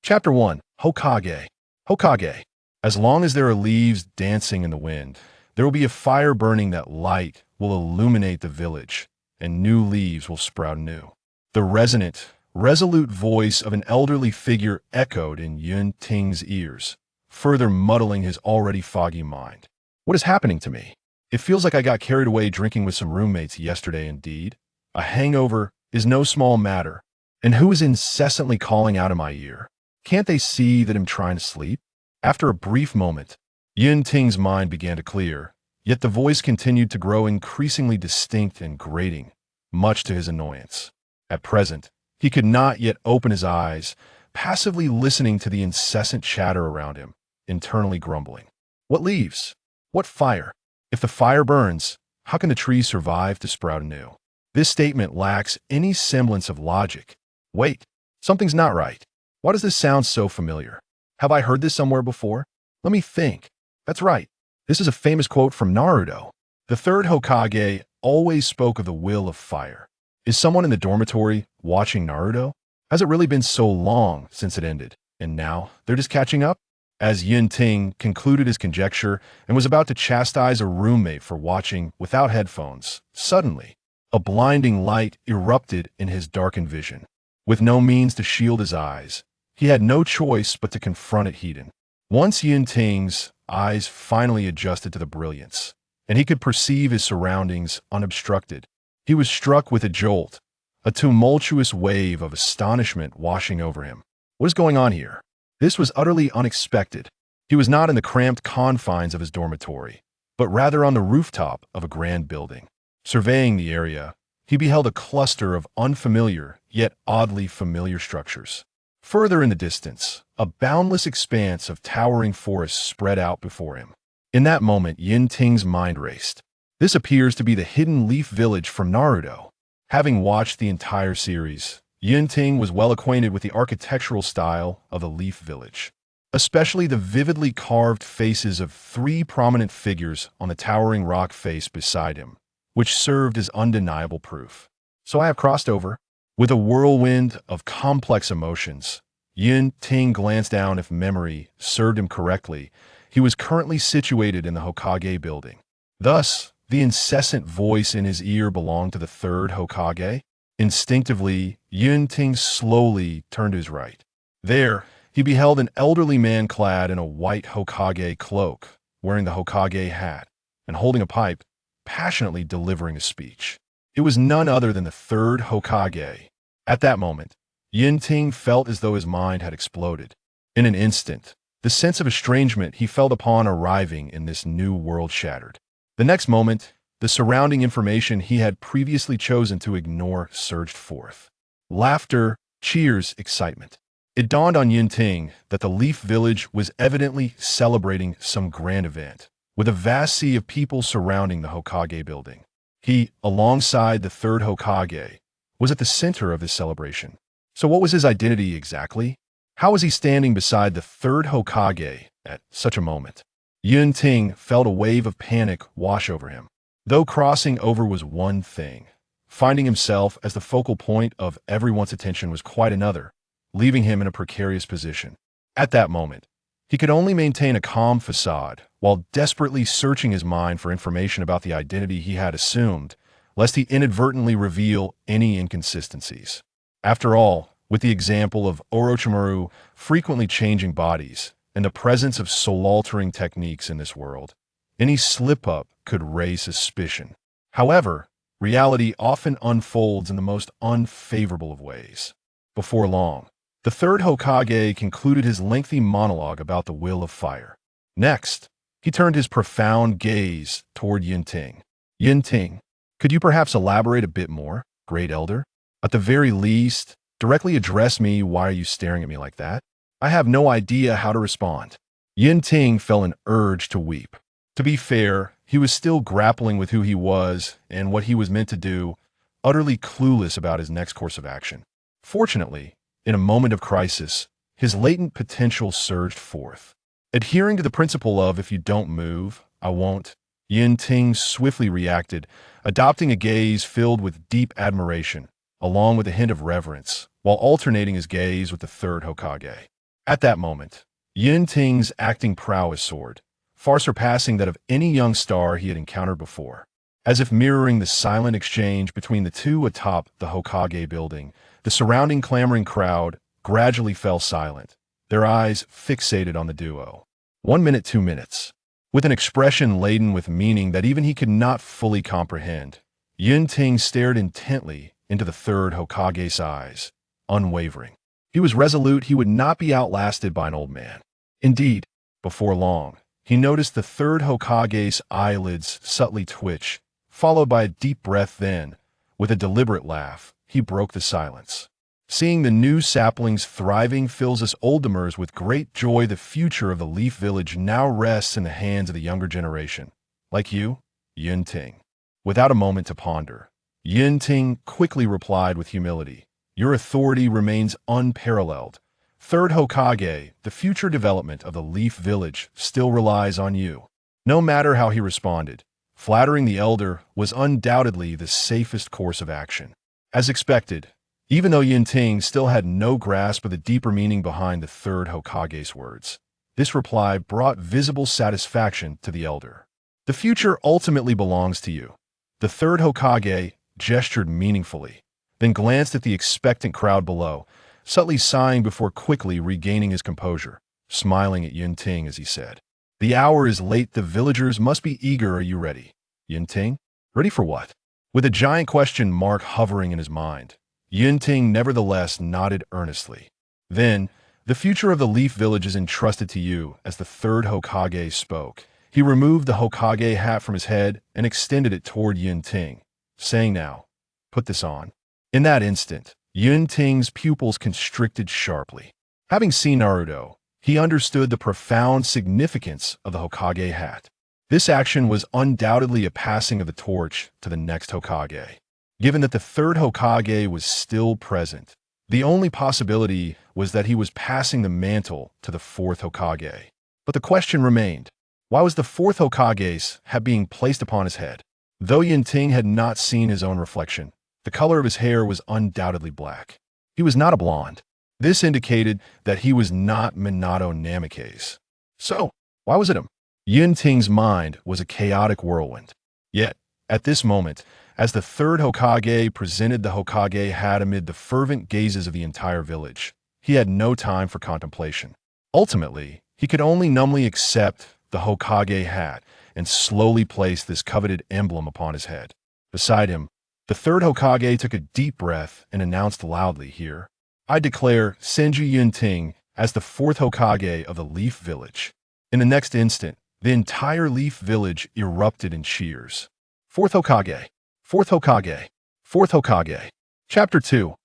Chapter 1. Hokage. Hokage. As long as there are leaves dancing in the wind, there will be a fire burning. That light will illuminate the village, and new leaves will sprout anew. The resonant, resolute voice of an elderly figure echoed in Yunting's ears, further muddling his already foggy mind. What is happening to me? It feels like I got carried away drinking with some roommates yesterday indeed. A hangover is no small matter. And who is incessantly calling out in my ear? Can't they see that I'm trying to sleep? After a brief moment, Yunting's mind began to clear, yet the voice continued to grow increasingly distinct and grating, much to his annoyance. At present, he could not yet open his eyes, passively listening to the incessant chatter around him, internally grumbling. What leaves? What fire? If the fire burns, how can the trees survive to sprout anew? This statement lacks any semblance of logic. Wait, something's not right. Why does this sound so familiar? Have I heard this somewhere before? Let me think. That's right. This is a famous quote from Naruto. The third Hokage always spoke of the will of fire. Is someone in the dormitory watching Naruto? Has it really been so long since it ended, and now they're just catching up? As Yunting concluded his conjecture and was about to chastise a roommate for watching without headphones, suddenly, a blinding light erupted in his darkened vision. With no means to shield his eyes, he had no choice but to confront it head-on. Once Yunting's eyes finally adjusted to the brilliance, and he could perceive his surroundings unobstructed, he was struck with a jolt, a tumultuous wave of astonishment washing over him. What is going on here? This was utterly unexpected. He was not in the cramped confines of his dormitory, but rather on the rooftop of a grand building. Surveying the area, he beheld a cluster of unfamiliar, yet oddly familiar structures. Further in the distance, a boundless expanse of towering forest spread out before him. In that moment, Yunting's mind raced. This appears to be the hidden leaf village from Naruto. Having watched the entire series, Yunting was well acquainted with the architectural style of the leaf village, especially the vividly carved faces of three prominent figures on the towering rock face beside him, which served as undeniable proof. So I have crossed over. With a whirlwind of complex emotions, Yunting glanced down. If memory served him correctly, he was currently situated in the Hokage building. Thus, the incessant voice in his ear belonged to the third Hokage. Instinctively, Yunting slowly turned to his right. There, he beheld an elderly man clad in a white Hokage cloak, wearing the Hokage hat, and holding a pipe, passionately delivering a speech. It was none other than the third Hokage. At that moment, Yunting felt as though his mind had exploded. In an instant, the sense of estrangement he felt upon arriving in this new world shattered. The next moment, the surrounding information he had previously chosen to ignore surged forth. Laughter, cheers, excitement. It dawned on Yunting that the Leaf Village was evidently celebrating some grand event, with a vast sea of people surrounding the Hokage building. He, alongside the third Hokage, was at the center of this celebration. So what was his identity exactly? How was he standing beside the third Hokage at such a moment? Yunting felt a wave of panic wash over him. Though crossing over was one thing, finding himself as the focal point of everyone's attention was quite another, leaving him in a precarious position. At that moment, he could only maintain a calm facade while desperately searching his mind for information about the identity he had assumed, lest he inadvertently reveal any inconsistencies. After all, with the example of Orochimaru frequently changing bodies and the presence of soul-altering techniques in this world, any slip-up could raise suspicion. However, reality often unfolds in the most unfavorable of ways. Before long, the third Hokage concluded his lengthy monologue about the will of fire. Next, he turned his profound gaze toward Yunting. Yunting, could you perhaps elaborate a bit more, Great Elder? At the very least, directly address me. Why are you staring at me like that? I have no idea how to respond. Yunting felt an urge to weep. To be fair, he was still grappling with who he was and what he was meant to do, utterly clueless about his next course of action. Fortunately, in a moment of crisis, his latent potential surged forth. Adhering to the principle of if you don't move, I won't, Yunting swiftly reacted, adopting a gaze filled with deep admiration, along with a hint of reverence, while alternating his gaze with the third Hokage. At that moment, Yunting's acting prowess soared, far surpassing that of any young star he had encountered before. As if mirroring the silent exchange between the two atop the Hokage building, the surrounding clamoring crowd gradually fell silent, their eyes fixated on the duo. 1 minute, 2 minutes. With an expression laden with meaning that even he could not fully comprehend, Yunting stared intently into the third Hokage's eyes, unwavering. He was resolute he would not be outlasted by an old man. Indeed, before long, he noticed the third Hokage's eyelids subtly twitch, followed by a deep breath. Then, with a deliberate laugh, he broke the silence. Seeing the new saplings thriving fills us oldtimers with great joy. The future of the Leaf Village now rests in the hands of the younger generation. Like you, Yunting. Without a moment to ponder, Yunting quickly replied with humility, "Your authority remains unparalleled. Third Hokage, the future development of the Leaf Village still relies on you." No matter how he responded, flattering the elder was undoubtedly the safest course of action. As expected, even though Yunting still had no grasp of the deeper meaning behind the third Hokage's words, this reply brought visible satisfaction to the elder. "The future ultimately belongs to you." The third Hokage gestured meaningfully, then glanced at the expectant crowd below, subtly sighing before quickly regaining his composure, smiling at Yunting as he said, "The hour is late. The villagers must be eager. Are you ready?" Yunting? Ready for what? With a giant question mark hovering in his mind, Yunting nevertheless nodded earnestly. Then, "The future of the Leaf Village is entrusted to you." As the third Hokage spoke, he removed the Hokage hat from his head and extended it toward Yunting, saying, "Now, put this on." In that instant, Yunting's pupils constricted sharply. Having seen Naruto, he understood the profound significance of the Hokage hat. This action was undoubtedly a passing of the torch to the next Hokage. Given that the third Hokage was still present, the only possibility was that he was passing the mantle to the fourth Hokage. But the question remained, why was the fourth Hokage's hat being placed upon his head? Though Yunting had not seen his own reflection, the color of his hair was undoubtedly black. He was not a blonde. This indicated that he was not Minato Namikaze. So, why was it him? Yunting's mind was a chaotic whirlwind. Yet, at this moment, as the third Hokage presented the Hokage hat amid the fervent gazes of the entire village, he had no time for contemplation. Ultimately, he could only numbly accept the Hokage hat and slowly place this coveted emblem upon his head. Beside him, the third Hokage took a deep breath and announced loudly, "Here, I declare Senju Yunting as the fourth Hokage of the Leaf Village." In the next instant, the entire Leaf Village erupted in cheers. Fourth Hokage, fourth Hokage, fourth Hokage. Chapter 2.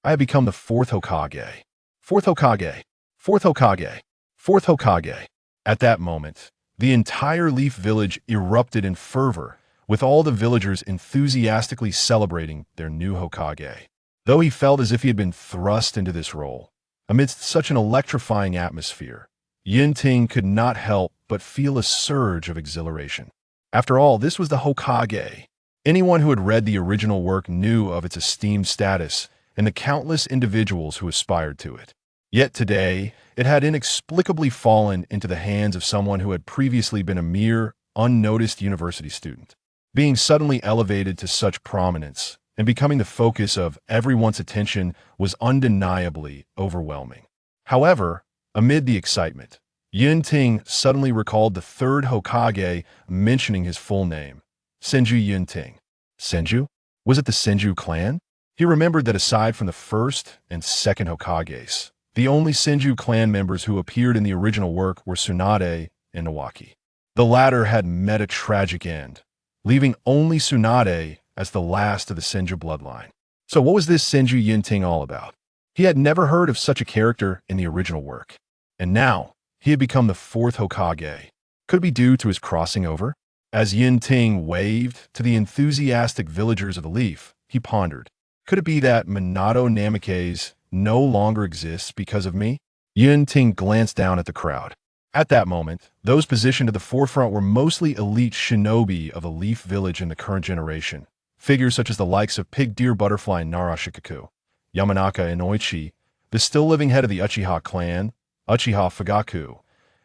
I have become the fourth Hokage. Fourth Hokage, fourth Hokage, fourth Hokage. At that moment, the entire Leaf Village erupted in fervor, with all the villagers enthusiastically celebrating their new Hokage. Though he felt as if he had been thrust into this role, amidst such an electrifying atmosphere, Yunting could not help but feel a surge of exhilaration. After all, this was the Hokage. Anyone who had read the original work knew of its esteemed status and the countless individuals who aspired to it. Yet today, it had inexplicably fallen into the hands of someone who had previously been a mere, unnoticed university student. Being suddenly elevated to such prominence and becoming the focus of everyone's attention was undeniably overwhelming. However, amid the excitement, Yunting suddenly recalled the third Hokage mentioning his full name, Senju Yunting. Senju? Was it the Senju clan? He remembered that aside from the first and second Hokages, the only Senju clan members who appeared in the original work were Tsunade and Nawaki. The latter had met a tragic end, leaving only Tsunade as the last of the Senju bloodline. So what was this Senju Yunting all about? He had never heard of such a character in the original work. And now, he had become the fourth Hokage. Could it be due to his crossing over? As Yunting waved to the enthusiastic villagers of the Leaf, he pondered, could it be that Minato Namikaze no longer exists because of me? Yunting glanced down at the crowd. At that moment, those positioned at the forefront were mostly elite shinobi of the Leaf Village in the current generation. Figures such as the likes of Pig Deer Butterfly Narashikaku, Yamanaka and Oichi, the still living head of the Uchiha clan, Uchiha Fugaku,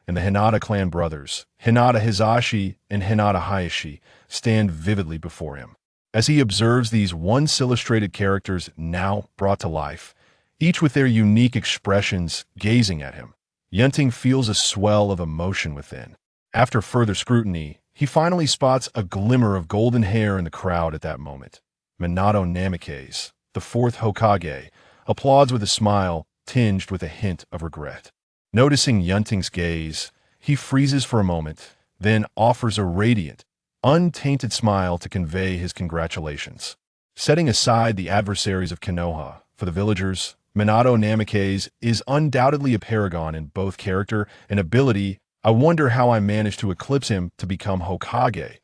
and the Hinata clan brothers, Hinata Hizashi and Hinata Hayashi, stand vividly before him. As he observes these once-illustrated characters now brought to life, each with their unique expressions gazing at him, Yunting feels a swell of emotion within. After further scrutiny, he finally spots a glimmer of golden hair in the crowd at that moment. Minato Namikaze, the fourth Hokage, applauds with a smile tinged with a hint of regret. Noticing Yunting's gaze, he freezes for a moment, then offers a radiant, untainted smile to convey his congratulations. Setting aside the adversaries of Kenoha, for the villagers, Minato Namikaze is undoubtedly a paragon in both character and ability. I wonder how I managed to eclipse him to become Hokage.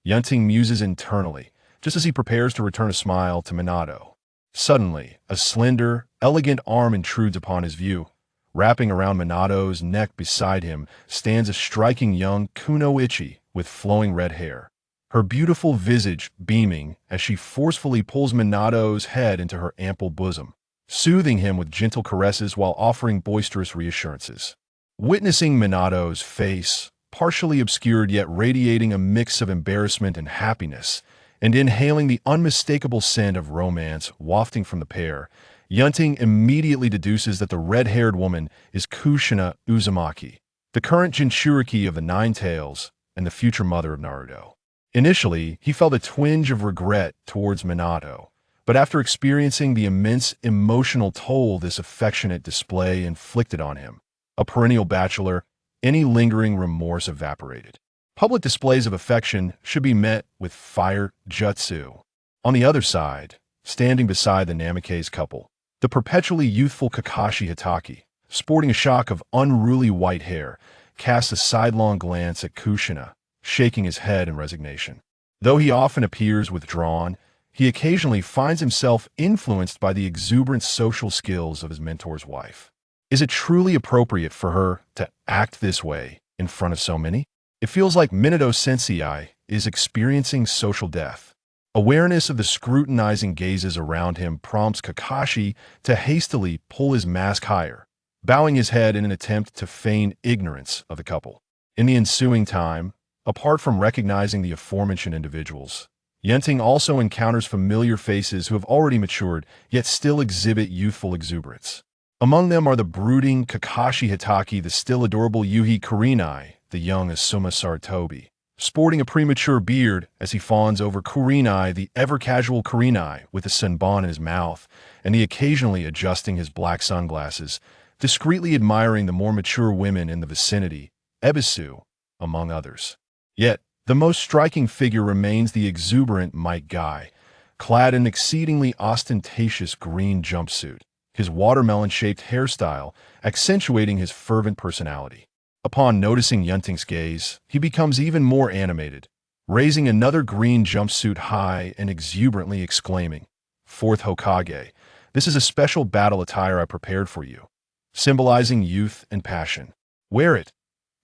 Yunting muses internally, just as he prepares to return a smile to Minato. Suddenly, a slender, elegant arm intrudes upon his view. Wrapping around Minato's neck beside him stands a striking young Kunoichi with flowing red hair, her beautiful visage beaming as she forcefully pulls Minato's head into her ample bosom, soothing him with gentle caresses while offering boisterous reassurances. Witnessing Minato's face, partially obscured yet radiating a mix of embarrassment and happiness, and inhaling the unmistakable scent of romance wafting from the pair, Yunting immediately deduces that the red-haired woman is Kushina Uzumaki, the current Jinchuriki of the Nine Tails and the future mother of Naruto. Initially, he felt a twinge of regret towards Minato, but after experiencing the immense emotional toll this affectionate display inflicted on him, a perennial bachelor, any lingering remorse evaporated. Public displays of affection should be met with fire jutsu. On the other side, standing beside the Namikaze couple, the perpetually youthful Kakashi Hitaki, sporting a shock of unruly white hair, casts a sidelong glance at Kushina, shaking his head in resignation. Though he often appears withdrawn, he occasionally finds himself influenced by the exuberant social skills of his mentor's wife. Is it truly appropriate for her to act this way in front of so many? It feels like Minato Sensei is experiencing social death. Awareness of the scrutinizing gazes around him prompts Kakashi to hastily pull his mask higher, bowing his head in an attempt to feign ignorance of the couple. In the ensuing time, apart from recognizing the aforementioned individuals, Yunting also encounters familiar faces who have already matured, yet still exhibit youthful exuberance. Among them are the brooding Kakashi Hitaki, the still adorable Yuhi Kurenai, the young Asuma Saratobi, sporting a premature beard as he fawns over Kurenai, the ever-casual Kurenai, with a senbon in his mouth, and the occasionally adjusting his black sunglasses, discreetly admiring the more mature women in the vicinity, Ebisu, among others. Yet, the most striking figure remains the exuberant Might Guy, clad in an exceedingly ostentatious green jumpsuit, his watermelon-shaped hairstyle accentuating his fervent personality. Upon noticing Yunting's gaze, he becomes even more animated, raising another green jumpsuit high and exuberantly exclaiming, "Fourth Hokage, this is a special battle attire I prepared for you, symbolizing youth and passion. Wear it,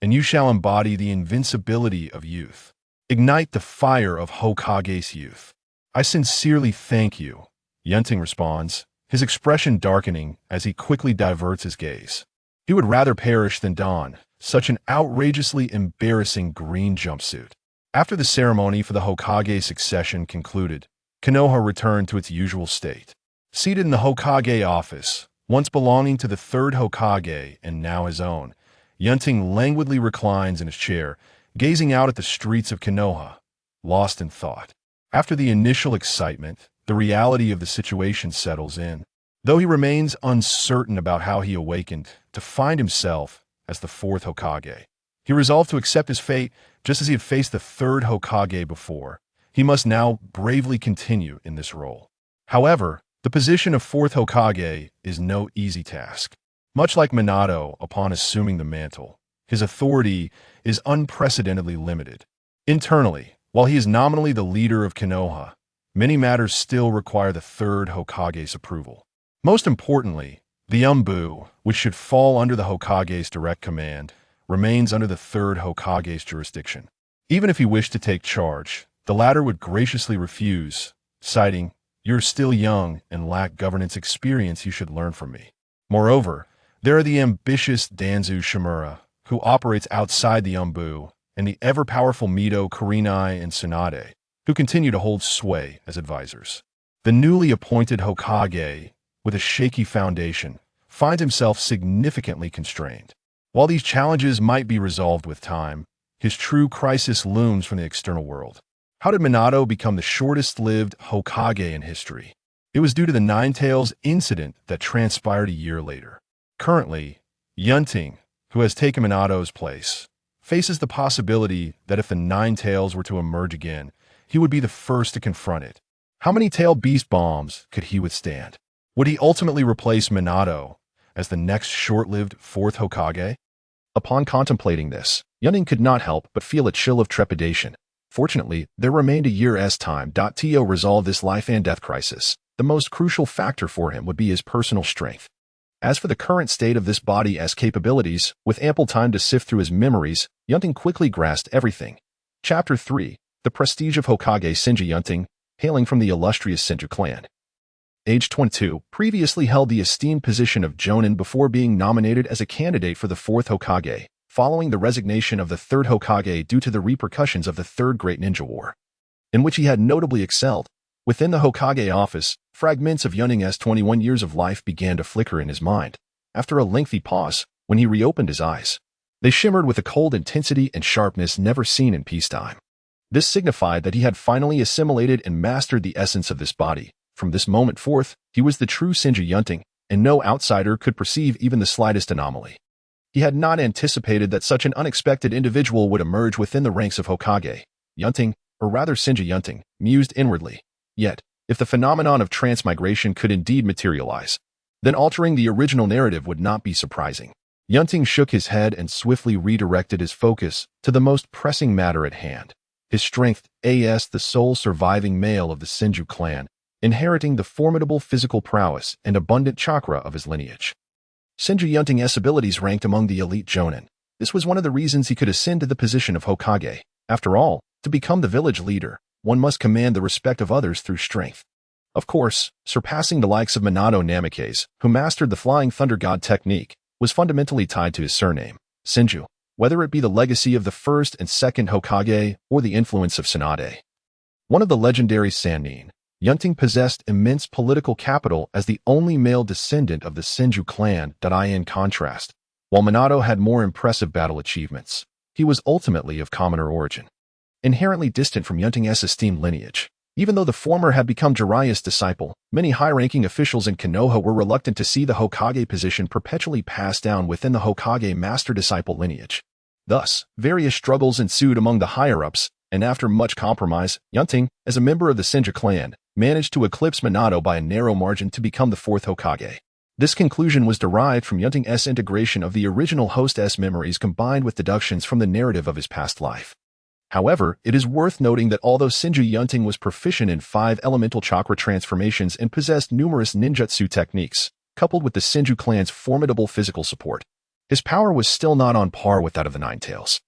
and you shall embody the invincibility of youth. Ignite the fire of Hokage's youth. I sincerely thank you," Yunting responds, his expression darkening as he quickly diverts his gaze. He would rather perish than don such an outrageously embarrassing green jumpsuit. After the ceremony for the Hokage succession concluded, Kenoha returned to its usual state. Seated in the Hokage office, once belonging to the third Hokage and now his own, Yunting languidly reclines in his chair, gazing out at the streets of Kenoha, lost in thought. After the initial excitement, the reality of the situation settles in. Though he remains uncertain about how he awakened to find himself as the fourth Hokage, he resolved to accept his fate just as he had faced the third Hokage before. He must now bravely continue in this role. However, the position of fourth Hokage is no easy task. Much like Minato upon assuming the mantle, his authority is unprecedentedly limited. Internally, while he is nominally the leader of Kenoha, many matters still require the third Hokage's approval. Most importantly, the Umbu, which should fall under the Hokage's direct command, remains under the third Hokage's jurisdiction. Even if he wished to take charge, the latter would graciously refuse, citing, "You're still young and lack governance experience, you should learn from me." Moreover, There are the ambitious Danzō Shimura, who operates outside the Umbu, and the ever-powerful Mito, Kurenai, and Tsunade, who continue to hold sway as advisors. The newly appointed Hokage, with a shaky foundation, finds himself significantly constrained. While these challenges might be resolved with time, his true crisis looms from the external world. How did Minato become the shortest-lived Hokage in history? It was due to the Nine-Tails incident that transpired a year later. Currently, Yunting, who has taken Minato's place, faces the possibility that if the Nine-Tails were to emerge again, he would be the first to confront it. How many tail beast bombs could he withstand? Would he ultimately replace Minato as the next short-lived Fourth Hokage? Upon contemplating this, Yunting could not help but feel a chill of trepidation. Fortunately, there remained a year's time to resolve this life-and-death crisis. The most crucial factor for him would be his personal strength. As for the current state of this body's capabilities, with ample time to sift through his memories, Yunting quickly grasped everything. Chapter 3. The Prestige of Hokage Senju Yunting, hailing from the illustrious Senju clan. Age 22, previously held the esteemed position of Jonin before being nominated as a candidate for the Fourth Hokage, following the resignation of the Third Hokage due to the repercussions of the Third Great Ninja War, in which he had notably excelled. Within the Hokage office, fragments of Yunting's 21 years of life began to flicker in his mind. After a lengthy pause, when he reopened his eyes, they shimmered with a cold intensity and sharpness never seen in peacetime. This signified that he had finally assimilated and mastered the essence of this body. From this moment forth, he was the true Senju Yunting, and no outsider could perceive even the slightest anomaly. He had not anticipated that such an unexpected individual would emerge within the ranks of Hokage. Yunting, or rather Senju Yunting, mused inwardly. Yet, if the phenomenon of transmigration could indeed materialize, then altering the original narrative would not be surprising. Yunting shook his head and swiftly redirected his focus to the most pressing matter at hand. His strength, as the sole surviving male of the Senju clan, inheriting the formidable physical prowess and abundant chakra of his lineage. Senju Yunting's abilities ranked among the elite Jonin. This was one of the reasons he could ascend to the position of Hokage. After all, to become the village leader, one must command the respect of others through strength. Of course, surpassing the likes of Minato Namikaze, who mastered the Flying Thunder God technique, was fundamentally tied to his surname, Senju, whether it be the legacy of the first and second Hokage or the influence of Tsunade. One of the legendary Sannin, Yunting possessed immense political capital as the only male descendant of the Senju clan. In contrast, while Minato had more impressive battle achievements, he was ultimately of commoner origin, inherently distant from Yunting's esteemed lineage. Even though the former had become Jeriah's disciple, many high-ranking officials in Kenoha were reluctant to see the Hokage position perpetually passed down within the Hokage master-disciple lineage. Thus, various struggles ensued among the higher-ups, and after much compromise, Yunting, as a member of the Senju clan, managed to eclipse Minato by a narrow margin to become the Fourth Hokage. This conclusion was derived from Yunting's integration of the original host's memories combined with deductions from the narrative of his past life. However, it is worth noting that although Senju Yunting was proficient in 5 elemental chakra transformations and possessed numerous ninjutsu techniques, coupled with the Senju clan's formidable physical support, his power was still not on par with that of the Nine-Tails.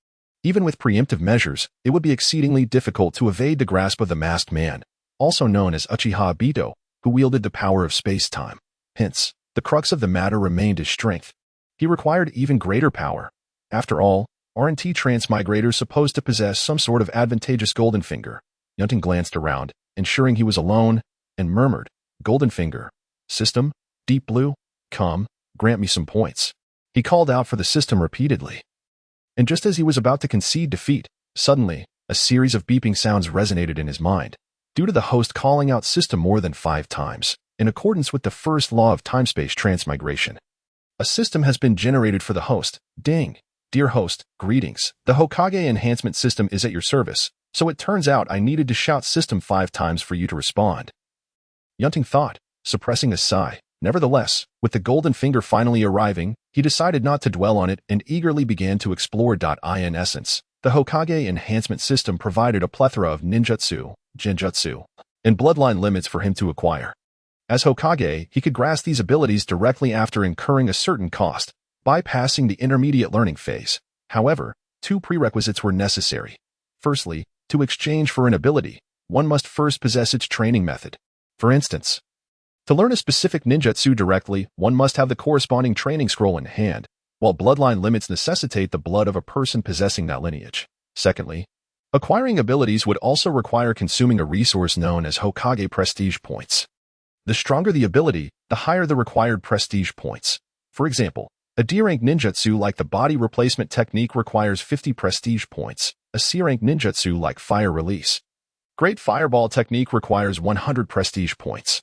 Even with preemptive measures, it would be exceedingly difficult to evade the grasp of the masked man, also known as Uchiha Obito, who wielded the power of space-time. Hence, the crux of the matter remained his strength. He required even greater power. After all, aren't transmigrators supposed to possess some sort of advantageous golden finger? Yunting glanced around, ensuring he was alone, and murmured, "Golden finger. System? Deep blue? Come, grant me some points." He called out for the system repeatedly. And just as he was about to concede defeat, suddenly, a series of beeping sounds resonated in his mind, due to the host calling out system more than 5 times, in accordance with the first law of time-space transmigration. A system has been generated for the host. Ding. Dear host, greetings. The Hokage enhancement system is at your service, so it turns out I needed to shout system 5 times for you to respond. Yunting thought, suppressing a sigh. Nevertheless, with the golden finger finally arriving, he decided not to dwell on it and eagerly began to explore. In essence, the Hokage enhancement system provided a plethora of ninjutsu, genjutsu, and bloodline limits for him to acquire. As Hokage, he could grasp these abilities directly after incurring a certain cost, bypassing the intermediate learning phase. However, 2 prerequisites were necessary. Firstly, to exchange for an ability, one must first possess its training method. For instance, To learn a specific ninjutsu directly, one must have the corresponding training scroll in hand, while bloodline limits necessitate the blood of a person possessing that lineage. Secondly, acquiring abilities would also require consuming a resource known as Hokage prestige points. The stronger the ability, the higher the required prestige points. For example, a D-rank ninjutsu like the body replacement technique requires 50 prestige points, a C-rank ninjutsu like fire release. Great fireball technique requires 100 prestige points,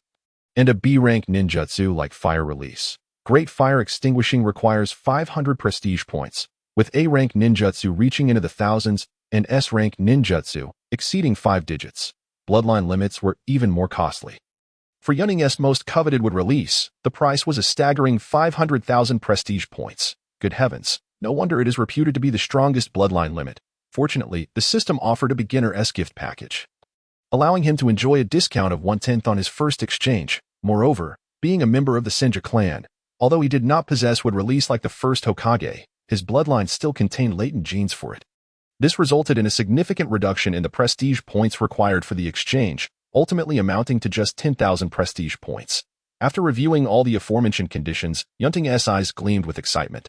and a B-rank ninjutsu like fire release. Great fire extinguishing requires 500 prestige points, with A-rank ninjutsu reaching into the thousands and S-rank ninjutsu exceeding 5 digits. Bloodline limits were even more costly. For Yunting's most coveted would release, the price was a staggering 500,000 prestige points. Good heavens, no wonder it is reputed to be the strongest bloodline limit. Fortunately, the system offered a beginner's gift package, allowing him to enjoy a discount of 1/10 on his first exchange. Moreover, being a member of the Senja clan, although he did not possess would release like the first Hokage, his bloodline still contained latent genes for it. This resulted in a significant reduction in the prestige points required for the exchange, ultimately amounting to just 10,000 prestige points. After reviewing all the aforementioned conditions, Yunting's eyes gleamed with excitement.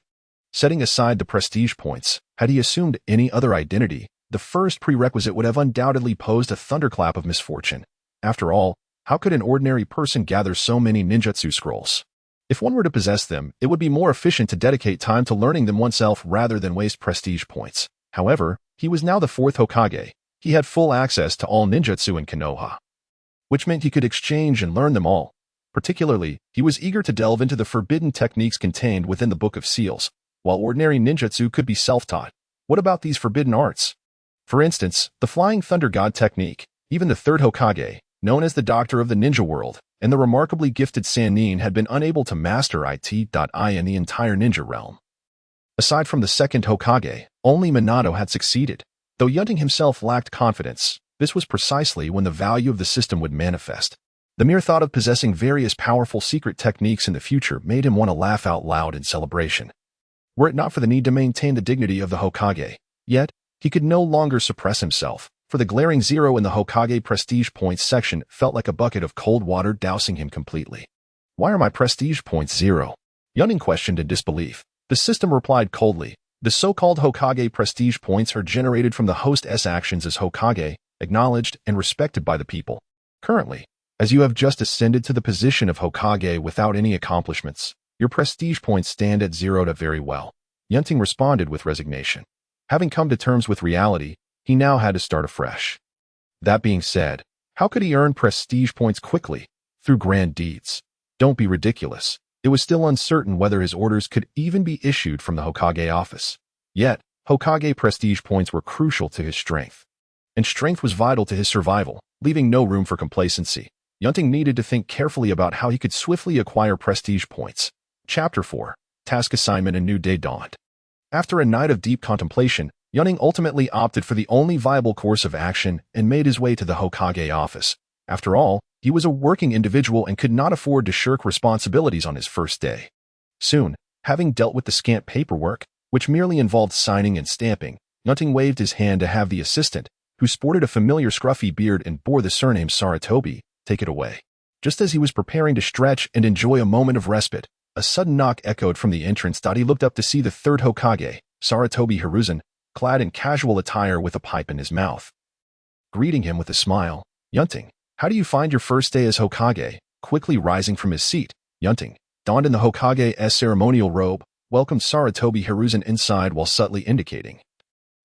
Setting aside the prestige points, had he assumed any other identity, the first prerequisite would have undoubtedly posed a thunderclap of misfortune. After all, how could an ordinary person gather so many ninjutsu scrolls? If one were to possess them, it would be more efficient to dedicate time to learning them oneself rather than waste prestige points. However, he was now the fourth Hokage. He had full access to all ninjutsu in Kenoha, which meant he could exchange and learn them all. Particularly, he was eager to delve into the forbidden techniques contained within the Book of Seals. While ordinary ninjutsu could be self-taught, what about these forbidden arts? For instance, the Flying Thunder God technique. Even the Third Hokage, known as the Doctor of the Ninja World, and the remarkably gifted Sannin had been unable to master it.I in the entire ninja realm. Aside from the second Hokage, only Minato had succeeded. Though Yunting himself lacked confidence, this was precisely when the value of the system would manifest. The mere thought of possessing various powerful secret techniques in the future made him want to laugh out loud in celebration. Were it not for the need to maintain the dignity of the Hokage, yet, he could no longer suppress himself, for the glaring zero in the Hokage prestige points section felt like a bucket of cold water dousing him completely. Why are my prestige points 0? Yunting questioned in disbelief. The system replied coldly. The so-called Hokage prestige points are generated from the host's actions as Hokage, acknowledged and respected by the people. Currently, as you have just ascended to the position of Hokage without any accomplishments, your prestige points stand at 0. Very well. Yunting responded with resignation. Having come to terms with reality, he now had to start afresh. That being said, how could he earn prestige points quickly? Through grand deeds. Don't be ridiculous. It was still uncertain whether his orders could even be issued from the Hokage office. Yet, Hokage prestige points were crucial to his strength. And strength was vital to his survival, leaving no room for complacency. Yunting needed to think carefully about how he could swiftly acquire prestige points. Chapter 4. Task Assignment: A New Day Dawned. After a night of deep contemplation, Yunting ultimately opted for the only viable course of action and made his way to the Hokage office. After all, he was a working individual and could not afford to shirk responsibilities on his first day. Soon, having dealt with the scant paperwork, which merely involved signing and stamping, Yunting waved his hand to have the assistant, who sported a familiar scruffy beard and bore the surname Sarutobi, take it away. Just as he was preparing to stretch and enjoy a moment of respite, a sudden knock echoed from the entrance. He looked up to see the third Hokage, Sarutobi Hiruzen, clad in casual attire with a pipe in his mouth. Greeting him with a smile, Yunting, how do you find your first day as Hokage? Quickly rising from his seat, Yunting, donned in the Hokage's ceremonial robe, welcomed Sarutobi Hiruzen inside while subtly indicating,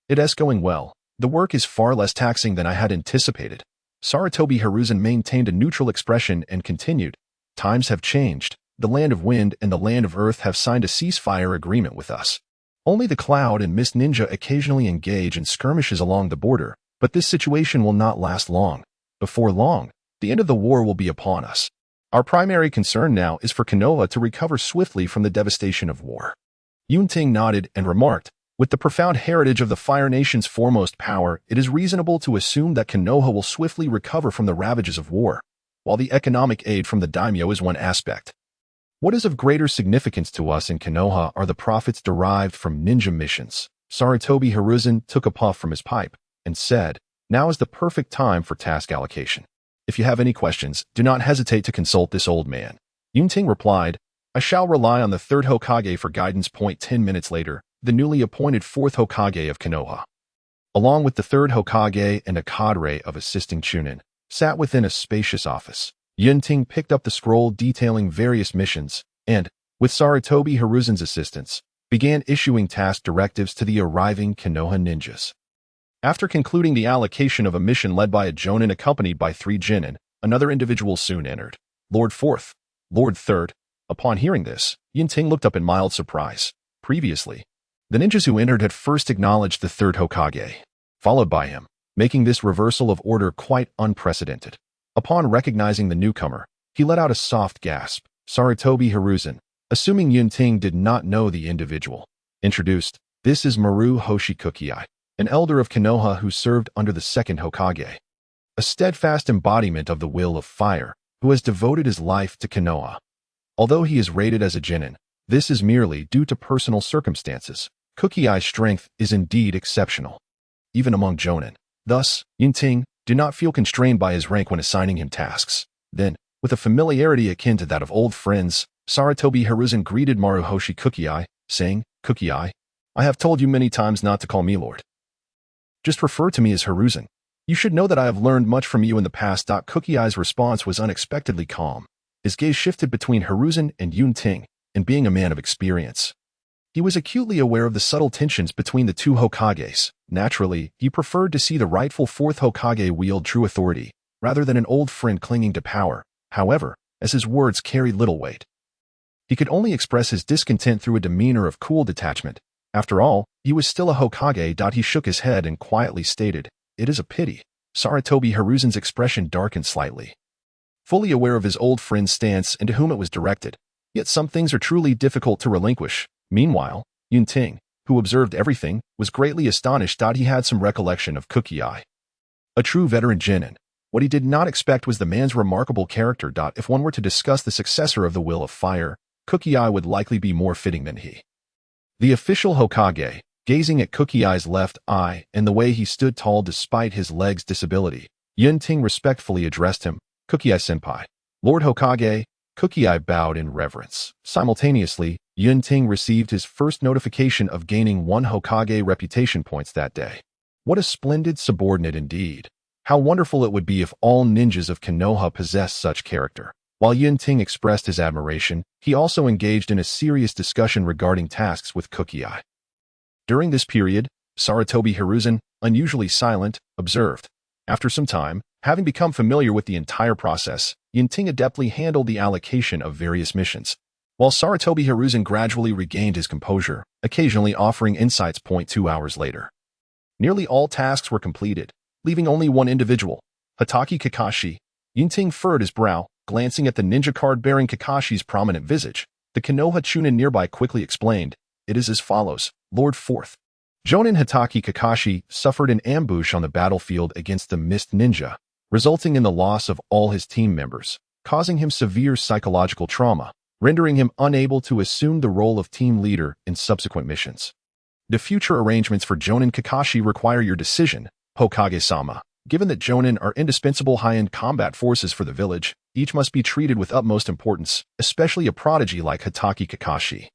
"It's going well. The work is far less taxing than I had anticipated." Sarutobi Hiruzen maintained a neutral expression and continued, "Times have changed. The Land of Wind and the Land of Earth have signed a ceasefire agreement with us. Only the Cloud and Mist Ninja occasionally engage in skirmishes along the border, but this situation will not last long. Before long, the end of the war will be upon us. Our primary concern now is for Kenoha to recover swiftly from the devastation of war." Yunting nodded and remarked, "With the profound heritage of the Fire Nation's foremost power, it is reasonable to assume that Kenoha will swiftly recover from the ravages of war, while the economic aid from the daimyo is one aspect. What is of greater significance to us in Kenoha are the profits derived from ninja missions." Sarutobi Hiruzen took a puff from his pipe and said, "Now is the perfect time for task allocation. If you have any questions, do not hesitate to consult this old man. Yunting replied, I shall rely on the Third Hokage for guidance. 10 minutes later, the newly appointed Fourth Hokage of Konoha, along with the Third Hokage and a cadre of assisting Chunin, sat within a spacious office. Yunting picked up the scroll detailing various missions and, with Sarutobi Hiruzen's assistance, began issuing task directives to the arriving Kenoha ninjas. After concluding the allocation of a mission led by a Jonin accompanied by 3 Genin, another individual soon entered. Lord Fourth, Lord Third. Upon hearing this, Yunting looked up in mild surprise. Previously, the ninjas who entered had first acknowledged the Third Hokage, followed by him, making this reversal of order quite unprecedented. Upon recognizing the newcomer, he let out a soft gasp. Sarutobi Hiruzen, assuming Yunting did not know the individual, introduced, this is Maru Hoshikukai, an elder of Kenoha who served under the Second Hokage, a steadfast embodiment of the will of fire, who has devoted his life to Kenoha. Although he is rated as a genin, this is merely due to personal circumstances. Kukai's strength is indeed exceptional, even among Jonin. Thus, Yunting did not feel constrained by his rank when assigning him tasks. Then, with a familiarity akin to that of old friends, Sarutobi Hiruzen greeted Maru Hoshikukai, saying, Kukai, I have told you many times not to call me Lord. Just refer to me as Hiruzen. You should know that I have learned much from you in the past. Kukai's response was unexpectedly calm. His gaze shifted between Hiruzen and Yunting, and being a man of experience, he was acutely aware of the subtle tensions between the two Hokages. Naturally, he preferred to see the rightful Fourth Hokage wield true authority, rather than an old friend clinging to power. However, as his words carried little weight, he could only express his discontent through a demeanor of cool detachment. After all, he was still a Hokage. He shook his head and quietly stated, it is a pity. Sarutobi Hiruzen's expression darkened slightly, fully aware of his old friend's stance and to whom it was directed. Yet some things are truly difficult to relinquish. Meanwhile, Yunting, who observed everything, was greatly astonished. He had some recollection of Kukai, a true veteran genin. What he did not expect was the man's remarkable character. If one were to discuss the successor of the Will of Fire, Kukai would likely be more fitting than he. The official Hokage, gazing at Kukai's left eye and the way he stood tall despite his leg's disability, Yunting respectfully addressed him, Kukai-senpai. Lord Hokage. Kukai bowed in reverence. Simultaneously, Yunting received his first notification of gaining 1 Hokage reputation points that day. What a splendid subordinate indeed. How wonderful it would be if all ninjas of Konoha possessed such character. While Yunting expressed his admiration, he also engaged in a serious discussion regarding tasks with Kukai. During this period, Sarutobi Hiruzen, unusually silent, observed. After some time, having become familiar with the entire process, Yunting adeptly handled the allocation of various missions, while Sarutobi Hiruzen gradually regained his composure, occasionally offering insights. 2 hours later, nearly all tasks were completed, leaving only one individual, Hatake Kakashi. Yunting furrowed his brow, glancing at the ninja card bearing Kakashi's prominent visage. The Kenoha Chunin nearby quickly explained, it is as follows, Lord Fourth. Jonin Hatake Kakashi suffered an ambush on the battlefield against the Mist Ninja, resulting in the loss of all his team members, causing him severe psychological trauma, rendering him unable to assume the role of team leader in subsequent missions. The future arrangements for Jonin Kakashi require your decision, Hokage-sama. Given that Jonin are indispensable high-end combat forces for the village, each must be treated with utmost importance, especially a prodigy like Hatake Kakashi,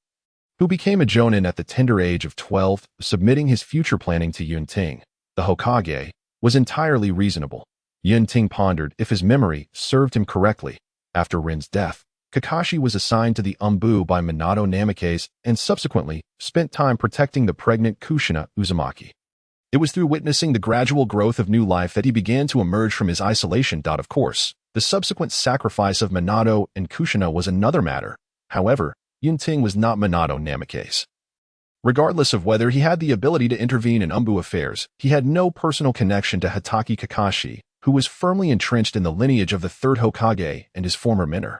who became a Jonin at the tender age of 12, submitting his future planning to Yunting, the Hokage, was entirely reasonable. Yunting pondered if his memory served him correctly. After Rin's death, Kakashi was assigned to the Umbu by Minato Namikaze and subsequently spent time protecting the pregnant Kushina Uzumaki. It was through witnessing the gradual growth of new life that he began to emerge from his isolation. Of course, the subsequent sacrifice of Minato and Kushina was another matter. However, Yunting was not Minato Namikaze. Regardless of whether he had the ability to intervene in Umbu affairs, he had no personal connection to Hatake Kakashi, who was firmly entrenched in the lineage of the Third Hokage and his former mentor.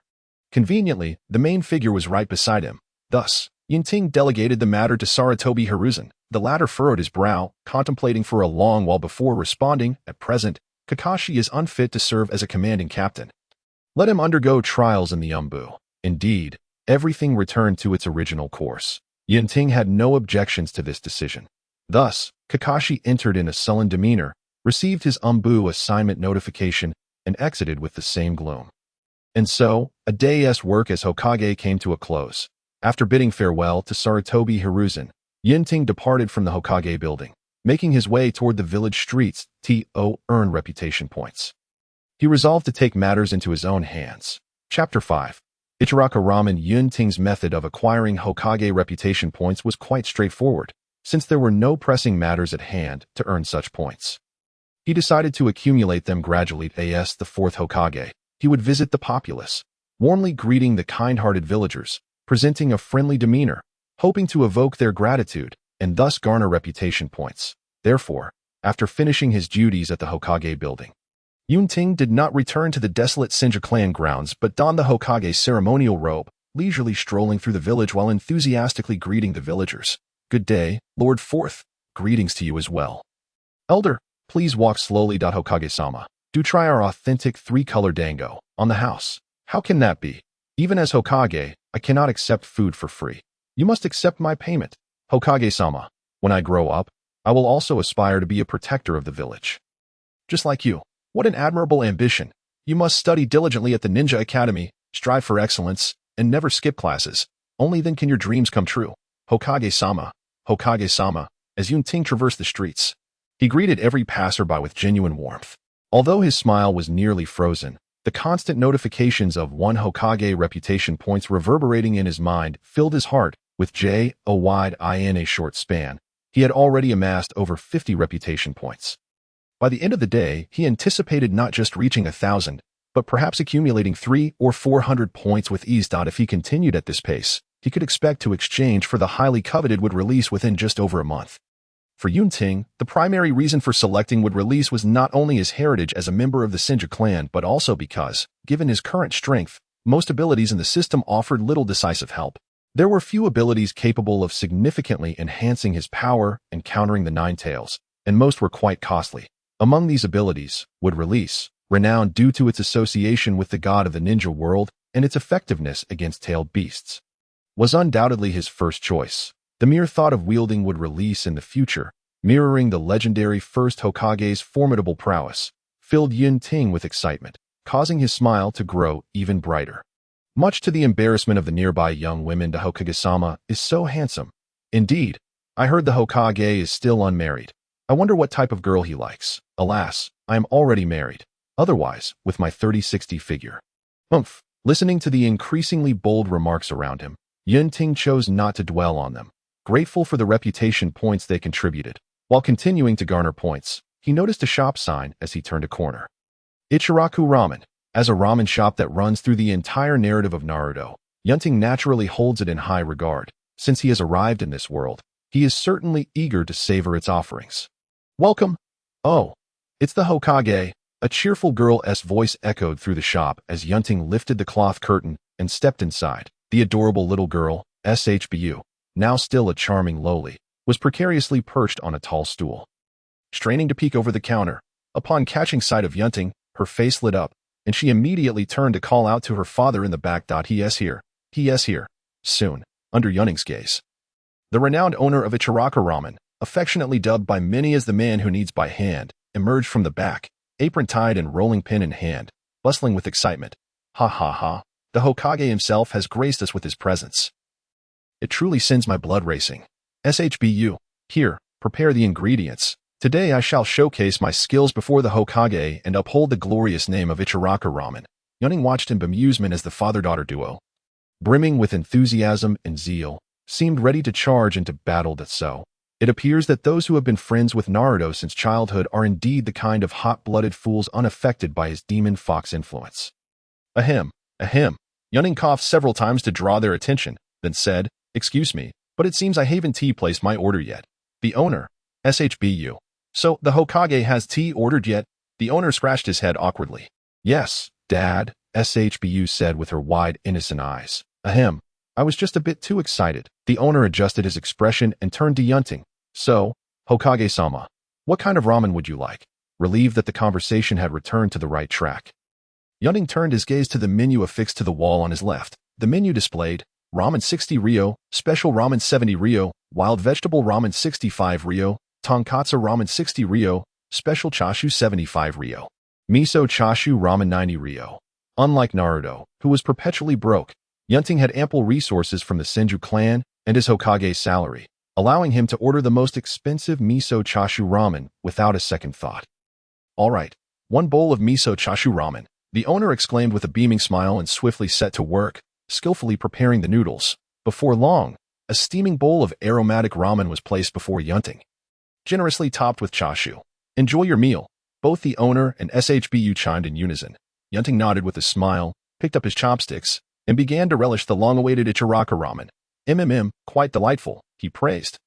Conveniently, the main figure was right beside him. Thus, Yunting delegated the matter to Sarutobi Hiruzen. The latter furrowed his brow, contemplating for a long while before responding, at present, Kakashi is unfit to serve as a commanding captain. Let him undergo trials in the Umbu. Indeed, everything returned to its original course. Yunting had no objections to this decision. Thus, Kakashi entered in a sullen demeanor, received his Umbu assignment notification, and exited with the same gloom. And so, a day's work as Hokage came to a close. After bidding farewell to Sarutobi Hiruzen, Yunting departed from the Hokage building, making his way toward the village streets to earn reputation points. He resolved to take matters into his own hands. Chapter 5. Ichiraku Ramen. Yunting's method of acquiring Hokage reputation points was quite straightforward, since there were no pressing matters at hand to earn such points. He decided to accumulate them gradually. As the fourth Hokage, he would visit the populace, warmly greeting the kind-hearted villagers, presenting a friendly demeanor, hoping to evoke their gratitude and thus garner reputation points. Therefore, after finishing his duties at the Hokage building, Yunting did not return to the desolate Senju clan grounds but donned the Hokage's ceremonial robe, leisurely strolling through the village while enthusiastically greeting the villagers. "Good day, Lord Fourth. Greetings to you as well. Elder, please walk slowly. Hokage-sama. Do try our authentic three-color dango on the house." "How can that be? Even as Hokage, I cannot accept food for free. You must accept my payment." "Hokage-sama, when I grow up, I will also aspire to be a protector of the village. Just like you. What an admirable ambition. You must study diligently at the Ninja Academy, strive for excellence, and never skip classes. Only then can your dreams come true." "Hokage-sama, Hokage-sama." As Yunting traversed the streets, he greeted every passerby with genuine warmth. Although his smile was nearly frozen, the constant notifications of one Hokage reputation points reverberating in his mind filled his heart with joy. In a short span, he had already amassed over 50 reputation points. By the end of the day, he anticipated not just reaching 1,000, but perhaps accumulating 300 or 400 points with ease. If he continued at this pace, he could expect to exchange for the highly coveted Wood Release within just over a month. For Yunting, the primary reason for selecting Wood Release was not only his heritage as a member of the Senju clan but also because, given his current strength, most abilities in the system offered little decisive help. There were few abilities capable of significantly enhancing his power and countering the Nine Tails, and most were quite costly. Among these abilities, Wood Release, renowned due to its association with the god of the ninja world and its effectiveness against tailed beasts, was undoubtedly his first choice. The mere thought of wielding Wood Release in the future, mirroring the legendary First Hokage's formidable prowess, filled Yunting with excitement, causing his smile to grow even brighter. Much to the embarrassment of the nearby young women, the Hokage-sama is so handsome. Indeed, I heard the Hokage is still unmarried. I wonder what type of girl he likes. Alas, I am already married. Otherwise, with my 30-60 figure. Listening to the increasingly bold remarks around him, Yunting chose not to dwell on them. Grateful for the reputation points they contributed, while continuing to garner points, he noticed a shop sign as he turned a corner. Ichiraku Ramen. As a ramen shop that runs through the entire narrative of Naruto, Yunting naturally holds it in high regard. Since he has arrived in this world, he is certainly eager to savor its offerings. "Welcome." "Oh, it's the Hokage." A cheerful girl's voice echoed through the shop as Yunting lifted the cloth curtain and stepped inside. The adorable little girl, SHBU, now still a charming loli, was precariously perched on a tall stool. Straining to peek over the counter, upon catching sight of Yunting, her face lit up, and she immediately turned to call out to her father in the back. "He is here. He is here." Soon, under Yunting's gaze, the renowned owner of Ichiraku Ramen, affectionately dubbed by many as the man who kneads by hand, emerged from the back, apron tied and rolling pin in hand, bustling with excitement. "Ha ha ha. The Hokage himself has graced us with his presence. It truly sends my blood racing. SHBU, here, prepare the ingredients. Today I shall showcase my skills before the Hokage and uphold the glorious name of Ichiraku Ramen." Yunting watched in bemusement as the father-daughter duo, brimming with enthusiasm and zeal, seemed ready to charge into battle. It appears that those who have been friends with Naruto since childhood are indeed the kind of hot-blooded fools unaffected by his demon fox influence. Ahem. Yunting coughed several times to draw their attention, then said, "Excuse me, but it seems I haven't placed my order yet." The owner, SHBU. "So, the Hokage has tea ordered yet?" The owner scratched his head awkwardly. "Yes, Dad," SHBU said with her wide, innocent eyes. "Ahem. I was just a bit too excited." The owner adjusted his expression and turned to Yunting. "So, Hokage-sama, what kind of ramen would you like?" Relieved that the conversation had returned to the right track, Yunting turned his gaze to the menu affixed to the wall on his left. The menu displayed Ramen 60 Ryo, Special Ramen 70 Ryo, Wild Vegetable Ramen 65 Ryo, Tonkatsu Ramen 60 Ryo, Special Chashu 75 Ryo. Miso Chashu Ramen 90 Ryo. Unlike Naruto, who was perpetually broke, Yunting had ample resources from the Senju clan and his Hokage's salary, allowing him to order the most expensive miso chashu ramen without a second thought. All right, one bowl of miso chashu ramen, the owner exclaimed with a beaming smile and swiftly set to work, skillfully preparing the noodles. Before long, a steaming bowl of aromatic ramen was placed before Yunting, generously topped with chashu. Enjoy your meal. Both the owner and SHBU chimed in unison. Yunting nodded with a smile, picked up his chopsticks, and began to relish the long-awaited Ichiraku Ramen. Quite delightful, he praised,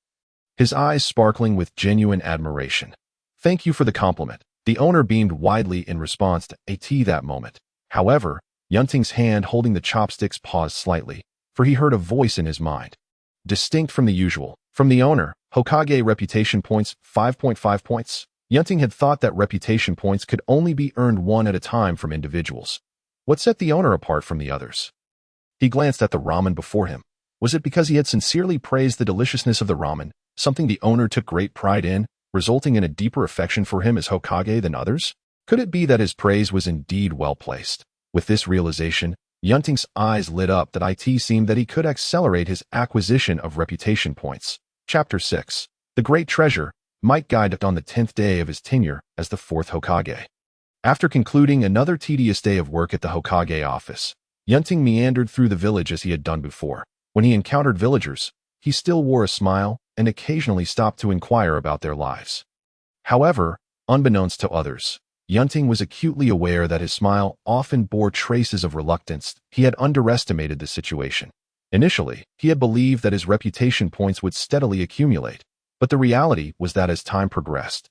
his eyes sparkling with genuine admiration. Thank you for the compliment. The owner beamed widely in response to at that moment. However, Yunting's hand holding the chopsticks paused slightly, for he heard a voice in his mind. Distinct from the usual. From the owner, Hokage reputation points, 5.5 points. Yunting had thought that reputation points could only be earned one at a time from individuals. What set the owner apart from the others? He glanced at the ramen before him. Was it because he had sincerely praised the deliciousness of the ramen, something the owner took great pride in, resulting in a deeper affection for him as Hokage than others? Could it be that his praise was indeed well placed? With this realization, Yunting's eyes lit up that it seemed that he could accelerate his acquisition of reputation points. Chapter 6. The Great Treasure. Might guided on the 10th day of his tenure as the Fourth Hokage. After concluding another tedious day of work at the Hokage office, Yunting meandered through the village as he had done before. When he encountered villagers, he still wore a smile and occasionally stopped to inquire about their lives. However, unbeknownst to others, Yunting was acutely aware that his smile often bore traces of reluctance. He had underestimated the situation. Initially, he had believed that his reputation points would steadily accumulate, but the reality was that as time progressed,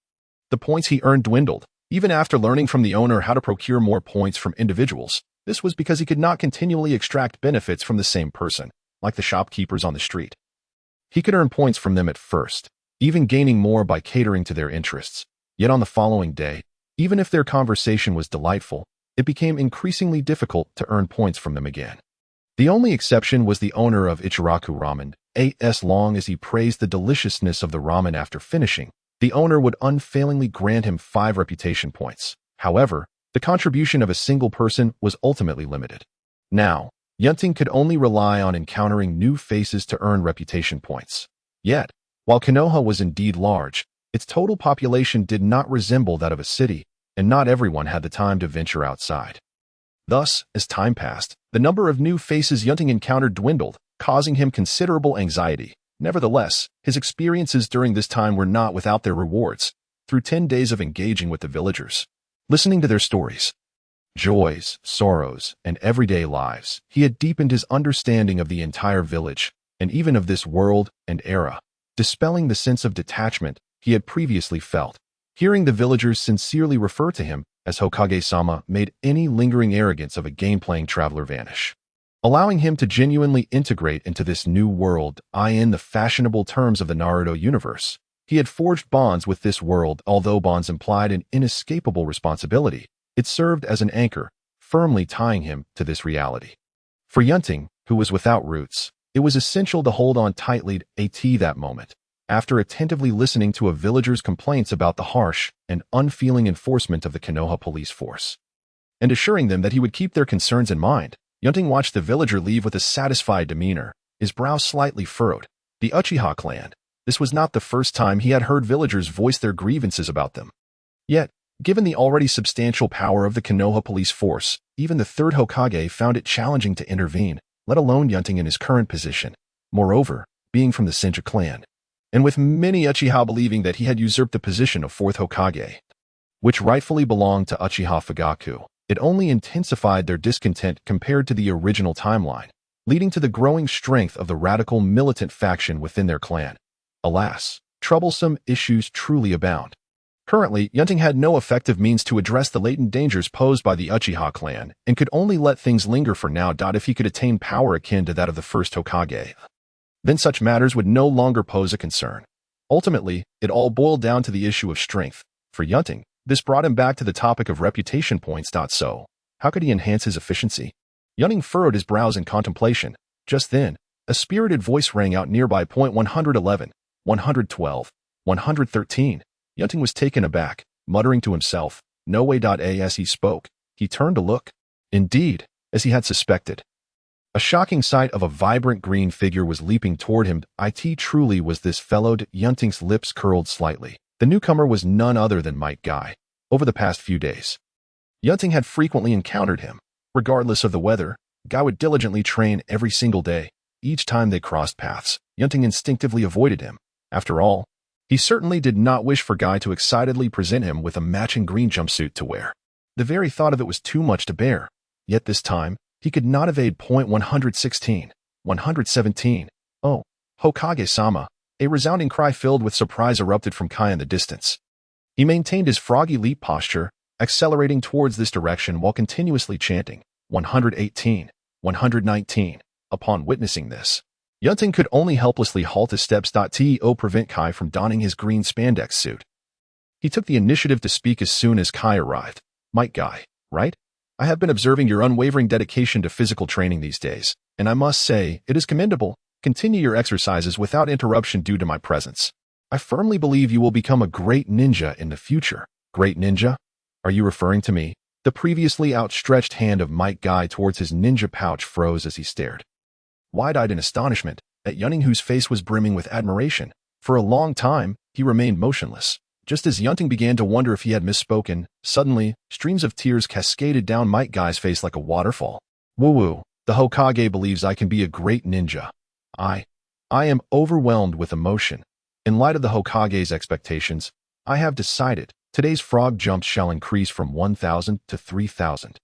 the points he earned dwindled. Even after learning from the owner how to procure more points from individuals, this was because he could not continually extract benefits from the same person, like the shopkeepers on the street. He could earn points from them at first, even gaining more by catering to their interests. Yet on the following day, even if their conversation was delightful, it became increasingly difficult to earn points from them again. The only exception was the owner of Ichiraku Ramen. As long as he praised the deliciousness of the ramen after finishing, the owner would unfailingly grant him 5 reputation points. However, the contribution of a single person was ultimately limited. Now, Yunting could only rely on encountering new faces to earn reputation points. Yet, while Kenoha was indeed large, its total population did not resemble that of a city, and not everyone had the time to venture outside. Thus, as time passed, the number of new faces Yunting encountered dwindled, causing him considerable anxiety. Nevertheless, his experiences during this time were not without their rewards. Through 10 days of engaging with the villagers, listening to their stories, joys, sorrows, and everyday lives, he had deepened his understanding of the entire village, and even of this world and era, dispelling the sense of detachment he had previously felt. Hearing the villagers sincerely refer to him as Hokage-sama made any lingering arrogance of a game-playing traveler vanish, allowing him to genuinely integrate into this new world in the fashionable terms of the Naruto universe. He had forged bonds with this world. Although bonds implied an inescapable responsibility, it served as an anchor, firmly tying him to this reality. For Yunting, who was without roots, it was essential to hold on tightly at that moment. After attentively listening to a villager's complaints about the harsh and unfeeling enforcement of the Kenoha police force, and assuring them that he would keep their concerns in mind, Yunting watched the villager leave with a satisfied demeanor, his brow slightly furrowed. The Uchiha clan. This was not the first time he had heard villagers voice their grievances about them. Yet, given the already substantial power of the Kenoha police force, even the Third Hokage found it challenging to intervene, let alone Yunting in his current position. Moreover, being from the Senju clan, and with many Uchiha believing that he had usurped the position of Fourth Hokage, which rightfully belonged to Uchiha Fugaku, it only intensified their discontent compared to the original timeline, leading to the growing strength of the radical militant faction within their clan. Alas, troublesome issues truly abound. Currently, Yunting had no effective means to address the latent dangers posed by the Uchiha clan, and could only let things linger for now. If he could attain power akin to that of the first Hokage, then such matters would no longer pose a concern. Ultimately, it all boiled down to the issue of strength. For Yunting, this brought him back to the topic of reputation points. So, how could he enhance his efficiency? Yunting furrowed his brows in contemplation. Just then, a spirited voice rang out nearby. Point 111, 112, 113. Yunting was taken aback, muttering to himself, No way. As he spoke, he turned to look. Indeed, as he had suspected. A shocking sight of a vibrant green figure was leaping toward him. It truly was this fellow. Yunting's lips curled slightly. The newcomer was none other than Might Guy. Over the past few days, Yunting had frequently encountered him. Regardless of the weather, Guy would diligently train every single day. Each time they crossed paths, Yunting instinctively avoided him. After all, he certainly did not wish for Guy to excitedly present him with a matching green jumpsuit to wear. The very thought of it was too much to bear. Yet this time, he could not evade point 116, 117. Oh, Hokage-sama! A resounding cry filled with surprise erupted from Kai in the distance. He maintained his froggy leap posture, accelerating towards this direction while continuously chanting, 118, 119. Upon witnessing this, Yunting could only helplessly halt his steps. To prevent Kai from donning his green spandex suit. He took the initiative to speak as soon as Kai arrived. Might Guy, right? I have been observing your unwavering dedication to physical training these days, and I must say, it is commendable. Continue your exercises without interruption due to my presence. I firmly believe you will become a great ninja in the future. Great ninja? Are you referring to me? The previously outstretched hand of Might Guy towards his ninja pouch froze as he stared, wide-eyed in astonishment, at Yunting, whose face was brimming with admiration. For a long time, he remained motionless. Just as Yunting began to wonder if he had misspoken, suddenly, streams of tears cascaded down Might Guy's face like a waterfall. Woo-woo, the Hokage believes I can be a great ninja. I am overwhelmed with emotion. In light of the Hokage's expectations, I have decided today's frog jumps shall increase from 1,000 to 3,000.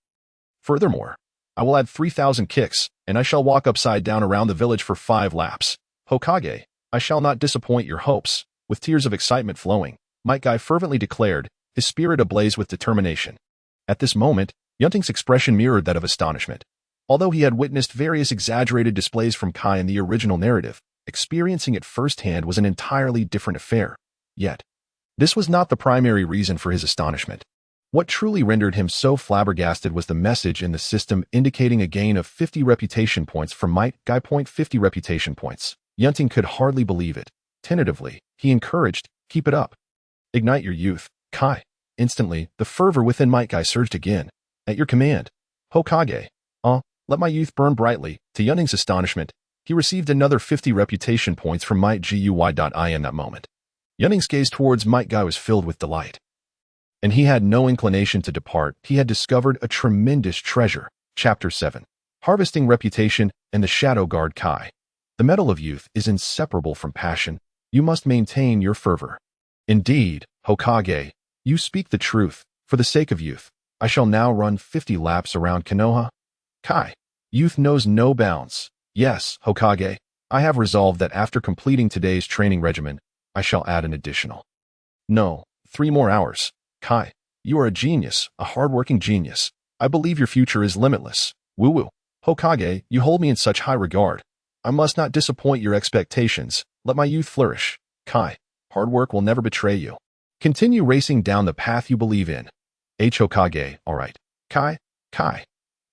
Furthermore, I will add 3,000 kicks, and I shall walk upside down around the village for 5 laps. Hokage, I shall not disappoint your hopes. With tears of excitement flowing, Might Guy fervently declared, his spirit ablaze with determination. At this moment, Yunting's expression mirrored that of astonishment. Although he had witnessed various exaggerated displays from Kai in the original narrative, experiencing it firsthand was an entirely different affair. Yet, this was not the primary reason for his astonishment. What truly rendered him so flabbergasted was the message in the system indicating a gain of 50 reputation points from Might Guy. 50 reputation points. Yunting could hardly believe it. Tentatively, he encouraged, keep it up. Ignite your youth, Kai. Instantly, the fervor within Might Guy surged again. At your command, Hokage. Let my youth burn brightly. To Yunting's astonishment, he received another 50 reputation points from Might Guy. In that moment, Yunting's gaze towards Might Guy was filled with delight. And he had no inclination to depart. He had discovered a tremendous treasure. Chapter 7. Harvesting Reputation and the Shadow Guard Kai. The mettle of youth is inseparable from passion. You must maintain your fervor. Indeed, Hokage, you speak the truth. For the sake of youth, I shall now run 50 laps around Kenoha. Kai, youth knows no bounds. Yes, Hokage, I have resolved that after completing today's training regimen, I shall add an additional. No, 3 more hours. Kai, you are a genius, a hard-working genius. I believe your future is limitless. Woo-woo. Hokage, you hold me in such high regard. I must not disappoint your expectations. Let my youth flourish. Kai, hard work will never betray you. Continue racing down the path you believe in. Hokage, all right. Kai.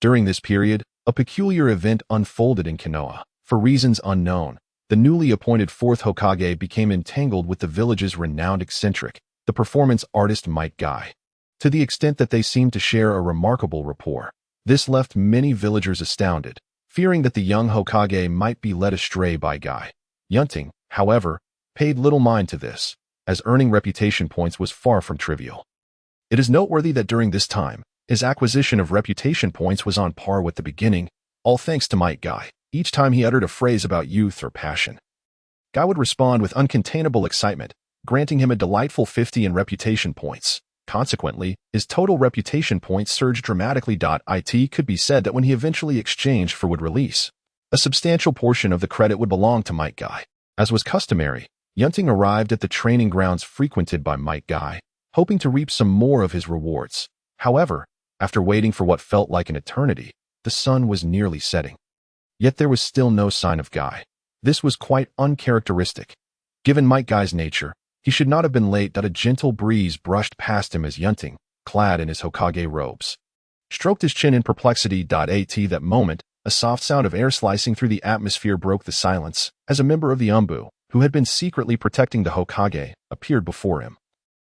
During this period, a peculiar event unfolded in Kenoha. For reasons unknown, the newly appointed Fourth Hokage became entangled with the village's renowned eccentric, the performance artist Might Guy. To the extent that they seemed to share a remarkable rapport, this left many villagers astounded, fearing that the young Hokage might be led astray by Guy. Yunting, however, paid little mind to this, as earning reputation points was far from trivial. It is noteworthy that during this time, his acquisition of reputation points was on par with the beginning, all thanks to Might Guy. Each time he uttered a phrase about youth or passion, Guy would respond with uncontainable excitement, granting him a delightful 50 in reputation points. Consequently, his total reputation points surged dramatically. It could be said that when he eventually exchanged for would release, a substantial portion of the credit would belong to Might Guy. As was customary, Yunting arrived at the training grounds frequented by Might Guy, hoping to reap some more of his rewards. However, after waiting for what felt like an eternity, the sun was nearly setting. Yet there was still no sign of Guy. This was quite uncharacteristic. Given Might Guy's nature, he should not have been late. A gentle breeze brushed past him as Yunting, clad in his Hokage robes, stroked his chin in perplexity. At that moment, a soft sound of air slicing through the atmosphere broke the silence, as a member of the Umbu, who had been secretly protecting the Hokage, appeared before him.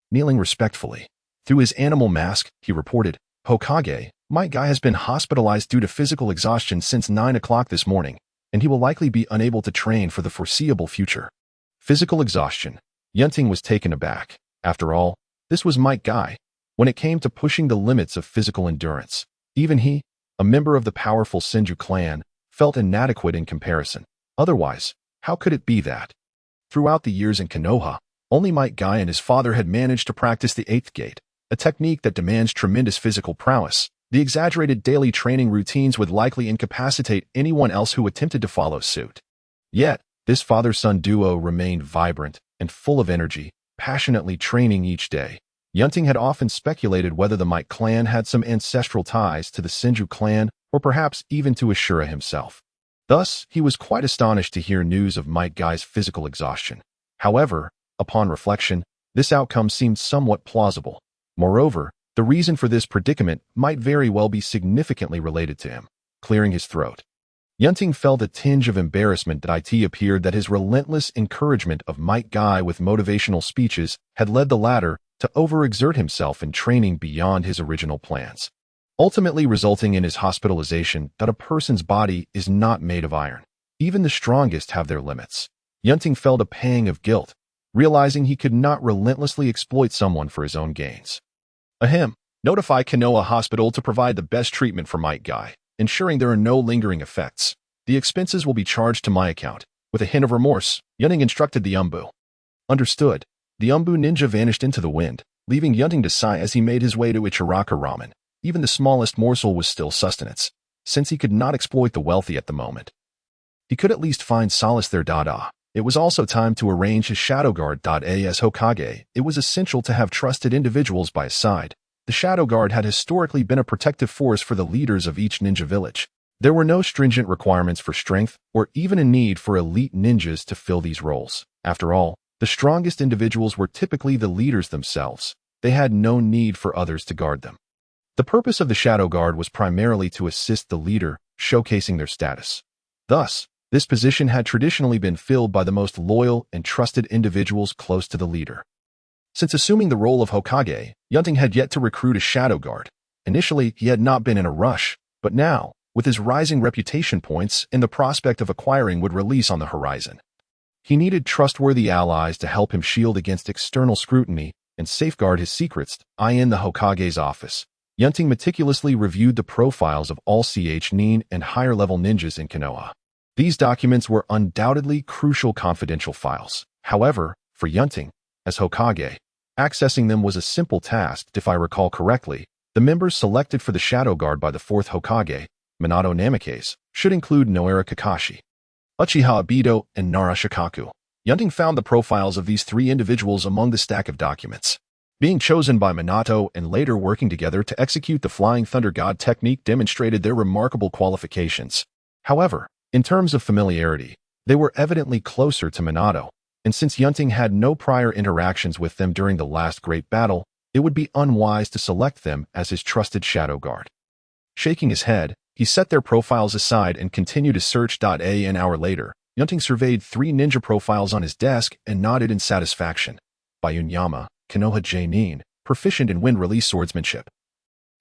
Kneeling respectfully, Through his animal mask, he reported, "Hokage, my guy has been hospitalized due to physical exhaustion since 9 o'clock this morning, and he will likely be unable to train for the foreseeable future." Physical exhaustion. Yunting was taken aback. After all, this was Might Guy. When it came to pushing the limits of physical endurance, even he, a member of the powerful Senju clan, felt inadequate in comparison. Otherwise, how could it be that? Throughout the years in Kenoha, only Might Guy and his father had managed to practice the Eighth Gate, a technique that demands tremendous physical prowess. The exaggerated daily training routines would likely incapacitate anyone else who attempted to follow suit. Yet, this father-son duo remained vibrant and full of energy, passionately training each day. Yunting had often speculated whether the Might clan had some ancestral ties to the Senju clan or perhaps even to Ashura himself. Thus, he was quite astonished to hear news of Might Guy's physical exhaustion. However, upon reflection, this outcome seemed somewhat plausible. Moreover, the reason for this predicament might very well be significantly related to him. Clearing his throat. Yunting felt a tinge of embarrassment that it appeared that his relentless encouragement of Might Guy with motivational speeches had led the latter to overexert himself in training beyond his original plans, ultimately resulting in his hospitalization. That a person's body is not made of iron. Even the strongest have their limits. Yunting felt a pang of guilt, realizing he could not relentlessly exploit someone for his own gains. Ahem. Notify Kenoha Hospital to provide the best treatment for Might Guy, ensuring there are no lingering effects. The expenses will be charged to my account. With a hint of remorse, Yunting instructed the Umbu. Understood. The Umbu ninja vanished into the wind, leaving Yunting to sigh as he made his way to Ichiraku Ramen. Even the smallest morsel was still sustenance, since he could not exploit the wealthy at the moment. He could at least find solace there. It was also time to arrange his shadow guard. As Hokage, it was essential to have trusted individuals by his side. The shadow guard had historically been a protective force for the leaders of each ninja village. There were no stringent requirements for strength or even a need for elite ninjas to fill these roles. After all, the strongest individuals were typically the leaders themselves. They had no need for others to guard them. The purpose of the shadow guard was primarily to assist the leader, showcasing their status. Thus, this position had traditionally been filled by the most loyal and trusted individuals close to the leader. Since assuming the role of Hokage, Yunting had yet to recruit a shadow guard. Initially, he had not been in a rush, but now, with his rising reputation points and the prospect of acquiring would release on the horizon, he needed trustworthy allies to help him shield against external scrutiny and safeguard his secrets. In the Hokage's office, Yunting meticulously reviewed the profiles of all Nin and higher-level ninjas in Kenoha. These documents were undoubtedly crucial confidential files. However, for Yunting, as Hokage, accessing them was a simple task. If I recall correctly, the members selected for the shadow guard by the Fourth Hokage, Minato Namikaze, should include Noara Kakashi, Uchiha Obito, and Nara Shikaku. Yunting found the profiles of these three individuals among the stack of documents. Being chosen by Minato and later working together to execute the Flying Thunder God technique demonstrated their remarkable qualifications. However, in terms of familiarity, they were evidently closer to Minato, and since Yunting had no prior interactions with them during the last great battle, it would be unwise to select them as his trusted shadow guard. Shaking his head, he set their profiles aside and continued his search. An hour later, Yunting surveyed 3 ninja profiles on his desk and nodded in satisfaction. Bayunyama, Kenoha Nin, proficient in wind-release swordsmanship.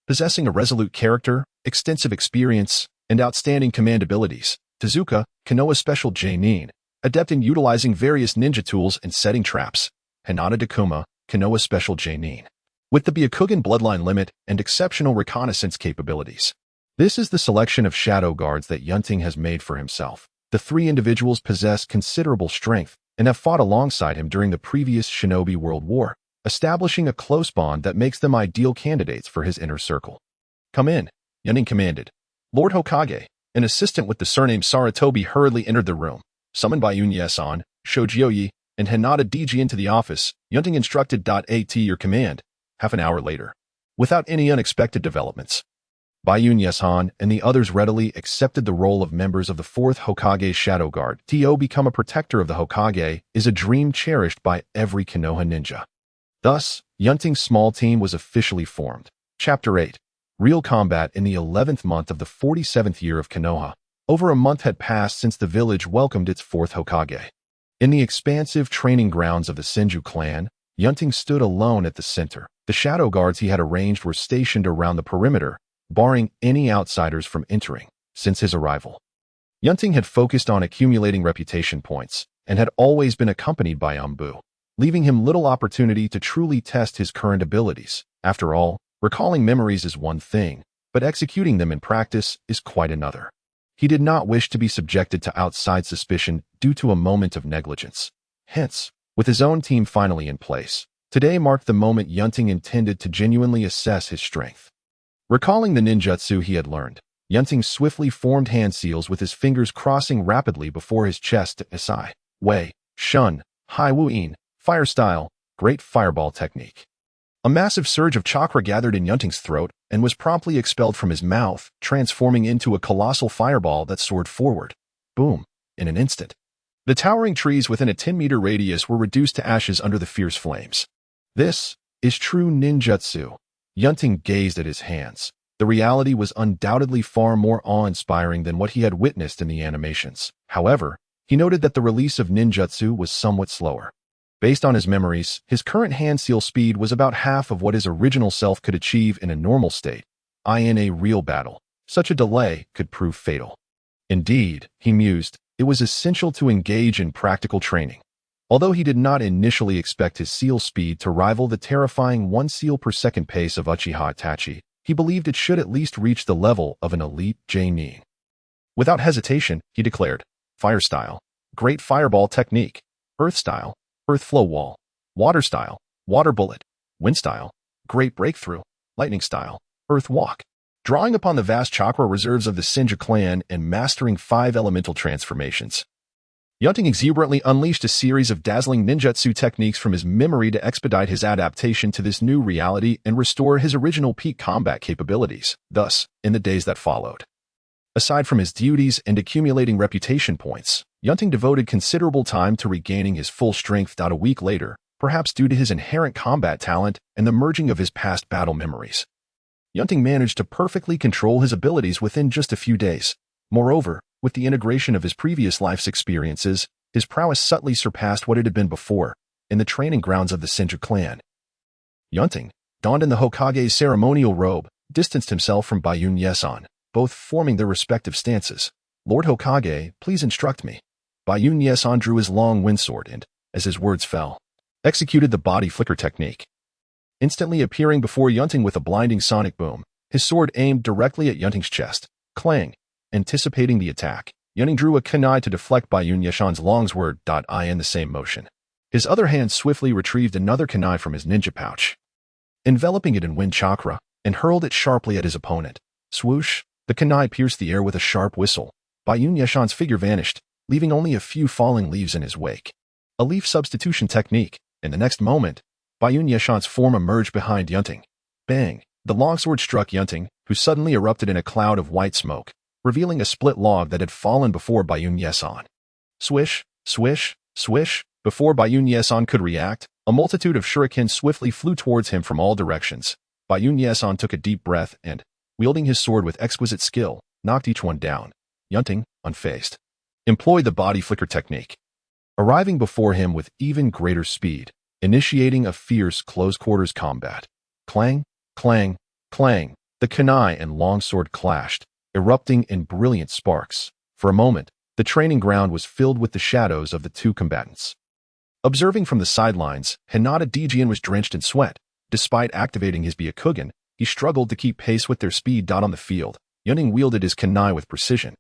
Possessing a resolute character, extensive experience, and outstanding command abilities. Tezuka, Kenoha Special Nin, adept in utilizing various ninja tools and setting traps. Hinata Dakuma, Kenoha Special Nin, with the Byakugan bloodline limit and exceptional reconnaissance capabilities. This is the selection of shadow guards that Yunting has made for himself. The 3 individuals possess considerable strength and have fought alongside him during the previous Shinobi World War, establishing a close bond that makes them ideal candidates for his inner circle. Come in, Yunting commanded. Lord Hokage, an assistant with the surname Saratobi hurriedly entered the room. Summoned by Yun-Yesan, Shojioyi, and Hinata Diji into the office, Yunting instructed. At your command. Half an hour later, without any unexpected developments, Bayun-Yesan and the others readily accepted the role of members of the Fourth Hokage Shadow Guard. To become a protector of the Hokage is a dream cherished by every Kenoha ninja. Thus, Yunting's small team was officially formed. Chapter 8. Real combat in the 11th month of the 47th year of Kenoha. Over a month had passed since the village welcomed its Fourth Hokage. In the expansive training grounds of the Senju clan, Yunting stood alone at the center, The shadow guards he had arranged were stationed around the perimeter, barring any outsiders from entering. Since his arrival, Yunting had focused on accumulating reputation points and had always been accompanied by Ambu, leaving him little opportunity to truly test his current abilities. After all, recalling memories is one thing, but executing them in practice is quite another. He did not wish to be subjected to outside suspicion due to a moment of negligence. Hence, with his own team finally in place, today marked the moment Yunting intended to genuinely assess his strength. Recalling the ninjutsu he had learned, Yunting swiftly formed hand seals with his fingers crossing rapidly before his chest to Isai, Wei, Shun, Hai Wu Yin, Fire Style, Great Fireball Technique. A massive surge of chakra gathered in Yunting's throat and was promptly expelled from his mouth, transforming into a colossal fireball that soared forward. Boom! In an instant. The towering trees within a 10-meter radius were reduced to ashes under the fierce flames. This is true ninjutsu. Yunting gazed at his hands. The reality was undoubtedly far more awe-inspiring than what he had witnessed in the animations. However, he noted that the release of ninjutsu was somewhat slower. Based on his memories, his current hand seal speed was about half of what his original self could achieve in a normal state. In a real battle, such a delay could prove fatal. Indeed, he mused, it was essential to engage in practical training. Although he did not initially expect his seal speed to rival the terrifying 1 seal per second pace of Uchiha Itachi, he believed it should at least reach the level of an elite Ying. Without hesitation, he declared, Fire Style, Great Fireball Technique, Earth Style, Earth Flow Wall, Water Style, Water Bullet, Wind Style, Great Breakthrough, Lightning Style, Earth Walk. Drawing upon the vast chakra reserves of the Senju clan and mastering 5 elemental transformations, Yunting exuberantly unleashed a series of dazzling ninjutsu techniques from his memory to expedite his adaptation to this new reality and restore his original peak combat capabilities. Thus, in the days that followed, aside from his duties and accumulating reputation points, Yunting devoted considerable time to regaining his full strength. A week later, perhaps due to his inherent combat talent and the merging of his past battle memories, Yunting managed to perfectly control his abilities within just a few days. Moreover, with the integration of his previous life's experiences, his prowess subtly surpassed what it had been before, in the training grounds of the Senju clan. Yunting, donned in the Hokage's ceremonial robe, distanced himself from Bayun Yesan, both forming their respective stances. Lord Hokage, please instruct me. Bayun Yesan drew his long windsword and, as his words fell, executed the body flicker technique. Instantly appearing before Yunting with a blinding sonic boom, his sword aimed directly at Yunting's chest. Clang! Anticipating the attack, Yunting drew a kunai to deflect Bayun Yesan's long sword. In the same motion, his other hand swiftly retrieved another kunai from his ninja pouch, enveloping it in wind chakra, and hurled it sharply at his opponent. Swoosh! The kunai pierced the air with a sharp whistle. Bayun Yesan's figure vanished, leaving only a few falling leaves in his wake. A leaf substitution technique. In the next moment, Bayun Yesan's form emerged behind Yunting. Bang! The longsword struck Yunting, who suddenly erupted in a cloud of white smoke, revealing a split log that had fallen before Bayun Yesan. Swish, swish, swish. Before Bayun Yesan could react, a multitude of shurikens swiftly flew towards him from all directions. Bayun Yesan took a deep breath and, wielding his sword with exquisite skill, knocked each one down. Yunting, unfazed, employed the body flicker technique, arriving before him with even greater speed, initiating a fierce close-quarters combat. Clang, clang, clang. The kunai and longsword clashed, erupting in brilliant sparks. For a moment, the training ground was filled with the shadows of the two combatants. Observing from the sidelines, Hinata Dijin was drenched in sweat. Despite activating his Byakugan, he struggled to keep pace with their speed. On the field, Yunting wielded his kunai with precision,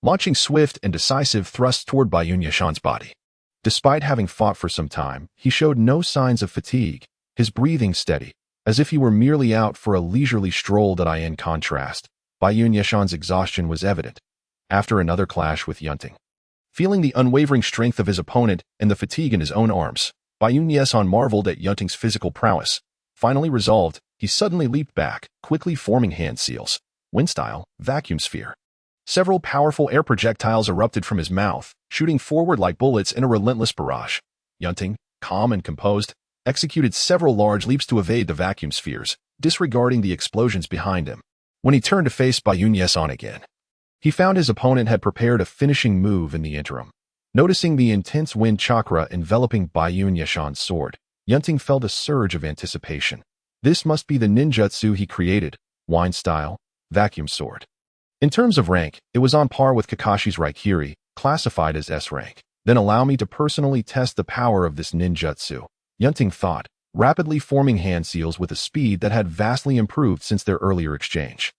launching swift and decisive thrusts toward Bayun Yesan's body. Despite having fought for some time, he showed no signs of fatigue, his breathing steady, as if he were merely out for a leisurely stroll. In contrast, Bayun Yesan's exhaustion was evident. After another clash with Yunting, feeling the unwavering strength of his opponent and the fatigue in his own arms, Bayun Yesan marveled at Yunting's physical prowess. Finally resolved, he suddenly leaped back, quickly forming hand seals. Wind style, vacuum sphere. Several powerful air projectiles erupted from his mouth, shooting forward like bullets in a relentless barrage. Yunting, calm and composed, executed several large leaps to evade the vacuum spheres, disregarding the explosions behind him. When he turned to face Bayun Yesan again, he found his opponent had prepared a finishing move in the interim. Noticing the intense wind chakra enveloping Bayun Yesan's sword, Yunting felt a surge of anticipation. This must be the ninjutsu he created, wine style, vacuum sword. In terms of rank, it was on par with Kakashi's Raikiri, classified as S rank. Then allow me to personally test the power of this ninjutsu, Yunting thought, rapidly forming hand seals with a speed that had vastly improved since their earlier exchange.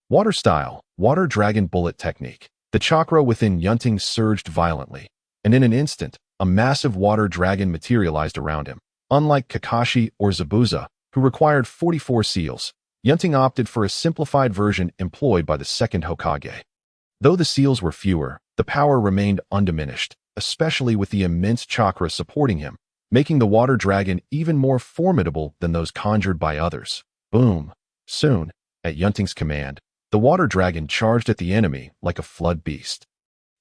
Water style, water dragon bullet technique. The chakra within Yunting surged violently, and in an instant, a massive water dragon materialized around him. Unlike Kakashi or Zabuza, who required 44 seals, Yunting opted for a simplified version employed by the second Hokage. Though the seals were fewer, the power remained undiminished, especially with the immense chakra supporting him, making the water dragon even more formidable than those conjured by others. Boom! Soon, at Yunting's command, the water dragon charged at the enemy like a flood beast.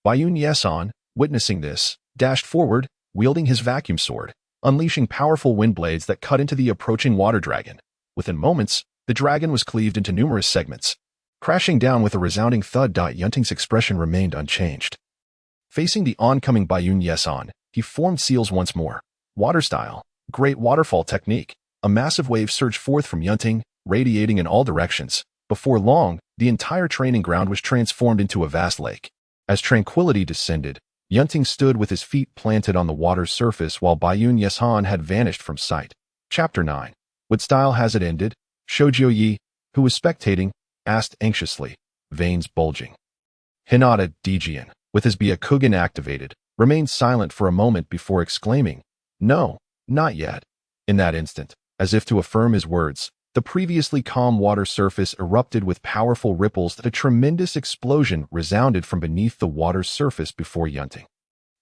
Bayun Yeson, witnessing this, dashed forward, wielding his vacuum sword, unleashing powerful wind blades that cut into the approaching water dragon. Within moments, the dragon was cleaved into numerous segments, crashing down with a resounding thud. Yunting's expression remained unchanged. Facing the oncoming Bayun Yeson, he formed seals once more. Water style, great waterfall technique. A massive wave surged forth from Yunting, radiating in all directions. Before long, the entire training ground was transformed into a vast lake. As tranquility descended, Yunting stood with his feet planted on the water's surface while Bayun Yeson had vanished from sight. Chapter 9. What style has it ended? Shoujo Yi, who was spectating, asked anxiously, veins bulging. Hinata Dijian, with his Byakugan activated, remained silent for a moment before exclaiming, "No, not yet." In that instant, as if to affirm his words, the previously calm water surface erupted with powerful ripples. A tremendous explosion resounded from beneath the water's surface before Yunting.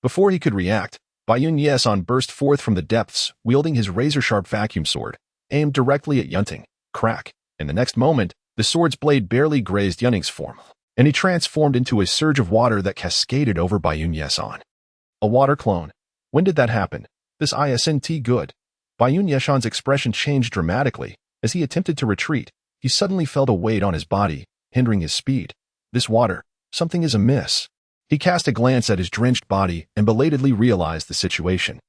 Before he could react, Bayun Yeson burst forth from the depths, wielding his razor-sharp vacuum sword, aimed directly at Yunting. Crack! In the next moment, the sword's blade barely grazed Yunting's form, and he transformed into a surge of water that cascaded over Bayun Yeson. A water clone. When did that happen? This isn't good. Bayun Yeson's expression changed dramatically. As he attempted to retreat, he suddenly felt a weight on his body, hindering his speed. This water, something is amiss. He cast a glance at his drenched body and belatedly realized the situation.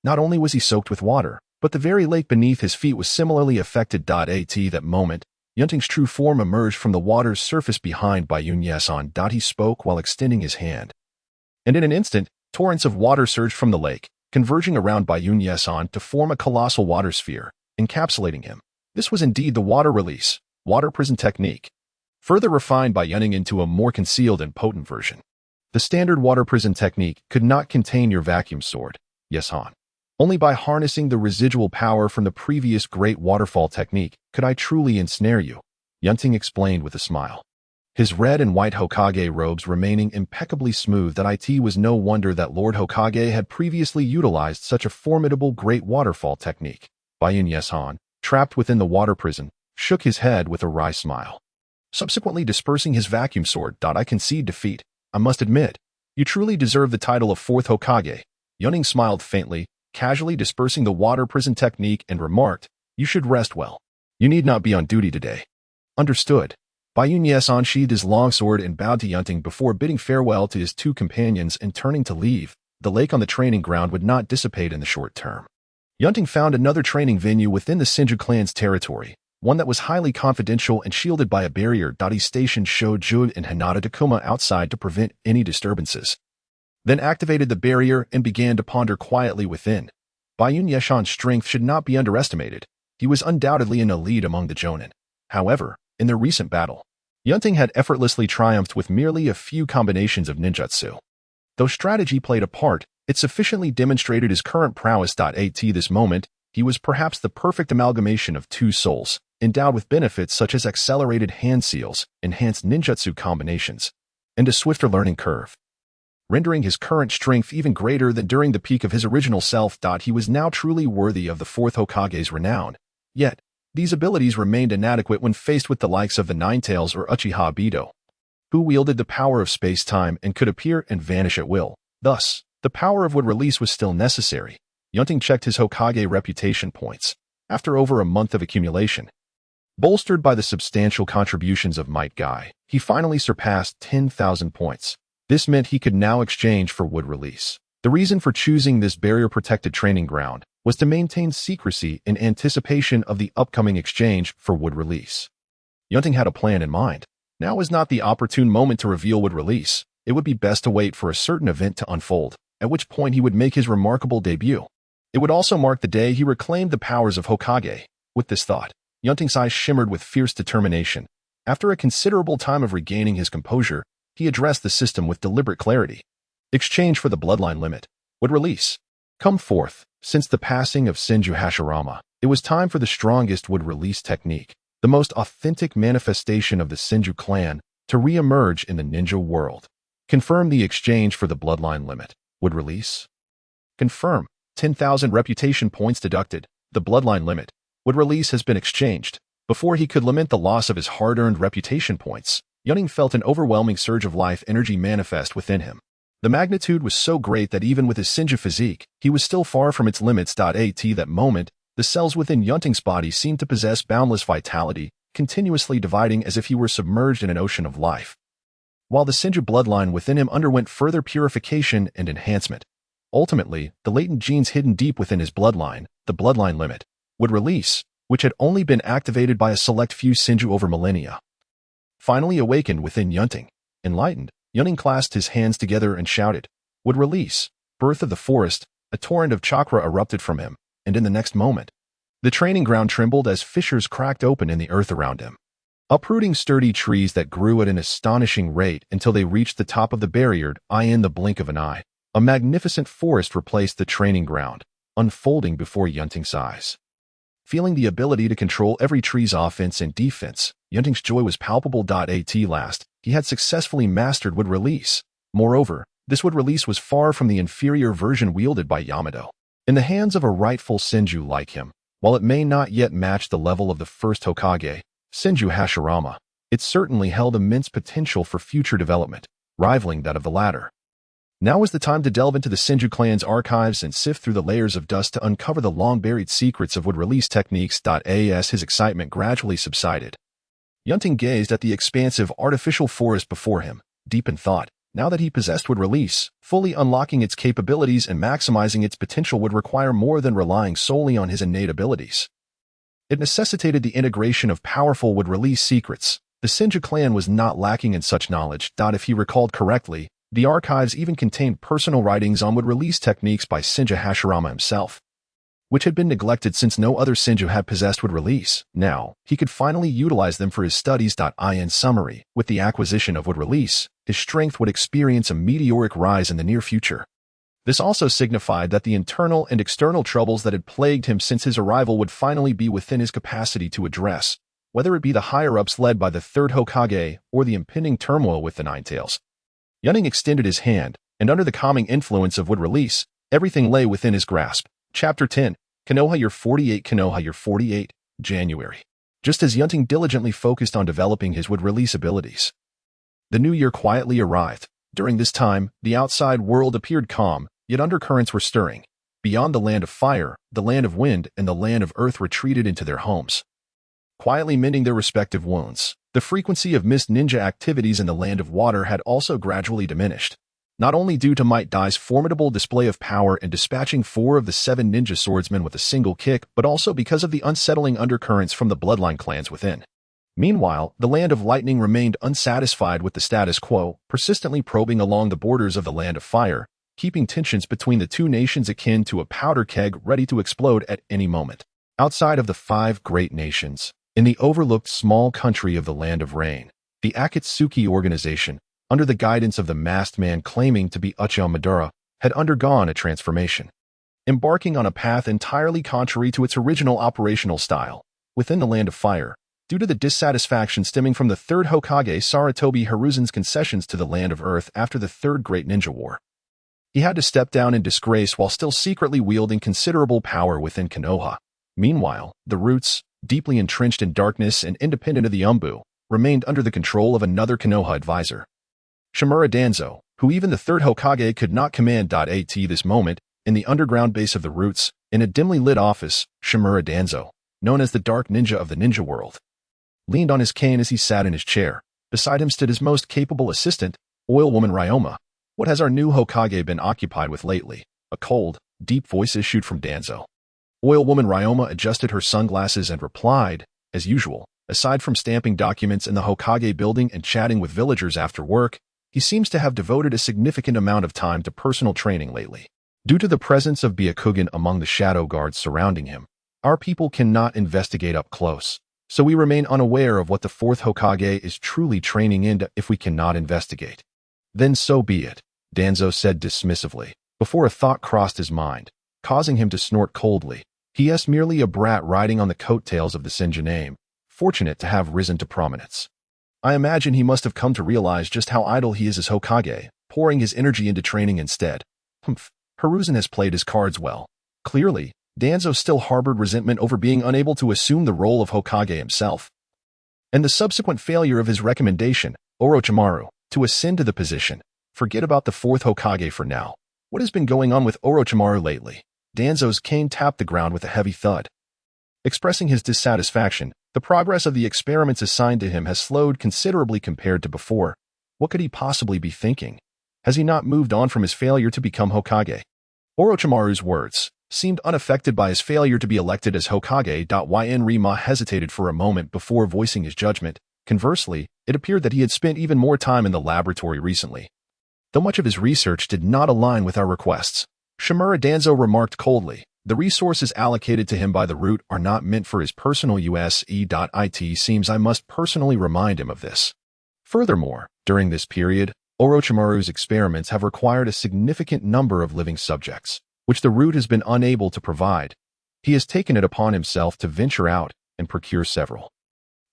Not only was he soaked with water, but the very lake beneath his feet was similarly affected. At that moment, Yunting's true form emerged from the water's surface behind Bayun Yeson. He spoke while extending his hand. And in an instant, torrents of water surged from the lake, converging around Bayun Yeson to form a colossal water sphere, encapsulating him. This was indeed the water release, water prison technique, further refined by Yunting into a more concealed and potent version. The standard water prison technique could not contain your vacuum sword, Yeson. Only by harnessing the residual power from the previous great waterfall technique could I truly ensnare you, Yunting explained with a smile. His red and white Hokage robes remaining impeccably smooth. It was no wonder that Lord Hokage had previously utilized such a formidable great waterfall technique. Bayun Yeson, trapped within the water prison, shook his head with a wry smile. Subsequently dispersing his vacuum sword. I concede defeat. I must admit, you truly deserve the title of Fourth Hokage. Yunting smiled faintly, casually dispersing the water prison technique and remarked, "You should rest well. You need not be on duty today." Understood. Bayun Yeson sheathed his longsword and bowed to Yunting before bidding farewell to his two companions and turning to leave. The lake on the training ground would not dissipate in the short term. Yunting found another training venue within the Senju clan's territory, one that was highly confidential and shielded by a barrier. He stationed Shoujo and Hinata Takuma outside to prevent any disturbances. Then activated the barrier and began to ponder quietly within. Bayun Yeson's strength should not be underestimated. He was undoubtedly an elite among the Jonin. However, in their recent battle, Yunting had effortlessly triumphed with merely a few combinations of ninjutsu. Though strategy played a part, it sufficiently demonstrated his current prowess. At this moment, he was perhaps the perfect amalgamation of two souls, endowed with benefits such as accelerated hand seals, enhanced ninjutsu combinations, and a swifter learning curve, rendering his current strength even greater than during the peak of his original self. He was now truly worthy of the Fourth Hokage's renown. Yet, these abilities remained inadequate when faced with the likes of the Ninetales or Uchiha Bido, who wielded the power of space-time and could appear and vanish at will. Thus, the power of wood release was still necessary. Yunting checked his Hokage reputation points. After over a month of accumulation, bolstered by the substantial contributions of Might Guy, he finally surpassed 10,000 points. This meant he could now exchange for wood release. The reason for choosing this barrier-protected training ground was to maintain secrecy in anticipation of the upcoming exchange for wood release. Yunting had a plan in mind. Now was not the opportune moment to reveal wood release. It would be best to wait for a certain event to unfold, at which point he would make his remarkable debut. It would also mark the day he reclaimed the powers of Hokage. With this thought, Yunting's eyes shimmered with fierce determination. After a considerable time of regaining his composure, he addressed the system with deliberate clarity. Exchange for the bloodline limit. Would release. Come forth. Since the passing of Senju Hashirama, it was time for the strongest wood release technique, the most authentic manifestation of the Senju clan, to re-emerge in the ninja world. Confirm the exchange for the bloodline limit. Would release. Confirm. 10,000 reputation points deducted. The bloodline limit. Would release has been exchanged. Before he could lament the loss of his hard-earned reputation points, Yunting felt an overwhelming surge of life energy manifest within him. The magnitude was so great that even with his Senju physique, he was still far from its limits. At that moment, the cells within Yunting's body seemed to possess boundless vitality, continuously dividing as if he were submerged in an ocean of life. While the Senju bloodline within him underwent further purification and enhancement. Ultimately, the latent genes hidden deep within his bloodline, the bloodline limit, would release, which had only been activated by a select few Senju over millennia. Finally awakened within Yunting. Enlightened, Yunting clasped his hands together and shouted, "Would release." Birth of the forest, a torrent of chakra erupted from him, and in the next moment, the training ground trembled as fissures cracked open in the earth around him, uprooting sturdy trees that grew at an astonishing rate until they reached the top of the barrier. In the blink of an eye, a magnificent forest replaced the training ground, unfolding before Yunting's eyes. Feeling the ability to control every tree's offense and defense, Yunting's joy was palpable. At last, he had successfully mastered wood release. Moreover, this wood release was far from the inferior version wielded by Yamato. In the hands of a rightful Senju like him, while it may not yet match the level of the first Hokage, Senju Hashirama, it certainly held immense potential for future development, rivaling that of the latter. Now was the time to delve into the Senju clan's archives and sift through the layers of dust to uncover the long-buried secrets of wood release techniques. As his excitement gradually subsided, Yunting gazed at the expansive artificial forest before him, deep in thought. Now that he possessed wood release, fully unlocking its capabilities and maximizing its potential would require more than relying solely on his innate abilities. It necessitated the integration of powerful wood release secrets. The Senju clan was not lacking in such knowledge. If he recalled correctly, the archives even contained personal writings on wood release techniques by Senju Hashirama himself, which had been neglected since no other Senju had possessed wood release. Now, he could finally utilize them for his studies. In summary, with the acquisition of wood release, his strength would experience a meteoric rise in the near future. This also signified that the internal and external troubles that had plagued him since his arrival would finally be within his capacity to address, whether it be the higher-ups led by the Third Hokage or the impending turmoil with the Nine Tails. Yunting extended his hand, and under the calming influence of wood release, everything lay within his grasp. Chapter 10. Kenoha Year 48. Kenoha Year 48, January. Just as Yunting diligently focused on developing his wood release abilities, the new year quietly arrived. During this time, the outside world appeared calm, yet undercurrents were stirring. Beyond the land of fire, the land of wind, and the land of earth retreated into their homes, quietly mending their respective wounds. The frequency of mist ninja activities in the land of water had also gradually diminished, not only due to Might Dai's formidable display of power in dispatching 4 of the 7 ninja swordsmen with a single kick, but also because of the unsettling undercurrents from the bloodline clans within. Meanwhile, the land of lightning remained unsatisfied with the status quo, persistently probing along the borders of the land of fire, keeping tensions between the two nations akin to a powder keg ready to explode at any moment. Outside of the 5 great nations, in the overlooked small country of the Land of Rain, the Akatsuki organization, under the guidance of the masked man claiming to be Uchiha Madara, had undergone a transformation, embarking on a path entirely contrary to its original operational style. Within the Land of Fire, due to the dissatisfaction stemming from the Third Hokage Sarutobi Hiruzen's concessions to the Land of Earth after the Third Great Ninja War, he had to step down in disgrace while still secretly wielding considerable power within Kenoha. Meanwhile, the Roots, deeply entrenched in darkness and independent of the Umbu, remained under the control of another Kenoha advisor, Shimura Danzō, who even the Third Hokage could not command. At this moment, in the underground base of the Roots, in a dimly lit office, Shimura Danzō, known as the Dark Ninja of the Ninja World, leaned on his cane as he sat in his chair. Beside him stood his most capable assistant, Oil Woman Ryoma. "What has our new Hokage been occupied with lately?" A cold, deep voice issued from Danzō. Oil woman Ryoma adjusted her sunglasses and replied, as usual, aside from stamping documents in the Hokage building and chatting with villagers after work, he seems to have devoted a significant amount of time to personal training lately. Due to the presence of Byakugan among the shadow guards surrounding him, our people cannot investigate up close, so we remain unaware of what the Fourth Hokage is truly training into if we cannot investigate. Then so be it, Danzō said dismissively, before a thought crossed his mind, causing him to snort coldly. He is merely a brat riding on the coattails of the Senju name, fortunate to have risen to prominence. I imagine he must have come to realize just how idle he is as Hokage, pouring his energy into training instead. Hiruzen has played his cards well. Clearly, Danzō still harbored resentment over being unable to assume the role of Hokage himself, and the subsequent failure of his recommendation, Orochimaru, to ascend to the position. Forget about the Fourth Hokage for now. What has been going on with Orochimaru lately? Danzō's cane tapped the ground with a heavy thud. Expressing his dissatisfaction, the progress of the experiments assigned to him has slowed considerably compared to before. What could he possibly be thinking? Has he not moved on from his failure to become Hokage? Orochimaru's words seemed unaffected by his failure to be elected as Hokage. Yn Rima hesitated for a moment before voicing his judgment. Conversely, it appeared that he had spent even more time in the laboratory recently, though much of his research did not align with our requests. Shimura Danzō remarked coldly, the resources allocated to him by the root are not meant for his personal use. It seems I must personally remind him of this. Furthermore, during this period, Orochimaru's experiments have required a significant number of living subjects, which the root has been unable to provide. He has taken it upon himself to venture out and procure several.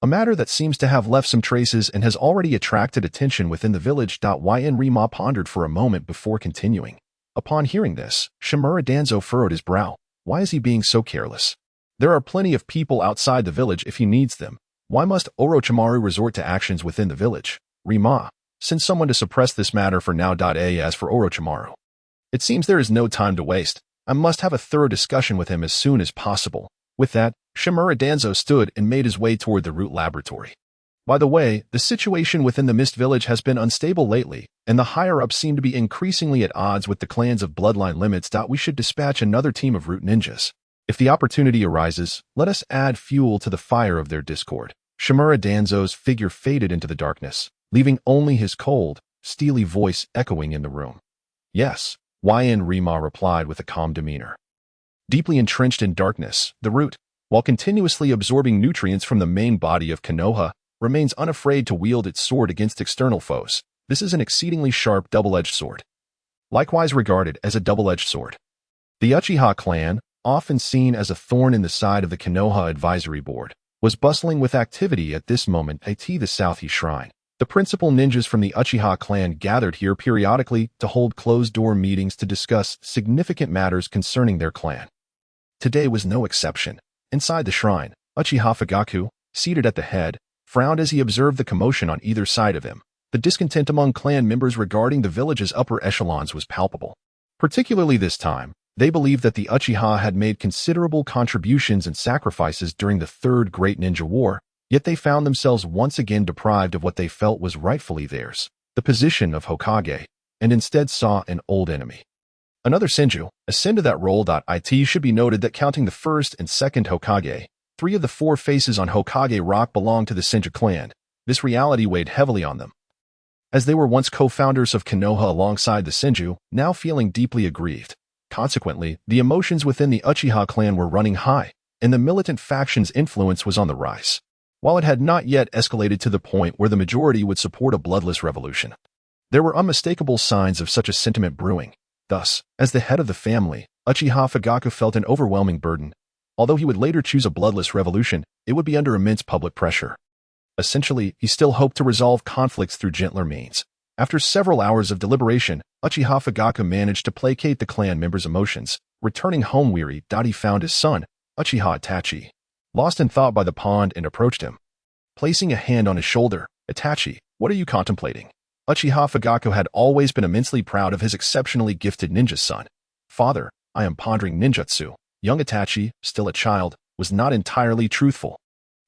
A matter that seems to have left some traces and has already attracted attention within the village. Yn Rima pondered for a moment before continuing. Upon hearing this, Shimura Danzō furrowed his brow. Why is he being so careless? There are plenty of people outside the village if he needs them. Why must Orochimaru resort to actions within the village? Rima, send someone to suppress this matter for now. As for Orochimaru, it seems there is no time to waste. I must have a thorough discussion with him as soon as possible. With that, Shimura Danzō stood and made his way toward the root laboratory. By the way, the situation within the Mist Village has been unstable lately, and the higher-ups seem to be increasingly at odds with the clans of bloodline limits. We should dispatch another team of root ninjas. If the opportunity arises, let us add fuel to the fire of their discord. Shimura Danzō's figure faded into the darkness, leaving only his cold, steely voice echoing in the room. Yes, Yn Rima replied with a calm demeanor. Deeply entrenched in darkness, the root, while continuously absorbing nutrients from the main body of Kenoha, remains unafraid to wield its sword against external foes. This is an exceedingly sharp double-edged sword, likewise regarded as a double-edged sword. The Uchiha clan, often seen as a thorn in the side of the Kenoha advisory board, was bustling with activity at this moment at the South Shrine. The principal ninjas from the Uchiha clan gathered here periodically to hold closed-door meetings to discuss significant matters concerning their clan. Today was no exception. Inside the shrine, Uchiha Fugaku, seated at the head, frowned as he observed the commotion on either side of him. The discontent among clan members regarding the village's upper echelons was palpable. Particularly this time, they believed that the Uchiha had made considerable contributions and sacrifices during the Third Great Ninja War, yet they found themselves once again deprived of what they felt was rightfully theirs, the position of Hokage, and instead saw an old enemy. Another Senju, ascend to that role. It should be noted that counting the first and second Hokage, 3 of the 4 faces on Hokage Rock belonged to the Senju clan. This reality weighed heavily on them, as they were once co-founders of Kenoha alongside the Senju, now feeling deeply aggrieved. Consequently, the emotions within the Uchiha clan were running high, and the militant faction's influence was on the rise. While it had not yet escalated to the point where the majority would support a bloodless revolution, there were unmistakable signs of such a sentiment brewing. Thus, as the head of the family, Uchiha Fugaku felt an overwhelming burden. Although he would later choose a bloodless revolution, it would be under immense public pressure. Essentially, he still hoped to resolve conflicts through gentler means. After several hours of deliberation, Uchiha Fugaku managed to placate the clan members' emotions. Returning home weary, he found his son, Uchiha Itachi, lost in thought by the pond, and approached him. Placing a hand on his shoulder, Itachi, what are you contemplating? Uchiha Fugaku had always been immensely proud of his exceptionally gifted ninja son. Father, I am pondering ninjutsu. Young Itachi, still a child, was not entirely truthful.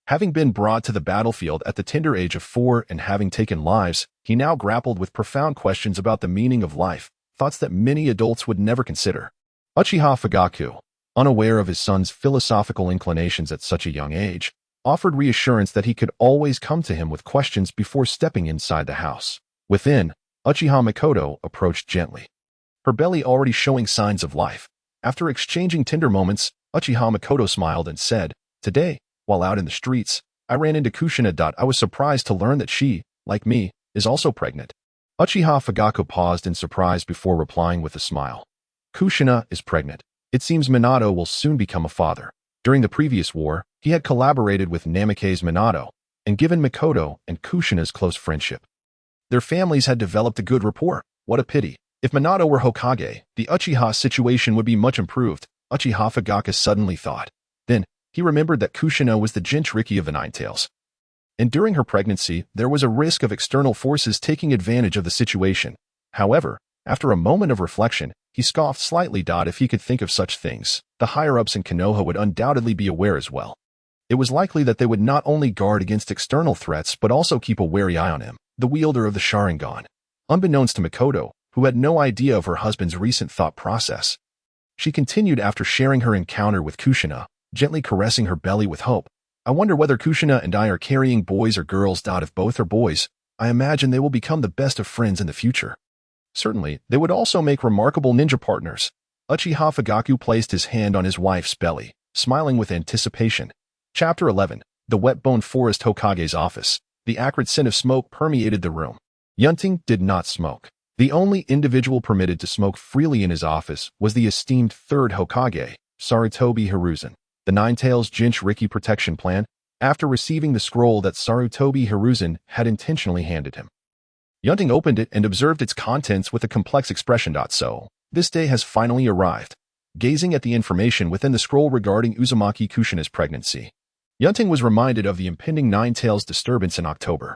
Having been brought to the battlefield at the tender age of 4 and having taken lives, he now grappled with profound questions about the meaning of life, thoughts that many adults would never consider. Uchiha Fugaku, unaware of his son's philosophical inclinations at such a young age, offered reassurance that he could always come to him with questions before stepping inside the house. Within, Uchiha Mikoto approached gently, her belly already showing signs of life. After exchanging tender moments, Uchiha Mikoto smiled and said, "Today, while out in the streets, I ran into Kushina. I was surprised to learn that she, like me, is also pregnant." Uchiha Fugaku paused in surprise before replying with a smile. "Kushina is pregnant. It seems Minato will soon become a father. During the previous war, he had collaborated with Namikaze Minato, and given Mikoto and Kushina's close friendship, their families had developed a good rapport. What a pity. If Minato were Hokage, the Uchiha situation would be much improved," Uchiha Fugaku suddenly thought. Then, he remembered that Kushina was the Jinchuriki of the Ninetales, and during her pregnancy, there was a risk of external forces taking advantage of the situation. However, after a moment of reflection, he scoffed slightly. If he could think of such things, the higher-ups in Kenoha would undoubtedly be aware as well. It was likely that they would not only guard against external threats but also keep a wary eye on him, the wielder of the Sharingan. Unbeknownst to Mikoto, who had no idea of her husband's recent thought process, she continued after sharing her encounter with Kushina, gently caressing her belly with hope. "I wonder whether Kushina and I are carrying boys or girls. If both are boys, I imagine they will become the best of friends in the future. Certainly, they would also make remarkable ninja partners." Uchiha Fugaku placed his hand on his wife's belly, smiling with anticipation. Chapter 11. The Wet-Bone Forest Hokage's office. The acrid scent of smoke permeated the room. Yunting did not smoke. The only individual permitted to smoke freely in his office was the esteemed Third Hokage, Sarutobi Hiruzen. The Ninetales Jinchuriki protection plan, after receiving the scroll that Sarutobi Hiruzen had intentionally handed him. Yunting opened it and observed its contents with a complex expression. So, this day has finally arrived. Gazing at the information within the scroll regarding Uzumaki Kushina's pregnancy, Yunting was reminded of the impending Ninetales disturbance in October.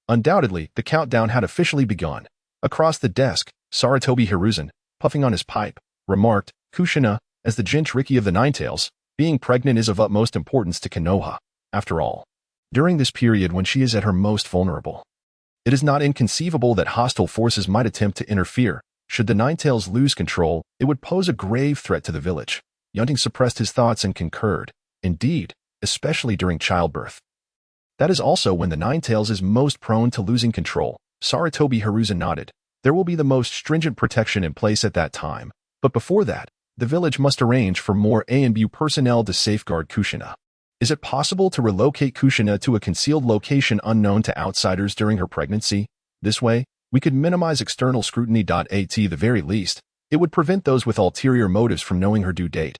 Undoubtedly, the countdown had officially begun. Across the desk, Sarutobi Hiruzen, puffing on his pipe, remarked, "Kushina, as the Jinchuriki of the Ninetales, being pregnant is of utmost importance to Kenoha. After all, during this period when she is at her most vulnerable, it is not inconceivable that hostile forces might attempt to interfere. Should the Ninetales lose control, it would pose a grave threat to the village." Yunting suppressed his thoughts and concurred. Indeed, especially during childbirth. That is also when the Ninetales is most prone to losing control. Sarutobi Hiruzen nodded. There will be the most stringent protection in place at that time, but before that, the village must arrange for more A&B personnel to safeguard Kushina. Is it possible to relocate Kushina to a concealed location unknown to outsiders during her pregnancy? This way, we could minimize external scrutiny. At the very least, it would prevent those with ulterior motives from knowing her due date,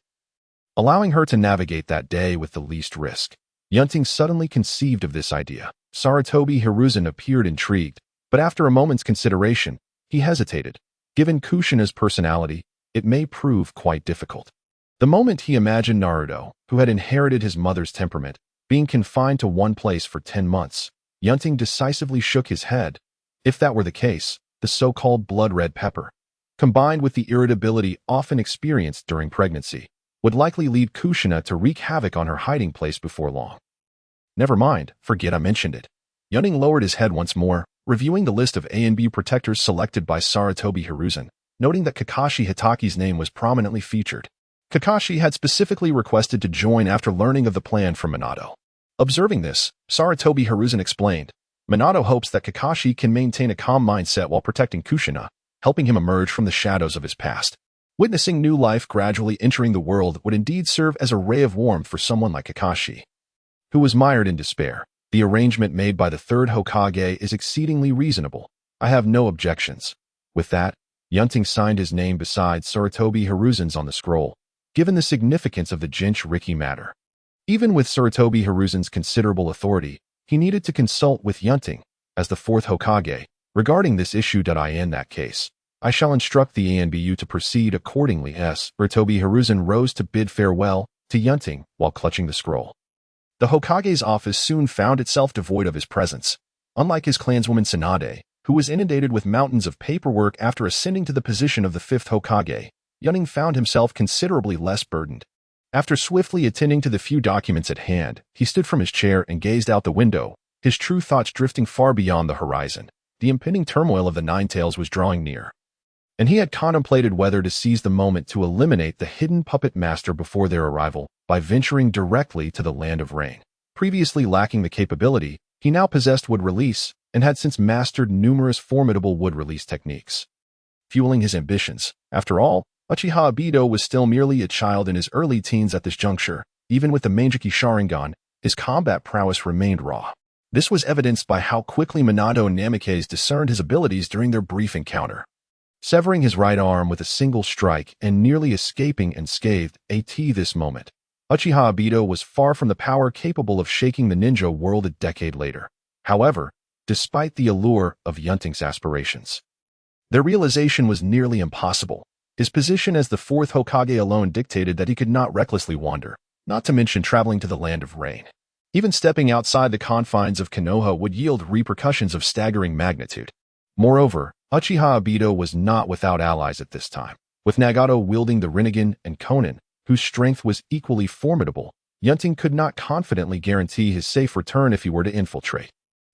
allowing her to navigate that day with the least risk. Yunting suddenly conceived of this idea. Sarutobi Hiruzen appeared intrigued, but after a moment's consideration, he hesitated. Given Kushina's personality, it may prove quite difficult. The moment he imagined Naruto, who had inherited his mother's temperament, being confined to one place for 10 months, Yunting decisively shook his head. If that were the case, the so-called blood-red pepper, combined with the irritability often experienced during pregnancy, would likely lead Kushina to wreak havoc on her hiding place before long. Never mind, forget I mentioned it. Yunting lowered his head once more, reviewing the list of A&B protectors selected by Sarutobi Hiruzen, noting that Kakashi Hitaki's name was prominently featured. Kakashi had specifically requested to join after learning of the plan from Minato. Observing this, Sarutobi Hiruzen explained, "Minato hopes that Kakashi can maintain a calm mindset while protecting Kushina, helping him emerge from the shadows of his past. Witnessing new life gradually entering the world would indeed serve as a ray of warmth for someone like Kakashi, who was mired in despair. The arrangement made by the Third Hokage is exceedingly reasonable. I have no objections." With that, Yunting signed his name beside Sarutobi Hiruzen's on the scroll, given the significance of the Jinchuriki matter. Even with Sarutobi Hiruzen's considerable authority, he needed to consult with Yunting, as the Fourth Hokage, regarding this issue. In that case, I shall instruct the ANBU to proceed accordingly. Sarutobi Hiruzen rose to bid farewell to Yunting while clutching the scroll. The Hokage's office soon found itself devoid of his presence. Unlike his clanswoman Tsunade, who was inundated with mountains of paperwork after ascending to the position of the Fifth Hokage, Yunting found himself considerably less burdened. After swiftly attending to the few documents at hand, he stood from his chair and gazed out the window, his true thoughts drifting far beyond the horizon. The impending turmoil of the Ninetales was drawing near. and he had contemplated whether to seize the moment to eliminate the hidden puppet master before their arrival by venturing directly to the land of rain. Previously lacking the capability, he now possessed wood release and had since mastered numerous formidable wood release techniques, fueling his ambitions. After all, Uchiha Obito was still merely a child in his early teens at this juncture. Even with the Mangekyo Sharingan, his combat prowess remained raw. This was evidenced by how quickly Minato Namikaze discerned his abilities during their brief encounter, severing his right arm with a single strike and nearly escaping unscathed. At this moment, Uchiha Obito was far from the power capable of shaking the ninja world a decade later. However, despite the allure of Yunting's aspirations, their realization was nearly impossible. His position as the Fourth Hokage alone dictated that he could not recklessly wander, not to mention traveling to the land of rain. Even stepping outside the confines of Kenoha would yield repercussions of staggering magnitude. Moreover, Uchiha Obito was not without allies at this time. With Nagato wielding the Rinnegan and Konin, whose strength was equally formidable, Yunting could not confidently guarantee his safe return if he were to infiltrate.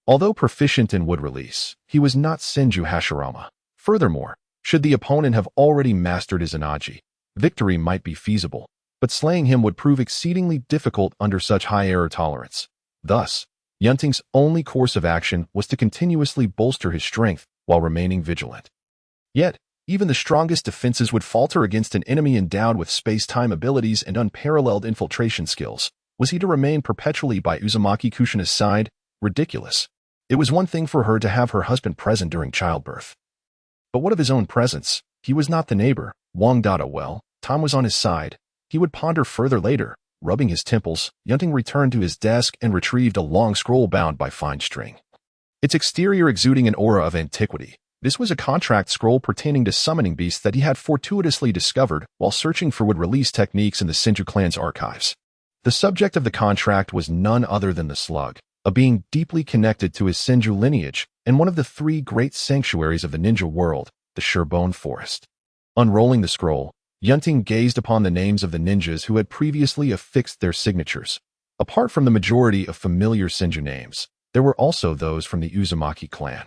Although proficient in wood release, he was not Senju Hashirama. Furthermore, should the opponent have already mastered Izanagi, victory might be feasible, but slaying him would prove exceedingly difficult under such high error tolerance. Thus, Yunting's only course of action was to continuously bolster his strength while remaining vigilant. Yet, even the strongest defenses would falter against an enemy endowed with space-time abilities and unparalleled infiltration skills. Was he to remain perpetually by Uzumaki Kushina's side? Ridiculous. It was one thing for her to have her husband present during childbirth. But what of his own presence? He was not the neighbor. Wang Dada. Well, time was on his side. He would ponder further later. Rubbing his temples, Yunting returned to his desk and retrieved a long scroll bound by fine string, its exterior exuding an aura of antiquity. This was a contract scroll pertaining to summoning beasts that he had fortuitously discovered while searching for wood release techniques in the Senju clan's archives. The subject of the contract was none other than the slug, a being deeply connected to his Senju lineage and one of the three great sanctuaries of the ninja world, the Surebone Forest. Unrolling the scroll, Yunting gazed upon the names of the ninjas who had previously affixed their signatures. Apart from the majority of familiar Senju names, there were also those from the Uzumaki clan,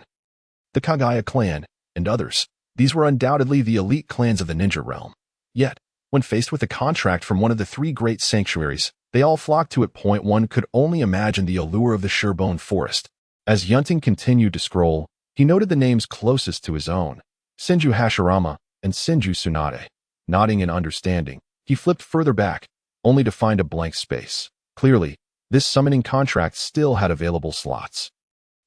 the Kagaya clan, and others. These were undoubtedly the elite clans of the ninja realm. Yet, when faced with a contract from one of the three great sanctuaries, they all flocked to it. One could only imagine the allure of the Surebone Forest. As Yunting continued to scroll, he noted the names closest to his own, Senju Hashirama and Senju Tsunade. Nodding in understanding, he flipped further back, only to find a blank space. Clearly, this summoning contract still had available slots.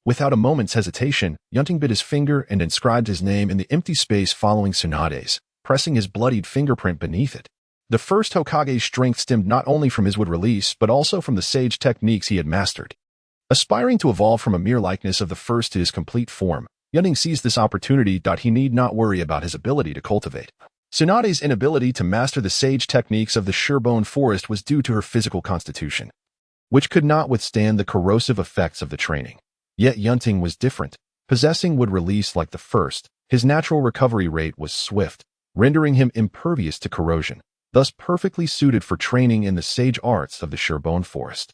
Without a moment's hesitation, Yunting bit his finger and inscribed his name in the empty space following Tsunade's, pressing his bloodied fingerprint beneath it. The first Hokage's strength stemmed not only from his wood release but also from the sage techniques he had mastered. Aspiring to evolve from a mere likeness of the first to his complete form, Yunting seized this opportunity. He need not worry about his ability to cultivate. Tsunade's inability to master the sage techniques of the Surebone Forest was due to her physical constitution, which could not withstand the corrosive effects of the training. Yet Yunting was different. Possessing wood release like the first, his natural recovery rate was swift, rendering him impervious to corrosion, thus perfectly suited for training in the sage arts of the Surebone Forest.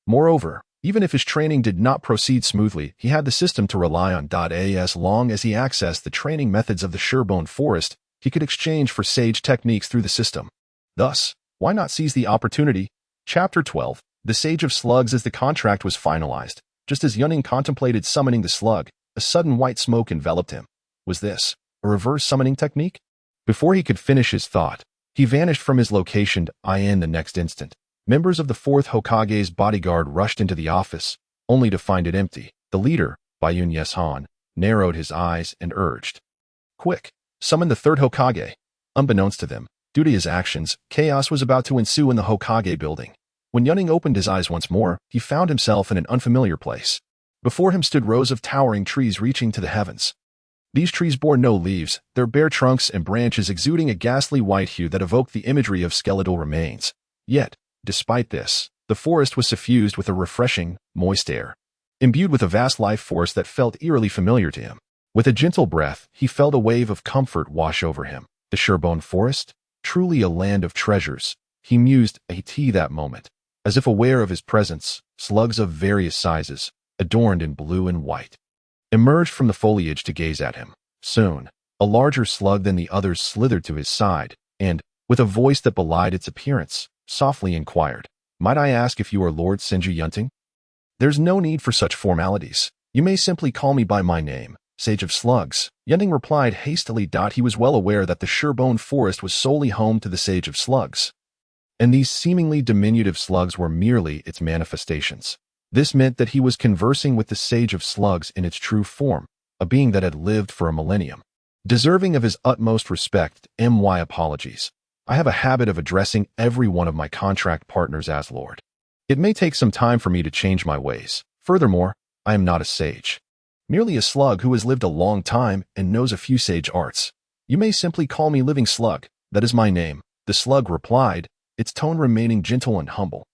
Moreover, even if his training did not proceed smoothly, he had the system to rely on. As long as he accessed the training methods of the Surebone Forest, he could exchange for sage techniques through the system. Thus, why not seize the opportunity? Chapter 12, The Sage of Slugs. As the contract was finalized, just as Yunting contemplated summoning the slug, a sudden white smoke enveloped him. Was this a reverse summoning technique? Before he could finish his thought, he vanished from his location. In the next instant, members of the Fourth Hokage's bodyguard rushed into the office, only to find it empty. The leader, Bayun Yeshan, narrowed his eyes and urged, "Quick, summon the Third Hokage." Unbeknownst to them, due to his actions, chaos was about to ensue in the Hokage building. When Yunting opened his eyes once more, he found himself in an unfamiliar place. Before him stood rows of towering trees reaching to the heavens. These trees bore no leaves, their bare trunks and branches exuding a ghastly white hue that evoked the imagery of skeletal remains. Yet, despite this, the forest was suffused with a refreshing, moist air, imbued with a vast life force that felt eerily familiar to him. With a gentle breath, he felt a wave of comfort wash over him. The Surebone Forest? Truly a land of treasures, he mused at that moment. As if aware of his presence, slugs of various sizes, adorned in blue and white, emerged from the foliage to gaze at him. Soon, A larger slug than the others slithered to his side, and, with a voice that belied its appearance, softly inquired, "Might I ask if you are Lord Senju Yunting?" "There's no need for such formalities. You may simply call me by my name, Sage of Slugs," Yunting replied hastily. He was well aware that the Surebone Forest was solely home to the Sage of Slugs, and these seemingly diminutive slugs were merely its manifestations. This meant that he was conversing with the Sage of Slugs in its true form, a being that had lived for a millennium. Deserving of his utmost respect, my apologies. I have a habit of addressing every one of my contract partners as Lord. It may take some time for me to change my ways. Furthermore, I am not a sage. Merely a slug who has lived a long time and knows a few sage arts. You may simply call me Living Slug. That is my name, the slug replied, its tone remaining gentle and humble.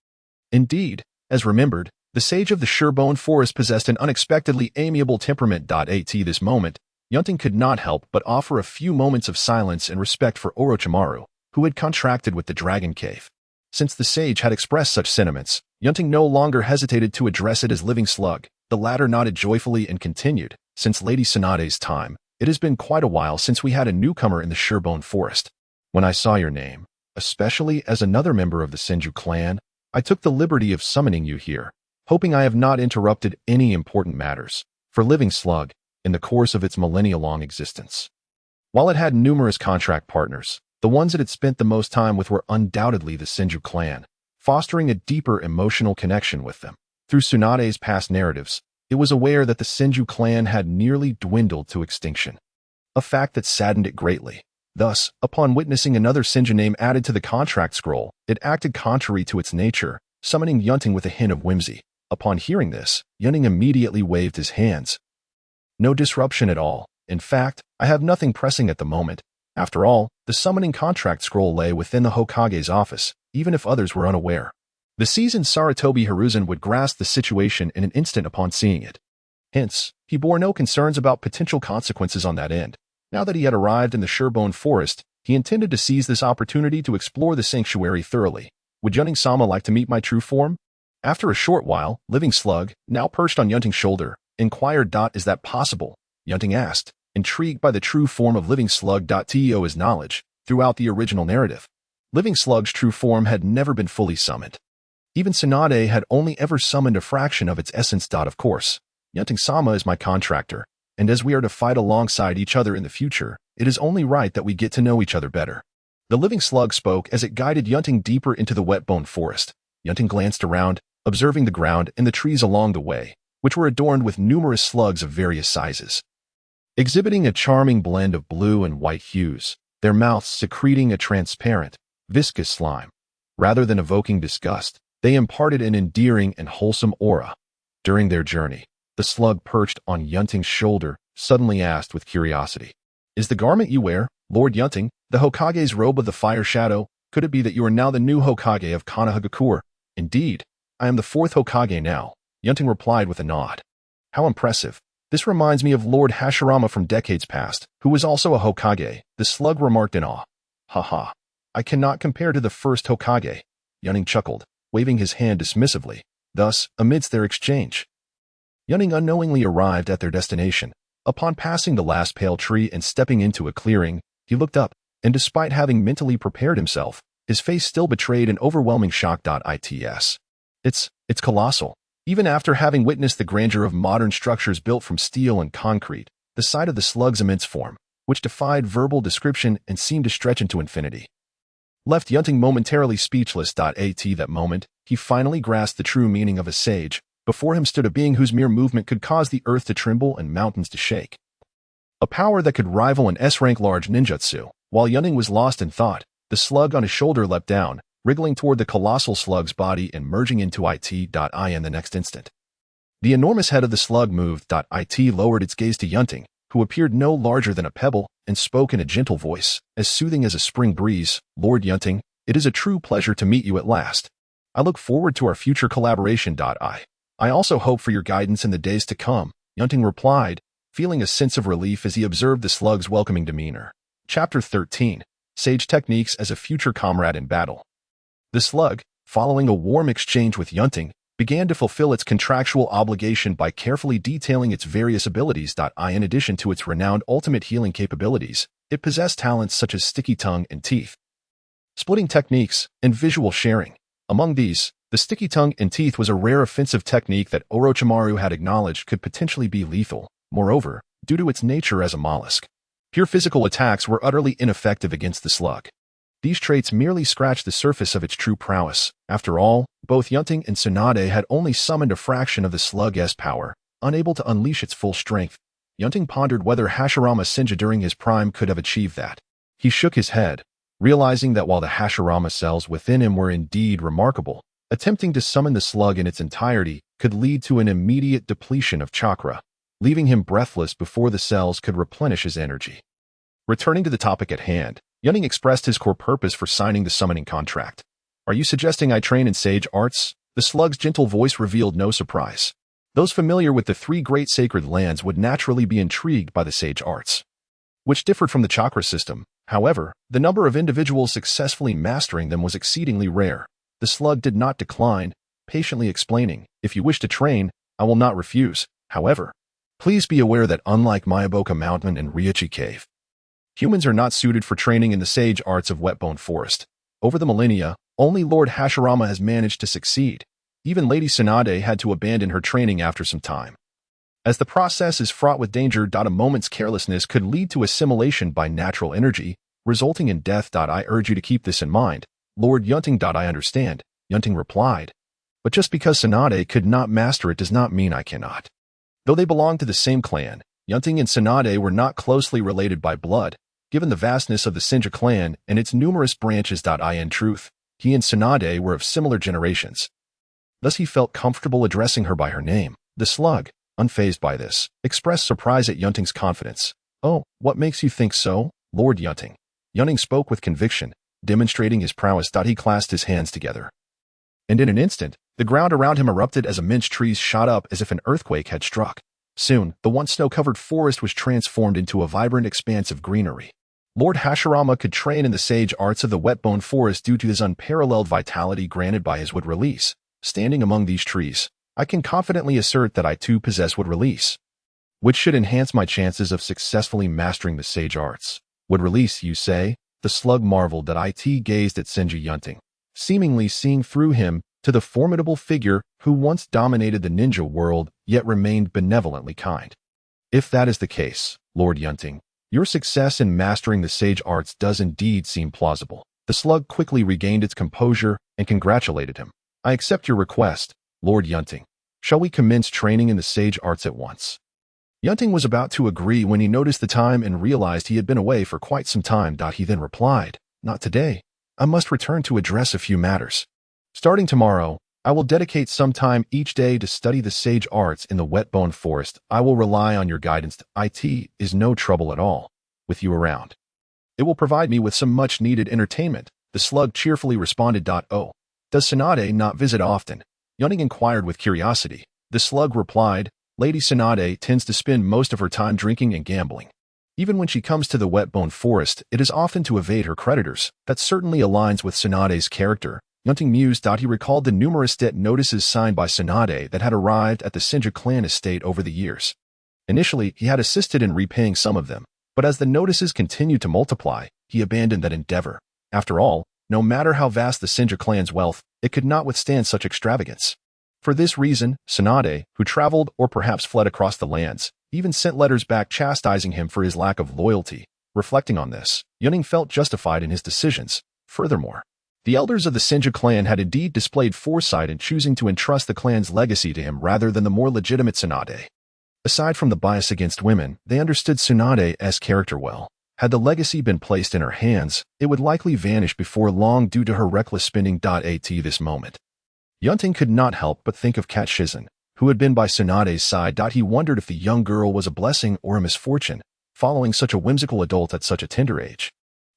Indeed, as remembered, the sage of the Surebone Forest possessed an unexpectedly amiable temperament. At this moment, Yunting could not help but offer a few moments of silence and respect for Orochimaru, who had contracted with the Dragon Cave. Since the sage had expressed such sentiments, Yunting no longer hesitated to address it as Living Slug. The latter nodded joyfully and continued, "Since Lady Tsunade's time, it has been quite a while since we had a newcomer in the Surebone Forest. When I saw your name, especially as another member of the Senju clan, I took the liberty of summoning you here, hoping I have not interrupted any important matters for Living Slug in the course of its millennia-long existence." While it had numerous contract partners, the ones it had spent the most time with were undoubtedly the Senju clan, fostering a deeper emotional connection with them. Through Tsunade's past narratives, it was aware that the Senju clan had nearly dwindled to extinction, a fact that saddened it greatly. Thus, upon witnessing another Senju name added to the contract scroll, it acted contrary to its nature, summoning Yunting with a hint of whimsy. Upon hearing this, Yunting immediately waved his hands. "No disruption at all. In fact, I have nothing pressing at the moment. After all, the summoning contract scroll lay within the Hokage's office, even if others were unaware." The seasoned Sarutobi Hiruzen would grasp the situation in an instant upon seeing it. Hence, he bore no concerns about potential consequences on that end. Now that he had arrived in the Surebone Forest, he intended to seize this opportunity to explore the sanctuary thoroughly. "Would Yunting-sama like to meet my true form?" After a short while, Living Slug, now perched on Yunting's shoulder, inquired. "Is that possible?" Yunting asked, intrigued by the true form of Living Slug. To his knowledge, throughout the original narrative, Living Slug's true form had never been fully summoned. Even Tsunade had only ever summoned a fraction of its essence. Of course, Yunting-sama is my contractor, and as we are to fight alongside each other in the future, it is only right that we get to know each other better. The Living Slug spoke as it guided Yunting deeper into the Wetbone Forest. Yunting glanced around, observing the ground and the trees along the way, which were adorned with numerous slugs of various sizes, exhibiting a charming blend of blue and white hues, their mouths secreting a transparent, viscous slime. Rather than evoking disgust, they imparted an endearing and wholesome aura. During their journey, the slug perched on Yunting's shoulder suddenly asked with curiosity, "Is the garment you wear, Lord Yunting, the Hokage's robe of the fire shadow? Could it be that you are now the new Hokage of Konohagakure?" "Indeed, I am the fourth Hokage now," Yunting replied with a nod. "How impressive. This reminds me of Lord Hashirama from decades past, who was also a Hokage," the slug remarked in awe. "Haha, I cannot compare to the first Hokage," Yunting chuckled, waving his hand dismissively. Thus, amidst their exchange, Yunting unknowingly arrived at their destination. Upon passing the last pale tree and stepping into a clearing, he looked up, and despite having mentally prepared himself, his face still betrayed an overwhelming shock. It's colossal. Even after having witnessed the grandeur of modern structures built from steel and concrete, the sight of the slug's immense form, which defied verbal description and seemed to stretch into infinity, left Yunting momentarily speechless. At that moment, he finally grasped the true meaning of a sage. Before him stood a being whose mere movement could cause the earth to tremble and mountains to shake. A power that could rival an S-rank large ninjutsu. While Yunting was lost in thought, the slug on his shoulder leapt down, wriggling toward the colossal slug's body and merging into it. In the next instant, the enormous head of the slug moved. It lowered its gaze to Yunting, who appeared no larger than a pebble, and spoke in a gentle voice, as soothing as a spring breeze. "Lord Yunting, it is a true pleasure to meet you at last. I look forward to our future collaboration. I also hope for your guidance in the days to come," Yunting replied, feeling a sense of relief as he observed the slug's welcoming demeanor. Chapter 13. Sage Techniques as a Future Comrade in Battle. The slug, following a warm exchange with Yunting, began to fulfill its contractual obligation by carefully detailing its various abilities. In addition to its renowned ultimate healing capabilities, it possessed talents such as sticky tongue and teeth, splitting techniques, and visual sharing. Among these, the sticky tongue and teeth was a rare offensive technique that Orochimaru had acknowledged could potentially be lethal. Moreover, due to its nature as a mollusk, pure physical attacks were utterly ineffective against the slug. These traits merely scratched the surface of its true prowess. After all, both Yunting and Tsunade had only summoned a fraction of the slug's power, unable to unleash its full strength. Yunting pondered whether Hashirama Senju during his prime could have achieved that. He shook his head, realizing that while the Hashirama cells within him were indeed remarkable, attempting to summon the slug in its entirety could lead to an immediate depletion of chakra, leaving him breathless before the cells could replenish his energy. Returning to the topic at hand, Yunting expressed his core purpose for signing the summoning contract. "Are you suggesting I train in sage arts?" The slug's gentle voice revealed no surprise. Those familiar with the three great sacred lands would naturally be intrigued by the sage arts, which differed from the chakra system. However, the number of individuals successfully mastering them was exceedingly rare. The slug did not decline, patiently explaining, "If you wish to train, I will not refuse. However, please be aware that unlike Miyaboka Mountain and Ryochi Cave, humans are not suited for training in the sage arts of Wetbone Forest. Over the millennia, only Lord Hashirama has managed to succeed. Even Lady Tsunade had to abandon her training after some time. As the process is fraught with danger. A moment's carelessness could lead to assimilation by natural energy, resulting in death. I urge you to keep this in mind, Lord Yunting. I understand, Yunting replied. But just because Tsunade could not master it does not mean I cannot. Though they belonged to the same clan, Yunting and Tsunade were not closely related by blood, given the vastness of the Senju clan and its numerous branches. In truth, he and Tsunade were of similar generations. Thus he felt comfortable addressing her by her name. The slug, unfazed by this, expressed surprise at Yunting's confidence. "Oh, what makes you think so, Lord Yunting?" Yunting spoke with conviction, demonstrating his prowess. He clasped his hands together, and in an instant, the ground around him erupted as immense trees shot up as if an earthquake had struck. Soon, the once snow-covered forest was transformed into a vibrant expanse of greenery. Lord Hashirama could train in the sage arts of the Wetbone Forest due to his unparalleled vitality granted by his wood release. Standing among these trees, I can confidently assert that I too possess wood release, which should enhance my chances of successfully mastering the sage arts. Wood release, you say? The slug marveled. It gazed at Senju Yunting, seemingly seeing through him, to the formidable figure who once dominated the ninja world yet remained benevolently kind. "If that is the case, Lord Yunting, your success in mastering the sage arts does indeed seem plausible." The slug quickly regained its composure and congratulated him. "I accept your request, Lord Yunting. Shall we commence training in the sage arts at once?" Yunting was about to agree when he noticed the time and realized he had been away for quite some time. He then replied, "Not today. I must return to address a few matters. Starting tomorrow, I will dedicate some time each day to study the sage arts in the Wetbone Forest. I will rely on your guidance. It is no trouble at all with you around. It will provide me with some much-needed entertainment." The slug cheerfully responded. "Oh, does Tsunade not visit often?" Yunting inquired with curiosity. The slug replied, "Lady Tsunade tends to spend most of her time drinking and gambling. Even when she comes to the Wetbone Forest, it is often to evade her creditors. That certainly aligns with Tsunade's character." Yunting mused. He recalled the numerous debt notices signed by Tsunade that had arrived at the Senju clan estate over the years. Initially, he had assisted in repaying some of them, but as the notices continued to multiply, he abandoned that endeavor. After all, no matter how vast the Senju clan's wealth, it could not withstand such extravagance. For this reason, Tsunade, who traveled or perhaps fled across the lands, even sent letters back chastising him for his lack of loyalty. Reflecting on this, Yunting felt justified in his decisions. Furthermore, the elders of the Senju clan had indeed displayed foresight in choosing to entrust the clan's legacy to him rather than the more legitimate Tsunade. Aside from the bias against women, they understood Tsunade's character well. Had the legacy been placed in her hands, it would likely vanish before long due to her reckless spending. At this moment, Yunting could not help but think of Kat Shizen, who had been by Tsunade's side. He wondered if the young girl was a blessing or a misfortune, following such a whimsical adult at such a tender age.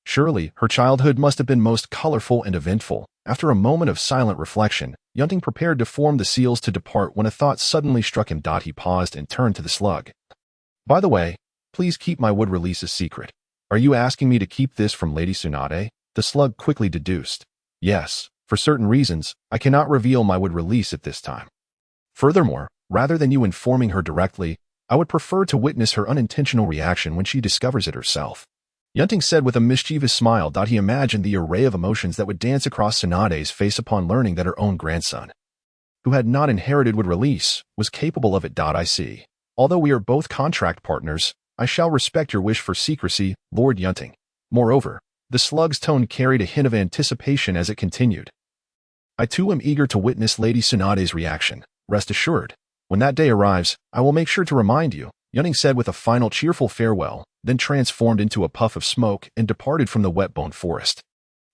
Surely, her childhood must have been most colorful and eventful. After a moment of silent reflection, Yunting prepared to form the seals to depart when a thought suddenly struck him. He paused and turned to the slug. "By the way, please keep my wood release a secret." "Are you asking me to keep this from Lady Tsunade?" The slug quickly deduced. "Yes, for certain reasons, I cannot reveal my wood release at this time." Furthermore, rather than you informing her directly, I would prefer to witness her unintentional reaction when she discovers it herself. Yunting said with a mischievous smile. He imagined the array of emotions that would dance across Tsunade's face upon learning that her own grandson, who had not inherited would release, was capable of it. I see. Although we are both contract partners, I shall respect your wish for secrecy, Lord Yunting. Moreover, the slug's tone carried a hint of anticipation as it continued. I too am eager to witness Lady Tsunade's reaction. Rest assured, when that day arrives, I will make sure to remind you, Yunting said with a final cheerful farewell, then transformed into a puff of smoke and departed from the wet-bone forest.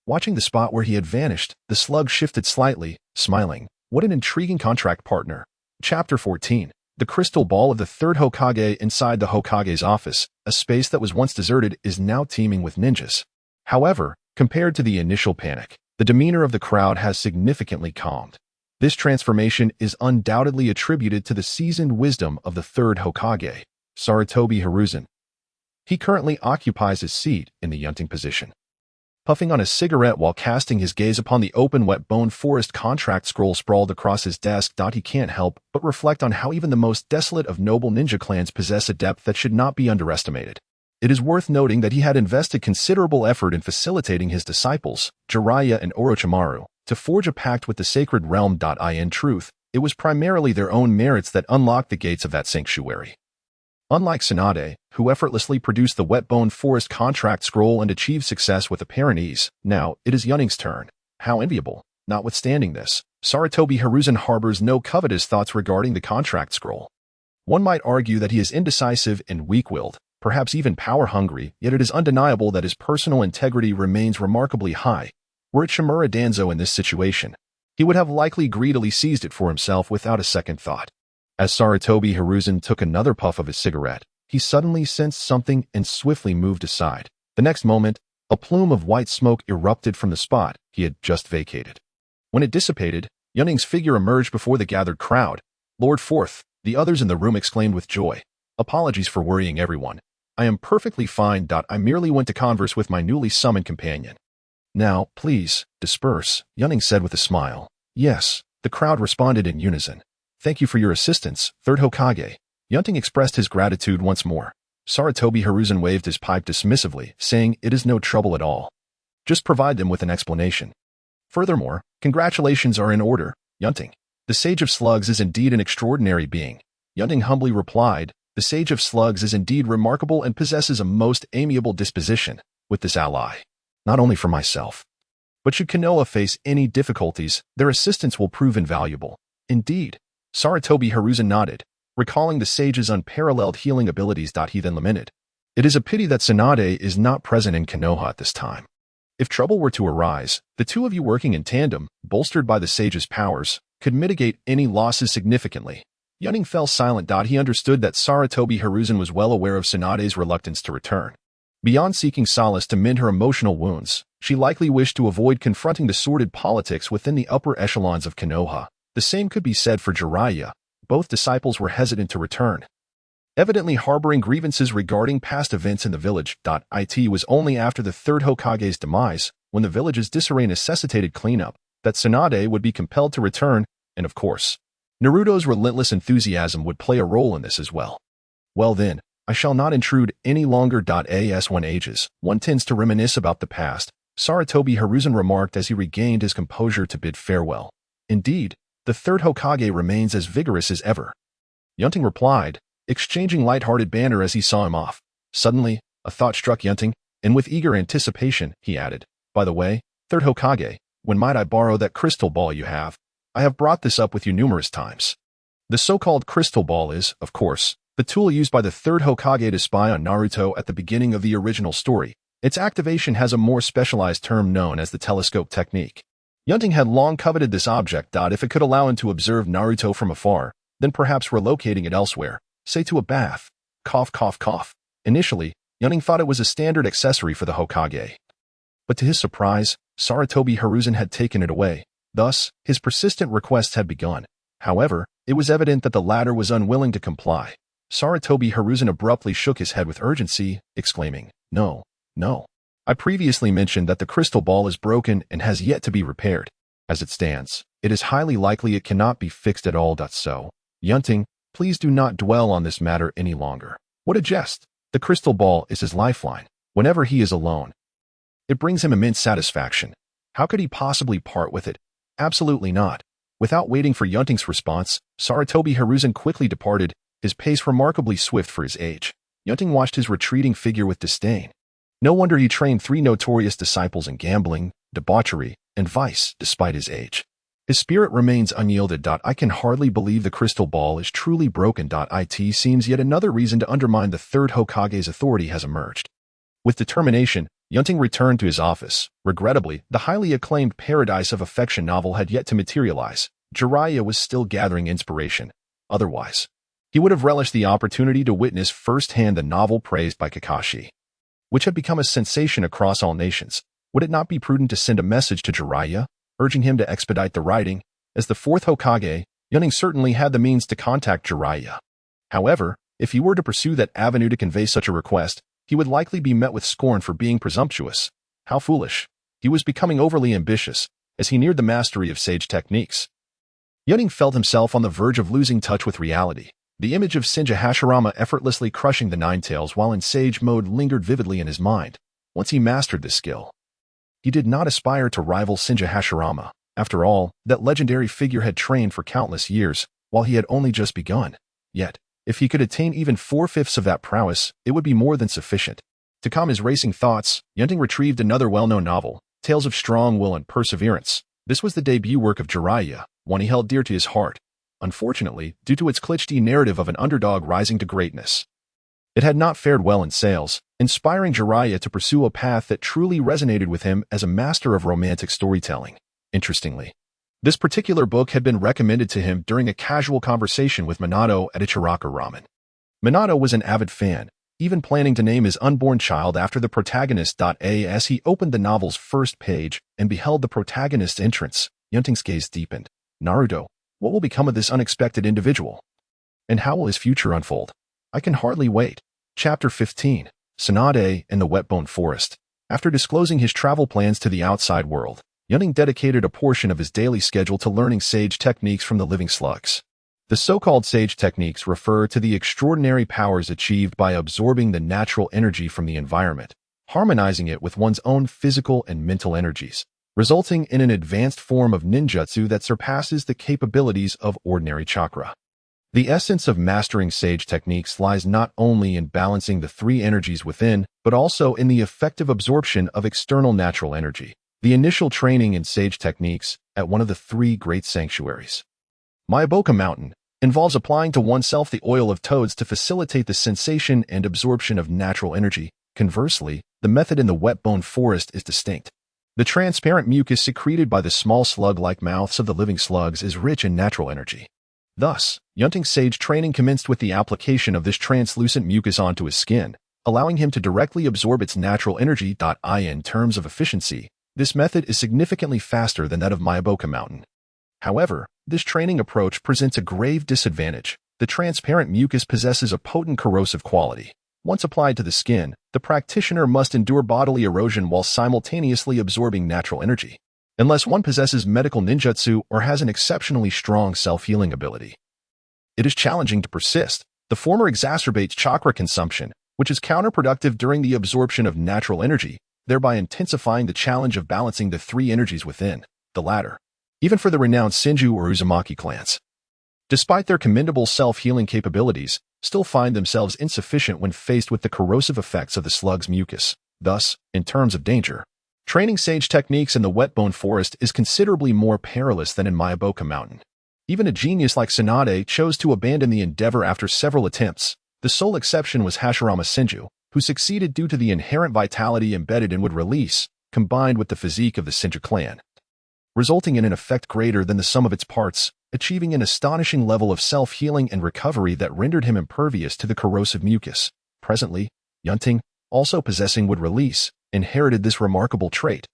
Watching the spot where he had vanished, the slug shifted slightly, smiling. What an intriguing contract partner. Chapter 14. The crystal ball of the third Hokage. Inside the Hokage's office, a space that was once deserted is now teeming with ninjas. However, compared to the initial panic, the demeanor of the crowd has significantly calmed. This transformation is undoubtedly attributed to the seasoned wisdom of the third Hokage, Sarutobi Hiruzen. He currently occupies his seat in the Yunting position, puffing on a cigarette while casting his gaze upon the open wet-bone forest contract scroll sprawled across his desk. He can't help but reflect on how even the most desolate of noble ninja clans possess a depth that should not be underestimated. It is worth noting that he had invested considerable effort in facilitating his disciples, Jeriah and Orochimaru, to forge a pact with the sacred realm. In truth, it was primarily their own merits that unlocked the gates of that sanctuary. Unlike Tsunade, who effortlessly produced the wet-bone forest contract scroll and achieved success with apparent ease, now it is Yunting's turn. How enviable. Notwithstanding this, Sarutobi Hiruzen harbors no covetous thoughts regarding the contract scroll. One might argue that he is indecisive and weak-willed, perhaps even power-hungry, yet it is undeniable that his personal integrity remains remarkably high. Were it Shimura Danzō in this situation, he would have likely greedily seized it for himself without a second thought. As Sarutobi Hiruzen took another puff of his cigarette, he suddenly sensed something and swiftly moved aside. The next moment, a plume of white smoke erupted from the spot he had just vacated. When it dissipated, Yunting's figure emerged before the gathered crowd. Lord Fourth, the others in the room exclaimed with joy. Apologies for worrying everyone. I am perfectly fine. I merely went to converse with my newly summoned companion. Now, please, disperse, Yunting said with a smile. Yes, the crowd responded in unison. Thank you for your assistance, Third Hokage. Yunting expressed his gratitude once more. Sarutobi Hiruzen waved his pipe dismissively, saying it is no trouble at all. Just provide them with an explanation. Furthermore, congratulations are in order, Yunting. The Sage of Slugs is indeed an extraordinary being. Yunting humbly replied, the Sage of Slugs is indeed remarkable and possesses a most amiable disposition. With this ally, not only for myself, but should Kenoha face any difficulties, their assistance will prove invaluable. Indeed. Sarutobi Hiruzen nodded, recalling the sage's unparalleled healing abilities. He then lamented. It is a pity that Tsunade is not present in Kenoha at this time. If trouble were to arise, the two of you working in tandem, bolstered by the sage's powers, could mitigate any losses significantly. Yunting fell silent. He understood that Sarutobi Hiruzen was well aware of Tsunade's reluctance to return. Beyond seeking solace to mend her emotional wounds, she likely wished to avoid confronting the sordid politics within the upper echelons of Kenoha. The same could be said for Jeriah. Both disciples were hesitant to return, evidently harboring grievances regarding past events in the village. It was only after the third Hokage's demise, when the village's disarray necessitated cleanup, that Tsunade would be compelled to return, and of course, Naruto's relentless enthusiasm would play a role in this as well. Well then, I shall not intrude any longer. As one ages, one tends to reminisce about the past, Sarutobi Hiruzen remarked as he regained his composure to bid farewell. Indeed, the third Hokage remains as vigorous as ever. Yunting replied, exchanging light-hearted banter as he saw him off. Suddenly, a thought struck Yunting, and with eager anticipation, he added, by the way, third Hokage, when might I borrow that crystal ball you have? I have brought this up with you numerous times. The so-called crystal ball is, of course, the tool used by the third Hokage to spy on Naruto at the beginning of the original story. Its activation has a more specialized term known as the telescope technique. Yunting had long coveted this object. If it could allow him to observe Naruto from afar, then perhaps relocating it elsewhere, say to a bath. Cough, cough, cough. Initially, Yunting thought it was a standard accessory for the Hokage. But to his surprise, Sarutobi Hiruzen had taken it away. Thus, his persistent requests had begun. However, it was evident that the latter was unwilling to comply. Sarutobi Hiruzen abruptly shook his head with urgency, exclaiming, No, no. I previously mentioned that the crystal ball is broken and has yet to be repaired. As it stands, It is highly likely it cannot be fixed at all. So, Yunting, please do not dwell on this matter any longer. What a jest! The crystal ball is his lifeline. Whenever he is alone, it brings him immense satisfaction. How could he possibly part with it? Absolutely not. Without waiting for Yunting's response, Sarutobi Hiruzen quickly departed, his pace remarkably swift for his age. Yunting watched his retreating figure with disdain. No wonder he trained 3 notorious disciples in gambling, debauchery, and vice, despite his age. His spirit remains unyielded. I can hardly believe the crystal ball is truly broken. It seems yet another reason to undermine the Third Hokage's authority has emerged. With determination, Yunting returned to his office. Regrettably, the highly acclaimed Paradise of Affection novel had yet to materialize. Jeriah was still gathering inspiration. Otherwise, he would have relished the opportunity to witness firsthand the novel praised by Kakashi, which had become a sensation across all nations. Would it not be prudent to send a message to Jeriah, urging him to expedite the writing? As the Fourth Hokage, Yunting certainly had the means to contact Jeriah. However, if he were to pursue that avenue to convey such a request, he would likely be met with scorn for being presumptuous. How foolish. He was becoming overly ambitious as he neared the mastery of sage techniques. Yunting felt himself on the verge of losing touch with reality. The image of Senju Hashirama effortlessly crushing the Nine Tails while in sage mode lingered vividly in his mind. Once he mastered this skill, he did not aspire to rival Senju Hashirama. After all, that legendary figure had trained for countless years, while he had only just begun. Yet, if he could attain even 4/5 of that prowess, it would be more than sufficient. To calm his racing thoughts, Yunting retrieved another well-known novel, Tales of Strong Will and Perseverance. This was the debut work of Jeriah, one he held dear to his heart. Unfortunately, due to its cliché narrative of an underdog rising to greatness, it had not fared well in sales, inspiring Jeriah to pursue a path that truly resonated with him as a master of romantic storytelling. Interestingly, this particular book had been recommended to him during a casual conversation with Minato at Ichiraku Ramen. Minato was an avid fan, even planning to name his unborn child after the protagonist. As he opened the novel's first page and beheld the protagonist's entrance, Yunting's gaze deepened. Naruto, what will become of this unexpected individual? And how will his future unfold? I can hardly wait. Chapter 15. Tsunade and the Whetbone Forest. After disclosing his travel plans to the outside world, Yunting dedicated a portion of his daily schedule to learning sage techniques from the living slugs. The so-called sage techniques refer to the extraordinary powers achieved by absorbing the natural energy from the environment, harmonizing it with one's own physical and mental energies, resulting in an advanced form of ninjutsu that surpasses the capabilities of ordinary chakra. The essence of mastering sage techniques lies not only in balancing the 3 energies within, but also in the effective absorption of external natural energy. The initial training in sage techniques at one of the 3 great sanctuaries, Myoboka Mountain, involves applying to oneself the oil of toads to facilitate the sensation and absorption of natural energy. Conversely, the method in the Whetbone Forest is distinct. The transparent mucus secreted by the small slug-like mouths of the living slugs is rich in natural energy. Thus, Yunting's sage training commenced with the application of this translucent mucus onto his skin, allowing him to directly absorb its natural energy. In terms of efficiency, this method is significantly faster than that of Myoboka Mountain. However, this training approach presents a grave disadvantage. The transparent mucus possesses a potent corrosive quality. Once applied to the skin, the practitioner must endure bodily erosion while simultaneously absorbing natural energy, unless one possesses medical ninjutsu or has an exceptionally strong self-healing ability. It is challenging to persist. The former exacerbates chakra consumption, which is counterproductive during the absorption of natural energy, thereby intensifying the challenge of balancing the 3 energies within. The latter, even for the renowned Senju or Uzumaki clans, despite their commendable self-healing capabilities, still find themselves insufficient when faced with the corrosive effects of the slug's mucus. Thus, in terms of danger, training sage techniques in the Whetbone Forest is considerably more perilous than in Myoboka Mountain. Even a genius like Tsunade chose to abandon the endeavor after several attempts. The sole exception was Hashirama Senju, who succeeded due to the inherent vitality embedded in wood release, combined with the physique of the Senju clan, resulting in an effect greater than the sum of its parts, achieving an astonishing level of self-healing and recovery that rendered him impervious to the corrosive mucus. Presently, Yunting, also possessing wood release, inherited this remarkable trait,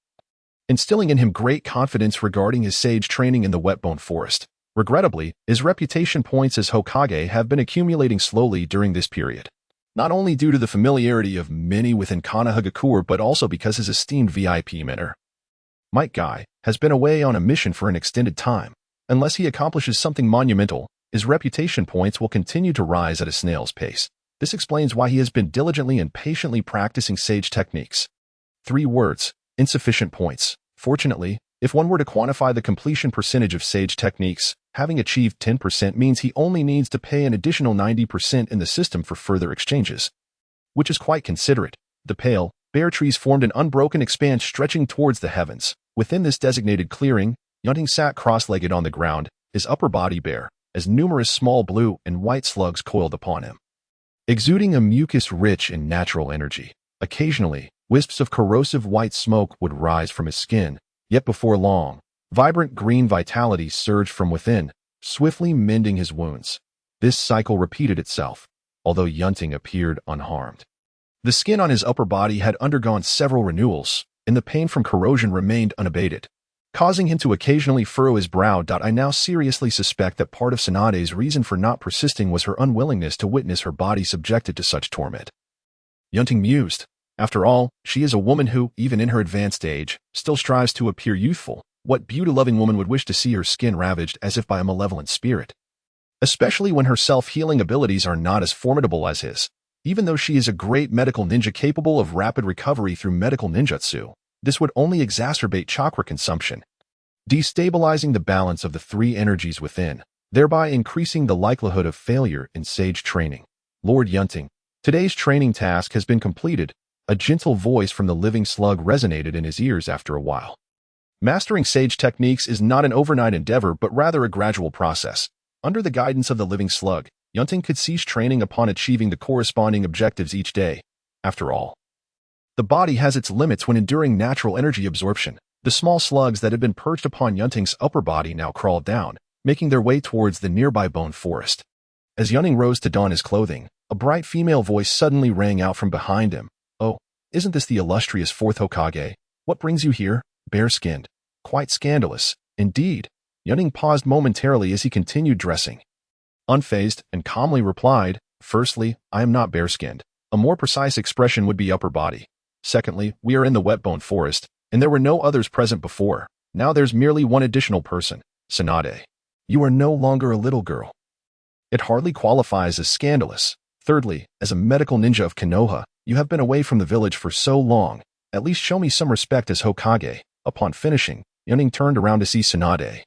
instilling in him great confidence regarding his sage training in the Whetbone Forest. Regrettably, his reputation points as Hokage have been accumulating slowly during this period, not only due to the familiarity of many within Konohagakure but also because his esteemed VIP mentor, Might Guy, has been away on a mission for an extended time. Unless he accomplishes something monumental, his reputation points will continue to rise at a snail's pace. This explains why he has been diligently and patiently practicing sage techniques. 3 words: insufficient points. Fortunately, if one were to quantify the completion percentage of sage techniques, having achieved 10% means he only needs to pay an additional 90% in the system for further exchanges, which is quite considerate. The pale, bare trees formed an unbroken expanse stretching towards the heavens. Within this designated clearing, Yunting sat cross-legged on the ground, his upper body bare, as numerous small blue and white slugs coiled upon him, exuding a mucus rich in natural energy. Occasionally, wisps of corrosive white smoke would rise from his skin, yet before long, vibrant green vitality surged from within, swiftly mending his wounds. This cycle repeated itself, although Yunting appeared unharmed. The skin on his upper body had undergone several renewals, and the pain from corrosion remained unabated, causing him to occasionally furrow his brow. I now seriously suspect that part of Tsunade's reason for not persisting was her unwillingness to witness her body subjected to such torment. Yunting mused. After all, she is a woman who, even in her advanced age, still strives to appear youthful. What beauty-loving woman would wish to see her skin ravaged as if by a malevolent spirit? Especially when her self-healing abilities are not as formidable as his. Even though she is a great medical ninja capable of rapid recovery through medical ninjutsu, this would only exacerbate chakra consumption, destabilizing the balance of the 3 energies within, thereby increasing the likelihood of failure in sage training. Lord Yunting, today's training task has been completed. A gentle voice from the living slug resonated in his ears after a while. Mastering sage techniques is not an overnight endeavor but rather a gradual process. Under the guidance of the living slug, Yunting could cease training upon achieving the corresponding objectives each day. After all, the body has its limits when enduring natural energy absorption. The small slugs that had been perched upon Yunting's upper body now crawled down, making their way towards the nearby bone forest. As Yunting rose to don his clothing, a bright female voice suddenly rang out from behind him. "Oh, isn't this the illustrious Fourth Hokage? What brings you here, bare-skinned? Quite scandalous, indeed." Yunting paused momentarily as he continued dressing. Unfazed and calmly replied, "Firstly, I am not bare-skinned. A more precise expression would be upper body. Secondly, we are in the wet bone forest, and there were no others present before. Now there's merely one additional person, Tsunade. You are no longer a little girl. It hardly qualifies as scandalous. Thirdly, as a medical ninja of Kenoha, you have been away from the village for so long. At least show me some respect as Hokage." Upon finishing, Yunting turned around to see Tsunade.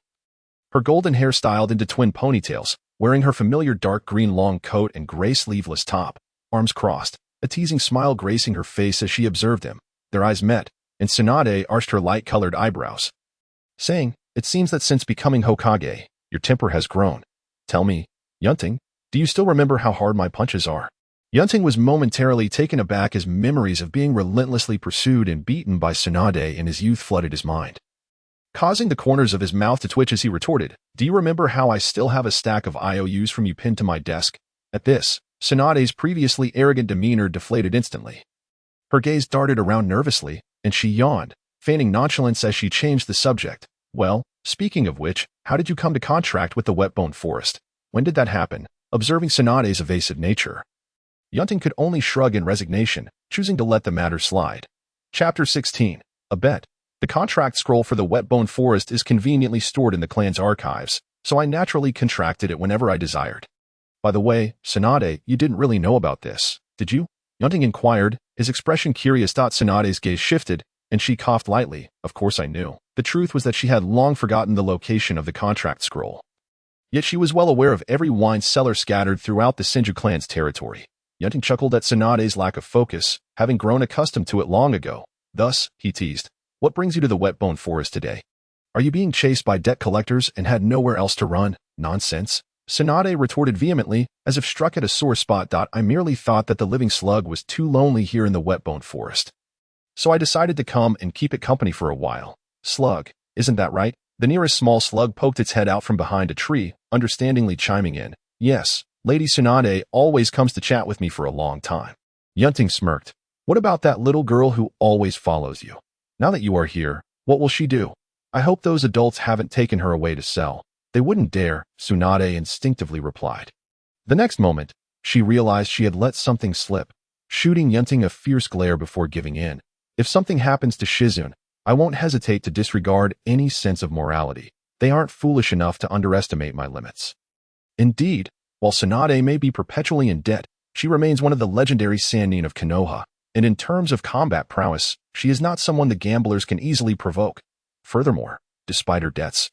Her golden hair styled into twin ponytails, wearing her familiar dark green long coat and gray sleeveless top, arms crossed, a teasing smile gracing her face as she observed him. Their eyes met, and Tsunade arched her light-colored eyebrows, saying, "It seems that since becoming Hokage, your temper has grown. Tell me, Yunting, do you still remember how hard my punches are?" Yunting was momentarily taken aback as memories of being relentlessly pursued and beaten by Tsunade in his youth flooded his mind, causing the corners of his mouth to twitch as he retorted, "Do you remember how I still have a stack of IOUs from you pinned to my desk?" At this, Tsunade's previously arrogant demeanor deflated instantly. Her gaze darted around nervously, and she yawned, feigning nonchalance as she changed the subject. "Well, speaking of which, how did you come to contract with the wet bone forest? When did that happen?" Observing Tsunade's evasive nature, Yunting could only shrug in resignation, choosing to let the matter slide. Chapter 16. A bet. The contract scroll for the wet bone forest is conveniently stored in the clan's archives, so I naturally contracted it whenever I desired. "By the way, Tsunade, you didn't really know about this, did you?" Yunting inquired, his expression curious. Tsunade's gaze shifted, and she coughed lightly. "Of course I knew." The truth was that she had long forgotten the location of the contract scroll. Yet she was well aware of every wine cellar scattered throughout the Senju clan's territory. Yunting chuckled at Tsunade's lack of focus, having grown accustomed to it long ago. Thus, he teased, "What brings you to the wet bone forest today? Are you being chased by debt collectors and had nowhere else to run? Nonsense." Tsunade retorted vehemently, as if struck at a sore spot. "I merely thought that the living slug was too lonely here in the wet bone forest, so I decided to come and keep it company for a while." "Slug, isn't that right?" The nearest small slug poked its head out from behind a tree, understandingly chiming in. "Yes, Lady Tsunade always comes to chat with me for a long time." Yunting smirked. "What about that little girl who always follows you? Now that you are here, what will she do? I hope those adults haven't taken her away to sell." "They wouldn't dare," Tsunade instinctively replied. The next moment, she realized she had let something slip, shooting Yunting a fierce glare before giving in. "If something happens to Shizune, I won't hesitate to disregard any sense of morality." They aren't foolish enough to underestimate my limits. Indeed, while Tsunade may be perpetually in debt, she remains one of the legendary Sannin of Kenoha, and in terms of combat prowess, she is not someone the gamblers can easily provoke. Furthermore, despite her debts,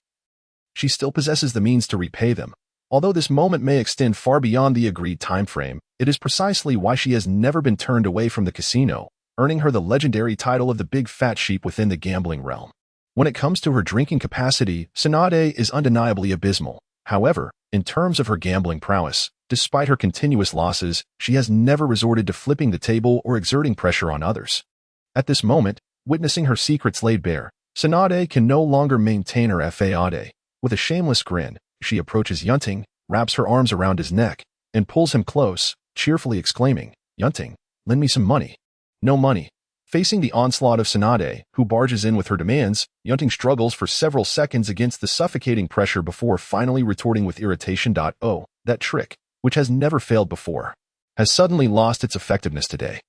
she still possesses the means to repay them. Although this moment may extend far beyond the agreed time frame, it is precisely why she has never been turned away from the casino, earning her the legendary title of the big fat sheep within the gambling realm. When it comes to her drinking capacity, Tsunade is undeniably abysmal. However, in terms of her gambling prowess, despite her continuous losses, she has never resorted to flipping the table or exerting pressure on others. At this moment, witnessing her secrets laid bare, Tsunade can no longer maintain her faade. With a shameless grin, she approaches Yunting, wraps her arms around his neck, and pulls him close, cheerfully exclaiming, "Yunting, lend me some money." No money. Facing the onslaught of Tsunade, who barges in with her demands, Yunting struggles for several seconds against the suffocating pressure before finally retorting with irritation. Oh, that trick, which has never failed before, has suddenly lost its effectiveness today.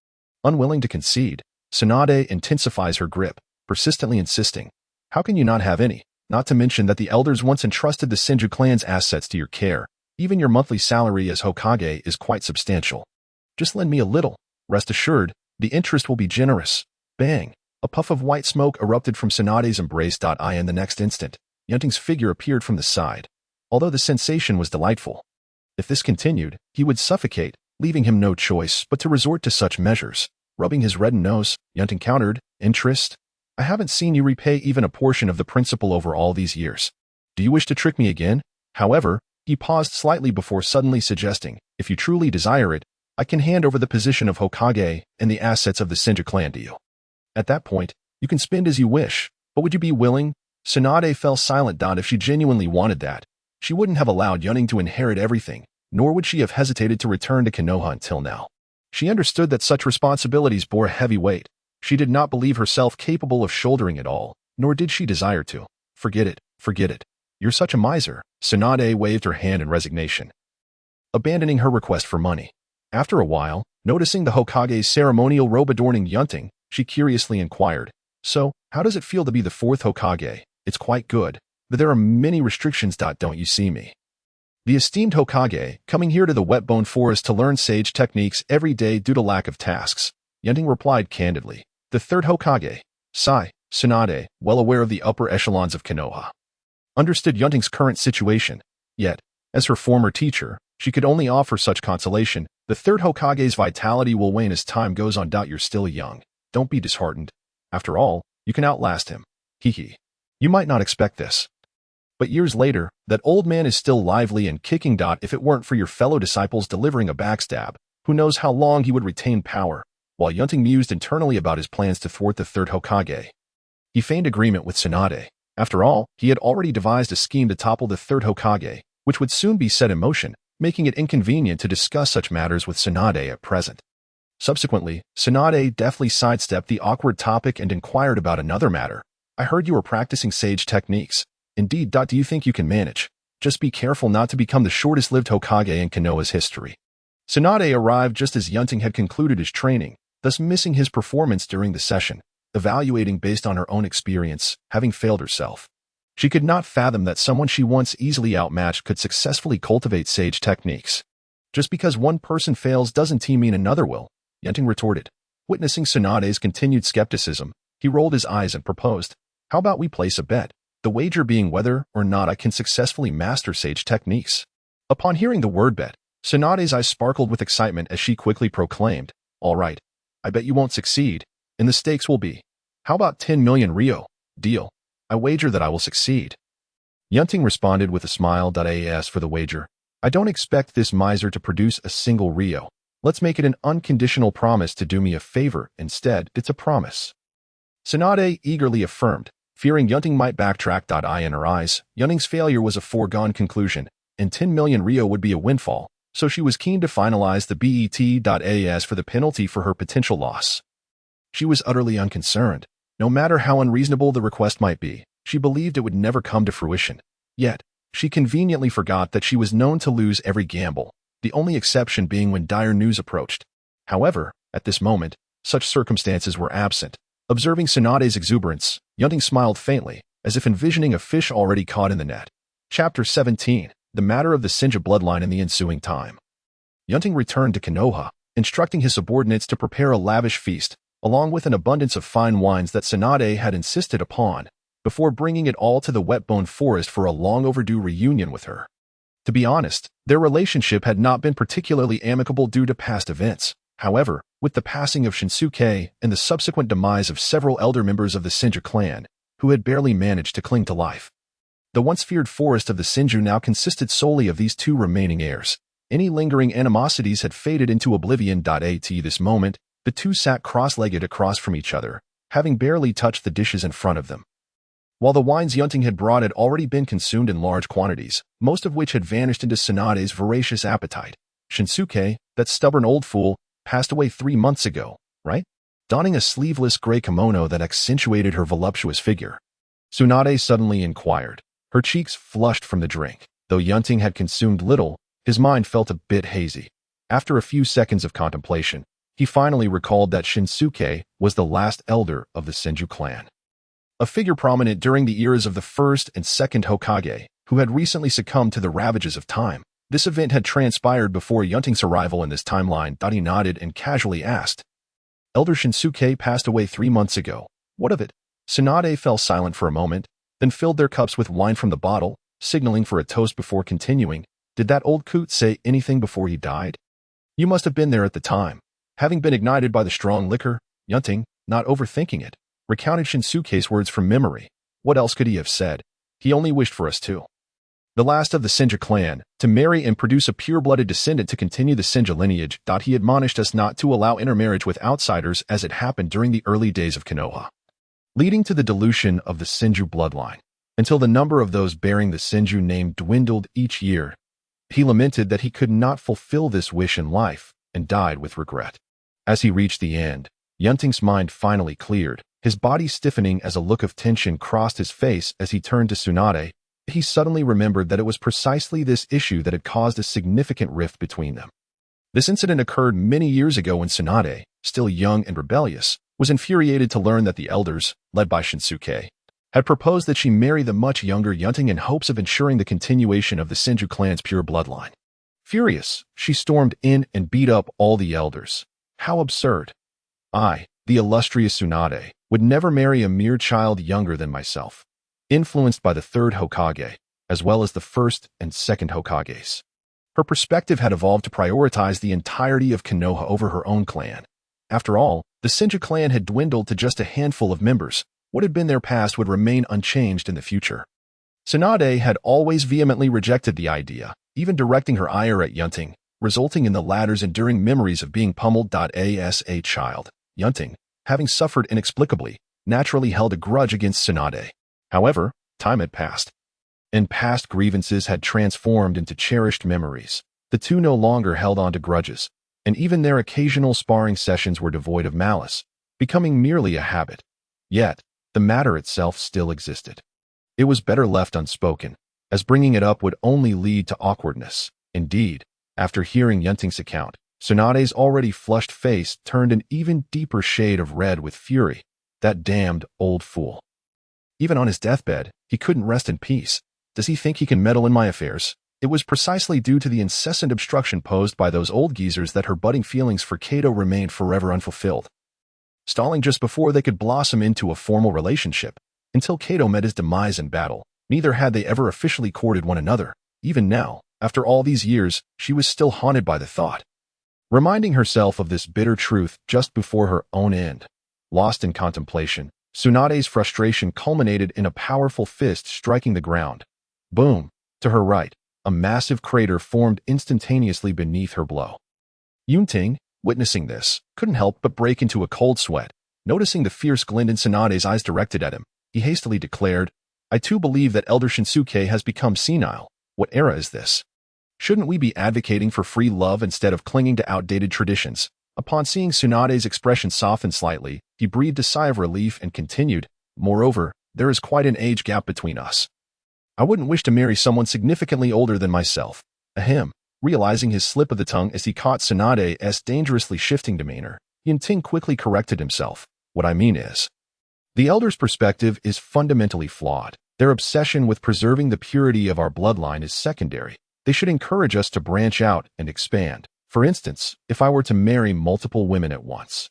Unwilling to concede, Tsunade intensifies her grip, persistently insisting, "How can you not have any? Not to mention that the elders once entrusted the Senju clan's assets to your care. Even your monthly salary as Hokage is quite substantial. Just lend me a little. Rest assured, the interest will be generous." Bang! A puff of white smoke erupted from Tsunade's embrace. In the next instant, Yunting's figure appeared from the side. Although the sensation was delightful, if this continued, he would suffocate, leaving him no choice but to resort to such measures. Rubbing his reddened nose, Yunting countered, "Interest? I haven't seen you repay even a portion of the principal over all these years. Do you wish to trick me again?" However, he paused slightly before suddenly suggesting, "If you truly desire it, I can hand over the position of Hokage and the assets of the Senju clan to you. At that point, you can spend as you wish, but would you be willing?" Tsunade fell silent. If she genuinely wanted that, she wouldn't have allowed Yunting to inherit everything, nor would she have hesitated to return to Kenoha until now. She understood that such responsibilities bore a heavy weight. She did not believe herself capable of shouldering it all, nor did she desire to. Forget it, forget it. You're such a miser." Tsunade waved her hand in resignation, abandoning her request for money. After a while, noticing the Hokage's ceremonial robe adorning Yunting, she curiously inquired, "So, how does it feel to be the fourth Hokage?" "It's quite good, but there are many restrictions. Don't you see me? The esteemed Hokage, coming here to the Wetbone Forest to learn sage techniques every day due to lack of tasks," Yunting replied candidly. "The third Hokage." Sigh. Tsunade, well aware of the upper echelons of Kenoha, understood Yunting's current situation. Yet, as her former teacher, she could only offer such consolation. "The third Hokage's vitality will wane as time goes on. You're still young. Don't be disheartened. After all, you can outlast him. Hee. You might not expect this, but years later, that old man is still lively and kicking. If it weren't for your fellow disciples delivering a backstab, who knows how long he would retain power." While Yunting mused internally about his plans to thwart the third Hokage, he feigned agreement with Tsunade. After all, he had already devised a scheme to topple the third Hokage, which would soon be set in motion, making it inconvenient to discuss such matters with Tsunade at present. Subsequently, Tsunade deftly sidestepped the awkward topic and inquired about another matter. "I heard you were practicing sage techniques. Indeed. Do you think you can manage? Just be careful not to become the shortest-lived Hokage in Konoha's history." Tsunade arrived just as Yunting had concluded his training, thus missing his performance during the session, evaluating based on her own experience, having failed herself. She could not fathom that someone she once easily outmatched could successfully cultivate sage techniques. "Just because one person fails doesn't mean another will," Yunting retorted. Witnessing Tsunade's continued skepticism, he rolled his eyes and proposed, "How about we place a bet? The wager being whether or not I can successfully master sage techniques." Upon hearing the word bet, Tsunade's eyes sparkled with excitement as she quickly proclaimed, "All right. I bet you won't succeed, and the stakes will be, how about 10 million Ryo? Deal. I wager that I will succeed." Yunting responded with a smile. As for the wager, I don't expect this miser to produce a single Ryo. Let's make it an unconditional promise to do me a favor. Instead, it's a promise." Tsunade eagerly affirmed, fearing Yunting might backtrack. In her eyes, Yunting's failure was a foregone conclusion, and 10 million Ryo would be a windfall, so she was keen to finalize the bet. As for the penalty for her potential loss, she was utterly unconcerned. No matter how unreasonable the request might be, she believed it would never come to fruition. Yet, she conveniently forgot that she was known to lose every gamble, the only exception being when dire news approached. However, at this moment, such circumstances were absent. Observing Tsunade's exuberance, Yunting smiled faintly, as if envisioning a fish already caught in the net. Chapter 17. The Matter of the Senju Bloodline in the Ensuing Time. Yunting returned to Kenoha, instructing his subordinates to prepare a lavish feast, along with an abundance of fine wines that Tsunade had insisted upon, before bringing it all to the Wetbone Forest for a long-overdue reunion with her. To be honest, their relationship had not been particularly amicable due to past events. However, with the passing of Shinsuke and the subsequent demise of several elder members of the Senju clan, who had barely managed to cling to life, the once feared forest of the Senju now consisted solely of these two remaining heirs. Any lingering animosities had faded into oblivion. At this moment, the two sat cross-legged across from each other, having barely touched the dishes in front of them. While the wines Yunting had brought had already been consumed in large quantities, most of which had vanished into Tsunade's voracious appetite, Shinsuke, that stubborn old fool, passed away 3 months ago, right? Donning a sleeveless gray kimono that accentuated her voluptuous figure, Tsunade suddenly inquired, her cheeks flushed from the drink. Though Yunting had consumed little, his mind felt a bit hazy. After a few seconds of contemplation, he finally recalled that Shinsuke was the last elder of the Senju clan. A figure prominent during the eras of the first and second Hokage, who had recently succumbed to the ravages of time. This event had transpired before Yunting's arrival in this timeline. He nodded and casually asked, "Elder Shinsuke passed away 3 months ago. What of it?" Tsunade fell silent for a moment, then filled their cups with wine from the bottle, signaling for a toast before continuing. "Did that old coot say anything before he died?" "You must have been there at the time." Having been ignited by the strong liquor, Yunting, not overthinking it, recounted Shinsuke's words from memory. What else could he have said? He only wished for us to the last of the Senju clan, to marry and produce a pure-blooded descendant to continue the Senju lineage. He admonished us not to allow intermarriage with outsiders as it happened during the early days of Kenoha, leading to the dilution of the Senju bloodline, until the number of those bearing the Senju name dwindled each year. He lamented that he could not fulfill this wish in life, and died with regret. As he reached the end, Yunting's mind finally cleared, his body stiffening as a look of tension crossed his face as he turned to Tsunade. He suddenly remembered that it was precisely this issue that had caused a significant rift between them. This incident occurred many years ago when Tsunade, still young and rebellious, was infuriated to learn that the elders, led by Shinsuke, had proposed that she marry the much younger Yunting in hopes of ensuring the continuation of the Senju clan's pure bloodline. Furious, she stormed in and beat up all the elders. How absurd. I, the illustrious Tsunade, would never marry a mere child younger than myself. Influenced by the Third Hokage, as well as the First and Second Hokages, her perspective had evolved to prioritize the entirety of Kenoha over her own clan. After all, the Senju clan had dwindled to just a handful of members. What had been their past would remain unchanged in the future. Tsunade had always vehemently rejected the idea, even directing her ire at Yunting, resulting in the latter's enduring memories of being pummeled. As a child, Yunting, having suffered inexplicably, naturally held a grudge against Tsunade. However, time had passed, and past grievances had transformed into cherished memories. The two no longer held on to grudges, and even their occasional sparring sessions were devoid of malice, becoming merely a habit. Yet, the matter itself still existed. It was better left unspoken, as bringing it up would only lead to awkwardness. Indeed, after hearing Yunting's account, Tsunade's already flushed face turned an even deeper shade of red with fury. That damned old fool. Even on his deathbed, he couldn't rest in peace. Does he think he can meddle in my affairs? It was precisely due to the incessant obstruction posed by those old geezers that her budding feelings for Kato remained forever unfulfilled, stalling just before they could blossom into a formal relationship. Until Kato met his demise in battle, neither had they ever officially courted one another. Even now, after all these years, she was still haunted by the thought, reminding herself of this bitter truth just before her own end. Lost in contemplation, Tsunade's frustration culminated in a powerful fist striking the ground. Boom! To her right, a massive crater formed instantaneously beneath her blow. Yunting, witnessing this, couldn't help but break into a cold sweat. Noticing the fierce glint in Tsunade's eyes directed at him, he hastily declared, "I too believe that Elder Shinsuke has become senile. What era is this? Shouldn't we be advocating for free love instead of clinging to outdated traditions?" Upon seeing Tsunade's expression soften slightly, he breathed a sigh of relief and continued, "Moreover, there is quite an age gap between us. I wouldn't wish to marry someone significantly older than myself." Ahem. Realizing his slip of the tongue as he caught Tsunade's dangerously shifting demeanor, Yunting quickly corrected himself. "What I mean is, The Elder's perspective is fundamentally flawed. Their obsession with preserving the purity of our bloodline is secondary. They should encourage us to branch out and expand. For instance, if I were to marry multiple women at once.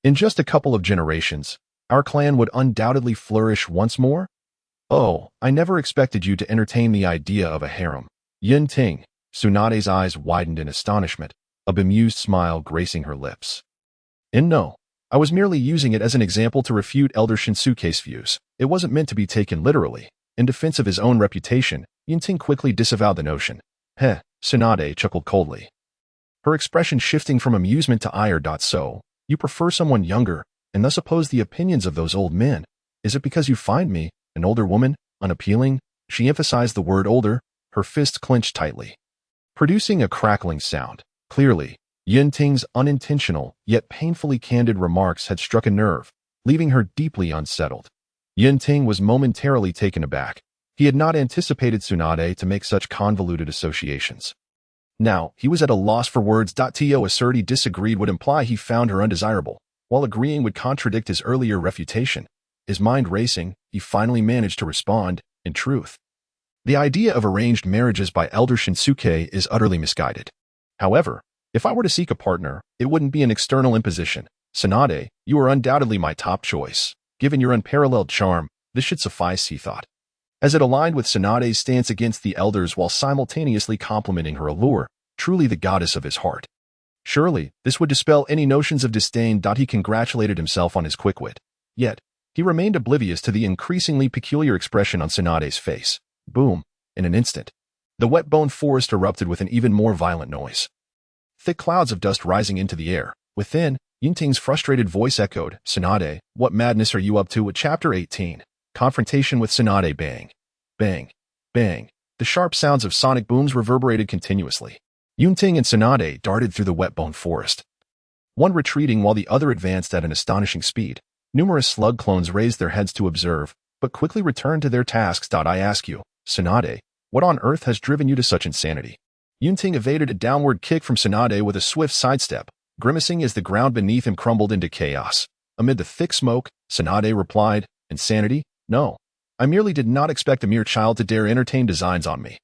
In just a couple of generations, our clan would undoubtedly flourish once more. Oh, I never expected you to entertain the idea of a harem. Yunting. Tsunade's eyes widened in astonishment, a bemused smile gracing her lips. And no, I was merely using it as an example to refute Elder Shinsuke's views. It wasn't meant to be taken literally. In defense of his own reputation, Yunting quickly disavowed the notion. Heh, Tsunade chuckled coldly, her expression shifting from amusement to ire. So, you prefer someone younger, and thus oppose the opinions of those old men. Is it because you find me, an older woman, unappealing? She emphasized the word older, her fists clenched tightly, producing a crackling sound. Clearly, Yunting's unintentional, yet painfully candid remarks had struck a nerve, leaving her deeply unsettled. Yunting was momentarily taken aback. He had not anticipated Tsunade to make such convoluted associations. Now, he was at a loss for words. To assert he disagreed would imply he found her undesirable, while agreeing would contradict his earlier refutation. His mind racing, he finally managed to respond, in truth. The idea of arranged marriages by Elder Shinsuke is utterly misguided. However, if I were to seek a partner, it wouldn't be an external imposition. Tsunade, you are undoubtedly my top choice. Given your unparalleled charm, this should suffice, he thought, as it aligned with Tsunade's stance against the elders while simultaneously complimenting her allure, truly the goddess of his heart. Surely, this would dispel any notions of disdain. He congratulated himself on his quick wit. Yet, he remained oblivious to the increasingly peculiar expression on Tsunade's face. Boom! In an instant, the wet-bone forest erupted with an even more violent noise. Thick clouds of dust rising into the air. Within, Yunting's frustrated voice echoed, Tsunade, what madness are you up to? At Chapter 18. Confrontation with Tsunade. Bang. Bang. Bang. The sharp sounds of sonic booms reverberated continuously. Yunting and Tsunade darted through the wet-bone forest, one retreating while the other advanced at an astonishing speed. Numerous slug clones raised their heads to observe, but quickly returned to their tasks. I ask you, Tsunade, what on earth has driven you to such insanity? Yunting evaded a downward kick from Tsunade with a swift sidestep, grimacing as the ground beneath him crumbled into chaos. Amid the thick smoke, Tsunade replied, Insanity? No. I merely did not expect a mere child to dare entertain designs on me.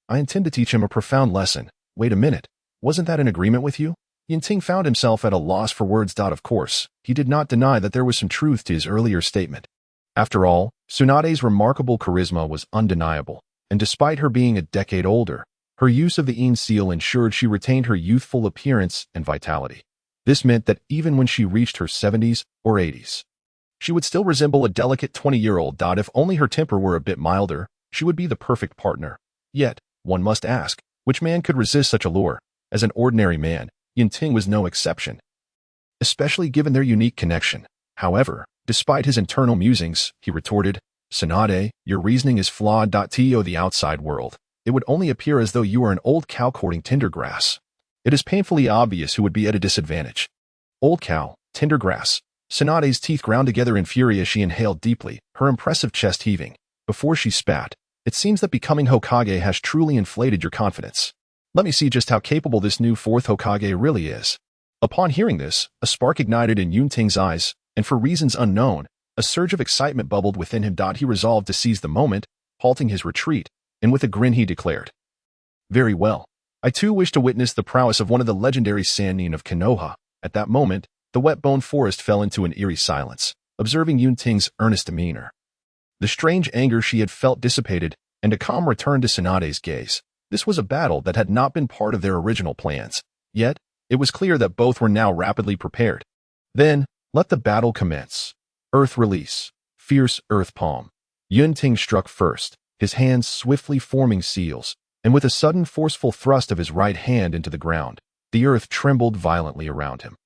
I intend to teach him a profound lesson. Wait a minute. Wasn't that in agreement with you? Yunting found himself at a loss for words. Of course, he did not deny that there was some truth to his earlier statement. After all, Tsunade's remarkable charisma was undeniable, and despite her being a decade older, her use of the Yin seal ensured she retained her youthful appearance and vitality. This meant that even when she reached her 70s or 80s, she would still resemble a delicate 20-year-old. If only her temper were a bit milder, she would be the perfect partner. Yet, one must ask, which man could resist such allure? As an ordinary man, Yunting was no exception, especially given their unique connection. However, despite his internal musings, he retorted, Tsunade, your reasoning is flawed. To the outside world, it would only appear as though you are an old cow courting tender grass. It is painfully obvious who would be at a disadvantage. Old cow, tender grass. Tsunade's teeth ground together in fury as she inhaled deeply, her impressive chest heaving. Before she spat, it seems that becoming Hokage has truly inflated your confidence. Let me see just how capable this new Fourth Hokage really is. Upon hearing this, a spark ignited in Yunting's eyes, and for reasons unknown, a surge of excitement bubbled within him. He resolved to seize the moment, halting his retreat, and with a grin he declared, Very well. I too wish to witness the prowess of one of the legendary Sannin of Kenoha. At that moment, the wet-bone forest fell into an eerie silence, observing Yunting's earnest demeanor. The strange anger she had felt dissipated, and a calm returned to Tsunade's gaze. This was a battle that had not been part of their original plans. Yet, it was clear that both were now rapidly prepared. Then, let the battle commence. Earth release. Fierce earth palm. Yunting struck first, his hands swiftly forming seals, and with a sudden forceful thrust of his right hand into the ground, the earth trembled violently around him,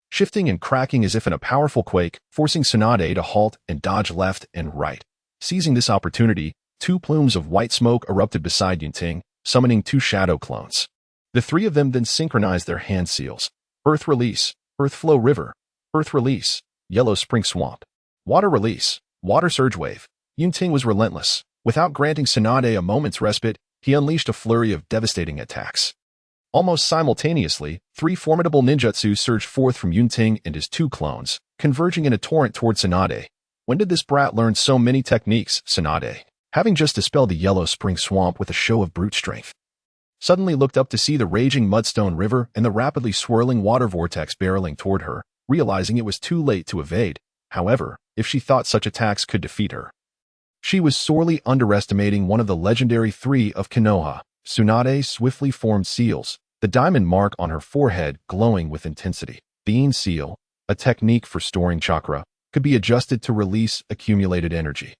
shifting and cracking as if in a powerful quake, forcing Tsunade to halt and dodge left and right. Seizing this opportunity, two plumes of white smoke erupted beside Yunting, summoning two shadow clones. The three of them then synchronized their hand seals. Earth release, earth flow river. Earth release, yellow spring swamp. Water release, water surge wave. Yunting was relentless. Without granting Tsunade a moment's respite, he unleashed a flurry of devastating attacks. Almost simultaneously, three formidable ninjutsu surged forth from Yunting and his two clones, converging in a torrent toward Tsunade. When did this brat learn so many techniques, Tsunade, having just dispelled the yellow spring swamp with a show of brute strength, suddenly looked up to see the raging mudstone river and the rapidly swirling water vortex barreling toward her, realizing it was too late to evade. However, if she thought such attacks could defeat her, she was sorely underestimating one of the legendary three of Kenoha. Tsunade swiftly formed seals, the diamond mark on her forehead glowing with intensity. The Yin seal, a technique for storing chakra, could be adjusted to release accumulated energy,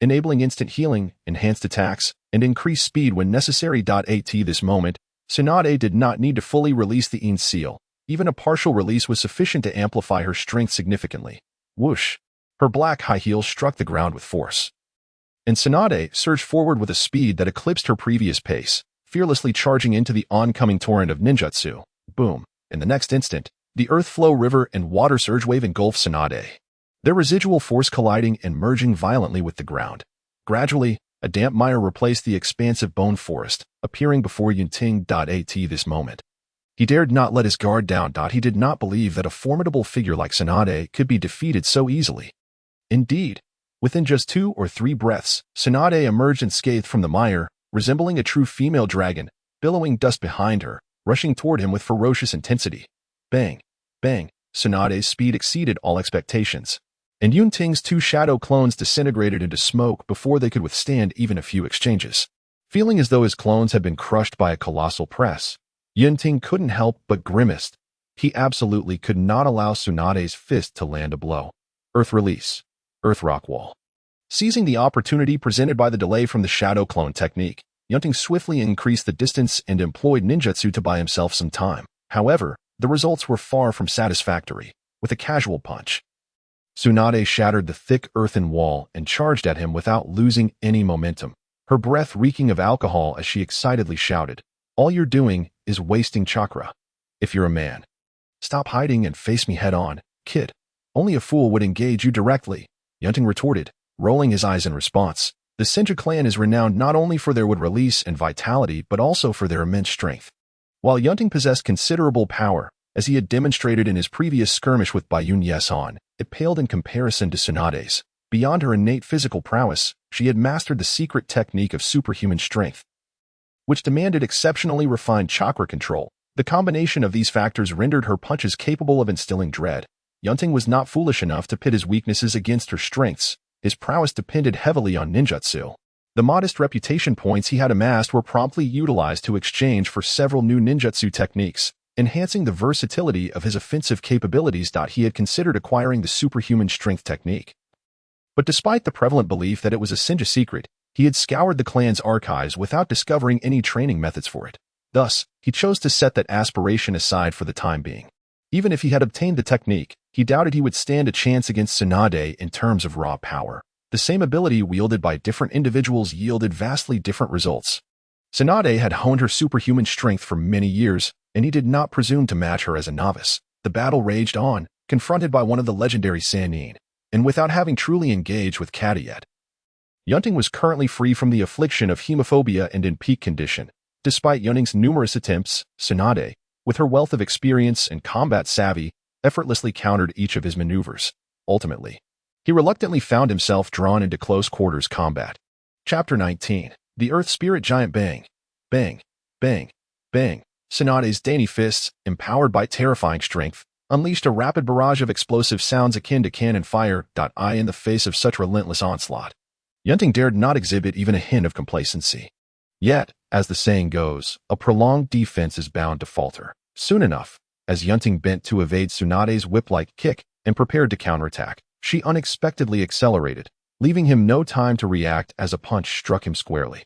enabling instant healing, enhanced attacks, and increased speed when necessary. At this moment, Tsunade did not need to fully release the Yin seal. Even a partial release was sufficient to amplify her strength significantly. Whoosh! Her black high heels struck the ground with force, and Tsunade surged forward with a speed that eclipsed her previous pace, fearlessly charging into the oncoming torrent of ninjutsu. Boom! In the next instant, the earth flow river and water surge wave engulfed Tsunade, their residual force colliding and merging violently with the ground. Gradually, a damp mire replaced the expansive bone forest, appearing before Yunting. At this moment, he dared not let his guard down. He did not believe that a formidable figure like Tsunade could be defeated so easily. Indeed, within just 2 or 3 breaths, Tsunade emerged unscathed from the mire, resembling a true female dragon, billowing dust behind her, rushing toward him with ferocious intensity. Bang! Bang! Tsunade's speed exceeded all expectations, and Yunting's 2 shadow clones disintegrated into smoke before they could withstand even a few exchanges. Feeling as though his clones had been crushed by a colossal press, Yunting couldn't help but grimace. He absolutely could not allow Tsunade's fist to land a blow. Earth release. Earth rock wall. Seizing the opportunity presented by the delay from the shadow clone technique, Yunting swiftly increased the distance and employed ninjutsu to buy himself some time. However, the results were far from satisfactory. With a casual punch, Tsunade shattered the thick earthen wall and charged at him without losing any momentum, her breath reeking of alcohol as she excitedly shouted, "All you're doing is wasting chakra. If you're a man, stop hiding and face me head on, kid. Only a fool would engage you directly," Yunting retorted, rolling his eyes in response. The Senju clan is renowned not only for their wood release and vitality but also for their immense strength. While Yunting possessed considerable power, as he had demonstrated in his previous skirmish with Bayun Yeson, it paled in comparison to Tsunade's. Beyond her innate physical prowess, she had mastered the secret technique of superhuman strength, which demanded exceptionally refined chakra control. The combination of these factors rendered her punches capable of instilling dread. Yunting was not foolish enough to pit his weaknesses against her strengths. His prowess depended heavily on ninjutsu. The modest reputation points he had amassed were promptly utilized to exchange for several new ninjutsu techniques, enhancing the versatility of his offensive capabilities. He had considered acquiring the superhuman strength technique, but despite the prevalent belief that it was a Senju secret, he had scoured the clan's archives without discovering any training methods for it. Thus, he chose to set that aspiration aside for the time being. Even if he had obtained the technique, he doubted he would stand a chance against Tsunade in terms of raw power. The same ability wielded by different individuals yielded vastly different results. Tsunade had honed her superhuman strength for many years, and he did not presume to match her as a novice. The battle raged on, confronted by one of the legendary Sannin, and without having truly engaged with Kata yet. Yunting was currently free from the affliction of hemophobia and in peak condition. Despite Yunting's numerous attempts, Tsunade, with her wealth of experience and combat savvy, effortlessly countered each of his maneuvers. Ultimately, he reluctantly found himself drawn into close-quarters combat. Chapter 19. The Earth Spirit Giant. Bang! Bang! Bang! Bang! Tsunade's dainty fists, empowered by terrifying strength, unleashed a rapid barrage of explosive sounds akin to cannon fire. In the face of such relentless onslaught, Yunting dared not exhibit even a hint of complacency. Yet, as the saying goes, a prolonged defense is bound to falter. Soon enough, as Yunting bent to evade Tsunade's whip-like kick and prepared to counterattack, she unexpectedly accelerated, leaving him no time to react as a punch struck him squarely.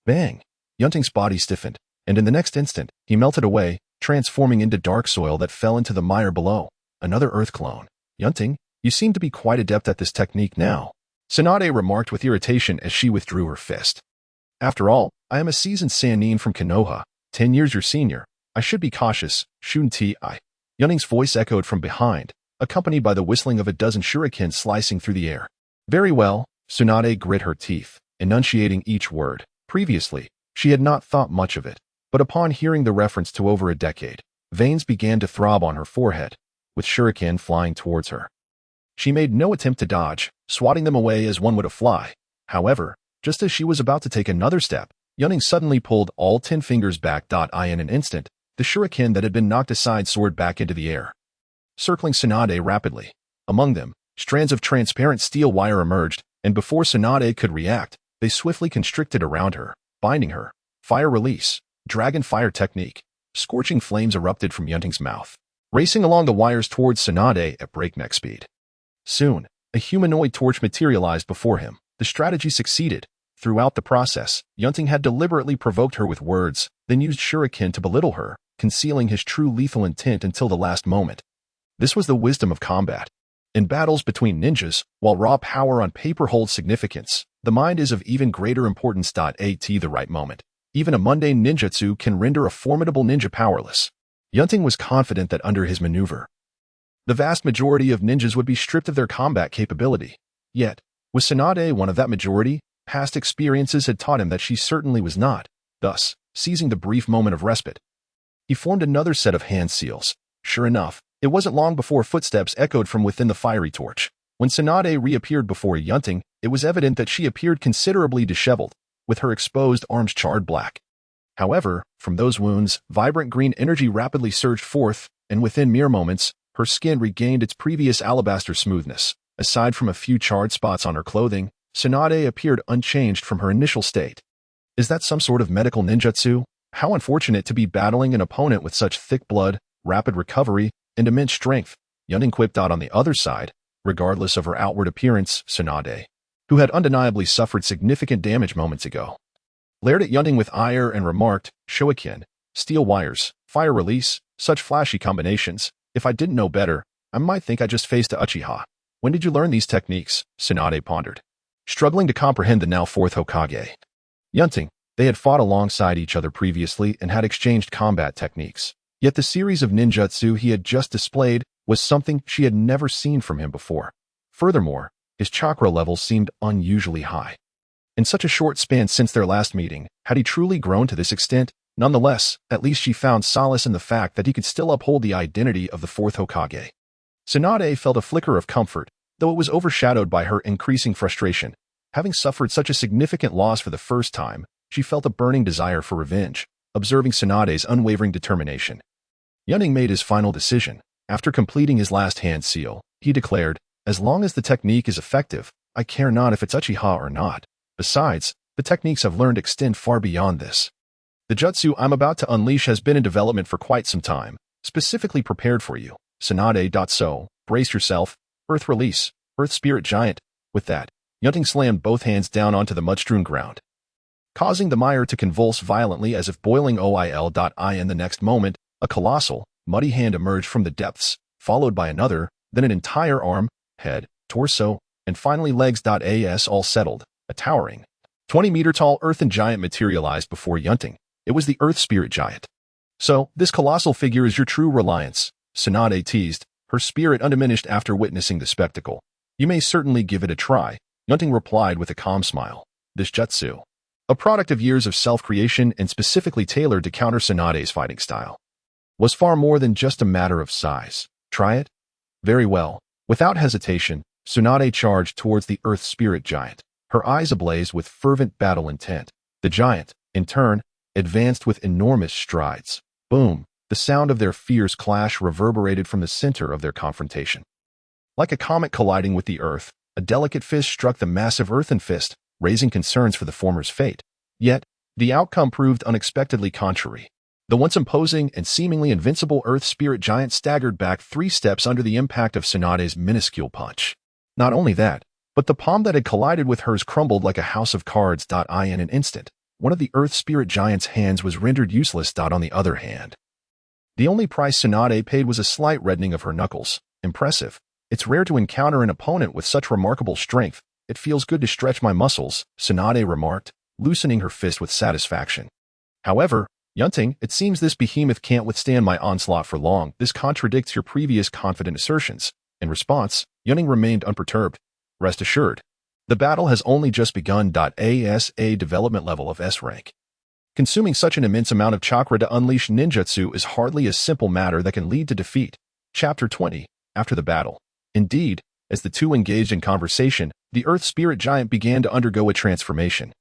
Bang! Yunting's body stiffened, and in the next instant, he melted away, transforming into dark soil that fell into the mire below. Another earth clone. Yunting, you seem to be quite adept at this technique now, Tsunade remarked with irritation as she withdrew her fist. After all, I am a seasoned Sannin from Kenoha, 10 years your senior. I should be cautious, shouldn't I? Yunting's voice echoed from behind, accompanied by the whistling of a dozen shurikens slicing through the air. Very well, Tsunade grit her teeth, enunciating each word. Previously, she had not thought much of it, but upon hearing the reference to over a decade, veins began to throb on her forehead, with shuriken flying towards her. She made no attempt to dodge, swatting them away as one would a fly. However, just as she was about to take another step, Yunting suddenly pulled all 10 fingers back. In an instant, the shuriken that had been knocked aside soared back into the air, circling Tsunade rapidly. Among them, strands of transparent steel wire emerged, and before Tsunade could react, they swiftly constricted around her, binding her. Fire release, dragon fire technique. Scorching flames erupted from Yunting's mouth, racing along the wires towards Tsunade at breakneck speed. Soon, a humanoid torch materialized before him. The strategy succeeded. Throughout the process, Yunting had deliberately provoked her with words, then used shuriken to belittle her, concealing his true lethal intent until the last moment. This was the wisdom of combat. In battles between ninjas, while raw power on paper holds significance, the mind is of even greater importance. At the right moment, even a mundane ninjutsu can render a formidable ninja powerless. Yunting was confident that under his maneuver, the vast majority of ninjas would be stripped of their combat capability. Yet, was Tsunade one of that majority? Past experiences had taught him that she certainly was not. Thus, seizing the brief moment of respite, he formed another set of hand seals. Sure enough, it wasn't long before footsteps echoed from within the fiery torch. When Tsunade reappeared before Yunting, it was evident that she appeared considerably disheveled, with her exposed arms charred black. However, from those wounds, vibrant green energy rapidly surged forth, and within mere moments, her skin regained its previous alabaster smoothness. Aside from a few charred spots on her clothing, Tsunade appeared unchanged from her initial state. Is that some sort of medical ninjutsu? How unfortunate to be battling an opponent with such thick blood, rapid recovery, and immense strength, Yunting quipped out on the other side. Regardless of her outward appearance, Tsunade, who had undeniably suffered significant damage moments ago, glared at Yunting with ire and remarked, "Shuriken, steel wires, fire release, such flashy combinations. If I didn't know better, I might think I just faced a Uchiha. When did you learn these techniques?" Tsunade pondered, struggling to comprehend the now Fourth Hokage. Yunting, they had fought alongside each other previously and had exchanged combat techniques. Yet the series of ninjutsu he had just displayed was something she had never seen from him before. Furthermore, his chakra levels seemed unusually high. In such a short span since their last meeting, had he truly grown to this extent? Nonetheless, at least she found solace in the fact that he could still uphold the identity of the Fourth Hokage. Tsunade felt a flicker of comfort, though it was overshadowed by her increasing frustration. Having suffered such a significant loss for the first time, she felt a burning desire for revenge, observing Tsunade's unwavering determination. Yunting made his final decision. After completing his last hand seal, he declared, "As long as the technique is effective, I care not if it's Uchiha or not. Besides, the techniques I've learned extend far beyond this. The jutsu I'm about to unleash has been in development for quite some time, specifically prepared for you. Tsunade. So, brace yourself. Earth release, Earth Spirit Giant." With that, Yunting slammed both hands down onto the mud-strewn ground, causing the mire to convulse violently as if boiling oil. In the next moment, a colossal, muddy hand emerged from the depths, followed by another, then an entire arm, head, torso, and finally legs. As all settled, a towering, 20-meter-tall earthen giant materialized before Yunting. It was the Earth Spirit Giant. "So, this colossal figure is your true reliance," Tsunade teased, her spirit undiminished after witnessing the spectacle. "You may certainly give it a try," Yunting replied with a calm smile. This jutsu, a product of years of self-creation and specifically tailored to counter Tsunade's fighting style, was far more than just a matter of size. "Try it?" "Very well." Without hesitation, Tsunade charged towards the Earth Spirit Giant, her eyes ablaze with fervent battle intent. The giant, in turn, advanced with enormous strides. Boom! The sound of their fierce clash reverberated from the center of their confrontation. Like a comet colliding with the earth, a delicate fist struck the massive earthen fist, raising concerns for the former's fate. Yet, the outcome proved unexpectedly contrary. The once imposing and seemingly invincible Earth Spirit Giant staggered back 3 steps under the impact of Tsunade's minuscule punch. Not only that, but the palm that had collided with hers crumbled like a house of cards. In an instant, one of the Earth Spirit Giant's hands was rendered useless. On the other hand, the only price Tsunade paid was a slight reddening of her knuckles. Impressive. It's rare to encounter an opponent with such remarkable strength. It feels good to stretch my muscles, Tsunade remarked, loosening her fist with satisfaction. However, Yunting, it seems this behemoth can't withstand my onslaught for long. This contradicts your previous confident assertions. In response, Yunting remained unperturbed. Rest assured, the battle has only just begun. As a development level of S rank, consuming such an immense amount of chakra to unleash ninjutsu is hardly a simple matter that can lead to defeat. Chapter 20. After the battle. Indeed, As the two engaged in conversation, the Earth Spirit Giant began to undergo a transformation.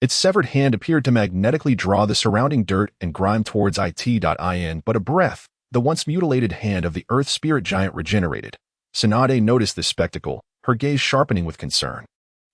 Its severed hand appeared to magnetically draw the surrounding dirt and grime towards it.in, but a breath, the once mutilated hand of the Earth Spirit Giant regenerated. Tsunade noticed this spectacle, her gaze sharpening with concern.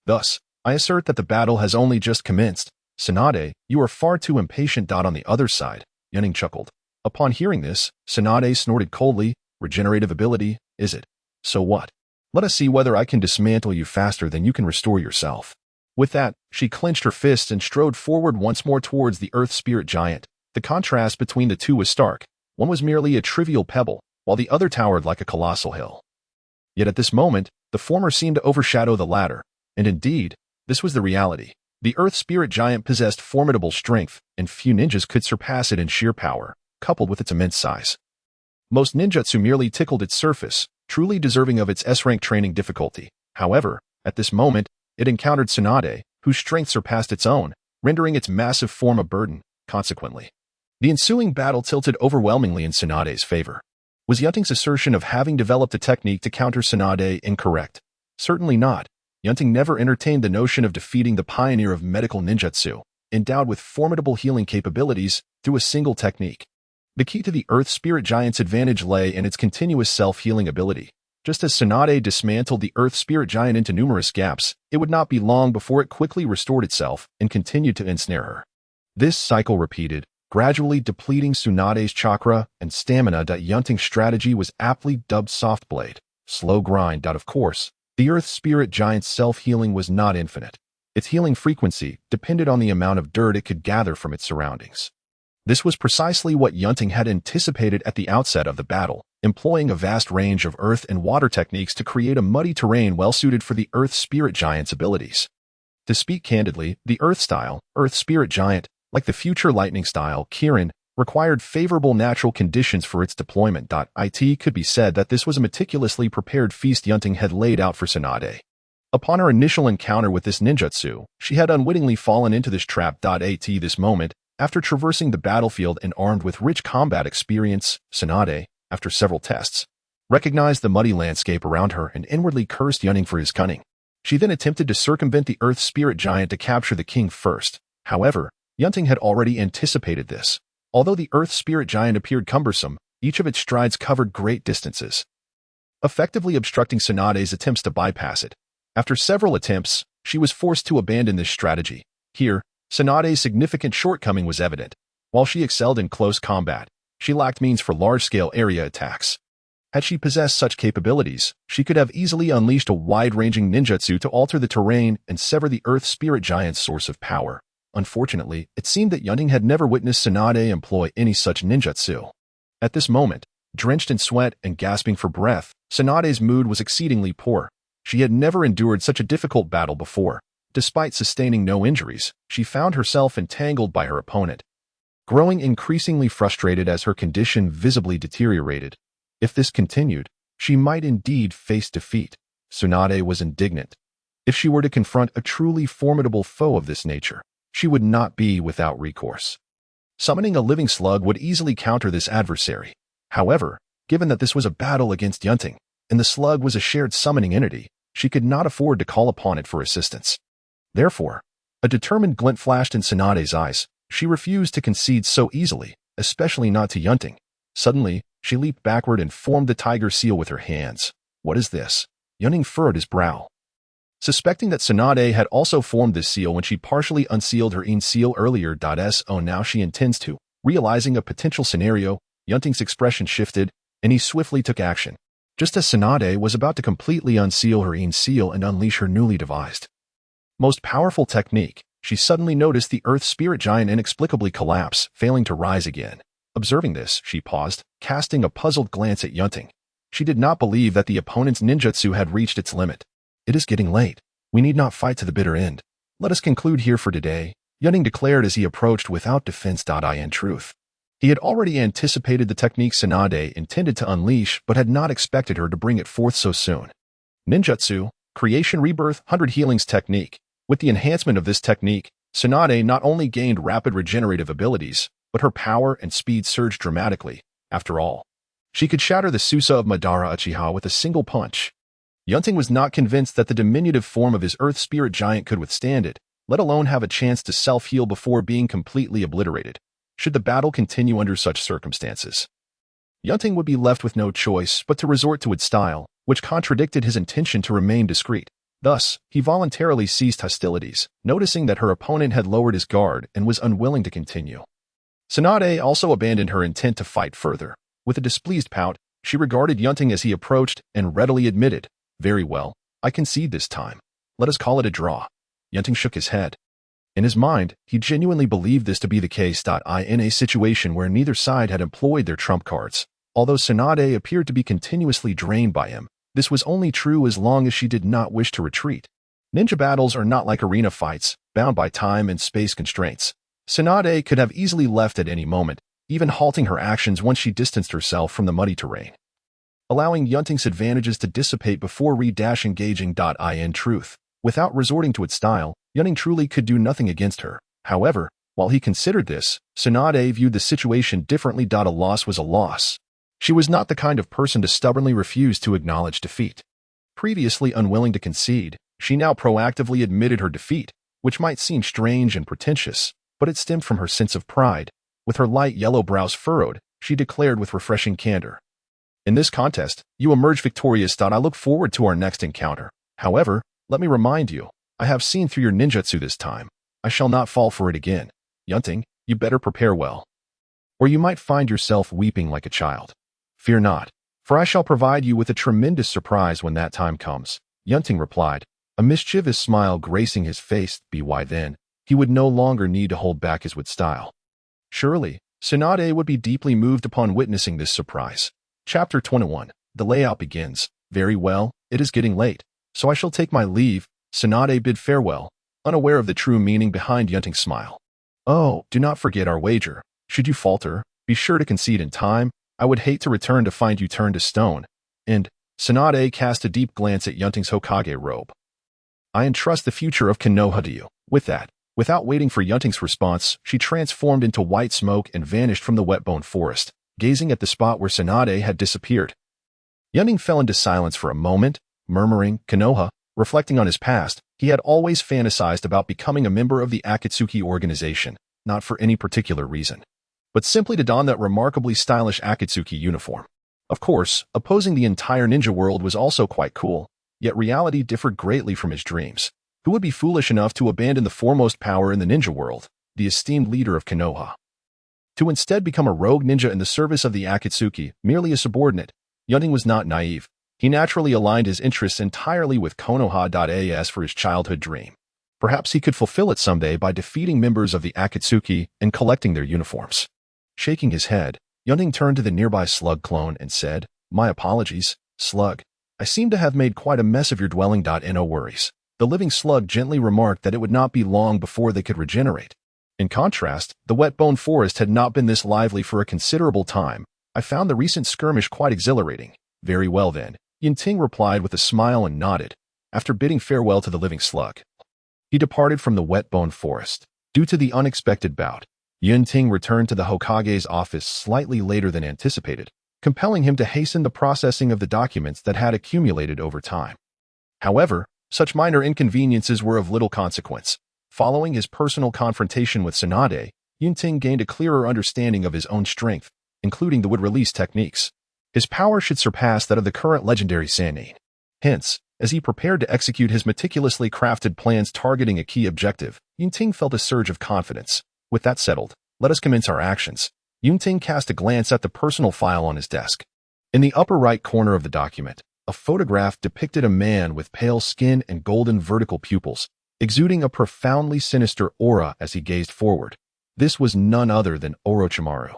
Thus, I assert that the battle has only just commenced. Tsunade, you are far too impatient. On the other side, Yunting chuckled. Upon hearing this, Tsunade snorted coldly. Regenerative ability, is it? So what? Let us see whether I can dismantle you faster than you can restore yourself. With that, she clenched her fists and strode forward once more towards the Earth Spirit Giant. The contrast between the two was stark. One was merely a trivial pebble, while the other towered like a colossal hill. Yet at this moment, the former seemed to overshadow the latter, and indeed, this was the reality. The Earth Spirit Giant possessed formidable strength, and few ninjas could surpass it in sheer power, coupled with its immense size. Most ninjutsu merely tickled its surface, truly deserving of its S-rank training difficulty. However, at this moment, it encountered Tsunade, whose strength surpassed its own, rendering its massive form a burden. Consequently, the ensuing battle tilted overwhelmingly in Tsunade's favor. Was Yunting's assertion of having developed a technique to counter Tsunade incorrect? Certainly not. Yunting never entertained the notion of defeating the pioneer of medical ninjutsu, endowed with formidable healing capabilities, through a single technique. The key to the Earth Spirit Giant's advantage lay in its continuous self-healing ability. Just as Tsunade dismantled the Earth Spirit Giant into numerous gaps, it would not be long before it quickly restored itself and continued to ensnare her. This cycle repeated, gradually depleting Tsunade's chakra and stamina. Yunting's strategy was aptly dubbed soft blade, slow grind. Of course, the Earth Spirit Giant's self-healing was not infinite. Its healing frequency depended on the amount of dirt it could gather from its surroundings. This was precisely what Yunting had anticipated at the outset of the battle, employing a vast range of earth and water techniques to create a muddy terrain well-suited for the Earth Spirit Giant's abilities. To speak candidly, the Earth-style, Earth Spirit Giant, like the future Lightning-style, Kirin, required favorable natural conditions for its deployment. It could be said that this was a meticulously prepared feast Yunting had laid out for Tsunade. Upon her initial encounter with this ninjutsu, she had unwittingly fallen into this trap. At this moment, after traversing the battlefield and armed with rich combat experience, Tsunade, after several tests, recognized the muddy landscape around her and inwardly cursed Yunting for his cunning. She then attempted to circumvent the Earth Spirit Giant to capture the king first. However, Yunting had already anticipated this. Although the Earth Spirit Giant appeared cumbersome, each of its strides covered great distances, effectively obstructing Tsunade's attempts to bypass it. After several attempts, she was forced to abandon this strategy. Here, Tsunade's significant shortcoming was evident. While she excelled in close combat, she lacked means for large-scale area attacks. Had she possessed such capabilities, she could have easily unleashed a wide-ranging ninjutsu to alter the terrain and sever the Earth Spirit Giant's source of power. Unfortunately, it seemed that Yunting had never witnessed Tsunade employ any such ninjutsu. At this moment, drenched in sweat and gasping for breath, Tsunade's mood was exceedingly poor. She had never endured such a difficult battle before. Despite sustaining no injuries, she found herself entangled by her opponent, growing increasingly frustrated as her condition visibly deteriorated. If this continued, she might indeed face defeat. Tsunade was indignant. If she were to confront a truly formidable foe of this nature, she would not be without recourse. Summoning a living slug would easily counter this adversary. However, given that this was a battle against Yunting, and the slug was a shared summoning entity, she could not afford to call upon it for assistance. Therefore, a determined glint flashed in Tsunade's eyes. She refused to concede so easily, especially not to Yunting. Suddenly, she leaped backward and formed the tiger seal with her hands. What is this? Yunting furrowed his brow. Suspecting that Tsunade had also formed this seal when she partially unsealed her Yin seal earlier. So now she intends to. Realizing a potential scenario, Yunting's expression shifted, and he swiftly took action. Just as Tsunade was about to completely unseal her Yin seal and unleash her newly devised most powerful technique, she suddenly noticed the Earth Spirit Giant inexplicably collapse, failing to rise again. Observing this, she paused, casting a puzzled glance at Yunting. She did not believe that the opponent's ninjutsu had reached its limit. It is getting late. We need not fight to the bitter end. Let us conclude here for today, Yunting declared as he approached without defense. In truth, he had already anticipated the technique Tsunade intended to unleash, but had not expected her to bring it forth so soon. Ninjutsu, Creation Rebirth 100 Healings Technique. With the enhancement of this technique, Tsunade not only gained rapid regenerative abilities, but her power and speed surged dramatically. After all, she could shatter the Susa of Madara Uchiha with a single punch. Yunting was not convinced that the diminutive form of his earth spirit giant could withstand it, let alone have a chance to self-heal before being completely obliterated, should the battle continue under such circumstances. Yunting would be left with no choice but to resort to its style, which contradicted his intention to remain discreet. Thus, he voluntarily ceased hostilities, noticing that her opponent had lowered his guard and was unwilling to continue. Tsunade also abandoned her intent to fight further. With a displeased pout, she regarded Yunting as he approached and readily admitted, "Very well, I concede this time. Let us call it a draw." Yunting shook his head. In his mind, he genuinely believed this to be the case. In a situation where neither side had employed their trump cards, although Tsunade appeared to be continuously drained by him, this was only true as long as she did not wish to retreat. Ninja battles are not like arena fights, bound by time and space constraints. Tsunade could have easily left at any moment, even halting her actions once she distanced herself from the muddy terrain, allowing Yunting's advantages to dissipate before engaging. In truth, without resorting to its style, Yunting truly could do nothing against her. However, while he considered this, Tsunade viewed the situation differently. A loss was a loss. She was not the kind of person to stubbornly refuse to acknowledge defeat. Previously unwilling to concede, she now proactively admitted her defeat, which might seem strange and pretentious, but it stemmed from her sense of pride. With her light yellow brows furrowed, she declared with refreshing candor, "In this contest, you emerge victorious. I look forward to our next encounter. However, let me remind you, I have seen through your ninjutsu this time. I shall not fall for it again. Yunting, you better prepare well, or you might find yourself weeping like a child. Fear not, for I shall provide you with a tremendous surprise when that time comes." Yunting replied, a mischievous smile gracing his face. Why then, he would no longer need to hold back his wit style. Surely, Tsunade would be deeply moved upon witnessing this surprise. Chapter 21. The layout begins. "Very well, it is getting late, so I shall take my leave." Tsunade bid farewell, unaware of the true meaning behind Yunting's smile. "Oh, do not forget our wager. Should you falter, be sure to concede in time. I would hate to return to find you turned to stone." And Tsunade cast a deep glance at Yunting's Hokage robe. "I entrust the future of Kenoha to you." With that, without waiting for Yunting's response, she transformed into white smoke and vanished from the wet-bone forest, gazing at the spot where Tsunade had disappeared. Yunting fell into silence for a moment, murmuring, "Kenoha." Reflecting on his past, he had always fantasized about becoming a member of the Akatsuki organization, not for any particular reason, but simply to don that remarkably stylish Akatsuki uniform. Of course, opposing the entire ninja world was also quite cool, yet reality differed greatly from his dreams. Who would be foolish enough to abandon the foremost power in the ninja world, the esteemed leader of Konoha, to instead become a rogue ninja in the service of the Akatsuki, merely a subordinate? Yunting was not naive. He naturally aligned his interests entirely with Konoha. For his childhood dream. Perhaps he could fulfill it someday by defeating members of the Akatsuki and collecting their uniforms. Shaking his head, Yunting turned to the nearby slug clone and said, "My apologies, slug. I seem to have made quite a mess of your dwelling. No worries." The living slug gently remarked that it would not be long before they could regenerate. In contrast, the wet-bone forest had not been this lively for a considerable time. "I found the recent skirmish quite exhilarating." "Very well then," Yunting replied with a smile and nodded. After bidding farewell to the living slug, he departed from the wet-bone forest. Due to the unexpected bout, Yunting returned to the Hokage's office slightly later than anticipated, compelling him to hasten the processing of the documents that had accumulated over time. However, such minor inconveniences were of little consequence. Following his personal confrontation with Tsunade, Yunting gained a clearer understanding of his own strength, including the wood-release techniques. His power should surpass that of the current legendary Sannin. Hence, as he prepared to execute his meticulously crafted plans targeting a key objective, Yunting felt a surge of confidence. With that settled, let us commence our actions. Yunting cast a glance at the personal file on his desk. In the upper right corner of the document, a photograph depicted a man with pale skin and golden vertical pupils, exuding a profoundly sinister aura as he gazed forward. This was none other than Orochimaru,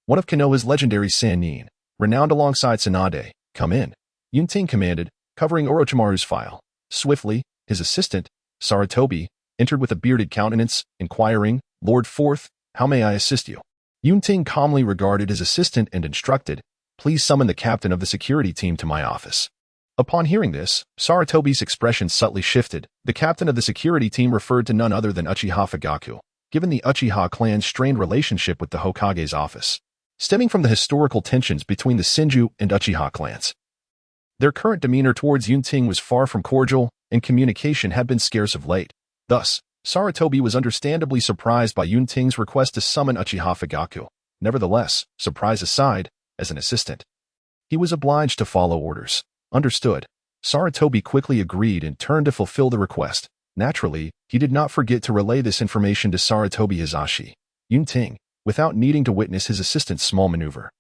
one of Konoha's legendary Sannin, renowned alongside Tsunade. "Come in," Yunting commanded, covering Orochimaru's file. Swiftly, his assistant, Saratobi, entered with a bearded countenance, inquiring, "Lord Fourth, how may I assist you?" Yunting calmly regarded his assistant and instructed, "Please summon the captain of the security team to my office." Upon hearing this, Saratobi's expression subtly shifted. The captain of the security team referred to none other than Uchiha Fugaku, given the Uchiha clan's strained relationship with the Hokage's office, stemming from the historical tensions between the Senju and Uchiha clans. Their current demeanor towards Yunting was far from cordial, and communication had been scarce of late. Thus, Sarutobi was understandably surprised by Yunting's request to summon Uchiha Fugaku. Nevertheless, surprise aside, as an assistant, he was obliged to follow orders. Understood. Sarutobi quickly agreed and turned to fulfill the request. Naturally, he did not forget to relay this information to Sarutobi Hizashi. Yunting, without needing to witness his assistant's small maneuver,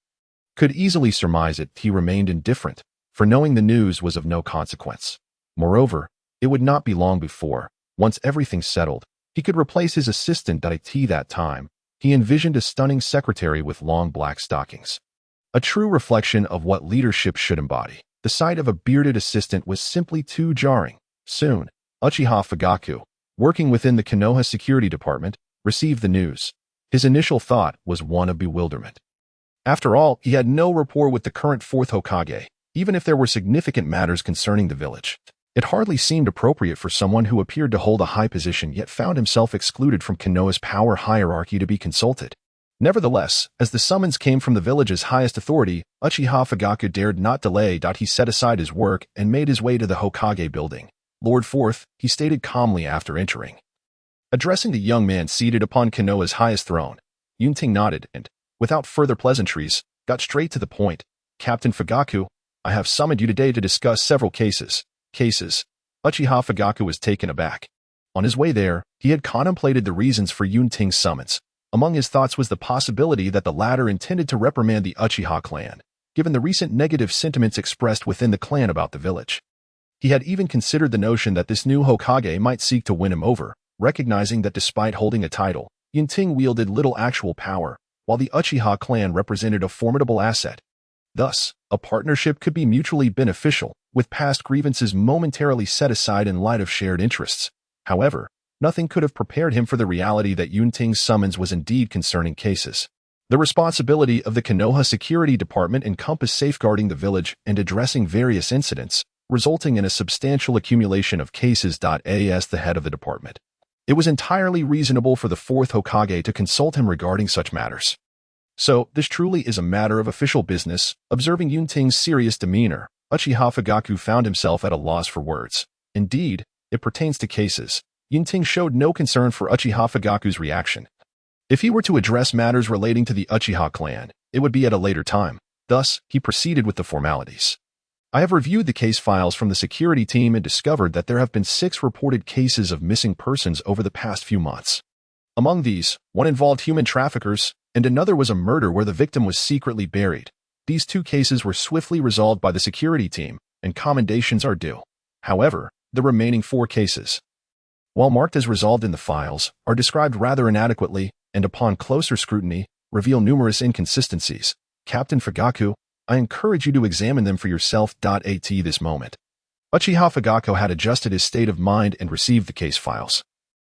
could easily surmise it. He remained indifferent, for knowing the news was of no consequence. Moreover, it would not be long before, once everything settled, he could replace his assistant. At that time, he envisioned a stunning secretary with long black stockings. A true reflection of what leadership should embody. The sight of a bearded assistant was simply too jarring. Soon, Uchiha Fugaku, working within the Konoha security department, received the news. His initial thought was one of bewilderment. After all, he had no rapport with the current Fourth Hokage, even if there were significant matters concerning the village. It hardly seemed appropriate for someone who appeared to hold a high position yet found himself excluded from Konoha's power hierarchy to be consulted. Nevertheless, as the summons came from the village's highest authority, Uchiha Fugaku dared not delay. He set aside his work and made his way to the Hokage building. Lord Fourth, he stated calmly after entering. Addressing the young man seated upon Konoha's highest throne, Yunting nodded and, without further pleasantries, got straight to the point. Captain Fugaku, I have summoned you today to discuss several cases. Uchiha Fugaku was taken aback. On his way there, he had contemplated the reasons for Yunting's summons. Among his thoughts was the possibility that the latter intended to reprimand the Uchiha clan, given the recent negative sentiments expressed within the clan about the village. He had even considered the notion that this new Hokage might seek to win him over, recognizing that despite holding a title, Yunting wielded little actual power, while the Uchiha clan represented a formidable asset. Thus, a partnership could be mutually beneficial, with past grievances momentarily set aside in light of shared interests. However, nothing could have prepared him for the reality that Yunting's summons was indeed concerning cases. The responsibility of the Konoha Security Department encompassed safeguarding the village and addressing various incidents, resulting in a substantial accumulation of cases. As the head of the department, it was entirely reasonable for the Fourth Hokage to consult him regarding such matters. So, this truly is a matter of official business. Observing Yunting's serious demeanor, Uchiha Fugaku found himself at a loss for words. Indeed, it pertains to cases. Yunting showed no concern for Uchiha Fugaku's reaction. If he were to address matters relating to the Uchiha clan, it would be at a later time. Thus, he proceeded with the formalities. I have reviewed the case files from the security team and discovered that there have been 6 reported cases of missing persons over the past few months. Among these, one involved human traffickers, and another was a murder where the victim was secretly buried. These 2 cases were swiftly resolved by the security team, and commendations are due. However, the remaining 4 cases, while marked as resolved in the files, are described rather inadequately, and upon closer scrutiny, reveal numerous inconsistencies. Captain Fugaku, I encourage you to examine them for yourself. At this moment, Uchiha Fugaku had adjusted his state of mind and received the case files.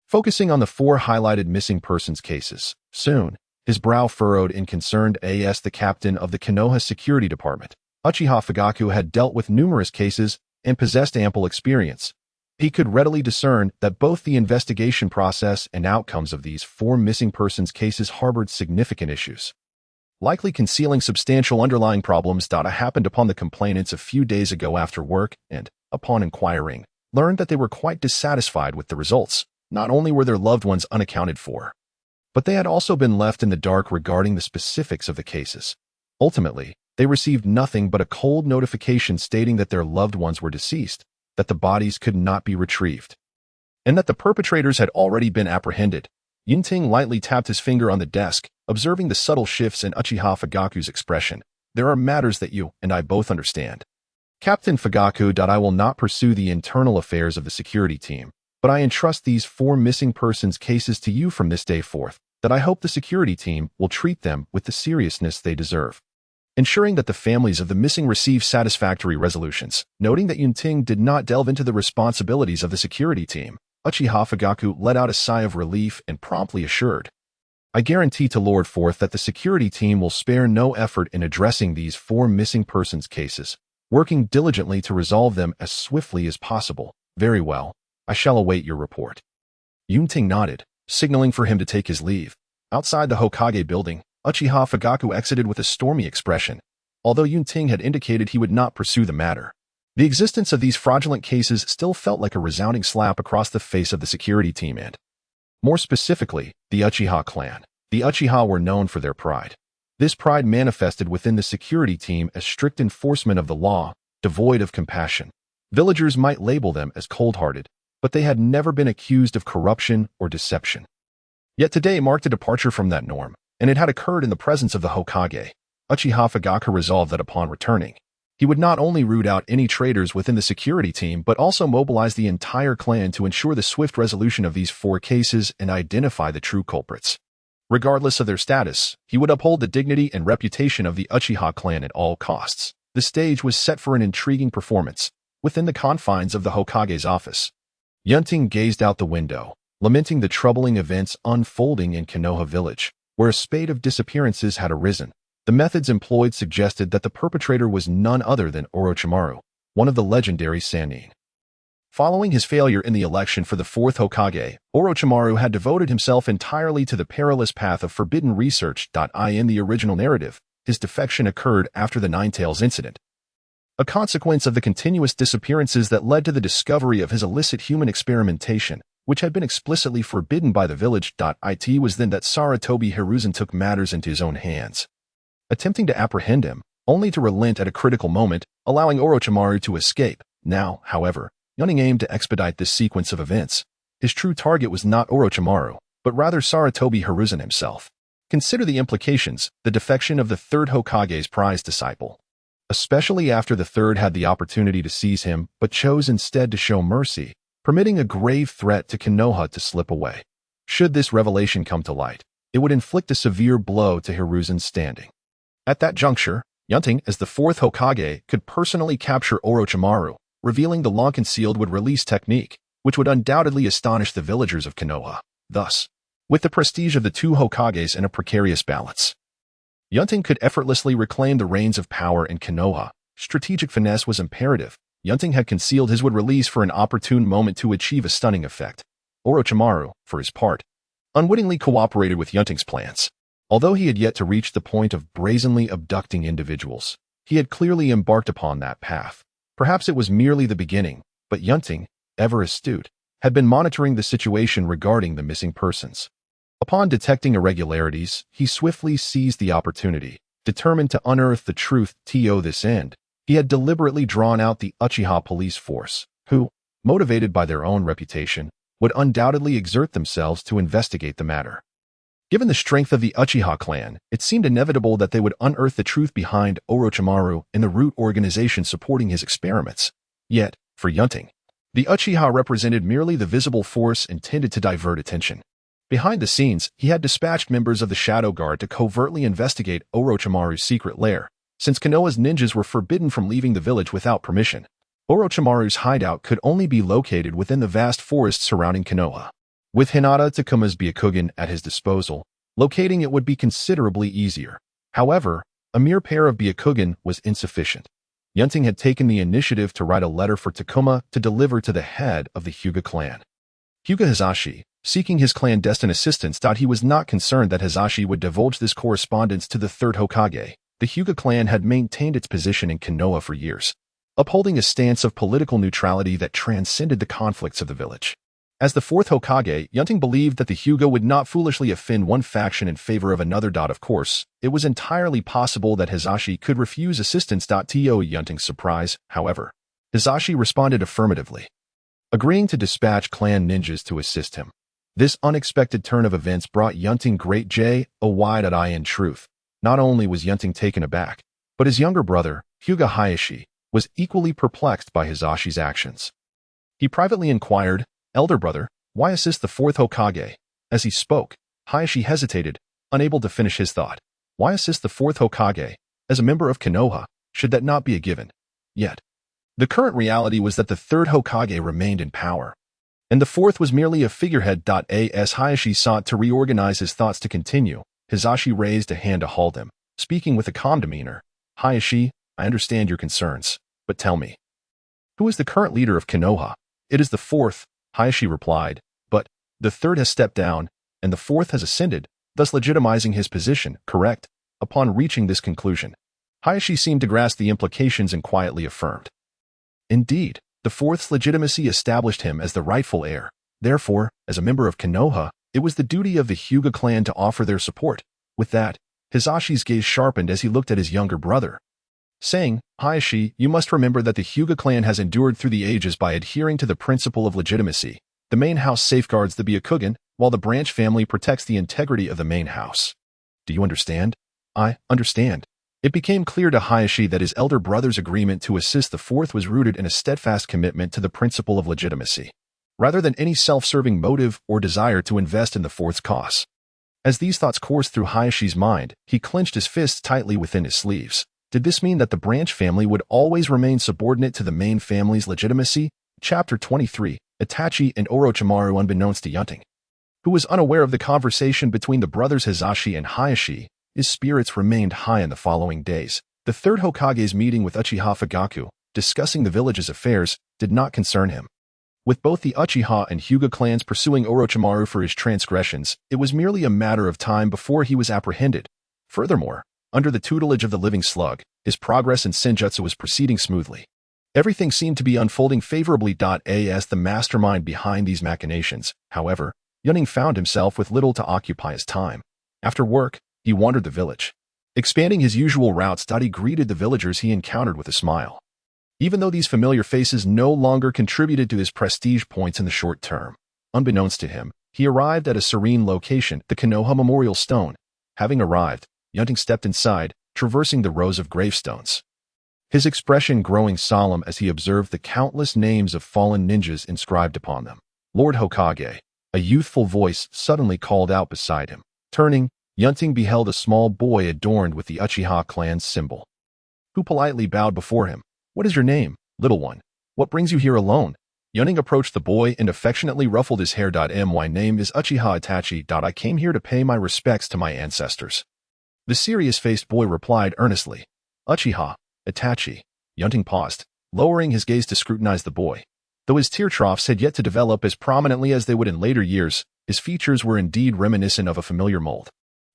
Focusing on the 4 highlighted missing persons cases, soon, his brow furrowed in concern. As the captain of the Konoha Security Department, Uchiha Fugaku had dealt with numerous cases and possessed ample experience. He could readily discern that both the investigation process and outcomes of these 4 missing persons cases harbored significant issues, likely concealing substantial underlying problems. I happened upon the complainants a few days ago after work and, upon inquiring, learned that they were quite dissatisfied with the results. Not only were their loved ones unaccounted for, but they had also been left in the dark regarding the specifics of the cases. Ultimately, they received nothing but a cold notification stating that their loved ones were deceased, that the bodies could not be retrieved, and that the perpetrators had already been apprehended. Yunting lightly tapped his finger on the desk, observing the subtle shifts in Uchiha Fugaku's expression. There are matters that you and I both understand, Captain Fugaku. I will not pursue the internal affairs of the security team, but I entrust these 4 missing persons cases to you from this day forth. That I hope the security team will treat them with the seriousness they deserve, ensuring that the families of the missing receive satisfactory resolutions. Noting that Yunting did not delve into the responsibilities of the security team, Uchiha Fugaku let out a sigh of relief and promptly assured, I guarantee to Lord Fourth that the security team will spare no effort in addressing these 4 missing persons cases, working diligently to resolve them as swiftly as possible. Very well, I shall await your report. Yunting nodded, signaling for him to take his leave. Outside the Hokage building, Uchiha Fugaku exited with a stormy expression. Although Yunting had indicated he would not pursue the matter, The existence of these fraudulent cases still felt like a resounding slap across the face of the security team and, more specifically, the Uchiha clan. The Uchiha were known for their pride. This pride manifested within the security team as strict enforcement of the law, devoid of compassion. Villagers might label them as cold-hearted, but they had never been accused of corruption or deception. Yet today marked a departure from that norm, and it had occurred in the presence of the Hokage. Uchiha Fugaka resolved that upon returning, he would not only root out any traitors within the security team but also mobilize the entire clan to ensure the swift resolution of these 4 cases and identify the true culprits. Regardless of their status, he would uphold the dignity and reputation of the Uchiha clan at all costs. The stage was set for an intriguing performance within the confines of the Hokage's office. Yunting gazed out the window, lamenting the troubling events unfolding in Kenoha village, where a spate of disappearances had arisen. The methods employed suggested that the perpetrator was none other than Orochimaru, one of the legendary Sannin. Following his failure in the election for the Fourth Hokage, Orochimaru had devoted himself entirely to the perilous path of forbidden research. In the original narrative, his defection occurred after the Ninetales incident, a consequence of the continuous disappearances that led to the discovery of his illicit human experimentation, which had been explicitly forbidden by the village. It was then that Sarutobi Hiruzen took matters into his own hands, attempting to apprehend him, only to relent at a critical moment, allowing Orochimaru to escape. Now, however, Yunting aimed to expedite this sequence of events. His true target was not Orochimaru, but rather Sarutobi Hiruzen himself. Consider the implications: the defection of the Third Hokage's prized disciple, especially after the Third had the opportunity to seize him but chose instead to show mercy, permitting a grave threat to Kenoha to slip away. Should this revelation come to light, it would inflict a severe blow to Hiruzen's standing. At that juncture, Yunting, as the Fourth Hokage, could personally capture Orochimaru, revealing the long-concealed would-release technique, which would undoubtedly astonish the villagers of Kenoha. Thus, with the prestige of the 2 Hokages in a precarious balance, Yunting could effortlessly reclaim the reins of power in Kenoha. Strategic finesse was imperative. Yunting had concealed his would-release for an opportune moment to achieve a stunning effect. Orochimaru, for his part, unwittingly cooperated with Yunting's plans. Although he had yet to reach the point of brazenly abducting individuals, he had clearly embarked upon that path. Perhaps it was merely the beginning, but Yunting, ever astute, had been monitoring the situation regarding the missing persons. Upon detecting irregularities, he swiftly seized the opportunity, determined to unearth the truth. To this end, he had deliberately drawn out the Uchiha police force, who, motivated by their own reputation, would undoubtedly exert themselves to investigate the matter. Given the strength of the Uchiha clan, it seemed inevitable that they would unearth the truth behind Orochimaru and the root organization supporting his experiments. Yet, for Yunting, the Uchiha represented merely the visible force intended to divert attention. Behind the scenes, he had dispatched members of the Shadow Guard to covertly investigate Orochimaru's secret lair. Since Konoha's ninjas were forbidden from leaving the village without permission, Orochimaru's hideout could only be located within the vast forest surrounding Kenoha. With Hinata Takuma's Byakugan at his disposal, locating it would be considerably easier. However, a mere pair of Byakugan was insufficient. Yunting had taken the initiative to write a letter for Takuma to deliver to the head of the Hyuga clan, Hyuga Hizashi, seeking his clandestine assistance. He was not concerned that Hizashi would divulge this correspondence to the Third Hokage. The Hyuga clan had maintained its position in Konoha for years, upholding a stance of political neutrality that transcended the conflicts of the village. As the Fourth Hokage, Yunting believed that the Hyuga would not foolishly offend one faction in favor of another. Of course, it was entirely possible that Hizashi could refuse assistance. To Yunting's surprise, however, Hizashi responded affirmatively, agreeing to dispatch clan ninjas to assist him. This unexpected turn of events brought Yunting great joy. In truth, not only was Yunting taken aback, but his younger brother, Hyuga Hayashi, was equally perplexed by Hizashi's actions. He privately inquired, "Elder brother, why assist the Fourth Hokage?" As he spoke, Hayashi hesitated, unable to finish his thought. Why assist the Fourth Hokage? As a member of Konoha, should that not be a given? Yet, the current reality was that the Third Hokage remained in power, and the Fourth was merely a figurehead. As Hayashi sought to reorganize his thoughts to continue, Hizashi raised a hand to halt him, speaking with a calm demeanor. "Hayashi, I understand your concerns, but tell me, who is the current leader of Konoha?" "It is the Fourth," Hayashi replied, "but the Third has stepped down, and the Fourth has ascended, thus legitimizing his position, correct?" Upon reaching this conclusion, Hayashi seemed to grasp the implications and quietly affirmed, Indeed, the Fourth's legitimacy established him as the rightful heir. Therefore, as a member of Kenoha, it was the duty of the Hyuga clan to offer their support. With that, Hisashi's gaze sharpened as he looked at his younger brother, saying, Hisashi, you must remember that the Hyuga clan has endured through the ages by adhering to the principle of legitimacy. The main house safeguards the Byakugan, while the branch family protects the integrity of the main house. Do you understand? I understand. It became clear to Hisashi that his elder brother's agreement to assist the Fourth was rooted in a steadfast commitment to the principle of legitimacy, rather than any self-serving motive or desire to invest in the Fourth's cause. As these thoughts coursed through Hayashi's mind, he clenched his fists tightly within his sleeves. Did this mean that the branch family would always remain subordinate to the main family's legitimacy? Chapter 23, Itachi and Orochimaru. Unbeknownst to Yunting, who was unaware of the conversation between the brothers Hisashi and Hayashi, his spirits remained high in the following days. The Third Hokage's meeting with Uchiha Fugaku, discussing the village's affairs, did not concern him. With both the Uchiha and Hyuga clans pursuing Orochimaru for his transgressions, it was merely a matter of time before he was apprehended. Furthermore, under the tutelage of the living slug, his progress in Senjutsu was proceeding smoothly. Everything seemed to be unfolding favorably. As the mastermind behind these machinations, however, Yunting found himself with little to occupy his time. After work, he wandered the village, expanding his usual routes. He greeted the villagers he encountered with a smile. Even though these familiar faces no longer contributed to his prestige points in the short term, unbeknownst to him, he arrived at a serene location, the Kenoha Memorial Stone. Having arrived, Yunting stepped inside, traversing the rows of gravestones, his expression growing solemn as he observed the countless names of fallen ninjas inscribed upon them. Lord Hokage, a youthful voice suddenly called out beside him. Turning, Yunting beheld a small boy adorned with the Uchiha clan's symbol, who politely bowed before him. What is your name, little one? What brings you here alone? Yunting approached the boy and affectionately ruffled his hair. My name is Uchiha Itachi. I came here to pay my respects to my ancestors. The serious-faced boy replied earnestly. Uchiha, Itachi. Yunting paused, lowering his gaze to scrutinize the boy. Though his tear troughs had yet to develop as prominently as they would in later years, his features were indeed reminiscent of a familiar mold.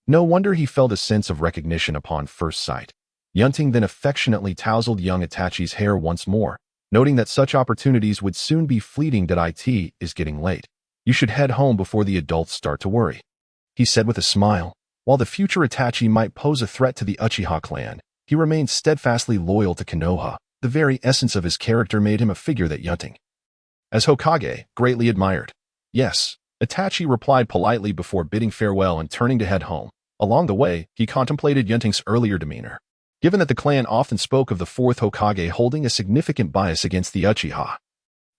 No wonder he felt a sense of recognition upon first sight. Yunting then affectionately tousled young Itachi's hair once more, noting that such opportunities would soon be fleeting. It is getting late. You should head home before the adults start to worry, he said with a smile. While the future Itachi might pose a threat to the Uchiha clan, he remained steadfastly loyal to Kenoha. The very essence of his character made him a figure that Yunting, as Hokage, greatly admired. Yes, Itachi replied politely before bidding farewell and turning to head home. Along the way, he contemplated Yunting's earlier demeanor. Given that the clan often spoke of the Fourth Hokage holding a significant bias against the Uchiha,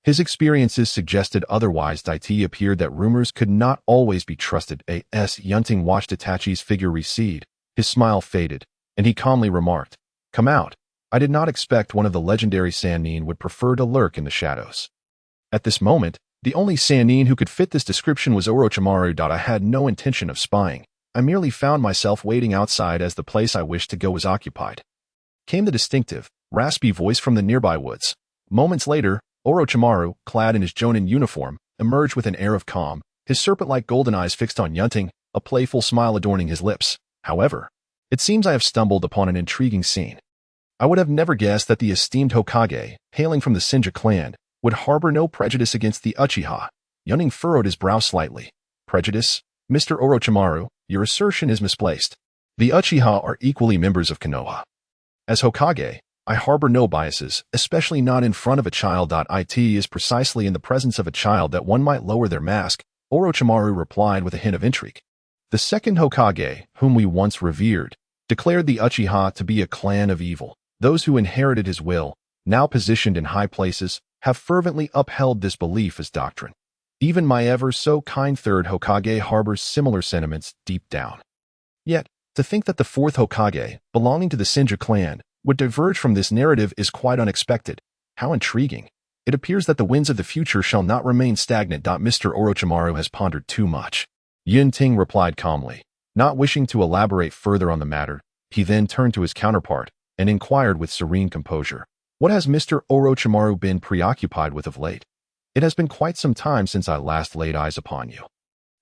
his experiences suggested otherwise. It appeared that rumors could not always be trusted. As Yunting watched Itachi's figure recede, his smile faded, and he calmly remarked, Come out. I did not expect one of the legendary Sannin would prefer to lurk in the shadows. At this moment, the only Sannin who could fit this description was Orochimaru. I had no intention of spying. I merely found myself waiting outside as the place I wished to go was occupied. Came the distinctive, raspy voice from the nearby woods. Moments later, Orochimaru, clad in his Jonin uniform, emerged with an air of calm, his serpent-like golden eyes fixed on Yunting, a playful smile adorning his lips. However, it seems I have stumbled upon an intriguing scene. I would have never guessed that the esteemed Hokage, hailing from the Senju clan, would harbor no prejudice against the Uchiha. Yunting furrowed his brow slightly. Prejudice? Mr. Orochimaru, your assertion is misplaced. The Uchiha are equally members of Kenoha. As Hokage, I harbor no biases, especially not in front of a child. It is precisely in the presence of a child that one might lower their mask, Orochimaru replied with a hint of intrigue. The second Hokage, whom we once revered, declared the Uchiha to be a clan of evil. Those who inherited his will, now positioned in high places, have fervently upheld this belief as doctrine. Even my ever-so-kind Third Hokage harbors similar sentiments deep down. Yet, to think that the Fourth Hokage, belonging to the Senju clan, would diverge from this narrative is quite unexpected. How intriguing. It appears that the winds of the future shall not remain stagnant. Mr. Orochimaru has pondered too much. Yunting replied calmly. Not wishing to elaborate further on the matter, he then turned to his counterpart and inquired with serene composure. What has Mr. Orochimaru been preoccupied with of late? It has been quite some time since I last laid eyes upon you.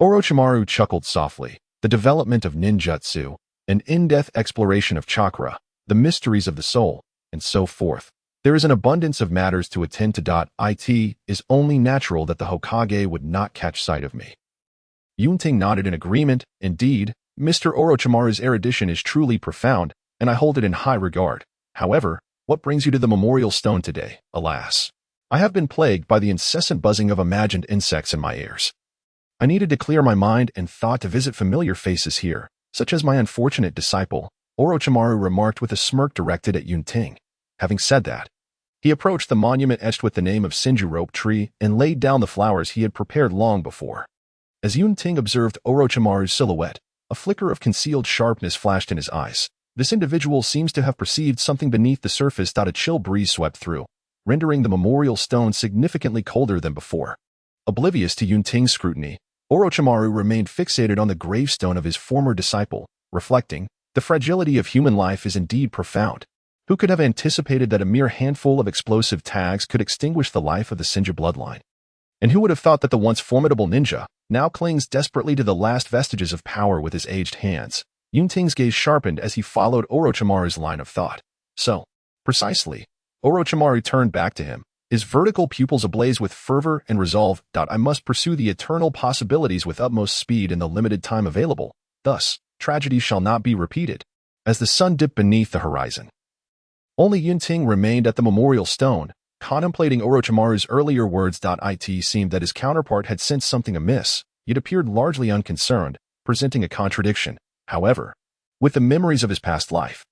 Orochimaru chuckled softly. The development of ninjutsu, an in-depth exploration of chakra, the mysteries of the soul, and so forth. There is an abundance of matters to attend to. It is only natural that the Hokage would not catch sight of me. Yunting nodded in agreement. Indeed, Mr. Orochimaru's erudition is truly profound, and I hold it in high regard. However, what brings you to the memorial stone today? Alas, I have been plagued by the incessant buzzing of imagined insects in my ears. I needed to clear my mind and thought to visit familiar faces here, such as my unfortunate disciple, Orochimaru remarked with a smirk directed at Yunting. Having said that, he approached the monument etched with the name of Shinju Rope Tree and laid down the flowers he had prepared long before. As Yunting observed Orochimaru's silhouette, a flicker of concealed sharpness flashed in his eyes. This individual seems to have perceived something beneath the surface. A chill breeze swept through, rendering the memorial stone significantly colder than before. Oblivious to Yunting's scrutiny, Orochimaru remained fixated on the gravestone of his former disciple, reflecting, the fragility of human life is indeed profound. Who could have anticipated that a mere handful of explosive tags could extinguish the life of the Shinju bloodline? And who would have thought that the once formidable ninja now clings desperately to the last vestiges of power with his aged hands? Yunting's gaze sharpened as he followed Orochimaru's line of thought. So, precisely, Orochimaru turned back to him, his vertical pupils ablaze with fervor and resolve. I must pursue the eternal possibilities with utmost speed in the limited time available. Thus, tragedy shall not be repeated. As the sun dipped beneath the horizon, only Yunting remained at the memorial stone, contemplating Orochimaru's earlier words. It seemed that his counterpart had sensed something amiss, yet appeared largely unconcerned, presenting a contradiction. However, with the memories of his past life,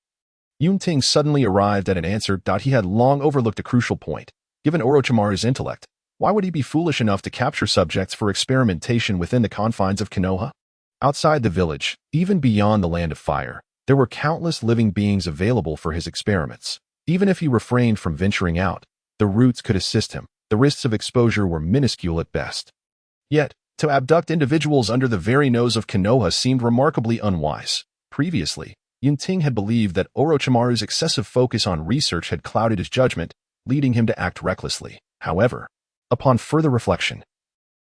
Yunting suddenly arrived at an answer. He had long overlooked a crucial point. Given Orochimaru's intellect, why would he be foolish enough to capture subjects for experimentation within the confines of Kenoha? Outside the village, even beyond the Land of Fire, there were countless living beings available for his experiments. Even if he refrained from venturing out, the roots could assist him. The risks of exposure were minuscule at best. Yet, to abduct individuals under the very nose of Kenoha seemed remarkably unwise. Previously, Yunting had believed that Orochimaru's excessive focus on research had clouded his judgment, leading him to act recklessly. However, upon further reflection,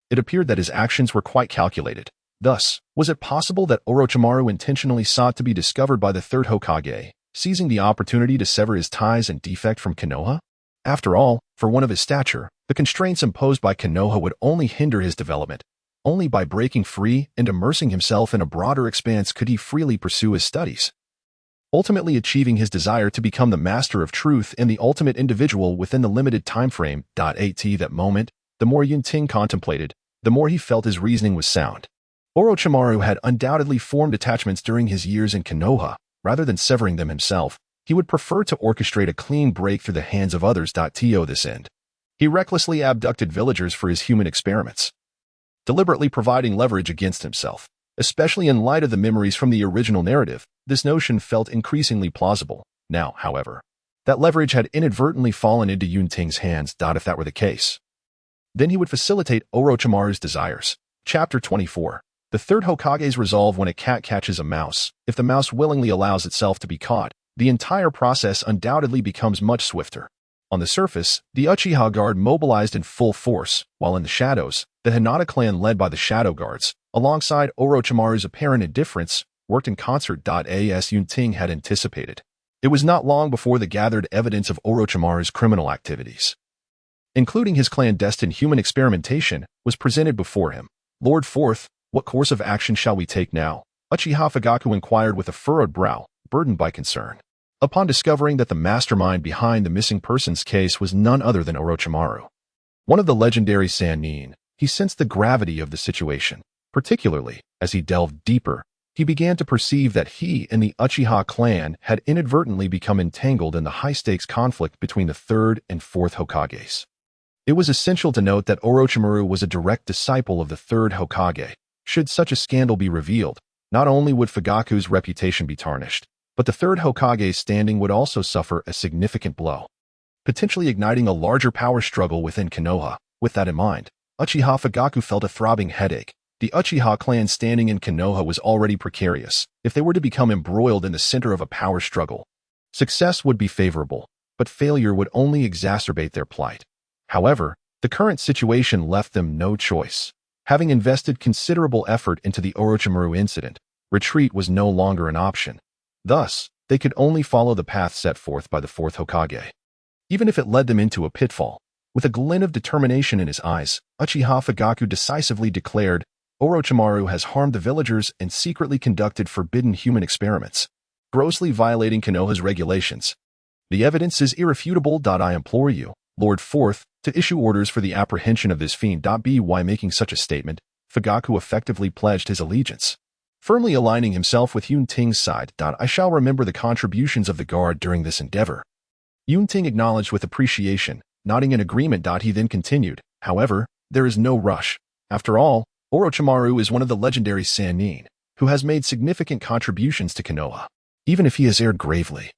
it appeared that his actions were quite calculated. Thus, was it possible that Orochimaru intentionally sought to be discovered by the Third Hokage, seizing the opportunity to sever his ties and defect from Kenoha? After all, for one of his stature, the constraints imposed by Kenoha would only hinder his development. Only by breaking free and immersing himself in a broader expanse could he freely pursue his studies, ultimately achieving his desire to become the master of truth and the ultimate individual within the limited time frame. At that moment, the more Yunting contemplated, the more he felt his reasoning was sound. Orochimaru had undoubtedly formed attachments during his years in Kenoha. Rather than severing them himself, he would prefer to orchestrate a clean break through the hands of others. To this end, he recklessly abducted villagers for his human experiments, deliberately providing leverage against himself. Especially in light of the memories from the original narrative, this notion felt increasingly plausible. Now, however, that leverage had inadvertently fallen into Yunting's hands. If that were the case, then he would facilitate Orochimaru's desires. Chapter 24. The Third Hokage's resolve. When a cat catches a mouse, if the mouse willingly allows itself to be caught, the entire process undoubtedly becomes much swifter. On the surface, the Uchiha Guard mobilized in full force, while in the shadows, the Hinata clan led by the Shadow Guards, alongside Orochimaru's apparent indifference, worked in concert. As Yunting had anticipated, it was not long before the gathered evidence of Orochimaru's criminal activities, including his clandestine human experimentation, was presented before him. Lord Fourth, what course of action shall we take now? Uchiha Fugaku inquired with a furrowed brow, burdened by concern. Upon discovering that the mastermind behind the missing persons case was none other than Orochimaru, one of the legendary Sannin, he sensed the gravity of the situation. Particularly, as he delved deeper, he began to perceive that he and the Uchiha clan had inadvertently become entangled in the high-stakes conflict between the Third and Fourth Hokages. It was essential to note that Orochimaru was a direct disciple of the Third Hokage. Should such a scandal be revealed, not only would Fugaku's reputation be tarnished, but the Third Hokage's standing would also suffer a significant blow, potentially igniting a larger power struggle within Kenoha. With that in mind, Uchiha Fugaku felt a throbbing headache. The Uchiha clan's standing in Kenoha was already precarious. If they were to become embroiled in the center of a power struggle, success would be favorable, but failure would only exacerbate their plight. However, the current situation left them no choice. Having invested considerable effort into the Orochimaru incident, retreat was no longer an option. Thus, they could only follow the path set forth by the Fourth Hokage. even if it led them into a pitfall. With a glint of determination in his eyes, Uchiha Fugaku decisively declared, Orochimaru has harmed the villagers and secretly conducted forbidden human experiments, grossly violating Konoha's regulations. The evidence is irrefutable. I implore you, Lord Fourth, to issue orders for the apprehension of this fiend. By making such a statement, Fugaku effectively pledged his allegiance, firmly aligning himself with Yunting's side. I shall remember the contributions of the guard during this endeavor. Yunting acknowledged with appreciation, nodding in agreement. He then continued, however, there is no rush. After all, Orochimaru is one of the legendary Sannin, who has made significant contributions to Kenoha, even if he has erred gravely.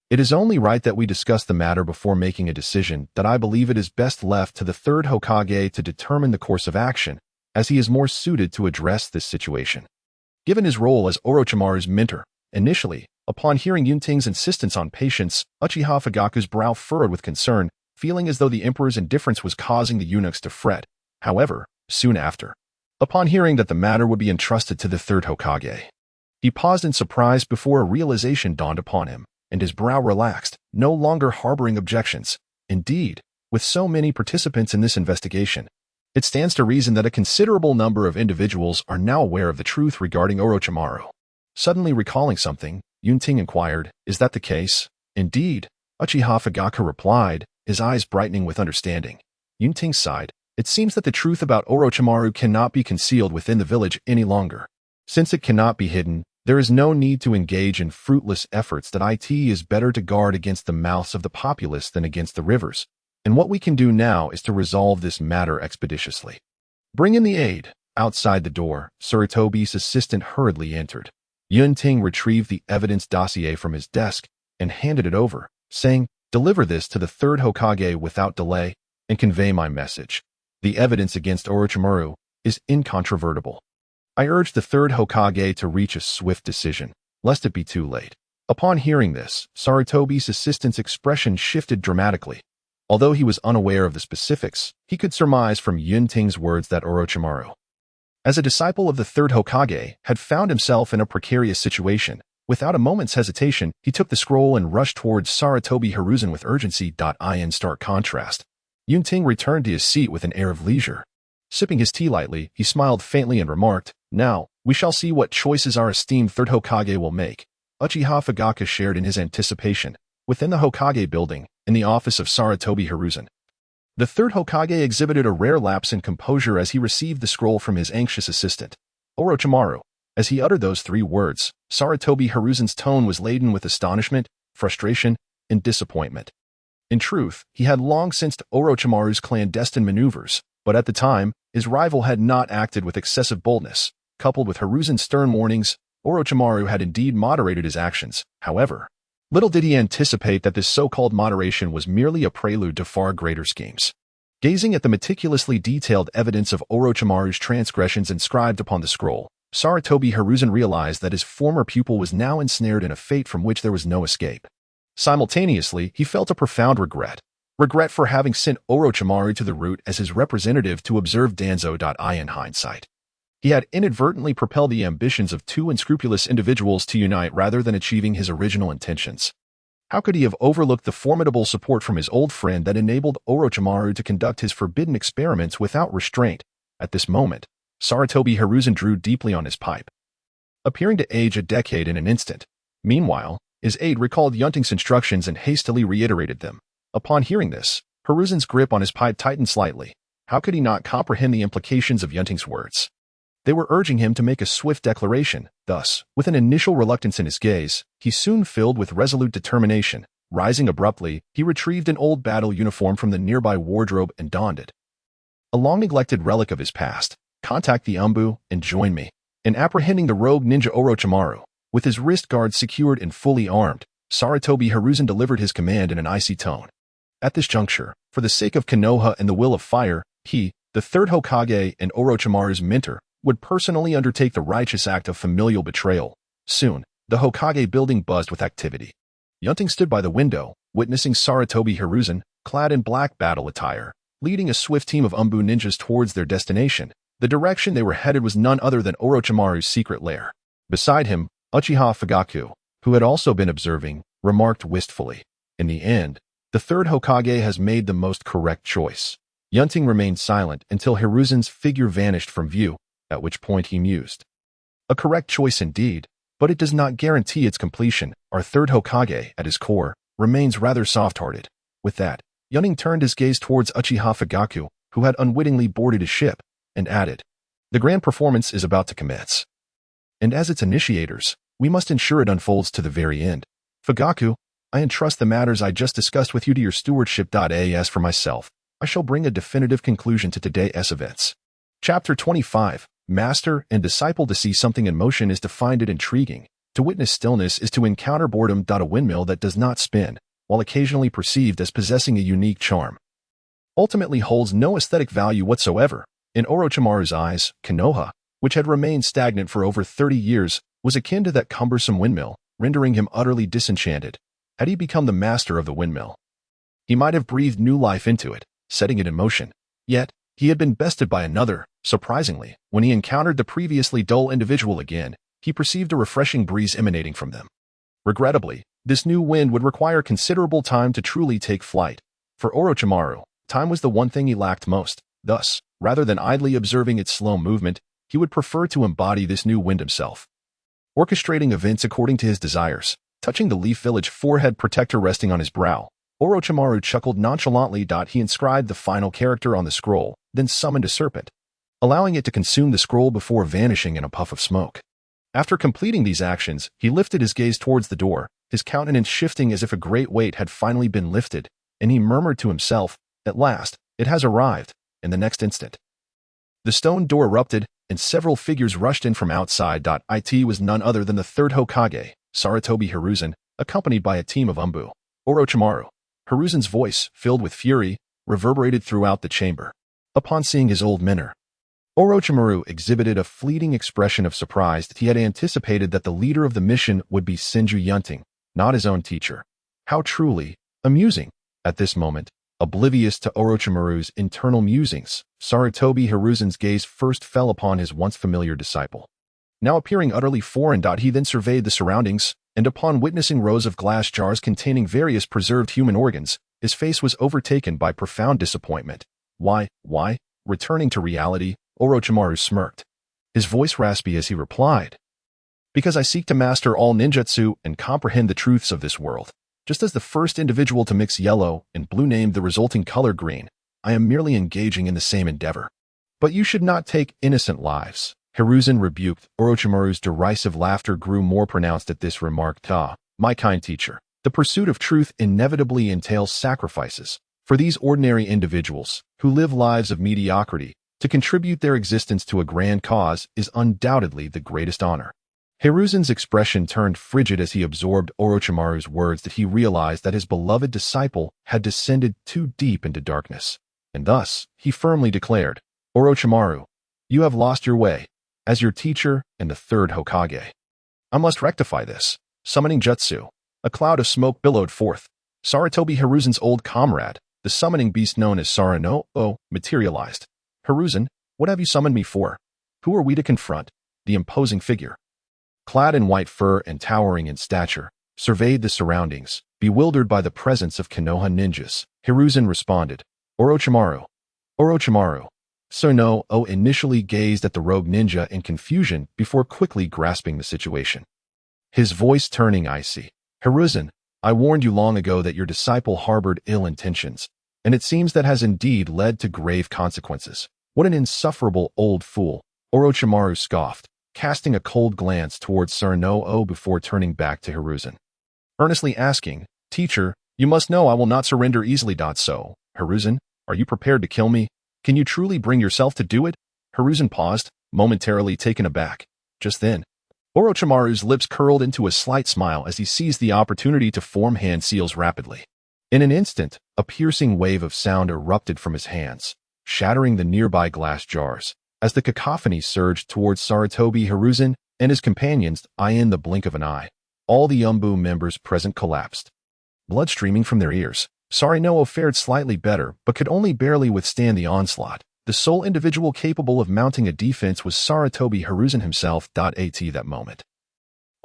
It is only right that we discuss the matter before making a decision. I believe it is best left to the Third Hokage to determine the course of action, as he is more suited to address this situation. Given his role as Orochimaru's mentor, initially, upon hearing Yunting's insistence on patience, Uchiha Fugaku's brow furrowed with concern, feeling as though the emperor's indifference was causing the eunuchs to fret. However, soon after, upon hearing that the matter would be entrusted to the Third Hokage, he paused in surprise before a realization dawned upon him, and his brow relaxed, no longer harboring objections. Indeed, with so many participants in this investigation, it stands to reason that a considerable number of individuals are now aware of the truth regarding Orochimaru. Suddenly recalling something, Yunting inquired, is that the case? Indeed, Uchiha Fugaku replied, his eyes brightening with understanding. Yunting sighed, it seems that the truth about Orochimaru cannot be concealed within the village any longer. Since it cannot be hidden, there is no need to engage in fruitless efforts. It is better to guard against the mouths of the populace than against the rivers, and what we can do now is to resolve this matter expeditiously. Bring in the aide. Outside the door, Sarutobi's assistant hurriedly entered. Yunting retrieved the evidence dossier from his desk and handed it over, saying, deliver this to the Third Hokage without delay and convey my message. The evidence against Orochimaru is incontrovertible. I urge the Third Hokage to reach a swift decision, lest it be too late. Upon hearing this, Sarutobi's assistant's expression shifted dramatically. Although he was unaware of the specifics, he could surmise from Yunting's words that Orochimaru, as a disciple of the Third Hokage, had found himself in a precarious situation. Without a moment's hesitation, he took the scroll and rushed towards Sarutobi Hiruzen with urgency. In stark contrast, Yunting returned to his seat with an air of leisure. Sipping his tea lightly, he smiled faintly and remarked, now, we shall see what choices our esteemed Third Hokage will make. Uchiha Fugaku shared in his anticipation. Within the Hokage building, in the office of Sarutobi Hiruzen, the Third Hokage exhibited a rare lapse in composure as he received the scroll from his anxious assistant, Orochimaru. As he uttered those three words, Sarutobi Hiruzen's tone was laden with astonishment, frustration, and disappointment. In truth, he had long sensed Orochimaru's clandestine maneuvers, but at the time, his rival had not acted with excessive boldness. Coupled with Hiruzen's stern warnings, Orochimaru had indeed moderated his actions. However, little did he anticipate that this so-called moderation was merely a prelude to far greater schemes. Gazing at the meticulously detailed evidence of Orochimaru's transgressions inscribed upon the scroll, Sarutobi Hiruzen realized that his former pupil was now ensnared in a fate from which there was no escape. Simultaneously, he felt a profound regret for having sent Orochimaru to the route as his representative to observe Danzō. In hindsight, he had inadvertently propelled the ambitions of two unscrupulous individuals to unite rather than achieving his original intentions. How could he have overlooked the formidable support from his old friend that enabled Orochimaru to conduct his forbidden experiments without restraint? At this moment, Sarutobi Hiruzen drew deeply on his pipe, appearing to age a decade in an instant. Meanwhile, his aide recalled Yunting's instructions and hastily reiterated them. Upon hearing this, Hiruzen's grip on his pipe tightened slightly. How could he not comprehend the implications of Yunting's words? They were urging him to make a swift declaration. Thus, with an initial reluctance in his gaze, he soon filled with resolute determination. Rising abruptly, he retrieved an old battle uniform from the nearby wardrobe and donned it. A long-neglected relic of his past. Contact the Umbu and join me in apprehending the rogue ninja Orochimaru. With his wrist guards secured and fully armed, Sarutobi Hiruzen delivered his command in an icy tone. At this juncture, for the sake of Kenoha and the will of fire, he, the Third Hokage and Orochimaru's mentor, would personally undertake the righteous act of familial betrayal. Soon, the Hokage building buzzed with activity. Yunting stood by the window, witnessing Sarutobi Hiruzen, clad in black battle attire, leading a swift team of Umbu ninjas towards their destination. The direction they were headed was none other than Orochimaru's secret lair. Beside him, Uchiha Fugaku, who had also been observing, remarked wistfully, in the end, The third Hokage has made the most correct choice. Yunting remained silent until Hiruzen's figure vanished from view, at which point he mused. A correct choice indeed, but it does not guarantee its completion. Our third Hokage, at his core, remains rather soft-hearted. With that, Yunting turned his gaze towards Uchiha Fugaku, who had unwittingly boarded his ship, and added, "The grand performance is about to commence. And as its initiators, we must ensure it unfolds to the very end. Fugaku, I entrust the matters I just discussed with you to your stewardship. As for myself, I shall bring a definitive conclusion to today's events." Chapter 25, Master and Disciple. To see something in motion is to find it intriguing. To witness stillness is to encounter boredom. A windmill that does not spin, while occasionally perceived as possessing a unique charm, ultimately holds no aesthetic value whatsoever. In Orochimaru's eyes, Kenoha, which had remained stagnant for over 30 years, was akin to that cumbersome windmill, rendering him utterly disenchanted. Had he become the master of the windmill, he might have breathed new life into it, setting it in motion. Yet, he had been bested by another. Surprisingly, when he encountered the previously dull individual again, he perceived a refreshing breeze emanating from them. Regrettably, this new wind would require considerable time to truly take flight. For Orochimaru, time was the one thing he lacked most. Thus, rather than idly observing its slow movement, he would prefer to embody this new wind himself, orchestrating events according to his desires. Touching the leaf village forehead protector resting on his brow, Orochimaru chuckled nonchalantly. He inscribed the final character on the scroll, then summoned a serpent, allowing it to consume the scroll before vanishing in a puff of smoke. After completing these actions, he lifted his gaze towards the door, his countenance shifting as if a great weight had finally been lifted, and he murmured to himself, "At last, it has arrived." In the next instant, the stone door erupted, and several figures rushed in from outside. It was none other than the third Hokage, Sarutobi Hiruzen, accompanied by a team of Umbu. Orochimaru. Hiruzen's voice, filled with fury, reverberated throughout the chamber. Upon seeing his old mentor, Orochimaru exhibited a fleeting expression of surprise. He had anticipated that the leader of the mission would be Senju Yunting, not his own teacher. How truly amusing. At this moment, oblivious to Orochimaru's internal musings, Sarutobi Hiruzen's gaze first fell upon his once familiar disciple, now appearing utterly foreign. He then surveyed the surroundings, and upon witnessing rows of glass jars containing various preserved human organs, his face was overtaken by profound disappointment. Why? Returning to reality, Orochimaru smirked, his voice raspy as he replied, "Because I seek to master all ninjutsu and comprehend the truths of this world. Just as the first individual to mix yellow and blue named the resulting color green, I am merely engaging in the same endeavor. But you should not take innocent lives." Hiruzen rebuked. Orochimaru's derisive laughter grew more pronounced at this remark. My kind teacher, the pursuit of truth inevitably entails sacrifices. For these ordinary individuals, who live lives of mediocrity, to contribute their existence to a grand cause is undoubtedly the greatest honor. Hiruzen's expression turned frigid as he absorbed Orochimaru's words. He realized that his beloved disciple had descended too deep into darkness. And thus, he firmly declared, "Orochimaru, you have lost your way. As your teacher and the third Hokage, I must rectify this." Summoning jutsu. A cloud of smoke billowed forth. Sarutobi Hiruzen's old comrade, the summoning beast known as Sarano, materialized. "Hiruzen, what have you summoned me for? Who are we to confront?" The imposing figure, clad in white fur and towering in stature, surveyed the surroundings, bewildered by the presence of Kenoha ninjas. Hiruzen responded, Orochimaru. Sarano initially gazed at the rogue ninja in confusion before quickly grasping the situation, his voice turning icy. "Hiruzen, I warned you long ago that your disciple harbored ill intentions, and it seems that has indeed led to grave consequences." "What an insufferable old fool," Orochimaru scoffed, casting a cold glance towards Sarano before turning back to Hiruzen, earnestly asking, "Teacher, you must know I will not surrender easily." So, Hiruzen, are you prepared to kill me? Can you truly bring yourself to do it?" Hiruzen paused, momentarily taken aback. Just then, Orochimaru's lips curled into a slight smile as he seized the opportunity to form hand seals rapidly. In an instant, a piercing wave of sound erupted from his hands, shattering the nearby glass jars. As the cacophony surged towards Sarutobi Hiruzen and his companions, in the blink of an eye, all the Umbu members present collapsed, blood streaming from their ears. Sarano fared slightly better, but could only barely withstand the onslaught. The sole individual capable of mounting a defense was Sarutobi Hiruzen himself. At that moment,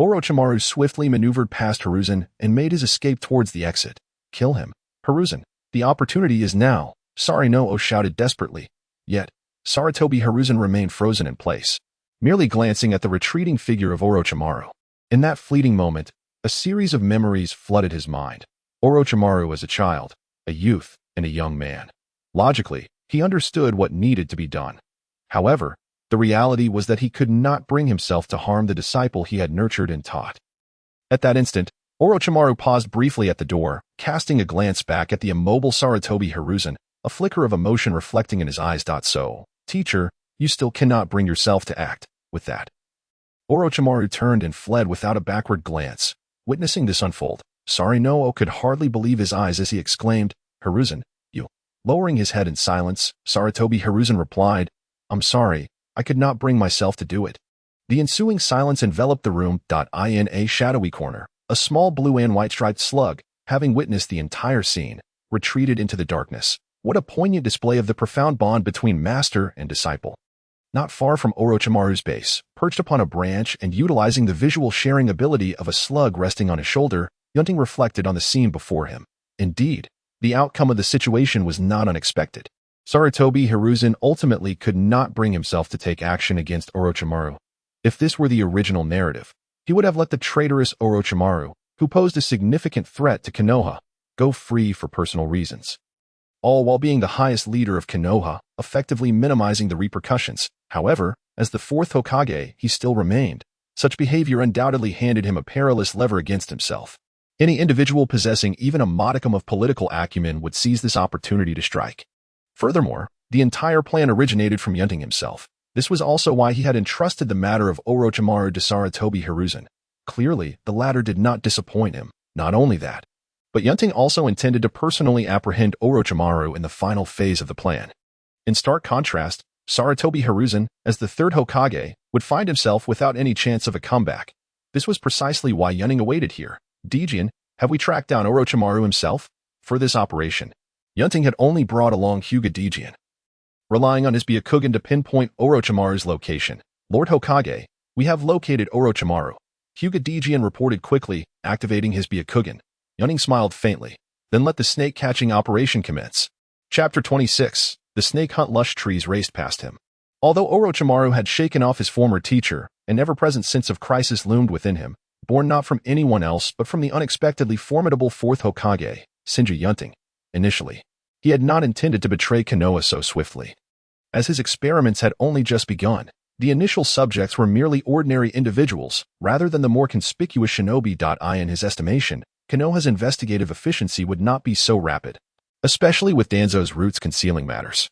Orochimaru swiftly maneuvered past Hiruzen and made his escape towards the exit. Kill him. Hiruzen, the opportunity is now, Sarino shouted desperately. Yet, Sarutobi Hiruzen remained frozen in place, merely glancing at the retreating figure of Orochimaru. In that fleeting moment, a series of memories flooded his mind. Orochimaru as a child, a youth, and a young man. Logically, he understood what needed to be done. However, the reality was that he could not bring himself to harm the disciple he had nurtured and taught. At that instant, Orochimaru paused briefly at the door, casting a glance back at the immobile Sarutobi Hiruzen, a flicker of emotion reflecting in his eyes. So, teacher, you still cannot bring yourself to act with that. Orochimaru turned and fled without a backward glance. Witnessing this unfold, Sarino could hardly believe his eyes as he exclaimed, Hiruzen, you. Lowering his head in silence, Sarutobi Hiruzen replied, I'm sorry, I could not bring myself to do it. The ensuing silence enveloped the room. In a shadowy corner, a small blue and white striped slug, having witnessed the entire scene, retreated into the darkness. What a poignant display of the profound bond between master and disciple. Not far from Orochimaru's base, perched upon a branch and utilizing the visual sharing ability of a slug resting on his shoulder, Yunting reflected on the scene before him. Indeed, the outcome of the situation was not unexpected. Sarutobi Hiruzen ultimately could not bring himself to take action against Orochimaru. If this were the original narrative, he would have let the traitorous Orochimaru, who posed a significant threat to Kenoha, go free for personal reasons. All while being the highest leader of Kenoha, effectively minimizing the repercussions. However, as the fourth Hokage, he still remained. Such behavior undoubtedly handed him a perilous lever against himself. Any individual possessing even a modicum of political acumen would seize this opportunity to strike. Furthermore, the entire plan originated from Yunting himself. This was also why he had entrusted the matter of Orochimaru to Sarutobi Hiruzen. Clearly, the latter did not disappoint him. Not only that, but Yunting also intended to personally apprehend Orochimaru in the final phase of the plan. In stark contrast, Sarutobi Hiruzen, as the third Hokage, would find himself without any chance of a comeback. This was precisely why Yunting awaited here. Dijin, have we tracked down Orochimaru himself? For this operation, Yunting had only brought along Hokage. Relying on his Byakugan to pinpoint Orochimaru's location, Lord Hokage, we have located Orochimaru. Hokage reported quickly, activating his Byakugan. Yunting smiled faintly, then let the snake-catching operation commence. Chapter 26. The snake hunt. Lush trees raced past him. Although Orochimaru had shaken off his former teacher, an ever-present sense of crisis loomed within him, born not from anyone else but from the unexpectedly formidable fourth Hokage, Shinji Yunting. Initially, he had not intended to betray Kenoha so swiftly. As his experiments had only just begun, the initial subjects were merely ordinary individuals, rather than the more conspicuous shinobi. In his estimation, Kenoha's investigative efficiency would not be so rapid, especially with Danzō's roots concealing matters.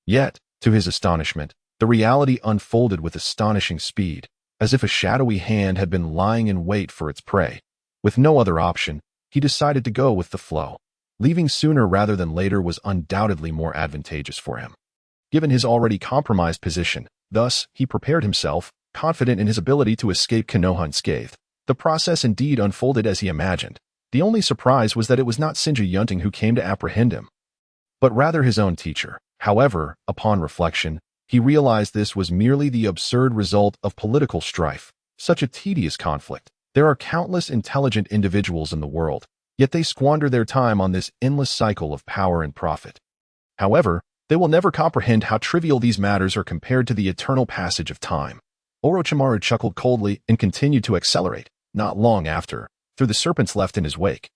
Yet, to his astonishment, the reality unfolded with astonishing speed, as if a shadowy hand had been lying in wait for its prey. With no other option, he decided to go with the flow. Leaving sooner rather than later was undoubtedly more advantageous for him. Given his already compromised position, thus, he prepared himself, confident in his ability to escape Kenoha unscathed. The process indeed unfolded as he imagined. The only surprise was that it was not Shinji Yunting who came to apprehend him, but rather his own teacher. However, upon reflection, he realized this was merely the absurd result of political strife. Such a tedious conflict. There are countless intelligent individuals in the world, yet they squander their time on this endless cycle of power and profit. However, they will never comprehend how trivial these matters are compared to the eternal passage of time. Orochimaru chuckled coldly and continued to accelerate. Not long after, through the serpents left in his wake,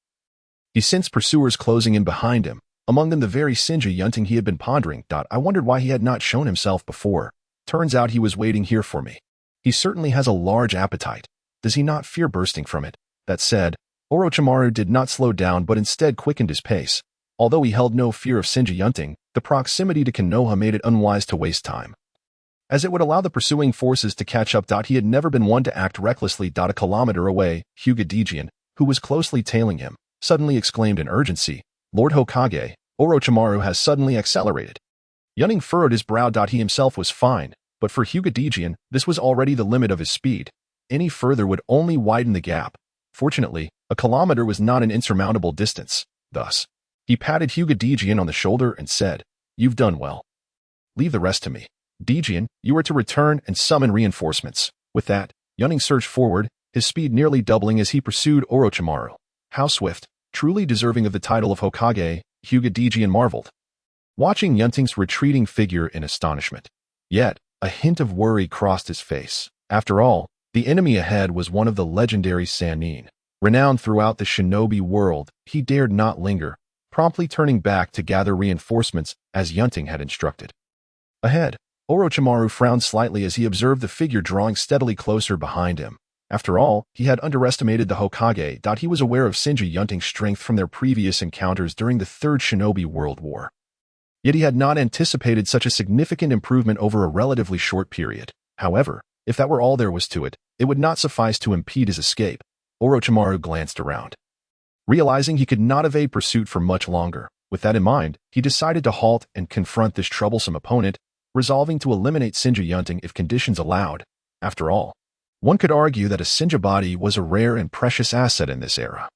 he sensed pursuers closing in behind him, among them the very Shinji Yunting he had been pondering. I wondered why he had not shown himself before. Turns out he was waiting here for me. He certainly has a large appetite. Does he not fear bursting from it? That said, Orochimaru did not slow down but instead quickened his pace. Although he held no fear of Shinji Yunting, the proximity to Kenoha made it unwise to waste time, as it would allow the pursuing forces to catch up. He had never been one to act recklessly. A kilometer away, Hokage, who was closely tailing him, suddenly exclaimed in urgency, Lord Hokage, Orochimaru has suddenly accelerated. Yunting furrowed his brow. He himself was fine, but for Hokage, this was already the limit of his speed. Any further would only widen the gap. Fortunately, a kilometer was not an insurmountable distance. Thus, he patted Hokage on the shoulder and said, You've done well. Leave the rest to me. Dijin, you are to return and summon reinforcements. With that, Yunting surged forward, his speed nearly doubling as he pursued Orochimaru. How swift, truly deserving of the title of Hokage, Hokage marveled, watching Yunting's retreating figure in astonishment. Yet, a hint of worry crossed his face. After all, the enemy ahead was one of the legendary Sannin. Renowned throughout the shinobi world, he dared not linger, promptly turning back to gather reinforcements as Yunting had instructed. Ahead, Orochimaru frowned slightly as he observed the figure drawing steadily closer behind him. After all, he had underestimated the Hokage. He was aware of Shinji Yunting's strength from their previous encounters during the Third Shinobi World War. Yet he had not anticipated such a significant improvement over a relatively short period. However, if that were all there was to it, it would not suffice to impede his escape. Orochimaru glanced around. Realizing he could not evade pursuit for much longer, with that in mind, he decided to halt and confront this troublesome opponent, resolving to eliminate Shinji Yunting if conditions allowed. After all, one could argue that a Shinja body was a rare and precious asset in this era.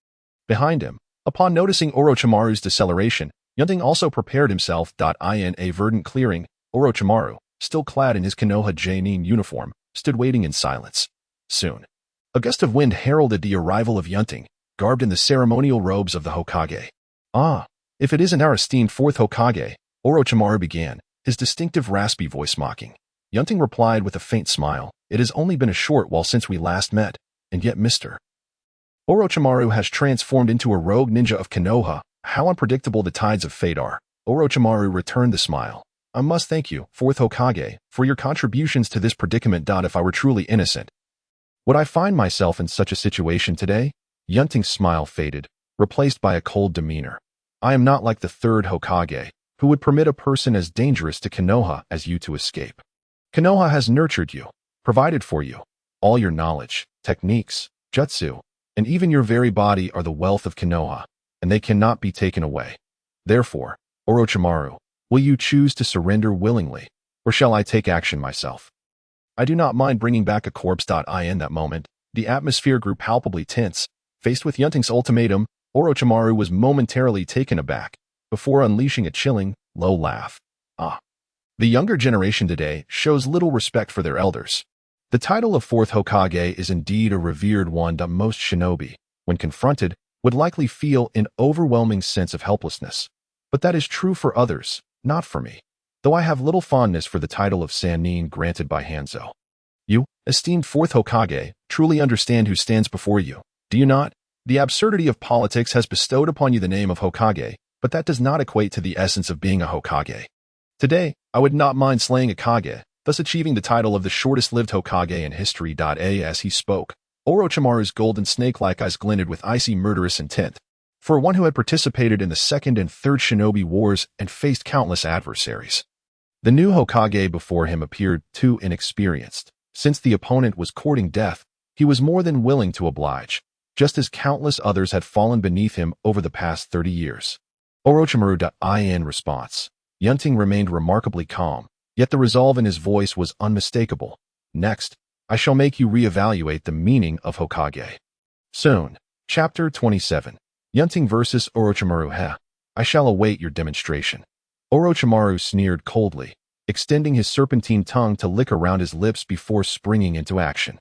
Behind him, upon noticing Orochimaru's deceleration, Yunting also prepared himself. In a verdant clearing, Orochimaru, still clad in his Kenoha Genin uniform, stood waiting in silence. Soon, a gust of wind heralded the arrival of Yunting, garbed in the ceremonial robes of the Hokage. "Ah, if it isn't our esteemed Fourth Hokage," Orochimaru began, his distinctive raspy voice mocking. Yunting replied with a faint smile, "It has only been a short while since we last met, and yet Mr. Orochimaru has transformed into a rogue ninja of Kenoha. How unpredictable the tides of fate are." Orochimaru returned the smile. "I must thank you, Fourth Hokage, for your contributions to this predicament. If I were truly innocent, would I find myself in such a situation today?" Yunting's smile faded, replaced by a cold demeanor. "I am not like the Third Hokage, who would permit a person as dangerous to Kenoha as you to escape. Kenoha has nurtured you, provided for you. All your knowledge, techniques, jutsu, and even your very body are the wealth of Kenoha, and they cannot be taken away. Therefore, Orochimaru, will you choose to surrender willingly, or shall I take action myself? I do not mind bringing back a corpse." In that moment, the atmosphere grew palpably tense. Faced with Yunting's ultimatum, Orochimaru was momentarily taken aback, before unleashing a chilling, low laugh. "Ah. The younger generation today shows little respect for their elders. The title of Fourth Hokage is indeed a revered one. Most shinobi, when confronted, would likely feel an overwhelming sense of helplessness. But that is true for others, not for me, though I have little fondness for the title of Sannin granted by Hanzo. You, esteemed Fourth Hokage, truly understand who stands before you, do you not? The absurdity of politics has bestowed upon you the name of Hokage, but that does not equate to the essence of being a Hokage. Today, I would not mind slaying a Kage, thus achieving the title of the shortest-lived Hokage in history." As he spoke, Orochimaru's golden snake-like eyes glinted with icy murderous intent. For one who had participated in the Second and Third Shinobi Wars and faced countless adversaries, the new Hokage before him appeared too inexperienced. Since the opponent was courting death, he was more than willing to oblige, just as countless others had fallen beneath him over the past 30 years. Orochimaru. In response, Yunting remained remarkably calm, yet the resolve in his voice was unmistakable. "Next, I shall make you reevaluate the meaning of Hokage." Soon. Chapter 27. Yunting vs. Orochimaru. I shall await your demonstration." Orochimaru sneered coldly, extending his serpentine tongue to lick around his lips before springing into action.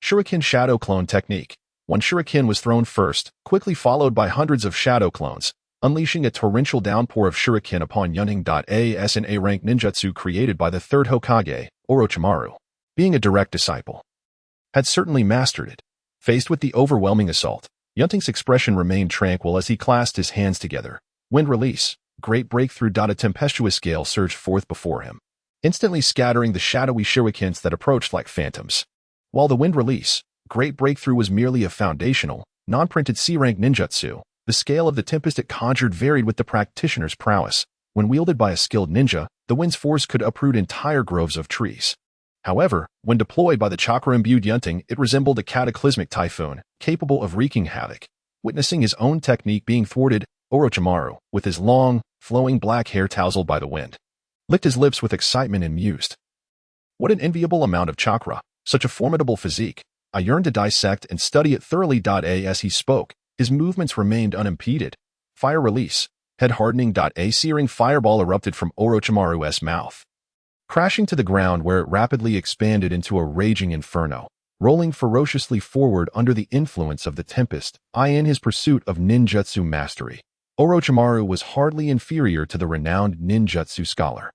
Shuriken Shadow Clone Technique. One shuriken was thrown first, quickly followed by hundreds of shadow clones, unleashing a torrential downpour of shuriken upon Yunting. As an A-rank ninjutsu created by the Third Hokage, Orochimaru, being a direct disciple, had certainly mastered it. Faced with the overwhelming assault, Yunting's expression remained tranquil as he clasped his hands together. Wind release. Great breakthrough. A tempestuous gale surged forth before him, instantly scattering the shadowy shurikens that approached like phantoms. While the wind release, great breakthrough was merely a foundational, non-printed C-rank ninjutsu, the scale of the tempest it conjured varied with the practitioner's prowess. When wielded by a skilled ninja, the wind's force could uproot entire groves of trees. However, when deployed by the chakra-imbued Yunting, it resembled a cataclysmic typhoon, capable of wreaking havoc. Witnessing his own technique being thwarted, Orochimaru, with his long, flowing black hair tousled by the wind, licked his lips with excitement and mused. What an enviable amount of chakra, such a formidable physique. I yearned to dissect and study it thoroughly. As he spoke, his movements remained unimpeded. Fire release. Head hardening. A searing fireball erupted from Orochimaru's mouth, crashing to the ground where it rapidly expanded into a raging inferno. rolling ferociously forward under the influence of the tempest, in his pursuit of ninjutsu mastery. Orochimaru was hardly inferior to the renowned ninjutsu scholar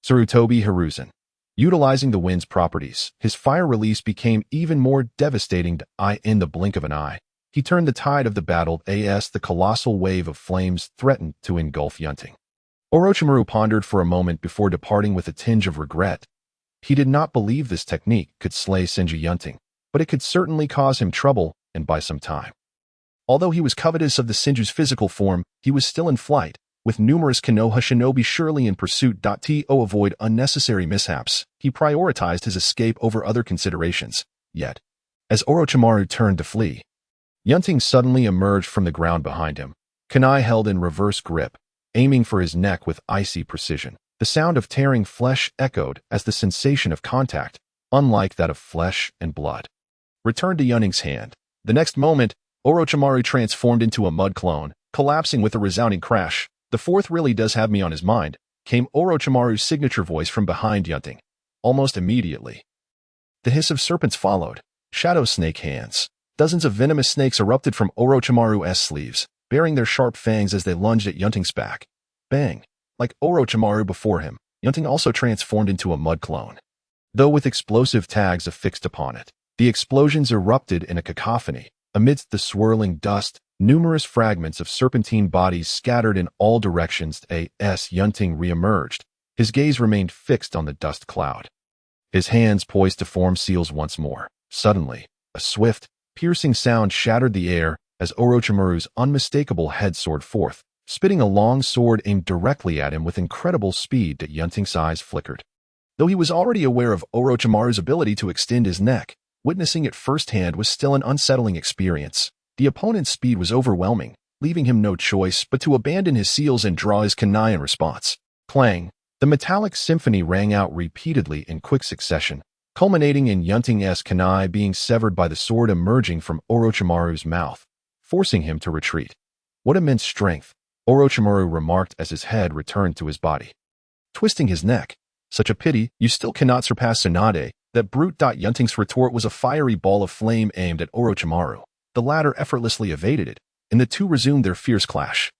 Sarutobi Hiruzen. Utilizing the wind's properties, his fire release became even more devastating in the blink of an eye. He turned the tide of the battle as the colossal wave of flames threatened to engulf Yunting. Orochimaru pondered for a moment before departing with a tinge of regret. He did not believe this technique could slay Senju Yunting, but it could certainly cause him trouble, and by some time. Although he was covetous of the Senju's physical form, he was still in flight, with numerous Kenoha shinobi surely in pursuit. To avoid unnecessary mishaps, he prioritized his escape over other considerations. Yet, as Orochimaru turned to flee, Yunting suddenly emerged from the ground behind him, kunai held in reverse grip, aiming for his neck with icy precision. The sound of tearing flesh echoed as the sensation of contact, unlike that of flesh and blood, returned to Yunting's hand. The next moment, Orochimaru transformed into a mud clone, collapsing with a resounding crash. "The fourth really does have me on his mind," came Orochimaru's signature voice from behind Yunting. Almost immediately, the hiss of serpents followed. Shadow snake hands. Dozens of venomous snakes erupted from Orochimaru's sleeves, baring their sharp fangs as they lunged at Yunting's back. Bang! Like Orochimaru before him, Yunting also transformed into a mud clone, though with explosive tags affixed upon it. The explosions erupted in a cacophony. Amidst the swirling dust, numerous fragments of serpentine bodies scattered in all directions. Yunting re-emerged. His gaze remained fixed on the dust cloud, his hands poised to form seals once more. Suddenly, a swift, piercing sound shattered the air as Orochimaru's unmistakable head soared forth, spitting a long sword aimed directly at him with incredible speed. Yunting's eyes flickered. Though he was already aware of Orochimaru's ability to extend his neck, witnessing it firsthand was still an unsettling experience. The opponent's speed was overwhelming, leaving him no choice but to abandon his seals and draw his kunai in response. Clang! The metallic symphony rang out repeatedly in quick succession, culminating in Yunting's kunai being severed by the sword emerging from Orochimaru's mouth, forcing him to retreat. "What immense strength," Orochimaru remarked as his head returned to his body, twisting his neck. "Such a pity, you still cannot surpass Tsunade, that brute." Yunting's retort was a fiery ball of flame aimed at Orochimaru. The latter effortlessly evaded it, and the two resumed their fierce clash.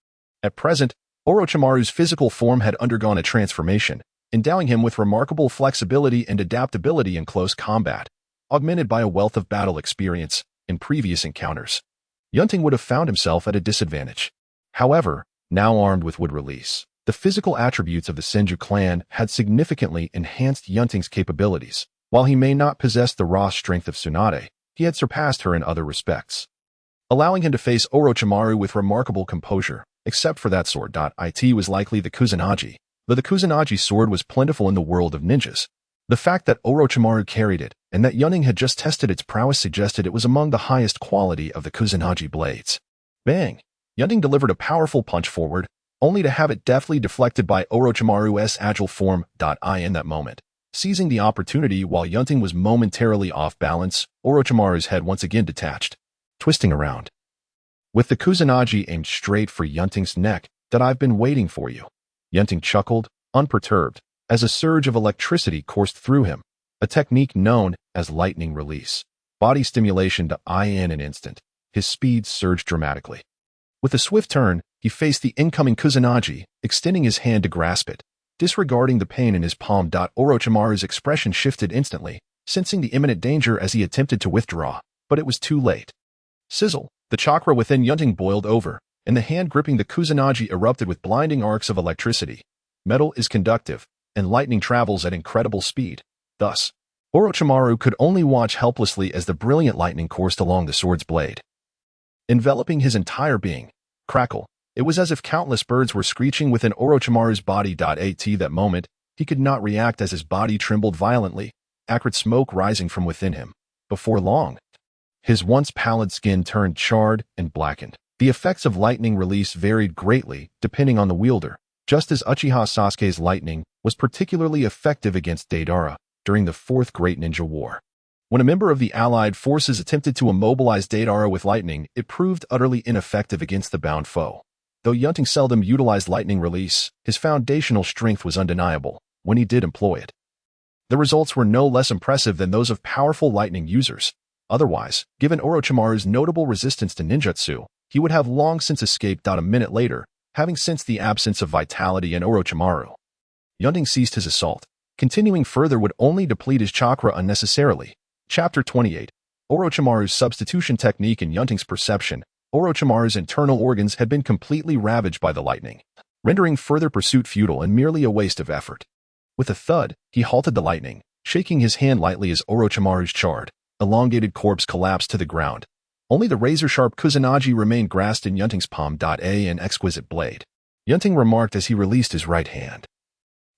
At present, Orochimaru's physical form had undergone a transformation, endowing him with remarkable flexibility and adaptability in close combat, augmented by a wealth of battle experience in previous encounters. Yunting would have found himself at a disadvantage. However, now armed with wood release, the physical attributes of the Senju clan had significantly enhanced Yunting's capabilities. While he may not possess the raw strength of Tsunade, he had surpassed her in other respects, allowing him to face Orochimaru with remarkable composure. Except for that sword. It was likely the Kusanagi, though the Kusanagi sword was plentiful in the world of ninjas. The fact that Orochimaru carried it, and that Yunting had just tested its prowess suggested it was among the highest quality of the Kusanagi blades. Bang! Yunting delivered a powerful punch forward, only to have it deftly deflected by Orochimaru's agile form. In that moment, seizing the opportunity while Yunting was momentarily off balance, Orochimaru's head once again detached, twisting around, with the Kusanagi aimed straight for Yunting's neck. "I've been waiting for you." Yunting chuckled, unperturbed, as a surge of electricity coursed through him, a technique known as lightning release. Body stimulation. In an instant, his speed surged dramatically. With a swift turn, he faced the incoming Kusanagi, extending his hand to grasp it. Disregarding the pain in his palm. Orochimaru's expression shifted instantly, sensing the imminent danger as he attempted to withdraw, but it was too late. Sizzle! The chakra within Yunting boiled over, and the hand gripping the Kusanagi erupted with blinding arcs of electricity. Metal is conductive, and lightning travels at incredible speed. Thus, Orochimaru could only watch helplessly as the brilliant lightning coursed along the sword's blade, enveloping his entire being. Crackle! It was as if countless birds were screeching within Orochimaru's body. At that moment, he could not react as his body trembled violently, acrid smoke rising from within him. Before long, his once pallid skin turned charred and blackened. The effects of lightning release varied greatly depending on the wielder, just as Uchiha Sasuke's lightning was particularly effective against Deidara during the Fourth Great Ninja War. When a member of the allied forces attempted to immobilize Deidara with lightning, it proved utterly ineffective against the bound foe. Though Yunting seldom utilized lightning release, his foundational strength was undeniable when he did employ it. The results were no less impressive than those of powerful lightning users. Otherwise, given Orochimaru's notable resistance to ninjutsu, he would have long since escaped. A minute later, having sensed the absence of vitality in Orochimaru, Yunting ceased his assault. Continuing further would only deplete his chakra unnecessarily. Chapter 28. Orochimaru's substitution technique. In Yunting's perception, Orochimaru's internal organs had been completely ravaged by the lightning, rendering further pursuit futile and merely a waste of effort. With a thud, he halted the lightning, shaking his hand lightly as Orochimaru's charred, elongated corpse collapsed to the ground. Only the razor-sharp Kusanagi remained grasped in Yunting's palm. An exquisite blade, Yunting remarked as he released his right hand,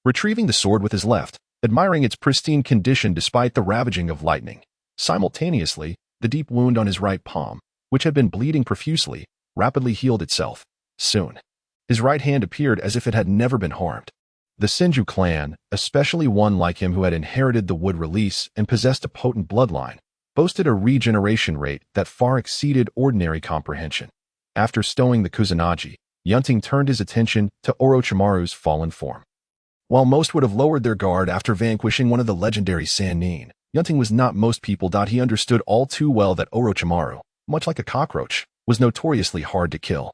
retrieving the sword with his left, admiring its pristine condition despite the ravaging of lightning. Simultaneously, the deep wound on his right palm, which had been bleeding profusely, rapidly healed itself. Soon, his right hand appeared as if it had never been harmed. The Senju clan, especially one like him who had inherited the wood release and possessed a potent bloodline, boasted a regeneration rate that far exceeded ordinary comprehension. After stowing the Kusanagi, Yunting turned his attention to Orochimaru's fallen form. While most would have lowered their guard after vanquishing one of the legendary Sannin, Yunting was not most people. He understood all too well that Orochimaru, much like a cockroach, was notoriously hard to kill.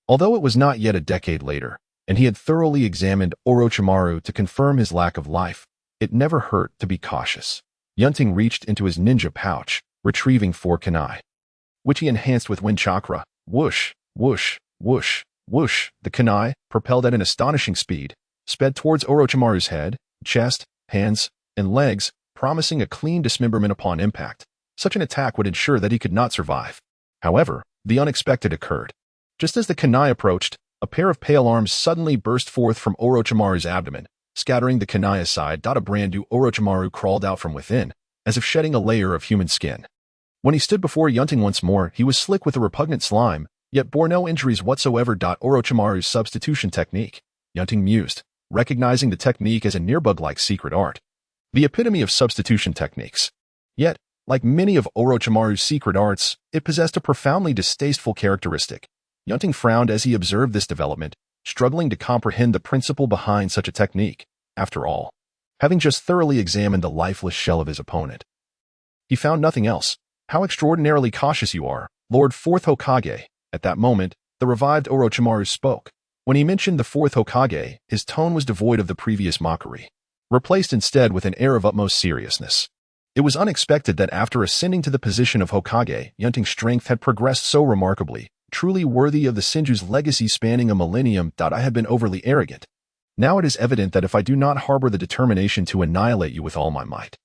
Although it was not yet a decade later, and he had thoroughly examined Orochimaru to confirm his lack of life, it never hurt to be cautious. Yunting reached into his ninja pouch, retrieving 4 kunai, which he enhanced with wind chakra. Whoosh, whoosh, whoosh, whoosh. The kunai, propelled at an astonishing speed, sped towards Orochimaru's head, chest, hands, and legs, promising a clean dismemberment upon impact. Such an attack would ensure that he could not survive. However, the unexpected occurred. Just as the kunai approached, a pair of pale arms suddenly burst forth from Orochimaru's abdomen, scattering the kunai aside. A brand new Orochimaru crawled out from within, as if shedding a layer of human skin. When he stood before Yunting once more, he was slick with a repugnant slime, yet bore no injuries whatsoever. Orochimaru's substitution technique, Yunting mused, recognizing the technique as a nearbug-like secret art, the epitome of substitution techniques. Yet, like many of Orochimaru's secret arts, it possessed a profoundly distasteful characteristic. Yunting frowned as he observed this development, struggling to comprehend the principle behind such a technique. After all, having just thoroughly examined the lifeless shell of his opponent, he found nothing else. How extraordinarily cautious you are, Lord Fourth Hokage. At that moment, the revived Orochimaru spoke. When he mentioned the Fourth Hokage, his tone was devoid of the previous mockery, replaced instead with an air of utmost seriousness. It was unexpected that after ascending to the position of Hokage, Yunting's strength had progressed so remarkably, truly worthy of the Senju's legacy spanning a millennium. I had been overly arrogant. Now it is evident that if I do not harbor the determination to annihilate you with all my might,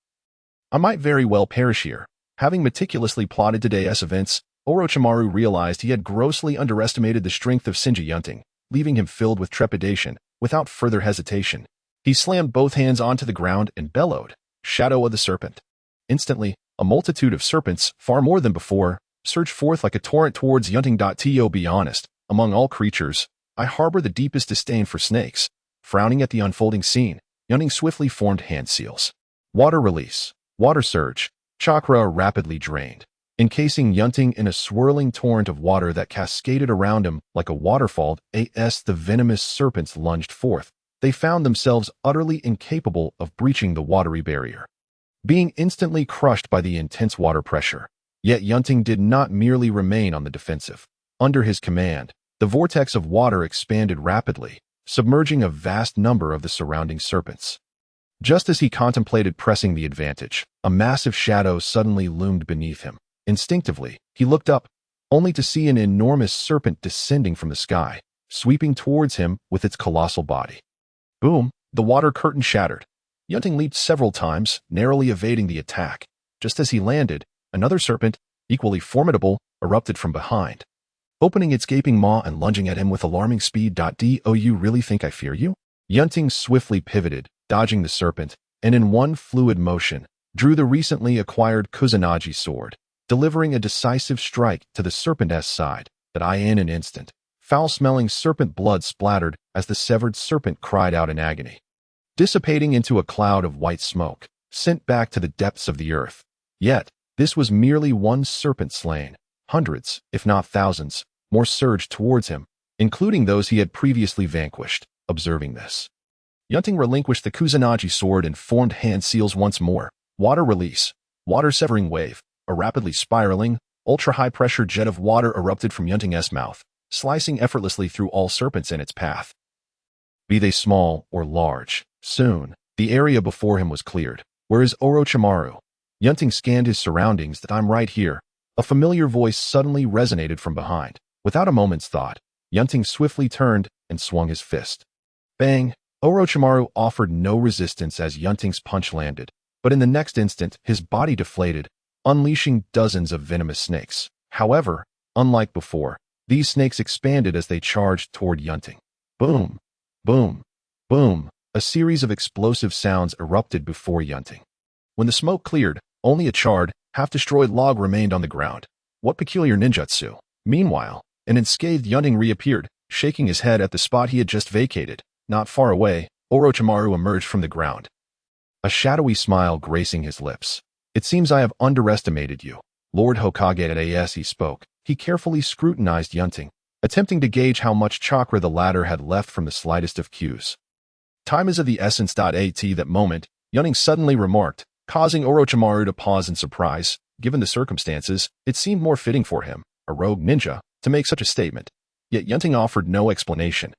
I might very well perish here. Having meticulously plotted today's events, Orochimaru realized he had grossly underestimated the strength of Senju Yunting, leaving him filled with trepidation. Without further hesitation, he slammed both hands onto the ground and bellowed, "Shadow of the Serpent." Instantly, a multitude of serpents, far more than before, surged forth like a torrent towards Yunting. To be honest, among all creatures, I harbor the deepest disdain for snakes. Frowning at the unfolding scene, Yunting swiftly formed hand seals. Water release, water surge, chakra rapidly drained, encasing Yunting in a swirling torrent of water that cascaded around him like a waterfall. As the venomous serpents lunged forth, they found themselves utterly incapable of breaching the watery barrier, being instantly crushed by the intense water pressure. Yet Yunting did not merely remain on the defensive. Under his command, the vortex of water expanded rapidly, submerging a vast number of the surrounding serpents. Just as he contemplated pressing the advantage, a massive shadow suddenly loomed beneath him. Instinctively, he looked up, only to see an enormous serpent descending from the sky, sweeping towards him with its colossal body. Boom! The water curtain shattered. Yunting leaped several times, narrowly evading the attack. Just as he landed, another serpent, equally formidable, erupted from behind, opening its gaping maw and lunging at him with alarming speed. Do you really think I fear you? Yunting swiftly pivoted, dodging the serpent, and in one fluid motion, drew the recently acquired Kusanagi sword, delivering a decisive strike to the serpent's side. In an instant, foul-smelling serpent blood splattered as the severed serpent cried out in agony, dissipating into a cloud of white smoke, sent back to the depths of the earth. Yet, this was merely one serpent slain. Hundreds, if not thousands, more surged towards him, including those he had previously vanquished. Observing this, Yunting relinquished the Kusanagi sword and formed hand seals once more. Water release, water severing wave, A rapidly spiraling, ultra-high-pressure jet of water erupted from Yunting's mouth, slicing effortlessly through all serpents in its path. Be they small or large, soon, the area before him was cleared. Where is Orochimaru? Yunting scanned his surroundings. That I'm right here. A familiar voice suddenly resonated from behind. Without a moment's thought, Yunting swiftly turned and swung his fist. Bang! Orochimaru offered no resistance as Yunting's punch landed, but in the next instant, his body deflated, unleashing dozens of venomous snakes. However, unlike before, these snakes expanded as they charged toward Yunting. Boom! Boom! Boom! A series of explosive sounds erupted before Yunting. When the smoke cleared, only a charred, half-destroyed log remained on the ground. What peculiar ninjutsu? Meanwhile, an unscathed Yunting reappeared, shaking his head at the spot he had just vacated. Not far away, Orochimaru emerged from the ground, a shadowy smile gracing his lips. It seems I have underestimated you, Lord Hokage. As he spoke, he carefully scrutinized Yunting, attempting to gauge how much chakra the latter had left from the slightest of cues. Time is of the essence. At that moment, Yunting suddenly remarked, causing Orochimaru to pause in surprise. Given the circumstances, it seemed more fitting for him, a rogue ninja, to make such a statement. Yet Yunting offered no explanation.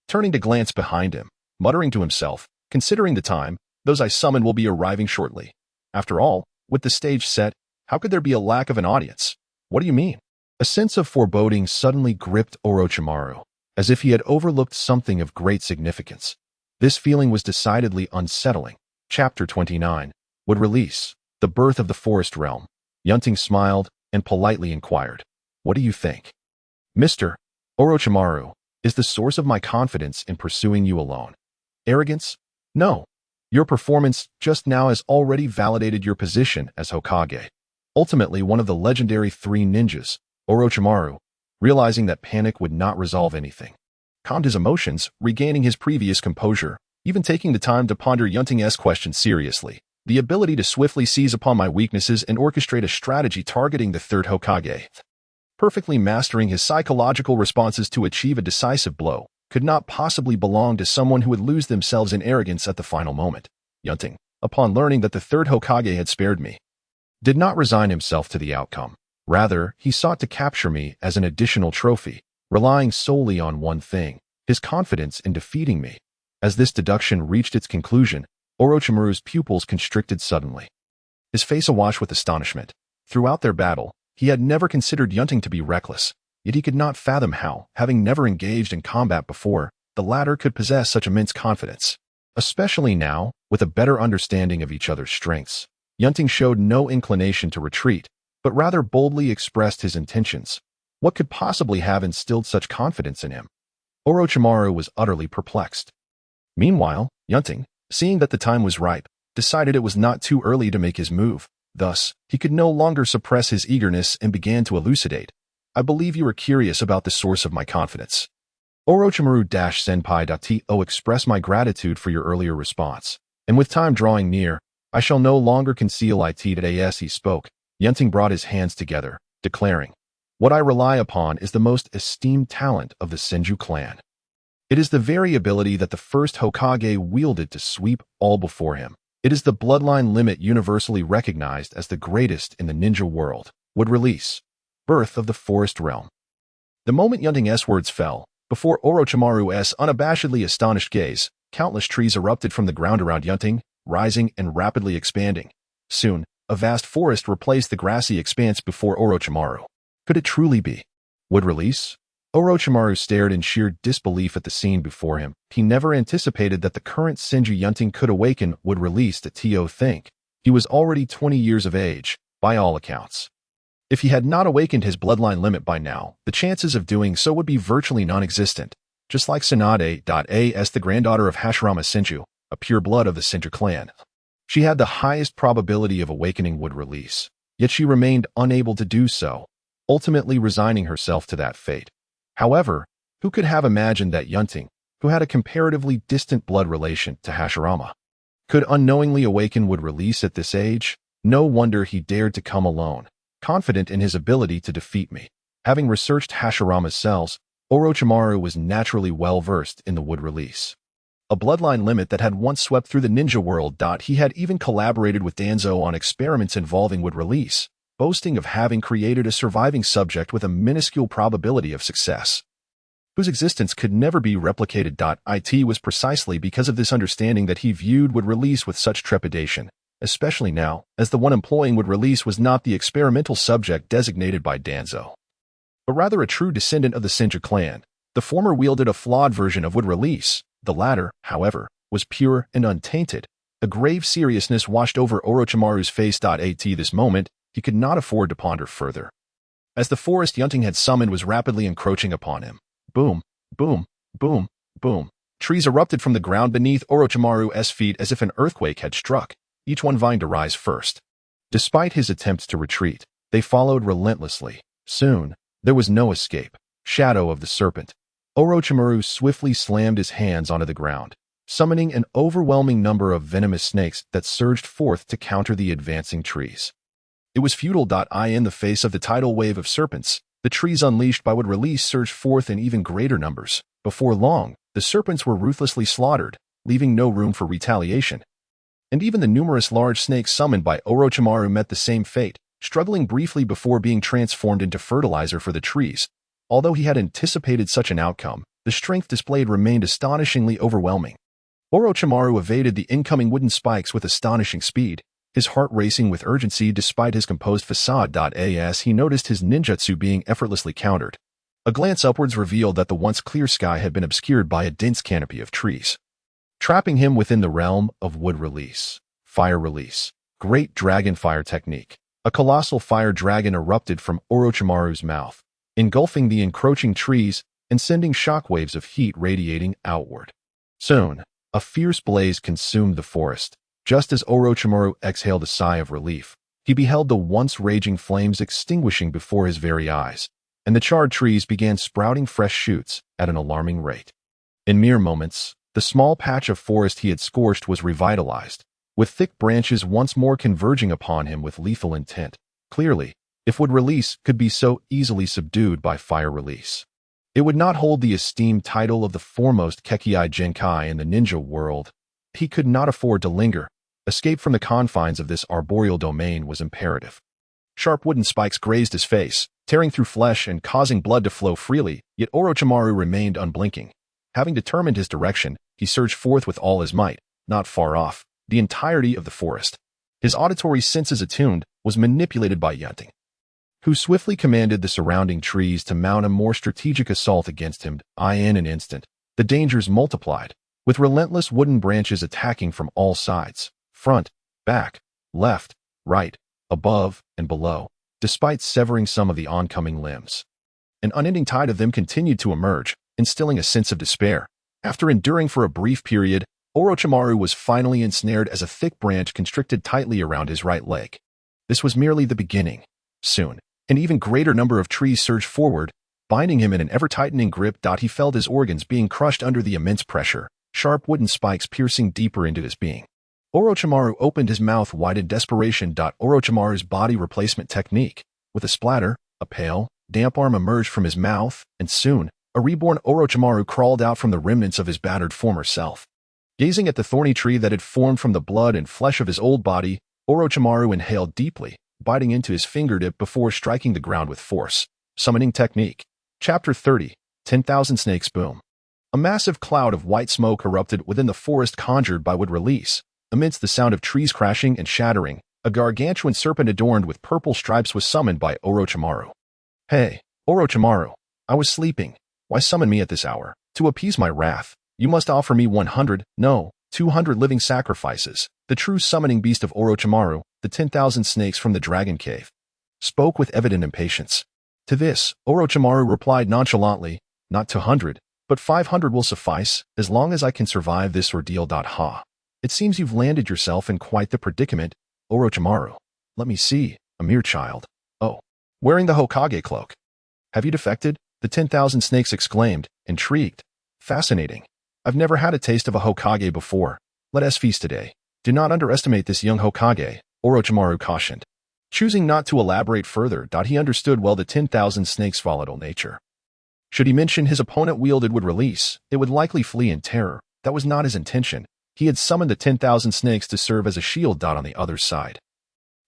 Turning to glance behind him, muttering to himself, considering the time, those I summoned will be arriving shortly. After all, with the stage set, how could there be a lack of an audience? What do you mean? A sense of foreboding suddenly gripped Orochimaru, as if he had overlooked something of great significance. This feeling was decidedly unsettling. Chapter 29. Would release. The birth of the forest realm. Yunting smiled and politely inquired, "What do you think?" Mr. Orochimaru, is the source of my confidence in pursuing you alone. Arrogance? No. Your performance just now has already validated your position as Hokage. Ultimately, one of the legendary three ninjas, Orochimaru, realizing that panic would not resolve anything, calmed his emotions, regaining his previous composure, even taking the time to ponder Yunting's question seriously. The ability to swiftly seize upon my weaknesses and orchestrate a strategy targeting the Third Hokage, perfectly mastering his psychological responses to achieve a decisive blow, could not possibly belong to someone who would lose themselves in arrogance at the final moment. Yunting, upon learning that the Third Hokage had spared me, did not resign himself to the outcome. Rather, he sought to capture me as an additional trophy, relying solely on one thing, his confidence in defeating me. As this deduction reached its conclusion, Orochimaru's pupils constricted suddenly, his face awash with astonishment. Throughout their battle, he had never considered Yunting to be reckless, yet he could not fathom how, having never engaged in combat before, the latter could possess such immense confidence. Especially now, with a better understanding of each other's strengths, Yunting showed no inclination to retreat, but rather boldly expressed his intentions. What could possibly have instilled such confidence in him? Orochimaru was utterly perplexed. Meanwhile, Yunting, seeing that the time was ripe, decided it was not too early to make his move. Thus, he could no longer suppress his eagerness and began to elucidate. I believe you are curious about the source of my confidence. Orochimaru-senpai.to express my gratitude for your earlier response. And with time drawing near, I shall no longer conceal it. As he spoke, Yunting brought his hands together, declaring, "What I rely upon is the most esteemed talent of the Senju clan. It is the very ability that the first Hokage wielded to sweep all before him. It is the bloodline limit universally recognized as the greatest in the ninja world. Would release. Birth of the forest realm." The moment Yunting's words fell, before Orochimaru's unabashedly astonished gaze, countless trees erupted from the ground around Yunting, rising and rapidly expanding. Soon, a vast forest replaced the grassy expanse before Orochimaru. Could it truly be? Would release? Orochimaru stared in sheer disbelief at the scene before him. He never anticipated that the current Senju Yunting could awaken would release to think. He was already 20 years of age, by all accounts. If he had not awakened his bloodline limit by now, the chances of doing so would be virtually non-existent. Just like Tsunade, as the granddaughter of Hashirama Senju, a pure blood of the Senju clan, she had the highest probability of awakening would release. Yet she remained unable to do so, ultimately resigning herself to that fate. However, who could have imagined that Yunting, who had a comparatively distant blood relation to Hashirama, could unknowingly awaken would release at this age? No wonder he dared to come alone, confident in his ability to defeat me. Having researched Hashirama's cells, Orochimaru was naturally well-versed in the wood release, a bloodline limit that had once swept through the ninja world. He had even collaborated with Danzō on experiments involving wood release, boasting of having created a surviving subject with a minuscule probability of success, whose existence could never be replicated. It was precisely because of this understanding that he viewed would release with such trepidation, especially now, as the one employing would release was not the experimental subject designated by Danzō, but rather a true descendant of the Senju clan. The former wielded a flawed version of would release. The latter, however, was pure and untainted. A grave seriousness washed over Orochimaru's face. At this moment, he could not afford to ponder further, as the forest Yunting had summoned was rapidly encroaching upon him. Boom, boom, boom, boom. Trees erupted from the ground beneath Orochimaru's feet as if an earthquake had struck, each one vying to rise first. Despite his attempts to retreat, they followed relentlessly. Soon, there was no escape. Shadow of the Serpent. Orochimaru swiftly slammed his hands onto the ground, summoning an overwhelming number of venomous snakes that surged forth to counter the advancing trees. It was futile. In the face of the tidal wave of serpents, the trees unleashed by would release surged forth in even greater numbers. Before long, the serpents were ruthlessly slaughtered, leaving no room for retaliation. And even the numerous large snakes summoned by Orochimaru met the same fate, struggling briefly before being transformed into fertilizer for the trees. Although he had anticipated such an outcome, the strength displayed remained astonishingly overwhelming. Orochimaru evaded the incoming wooden spikes with astonishing speed, his heart racing with urgency despite his composed facade. As he noticed his ninjutsu being effortlessly countered, a glance upwards revealed that the once clear sky had been obscured by a dense canopy of trees, trapping him within the realm of wood release. Fire release. Great dragon fire technique. A colossal fire dragon erupted from Orochimaru's mouth, engulfing the encroaching trees and sending shockwaves of heat radiating outward. Soon, a fierce blaze consumed the forest. Just as Orochimaru exhaled a sigh of relief, he beheld the once raging flames extinguishing before his very eyes, and the charred trees began sprouting fresh shoots at an alarming rate. In mere moments, the small patch of forest he had scorched was revitalized, with thick branches once more converging upon him with lethal intent. Clearly, if wood release could be so easily subdued by fire release, it would not hold the esteemed title of the foremost Kekkei Genkai in the ninja world. He could not afford to linger. Escape from the confines of this arboreal domain was imperative. Sharp wooden spikes grazed his face, tearing through flesh and causing blood to flow freely, yet Orochimaru remained unblinking. Having determined his direction, he surged forth with all his might. Not far off, the entirety of the forest, his auditory senses attuned, was manipulated by Yunting, who swiftly commanded the surrounding trees to mount a more strategic assault against him. In an instant, the dangers multiplied, with relentless wooden branches attacking from all sides, front, back, left, right, above, and below, despite severing some of the oncoming limbs. An unending tide of them continued to emerge, instilling a sense of despair. After enduring for a brief period, Orochimaru was finally ensnared as a thick branch constricted tightly around his right leg. This was merely the beginning. Soon, an even greater number of trees surged forward, binding him in an ever-tightening grip. He felt his organs being crushed under the immense pressure, sharp wooden spikes piercing deeper into his being. Orochimaru opened his mouth wide in desperation. Orochimaru's body replacement technique. With a splatter, a pale, damp arm emerged from his mouth, and soon, a reborn Orochimaru crawled out from the remnants of his battered former self. Gazing at the thorny tree that had formed from the blood and flesh of his old body, Orochimaru inhaled deeply, biting into his fingertip before striking the ground with force. Summoning technique. Chapter 30. 10,000 Snakes Boom. A massive cloud of white smoke erupted within the forest conjured by wood release. Amidst the sound of trees crashing and shattering, a gargantuan serpent adorned with purple stripes was summoned by Orochimaru. Hey, Orochimaru, I was sleeping. Why summon me at this hour? To appease my wrath, you must offer me 100, no, 200 living sacrifices. The true summoning beast of Orochimaru, the 10,000 snakes from the dragon cave, spoke with evident impatience. To this, Orochimaru replied nonchalantly, not 200, but 500 will suffice, as long as I can survive this ordeal. Ha. It seems you've landed yourself in quite the predicament, Orochimaru. Let me see, a mere child. Oh, wearing the Hokage cloak. Have you defected? The 10,000 snakes exclaimed, intrigued. Fascinating. I've never had a taste of a Hokage before. Let us feast today. Do not underestimate this young Hokage, Orochimaru cautioned. Choosing not to elaborate further, he understood well the 10,000 snakes' volatile nature. Should he mention his opponent wielded would release, it would likely flee in terror. That was not his intention. He had summoned the 10,000 snakes to serve as a shield. On the other side,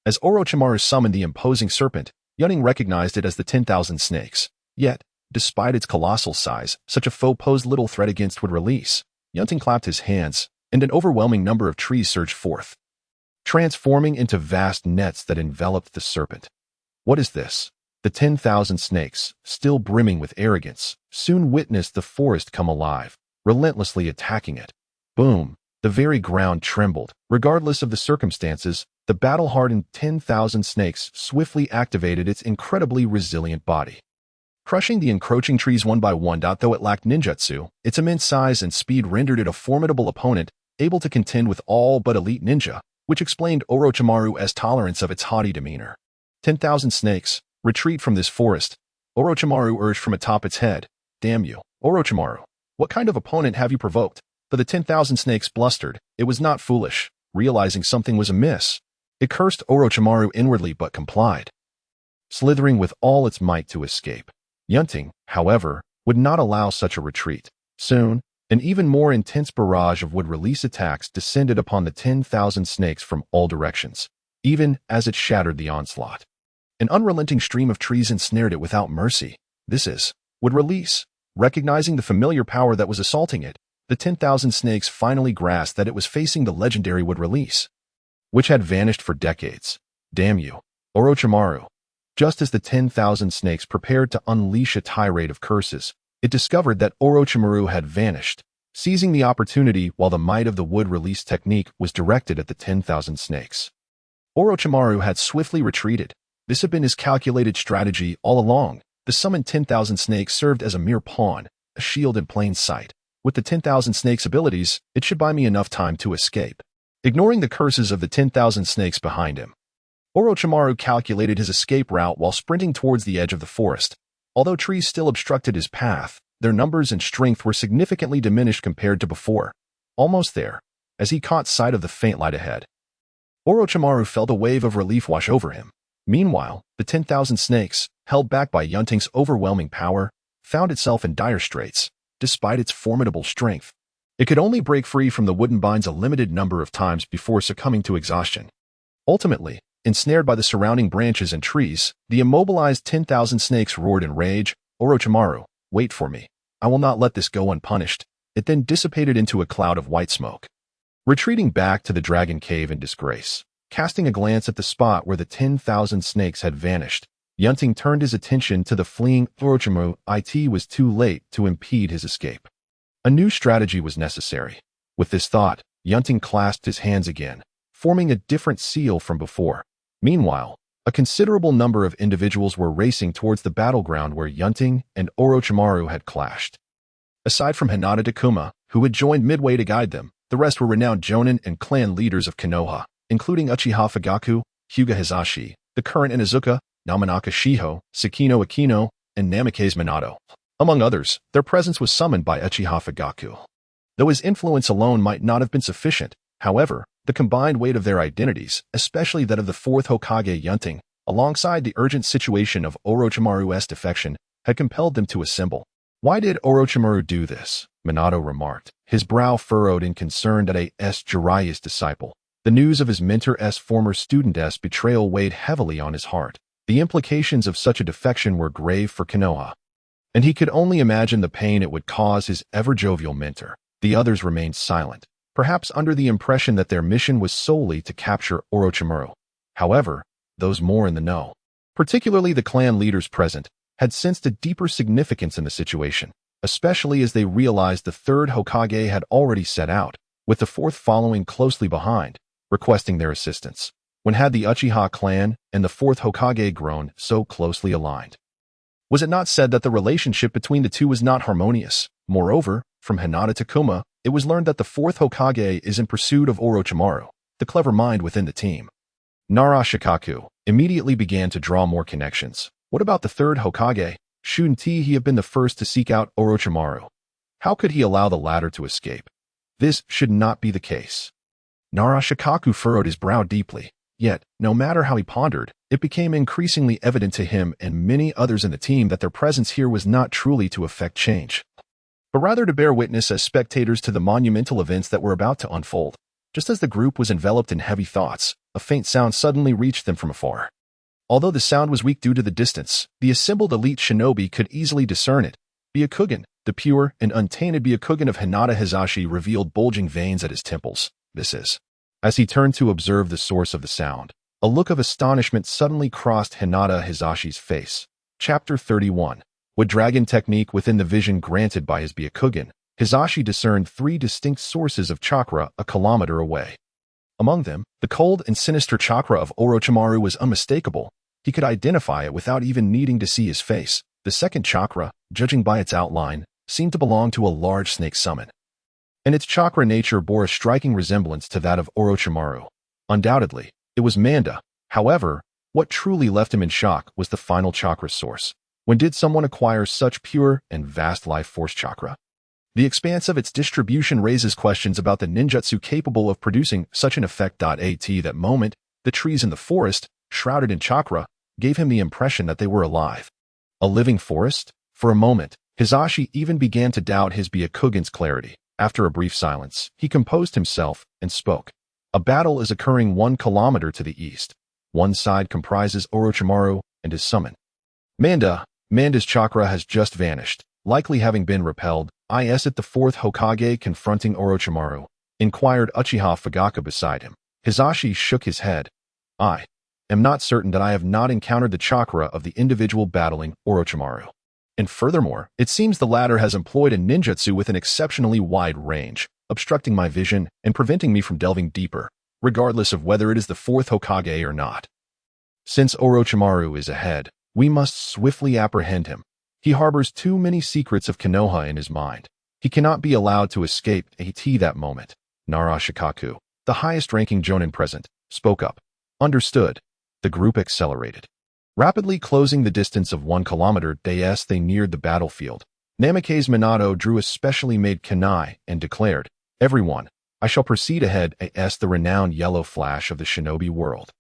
As Orochimaru summoned the imposing serpent, Yunting recognized it as the 10,000 snakes. Yet, despite its colossal size, such a foe posed little threat against would release. Yunting clapped his hands, and an overwhelming number of trees surged forth, transforming into vast nets that enveloped the serpent. What is this? The 10,000 snakes, still brimming with arrogance, soon witnessed the forest come alive, relentlessly attacking it. Boom! The very ground trembled. Regardless of the circumstances, the battle-hardened 10,000 snakes swiftly activated its incredibly resilient body, crushing the encroaching trees one by one. Though it lacked ninjutsu, its immense size and speed rendered it a formidable opponent, able to contend with all but elite ninja, which explained Orochimaru's tolerance of its haughty demeanor. 10,000 snakes, retreat from this forest, Orochimaru urged from atop its head. Damn you, Orochimaru. What kind of opponent have you provoked? But the 10,000 snakes blustered. It was not foolish, realizing something was amiss. It cursed Orochimaru inwardly but complied, slithering with all its might to escape. Yunting, however, would not allow such a retreat. Soon, an even more intense barrage of would-release attacks descended upon the 10,000 snakes from all directions, even as it shattered the onslaught. An unrelenting stream of trees ensnared it without mercy. This is would-release. Recognizing the familiar power that was assaulting it, the 10,000 snakes finally grasped that it was facing the legendary would-release, which had vanished for decades. Damn you, Orochimaru. Just as the 10,000 snakes prepared to unleash a tirade of curses, it discovered that Orochimaru had vanished, seizing the opportunity while the might of the would-release technique was directed at the 10,000 snakes. Orochimaru had swiftly retreated. This had been his calculated strategy all along. The summoned 10,000 snakes served as a mere pawn, a shield in plain sight. With the 10,000 snakes' abilities, it should buy me enough time to escape. Ignoring the curses of the 10,000 snakes behind him, Orochimaru calculated his escape route while sprinting towards the edge of the forest. Although trees still obstructed his path, their numbers and strength were significantly diminished compared to before. Almost there, as he caught sight of the faint light ahead, Orochimaru felt a wave of relief wash over him. Meanwhile, the 10,000 snakes, held back by Yunting's overwhelming power, found itself in dire straits. Despite its formidable strength, it could only break free from the wooden binds a limited number of times before succumbing to exhaustion. Ultimately, ensnared by the surrounding branches and trees, the immobilized 10,000 snakes roared in rage. Orochimaru, wait for me. I will not let this go unpunished. It then dissipated into a cloud of white smoke, retreating back to the dragon cave in disgrace. Casting a glance at the spot where the 10,000 snakes had vanished, Yunting turned his attention to the fleeing Orochimaru. It was too late to impede his escape. A new strategy was necessary. With this thought, Yunting clasped his hands again, forming a different seal from before. Meanwhile, a considerable number of individuals were racing towards the battleground where Yunting and Orochimaru had clashed. Aside from Hinata Takuma, who had joined midway to guide them, the rest were renowned jonin and clan leaders of Kenoha, including Uchiha Fugaku, Hyuga Hizashi, the current Inuzuka, Naminaka Shiho, Sakino Akino, and Namikaze Minato. Among others, their presence was summoned by Uchiha Fugaku. Though his influence alone might not have been sufficient, however, the combined weight of their identities, especially that of the Fourth Hokage Yunting, alongside the urgent situation of Orochimaru's defection, had compelled them to assemble. Why did Orochimaru do this? Minato remarked, his brow furrowed in concern at Jeriah's disciple. The news of his mentor's former student's betrayal weighed heavily on his heart. The implications of such a defection were grave for Kenoha, and he could only imagine the pain it would cause his ever-jovial mentor. The others remained silent, perhaps under the impression that their mission was solely to capture Orochimaru. However, those more in the know, particularly the clan leaders present, had sensed a deeper significance in the situation, especially as they realized the Third Hokage had already set out, with the Fourth following closely behind, requesting their assistance. When had the Uchiha clan and the Fourth Hokage grown so closely aligned? Was it not said that the relationship between the two was not harmonious? Moreover, from Hinata Takuma, it was learned that the Fourth Hokage is in pursuit of Orochimaru, the clever mind within the team. Shikaku immediately began to draw more connections. What about the Third Hokage? Shouldn't he have been the first to seek out Orochimaru? How could he allow the latter to escape? This should not be the case. Shikaku furrowed his brow deeply. Yet, no matter how he pondered, it became increasingly evident to him and many others in the team that their presence here was not truly to effect change, but rather to bear witness as spectators to the monumental events that were about to unfold. Just as the group was enveloped in heavy thoughts, a faint sound suddenly reached them from afar. Although the sound was weak due to the distance, the assembled elite shinobi could easily discern it. Byakugan, the pure and untainted Byakugan of Hinata Hizashi, revealed bulging veins at his temples. This is. As he turned to observe the source of the sound, a look of astonishment suddenly crossed Hinata Hizashi's face. Chapter 31. With dragon technique within the vision granted by his Byakugan, Hizashi discerned 3 distinct sources of chakra a kilometer away. Among them, the cold and sinister chakra of Orochimaru was unmistakable. He could identify it without even needing to see his face. The second chakra, judging by its outline, seemed to belong to a large snake summon, and its chakra nature bore a striking resemblance to that of Orochimaru. Undoubtedly, it was Manda. However, what truly left him in shock was the final chakra source. When did someone acquire such pure and vast life force chakra? The expanse of its distribution raises questions about the ninjutsu capable of producing such an effect. At that moment, the trees in the forest, shrouded in chakra, gave him the impression that they were alive. A living forest? For a moment, Hizashi even began to doubt his Byakugan's clarity. After a brief silence, he composed himself and spoke. A battle is occurring 1 kilometer to the east. One side comprises Orochimaru and his summon. Manda's chakra has just vanished, likely having been repelled. Is it the 4th Hokage confronting Orochimaru? Inquired Uchiha Fugaka beside him. Hizashi shook his head. I am not certain that I have not encountered the chakra of the individual battling Orochimaru. And furthermore, it seems the latter has employed a ninjutsu with an exceptionally wide range, obstructing my vision and preventing me from delving deeper, regardless of whether it is the 4th Hokage or not. Since Orochimaru is ahead, we must swiftly apprehend him. He harbors too many secrets of Kenoha in his mind. He cannot be allowed to escape. At that moment, Nara Shikaku, the highest-ranking jonin present, spoke up. Understood. The group accelerated, rapidly closing the distance of 1 kilometer. As they neared the battlefield, Namikaze Minato drew a specially made kunai and declared, "Everyone, I shall proceed ahead." As the renowned yellow flash of the shinobi world.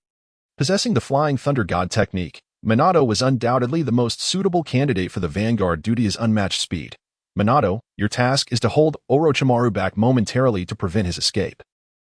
Possessing the Flying Thunder God technique, Minato was undoubtedly the most suitable candidate for the vanguard due to his unmatched speed. Minato, your task is to hold Orochimaru back momentarily to prevent his escape.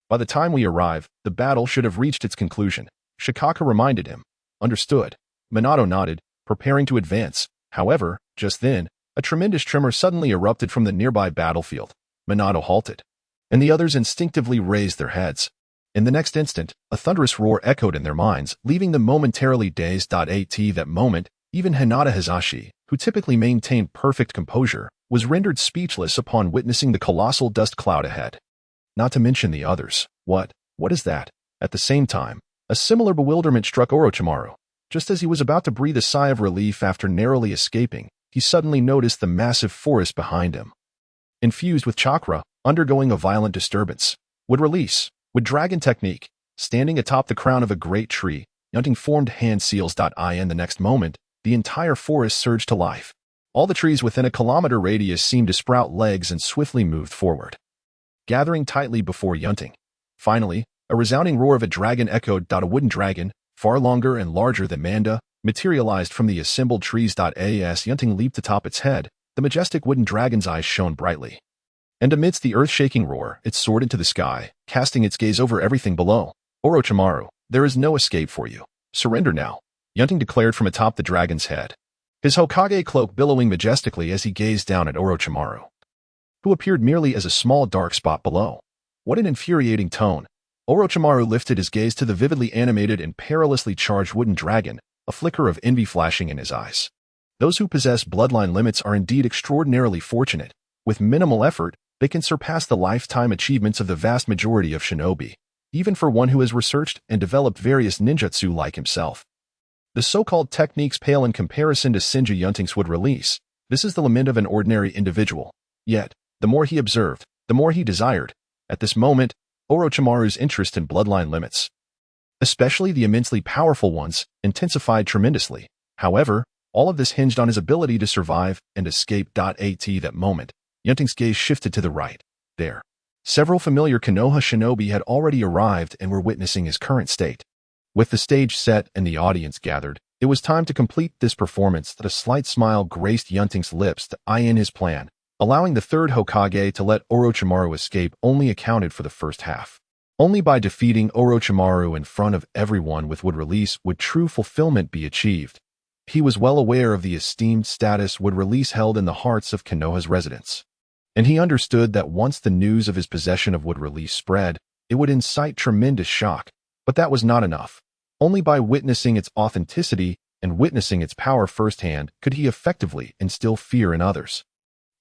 By the time we arrive, the battle should have reached its conclusion. Shikaka reminded him. Understood. Minato nodded, preparing to advance. However, just then, a tremendous tremor suddenly erupted from the nearby battlefield. Minato halted, and the others instinctively raised their heads. In the next instant, a thunderous roar echoed in their minds, leaving them momentarily dazed. At that moment, even Hinata Hizashi, who typically maintained perfect composure, was rendered speechless upon witnessing the colossal dust cloud ahead. Not to mention the others. What is that? At the same time, a similar bewilderment struck Orochimaru. Just as he was about to breathe a sigh of relief after narrowly escaping, he suddenly noticed the massive forest behind him. Infused with chakra, undergoing a violent disturbance. With dragon technique, standing atop the crown of a great tree, Yunting formed hand seals. In the next moment, the entire forest surged to life. All the trees within a kilometer radius seemed to sprout legs and swiftly moved forward, gathering tightly before Yunting. Finally, a resounding roar of a dragon echoed. A wooden dragon, far longer and larger than Manda, materialized from the assembled trees. As Yunting leaped atop its head, the majestic wooden dragon's eyes shone brightly. And amidst the earth-shaking roar, it soared into the sky, casting its gaze over everything below. Orochimaru, there is no escape for you. Surrender now, Yunting declared from atop the dragon's head, his Hokage cloak billowing majestically as he gazed down at Orochimaru, who appeared merely as a small dark spot below. What an infuriating tone. Orochimaru lifted his gaze to the vividly animated and perilously charged wooden dragon, a flicker of envy flashing in his eyes. Those who possess bloodline limits are indeed extraordinarily fortunate. With minimal effort, they can surpass the lifetime achievements of the vast majority of shinobi, even for one who has researched and developed various ninjutsu like himself. The so-called techniques pale in comparison to Senju Yunting's would release. This is the lament of an ordinary individual. Yet, the more he observed, the more he desired. At this moment, Orochimaru's interest in bloodline limits, especially the immensely powerful ones, intensified tremendously. However, all of this hinged on his ability to survive and escape. At that moment, Yunting's gaze shifted to the right. There, several familiar Kenoha shinobi had already arrived and were witnessing his current state. With the stage set and the audience gathered, it was time to complete this performance. A slight smile graced Yunting's lips. His plan, allowing the third Hokage to let Orochimaru escape, only accounted for the first half. Only by defeating Orochimaru in front of everyone with wood release would true fulfillment be achieved. He was well aware of the esteemed status wood release held in the hearts of Konoha's residents. And he understood that once the news of his possession of wood release spread, it would incite tremendous shock. But that was not enough. Only by witnessing its authenticity and witnessing its power firsthand could he effectively instill fear in others.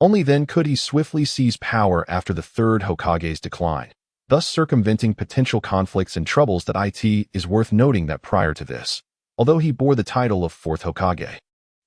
Only then could he swiftly seize power after the Third Hokage's decline, thus circumventing potential conflicts and troubles. That it is worth noting that prior to this, although he bore the title of Fourth Hokage,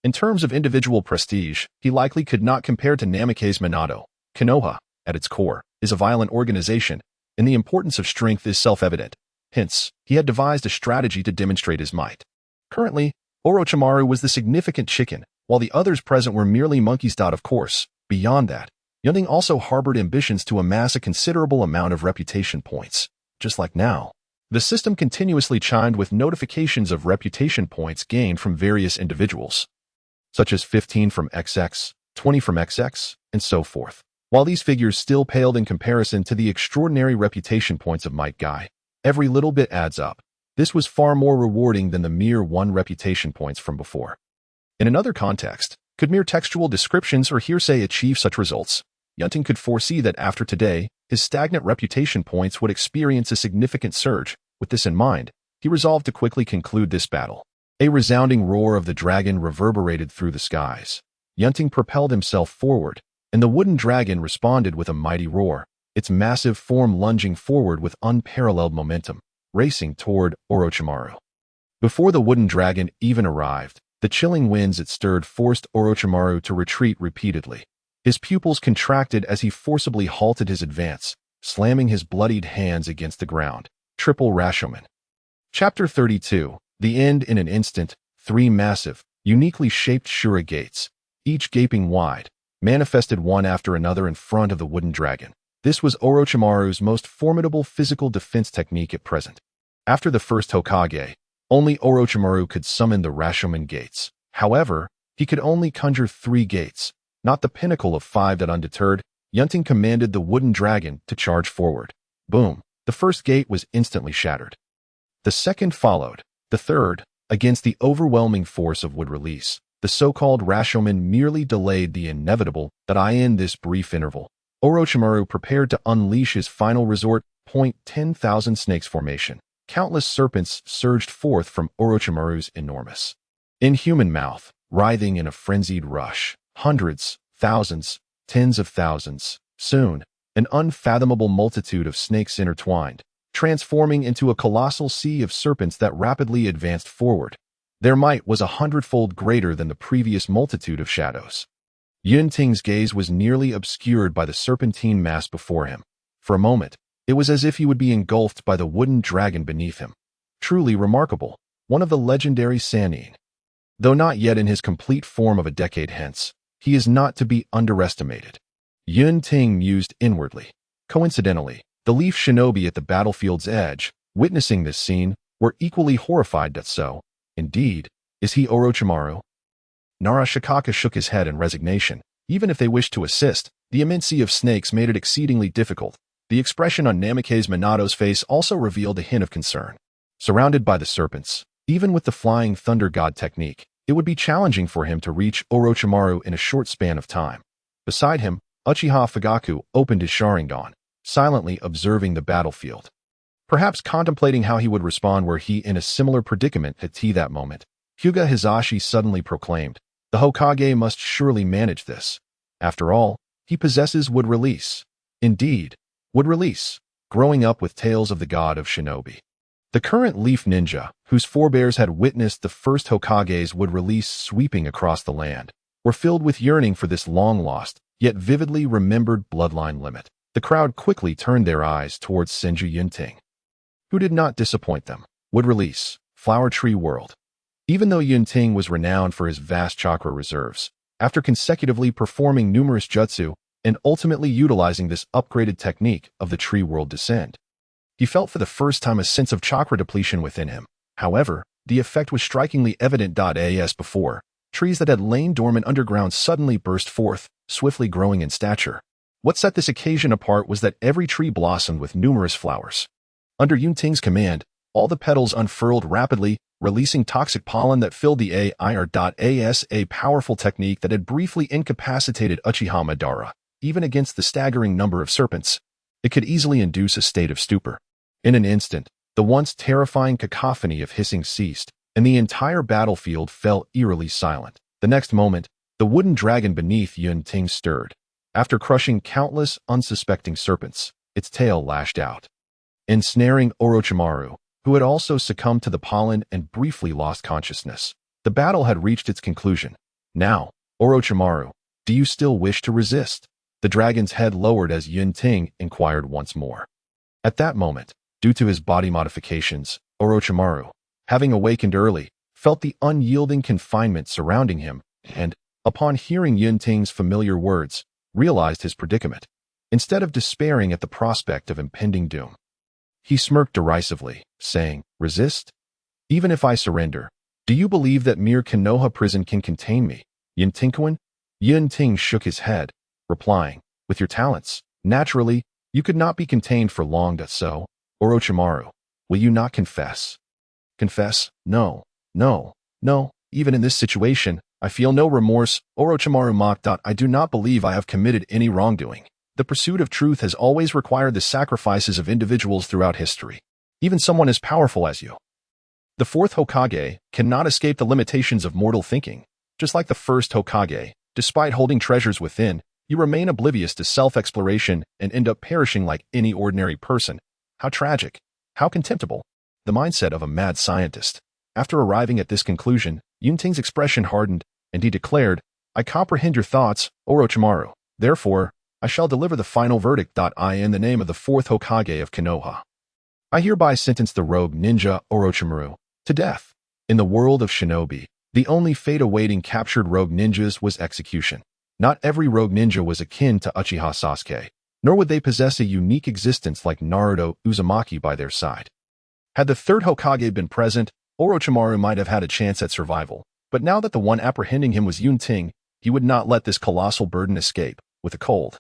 in terms of individual prestige, he likely could not compare to Namikaze Minato. Konoha, at its core, is a violent organization, and the importance of strength is self-evident. Hence, he had devised a strategy to demonstrate his might. Currently, Orochimaru was the significant chicken, while the others present were merely monkeys. Of course, beyond that, Yunting also harbored ambitions to amass a considerable amount of reputation points. Just like now, the system continuously chimed with notifications of reputation points gained from various individuals, such as 15 from XX, 20 from XX, and so forth. While these figures still paled in comparison to the extraordinary reputation points of Might Guy, every little bit adds up. This was far more rewarding than the mere 1 reputation points from before. In another context, could mere textual descriptions or hearsay achieve such results? Yunting could foresee that after today, his stagnant reputation points would experience a significant surge. With this in mind, he resolved to quickly conclude this battle. A resounding roar of the dragon reverberated through the skies. Yunting propelled himself forward, and the wooden dragon responded with a mighty roar, its massive form lunging forward with unparalleled momentum, racing toward Orochimaru. Before the wooden dragon even arrived, the chilling winds it stirred forced Orochimaru to retreat repeatedly. His pupils contracted as he forcibly halted his advance, slamming his bloodied hands against the ground. Triple Rashomon. Chapter 32. The End. In an instant, 3 massive, uniquely shaped Shura gates, each gaping wide, manifested one after another in front of the wooden dragon. This was Orochimaru's most formidable physical defense technique at present. After the first Hokage, only Orochimaru could summon the Rashomon gates. However, he could only conjure 3 gates, not the pinnacle of 5. That undeterred, Yunting commanded the wooden dragon to charge forward. Boom! The first gate was instantly shattered. The second followed. The third, against the overwhelming force of wood release, the so-called Rashomon merely delayed the inevitable. In this brief interval, Orochimaru prepared to unleash his final resort. 10,000 snakes formation. Countless serpents surged forth from Orochimaru's enormous, inhuman mouth, writhing in a frenzied rush. Hundreds, thousands, tens of thousands. Soon, an unfathomable multitude of snakes intertwined, transforming into a colossal sea of serpents that rapidly advanced forward. Their might was 100-fold greater than the previous multitude of shadows. Yunting's gaze was nearly obscured by the serpentine mass before him. For a moment, it was as if he would be engulfed by the wooden dragon beneath him. Truly remarkable, one of the legendary Sannin. Though not yet in his complete form of a decade hence, he is not to be underestimated. Yunting mused inwardly. Coincidentally, the Leaf Shinobi at the battlefield's edge, witnessing this scene, were equally horrified. So, indeed, is he Orochimaru? Narashikaka shook his head in resignation. Even if they wished to assist, the immensity of snakes made it exceedingly difficult. The expression on Namikaze Minato's face also revealed a hint of concern. Surrounded by the serpents, even with the flying thunder god technique, it would be challenging for him to reach Orochimaru in a short span of time. Beside him, Uchiha Fugaku opened his Sharingan, silently observing the battlefield, perhaps contemplating how he would respond were he in a similar predicament. At that moment, Hyuga Hisashi suddenly proclaimed, "The Hokage must surely manage this. After all, he possesses wood release." Indeed, wood release, growing up with tales of the god of shinobi. The current Leaf Ninja, whose forebears had witnessed the first Hokage's wood release sweeping across the land, were filled with yearning for this long-lost, yet vividly remembered bloodline limit. The crowd quickly turned their eyes towards Senju Yunting, who did not disappoint them. Wood release, Flower Tree World. Even though Yunting was renowned for his vast chakra reserves, after consecutively performing numerous jutsu and ultimately utilizing this upgraded technique of the Tree World Descend, he felt for the first time a sense of chakra depletion within him. However, the effect was strikingly evident. As before, trees that had lain dormant underground suddenly burst forth, swiftly growing in stature. What set this occasion apart was that every tree blossomed with numerous flowers. Under Yunting's command, all the petals unfurled rapidly, releasing toxic pollen that filled the air. A powerful technique that had briefly incapacitated Uchiha Madara, even against the staggering number of serpents. It could easily induce a state of stupor. In an instant, the once terrifying cacophony of hissing ceased, and the entire battlefield fell eerily silent. The next moment, the wooden dragon beneath Yunting stirred. After crushing countless unsuspecting serpents, its tail lashed out, ensnaring Orochimaru, who had also succumbed to the pollen and briefly lost consciousness. The battle had reached its conclusion. Now, Orochimaru, do you still wish to resist? The dragon's head lowered as Yunting inquired once more. At that moment, due to his body modifications, Orochimaru, having awakened early, felt the unyielding confinement surrounding him, and, upon hearing Yunting's familiar words, realized his predicament. Instead of despairing at the prospect of impending doom, he smirked derisively, saying, "Resist? Even if I surrender, do you believe that mere Kenoha prison can contain me, Yunting?" Yunting shook his head, replying, "With your talents, naturally, you could not be contained for long. So, Orochimaru, will you not confess?" "Confess? No, no, no. Even in this situation, I feel no remorse." Orochimaru mocked. "I do not believe I have committed any wrongdoing. The pursuit of truth has always required the sacrifices of individuals throughout history, even someone as powerful as you. The Fourth Hokage cannot escape the limitations of mortal thinking. Just like the First Hokage, despite holding treasures within, you remain oblivious to self-exploration and end up perishing like any ordinary person. How tragic. How contemptible." The mindset of a mad scientist. After arriving at this conclusion, Yunting's expression hardened, and he declared, "I comprehend your thoughts, Orochimaru. Therefore, I shall deliver the final verdict. In the name of the Fourth Hokage of Konoha, I hereby sentence the rogue ninja Orochimaru to death. In the world of shinobi, the only fate awaiting captured rogue ninjas was execution. Not every rogue ninja was akin to Uchiha Sasuke, nor would they possess a unique existence like Naruto Uzumaki by their side. Had the Third Hokage been present, Orochimaru might have had a chance at survival, but now that the one apprehending him was Yunting, he would not let this colossal burden escape. With a cold,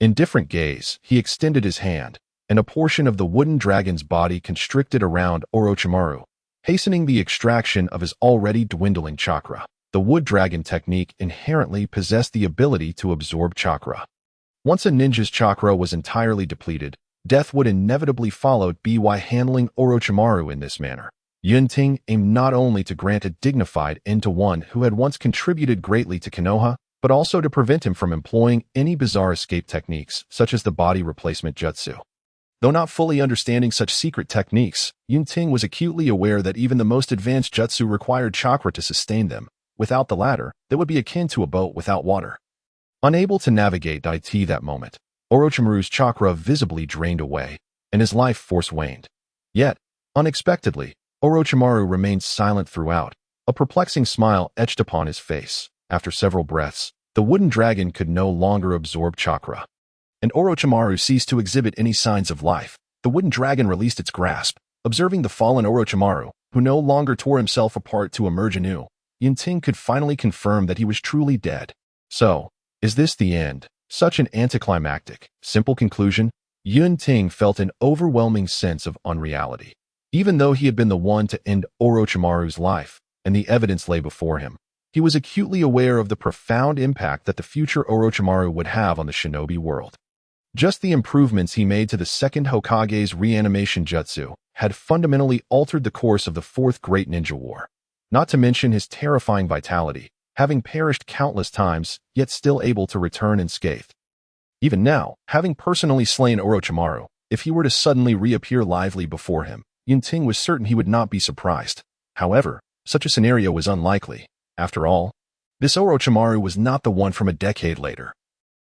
indifferent gaze, he extended his hand, and a portion of the wooden dragon's body constricted around Orochimaru, hastening the extraction of his already dwindling chakra. The wood dragon technique inherently possessed the ability to absorb chakra. Once a ninja's chakra was entirely depleted, death would inevitably follow. By handling Orochimaru in this manner, Yunting aimed not only to grant a dignified end to one who had once contributed greatly to Kenoha, but also to prevent him from employing any bizarre escape techniques, such as the body replacement jutsu. Though not fully understanding such secret techniques, Yunting was acutely aware that even the most advanced jutsu required chakra to sustain them. Without the latter, they would be akin to a boat without water. Unable to navigate that moment, Orochimaru's chakra visibly drained away, and his life force waned. Yet, unexpectedly, Orochimaru remained silent throughout. A perplexing smile etched upon his face. After several breaths, the wooden dragon could no longer absorb chakra, and Orochimaru ceased to exhibit any signs of life. The wooden dragon released its grasp, observing the fallen Orochimaru, who no longer tore himself apart to emerge anew. Yunting could finally confirm that he was truly dead. So, is this the end? Such an anticlimactic, simple conclusion? Yunting felt an overwhelming sense of unreality. Even though he had been the one to end Orochimaru's life, and the evidence lay before him, he was acutely aware of the profound impact that the future Orochimaru would have on the shinobi world. Just the improvements he made to the second Hokage's reanimation jutsu had fundamentally altered the course of the Fourth Great Ninja War. Not to mention his terrifying vitality, having perished countless times, yet still able to return unscathed. Even now, having personally slain Orochimaru, if he were to suddenly reappear lively before him, Yunting was certain he would not be surprised. However, such a scenario was unlikely. After all, this Orochimaru was not the one from a decade later.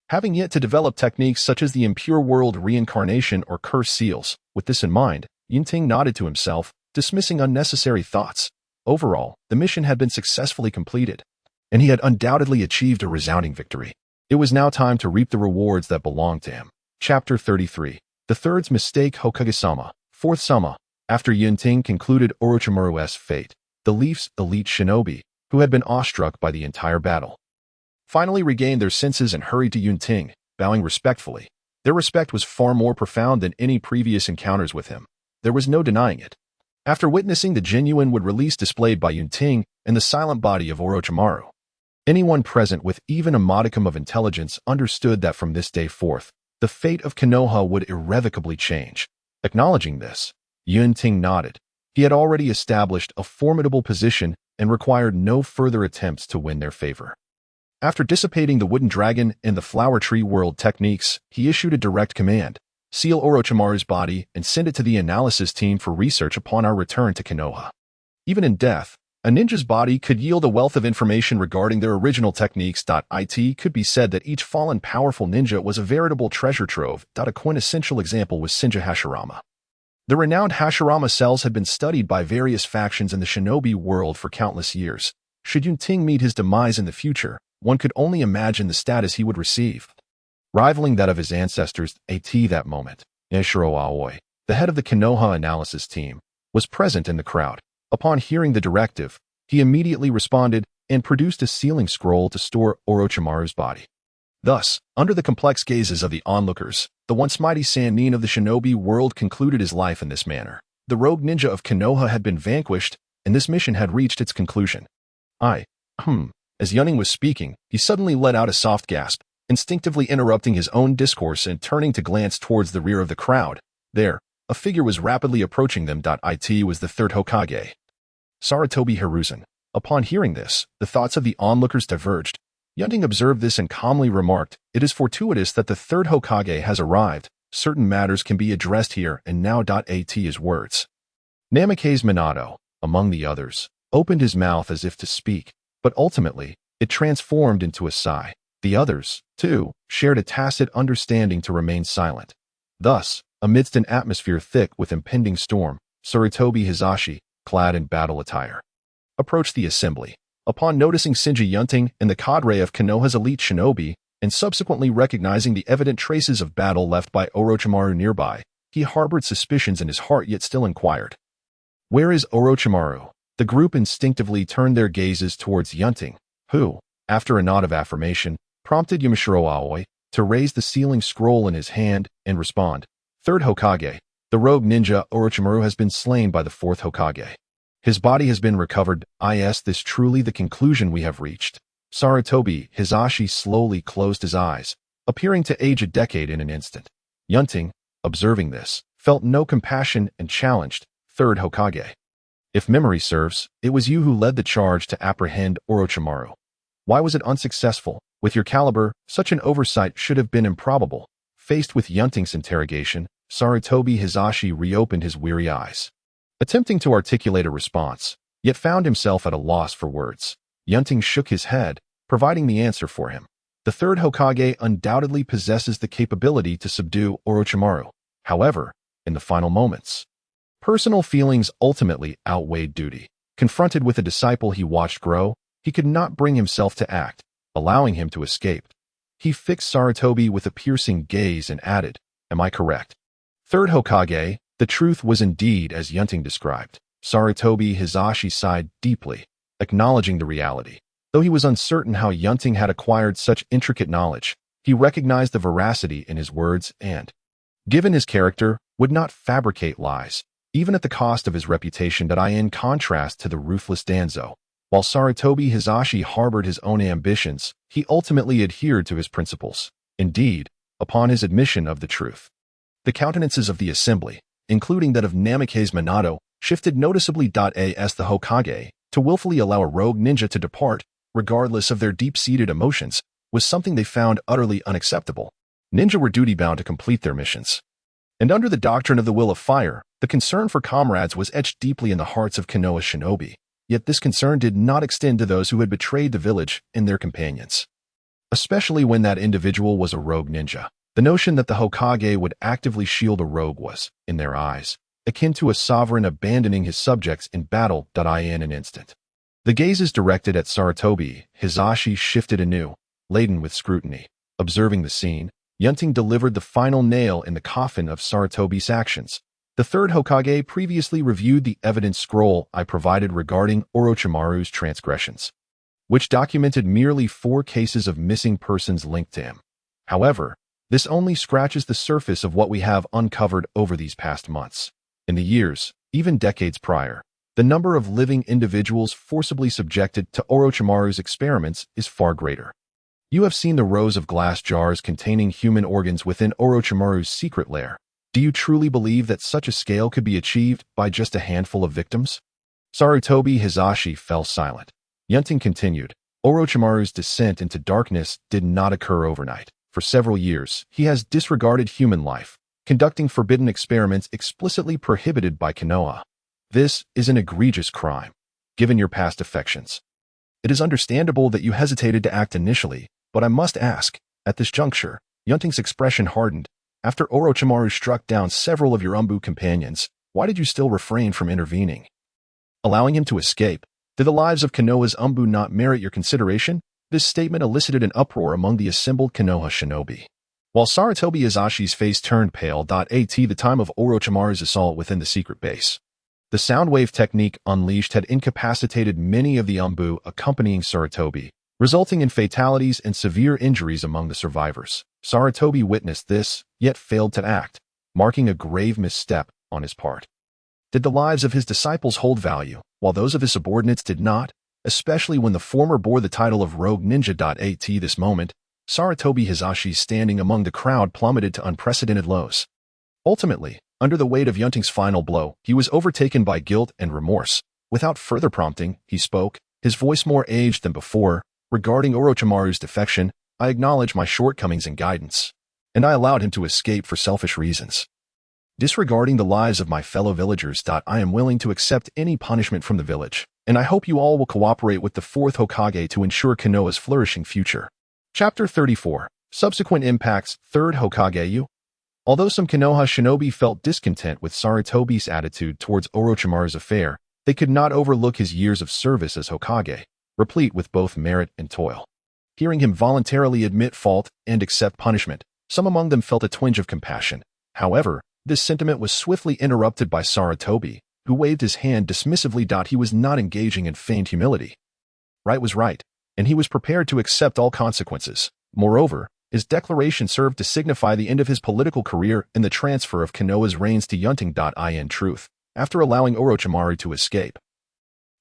Having yet to develop techniques such as the impure world reincarnation or curse seals, with this in mind, Yunting nodded to himself, dismissing unnecessary thoughts. Overall, the mission had been successfully completed, and he had undoubtedly achieved a resounding victory. It was now time to reap the rewards that belonged to him. Chapter 33. The Third's Mistake. Hokage-sama. Fourth Sama. After Yunting concluded Orochimaru's fate, the Leaf's elite shinobi, who had been awestruck by the entire battle, finally regained their senses and hurried to Yunting, bowing respectfully. Their respect was far more profound than any previous encounters with him. there was no denying it. After witnessing the genuine wood release displayed by Yunting and the silent body of Orochimaru, anyone present with even a modicum of intelligence understood that from this day forth, the fate of Kenoha would irrevocably change. Acknowledging this, Yunting nodded. He had already established a formidable position and required no further attempts to win their favor. After dissipating the wooden dragon and the flower tree world techniques, he issued a direct command: seal Orochimaru's body and send it to the analysis team for research upon our return to Kenoha. Even in death, a ninja's body could yield a wealth of information regarding their original techniques. It could be said that each fallen powerful ninja was a veritable treasure trove. A quintessential example was Senju Hashirama. The renowned Hashirama cells had been studied by various factions in the shinobi world for countless years. Should Yunting meet his demise in the future, one could only imagine the status he would receive, rivaling that of his ancestors. At that moment, Ishiro Aoi, the head of the Kenoha analysis team, was present in the crowd. Upon hearing the directive, he immediately responded and produced a sealing scroll to store Orochimaru's body. Thus, under the complex gazes of the onlookers, the once mighty Sannin of the shinobi world concluded his life in this manner. The rogue ninja of Kenoha had been vanquished, and this mission had reached its conclusion. As Yunting was speaking, he suddenly let out a soft gasp, instinctively interrupting his own discourse and turning to glance towards the rear of the crowd. There, a figure was rapidly approaching them. It was the Third Hokage, Sarutobi Hiruzen. Upon hearing this, the thoughts of the onlookers diverged. Yunting observed this and calmly remarked, "It is fortuitous that the Third Hokage has arrived. Certain matters can be addressed here and now." At his words, Namikaze Minato, among the others, opened his mouth as if to speak, but ultimately, it transformed into a sigh. The others, too, shared a tacit understanding to remain silent. Thus, amidst an atmosphere thick with impending storm, Sarutobi Hizashi, clad in battle attire, approached the assembly. Upon noticing Shinji Yunting and the cadre of Konoha's elite shinobi, and subsequently recognizing the evident traces of battle left by Orochimaru nearby, he harbored suspicions in his heart yet still inquired, "Where is Orochimaru?" The group instinctively turned their gazes towards Yunting, who, after a nod of affirmation, prompted Yumashiro Aoi to raise the sealing scroll in his hand and respond, "Third Hokage, the rogue ninja Orochimaru has been slain by the Fourth Hokage. His body has been recovered. Is this truly the conclusion we have reached?" Sarutobi Hizashi slowly closed his eyes, appearing to age a decade in an instant. Yunting, observing this, felt no compassion and challenged, "Third Hokage, if memory serves, it was you who led the charge to apprehend Orochimaru. Why was it unsuccessful? With your caliber, such an oversight should have been improbable." Faced with Yunting's interrogation, Sarutobi Hizashi reopened his weary eyes, attempting to articulate a response, yet found himself at a loss for words. Yunting shook his head, providing the answer for him. The Third Hokage undoubtedly possesses the capability to subdue Orochimaru. However, in the final moments, personal feelings ultimately outweighed duty. Confronted with a disciple he watched grow, he could not bring himself to act, allowing him to escape. He fixed Sarutobi with a piercing gaze and added, "Am I correct? Third Hokage, the truth was indeed as Yunting described." Sarutobi Hizashi sighed deeply, acknowledging the reality. Though he was uncertain how Yunting had acquired such intricate knowledge, he recognized the veracity in his words and, given his character, would not fabricate lies, even at the cost of his reputation. In contrast to the ruthless Danzō, while Sarutobi Hizashi harbored his own ambitions, he ultimately adhered to his principles. Indeed, upon his admission of the truth, the countenances of the assembly, including that of Namikaze Minato, shifted noticeably. As the Hokage, to willfully allow a rogue ninja to depart, regardless of their deep-seated emotions, was something they found utterly unacceptable. Ninja were duty-bound to complete their missions. And under the doctrine of the will of fire, the concern for comrades was etched deeply in the hearts of Konoha shinobi. Yet this concern did not extend to those who had betrayed the village and their companions, especially when that individual was a rogue ninja. The notion that the Hokage would actively shield a rogue was, in their eyes, akin to a sovereign abandoning his subjects in battle. In an instant, the gazes directed at Sarutobi Hizashi shifted anew, laden with scrutiny. Observing the scene, Yunting delivered the final nail in the coffin of Sarutobi's actions. The Third Hokage previously reviewed the evidence scroll I provided regarding Orochimaru's transgressions, which documented merely 4 cases of missing persons linked to him. However, this only scratches the surface of what we have uncovered over these past months. In the years, even decades prior, the number of living individuals forcibly subjected to Orochimaru's experiments is far greater. You have seen the rows of glass jars containing human organs within Orochimaru's secret lair. Do you truly believe that such a scale could be achieved by just a handful of victims? Sarutobi Hisashi fell silent. Yunting continued. Orochimaru's descent into darkness did not occur overnight. For several years, he has disregarded human life, conducting forbidden experiments explicitly prohibited by Kenoha. This is an egregious crime, given your past affections. It is understandable that you hesitated to act initially, but I must ask, at this juncture, Yunting's expression hardened. After Orochimaru struck down several of your Umbu companions, why did you still refrain from intervening? Allowing him to escape, did the lives of Konoha's Umbu not merit your consideration? This statement elicited an uproar among the assembled Konoha shinobi. While Sarutobi Hisashi's face turned pale, at the time of Orochimaru's assault within the secret base, the sound wave technique unleashed had incapacitated many of the Umbu accompanying Sarutobi, resulting in fatalities and severe injuries among the survivors. Sarutobi witnessed this, yet failed to act, marking a grave misstep on his part. Did the lives of his disciples hold value, while those of his subordinates did not, especially when the former bore the title of Rogue Ninja? At this moment, Sarutobi Hisashi's standing among the crowd plummeted to unprecedented lows. Ultimately, under the weight of Yunting's final blow, he was overtaken by guilt and remorse. Without further prompting, he spoke, his voice more aged than before. Regarding Orochimaru's defection, I acknowledge my shortcomings in guidance, and I allowed him to escape for selfish reasons. Disregarding the lives of my fellow villagers, I am willing to accept any punishment from the village, and I hope you all will cooperate with the Fourth Hokage to ensure Konoha's flourishing future. Chapter 34. Subsequent Impacts. Third Hokage. Although some Konoha shinobi felt discontent with Sarutobi's attitude towards Orochimaru's affair, they could not overlook his years of service as Hokage, replete with both merit and toil. Hearing him voluntarily admit fault and accept punishment, some among them felt a twinge of compassion. However, this sentiment was swiftly interrupted by Sarutobi, who waved his hand dismissively. He was not engaging in feigned humility. Right was right, and he was prepared to accept all consequences. Moreover, his declaration served to signify the end of his political career and the transfer of Konoha's reins to Yunting. In truth, after allowing Orochimaru to escape,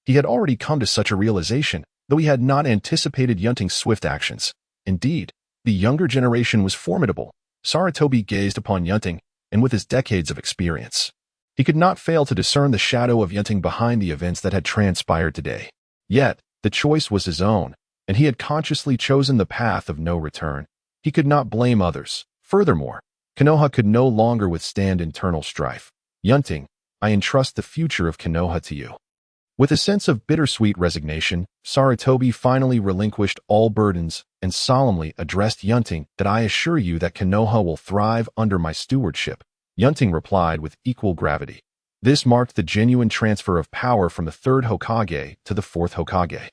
he had already come to such a realization, though he had not anticipated Yunting's swift actions. Indeed, the younger generation was formidable. Sarutobi gazed upon Yunting, and with his decades of experience, he could not fail to discern the shadow of Yunting behind the events that had transpired today. Yet, the choice was his own, and he had consciously chosen the path of no return. He could not blame others. Furthermore, Kenoha could no longer withstand internal strife. Yunting, I entrust the future of Kenoha to you. With a sense of bittersweet resignation, Sarutobi finally relinquished all burdens and solemnly addressed Yunting. I assure you that Kenoha will thrive under my stewardship. Yunting replied with equal gravity. This marked the genuine transfer of power from the Third Hokage to the Fourth Hokage.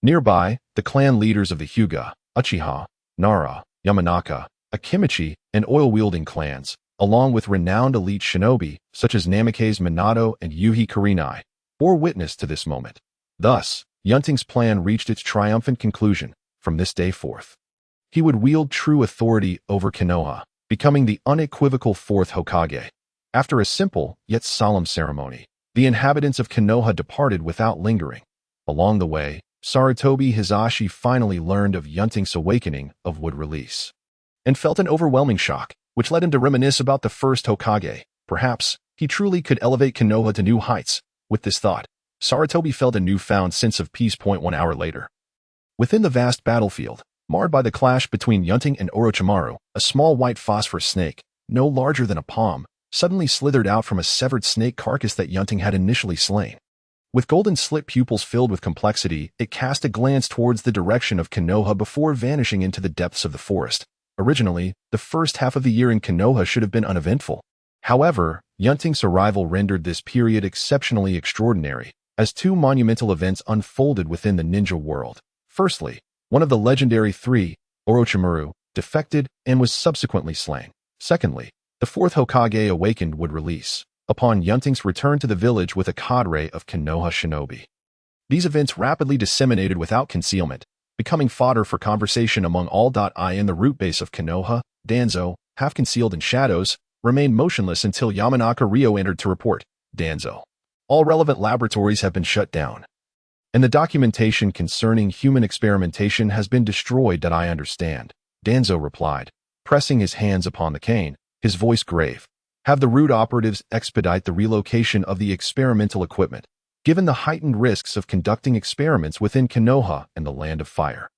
Nearby, the clan leaders of the Hyuga, Uchiha, Nara, Yamanaka, Akimichi, and oil-wielding clans, along with renowned elite shinobi such as Namikaze Minato and Yuhi Kurenai, bore witness to this moment. Thus, Yunting's plan reached its triumphant conclusion. From this day forth, he would wield true authority over Kenoha, becoming the unequivocal Fourth Hokage. After a simple yet solemn ceremony, the inhabitants of Kenoha departed without lingering. Along the way, Sarutobi Hisashi finally learned of Yunting's awakening of wood release, and felt an overwhelming shock, which led him to reminisce about the first Hokage. Perhaps he truly could elevate Kenoha to new heights. With this thought, Sarutobi felt a newfound sense of peace. 1 hour later, within the vast battlefield, marred by the clash between Yunting and Orochimaru, a small white phosphorus snake, no larger than a palm, suddenly slithered out from a severed snake carcass that Yunting had initially slain. With golden slit pupils filled with complexity, it cast a glance towards the direction of Kenoha before vanishing into the depths of the forest. Originally, the first half of the year in Kenoha should have been uneventful. However, Yunting's arrival rendered this period exceptionally extraordinary, as two monumental events unfolded within the ninja world. Firstly, one of the legendary three, Orochimaru, defected and was subsequently slain. Secondly, the Fourth Hokage awakened would release, upon Yunting's return to the village with a cadre of Kenoha shinobi. These events rapidly disseminated without concealment, becoming fodder for conversation among all. In the root base of Konoha, Danzō, half concealed in shadows, remained motionless until Yamanaka Ryo entered to report. Danzō. All relevant laboratories have been shut down, and the documentation concerning human experimentation has been destroyed that I understand, Danzō replied, pressing his hands upon the cane, his voice grave. Have the root operatives expedite the relocation of the experimental equipment, given the heightened risks of conducting experiments within Kenoha and the Land of Fire.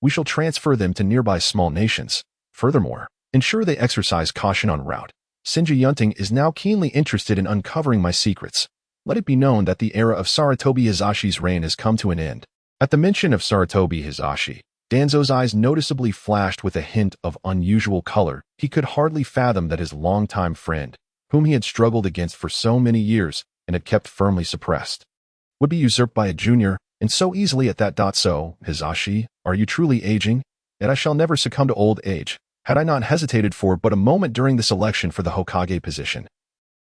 We shall transfer them to nearby small nations. Furthermore, ensure they exercise caution en route. Shinji Yunting is now keenly interested in uncovering my secrets. Let it be known that the era of Sarutobi Hizashi's reign has come to an end. At the mention of Sarutobi Hizashi, Danzo's eyes noticeably flashed with a hint of unusual color. He could hardly fathom that his longtime friend, whom he had struggled against for so many years and had kept firmly suppressed, would be usurped by a junior, and so easily at that. So, Hizashi, are you truly aging? Yet I shall never succumb to old age. Had I not hesitated for but a moment during the selection for the Hokage position,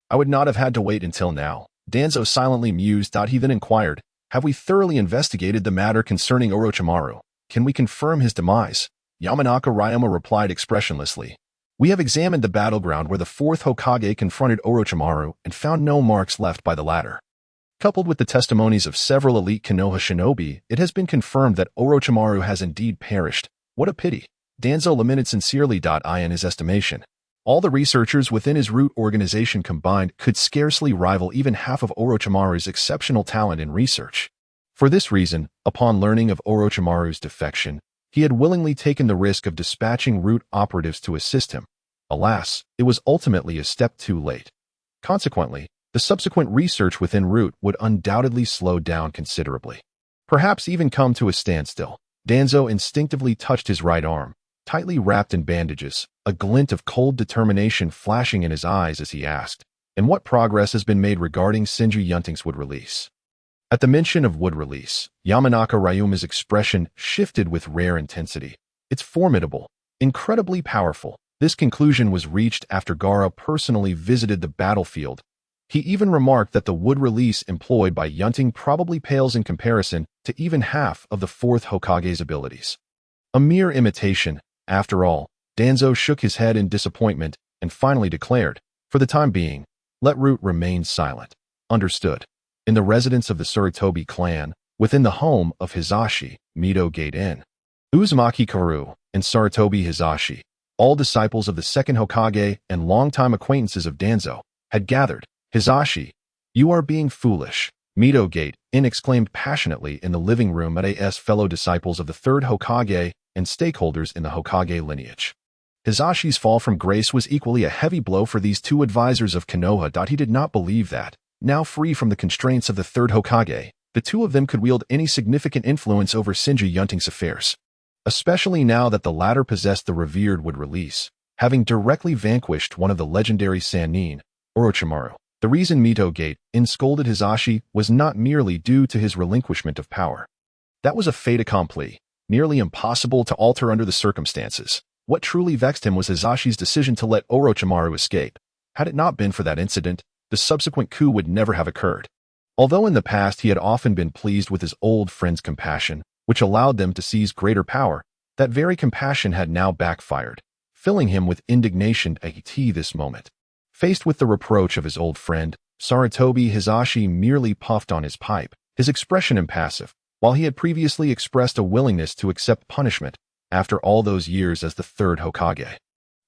I would not have had to wait until now. Danzō silently mused. He then inquired, have we thoroughly investigated the matter concerning Orochimaru? Can we confirm his demise? Yamanaka Ryoma replied expressionlessly. We have examined the battleground where the Fourth Hokage confronted Orochimaru and found no marks left by the latter. Coupled with the testimonies of several elite Kenoha shinobi, it has been confirmed that Orochimaru has indeed perished. What a pity. Danzō lamented sincerely. In his estimation, all the researchers within his root organization combined could scarcely rival even half of Orochimaru's exceptional talent in research. For this reason, upon learning of Orochimaru's defection, he had willingly taken the risk of dispatching root operatives to assist him. Alas, it was ultimately a step too late. Consequently, the subsequent research within root would undoubtedly slow down considerably, perhaps even come to a standstill. Danzō instinctively touched his right arm, tightly wrapped in bandages, a glint of cold determination flashing in his eyes as he asked, and what progress has been made regarding Shinji Yunting's wood release? At the mention of wood release, Yamanaka Ryoma's expression shifted with rare intensity. It's formidable, incredibly powerful. This conclusion was reached after Gaara personally visited the battlefield. He even remarked that the wood release employed by Yunting probably pales in comparison to even half of the Fourth Hokage's abilities. A mere imitation, after all. Danzō shook his head in disappointment and finally declared, for the time being, let root remain silent. Understood. In the residence of the Sarutobi clan, within the home of Hizashi, Mito Gate Inn, Uzumaki Karu, and Sarutobi Hizashi, all disciples of the second Hokage and longtime acquaintances of Danzō, had gathered. Hizashi, you are being foolish, Mito Gate Inn exclaimed passionately in the living room at his fellow disciples of the third Hokage and stakeholders in the Hokage lineage. Hizashi's fall from grace was equally a heavy blow for these two advisors of Kenoha. He did not believe that, now free from the constraints of the third Hokage, the two of them could wield any significant influence over Shinji Yunting's affairs, especially now that the latter possessed the revered wood release, having directly vanquished one of the legendary Sannin, Orochimaru. The reason Mito Gate Inn scolded Hizashi was not merely due to his relinquishment of power. That was a fait accompli, nearly impossible to alter under the circumstances. What truly vexed him was Hizashi's decision to let Orochimaru escape. Had it not been for that incident, the subsequent coup would never have occurred. Although in the past he had often been pleased with his old friend's compassion, which allowed them to seize greater power, that very compassion had now backfired, filling him with indignation at this moment. Faced with the reproach of his old friend, Sarutobi Hizashi merely puffed on his pipe, his expression impassive, while he had previously expressed a willingness to accept punishment after all those years as the third Hokage.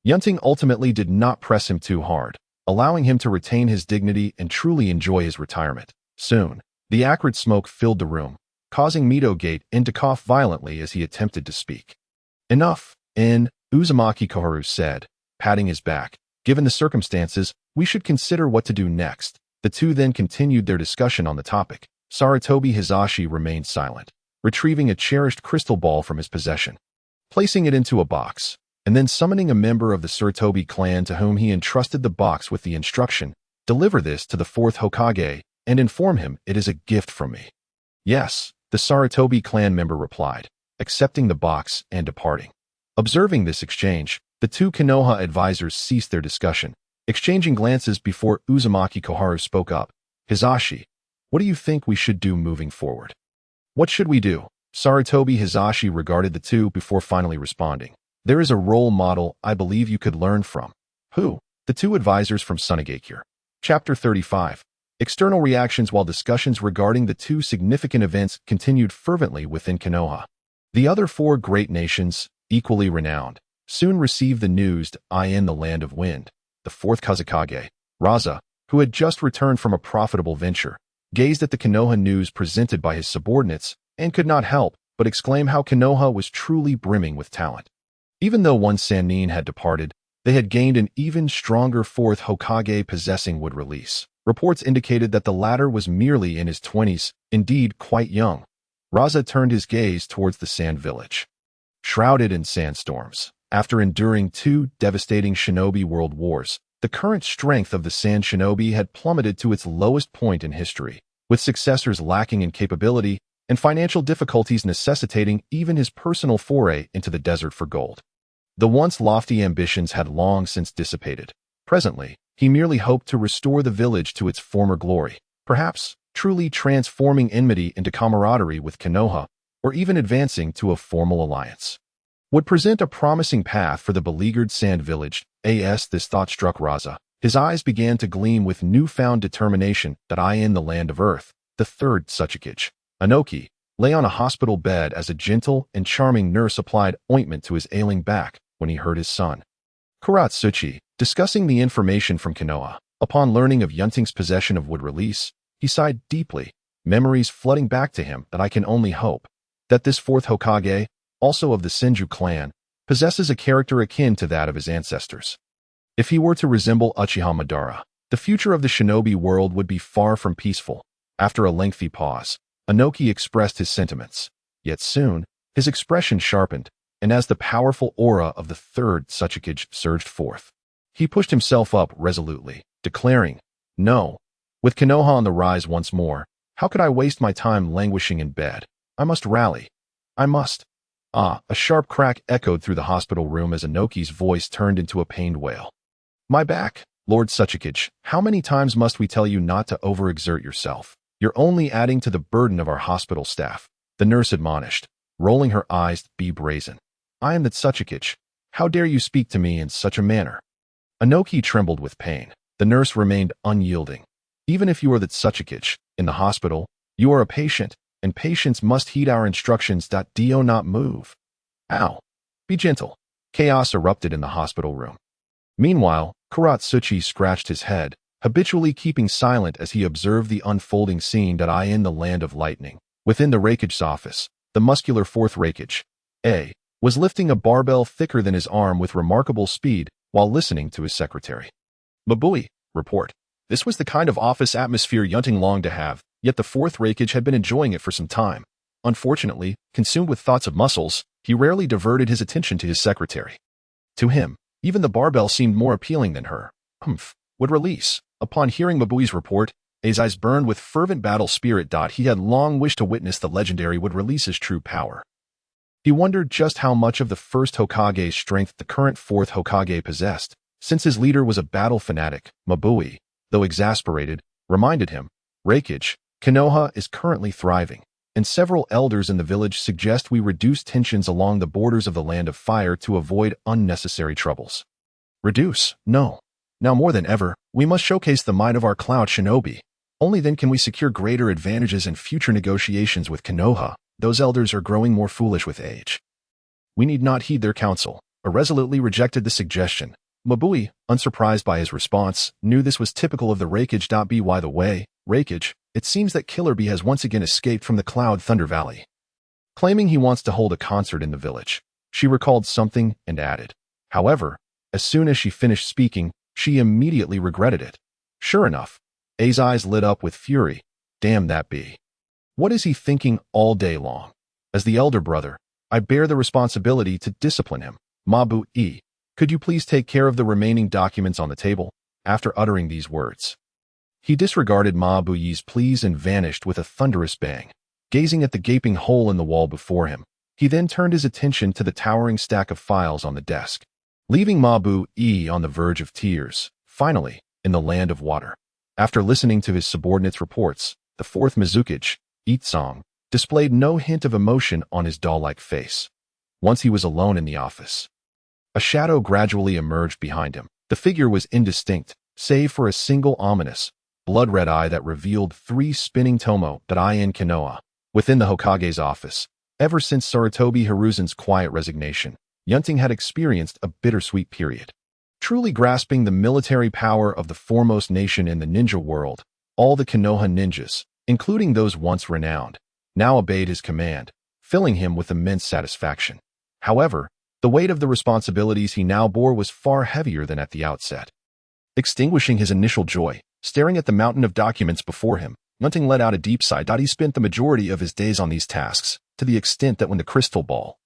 Yunting ultimately did not press him too hard, allowing him to retain his dignity and truly enjoy his retirement. Soon, the acrid smoke filled the room, causing Mito Gate Inn to cough violently as he attempted to speak. Enough, Uzumaki Koharu said, patting his back. Given the circumstances, we should consider what to do next. The two then continued their discussion on the topic. Sarutobi Hizashi remained silent, retrieving a cherished crystal ball from his possession, placing it into a box, and then summoning a member of the Sarutobi clan to whom he entrusted the box with the instruction, deliver this to the fourth Hokage and inform him it is a gift from me. Yes, the Sarutobi clan member replied, accepting the box and departing. Observing this exchange, the two Kenoha advisors ceased their discussion, exchanging glances before Uzumaki Koharu spoke up. Hizashi, what do you think we should do moving forward? What should we do? Sarutobi Hizashi regarded the two before finally responding. There is a role model I believe you could learn from. Who? The two advisors from Tsunade. Chapter 35. External reactions while discussions regarding the two significant events continued fervently within Kenoha. The other four great nations, equally renowned, soon received the news in the Land of Wind. The fourth Hokage, Raza, who had just returned from a profitable venture, gazed at the Kenoha news presented by his subordinates and could not help but exclaim how Kenoha was truly brimming with talent. Even though one Sannin had departed, they had gained an even stronger fourth Hokage possessing would release. Reports indicated that the latter was merely in his 20s, indeed quite young. Raza turned his gaze towards the sand village. Shrouded in sandstorms, after enduring two devastating shinobi world wars, the current strength of the sand shinobi had plummeted to its lowest point in history, with successors lacking in capability and financial difficulties necessitating even his personal foray into the desert for gold. The once lofty ambitions had long since dissipated. Presently, he merely hoped to restore the village to its former glory, perhaps truly transforming enmity into camaraderie with Kenoha, or even advancing to a formal alliance. Would present a promising path for the beleaguered sand village. This thought struck Raza. His eyes began to gleam with newfound determination that in the land of Earth, the third Hokage, Inoki, lay on a hospital bed as a gentle and charming nurse applied ointment to his ailing back when he heard his son, Kuratsuchi, discussing the information from Kenoha. Upon learning of Yunting's possession of wood release, he sighed deeply, memories flooding back to him that I can only hope that this fourth Hokage, also of the Senju clan, possesses a character akin to that of his ancestors. If he were to resemble Uchiha Madara, the future of the shinobi world would be far from peaceful. After a lengthy pause, Inoki expressed his sentiments. Yet soon, his expression sharpened, and as the powerful aura of the third Hokage surged forth, he pushed himself up resolutely, declaring, "No, with Kenoha on the rise once more, how could I waste my time languishing in bed? I must rally. I must." A sharp crack echoed through the hospital room as Inoki's voice turned into a pained wail. "My back, Lord Hokage, how many times must we tell you not to overexert yourself? You're only adding to the burden of our hospital staff," the nurse admonished, rolling her eyes. "Be brazen. I am the Hokage. How dare you speak to me in such a manner?" Inoki trembled with pain. The nurse remained unyielding. "Even if you are the Hokage, in the hospital, you are a patient, and patients must heed our instructions. Do not move. Ow. Be gentle." Chaos erupted in the hospital room. Meanwhile, Kuratsuchi scratched his head, habitually keeping silent as he observed the unfolding scene in the land of lightning. Within the Hokage's office, the muscular fourth Hokage, was lifting a barbell thicker than his arm with remarkable speed while listening to his secretary. "Mabui, report." This was the kind of office atmosphere Yunting longed to have, yet the fourth Hokage had been enjoying it for some time. Unfortunately, consumed with thoughts of muscles, he rarely diverted his attention to his secretary. To him, even the barbell seemed more appealing than her. Would release. Upon hearing Mabui's report, his eyes burned with fervent battle spirit. He had long wished to witness the legendary would release's true power. He wondered just how much of the first Hokage's strength the current fourth Hokage possessed. Since his leader was a battle fanatic, Mabui, though exasperated, reminded him, "Hokage, Kenoha is currently thriving, and several elders in the village suggest we reduce tensions along the borders of the Land of Fire to avoid unnecessary troubles." "Reduce? No. Now more than ever, we must showcase the might of our cloud shinobi. Only then can we secure greater advantages in future negotiations with Kenoha. Those elders are growing more foolish with age. We need not heed their counsel," resolutely rejected the suggestion. Mabui, unsurprised by his response, knew this was typical of the Hokage. By the way, Hokage, it seems that Killer Bee has once again escaped from the Cloud Thunder Valley, claiming he wants to hold a concert in the village. She recalled something and added. However, as soon as she finished speaking, she immediately regretted it. Sure enough, A's eyes lit up with fury. Damn that bee. What is he thinking all day long? As the elder brother, I bear the responsibility to discipline him. Mabui, could you please take care of the remaining documents on the table? After uttering these words, he disregarded Mabui's pleas and vanished with a thunderous bang. Gazing at the gaping hole in the wall before him, he then turned his attention to the towering stack of files on the desk, leaving Mabui on the verge of tears. Finally, in the land of water, after listening to his subordinates' reports, the fourth Hokage, Itsong, displayed no hint of emotion on his doll-like face. Once he was alone in the office, a shadow gradually emerged behind him. The figure was indistinct, save for a single ominous, blood-red eye that revealed 3 spinning tomo that I in Kenoha. Within the Hokage's office, ever since Sarutobi Hiruzen's quiet resignation, Yunting had experienced a bittersweet period. Truly grasping the military power of the foremost nation in the ninja world, all the Kenoha ninjas, including those once renowned, now obeyed his command, filling him with immense satisfaction. However, the weight of the responsibilities he now bore was far heavier than at the outset. Extinguishing his initial joy, staring at the mountain of documents before him, Yunting let out a deep sigh. He spent the majority of his days on these tasks, to the extent that when the crystal ball,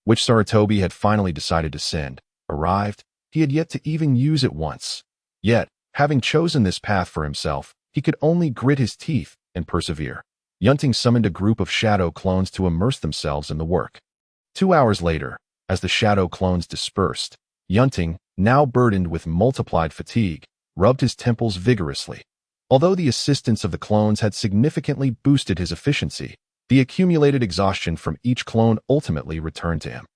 which Sarutobi had finally decided to send, arrived, he had yet to even use it once. Yet, having chosen this path for himself, he could only grit his teeth and persevere. Yunting summoned a group of shadow clones to immerse themselves in the work. 2 hours later, as the shadow clones dispersed, Yunting, now burdened with multiplied fatigue, rubbed his temples vigorously. Although the assistance of the clones had significantly boosted his efficiency, the accumulated exhaustion from each clone ultimately returned to him.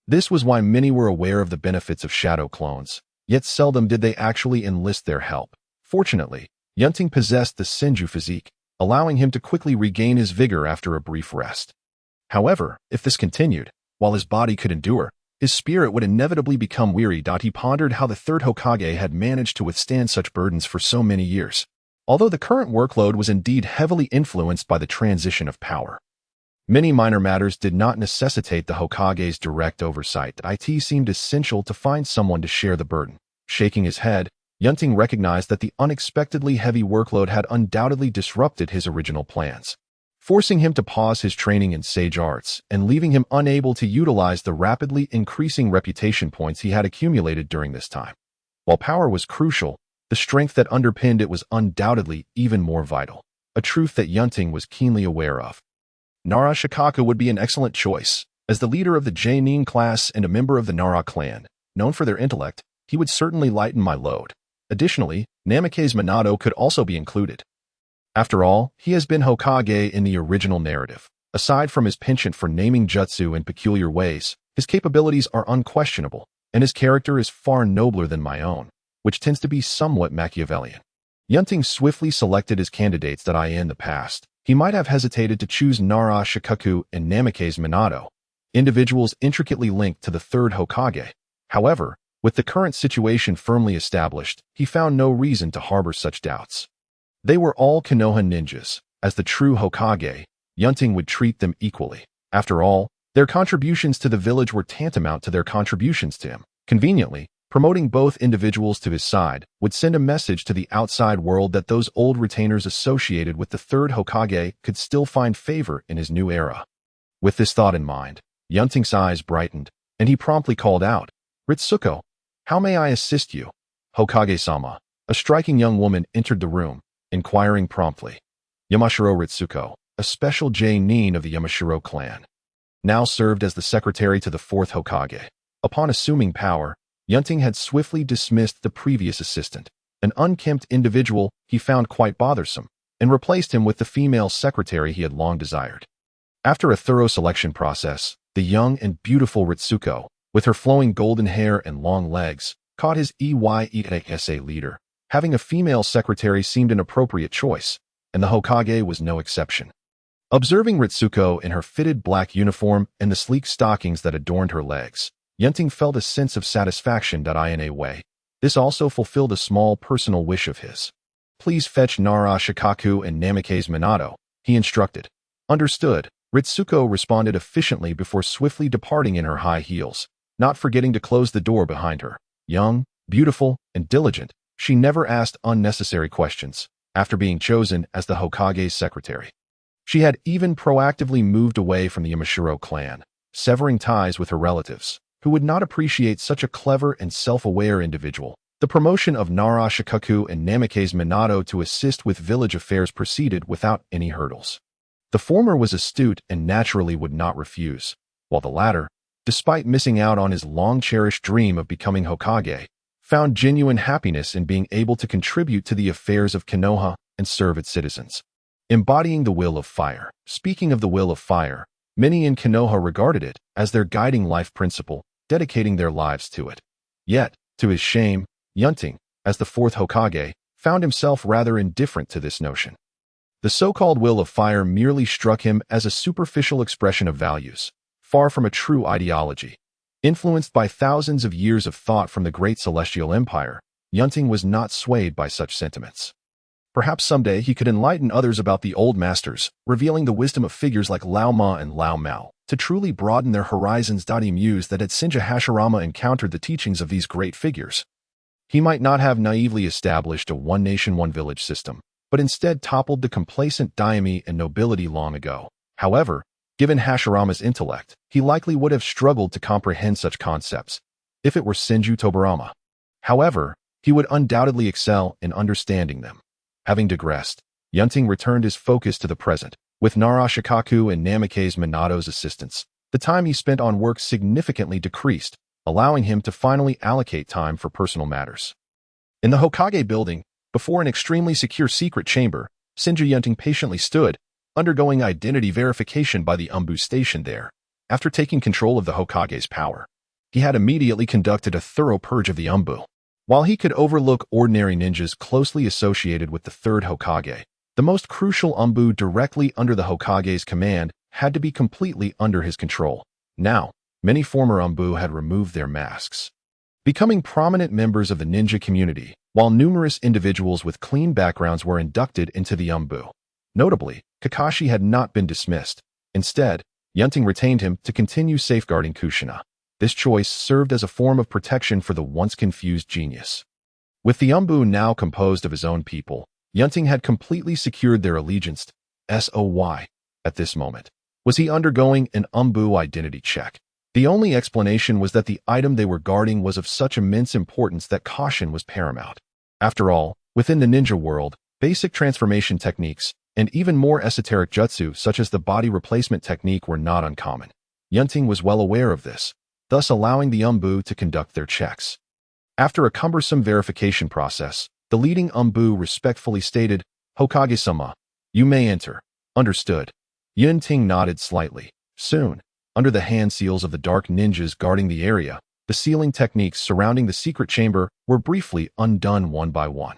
This was why many were aware of the benefits of shadow clones, yet seldom did they actually enlist their help. Fortunately, Yunting possessed the Senju physique, allowing him to quickly regain his vigor after a brief rest. However, if this continued, while his body could endure, his spirit would inevitably become weary. He pondered how the Third Hokage had managed to withstand such burdens for so many years. Although the current workload was indeed heavily influenced by the transition of power, many minor matters did not necessitate the Hokage's direct oversight. It seemed essential to find someone to share the burden. Shaking his head, Yunting recognized that the unexpectedly heavy workload had undoubtedly disrupted his original plans, forcing him to pause his training in sage arts and leaving him unable to utilize the rapidly increasing reputation points he had accumulated during this time. While power was crucial, the strength that underpinned it was undoubtedly even more vital, a truth that Yunting was keenly aware of. Nara Shikaku would be an excellent choice. As the leader of the J-Nin class and a member of the Nara clan, known for their intellect, he would certainly lighten my load. Additionally, Namikaze Minato could also be included. After all, he has been Hokage in the original narrative. Aside from his penchant for naming jutsu in peculiar ways, his capabilities are unquestionable, and his character is far nobler than my own, which tends to be somewhat Machiavellian. Yunting swiftly selected his candidates that in the past. He might have hesitated to choose Nara Shikaku and Namikaze Minato, individuals intricately linked to the Third Hokage. However, with the current situation firmly established, he found no reason to harbor such doubts. They were all Konoha ninjas. As the true Hokage, Yunting would treat them equally. After all, their contributions to the village were tantamount to their contributions to him. Conveniently, promoting both individuals to his side would send a message to the outside world that those old retainers associated with the Third Hokage could still find favor in his new era. With this thought in mind, Yunting's eyes brightened, and he promptly called out, "Ritsuko, how may I assist you?" Hokage-sama, a striking young woman, entered the room, inquiring promptly. Yamashiro Ritsuko, a special J-Nin of the Yamashiro clan, now served as the secretary to the Fourth Hokage. Upon assuming power, Yunting had swiftly dismissed the previous assistant, an unkempt individual he found quite bothersome, and replaced him with the female secretary he had long desired. After a thorough selection process, the young and beautiful Ritsuko, with her flowing golden hair and long legs, caught his EYESA leader. Having a female secretary seemed an appropriate choice, and the Hokage was no exception. Observing Ritsuko in her fitted black uniform and the sleek stockings that adorned her legs, Yunting felt a sense of satisfaction that in a way. This also fulfilled a small personal wish of his. "Please fetch Nara Shikaku and Namikaze Minato," he instructed. "Understood," Ritsuko responded efficiently before swiftly departing in her high heels, not forgetting to close the door behind her. Young, beautiful, and diligent, she never asked unnecessary questions. After being chosen as the Hokage's secretary, she had even proactively moved away from the Yamashiro clan, severing ties with her relatives, who would not appreciate such a clever and self-aware individual. The promotion of Nara Shikaku and Namikaze Minato to assist with village affairs proceeded without any hurdles. The former was astute and naturally would not refuse, while the latter, despite missing out on his long-cherished dream of becoming Hokage, found genuine happiness in being able to contribute to the affairs of Kenoha and serve its citizens. Embodying the will of fire. Speaking of the will of fire, many in Kenoha regarded it as their guiding life principle, dedicating their lives to it. Yet, to his shame, Yunting, as the Fourth Hokage, found himself rather indifferent to this notion. The so-called will of fire merely struck him as a superficial expression of values, far from a true ideology. Influenced by thousands of years of thought from the great celestial empire, Yunting was not swayed by such sentiments. Perhaps someday he could enlighten others about the old masters, revealing the wisdom of figures like Lao Ma and Lao Mao, to truly broaden their horizons. He mused that had Shinja Hashirama encountered the teachings of these great figures, he might not have naively established a one-nation, one-village system, but instead toppled the complacent daimyo and nobility long ago. However, given Hashirama's intellect, he likely would have struggled to comprehend such concepts, if it were Senju Tobarama. However, he would undoubtedly excel in understanding them. Having digressed, Yunting returned his focus to the present. With Narashikaku and Namikaze Minato's assistance, the time he spent on work significantly decreased, allowing him to finally allocate time for personal matters. In the Hokage building, before an extremely secure secret chamber, Senju Yunting patiently stood, undergoing identity verification by the Umbu stationed there. After taking control of the Hokage's power, he had immediately conducted a thorough purge of the Umbu. While he could overlook ordinary ninjas closely associated with the Third Hokage, the most crucial Umbu directly under the Hokage's command had to be completely under his control. Now, many former Umbu had removed their masks, becoming prominent members of the ninja community, while numerous individuals with clean backgrounds were inducted into the Umbu. Notably, Kakashi had not been dismissed. Instead, Yunting retained him to continue safeguarding Kushina. This choice served as a form of protection for the once confused genius. With the Umbu now composed of his own people, Yunting had completely secured their allegiance. SOY. At this moment, was he undergoing an Umbu identity check? The only explanation was that the item they were guarding was of such immense importance that caution was paramount. After all, within the ninja world, basic transformation techniques, and even more esoteric jutsu such as the body replacement technique were not uncommon. Yunting was well aware of this, thus allowing the Umbu to conduct their checks. After a cumbersome verification process, the leading Umbu respectfully stated, "Hokage-sama, you may enter." Understood. Yunting nodded slightly. Soon, under the hand seals of the dark ninjas guarding the area, the sealing techniques surrounding the secret chamber were briefly undone one by one.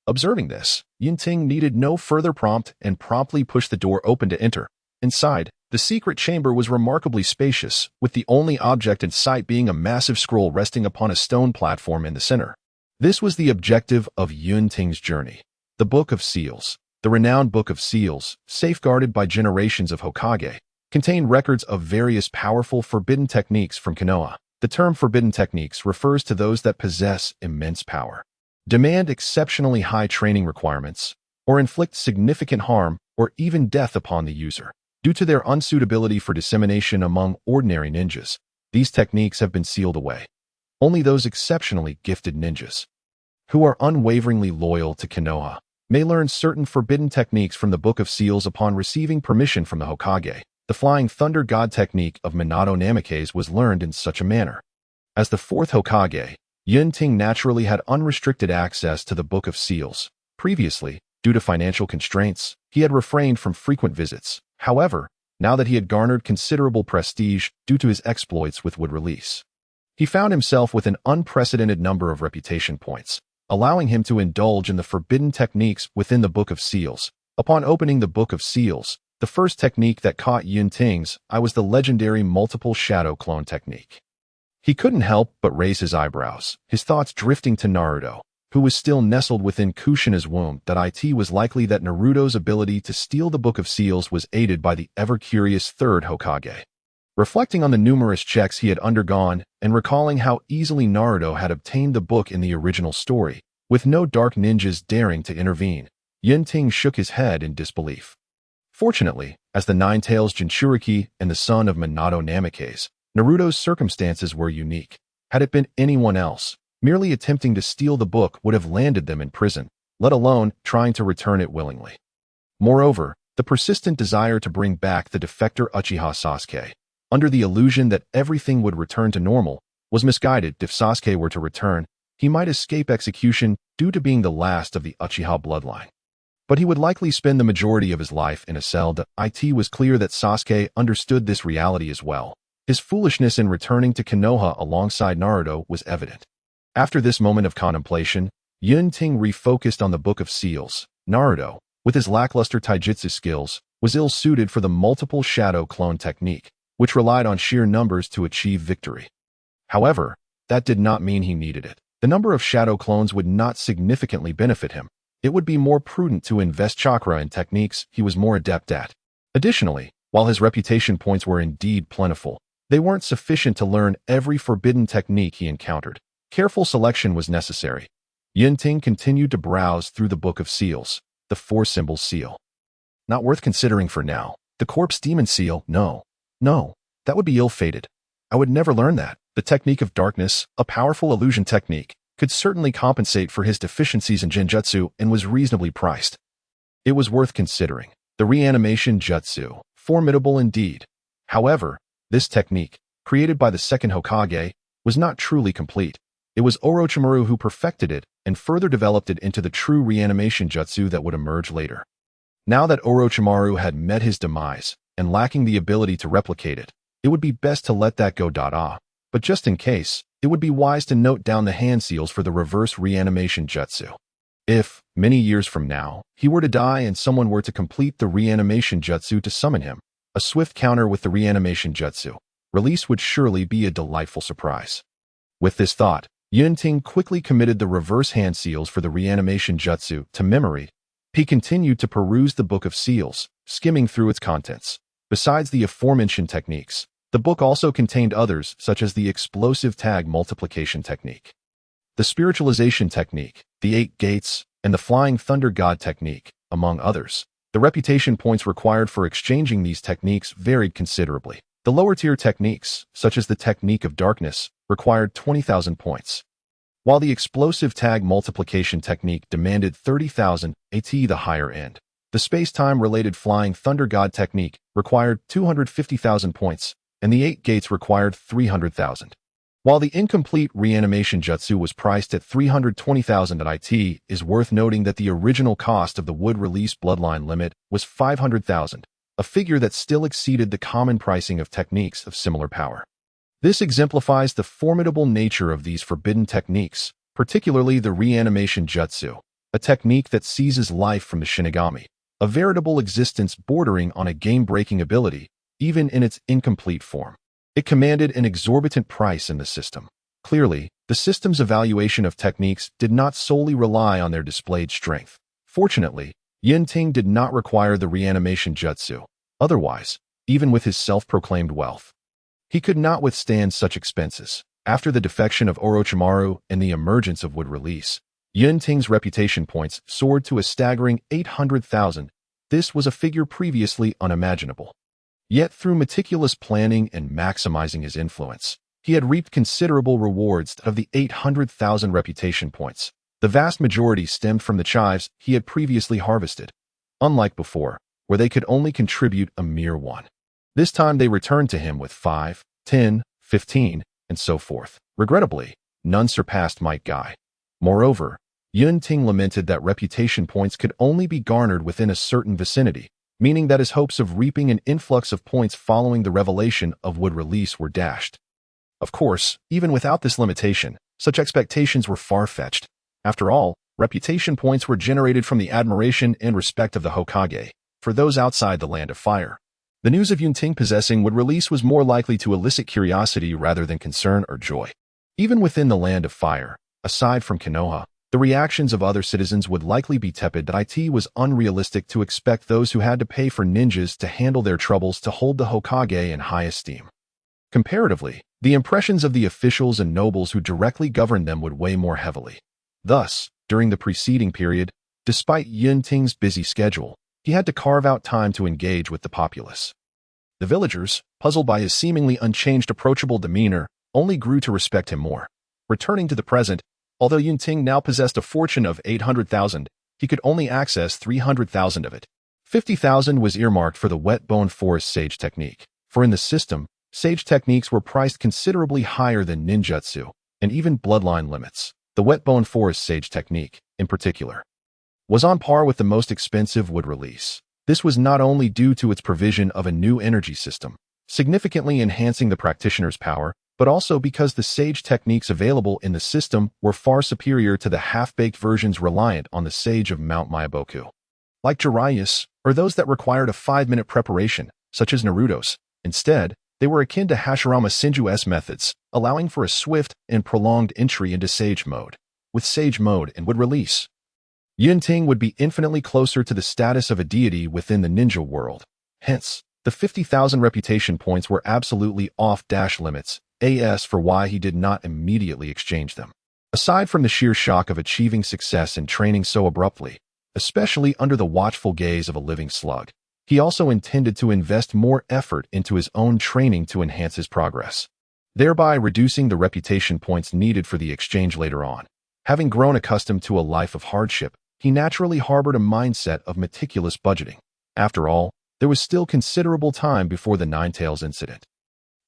Observing this, Yunting needed no further prompt and promptly pushed the door open to enter. Inside, the secret chamber was remarkably spacious, with the only object in sight being a massive scroll resting upon a stone platform in the center. This was the objective of Yunting's journey. The Book of Seals. The renowned Book of Seals, safeguarded by generations of Hokage, contained records of various powerful forbidden techniques from Kenoha. The term forbidden techniques refers to those that possess immense power, demand exceptionally high training requirements, or inflict significant harm or even death upon the user. Due to their unsuitability for dissemination among ordinary ninjas, these techniques have been sealed away. Only those exceptionally gifted ninjas, who are unwaveringly loyal to Kenoha, may learn certain forbidden techniques from the Book of Seals upon receiving permission from the Hokage. The Flying Thunder God technique of Minato Namikaze was learned in such a manner. As the Fourth Hokage, Yunting naturally had unrestricted access to the Book of Seals. Previously, due to financial constraints, he had refrained from frequent visits. However, now that he had garnered considerable prestige due to his exploits with Wood Release, he found himself with an unprecedented number of reputation points, allowing him to indulge in the forbidden techniques within the Book of Seals. Upon opening the Book of Seals, the first technique that caught Yunting's eye was the legendary multiple shadow clone technique. He couldn't help but raise his eyebrows, his thoughts drifting to Naruto, who was still nestled within Kushina's womb. It was likely that Naruto's ability to steal the Book of Seals was aided by the ever-curious Third Hokage. Reflecting on the numerous checks he had undergone and recalling how easily Naruto had obtained the book in the original story, with no dark ninjas daring to intervene, Yunting shook his head in disbelief. Fortunately, as the Nine-Tails Jinchuriki and the son of Minato Namikaze, Naruto's circumstances were unique. Had it been anyone else, merely attempting to steal the book would have landed them in prison, let alone trying to return it willingly. Moreover, the persistent desire to bring back the defector Uchiha Sasuke, under the illusion that everything would return to normal, was misguided. If Sasuke were to return, he might escape execution due to being the last of the Uchiha bloodline. But he would likely spend the majority of his life in a cell. It was clear that Sasuke understood this reality as well. His foolishness in returning to Kenoha alongside Naruto was evident. After this moment of contemplation, Yunting refocused on the Book of Seals. Naruto, with his lackluster taijutsu skills, was ill-suited for the multiple shadow clone technique, which relied on sheer numbers to achieve victory. However, that did not mean he needed it. The number of shadow clones would not significantly benefit him. It would be more prudent to invest chakra in techniques he was more adept at. Additionally, while his reputation points were indeed plentiful, they weren't sufficient to learn every forbidden technique he encountered. Careful selection was necessary. Yunting continued to browse through the Book of Seals, the four-symbol seal. Not worth considering for now. The corpse demon seal, no, that would be ill-fated. I would never learn that. The technique of darkness, a powerful illusion technique, could certainly compensate for his deficiencies in genjutsu and was reasonably priced. It was worth considering. The reanimation jutsu, formidable indeed. However, this technique, created by the second Hokage, was not truly complete. It was Orochimaru who perfected it and further developed it into the true reanimation jutsu that would emerge later. Now that Orochimaru had met his demise and lacking the ability to replicate it, it would be best to let that go. But just in case, it would be wise to note down the hand seals for the reverse reanimation jutsu. If, many years from now, he were to die and someone were to complete the reanimation jutsu to summon him, a swift counter with the reanimation jutsu release would surely be a delightful surprise. With this thought, Yunting quickly committed the reverse hand seals for the reanimation jutsu to memory. He continued to peruse the Book of Seals, skimming through its contents. Besides the aforementioned techniques, the book also contained others such as the explosive tag multiplication technique, the spiritualization technique, the 8 gates, and the flying thunder god technique, among others. The reputation points required for exchanging these techniques varied considerably. The lower-tier techniques, such as the technique of darkness, required 20,000 points, while the explosive tag multiplication technique demanded 30,000 AT. The higher end, the space-time-related flying thunder god technique, required 250,000 points, and the 8 gates required 300,000. While the incomplete reanimation jutsu was priced at 320,000 at IT, is worth noting that the original cost of the wood release bloodline limit was 500,000, a figure that still exceeded the common pricing of techniques of similar power. This exemplifies the formidable nature of these forbidden techniques, particularly the reanimation jutsu, a technique that seizes life from the Shinigami, a veritable existence bordering on a game-breaking ability, even in its incomplete form. It commanded an exorbitant price in the system. Clearly, the system's evaluation of techniques did not solely rely on their displayed strength. Fortunately, Yunting did not require the reanimation jutsu. Otherwise, even with his self-proclaimed wealth, he could not withstand such expenses. After the defection of Orochimaru and the emergence of wood release, Yunting's reputation points soared to a staggering 800,000. This was a figure previously unimaginable. Yet through meticulous planning and maximizing his influence, he had reaped considerable rewards of the 800,000 reputation points. The vast majority stemmed from the chives he had previously harvested, unlike before, where they could only contribute a mere 1. This time they returned to him with 5, 10, 15, and so forth. Regrettably, none surpassed Might Guy. Moreover, Yunting lamented that reputation points could only be garnered within a certain vicinity, meaning that his hopes of reaping an influx of points following the revelation of wood release were dashed. Of course, even without this limitation, such expectations were far-fetched. After all, reputation points were generated from the admiration and respect of the Hokage for those outside the Land of Fire. The news of Yunting possessing wood release was more likely to elicit curiosity rather than concern or joy. Even within the Land of Fire, aside from Kenoha, the reactions of other citizens would likely be tepid. It was unrealistic to expect those who had to pay for ninjas to handle their troubles to hold the Hokage in high esteem. Comparatively, the impressions of the officials and nobles who directly governed them would weigh more heavily. Thus, during the preceding period, despite Yunting's busy schedule, he had to carve out time to engage with the populace. The villagers, puzzled by his seemingly unchanged approachable demeanor, only grew to respect him more. Returning to the present, although Yunting now possessed a fortune of 800,000, he could only access 300,000 of it. 50,000 was earmarked for the wet bone forest sage technique, for in the system, sage techniques were priced considerably higher than ninjutsu, and even bloodline limits. The wet bone forest sage technique, in particular, was on par with the most expensive wood release. This was not only due to its provision of a new energy system, significantly enhancing the practitioner's power, but also because the sage techniques available in the system were far superior to the half-baked versions reliant on the sage of Mount Myaboku. Like Jeriah, or those that required a 5-minute preparation, such as Naruto's. Instead, they were akin to Hashirama Senju's methods, allowing for a swift and prolonged entry into Sage Mode. With Sage Mode and would release, Yunting would be infinitely closer to the status of a deity within the ninja world. Hence, the 50,000 reputation points were absolutely off-limits, as for why he did not immediately exchange them. Aside from the sheer shock of achieving success and training so abruptly, especially under the watchful gaze of a living slug, he also intended to invest more effort into his own training to enhance his progress, thereby reducing the reputation points needed for the exchange later on. Having grown accustomed to a life of hardship, he naturally harbored a mindset of meticulous budgeting. After all, there was still considerable time before the Ninetales incident.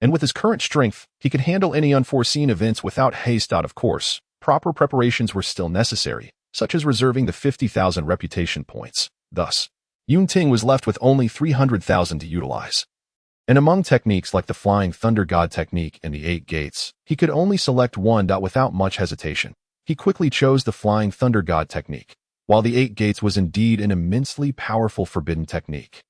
And with his current strength, he could handle any unforeseen events without haste. Of course, proper preparations were still necessary, such as reserving the 50,000 reputation points. Thus, Yunting was left with only 300,000 to utilize. And among techniques like the Flying Thunder God technique and the 8 Gates, he could only select one. Without much hesitation, he quickly chose the Flying Thunder God technique, while the 8 Gates was indeed an immensely powerful forbidden technique.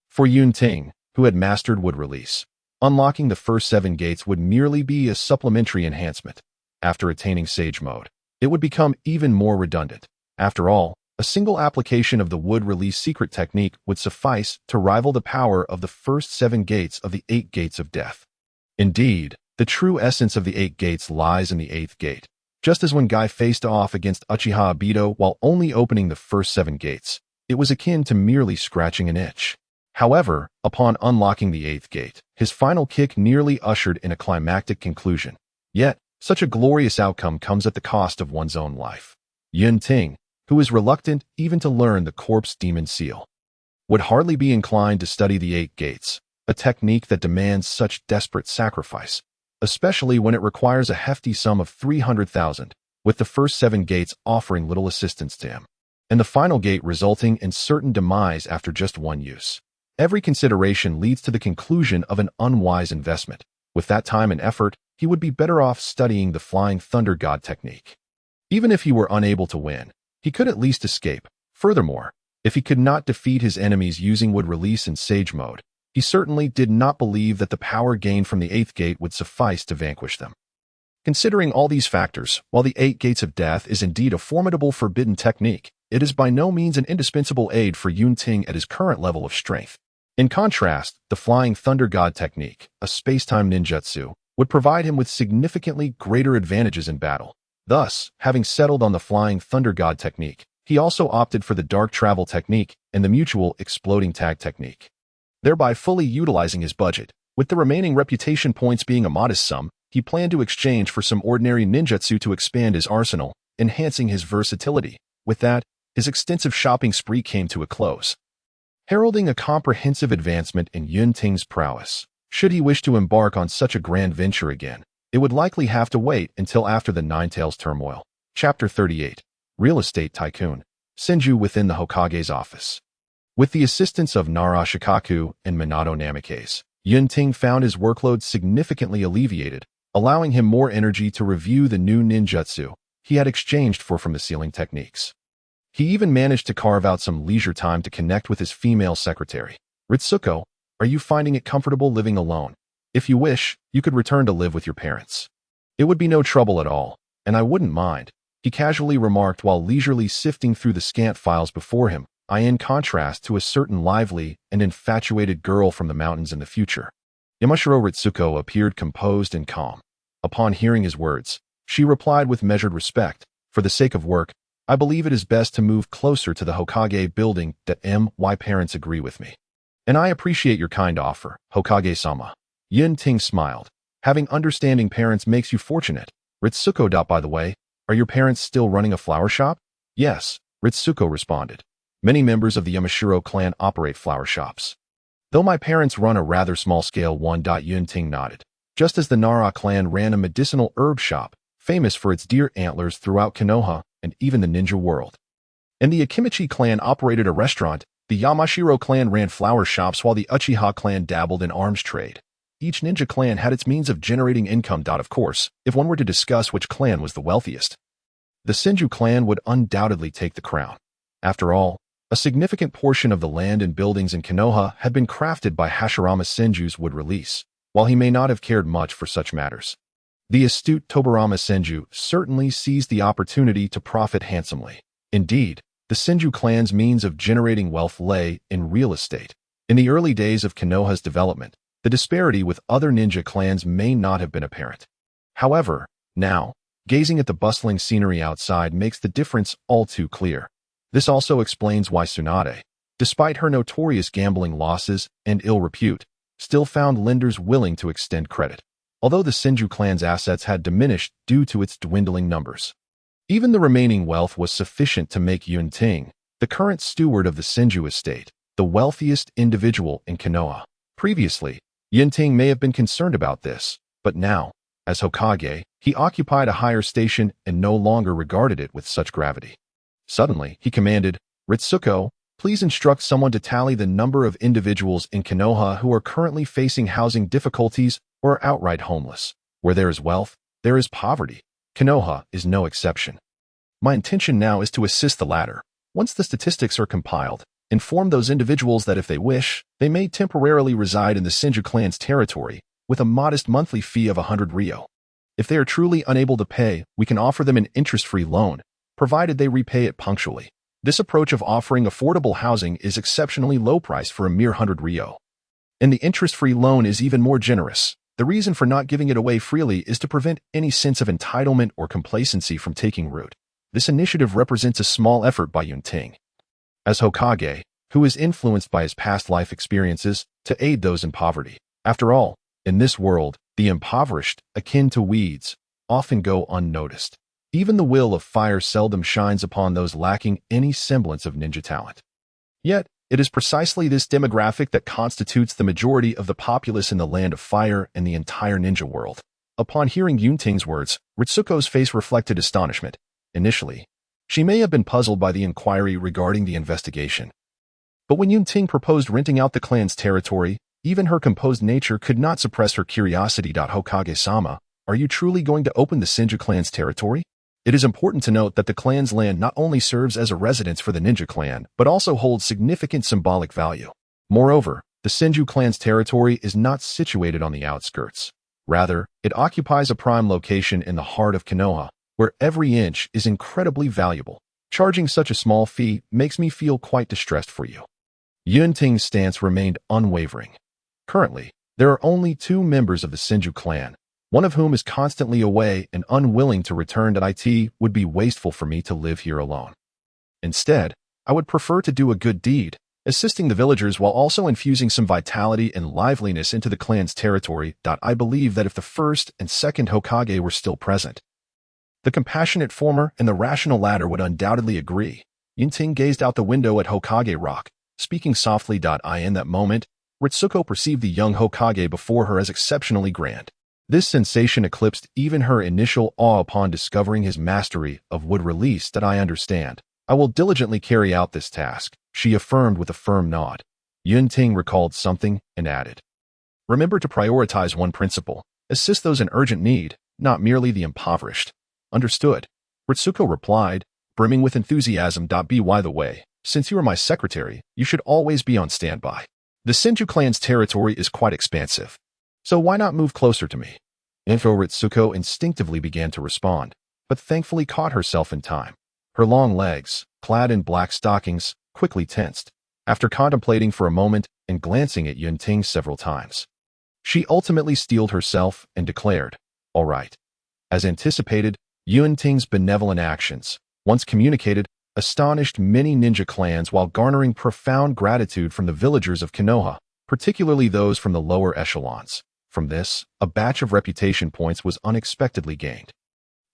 For Yunting, who had mastered wood release, unlocking the first 7 gates would merely be a supplementary enhancement. After attaining Sage Mode, it would become even more redundant. After all, a single application of the wood release secret technique would suffice to rival the power of the first 7 gates of the 8 Gates of Death. Indeed, the true essence of the 8 Gates lies in the 8th gate. Just as when Guy faced off against Uchiha Obito while only opening the first 7 gates, it was akin to merely scratching an itch. However, upon unlocking the 8th gate, his final kick nearly ushered in a climactic conclusion. Yet, such a glorious outcome comes at the cost of one's own life. Yunting, who is reluctant even to learn the Corpse Demon Seal, would hardly be inclined to study the 8 gates, a technique that demands such desperate sacrifice, especially when it requires a hefty sum of 300,000, with the first 7 gates offering little assistance to him, and the final gate resulting in certain demise after just one use. Every consideration leads to the conclusion of an unwise investment. With that time and effort, he would be better off studying the Flying Thunder God technique. Even if he were unable to win, he could at least escape. Furthermore, if he could not defeat his enemies using wood release in Sage Mode, he certainly did not believe that the power gained from the 8th gate would suffice to vanquish them. Considering all these factors, while the 8 Gates of Death is indeed a formidable forbidden technique, it is by no means an indispensable aid for Yunting at his current level of strength. In contrast, the Flying Thunder God technique, a space-time ninjutsu, would provide him with significantly greater advantages in battle. Thus, having settled on the Flying Thunder God technique, he also opted for the Dark Travel technique and the Mutual Exploding Tag technique, thereby fully utilizing his budget. With the remaining reputation points being a modest sum, he planned to exchange for some ordinary ninjutsu to expand his arsenal, enhancing his versatility. With that, his extensive shopping spree came to a close, heralding a comprehensive advancement in Yunting's prowess. Should he wish to embark on such a grand venture again, it would likely have to wait until after the Ninetales turmoil. Chapter 38. Real Estate Tycoon. Senju within the Hokage's office. With the assistance of Nara Shikaku and Minato Namikaze, Yunting found his workload significantly alleviated, allowing him more energy to review the new ninjutsu he had exchanged for from the ceiling techniques. He even managed to carve out some leisure time to connect with his female secretary. Ritsuko, are you finding it comfortable living alone? If you wish, you could return to live with your parents. It would be no trouble at all, and I wouldn't mind, he casually remarked while leisurely sifting through the scant files before him, in contrast to a certain lively and infatuated girl from the mountains in the future. Yamashiro Ritsuko appeared composed and calm. Upon hearing his words, she replied with measured respect, for the sake of work, I believe it is best to move closer to the Hokage building. My parents agree with me. And I appreciate your kind offer, Hokage-sama. Yunting smiled. Having understanding parents makes you fortunate. Ritsuko. By the way, are your parents still running a flower shop? Yes, Ritsuko responded. Many members of the Yamashiro clan operate flower shops, though my parents run a rather small-scale one. Yunting nodded. Just as the Nara clan ran a medicinal herb shop, famous for its deer antlers throughout Kenoha and even the ninja world. And the Akimichi clan operated a restaurant, the Yamashiro clan ran flower shops while the Uchiha clan dabbled in arms trade. each ninja clan had its means of generating income. Of course, if one were to discuss which clan was the wealthiest, the Senju clan would undoubtedly take the crown. After all, a significant portion of the land and buildings in Kenoha had been crafted by Hashirama Senju's wood release, while he may not have cared much for such matters. The astute Tobarama Senju certainly seized the opportunity to profit handsomely. Indeed, the Senju clan's means of generating wealth lay in real estate. In the early days of Kenoha's development, the disparity with other ninja clans may not have been apparent. However, now, gazing at the bustling scenery outside makes the difference all too clear. This also explains why Tsunade, despite her notorious gambling losses and ill repute, still found lenders willing to extend credit, although the Senju clan's assets had diminished due to its dwindling numbers. Even the remaining wealth was sufficient to make Yunting, the current steward of the Senju estate, the wealthiest individual in Kenoha. Previously, Yunting may have been concerned about this, but now, as Hokage, he occupied a higher station and no longer regarded it with such gravity. Suddenly, he commanded, "Ritsuko, please instruct someone to tally the number of individuals in Kenoha who are currently facing housing difficulties or are outright homeless. Where there is wealth, there is poverty. Kenoha is no exception. My intention now is to assist the latter. Once the statistics are compiled, inform those individuals that if they wish, they may temporarily reside in the Senju clan's territory with a modest monthly fee of 100 ryo. If they are truly unable to pay, we can offer them an interest-free loan, provided they repay it punctually. This approach of offering affordable housing is exceptionally low priced for a mere 100 ryo. And the interest-free loan is even more generous. The reason for not giving it away freely is to prevent any sense of entitlement or complacency from taking root. This initiative represents a small effort by Yunting, as Hokage, who is influenced by his past life experiences, to aid those in poverty. After all, in this world, the impoverished, akin to weeds, often go unnoticed. Even the will of fire seldom shines upon those lacking any semblance of ninja talent. Yet, it is precisely this demographic that constitutes the majority of the populace in the Land of Fire and the entire ninja world. Upon hearing Yunting's words, Ritsuko's face reflected astonishment. Initially, she may have been puzzled by the inquiry regarding the investigation. But when Yunting proposed renting out the clan's territory, even her composed nature could not suppress her curiosity. Hokage-sama, are you truly going to open the Senju clan's territory? It is important to note that the clan's land not only serves as a residence for the ninja clan, but also holds significant symbolic value. Moreover, the Senju clan's territory is not situated on the outskirts. Rather, it occupies a prime location in the heart of Kenoha, where every inch is incredibly valuable. Charging such a small fee makes me feel quite distressed for you. Yunting's stance remained unwavering. Currently, there are only 2 members of the Senju clan, one of whom is constantly away and unwilling to return. It would be wasteful for me to live here alone. Instead, I would prefer to do a good deed, assisting the villagers while also infusing some vitality and liveliness into the clan's territory. I believe that if the first and second Hokage were still present, the compassionate former and the rational latter would undoubtedly agree. Yunting gazed out the window at Hokage Rock, speaking softly. In that moment, Ritsuko perceived the young Hokage before her as exceptionally grand. This sensation eclipsed even her initial awe upon discovering his mastery of wood release. I understand. I will diligently carry out this task, she affirmed with a firm nod. Yunting recalled something and added, remember to prioritize one principle. Assist those in urgent need, not merely the impoverished. Understood. Ritsuko replied, brimming with enthusiasm. By the way, since you are my secretary, you should always be on standby. The Senju clan's territory is quite expansive, so why not move closer to me? Ritsuko instinctively began to respond, but thankfully caught herself in time. Her long legs, clad in black stockings, quickly tensed. After contemplating for a moment and glancing at Yunting several times, she ultimately steeled herself and declared, all right. As anticipated, Yunting's benevolent actions, once communicated, astonished many ninja clans while garnering profound gratitude from the villagers of Kenoha, particularly those from the lower echelons. From this, a batch of reputation points was unexpectedly gained.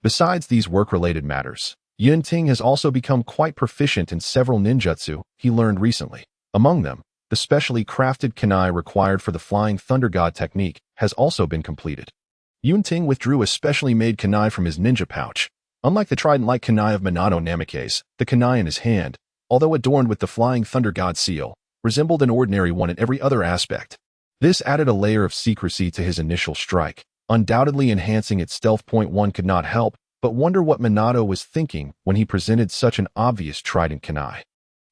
Besides these work-related matters, Yunting has also become quite proficient in several ninjutsu he learned recently. Among them, the specially crafted kunai required for the Flying Thunder God technique has also been completed. Yunting withdrew a specially made kunai from his ninja pouch. Unlike the trident-like kunai of Minato Namikaze, the kunai in his hand, although adorned with the Flying Thunder God seal, resembled an ordinary one in every other aspect. This added a layer of secrecy to his initial strike, undoubtedly enhancing its stealth. One could not help but wonder what Minato was thinking when he presented such an obvious trident kunai.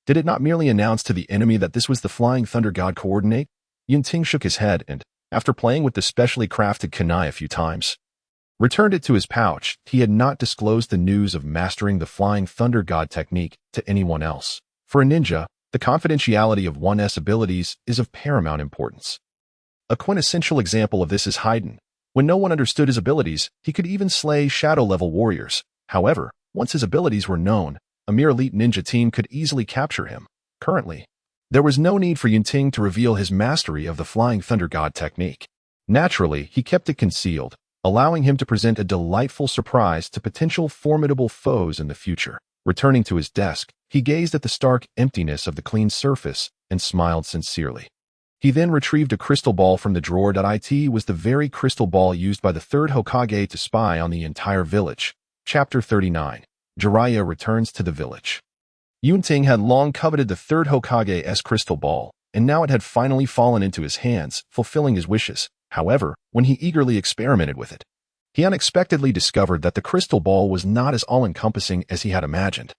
Did it not merely announce to the enemy that this was the Flying Thunder God coordinate? Yunting shook his head and, after playing with the specially crafted kunai a few times, returned it to his pouch. He had not disclosed the news of mastering the Flying Thunder God technique to anyone else. For a ninja, the confidentiality of one's abilities is of paramount importance. A quintessential example of this is Haiden. When no one understood his abilities, he could even slay shadow-level warriors. However, once his abilities were known, a mere elite ninja team could easily capture him. Currently, there was no need for Yunting to reveal his mastery of the Flying Thunder God technique. Naturally, he kept it concealed, allowing him to present a delightful surprise to potential formidable foes in the future. Returning to his desk, he gazed at the stark emptiness of the clean surface and smiled sincerely. He then retrieved a crystal ball from the drawer. It was the very crystal ball used by the Third Hokage to spy on the entire village. Chapter 39. Jeriah returns to the village. Yunting had long coveted the Third Hokage's crystal ball, and now it had finally fallen into his hands, fulfilling his wishes. However, when he eagerly experimented with it, he unexpectedly discovered that the crystal ball was not as all-encompassing as he had imagined.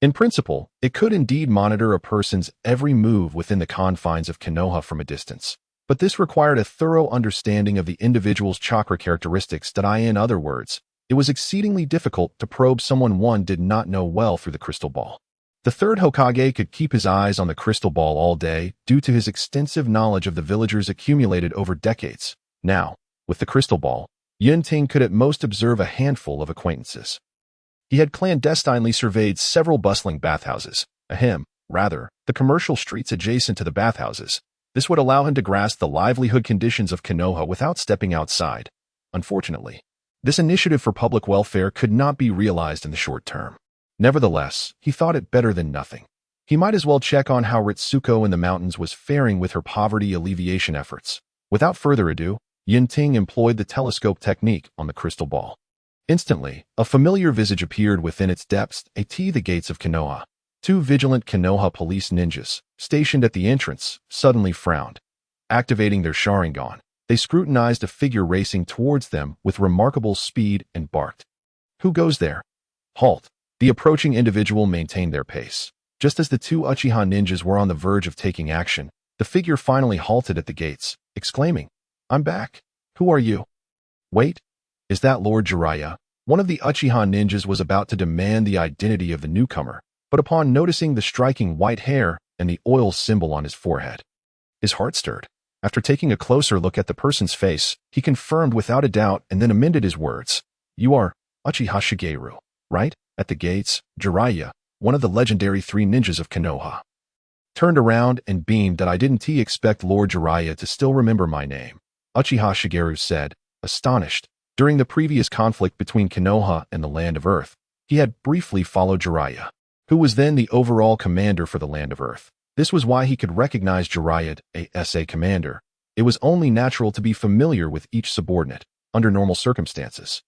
In principle, it could indeed monitor a person's every move within the confines of Kenoha from a distance, but this required a thorough understanding of the individual's chakra characteristics. In other words, it was exceedingly difficult to probe someone one did not know well through the crystal ball. The Third Hokage could keep his eyes on the crystal ball all day due to his extensive knowledge of the villagers accumulated over decades. Now, with the crystal ball, Yunting could at most observe a handful of acquaintances. He had clandestinely surveyed several bustling bathhouses, the commercial streets adjacent to the bathhouses. This would allow him to grasp the livelihood conditions of Kenoha without stepping outside. Unfortunately, this initiative for public welfare could not be realized in the short term. Nevertheless, he thought it better than nothing. He might as well check on how Ritsuko in the mountains was faring with her poverty alleviation efforts. Without further ado, Yunting employed the telescope technique on the crystal ball. Instantly, a familiar visage appeared within its depths. The gates of Kenoha. Two vigilant Kenoha police ninjas, stationed at the entrance, suddenly frowned. Activating their Sharingan, they scrutinized a figure racing towards them with remarkable speed and barked. "Who goes there?" "Halt." The approaching individual maintained their pace. Just as the two Uchiha ninjas were on the verge of taking action, the figure finally halted at the gates, exclaiming, "I'm back. Who are you?" "Wait. Is that Lord Jeriah?" One of the Uchiha ninjas was about to demand the identity of the newcomer, but upon noticing the striking white hair and the oil symbol on his forehead, his heart stirred. After taking a closer look at the person's face, he confirmed without a doubt and then amended his words. "You are Uchiha Shigeru, right?" At the gates, Jeriah, one of the legendary three ninjas of Kenoha, turned around and beamed. "I didn't expect Lord Jeriah to still remember my name," Uchiha Shigeru said, astonished. During the previous conflict between Kenoha and the Land of Earth, he had briefly followed Jeriah, who was then the overall commander for the Land of Earth. This was why he could recognize Jeriah as a commander. It was only natural to be familiar with each subordinate, under normal circumstances.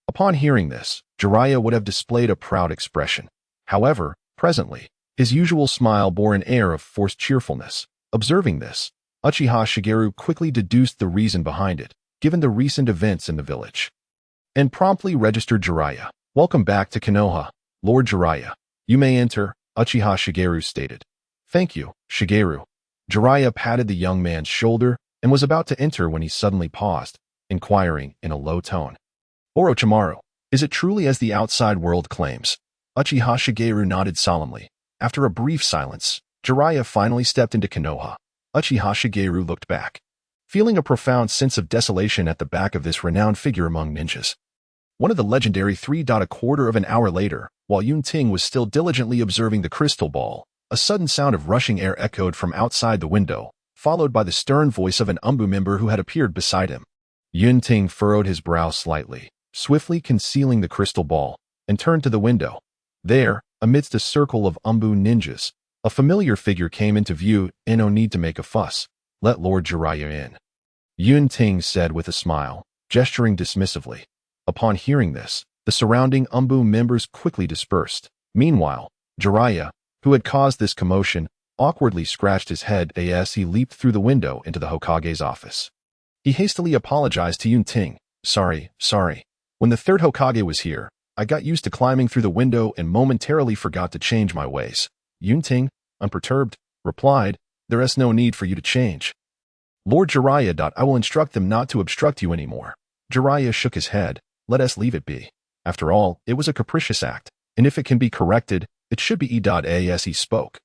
Upon hearing this, Jeriah would have displayed a proud expression. However, presently, his usual smile bore an air of forced cheerfulness. Observing this, Uchiha Shigeru quickly deduced the reason behind it, given the recent events in the village, and promptly registered Jeriah. "Welcome back to Kenoha, Lord Jeriah. You may enter," Uchiha Shigeru stated. "Thank you, Shigeru." Jeriah patted the young man's shoulder and was about to enter when he suddenly paused, inquiring in a low tone, "Orochimaru, is it truly as the outside world claims?" Uchiha Shigeru nodded solemnly. After a brief silence, Jeriah finally stepped into Kenoha. Uchiha Shigeru looked back, feeling a profound sense of desolation at the back of this renowned figure among ninjas. One of the legendary three. A quarter of an hour later, while Yunting was still diligently observing the crystal ball, a sudden sound of rushing air echoed from outside the window, followed by the stern voice of an Umbu member who had appeared beside him. Yunting furrowed his brow slightly, swiftly concealing the crystal ball, and turned to the window. There, amidst a circle of Umbu ninjas, a familiar figure came into view. "No need to make a fuss. Let Lord Jeriah in," Yunting said with a smile, gesturing dismissively. Upon hearing this, the surrounding Umbu members quickly dispersed. Meanwhile, Jeriah, who had caused this commotion, awkwardly scratched his head as he leaped through the window into the Hokage's office. He hastily apologized to Yunting. Sorry. When the third Hokage was here, I got used to climbing through the window and momentarily forgot to change my ways. Yunting, unperturbed, replied, There is no need for you to change. Lord Jeriah. I will instruct them not to obstruct you anymore. Jeriah shook his head. Let us leave it be. After all, it was a capricious act, and if it can be corrected, it should be as he spoke.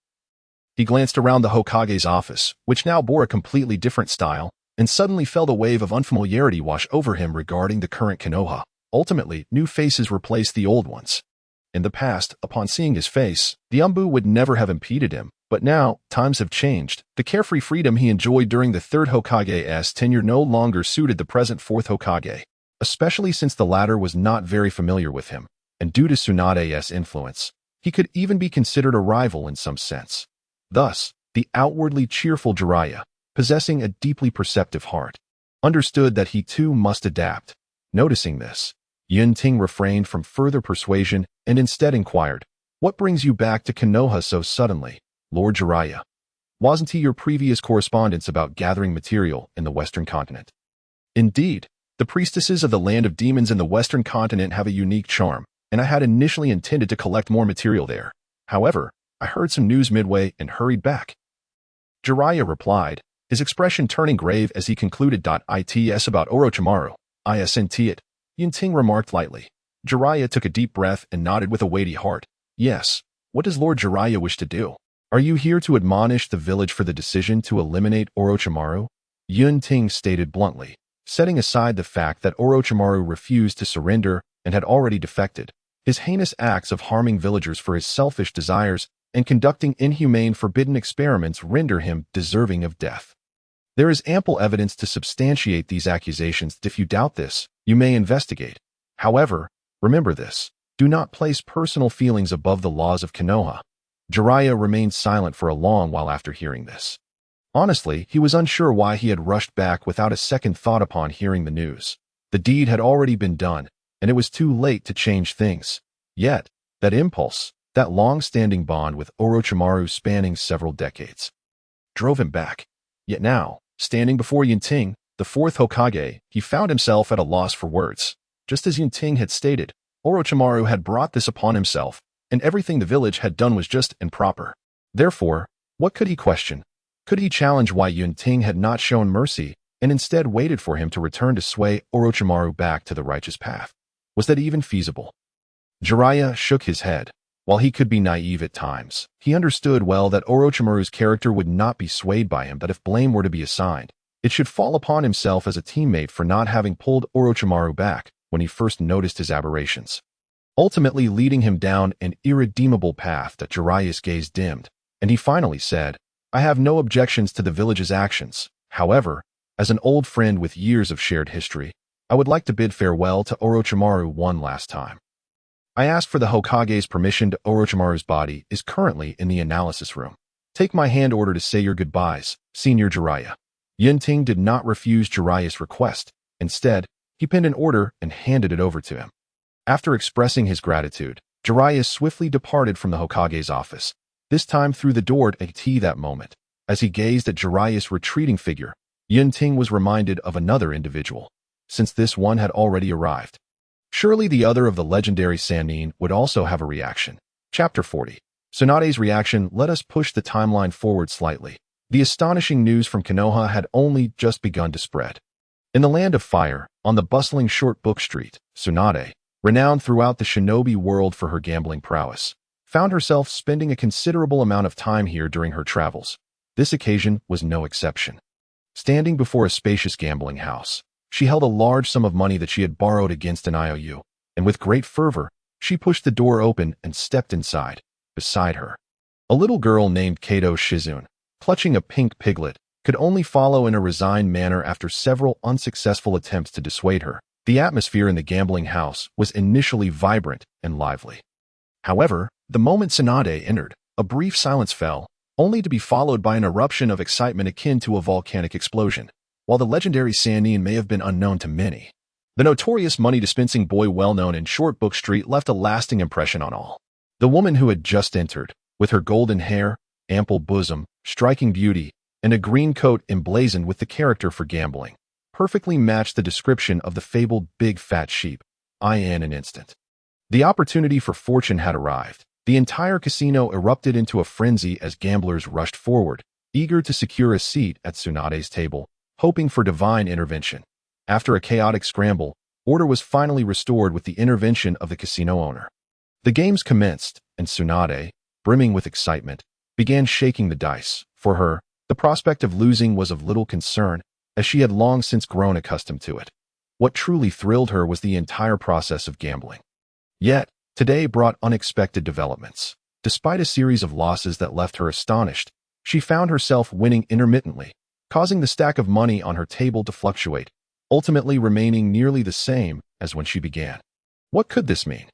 He glanced around the Hokage's office, which now bore a completely different style, and suddenly felt a wave of unfamiliarity wash over him regarding the current Kenoha. Ultimately, new faces replaced the old ones. In the past, upon seeing his face, the Umbu would never have impeded him, but now, times have changed. The carefree freedom he enjoyed during the third Hokage's tenure no longer suited the present fourth Hokage, especially since the latter was not very familiar with him, and due to Tsunade's influence, he could even be considered a rival in some sense. Thus, the outwardly cheerful Jeriah, possessing a deeply perceptive heart, understood that he too must adapt. Noticing this, Yunting refrained from further persuasion and instead inquired, What brings you back to Kenoha so suddenly, Lord Jeriah? Wasn't he your previous correspondence about gathering material in the Western continent? Indeed, the priestesses of the land of demons in the Western continent have a unique charm, and I had initially intended to collect more material there. However, I heard some news midway and hurried back. Jeriah replied, his expression turning grave as he concluded. It's about Orochimaru. Isn't it? Yunting remarked lightly. Jeriah took a deep breath and nodded with a weighty heart. Yes. What does Lord Jeriah wish to do? Are you here to admonish the village for the decision to eliminate Orochimaru? Yunting stated bluntly, setting aside the fact that Orochimaru refused to surrender and had already defected. His heinous acts of harming villagers for his selfish desires and conducting inhumane forbidden experiments render him deserving of death. There is ample evidence to substantiate these accusations. If you doubt this, you may investigate. However, remember this, do not place personal feelings above the laws of Kenoha. Jeriah remained silent for a long while after hearing this. Honestly, he was unsure why he had rushed back without a second thought upon hearing the news. The deed had already been done, and it was too late to change things. Yet, that impulse, that long-standing bond with Orochimaru spanning several decades, drove him back. Yet now, standing before Yunting, the fourth Hokage, he found himself at a loss for words. Just as Yunting had stated, Orochimaru had brought this upon himself, and everything the village had done was just and proper. Therefore, what could he question? Could he challenge why Yunting had not shown mercy and instead waited for him to return to sway Orochimaru back to the righteous path? Was that even feasible? Jeriah shook his head. While he could be naive at times, he understood well that Orochimaru's character would not be swayed by him, that if blame were to be assigned, it should fall upon himself as a teammate for not having pulled Orochimaru back when he first noticed his aberrations, ultimately leading him down an irredeemable path. That Jeriah's gaze dimmed, and he finally said, I have no objections to the village's actions. However, as an old friend with years of shared history, I would like to bid farewell to Orochimaru one last time. I ask for the Hokage's permission. To Orochimaru's body is currently in the analysis room. Take my hand order to say your goodbyes, Senior Jeriah. Yunting did not refuse Jeriah's request. Instead, he penned an order and handed it over to him. After expressing his gratitude, Jeriah swiftly departed from the Hokage's office, this time through the door at that moment. As he gazed at Jeriah's retreating figure, Yunting was reminded of another individual, since this one had already arrived. Surely the other of the legendary Sannin would also have a reaction. Chapter 40. Tsunade's reaction. Let us push the timeline forward slightly. The astonishing news from Kenoha had only just begun to spread. In the Land of Fire, on the bustling Short Book Street, Tsunade, renowned throughout the shinobi world for her gambling prowess, found herself spending a considerable amount of time here during her travels. This occasion was no exception. Standing before a spacious gambling house, she held a large sum of money that she had borrowed against an IOU, and with great fervor, she pushed the door open and stepped inside. Beside her, a little girl named Kato Shizune, clutching a pink piglet, could only follow in a resigned manner after several unsuccessful attempts to dissuade her. The atmosphere in the gambling house was initially vibrant and lively. However, the moment Tsunade entered, a brief silence fell, only to be followed by an eruption of excitement akin to a volcanic explosion. While the legendary Sannin may have been unknown to many, the notorious money-dispensing boy well known in Short Book Street left a lasting impression on all. The woman who had just entered, with her golden hair, ample bosom, striking beauty, and a green coat emblazoned with the character for gambling, perfectly matched the description of the fabled big fat sheep. In an instant. The opportunity for fortune had arrived. The entire casino erupted into a frenzy as gamblers rushed forward, eager to secure a seat at Tsunade's table, hoping for divine intervention. After a chaotic scramble, order was finally restored with the intervention of the casino owner. The games commenced, and Tsunade, brimming with excitement, began shaking the dice. For her, the prospect of losing was of little concern, as she had long since grown accustomed to it. What truly thrilled her was the entire process of gambling. Yet, today brought unexpected developments. Despite a series of losses that left her astonished, she found herself winning intermittently, causing the stack of money on her table to fluctuate, ultimately remaining nearly the same as when she began. What could this mean?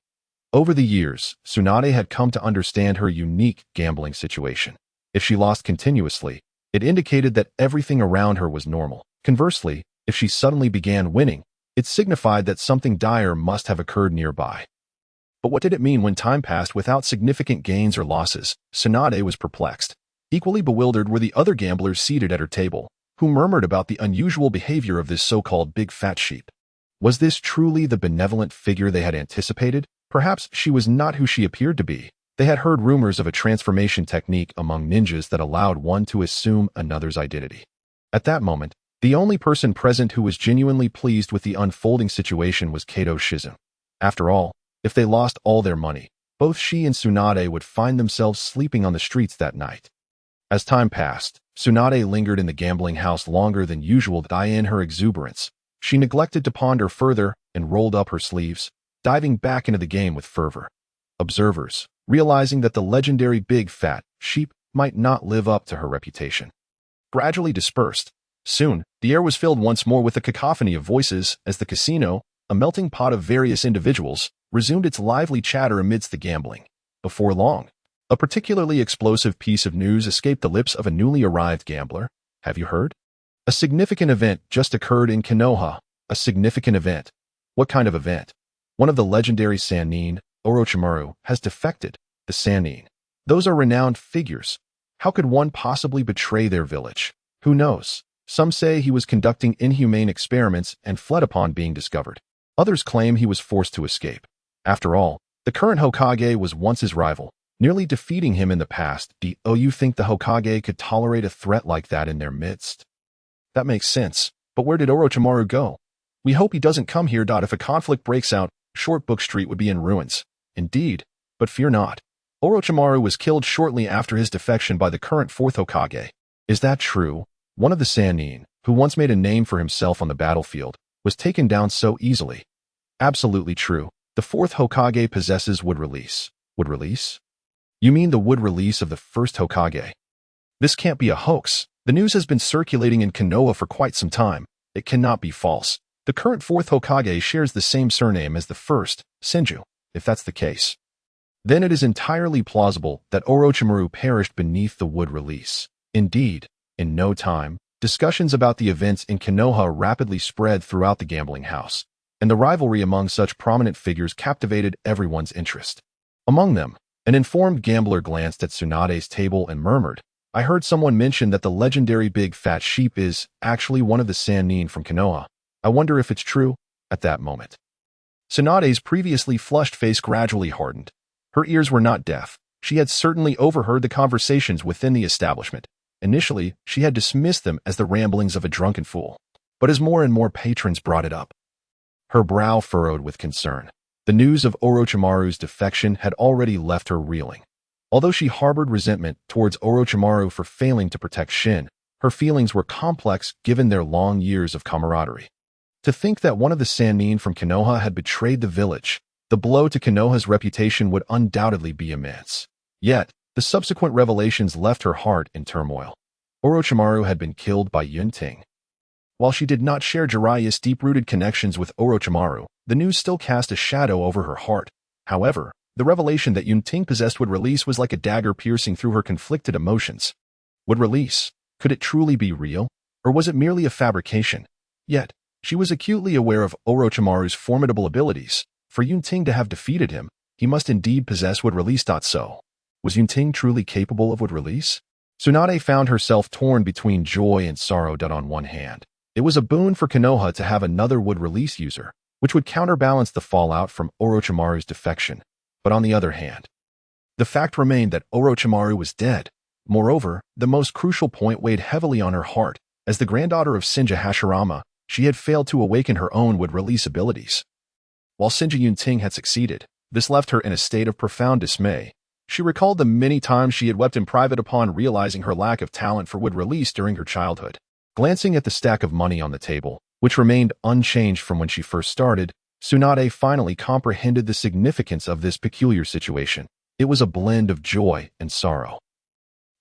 Over the years, Tsunade had come to understand her unique gambling situation. If she lost continuously, it indicated that everything around her was normal. Conversely, if she suddenly began winning, it signified that something dire must have occurred nearby. But what did it mean when time passed without significant gains or losses? Tsunade was perplexed. Equally bewildered were the other gamblers seated at her table, who murmured about the unusual behavior of this so-called big fat sheep. Was this truly the benevolent figure they had anticipated? Perhaps she was not who she appeared to be. They had heard rumors of a transformation technique among ninjas that allowed one to assume another's identity. At that moment, the only person present who was genuinely pleased with the unfolding situation was Kato Shizen. After all, if they lost all their money, both she and Tsunade would find themselves sleeping on the streets that night. As time passed, Tsunade lingered in the gambling house longer than usual. In her exuberance, she neglected to ponder further and rolled up her sleeves, diving back into the game with fervor. Observers, realizing that the legendary big fat sheep might not live up to her reputation, gradually dispersed. Soon, the air was filled once more with a cacophony of voices as the casino, a melting pot of various individuals, resumed its lively chatter amidst the gambling. Before long, a particularly explosive piece of news escaped the lips of a newly arrived gambler. Have you heard? A significant event just occurred in Kenoha. A significant event. What kind of event? One of the legendary Sannin, Orochimaru, has defected. The Sannin. Those are renowned figures. How could one possibly betray their village? Who knows? Some say he was conducting inhumane experiments and fled upon being discovered. Others claim he was forced to escape. After all, the current Hokage was once his rival, nearly defeating him in the past. Do you think the Hokage could tolerate a threat like that in their midst? That makes sense, but where did Orochimaru go? We hope he doesn't come here. If a conflict breaks out, Short Book Street would be in ruins. Indeed, but fear not. Orochimaru was killed shortly after his defection by the current Fourth Hokage. Is that true? One of the Sannin, who once made a name for himself on the battlefield, was taken down so easily. Absolutely true. The Fourth Hokage possesses wood release. Wood release? You mean the wood release of the First Hokage? This can't be a hoax. The news has been circulating in Kenoha for quite some time. It cannot be false. The current Fourth Hokage shares the same surname as the first, Senju. If that's the case, then it is entirely plausible that Orochimaru perished beneath the wood release. Indeed, in no time, discussions about the events in Kenoha rapidly spread throughout the gambling house, and the rivalry among such prominent figures captivated everyone's interest. Among them, an informed gambler glanced at Tsunade's table and murmured, "I heard someone mention that the legendary big fat sheep is actually one of the Sannin from Kenoha. I wonder if it's true." At that moment, Tsunade's previously flushed face gradually hardened. Her ears were not deaf. She had certainly overheard the conversations within the establishment. Initially, she had dismissed them as the ramblings of a drunken fool. But as more and more patrons brought it up, her brow furrowed with concern. The news of Orochimaru's defection had already left her reeling. Although she harbored resentment towards Orochimaru for failing to protect Shin, her feelings were complex given their long years of camaraderie. To think that one of the Sannin from Kenoha had betrayed the village, the blow to Kenoha's reputation would undoubtedly be immense. Yet, the subsequent revelations left her heart in turmoil. Orochimaru had been killed by Yunting. While she did not share Jeriah's deep-rooted connections with Orochimaru, the news still cast a shadow over her heart. However, the revelation that Yunting possessed wood release was like a dagger piercing through her conflicted emotions. Wood release? Could it truly be real? Or was it merely a fabrication? Yet, she was acutely aware of Orochimaru's formidable abilities. For Yunting to have defeated him, he must indeed possess wood release. So, Was Yunting truly capable of wood release? Tsunade found herself torn between joy and sorrow. On one hand, it was a boon for Kenoha to have another wood release user, which would counterbalance the fallout from Orochimaru's defection. But on the other hand, the fact remained that Orochimaru was dead. Moreover, the most crucial point weighed heavily on her heart. As the granddaughter of Shinja Hashirama, she had failed to awaken her own wood release abilities. While Shinja Yunting had succeeded, this left her in a state of profound dismay. She recalled the many times she had wept in private upon realizing her lack of talent for wood release during her childhood. Glancing at the stack of money on the table, which remained unchanged from when she first started, Tsunade finally comprehended the significance of this peculiar situation. It was a blend of joy and sorrow.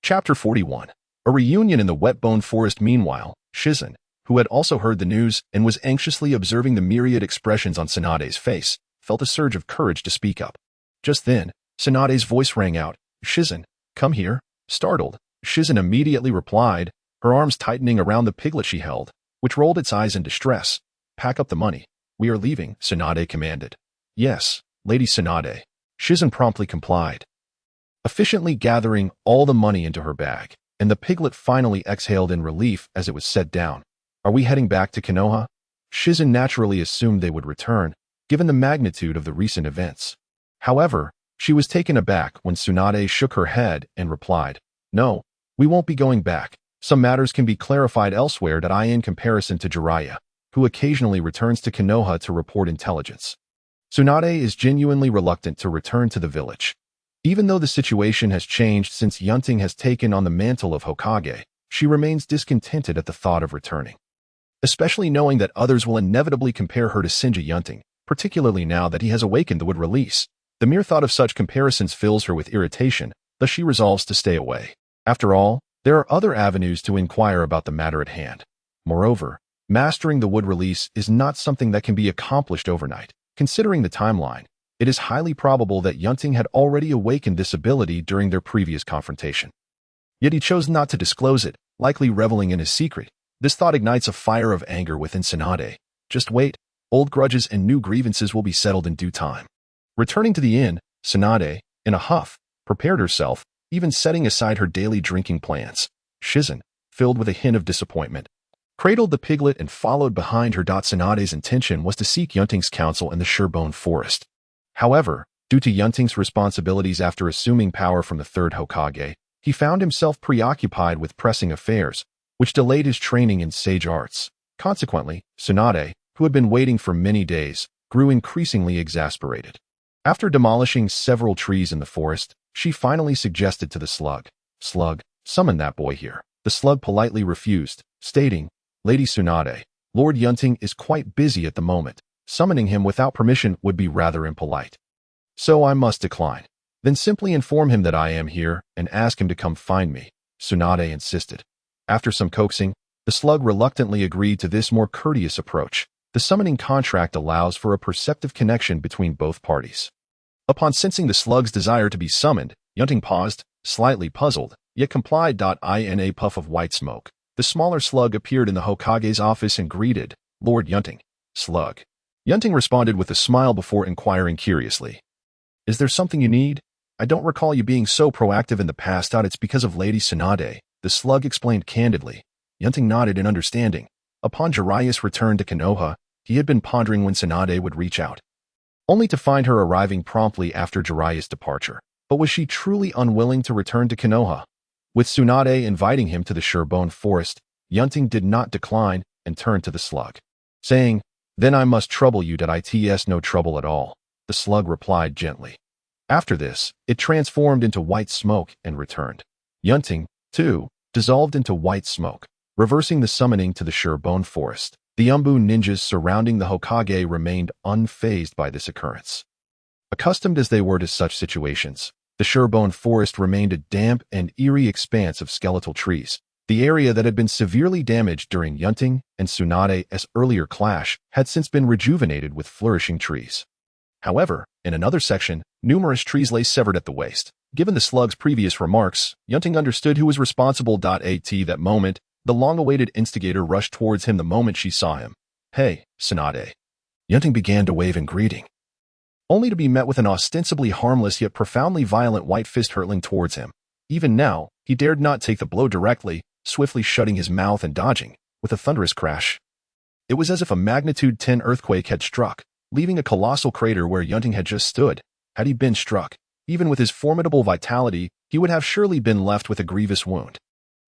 Chapter 41. A reunion in the wet-bone forest. Meanwhile, Shizen, who had also heard the news and was anxiously observing the myriad expressions on Tsunade's face, felt a surge of courage to speak up. Just then, Tsunade's voice rang out, "Shizen, come here." Startled, Shizen immediately replied, her arms tightening around the piglet she held, which rolled its eyes in distress. "Pack up the money. We are leaving," Tsunade commanded. "Yes, Lady Tsunade." Shizen promptly complied, efficiently gathering all the money into her bag, and the piglet finally exhaled in relief as it was set down. "Are we heading back to Kenoha?" Shizen naturally assumed they would return, given the magnitude of the recent events. However, she was taken aback when Tsunade shook her head and replied, "No, we won't be going back. Some matters can be clarified elsewhere." In comparison to Jeriah, who occasionally returns to Kenoha to report intelligence, Tsunade is genuinely reluctant to return to the village. Even though the situation has changed since Yunting has taken on the mantle of Hokage, she remains discontented at the thought of returning, especially knowing that others will inevitably compare her to Shinja Yunting, particularly now that he has awakened the wood release. The mere thought of such comparisons fills her with irritation, thus she resolves to stay away. After all, there are other avenues to inquire about the matter at hand. Moreover, mastering the wood release is not something that can be accomplished overnight. Considering the timeline, it is highly probable that Yunting had already awakened this ability during their previous confrontation. Yet he chose not to disclose it, likely reveling in his secret. This thought ignites a fire of anger within Tsunade. Just wait, old grudges and new grievances will be settled in due time. Returning to the inn, Tsunade, in a huff, prepared herself, even setting aside her daily drinking plans. Shizen, filled with a hint of disappointment, cradled the piglet and followed behind her. Tsunade's intention was to seek Yunting's counsel in the Surebone Forest. However, due to Yunting's responsibilities after assuming power from the Third Hokage, he found himself preoccupied with pressing affairs, which delayed his training in sage arts. Consequently, Tsunade, who had been waiting for many days, grew increasingly exasperated. After demolishing several trees in the forest, she finally suggested to the slug, "Slug, summon that boy here." The slug politely refused, stating, "Lady Tsunade, Lord Yunting is quite busy at the moment. Summoning him without permission would be rather impolite. So I must decline." "Then simply inform him that I am here and ask him to come find me," Tsunade insisted. After some coaxing, the slug reluctantly agreed to this more courteous approach. The summoning contract allows for a perceptive connection between both parties. Upon sensing the slug's desire to be summoned, Yunting paused, slightly puzzled, yet complied. In a puff of white smoke, the smaller slug appeared in the Hokage's office and greeted, "Lord Yunting." "Slug." Yunting responded with a smile before inquiring curiously, "Is there something you need? I don't recall you being so proactive in the past." "It's because of Lady Tsunade," the slug explained candidly. Yunting nodded in understanding. Upon Jeriah's return to Kenoha, he had been pondering when Tsunade would reach out, only to find her arriving promptly after Jeriah's departure. But was she truly unwilling to return to Kenoha? With Tsunade inviting him to the Surebone Forest, Yunting did not decline and turned to the slug, saying, "Then I must trouble you." "It's no trouble at all," the slug replied gently. After this, it transformed into white smoke and returned. Yunting, too, dissolved into white smoke, reversing the summoning to the Surebone Forest. The Umbu ninjas surrounding the Hokage remained unfazed by this occurrence. Accustomed as they were to such situations, the Surebone Forest remained a damp and eerie expanse of skeletal trees. The area that had been severely damaged during Yunting and Tsunade's earlier clash had since been rejuvenated with flourishing trees. However, in another section, numerous trees lay severed at the waist. Given the slug's previous remarks, Yunting understood who was responsible. At that moment, the long-awaited instigator rushed towards him the moment she saw him. "Hey, Tsunade." Yunting began to wave in greeting. only to be met with an ostensibly harmless yet profoundly violent white fist hurtling towards him. Even now, he dared not take the blow directly, swiftly shutting his mouth and dodging, with a thunderous crash. It was as if a magnitude 10 earthquake had struck, leaving a colossal crater where Yunting had just stood. Had he been struck, even with his formidable vitality, he would have surely been left with a grievous wound.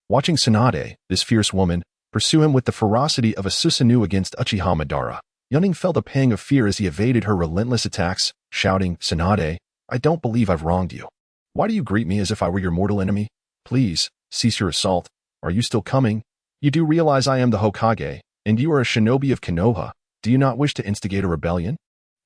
Watching Tsunade, this fierce woman, pursue him with the ferocity of a Susanoo against Uchiha Madara, Yunting felt a pang of fear as he evaded her relentless attacks, shouting, "Tsunade, I don't believe I've wronged you. Why do you greet me as if I were your mortal enemy? Please, cease your assault. Are you still coming? You do realize I am the Hokage, and you are a shinobi of Kenoha. Do you not wish to instigate a rebellion?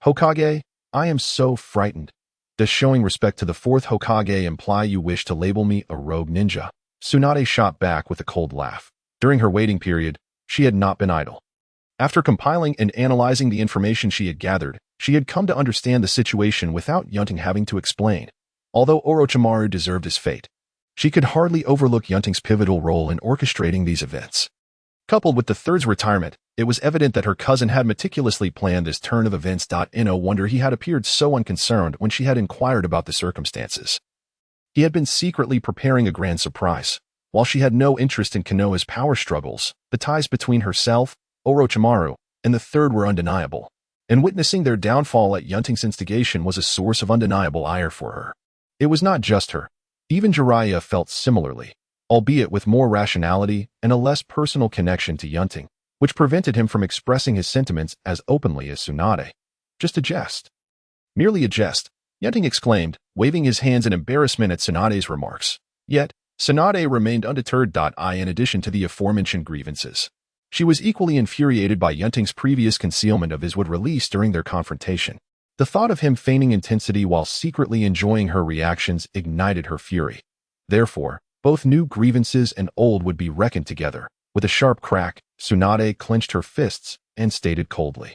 Hokage, I am so frightened. Does showing respect to the Fourth Hokage imply you wish to label me a rogue ninja?" Tsunade shot back with a cold laugh. During her waiting period, she had not been idle. After compiling and analyzing the information she had gathered, she had come to understand the situation without Yunting having to explain. Although Orochimaru deserved his fate, she could hardly overlook Yunting's pivotal role in orchestrating these events. Coupled with the Third's retirement, it was evident that her cousin had meticulously planned this turn of events. No wonder he had appeared so unconcerned when she had inquired about the circumstances. He had been secretly preparing a grand surprise. While she had no interest in Konoha's power struggles, the ties between herself, Orochimaru, and the Third were undeniable, and witnessing their downfall at Yunting's instigation was a source of undeniable ire for her. It was not just her. Even Jeriah felt similarly, albeit with more rationality and a less personal connection to Yunting, which prevented him from expressing his sentiments as openly as Tsunade. Just a jest. Merely a jest, Yunting exclaimed, waving his hands in embarrassment at Tsunade's remarks. Yet, Tsunade remained undeterred. In addition to the aforementioned grievances, she was equally infuriated by Yunting's previous concealment of his would release during their confrontation. The thought of him feigning intensity while secretly enjoying her reactions ignited her fury. Therefore, both new grievances and old would be reckoned together. With a sharp crack, Tsunade clenched her fists and stated coldly,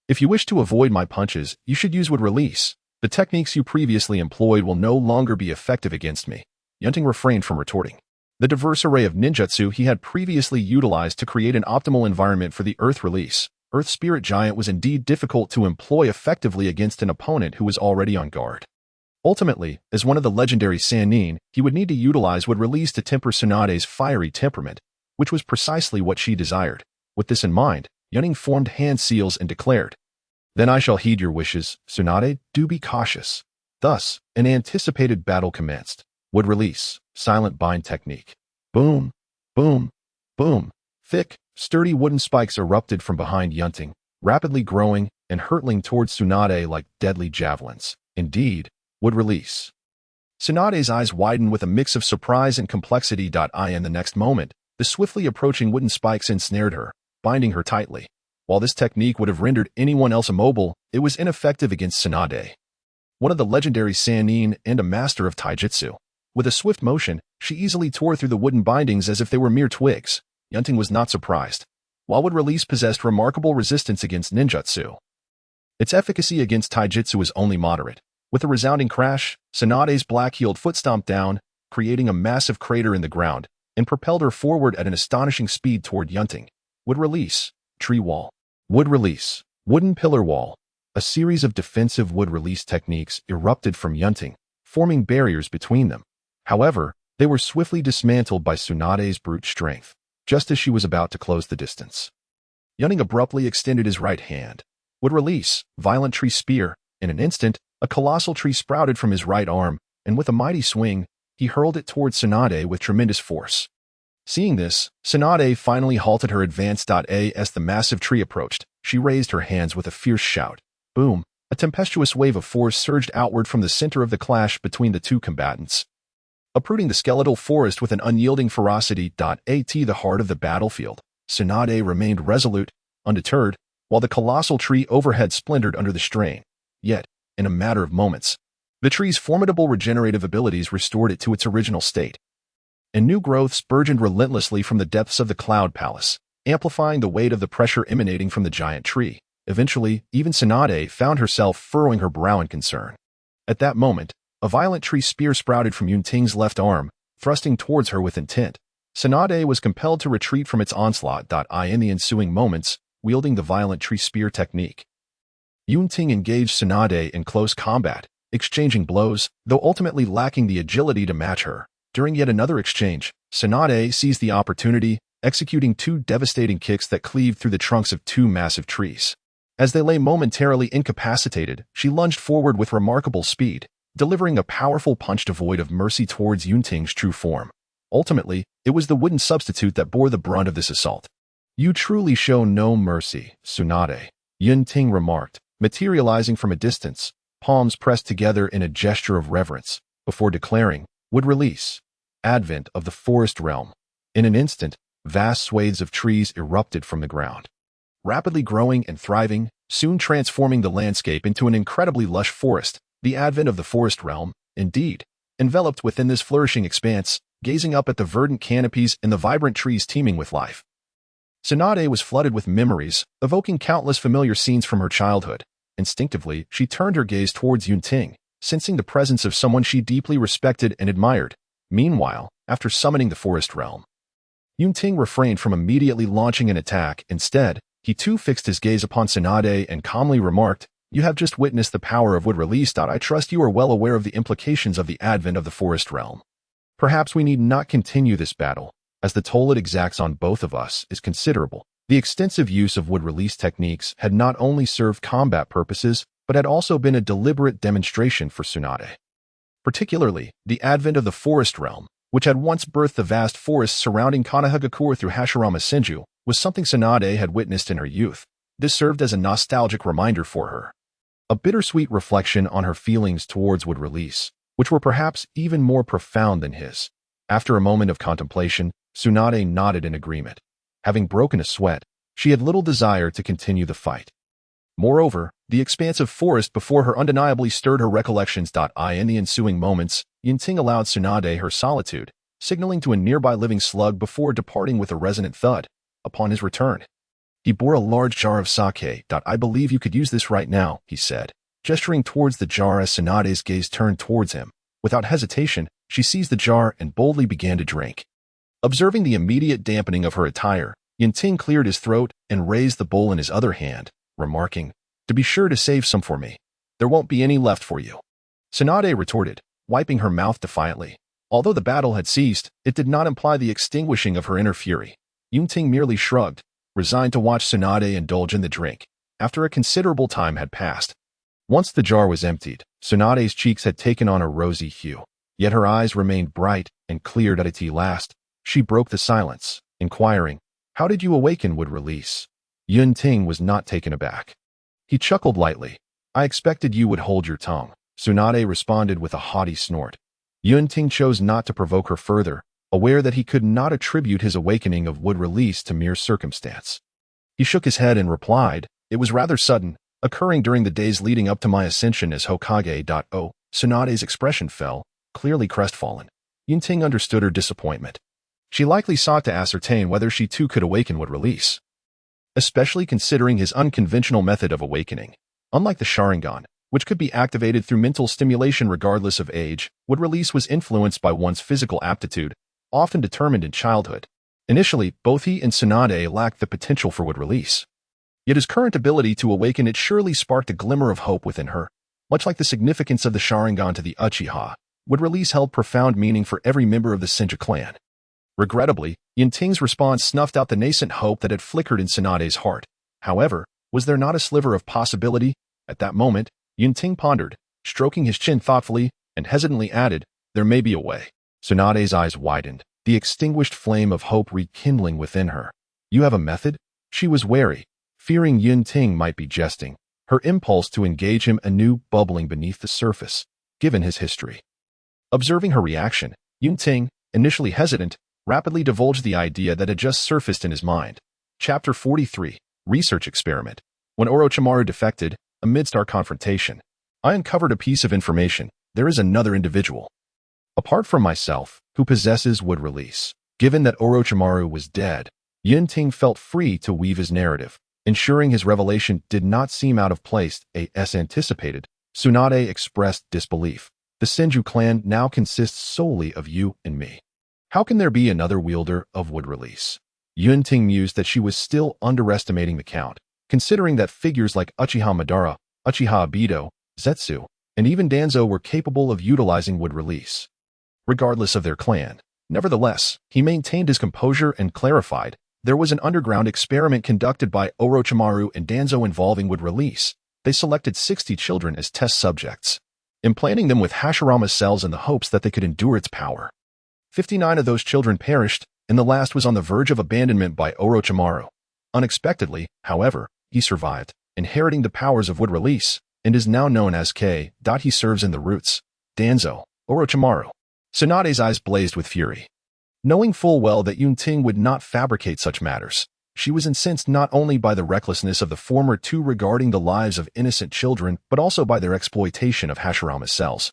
"If you wish to avoid my punches, you should use would release. The techniques you previously employed will no longer be effective against me." Yunting refrained from retorting. The diverse array of ninjutsu he had previously utilized to create an optimal environment for the Earth release, Earth Spirit Giant, was indeed difficult to employ effectively against an opponent who was already on guard. Ultimately, as one of the legendary Sannin, he would need to utilize would release to temper Tsunade's fiery temperament, which was precisely what she desired. With this in mind, Yunting formed hand seals and declared, "Then I shall heed your wishes, Tsunade, do be cautious." Thus, an anticipated battle commenced. Would release, silent bind technique. Boom, boom, boom. Thick, sturdy wooden spikes erupted from behind Yunting, rapidly growing and hurtling towards Tsunade like deadly javelins. Indeed, would release. Tsunade's eyes widened with a mix of surprise and complexity. In the next moment, the swiftly approaching wooden spikes ensnared her, binding her tightly. While this technique would have rendered anyone else immobile, it was ineffective against Tsunade, one of the legendary Sannin and a master of taijutsu. With a swift motion, she easily tore through the wooden bindings as if they were mere twigs. Yunting was not surprised. While would release possessed remarkable resistance against ninjutsu, its efficacy against taijutsu was only moderate. With a resounding crash, Tsunade's black-heeled foot stomped down, creating a massive crater in the ground, and propelled her forward at an astonishing speed toward Yunting. Would release, tree wall. Would release, wooden pillar wall. A series of defensive would release techniques erupted from Yunting, forming barriers between them. However, they were swiftly dismantled by Tsunade's brute strength, just as she was about to close the distance. Yunting abruptly extended his right hand. Would release, violent tree spear. In an instant, a colossal tree sprouted from his right arm, and with a mighty swing, he hurled it towards Tsunade with tremendous force. Seeing this, Tsunade finally halted her advance. As the massive tree approached, she raised her hands with a fierce shout. Boom! A tempestuous wave of force surged outward from the center of the clash between the two combatants, uprooting the skeletal forest with an unyielding ferocity. At the heart of the battlefield, Tsunade remained resolute, undeterred, while the colossal tree overhead splintered under the strain. Yet, in a matter of moments, the tree's formidable regenerative abilities restored it to its original state, and new growths burgeoned relentlessly from the depths of the Cloud Palace, amplifying the weight of the pressure emanating from the giant tree. Eventually, even Tsunade found herself furrowing her brow in concern. At that moment, a violent tree spear sprouted from Yunting's left arm, thrusting towards her with intent. Tsunade was compelled to retreat from its onslaught. In the ensuing moments, wielding the violent tree spear technique, Yunting engaged Tsunade in close combat, exchanging blows, though ultimately lacking the agility to match her. During yet another exchange, Tsunade seized the opportunity, executing two devastating kicks that cleaved through the trunks of two massive trees. As they lay momentarily incapacitated, she lunged forward with remarkable speed, delivering a powerful punch devoid of mercy towards Yunting's true form. Ultimately, it was the wooden substitute that bore the brunt of this assault. "You truly show no mercy, Tsunade," Yunting remarked, materializing from a distance, palms pressed together in a gesture of reverence, before declaring, "Would release." Advent of the forest realm. In an instant, vast swathes of trees erupted from the ground, rapidly growing and thriving, soon transforming the landscape into an incredibly lush forest. The advent of the forest realm, indeed, enveloped within this flourishing expanse, gazing up at the verdant canopies and the vibrant trees teeming with life. Tsunade was flooded with memories, evoking countless familiar scenes from her childhood. Instinctively, she turned her gaze towards Yunting, sensing the presence of someone she deeply respected and admired. Meanwhile, after summoning the forest realm, Yunting refrained from immediately launching an attack. Instead, he too fixed his gaze upon Tsunade and calmly remarked, "You have just witnessed the power of wood release. I trust you are well aware of the implications of the advent of the forest realm. Perhaps we need not continue this battle, as the toll it exacts on both of us is considerable." The extensive use of wood release techniques had not only served combat purposes, but had also been a deliberate demonstration for Tsunade. Particularly, the advent of the forest realm, which had once birthed the vast forests surrounding Konohagakure through Hashirama Senju, was something Tsunade had witnessed in her youth. This served as a nostalgic reminder for her. A bittersweet reflection on her feelings towards wood release, which were perhaps even more profound than his. After a moment of contemplation, Tsunade nodded in agreement. Having broken a sweat, she had little desire to continue the fight. Moreover, the expansive forest before her undeniably stirred her recollections. In the ensuing moments, Yunting allowed Tsunade her solitude, signaling to a nearby living slug before departing with a resonant thud. Upon his return, he bore a large jar of sake. "I believe you could use this right now," he said, gesturing towards the jar as Tsunade's gaze turned towards him. Without hesitation, she seized the jar and boldly began to drink. Observing the immediate dampening of her attire, Yunting cleared his throat and raised the bowl in his other hand, remarking, "To be sure to save some for me. There won't be any left for you." Tsunade retorted, wiping her mouth defiantly. Although the battle had ceased, it did not imply the extinguishing of her inner fury. Yunting merely shrugged, resigned to watch Tsunade indulge in the drink. After a considerable time had passed, once the jar was emptied, Tsunade's cheeks had taken on a rosy hue, yet her eyes remained bright and clear. At last, she broke the silence, inquiring, "How did you awaken wood release?" Yunting was not taken aback. He chuckled lightly. "I expected you would hold your tongue," Tsunade responded with a haughty snort. Yunting chose not to provoke her further, aware that he could not attribute his awakening of wood release to mere circumstance. He shook his head and replied, "It was rather sudden, occurring during the days leading up to my ascension as Hokage. Tsunade's expression fell, clearly crestfallen. Yunting understood her disappointment. She likely sought to ascertain whether she too could awaken wood release, especially considering his unconventional method of awakening. Unlike the Sharingan, which could be activated through mental stimulation regardless of age, wood release was influenced by one's physical aptitude, often determined in childhood. Initially, both he and Tsunade lacked the potential for wood release. Yet his current ability to awaken it surely sparked a glimmer of hope within her. Much like the significance of the Sharingan to the Uchiha, wood release held profound meaning for every member of the Senju clan. Regrettably, Yunting's response snuffed out the nascent hope that had flickered in Tsunade's heart. However, was there not a sliver of possibility? At that moment, Yunting pondered, stroking his chin thoughtfully, and hesitantly added, "There may be a way." Tsunade's eyes widened, the extinguished flame of hope rekindling within her. "You have a method?" She was wary, fearing Yunting might be jesting, her impulse to engage him anew bubbling beneath the surface, given his history. Observing her reaction, Yunting, initially hesitant, rapidly divulged the idea that had just surfaced in his mind. Chapter 43, Research Experiment. When Orochimaru defected, amidst our confrontation, I uncovered a piece of information. There is another individual, apart from myself, who possesses wood release. Given that Orochimaru was dead, Yunting felt free to weave his narrative, ensuring his revelation did not seem out of place. As anticipated, Tsunade expressed disbelief. The Senju clan now consists solely of you and me. How can there be another wielder of wood release? Yunting mused that she was still underestimating the count, considering that figures like Uchiha Madara, Uchiha Obito, Zetsu, and even Danzō were capable of utilizing wood release, regardless of their clan. Nevertheless, he maintained his composure and clarified, there was an underground experiment conducted by Orochimaru and Danzō involving wood release. They selected 60 children as test subjects, implanting them with Hashirama cells in the hopes that they could endure its power. 59 of those children perished, and the last was on the verge of abandonment by Orochimaru. Unexpectedly, however, he survived, inheriting the powers of wood release, and is now known as K. He serves in the roots. Danzō, Orochimaru. Tsunade's eyes blazed with fury. Knowing full well that Yunting would not fabricate such matters, she was incensed not only by the recklessness of the former two regarding the lives of innocent children, but also by their exploitation of Hashirama's cells.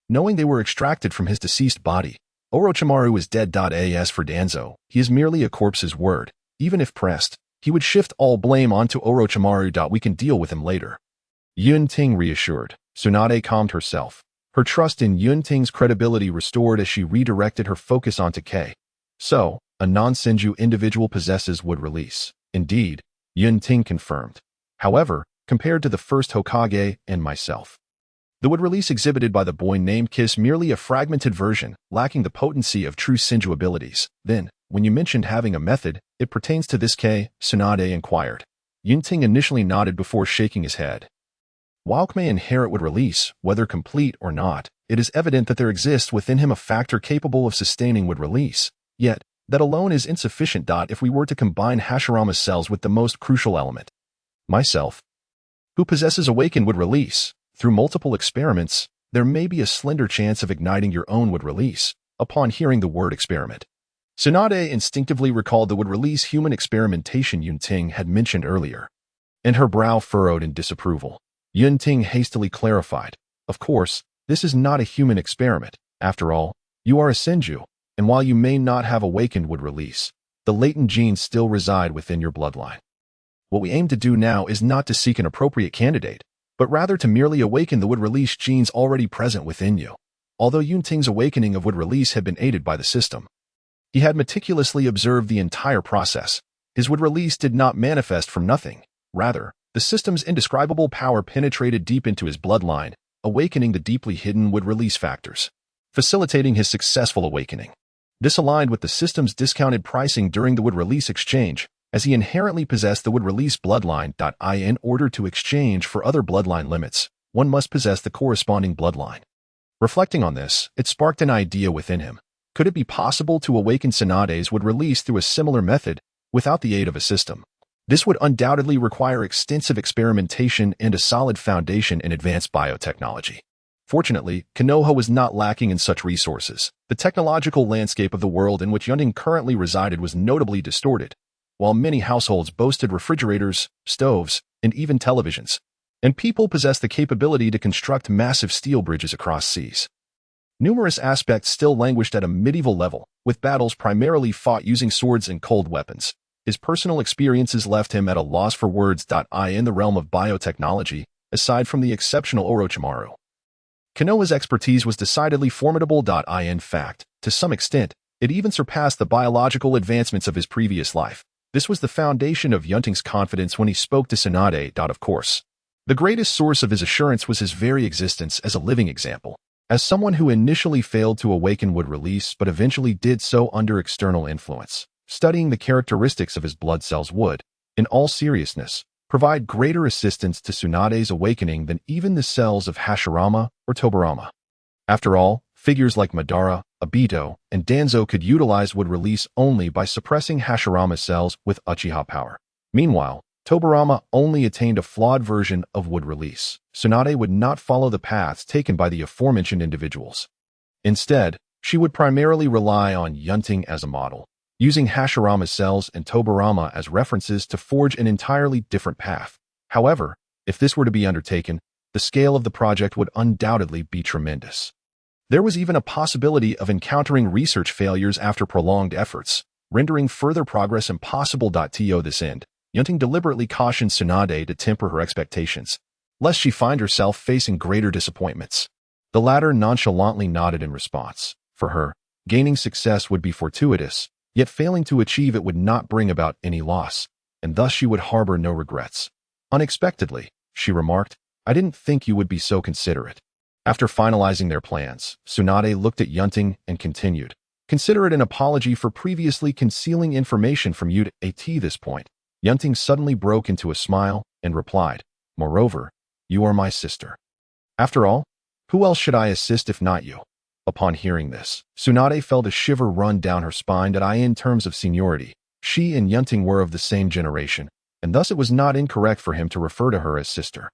Knowing they were extracted from his deceased body, Orochimaru is dead. As for Danzō, he is merely a corpse's word. Even if pressed, he would shift all blame onto Orochimaru. We can deal with him later. Yunting reassured. Tsunade calmed herself. Her trust in Yunting's credibility restored as she redirected her focus onto K. So, a non-Senju individual possesses wood release. Indeed, Yunting confirmed. However, compared to the first Hokage and myself, the wood release exhibited by the boy named Kiss merely a fragmented version, lacking the potency of true Senju abilities. Then, when you mentioned having a method, it pertains to this K, Tsunade inquired. Yunting initially nodded before shaking his head. While K may inherit wood release, whether complete or not, it is evident that there exists within him a factor capable of sustaining wood release. Yet, that alone is insufficient. If we were to combine Hashirama's cells with the most crucial element, myself, who possesses awakened wood release, through multiple experiments, there may be a slender chance of igniting your own wood release. Upon hearing the word experiment, Tsunade instinctively recalled the wood release human experimentation Yunting had mentioned earlier, and her brow furrowed in disapproval. Yunting hastily clarified, of course, this is not a human experiment. After all, you are a Senju, and while you may not have awakened wood release, the latent genes still reside within your bloodline. What we aim to do now is not to seek an appropriate candidate, but rather to merely awaken the wood release genes already present within you. Although Yunting's awakening of wood release had been aided by the system, he had meticulously observed the entire process. His wood release did not manifest from nothing. Rather, the system's indescribable power penetrated deep into his bloodline, awakening the deeply hidden wood release factors, facilitating his successful awakening. This aligned with the system's discounted pricing during the wood release exchange, as he inherently possessed the wood release bloodline. In order to exchange for other bloodline limits, one must possess the corresponding bloodline. Reflecting on this, it sparked an idea within him. Could it be possible to awaken Tsunade's wood release through a similar method, without the aid of a system? This would undoubtedly require extensive experimentation and a solid foundation in advanced biotechnology. Fortunately, Kenoha was not lacking in such resources. The technological landscape of the world in which Yunting currently resided was notably distorted. While many households boasted refrigerators, stoves, and even televisions, and people possessed the capability to construct massive steel bridges across seas, numerous aspects still languished at a medieval level, with battles primarily fought using swords and cold weapons. His personal experiences left him at a loss for words. In the realm of biotechnology, aside from the exceptional Orochimaru, Kenoha's expertise was decidedly formidable. In fact, to some extent, it even surpassed the biological advancements of his previous life. This was the foundation of Yunting's confidence when he spoke to Tsunade. Of course, the greatest source of his assurance was his very existence as a living example. As someone who initially failed to awaken wood release but eventually did so under external influence, studying the characteristics of his blood cells would, in all seriousness, provide greater assistance to Tsunade's awakening than even the cells of Hashirama or Tobirama. After all, figures like Madara, Obito, and Danzō could utilize wood release only by suppressing Hashirama cells with Uchiha power. Meanwhile, Tobirama only attained a flawed version of wood release. Tsunade would not follow the paths taken by the aforementioned individuals. Instead, she would primarily rely on Yunting as a model, using Hashirama's cells and Tobirama as references to forge an entirely different path. However, if this were to be undertaken, the scale of the project would undoubtedly be tremendous. There was even a possibility of encountering research failures after prolonged efforts, rendering further progress impossible. To this end, Yunting deliberately cautioned Tsunade to temper her expectations, lest she find herself facing greater disappointments. The latter nonchalantly nodded in response. For her, gaining success would be fortuitous, yet failing to achieve it would not bring about any loss, and thus she would harbor no regrets. Unexpectedly, she remarked, I didn't think you would be so considerate. After finalizing their plans, Tsunade looked at Yunting and continued. Consider it an apology for previously concealing information from you at this point. Yunting suddenly broke into a smile and replied, Moreover, you are my sister. After all, who else should I assist if not you? Upon hearing this, Tsunade felt a shiver run down her spine that in terms of seniority, she and Yunting were of the same generation, and thus it was not incorrect for him to refer to her as sister.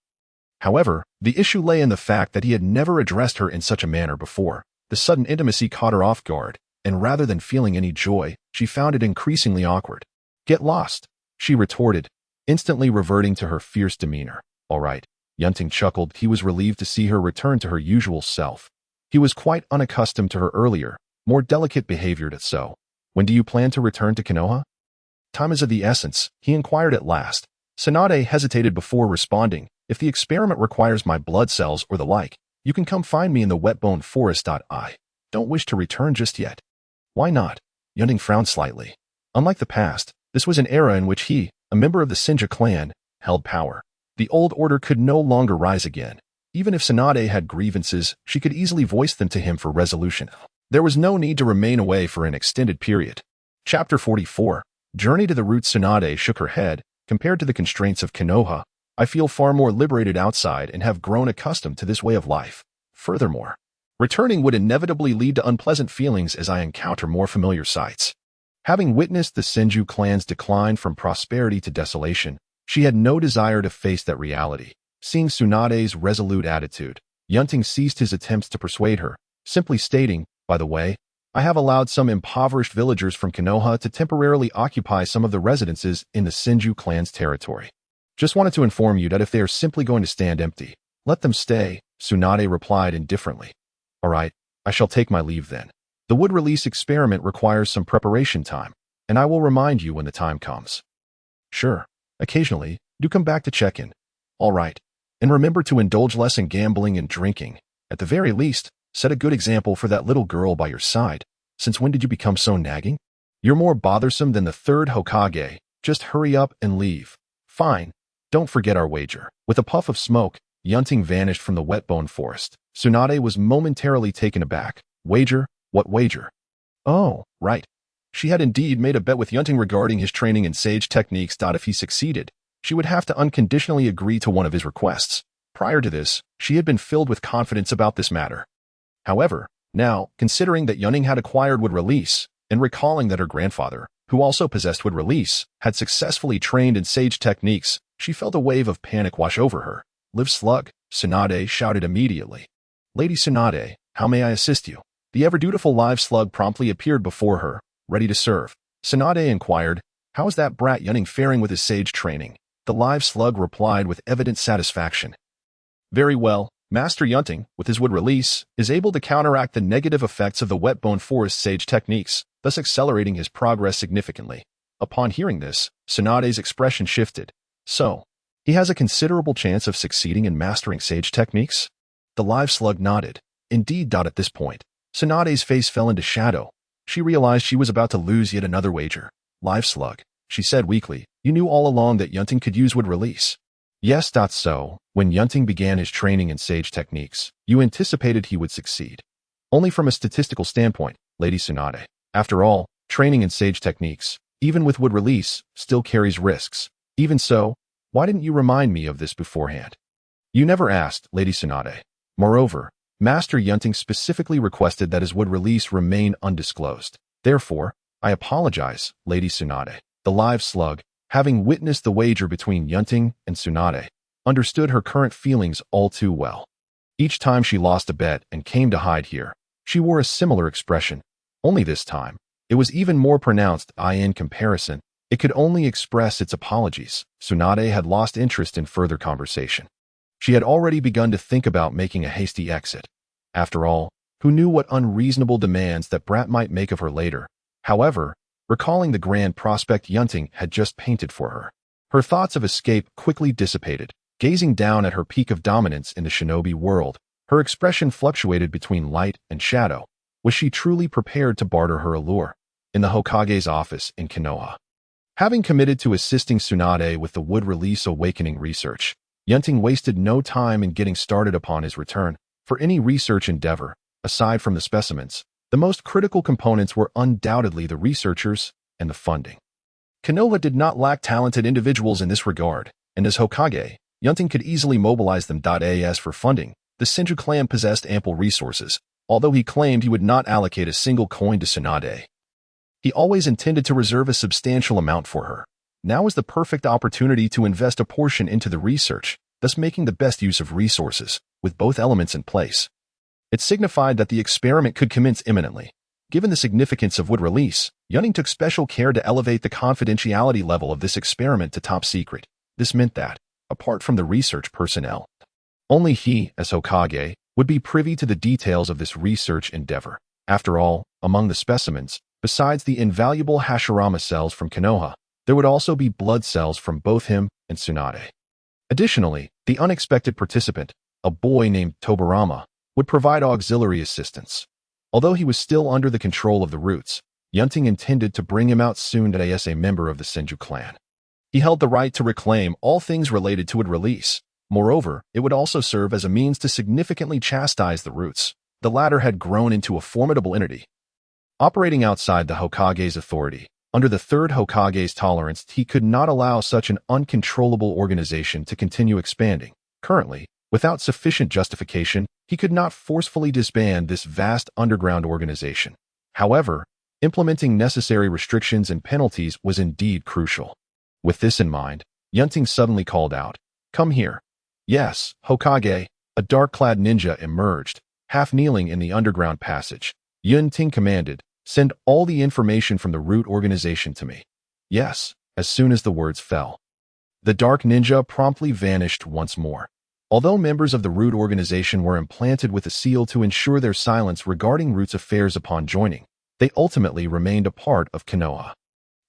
However, the issue lay in the fact that he had never addressed her in such a manner before. The sudden intimacy caught her off guard, and rather than feeling any joy, she found it increasingly awkward. Get lost, she retorted, instantly reverting to her fierce demeanor. All right, Yunting chuckled. He was relieved to see her return to her usual self. He was quite unaccustomed to her earlier, more delicate behavior. So, when do you plan to return to Kenoha? Time is of the essence, he inquired at last. Tsunade hesitated before responding. If the experiment requires my blood cells or the like, you can come find me in the wet-bone forest. I don't wish to return just yet. Why not? Yunting frowned slightly. Unlike the past, this was an era in which he, a member of the Sinja clan, held power. The old order could no longer rise again. Even if Tsunade had grievances, she could easily voice them to him for resolution. There was no need to remain away for an extended period. Chapter 44. Journey to the Root. Tsunade shook her head. Compared to the constraints of Kenoha, I feel far more liberated outside and have grown accustomed to this way of life. Furthermore, returning would inevitably lead to unpleasant feelings as I encounter more familiar sights. Having witnessed the Senju clan's decline from prosperity to desolation, she had no desire to face that reality. Seeing Tsunade's resolute attitude, Yunting ceased his attempts to persuade her, simply stating, by the way, I have allowed some impoverished villagers from Kenoha to temporarily occupy some of the residences in the Senju clan's territory. Just wanted to inform you that if they are simply going to stand empty, let them stay, Tsunade replied indifferently. All right, I shall take my leave then. The wood release experiment requires some preparation time, and I will remind you when the time comes. Sure, occasionally, do come back to check in. All right, and remember to indulge less in gambling and drinking. At the very least, set a good example for that little girl by your side. Since when did you become so nagging? You're more bothersome than the third Hokage. Just hurry up and leave. Fine. Don't forget our wager. With a puff of smoke, Yunting vanished from the wet-bone forest. Tsunade was momentarily taken aback. Wager? What wager? Oh, right. She had indeed made a bet with Yunting regarding his training in sage techniques. If he succeeded, she would have to unconditionally agree to one of his requests. Prior to this, she had been filled with confidence about this matter. However, now, considering that Yunting had acquired wood release, and recalling that her grandfather, who also possessed wood release, had successfully trained in sage techniques, she felt a wave of panic wash over her. Live slug, Tsunade shouted immediately. Lady Tsunade, how may I assist you? The ever-dutiful live slug promptly appeared before her, ready to serve. Tsunade inquired, how is that brat Yunting faring with his sage training? The live slug replied with evident satisfaction. Very well, Master Yunting, with his wood release, is able to counteract the negative effects of the wet-bone forest sage techniques, thus accelerating his progress significantly. Upon hearing this, Tsunade's expression shifted. So, he has a considerable chance of succeeding in mastering sage techniques? The live slug nodded. Indeed. At this point, Tsunade's face fell into shadow. She realized she was about to lose yet another wager. Live slug, she said weakly, you knew all along that Yunting could use wood release. Yes. So, when Yunting began his training in sage techniques, you anticipated he would succeed. Only from a statistical standpoint, Lady Tsunade. After all, training in sage techniques, even with wood release, still carries risks. Even so, why didn't you remind me of this beforehand? You never asked, Lady Tsunade. Moreover, Master Yunting specifically requested that his wood release remain undisclosed. Therefore, I apologize, Lady Tsunade. The live slug, having witnessed the wager between Yunting and Tsunade, understood her current feelings all too well. Each time she lost a bet and came to hide here, she wore a similar expression. Only this time, it was even more pronounced. In comparison, it could only express its apologies. Tsunade had lost interest in further conversation. She had already begun to think about making a hasty exit. After all, who knew what unreasonable demands that brat might make of her later? However, recalling the grand prospect Yunting had just painted for her, her thoughts of escape quickly dissipated. Gazing down at her peak of dominance in the shinobi world, her expression fluctuated between light and shadow. Was she truly prepared to barter her allure? In the Hokage's office in Kenoha, having committed to assisting Tsunade with the wood release awakening research, Yunting wasted no time in getting started upon his return. For any research endeavor, aside from the specimens, the most critical components were undoubtedly the researchers and the funding. Kenoha did not lack talented individuals in this regard, and as Hokage, Yunting could easily mobilize them. As for funding, the Senju clan possessed ample resources, although he claimed he would not allocate a single coin to Tsunade. He always intended to reserve a substantial amount for her. Now was the perfect opportunity to invest a portion into the research, thus making the best use of resources, with both elements in place. It signified that the experiment could commence imminently. Given the significance of would release, Yunting took special care to elevate the confidentiality level of this experiment to top secret. This meant that, apart from the research personnel, only he, as Hokage, would be privy to the details of this research endeavor. After all, among the specimens, besides the invaluable Hashirama cells from Kenoha, there would also be blood cells from both him and Tsunade. Additionally, the unexpected participant, a boy named Tobarama, would provide auxiliary assistance. Although he was still under the control of the Roots, Yunting intended to bring him out soon as a member of the Senju clan. He held the right to reclaim all things related to its release. Moreover, it would also serve as a means to significantly chastise the Roots. The latter had grown into a formidable entity. Operating outside the Hokage's authority, under the Third Hokage's tolerance, he could not allow such an uncontrollable organization to continue expanding. Currently, without sufficient justification, he could not forcefully disband this vast underground organization. However, implementing necessary restrictions and penalties was indeed crucial. With this in mind, Yunting suddenly called out, "Come here." "Yes, Hokage." A dark-clad ninja emerged, half-kneeling in the underground passage. Yunting commanded, "Send all the information from the Root organization to me." "Yes," as soon as the words fell. The dark ninja promptly vanished once more. Although members of the Root organization were implanted with a seal to ensure their silence regarding Root's affairs upon joining, they ultimately remained a part of Kenoha.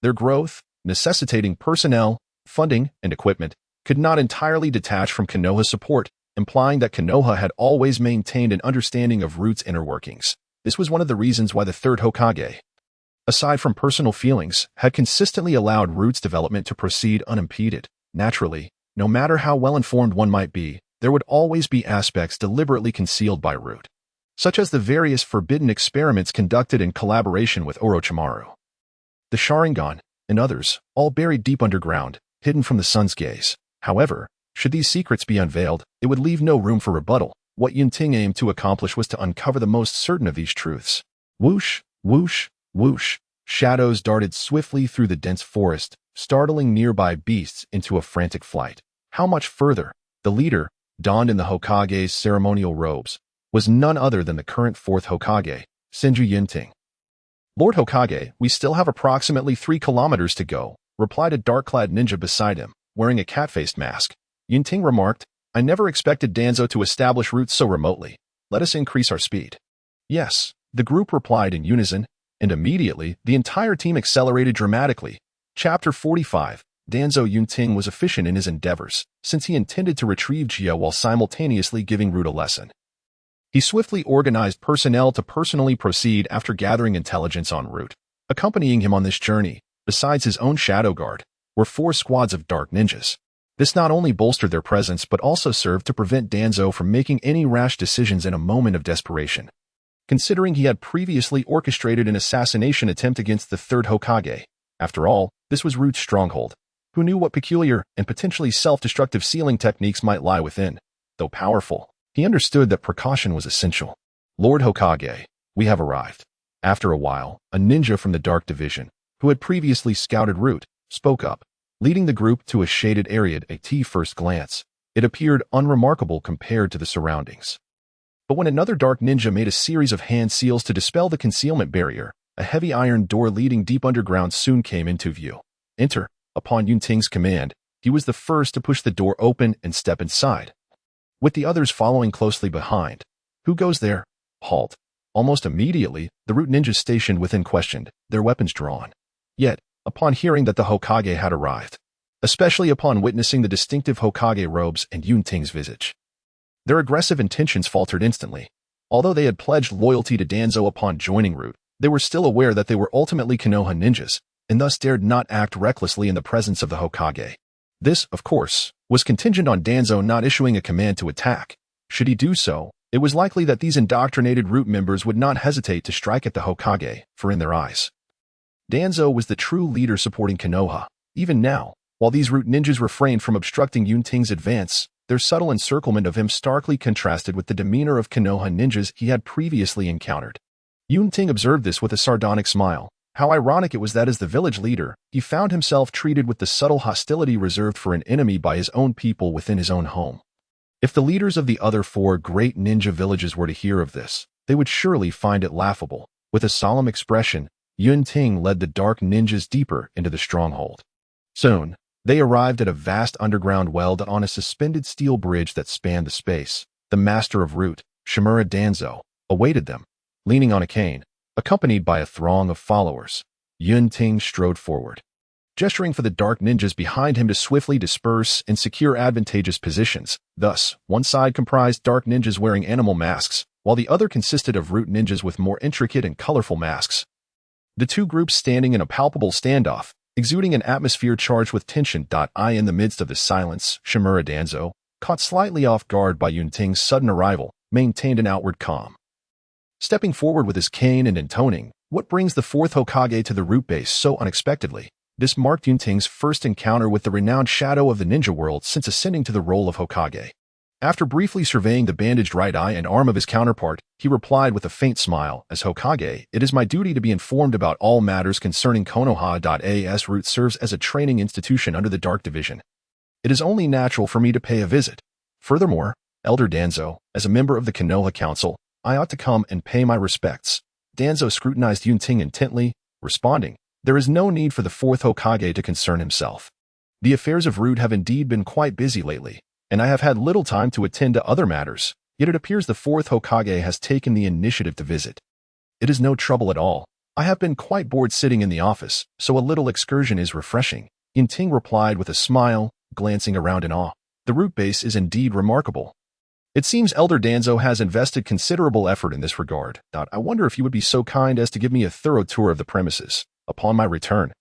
Their growth, necessitating personnel, funding, and equipment, could not entirely detach from Kenoha's support, implying that Kenoha had always maintained an understanding of Root's inner workings. This was one of the reasons why the Third Hokage, aside from personal feelings, had consistently allowed Root's development to proceed unimpeded. Naturally, no matter how well-informed one might be, there would always be aspects deliberately concealed by Root, such as the various forbidden experiments conducted in collaboration with Orochimaru, the Sharingan, and others, all buried deep underground, hidden from the sun's gaze. However, should these secrets be unveiled, it would leave no room for rebuttal. What Yunting aimed to accomplish was to uncover the most certain of these truths. Whoosh, whoosh, whoosh. Shadows darted swiftly through the dense forest, startling nearby beasts into a frantic flight. How much further? The leader, donned in the Hokage's ceremonial robes, was none other than the current Fourth Hokage, Senju Yunting. "Lord Hokage, we still have approximately 3 kilometers to go," replied a dark-clad ninja beside him, wearing a cat-faced mask. Yunting remarked, "I never expected Danzō to establish roots so remotely. Let us increase our speed." "Yes," the group replied in unison, and immediately, the entire team accelerated dramatically. Chapter 45. Danzō Yunting was efficient in his endeavors, since he intended to retrieve Jia while simultaneously giving Root a lesson. He swiftly organized personnel to personally proceed after gathering intelligence on Root. Accompanying him on this journey, besides his own shadow guard, were 4 squads of dark ninjas. This not only bolstered their presence but also served to prevent Danzō from making any rash decisions in a moment of desperation. Considering he had previously orchestrated an assassination attempt against the Third Hokage, after all, this was Root's stronghold. Who knew what peculiar and potentially self-destructive sealing techniques might lie within? Though powerful, he understood that precaution was essential. "Lord Hokage, we have arrived." After a while, a ninja from the Dark Division, who had previously scouted Root, spoke up, leading the group to a shaded area. At first glance, it appeared unremarkable compared to the surroundings. But when another dark ninja made a series of hand seals to dispel the concealment barrier, a heavy iron door leading deep underground soon came into view. "Enter." Upon Yunting's command, he was the first to push the door open and step inside, with the others following closely behind. "Who goes there?" "Halt." Almost immediately, the Root ninjas stationed within questioned, their weapons drawn. Yet, upon hearing that the Hokage had arrived, especially upon witnessing the distinctive Hokage robes and Yunting's visage, their aggressive intentions faltered instantly. Although they had pledged loyalty to Danzō upon joining Root, they were still aware that they were ultimately Konoha ninjas, and thus dared not act recklessly in the presence of the Hokage. This, of course, was contingent on Danzō not issuing a command to attack. Should he do so, it was likely that these indoctrinated root members would not hesitate to strike at the Hokage, for in their eyes, Danzō was the true leader supporting Kenoha. Even now, while these root ninjas refrained from obstructing Yunting's advance, their subtle encirclement of him starkly contrasted with the demeanor of Kenoha ninjas he had previously encountered. Yunting observed this with a sardonic smile. How ironic it was that as the village leader, he found himself treated with the subtle hostility reserved for an enemy by his own people within his own home. If the leaders of the other 4 great ninja villages were to hear of this, they would surely find it laughable. With a solemn expression, Yunting led the dark ninjas deeper into the stronghold. Soon, they arrived at a vast underground well on a suspended steel bridge that spanned the space. The master of root, Shimura Danzō, awaited them, leaning on a cane, accompanied by a throng of followers. Yunting strode forward, gesturing for the dark ninjas behind him to swiftly disperse and secure advantageous positions. Thus, one side comprised dark ninjas wearing animal masks, while the other consisted of root ninjas with more intricate and colorful masks. The two groups standing in a palpable standoff, exuding an atmosphere charged with tension. In the midst of the silence, Shimura Danzō, caught slightly off guard by Yunting's sudden arrival, maintained an outward calm. Stepping forward with his cane and intoning, "What brings the Fourth Hokage to the root base so unexpectedly?" This marked Yunting's first encounter with the renowned shadow of the ninja world since ascending to the role of Hokage. After briefly surveying the bandaged right eye and arm of his counterpart, he replied with a faint smile, "As Hokage, it is my duty to be informed about all matters concerning Konoha. As root serves as a training institution under the Dark Division. It is only natural for me to pay a visit. Furthermore, Elder Danzō, as a member of the Kenoha Council, I ought to come and pay my respects." Danzō scrutinized Yunting intently, responding, "There is no need for the Fourth Hokage to concern himself. The affairs of root have indeed been quite busy lately, and I have had little time to attend to other matters, yet it appears the Fourth Hokage has taken the initiative to visit. It is no trouble at all. I have been quite bored sitting in the office, so a little excursion is refreshing." Yunting replied with a smile, glancing around in awe. "The root base is indeed remarkable. It seems Elder Danzō has invested considerable effort in this regard. I wonder if you would be so kind as to give me a thorough tour of the premises. Upon my return,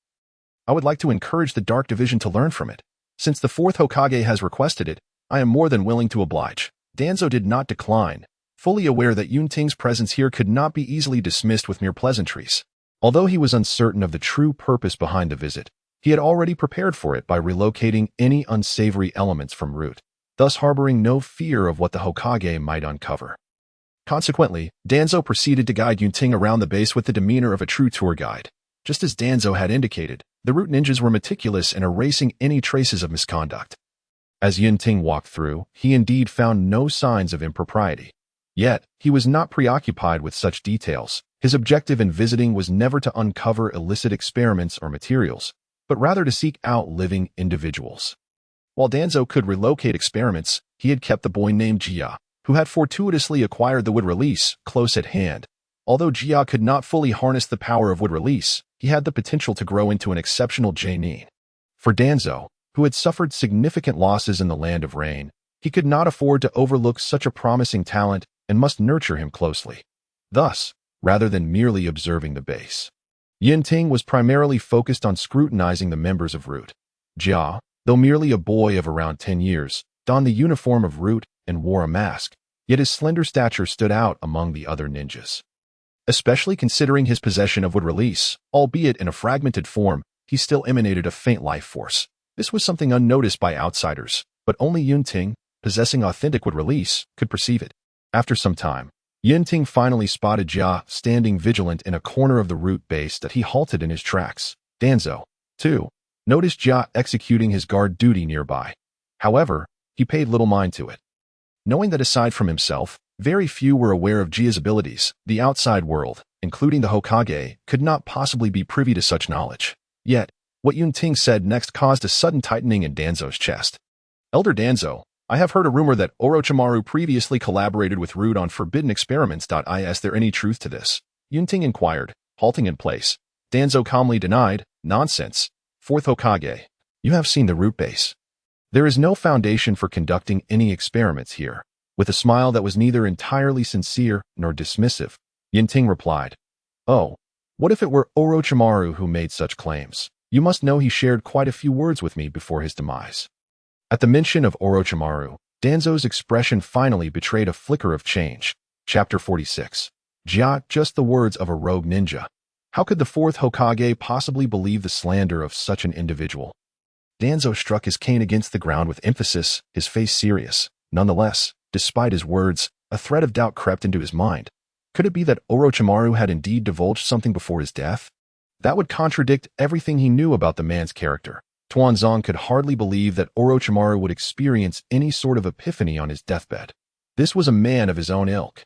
I would like to encourage the Dark Division to learn from it. Since the Fourth Hokage has requested it, I am more than willing to oblige." Danzō did not decline, fully aware that Yunting's presence here could not be easily dismissed with mere pleasantries. Although he was uncertain of the true purpose behind the visit, he had already prepared for it by relocating any unsavory elements from root, thus harboring no fear of what the Hokage might uncover. Consequently, Danzō proceeded to guide Yunting around the base with the demeanor of a true tour guide. Just as Danzō had indicated, the root ninjas were meticulous in erasing any traces of misconduct. As Yunting walked through, he indeed found no signs of impropriety. Yet, he was not preoccupied with such details. His objective in visiting was never to uncover illicit experiments or materials, but rather to seek out living individuals. While Danzō could relocate experiments, he had kept the boy named Jeriah, who had fortuitously acquired the wood release, close at hand. Although Jeriah could not fully harness the power of wood release, he had the potential to grow into an exceptional genin. For Danzō, who had suffered significant losses in the Land of Rain, he could not afford to overlook such a promising talent and must nurture him closely. Thus, rather than merely observing the base, Yunting was primarily focused on scrutinizing the members of Root. Jeriah, though merely a boy of around 10 years, donned the uniform of Root and wore a mask, yet his slender stature stood out among the other ninjas. Especially considering his possession of wood release, albeit in a fragmented form, he still emanated a faint life force. This was something unnoticed by outsiders, but only Yunting, possessing authentic wood release, could perceive it. After some time, Yunting finally spotted Jeriah standing vigilant in a corner of the root base that he halted in his tracks. Danzō, too, noticed Jeriah executing his guard duty nearby. However, he paid little mind to it. Knowing that aside from himself, very few were aware of Jeriah's abilities, the outside world, including the Hokage, could not possibly be privy to such knowledge. Yet, what Yunting said next caused a sudden tightening in Danzō's chest. "Elder Danzō, I have heard a rumor that Orochimaru previously collaborated with Root on forbidden experiments. Is there any truth to this?" Yunting inquired, halting in place. Danzō calmly denied, "Nonsense. Fourth Hokage, you have seen the Root base. There is no foundation for conducting any experiments here." With a smile that was neither entirely sincere nor dismissive, Yunting replied, "Oh, what if it were Orochimaru who made such claims? You must know he shared quite a few words with me before his demise." At the mention of Orochimaru, Danzō's expression finally betrayed a flicker of change. Chapter 46. Jia, just the words of a rogue ninja. How could the Fourth Hokage possibly believe the slander of such an individual? Danzō struck his cane against the ground with emphasis, his face serious. Nonetheless, despite his words, a thread of doubt crept into his mind. Could it be that Orochimaru had indeed divulged something before his death? That would contradict everything he knew about the man's character. Tuanzong could hardly believe that Orochimaru would experience any sort of epiphany on his deathbed. This was a man of his own ilk,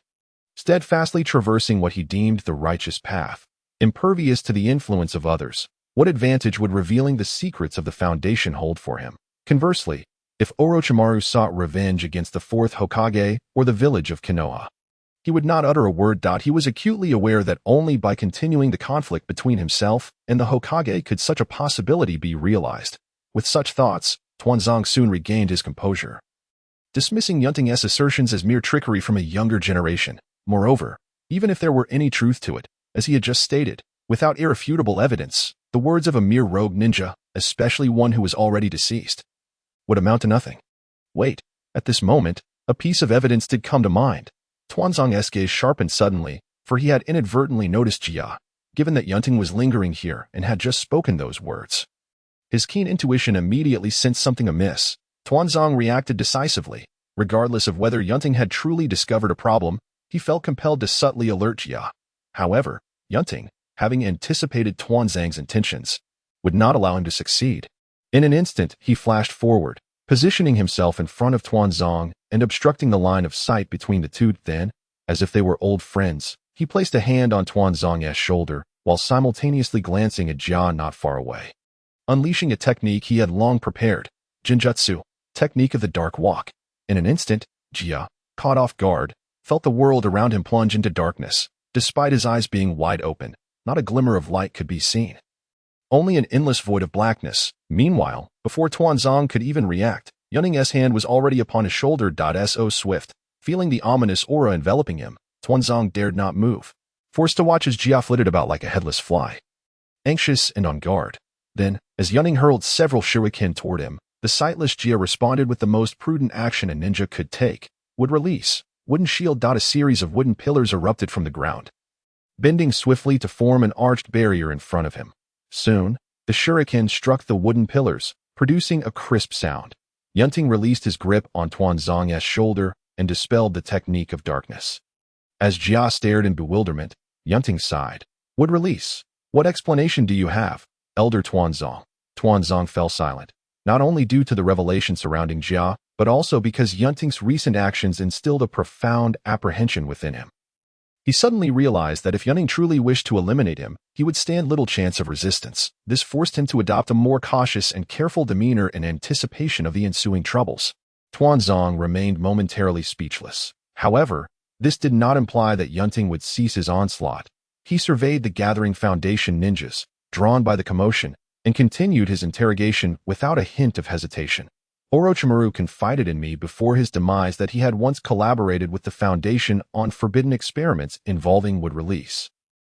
steadfastly traversing what he deemed the righteous path, impervious to the influence of others. What advantage would revealing the secrets of the Foundation hold for him? Conversely, if Orochimaru sought revenge against the Fourth Hokage or the village of Kenoha, he would not utter a word. He was acutely aware that only by continuing the conflict between himself and the Hokage could such a possibility be realized. With such thoughts, Tuanzong soon regained his composure, dismissing Yunting's assertions as mere trickery from a younger generation. Moreover, even if there were any truth to it, as he had just stated, without irrefutable evidence, the words of a mere rogue ninja, especially one who was already deceased, would amount to nothing. Wait, at this moment, a piece of evidence did come to mind. Tuanzong's gaze sharpened suddenly, for he had inadvertently noticed Jia, given that Yunting was lingering here and had just spoken those words. His keen intuition immediately sensed something amiss. Tuanzong reacted decisively. Regardless of whether Yunting had truly discovered a problem, he felt compelled to subtly alert Jia. However, Yunting, having anticipated Tuanzong's intentions, would not allow him to succeed. In an instant, he flashed forward, positioning himself in front of Tuanzong and obstructing the line of sight between the two. Then, as if they were old friends, he placed a hand on Tuanzong's shoulder while simultaneously glancing at Jia not far away. Unleashing a technique he had long prepared, Jinjutsu, technique of the dark walk. In an instant, Jia, caught off guard, felt the world around him plunge into darkness. Despite his eyes being wide open, not a glimmer of light could be seen. Only an endless void of blackness. Meanwhile, before Tuanzong could even react, Yunting's hand was already upon his shoulder. So swift, feeling the ominous aura enveloping him, Tuanzong dared not move, forced to watch as Jia flitted about like a headless fly, anxious and on guard. Then, as Yunting hurled several shuriken toward him, the sightless Jia responded with the most prudent action a ninja could take. Would release. Wooden shield. A series of wooden pillars erupted from the ground, bending swiftly to form an arched barrier in front of him. Soon, the shuriken struck the wooden pillars, producing a crisp sound. Yunting released his grip on Tuanzong's shoulder and dispelled the technique of darkness. As Jia stared in bewilderment, Yunting sighed. Would release? What explanation do you have, Elder Tuanzong? Tuanzong fell silent, not only due to the revelation surrounding Jia, but also because Yunting's recent actions instilled a profound apprehension within him. He suddenly realized that if Yunting truly wished to eliminate him, he would stand little chance of resistance. This forced him to adopt a more cautious and careful demeanor in anticipation of the ensuing troubles. Tuanzong remained momentarily speechless. However, this did not imply that Yunting would cease his onslaught. He surveyed the gathering Foundation ninjas, drawn by the commotion, and continued his interrogation without a hint of hesitation. Orochimaru confided in me before his demise that he had once collaborated with the Foundation on forbidden experiments involving wood release,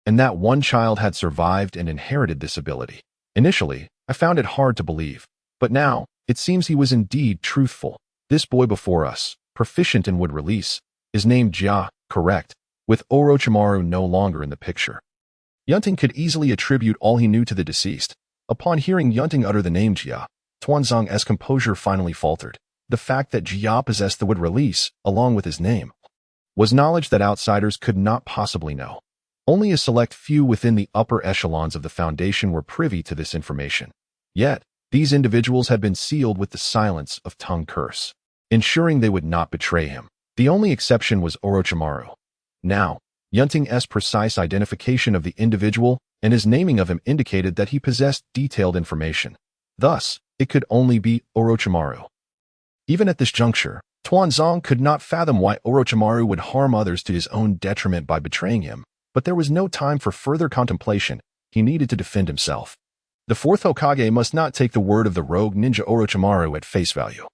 and that one child had survived and inherited this ability. Initially, I found it hard to believe, but now, it seems he was indeed truthful. This boy before us, proficient in wood release, is named Jia, correct, with Orochimaru no longer in the picture. Yunting could easily attribute all he knew to the deceased. Upon hearing Yunting utter the name Jia, Tuanzong's composure finally faltered. The fact that Jia possessed the wood release, along with his name, was knowledge that outsiders could not possibly know. Only a select few within the upper echelons of the Foundation were privy to this information. Yet, these individuals had been sealed with the silence of tongue curse, ensuring they would not betray him. The only exception was Orochimaru. Now, Yunting's precise identification of the individual and his naming of him indicated that he possessed detailed information. Thus, it could only be Orochimaru. Even at this juncture, Tuanzong could not fathom why Orochimaru would harm others to his own detriment by betraying him, but there was no time for further contemplation. He needed to defend himself. The Fourth Hokage must not take the word of the rogue ninja Orochimaru at face value.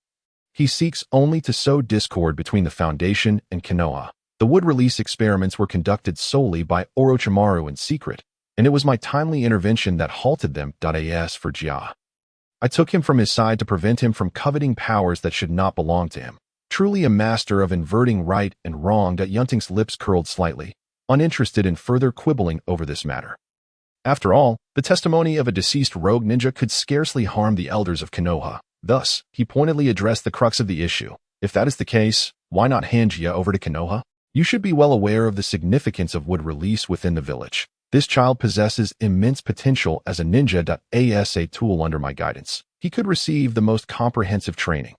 He seeks only to sow discord between the Foundation and Kenoha. The wood release experiments were conducted solely by Orochimaru in secret, and it was my timely intervention that halted them. As for Jeriah, I took him from his side to prevent him from coveting powers that should not belong to him. Truly a master of inverting right and wrong. Yunting's lips curled slightly, uninterested in further quibbling over this matter. After all, the testimony of a deceased rogue ninja could scarcely harm the elders of Kenoha. Thus, he pointedly addressed the crux of the issue. If that is the case, why not hand Jeriah over to Kenoha? You should be well aware of the significance of wood release within the village. This child possesses immense potential as a ninja. As a tool under my guidance, he could receive the most comprehensive training,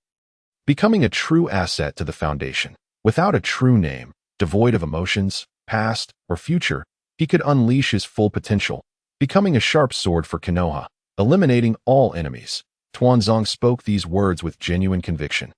becoming a true asset to the Foundation. Without a true name, devoid of emotions, past or future, he could unleash his full potential, becoming a sharp sword for Kenoha, eliminating all enemies. Tuanzong spoke these words with genuine conviction.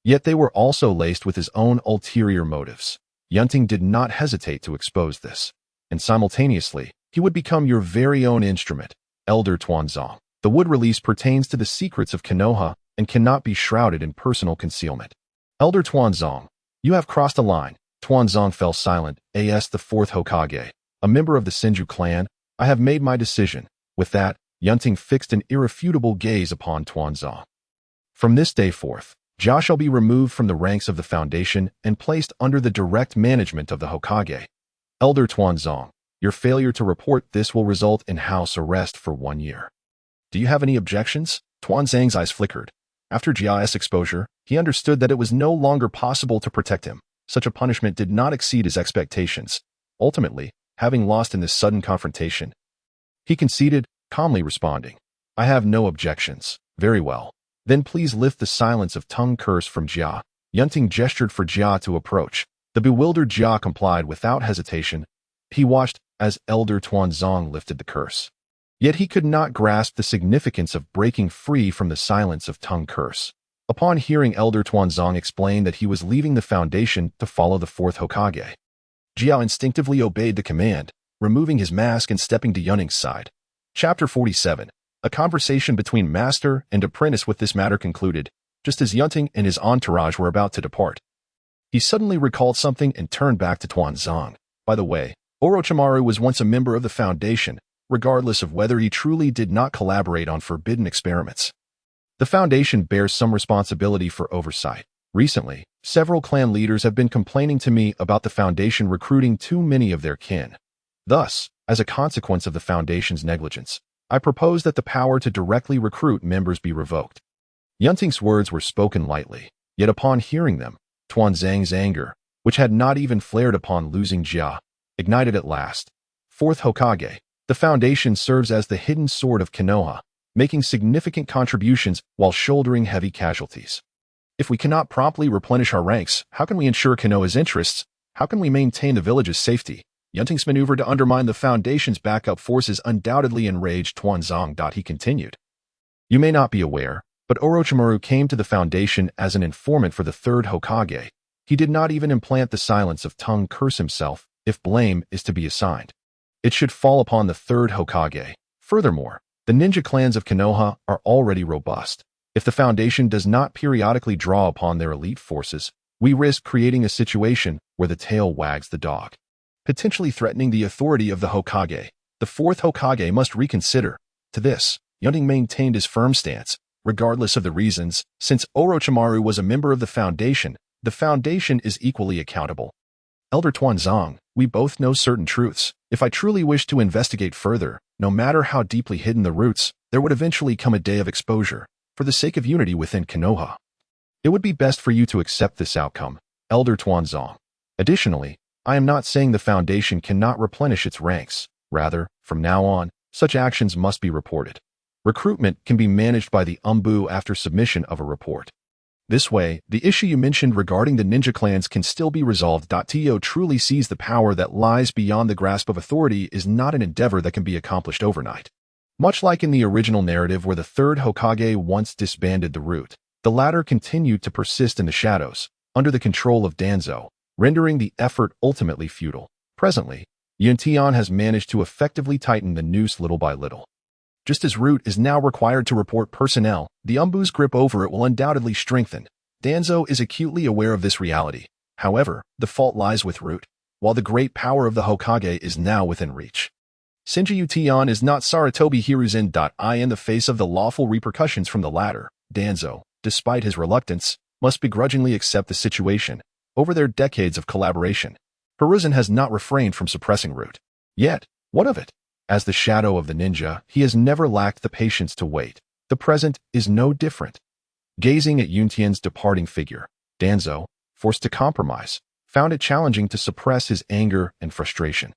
Yet they were also laced with his own ulterior motives. Yunting did not hesitate to expose this, and simultaneously, he would become your very own instrument. Elder Tuanzong, the wood release pertains to the secrets of Kenoha and cannot be shrouded in personal concealment. Elder Tuanzong, you have crossed a line. Tuanzong fell silent. As the Fourth Hokage, a member of the Senju clan, I have made my decision. With that, Yunting fixed an irrefutable gaze upon Tuanzong. From this day forth, Jia shall be removed from the ranks of the Foundation and placed under the direct management of the Hokage. Elder Tuanzong, your failure to report this will result in house arrest for 1 year. Do you have any objections? Tuanzong's eyes flickered. After Jeriah's exposure, he understood that it was no longer possible to protect him. Such a punishment did not exceed his expectations. Ultimately, having lost in this sudden confrontation, he conceded, calmly responding, I have no objections. Very well. Then please lift the silence of tongue curse from Jia. Yunting gestured for Jia to approach. The bewildered Jia complied without hesitation. He watched as Elder Tuanzong lifted the curse. Yet he could not grasp the significance of breaking free from the silence of tongue curse. Upon hearing Elder Tuanzong explain that he was leaving the Foundation to follow the Fourth Hokage, Jia instinctively obeyed the command, removing his mask and stepping to Yunting's side. Chapter 47. A conversation between master and apprentice. With this matter concluded, just as Yunting and his entourage were about to depart, he suddenly recalled something and turned back to Tuanzong. By the way, Orochimaru was once a member of the Foundation, regardless of whether he truly did not collaborate on forbidden experiments. The Foundation bears some responsibility for oversight. Recently, several clan leaders have been complaining to me about the Foundation recruiting too many of their kin. Thus, as a consequence of the Foundation's negligence, I propose that the power to directly recruit members be revoked. Yunting's words were spoken lightly, yet upon hearing them, Tuanzong's anger, which had not even flared upon losing Jia, ignited at last. Fourth Hokage, the Foundation serves as the hidden sword of Kenoha, making significant contributions while shouldering heavy casualties. If we cannot promptly replenish our ranks, how can we ensure Kenoha's interests? How can we maintain the village's safety? Yunting's maneuver to undermine the Foundation's backup forces undoubtedly enraged Tuanzong. He continued. You may not be aware, but Orochimaru came to the Foundation as an informant for the Third Hokage. He did not even implant the silence of tongue curse himself. If blame is to be assigned, it should fall upon the Third Hokage. Furthermore, the ninja clans of Kenoha are already robust. If the Foundation does not periodically draw upon their elite forces, we risk creating a situation where the tail wags the dog, potentially threatening the authority of the Hokage. The Fourth Hokage must reconsider. To this, Yunting maintained his firm stance, regardless of the reasons. Since Orochimaru was a member of the Foundation is equally accountable. Elder Tuanzong, we both know certain truths. If I truly wish to investigate further, no matter how deeply hidden the roots, there would eventually come a day of exposure. For the sake of unity within Kenoha, it would be best for you to accept this outcome, Elder Tuanzong. Additionally, I am not saying the Foundation cannot replenish its ranks. Rather, from now on, such actions must be reported. Recruitment can be managed by the Umbu after submission of a report. This way, the issue you mentioned regarding the ninja clans can still be resolved. To truly seize the power that lies beyond the grasp of authority is not an endeavor that can be accomplished overnight. Much like in the original narrative where the Third Hokage once disbanded the root, the latter continued to persist in the shadows, under the control of Danzō, rendering the effort ultimately futile. Presently, Yunting has managed to effectively tighten the noose little by little. Just as Root is now required to report personnel, the Umbu's grip over it will undoubtedly strengthen. Danzō is acutely aware of this reality. However, the fault lies with Root, while the great power of the Hokage is now within reach. Shinji Yunting is not Sarutobi Hiruzen. In the face of the lawful repercussions from the latter, Danzō, despite his reluctance, must begrudgingly accept the situation. Over their decades of collaboration, Hiruzen has not refrained from suppressing Root. Yet, what of it? As the shadow of the ninja, he has never lacked the patience to wait. The present is no different. Gazing at Yunting's departing figure, Danzō, forced to compromise, found it challenging to suppress his anger and frustration.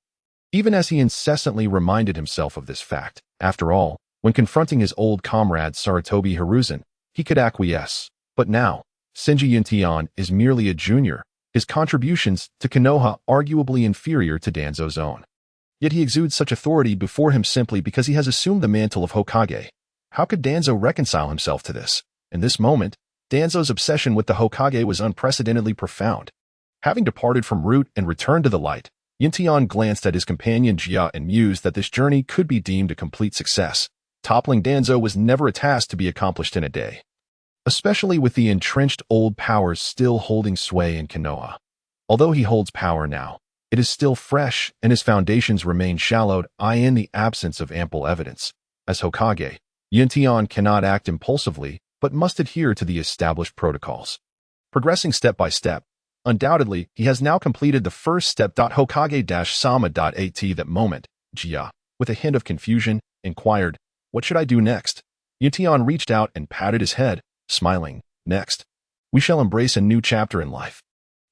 Even as he incessantly reminded himself of this fact, after all, when confronting his old comrade Sarutobi Hiruzen, he could acquiesce. But now, Shinji Yunting is merely a junior, his contributions to Konoha arguably inferior to Danzō's own. Yet he exudes such authority before him simply because he has assumed the mantle of Hokage. How could Danzō reconcile himself to this? In this moment, Danzō's obsession with the Hokage was unprecedentedly profound. Having departed from Root and returned to the light, Yunting glanced at his companion Jeriah and mused that this journey could be deemed a complete success. Toppling Danzō was never a task to be accomplished in a day, especially with the entrenched old powers still holding sway in Kenoha. Although he holds power now, it is still fresh and his foundations remain shallowed in the absence of ample evidence. As Hokage, Yunting cannot act impulsively, but must adhere to the established protocols. Progressing step by step, undoubtedly, he has now completed the first step. Hokage-sama.at that moment, Jeriah, with a hint of confusion, inquired, "What should I do next?" Yunting reached out and patted his head, smiling. "Next, we shall embrace a new chapter in life."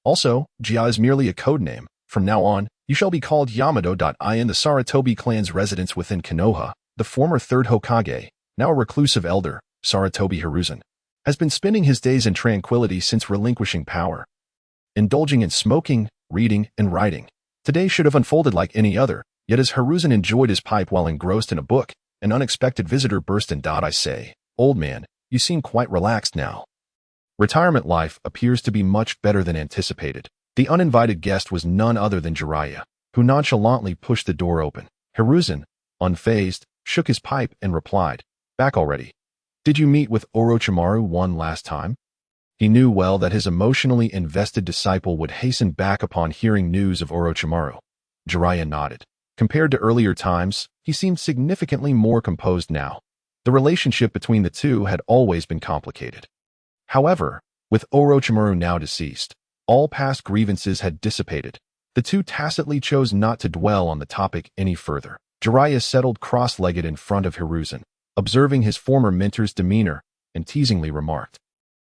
Also, Jeriah is merely a code name. From now on, you shall be called Yamato. In the Sarutobi clan's residence within Konoha, the former Third Hokage, now a reclusive elder, Sarutobi Hiruzen, has been spending his days in tranquility since relinquishing power. Indulging in smoking, reading, and writing. Today should have unfolded like any other, yet as Hiruzen enjoyed his pipe while engrossed in a book, an unexpected visitor burst in. "I say, old man, you seem quite relaxed now." Retirement life appears to be much better than anticipated. The uninvited guest was none other than Jeriah, who nonchalantly pushed the door open. Hiruzen, unfazed, shook his pipe and replied, "Back already? Did you meet with Orochimaru one last time?" He knew well that his emotionally invested disciple would hasten back upon hearing news of Orochimaru. Jeriah nodded. Compared to earlier times, he seemed significantly more composed now. The relationship between the two had always been complicated. However, with Orochimaru now deceased, all past grievances had dissipated. The two tacitly chose not to dwell on the topic any further. Jeriah settled cross-legged in front of Hiruzen, observing his former mentor's demeanor, and teasingly remarked,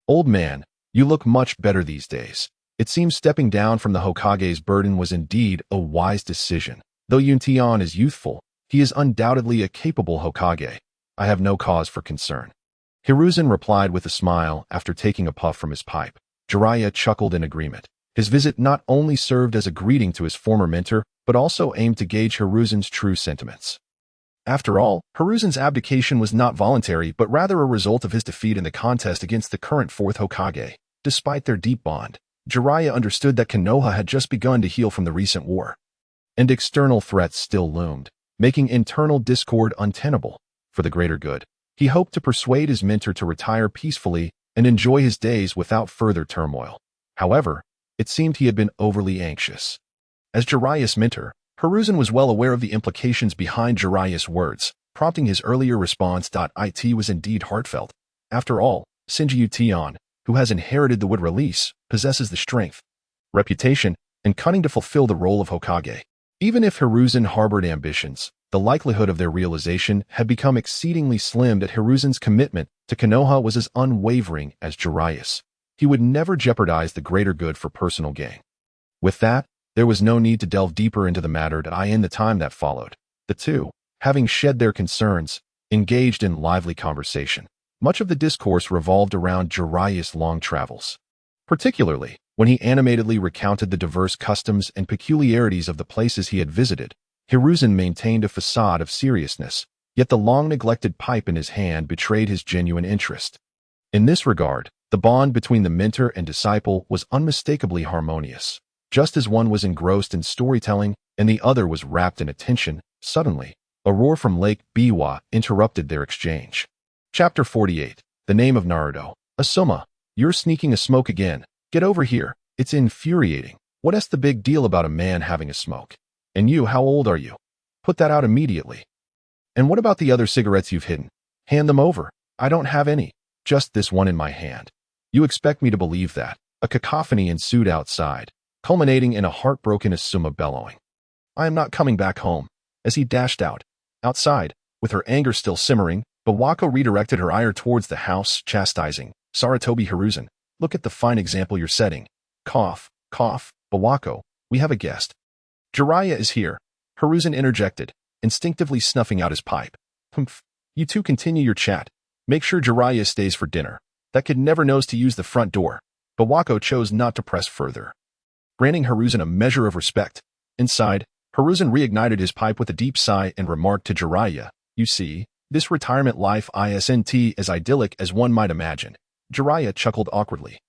"Old man, you look much better these days." It seems stepping down from the Hokage's burden was indeed a wise decision. Though Yunting is youthful, he is undoubtedly a capable Hokage. I have no cause for concern. Hiruzen replied with a smile after taking a puff from his pipe. Jeriah chuckled in agreement. His visit not only served as a greeting to his former mentor, but also aimed to gauge Hiruzen's true sentiments. After all, Hiruzen's abdication was not voluntary, but rather a result of his defeat in the contest against the current Fourth Hokage. Despite their deep bond, Jeriah understood that Konoha had just begun to heal from the recent war, and external threats still loomed, making internal discord untenable. For the greater good, he hoped to persuade his mentor to retire peacefully and enjoy his days without further turmoil. However, it seemed he had been overly anxious. As Jeriah's mentor, Hiruzen was well aware of the implications behind Jeriah's words, prompting his earlier response. It was indeed heartfelt. After all, Shinji Yunting, who has inherited the wood release, possesses the strength, reputation, and cunning to fulfill the role of Hokage. Even if Hiruzen harbored ambitions, the likelihood of their realization had become exceedingly slim. That Hiruzen's commitment to Konoha was as unwavering as Jeriah's. He would never jeopardize the greater good for personal gain. With that, there was no need to delve deeper into the matter. In the time that followed, the two, having shed their concerns, engaged in lively conversation. Much of the discourse revolved around Jeriah's long travels, particularly when he animatedly recounted the diverse customs and peculiarities of the places he had visited. Hiruzen maintained a facade of seriousness, yet the long-neglected pipe in his hand betrayed his genuine interest. In this regard, the bond between the mentor and disciple was unmistakably harmonious. Just as one was engrossed in storytelling and the other was wrapped in attention, suddenly, a roar from Lake Biwa interrupted their exchange. Chapter 48. The Name of Naruto. Asuma, you're sneaking a smoke again. Get over here. It's infuriating. What's the big deal about a man having a smoke? And you, how old are you? Put that out immediately. And what about the other cigarettes you've hidden? Hand them over. I don't have any. Just this one in my hand. You expect me to believe that? A cacophony ensued outside, culminating in a heartbroken Asuma bellowing. I am not coming back home. As he dashed out. Outside, with her anger still simmering, Bawako redirected her ire towards the house, chastising. Sarutobi Hiruzen, look at the fine example you're setting. Cough, cough, Bawako, we have a guest. Jeriah is here. Hiruzen interjected, instinctively snuffing out his pipe. Humph. You two continue your chat. Make sure Jeriah stays for dinner. That kid never knows to use the front door. Bawako chose not to press further, granting Hiruzen a measure of respect. Inside, Hiruzen reignited his pipe with a deep sigh and remarked to Jeriah, you see, this retirement life isn't as idyllic as one might imagine. Jeriah chuckled awkwardly.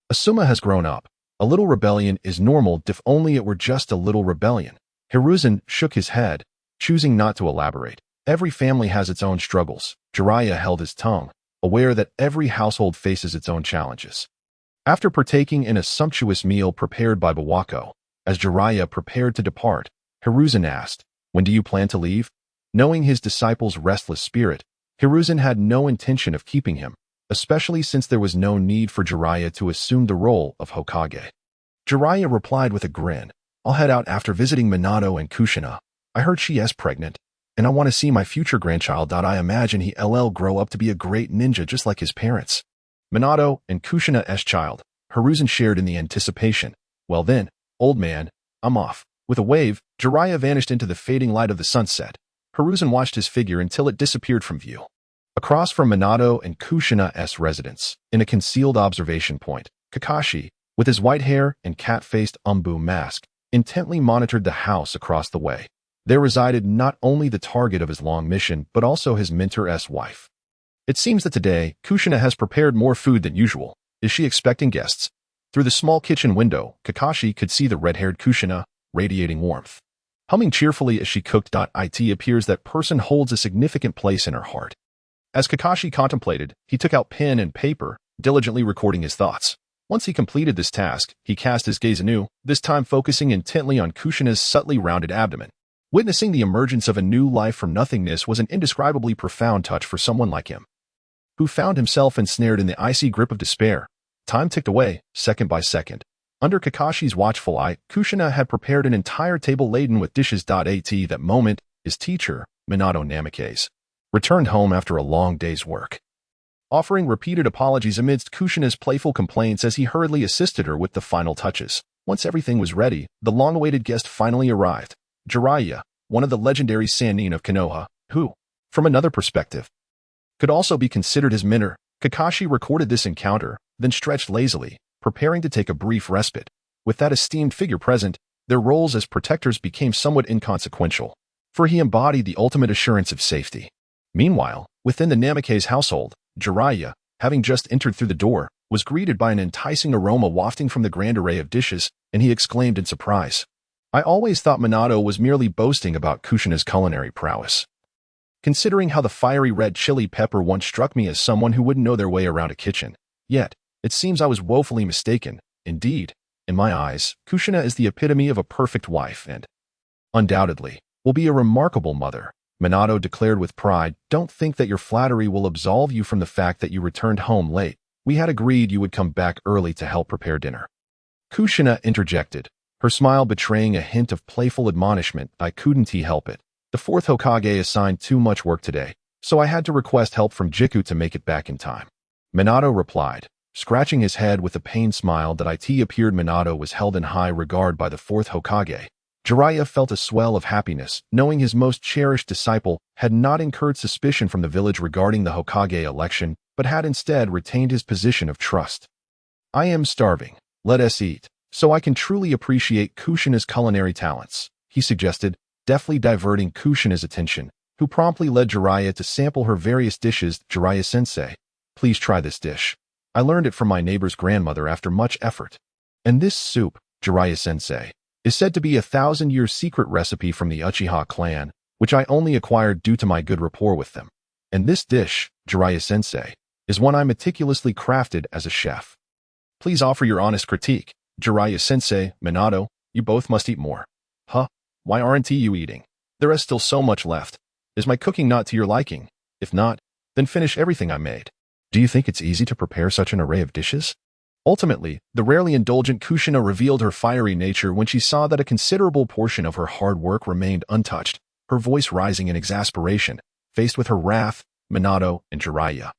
Asuma has grown up. A little rebellion is normal if only it were just a little rebellion. Hiruzen shook his head, choosing not to elaborate. Every family has its own struggles. Jeriah held his tongue, aware that every household faces its own challenges. After partaking in a sumptuous meal prepared by Bawako, as Jeriah prepared to depart, Hiruzen asked, when do you plan to leave? Knowing his disciple's restless spirit, Hiruzen had no intention of keeping him, especially since there was no need for Jeriah to assume the role of Hokage. Jeriah replied with a grin, I'll head out after visiting Minato and Kushina. I heard she is pregnant, and I want to see my future grandchild. I imagine he'll grow up to be a great ninja just like his parents. Minato and Kushina's child, Hiruzen shared in the anticipation. Well then, old man, I'm off. With a wave, Jeriah vanished into the fading light of the sunset. Hiruzen watched his figure until it disappeared from view. Across from Minato and Kushina's residence, in a concealed observation point, Kakashi, with his white hair and cat-faced umbu mask, intently monitored the house across the way. There resided not only the target of his long mission, but also his mentor's wife. It seems that today, Kushina has prepared more food than usual. Is she expecting guests? Through the small kitchen window, Kakashi could see the red-haired Kushina, radiating warmth. Humming cheerfully as she cooked. It appears that person holds a significant place in her heart. As Kakashi contemplated, he took out pen and paper, diligently recording his thoughts. Once he completed this task, he cast his gaze anew, this time focusing intently on Kushina's subtly rounded abdomen. Witnessing the emergence of a new life from nothingness was an indescribably profound touch for someone like him, who found himself ensnared in the icy grip of despair. Time ticked away, second by second. Under Kakashi's watchful eye, Kushina had prepared an entire table laden with dishes. At that moment, his teacher, Minato Namikaze, returned home after a long day's work, offering repeated apologies amidst Kushina's playful complaints as he hurriedly assisted her with the final touches. Once everything was ready, the long-awaited guest finally arrived. Jeriah, one of the legendary Sannin of Kenoha, who, from another perspective, could also be considered his mentor. Kakashi recorded this encounter, then stretched lazily, preparing to take a brief respite. With that esteemed figure present, their roles as protectors became somewhat inconsequential, for he embodied the ultimate assurance of safety. Meanwhile, within the Namikaze household, Jeriah, having just entered through the door, was greeted by an enticing aroma wafting from the grand array of dishes, and he exclaimed in surprise, I always thought Minato was merely boasting about Kushina's culinary prowess, considering how the fiery red chili pepper once struck me as someone who wouldn't know their way around a kitchen. Yet, it seems I was woefully mistaken. Indeed, in my eyes, Kushina is the epitome of a perfect wife and, undoubtedly, will be a remarkable mother. Minato declared with pride, don't think that your flattery will absolve you from the fact that you returned home late. We had agreed you would come back early to help prepare dinner. Kushina interjected, her smile betraying a hint of playful admonishment. I couldn't help it. The fourth Hokage assigned too much work today, so I had to request help from Jiku to make it back in time. Minato replied, scratching his head with a pained smile. That it appeared Minato was held in high regard by the fourth Hokage. Jeriah felt a swell of happiness, knowing his most cherished disciple had not incurred suspicion from the village regarding the Hokage election, but had instead retained his position of trust. I am starving. Let us eat, so I can truly appreciate Kushina's culinary talents, he suggested, deftly diverting Kushina's attention, who promptly led Jeriah to sample her various dishes. Jeriah-sensei, please try this dish. I learned it from my neighbor's grandmother after much effort. And this soup, Jeriah-sensei, is said to be a 1,000-year secret recipe from the Uchiha clan, which I only acquired due to my good rapport with them. And this dish, Jeriah-sensei, is one I meticulously crafted as a chef. Please offer your honest critique. Jeriah-sensei, Minato, you both must eat more. Huh? Why aren't you eating? There is still so much left. Is my cooking not to your liking? If not, then finish everything I made. Do you think it's easy to prepare such an array of dishes? Ultimately, the rarely indulgent Kushina revealed her fiery nature when she saw that a considerable portion of her hard work remained untouched, her voice rising in exasperation, faced with her wrath. Minato and Jeriah,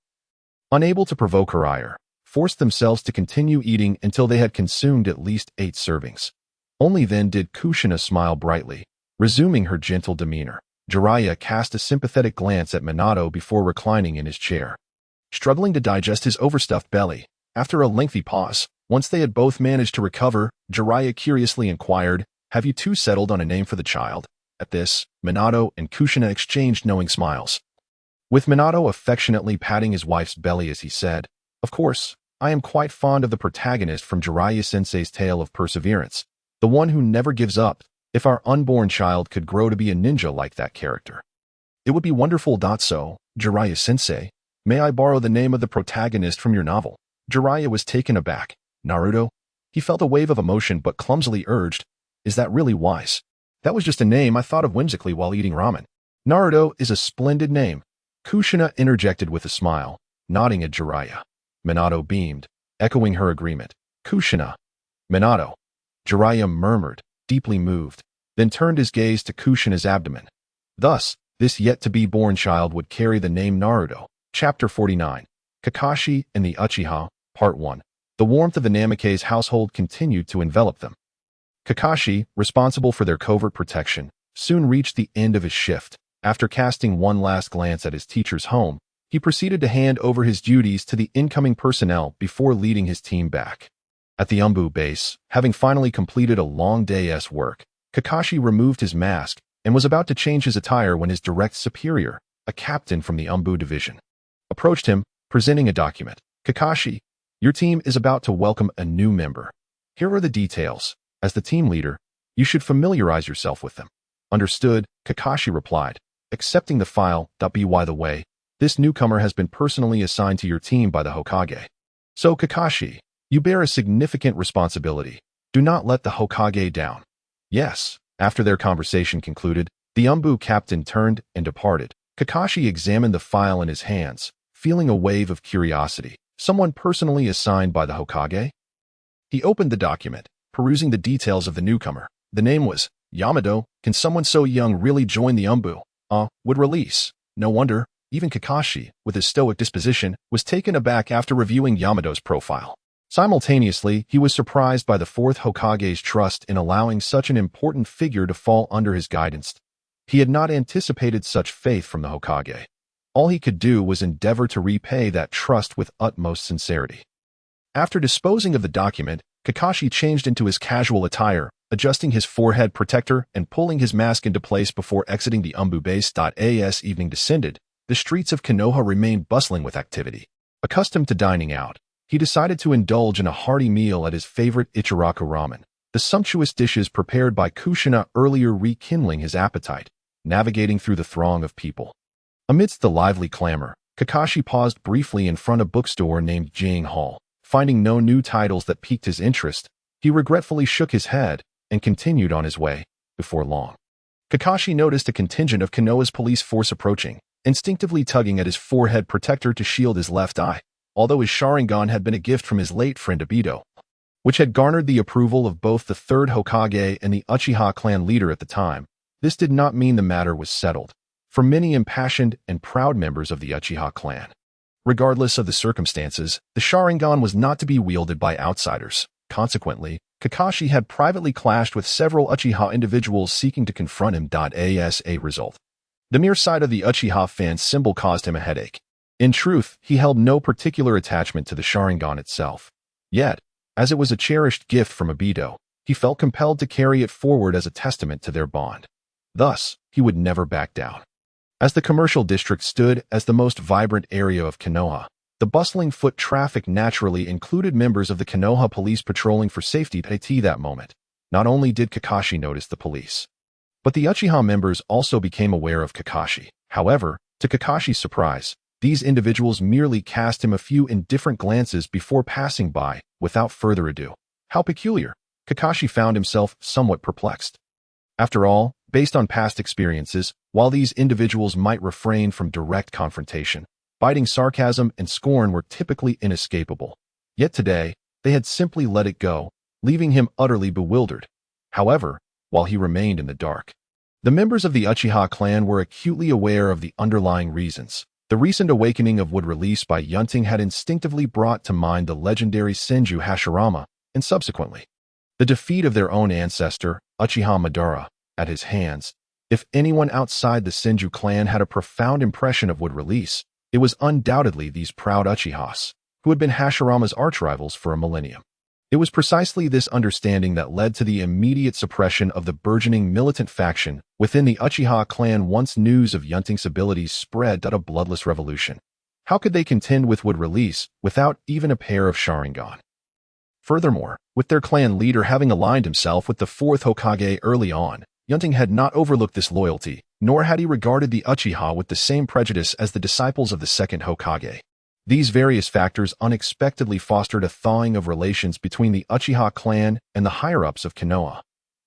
unable to provoke her ire, forced themselves to continue eating until they had consumed at least 8 servings. Only then did Kushina smile brightly, resuming her gentle demeanor. Jeriah cast a sympathetic glance at Minato before reclining in his chair, struggling to digest his overstuffed belly. After a lengthy pause, once they had both managed to recover, Jeriah curiously inquired, "Have you two settled on a name for the child?" At this, Minato and Kushina exchanged knowing smiles, with Minato affectionately patting his wife's belly as he said, "Of course, I am quite fond of the protagonist from Jiraiya-sensei's tale of perseverance, the one who never gives up. If our unborn child could grow to be a ninja like that character, it would be wonderful. So, Jiraiya-sensei, may I borrow the name of the protagonist from your novel?" Jeriah was taken aback. "Naruto?" He felt a wave of emotion but clumsily urged, "Is that really wise? That was just a name I thought of whimsically while eating ramen." "Naruto is a splendid name," Kushina interjected with a smile, nodding at Jeriah. Minato beamed, echoing her agreement. "Kushina." "Minato," Jeriah murmured, deeply moved, then turned his gaze to Kushina's abdomen. Thus, this yet-to-be-born child would carry the name Naruto. Chapter 49. Kakashi and the Uchiha, Part 1. The warmth of the Namikaze household continued to envelop them. Kakashi, responsible for their covert protection, soon reached the end of his shift. After casting one last glance at his teacher's home, he proceeded to hand over his duties to the incoming personnel before leading his team back. At the Umbu base, having finally completed a long day's work, Kakashi removed his mask and was about to change his attire when his direct superior, a captain from the Umbu division, approached him, presenting a document. "Kakashi, your team is about to welcome a new member. Here are the details. As the team leader, you should familiarize yourself with them." "Understood," Kakashi replied, accepting the file. By the way, this newcomer has been personally assigned to your team by the Hokage. So Kakashi, you bear a significant responsibility. Do not let the Hokage down." "Yes." After their conversation concluded, the Umbu captain turned and departed. Kakashi examined the file in his hands, feeling a wave of curiosity. Someone personally assigned by the Hokage? He opened the document, perusing the details of the newcomer. The name was Yamato. Can someone so young really join the Umbu? Would release. No wonder. Even Kakashi, with his stoic disposition, was taken aback after reviewing Yamato's profile. Simultaneously, he was surprised by the Fourth Hokage's trust in allowing such an important figure to fall under his guidance. He had not anticipated such faith from the Hokage. All he could do was endeavor to repay that trust with utmost sincerity. After disposing of the document, Kakashi changed into his casual attire, adjusting his forehead protector and pulling his mask into place before exiting the Umbu base. As evening descended, the streets of Konoha remained bustling with activity. Accustomed to dining out, he decided to indulge in a hearty meal at his favorite Ichiraku Ramen, the sumptuous dishes prepared by Kushina earlier rekindling his appetite, navigating through the throng of people. Amidst the lively clamor, Kakashi paused briefly in front of a bookstore named Jing Hall. Finding no new titles that piqued his interest, he regretfully shook his head and continued on his way. Before long, Kakashi noticed a contingent of Konoha's police force approaching, instinctively tugging at his forehead protector to shield his left eye. Although his Sharingan had been a gift from his late friend Obito, which had garnered the approval of both the Third Hokage and the Uchiha clan leader at the time, this did not mean the matter was settled for many impassioned and proud members of the Uchiha clan. Regardless of the circumstances, the Sharingan was not to be wielded by outsiders. Consequently, Kakashi had privately clashed with several Uchiha individuals seeking to confront him. As a result, the mere sight of the Uchiha fan symbol caused him a headache. In truth, he held no particular attachment to the Sharingan itself. Yet, as it was a cherished gift from Obito, he felt compelled to carry it forward as a testament to their bond. Thus, he would never back down. As the commercial district stood as the most vibrant area of Konoha, the bustling foot traffic naturally included members of the Konoha police patrolling for safety. At that moment, not only did Kakashi notice the police, but the Uchiha members also became aware of Kakashi. However, to Kakashi's surprise, these individuals merely cast him a few indifferent glances before passing by, without further ado. How peculiar! Kakashi found himself somewhat perplexed. After all, Based on past experiences, while these individuals might refrain from direct confrontation, biting sarcasm and scorn were typically inescapable. Yet today, they had simply let it go, leaving him utterly bewildered. However, while he remained in the dark, the members of the Uchiha clan were acutely aware of the underlying reasons. The recent awakening of wood release by Yunting had instinctively brought to mind the legendary Senju Hashirama, and subsequently, the defeat of their own ancestor, Uchiha Madara, at his hands. If anyone outside the Senju clan had a profound impression of wood release, it was undoubtedly these proud Uchihas, who had been Hashirama's archrivals for a millennium. It was precisely this understanding that led to the immediate suppression of the burgeoning militant faction within the Uchiha clan once news of Yunting's abilities spread at a bloodless revolution. How could they contend with wood release without even a pair of Sharingan? Furthermore, with their clan leader having aligned himself with the Fourth Hokage early on, Yunting had not overlooked this loyalty, nor had he regarded the Uchiha with the same prejudice as the disciples of the Second Hokage. These various factors unexpectedly fostered a thawing of relations between the Uchiha clan and the higher-ups of Kenoha.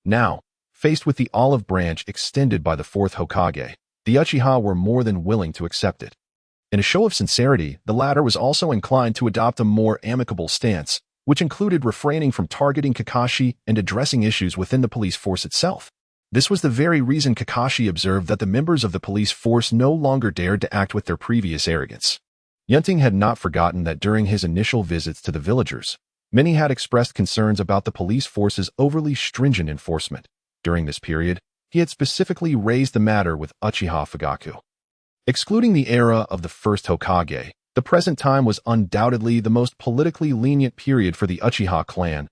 Now, faced with the olive branch extended by the Fourth Hokage, the Uchiha were more than willing to accept it. In a show of sincerity, the latter was also inclined to adopt a more amicable stance, which included refraining from targeting Kakashi and addressing issues within the police force itself. This was the very reason Kakashi observed that the members of the police force no longer dared to act with their previous arrogance. Yunting had not forgotten that during his initial visits to the villagers, many had expressed concerns about the police force's overly stringent enforcement. During this period, he had specifically raised the matter with Uchiha Fugaku. Excluding the era of the First Hokage, the present time was undoubtedly the most politically lenient period for the Uchiha clan.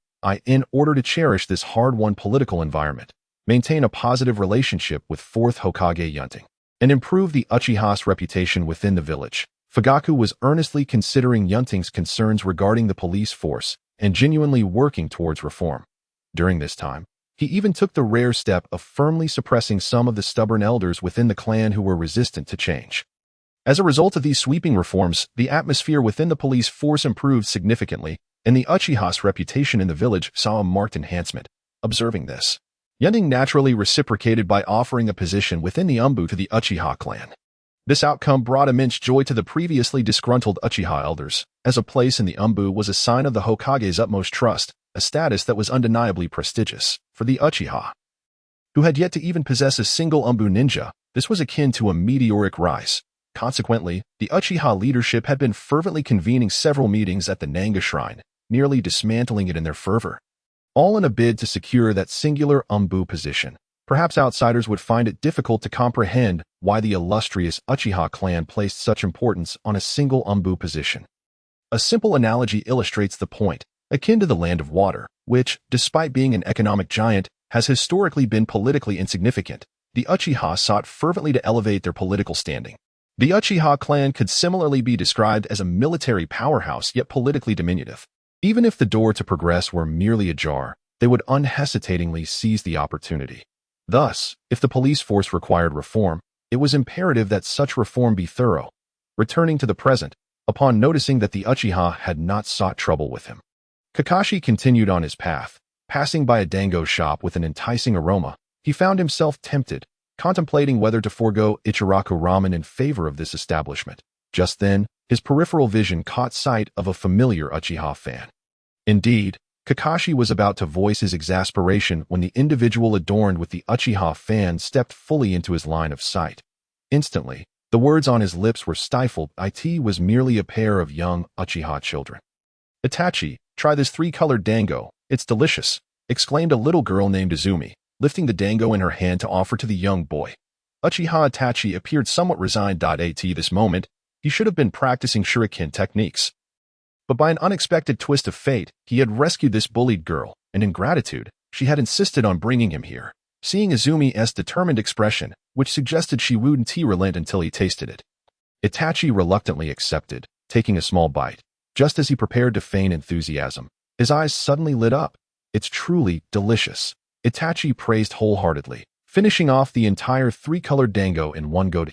In order to cherish this hard-won political environment, maintain a positive relationship with Fourth Hokage Yunting, and improve the Uchiha's reputation within the village, Fugaku was earnestly considering Yunting's concerns regarding the police force and genuinely working towards reform. During this time, he even took the rare step of firmly suppressing some of the stubborn elders within the clan who were resistant to change. As a result of these sweeping reforms, the atmosphere within the police force improved significantly, and the Uchiha's reputation in the village saw a marked enhancement. Observing this, Yunting naturally reciprocated by offering a position within the Umbu to the Uchiha clan. This outcome brought immense joy to the previously disgruntled Uchiha elders, as a place in the Umbu was a sign of the Hokage's utmost trust, a status that was undeniably prestigious. For the Uchiha, who had yet to even possess a single Umbu ninja, this was akin to a meteoric rise. Consequently, the Uchiha leadership had been fervently convening several meetings at the Nanga Shrine, nearly dismantling it in their fervor, all in a bid to secure that singular Umbu position. Perhaps outsiders would find it difficult to comprehend why the illustrious Uchiha clan placed such importance on a single Umbu position. A simple analogy illustrates the point, akin to the Land of Water, which, despite being an economic giant, has historically been politically insignificant. The Uchiha sought fervently to elevate their political standing. The Uchiha clan could similarly be described as a military powerhouse yet politically diminutive. Even if the door to progress were merely ajar, they would unhesitatingly seize the opportunity. Thus, if the police force required reform, it was imperative that such reform be thorough. Returning to the present, upon noticing that the Uchiha had not sought trouble with him, Kakashi continued on his path. Passing by a dango shop with an enticing aroma, he found himself tempted, contemplating whether to forego Ichiraku Ramen in favor of this establishment. Just then, his peripheral vision caught sight of a familiar Uchiha fan. Indeed, Kakashi was about to voice his exasperation when the individual adorned with the Uchiha fan stepped fully into his line of sight. Instantly, the words on his lips were stifled. It was merely a pair of young Uchiha children. "Itachi, try this three-colored dango, it's delicious," exclaimed a little girl named Izumi, lifting the dango in her hand to offer to the young boy. Uchiha Itachi appeared somewhat resigned. At this moment, he should have been practicing shuriken techniques. But by an unexpected twist of fate, he had rescued this bullied girl, and in gratitude, she had insisted on bringing him here. Seeing Izumi's determined expression, which suggested she wouldn't relent until he tasted it, Itachi reluctantly accepted, taking a small bite. Just as he prepared to feign enthusiasm, his eyes suddenly lit up. "It's truly delicious," Itachi praised wholeheartedly, finishing off the entire three-colored dango in one go.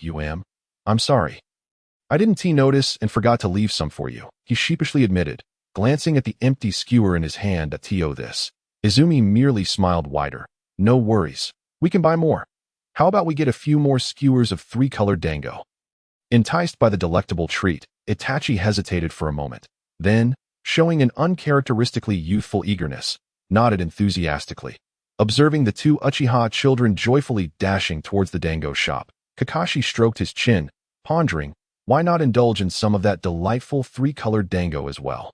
"I'm sorry. I didn't notice and forgot to leave some for you," he sheepishly admitted, glancing at the empty skewer in his hand. This. Izumi merely smiled wider. "No worries. We can buy more." How about we get a few more skewers of three-colored dango? Enticed by the delectable treat, Itachi hesitated for a moment. Then, showing an uncharacteristically youthful eagerness, nodded enthusiastically. Observing the two Uchiha children joyfully dashing towards the dango shop, Kakashi stroked his chin, pondering, why not indulge in some of that delightful three-colored dango as well?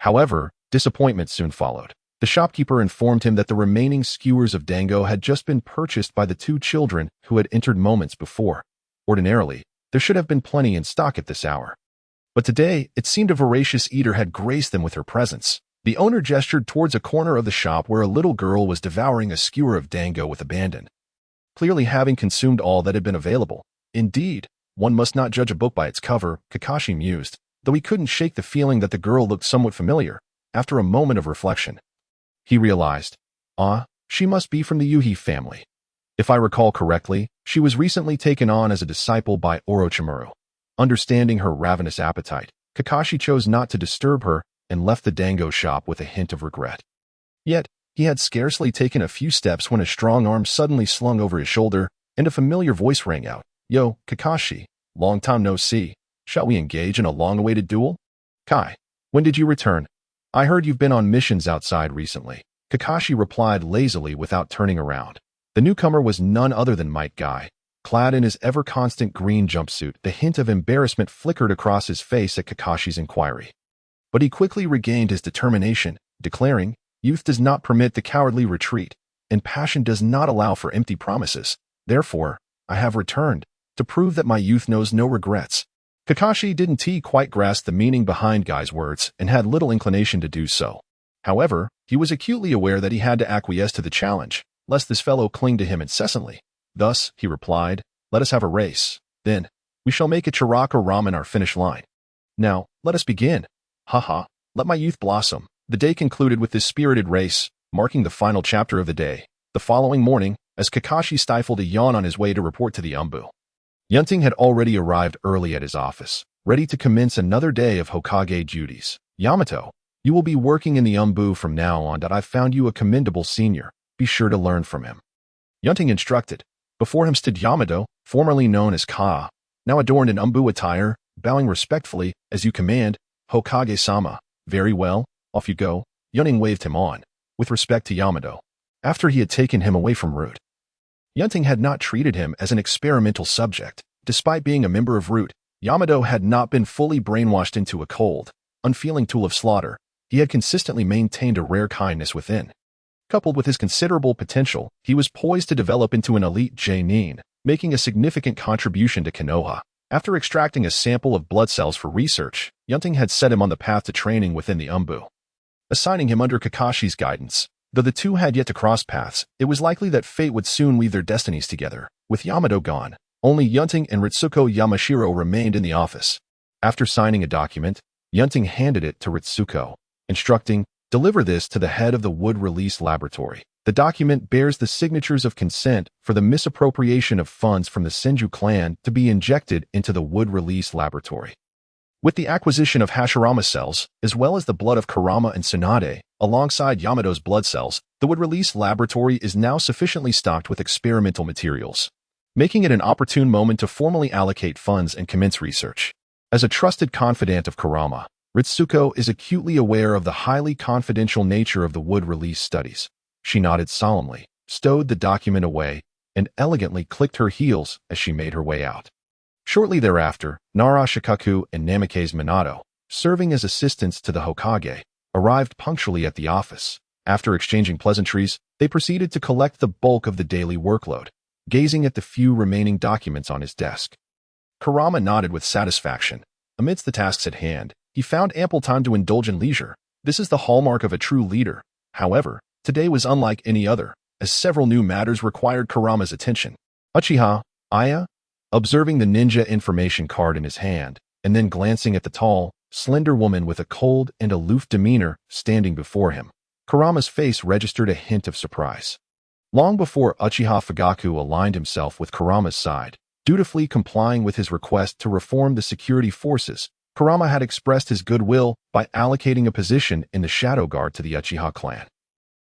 However, disappointment soon followed. The shopkeeper informed him that the remaining skewers of dango had just been purchased by the two children who had entered moments before. Ordinarily, there should have been plenty in stock at this hour. But today, it seemed a voracious eater had graced them with her presence. The owner gestured towards a corner of the shop where a little girl was devouring a skewer of dango with abandon, clearly having consumed all that had been available. Indeed, one must not judge a book by its cover, Kakashi mused, though he couldn't shake the feeling that the girl looked somewhat familiar. After a moment of reflection, he realized, she must be from the Yuhi family. If I recall correctly, she was recently taken on as a disciple by Orochimaru. Understanding her ravenous appetite, Kakashi chose not to disturb her and left the dango shop with a hint of regret. Yet, he had scarcely taken a few steps when a strong arm suddenly slung over his shoulder and a familiar voice rang out. Yo, Kakashi, long time no see. Shall we engage in a long-awaited duel? Kai, when did you return? I heard you've been on missions outside recently. Kakashi replied lazily without turning around. The newcomer was none other than Might Guy. Clad in his ever-constant green jumpsuit, the hint of embarrassment flickered across his face at Kakashi's inquiry. But he quickly regained his determination, declaring, youth does not permit the cowardly retreat, and passion does not allow for empty promises. Therefore, I have returned, to prove that my youth knows no regrets. Kakashi didn't quite grasp the meaning behind Guy's words and had little inclination to do so. However, he was acutely aware that he had to acquiesce to the challenge, lest this fellow cling to him incessantly. Thus, he replied, let us have a race. Then, we shall make Ichiraku Ramen our finish line. Now, let us begin. Haha, let my youth blossom. The day concluded with this spirited race, marking the final chapter of the day. The following morning, as Kakashi stifled a yawn on his way to report to the Umbu, Yunting had already arrived early at his office, ready to commence another day of Hokage duties. Yamato, you will be working in the Umbu from now on. I've found you a commendable senior. Be sure to learn from him. Yunting instructed. Before him stood Yamato, formerly known as Ka, now adorned in Umbu attire, bowing respectfully, as you command, Hokage-sama. Very well, off you go. Yunting waved him on, with respect to Yamato, after he had taken him away from Root. Yunting had not treated him as an experimental subject. Despite being a member of Root, Yamato had not been fully brainwashed into a cold, unfeeling tool of slaughter. He had consistently maintained a rare kindness within. Coupled with his considerable potential, he was poised to develop into an elite Genin, making a significant contribution to Kenoha. After extracting a sample of blood cells for research, Yunting had set him on the path to training within the Umbu, assigning him under Kakashi's guidance. Though the two had yet to cross paths, it was likely that fate would soon weave their destinies together. With Yamato gone, only Yunting and Ritsuko Yamashiro remained in the office. After signing a document, Yunting handed it to Ritsuko, instructing, deliver this to the head of the Wood Release Laboratory. The document bears the signatures of consent for the misappropriation of funds from the Senju clan to be injected into the Wood Release Laboratory. With the acquisition of Hashirama cells, as well as the blood of Kurama and Tsunade, alongside Yamato's blood cells, the Wood Release Laboratory is now sufficiently stocked with experimental materials, making it an opportune moment to formally allocate funds and commence research. As a trusted confidant of Kurama, Ritsuko is acutely aware of the highly confidential nature of the Wood Release studies. She nodded solemnly, stowed the document away, and elegantly clicked her heels as she made her way out. Shortly thereafter, Nara Shikaku and Namikaze Minato, serving as assistants to the Hokage, arrived punctually at the office. After exchanging pleasantries, they proceeded to collect the bulk of the daily workload, gazing at the few remaining documents on his desk. Kurama nodded with satisfaction. Amidst the tasks at hand, he found ample time to indulge in leisure. This is the hallmark of a true leader. However, today was unlike any other, as several new matters required Kurama's attention. Uchiha, Aya, observing the ninja information card in his hand, and then glancing at the tall, slender woman with a cold and aloof demeanor standing before him, Kurama's face registered a hint of surprise. Long before Uchiha Fugaku aligned himself with Kurama's side, dutifully complying with his request to reform the security forces, Kurama had expressed his goodwill by allocating a position in the Shadow Guard to the Uchiha clan.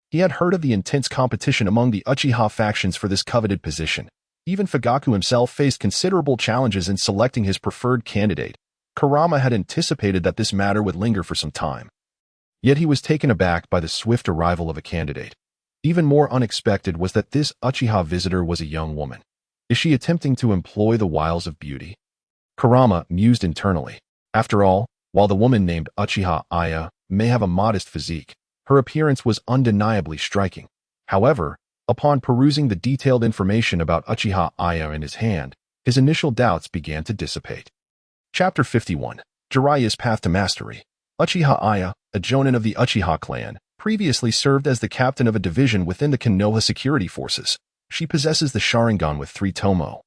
He had heard of the intense competition among the Uchiha factions for this coveted position, Even Fugaku himself faced considerable challenges in selecting his preferred candidate. Kurama had anticipated that this matter would linger for some time. Yet he was taken aback by the swift arrival of a candidate. Even more unexpected was that this Uchiha visitor was a young woman. Is she attempting to employ the wiles of beauty? Kurama mused internally. After all, while the woman named Uchiha Aya may have a modest physique, her appearance was undeniably striking. However, upon perusing the detailed information about Uchiha Aya in his hand, his initial doubts began to dissipate. Chapter 51. Jeriah's Path to Mastery. Uchiha Aya, a jonin of the Uchiha clan, previously served as the captain of a division within the Kenoha security forces. She possesses the Sharingan with 3 tomo,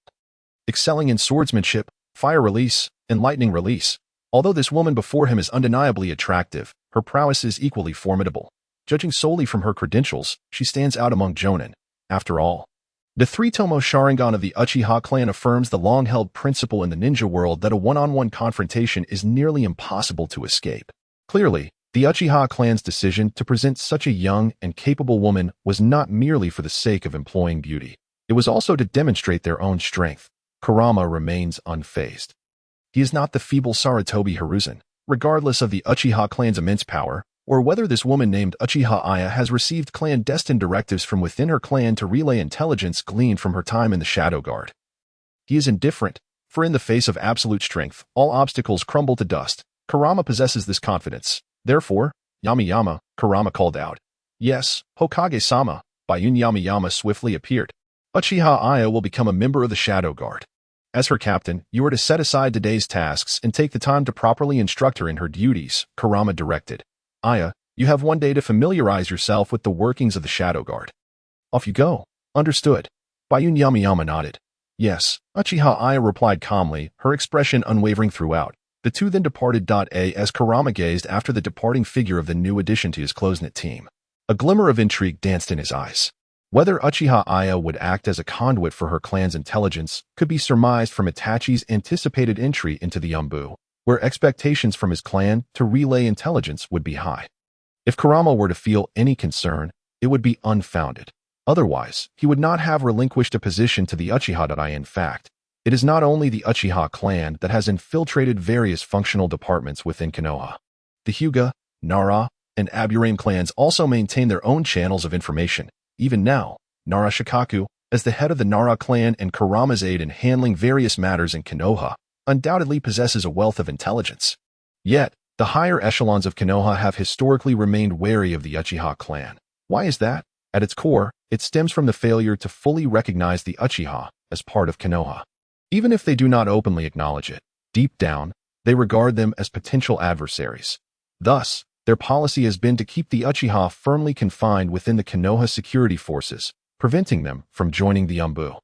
excelling in swordsmanship, fire release, and lightning release. Although this woman before him is undeniably attractive, her prowess is equally formidable. Judging solely from her credentials, she stands out among jonin. After all, the 3-tomo Sharingan of the Uchiha clan affirms the long-held principle in the ninja world that a one-on-one confrontation is nearly impossible to escape. Clearly, the Uchiha clan's decision to present such a young and capable woman was not merely for the sake of employing beauty. It was also to demonstrate their own strength. Kurama remains unfazed. He is not the feeble Sarutobi Hiruzen, regardless of the Uchiha clan's immense power, or whether this woman named Uchiha Aya has received clandestine directives from within her clan to relay intelligence gleaned from her time in the Shadow Guard. He is indifferent, for in the face of absolute strength, all obstacles crumble to dust. Kurama possesses this confidence. Therefore, Yama, Kurama called out. Yes, Hokage-sama. Bayun Yama swiftly appeared. Uchiha Aya will become a member of the Shadow Guard. As her captain, you are to set aside today's tasks and take the time to properly instruct her in her duties, Kurama directed. Aya, you have 1 day to familiarize yourself with the workings of the Shadow Guard. Off you go. Understood. Bayun Yama nodded. Yes, Uchiha Aya replied calmly, her expression unwavering throughout. The two then departed. As Kurama gazed after the departing figure of the new addition to his close-knit team, a glimmer of intrigue danced in his eyes. Whether Uchiha Aya would act as a conduit for her clan's intelligence could be surmised from Itachi's anticipated entry into the Yambu, where expectations from his clan to relay intelligence would be high. If Kurama were to feel any concern, it would be unfounded. Otherwise, he would not have relinquished a position to the Uchiha. In fact, it is not only the Uchiha clan that has infiltrated various functional departments within Kenoha. The Hyuga, Nara, and Aburame clans also maintain their own channels of information. Even now, Nara Shikaku, as the head of the Nara clan and Kurama's aide in handling various matters in Kenoha, undoubtedly possesses a wealth of intelligence. Yet, the higher echelons of Kenoha have historically remained wary of the Uchiha clan. Why is that? At its core, it stems from the failure to fully recognize the Uchiha as part of Kenoha. Even if they do not openly acknowledge it, deep down, they regard them as potential adversaries. Thus, their policy has been to keep the Uchiha firmly confined within the Kenoha security forces, preventing them from joining the Yambu,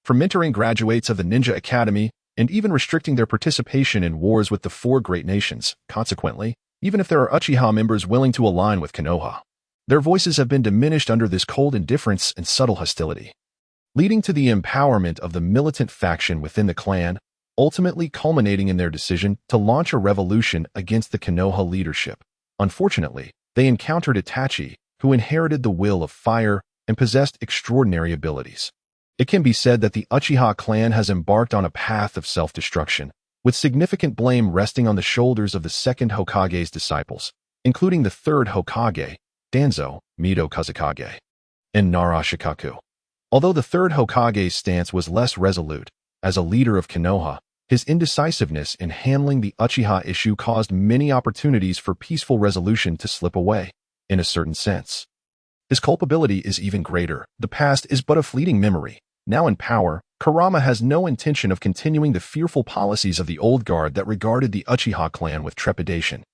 from mentoring graduates of the Ninja Academy, and even restricting their participation in wars with the 4 great nations. Consequently, even if there are Uchiha members willing to align with Kenoha, their voices have been diminished under this cold indifference and subtle hostility, leading to the empowerment of the militant faction within the clan, ultimately culminating in their decision to launch a revolution against the Kenoha leadership. Unfortunately, they encountered Itachi, who inherited the will of fire and possessed extraordinary abilities. It can be said that the Uchiha clan has embarked on a path of self-destruction, with significant blame resting on the shoulders of the second Hokage's disciples, including the third Hokage, Danzō, Mido Kazekage, and Nara Shikaku. Although the third Hokage's stance was less resolute, as a leader of Kenoha, his indecisiveness in handling the Uchiha issue caused many opportunities for peaceful resolution to slip away. In a certain sense, his culpability is even greater. The past is but a fleeting memory. Now in power, Kurama has no intention of continuing the fearful policies of the old guard that regarded the Uchiha clan with trepidation.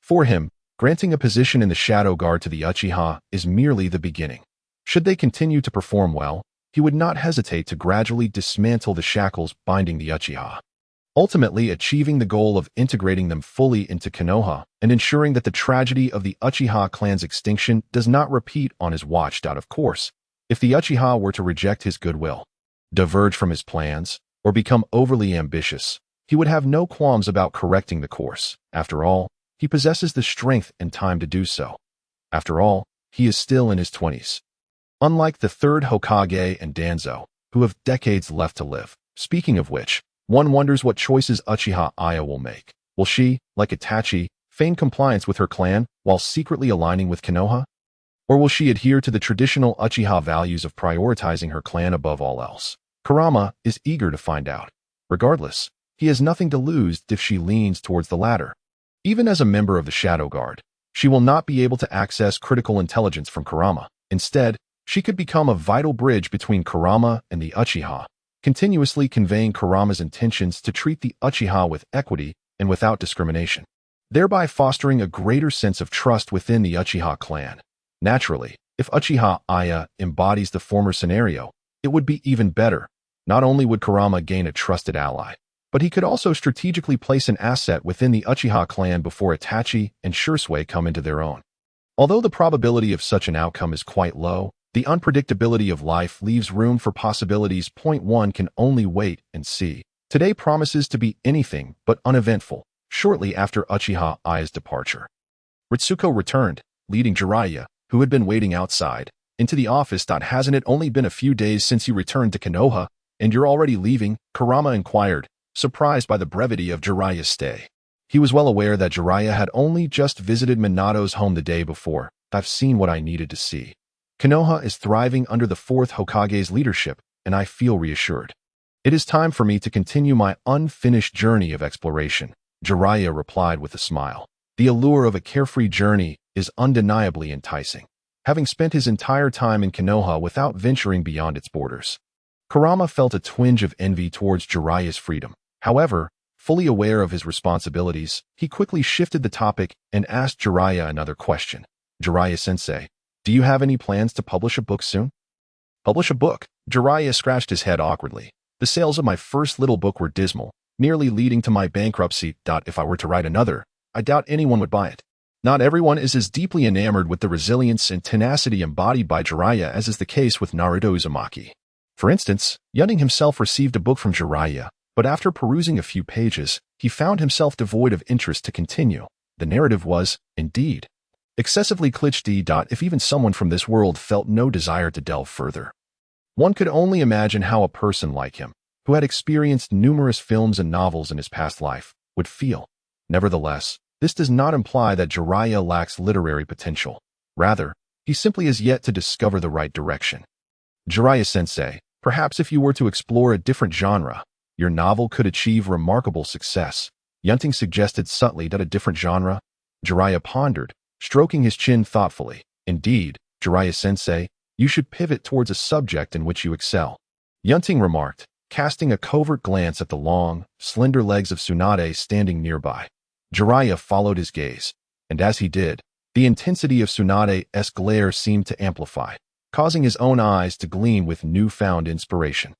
For him, granting a position in the Shadow Guard to the Uchiha is merely the beginning. Should they continue to perform well, he would not hesitate to gradually dismantle the shackles binding the Uchiha, ultimately achieving the goal of integrating them fully into Kenoha and ensuring that the tragedy of the Uchiha clan's extinction does not repeat on his watch. Of course, if the Uchiha were to reject his goodwill, diverge from his plans, or become overly ambitious, he would have no qualms about correcting the course. After all, he possesses the strength and time to do so. After all, he is still in his 20s. Unlike the third Hokage and Danzō, who have decades left to live. Speaking of which, one wonders what choices Uchiha Aya will make. Will she, like Itachi, feign compliance with her clan while secretly aligning with Kenoha? Or will she adhere to the traditional Uchiha values of prioritizing her clan above all else? Kurama is eager to find out. Regardless, he has nothing to lose if she leans towards the latter. Even as a member of the Shadow Guard, she will not be able to access critical intelligence from Kurama. Instead, she could become a vital bridge between Kurama and the Uchiha, continuously conveying Kurama's intentions to treat the Uchiha with equity and without discrimination, thereby fostering a greater sense of trust within the Uchiha clan. Naturally, if Uchiha Aya embodies the former scenario, it would be even better. Not only would Kurama gain a trusted ally, but he could also strategically place an asset within the Uchiha clan before Itachi and Shursui come into their own. Although the probability of such an outcome is quite low, the unpredictability of life leaves room for possibilities. One can only wait and see. Today promises to be anything but uneventful, shortly after Uchiha Aya's departure. Ritsuko returned, leading Jeriah, who had been waiting outside, into the office. Hasn't it only been a few days since you returned to Konoha, and you're already leaving? Kurama inquired, surprised by the brevity of Jeriah's stay. He was well aware that Jeriah had only just visited Minato's home the day before. I've seen what I needed to see. Kenoha is thriving under the Fourth Hokage's leadership, and I feel reassured. It is time for me to continue my unfinished journey of exploration, Jeriah replied with a smile. The allure of a carefree journey is undeniably enticing, having spent his entire time in Kenoha without venturing beyond its borders. Kurama felt a twinge of envy towards Jeriah's freedom. However, fully aware of his responsibilities, he quickly shifted the topic and asked Jeriah another question. Jeriah-sensei, do you have any plans to publish a book soon? Publish a book? Jeriah scratched his head awkwardly. The sales of my first little book were dismal, nearly leading to my bankruptcy. If I were to write another, I doubt anyone would buy it. Not everyone is as deeply enamored with the resilience and tenacity embodied by Jeriah as is the case with Naruto Uzumaki. For instance, Yunting himself received a book from Jeriah, but after perusing a few pages, he found himself devoid of interest to continue. The narrative was, indeed, excessively cliché. If even someone from this world felt no desire to delve further. One could only imagine how a person like him, who had experienced numerous films and novels in his past life, would feel. Nevertheless, this does not imply that Jeriah lacks literary potential. Rather, he simply has yet to discover the right direction. Jeriah-sensei, perhaps if you were to explore a different genre, your novel could achieve remarkable success. Yunting suggested subtly. A different genre? Jeriah pondered, stroking his chin thoughtfully. Indeed, Jeriah-sensei, you should pivot towards a subject in which you excel. Yunting remarked, casting a covert glance at the long, slender legs of Tsunade standing nearby. Jeriah followed his gaze, and as he did, the intensity of Tsunade's glare seemed to amplify, causing his own eyes to gleam with newfound inspiration.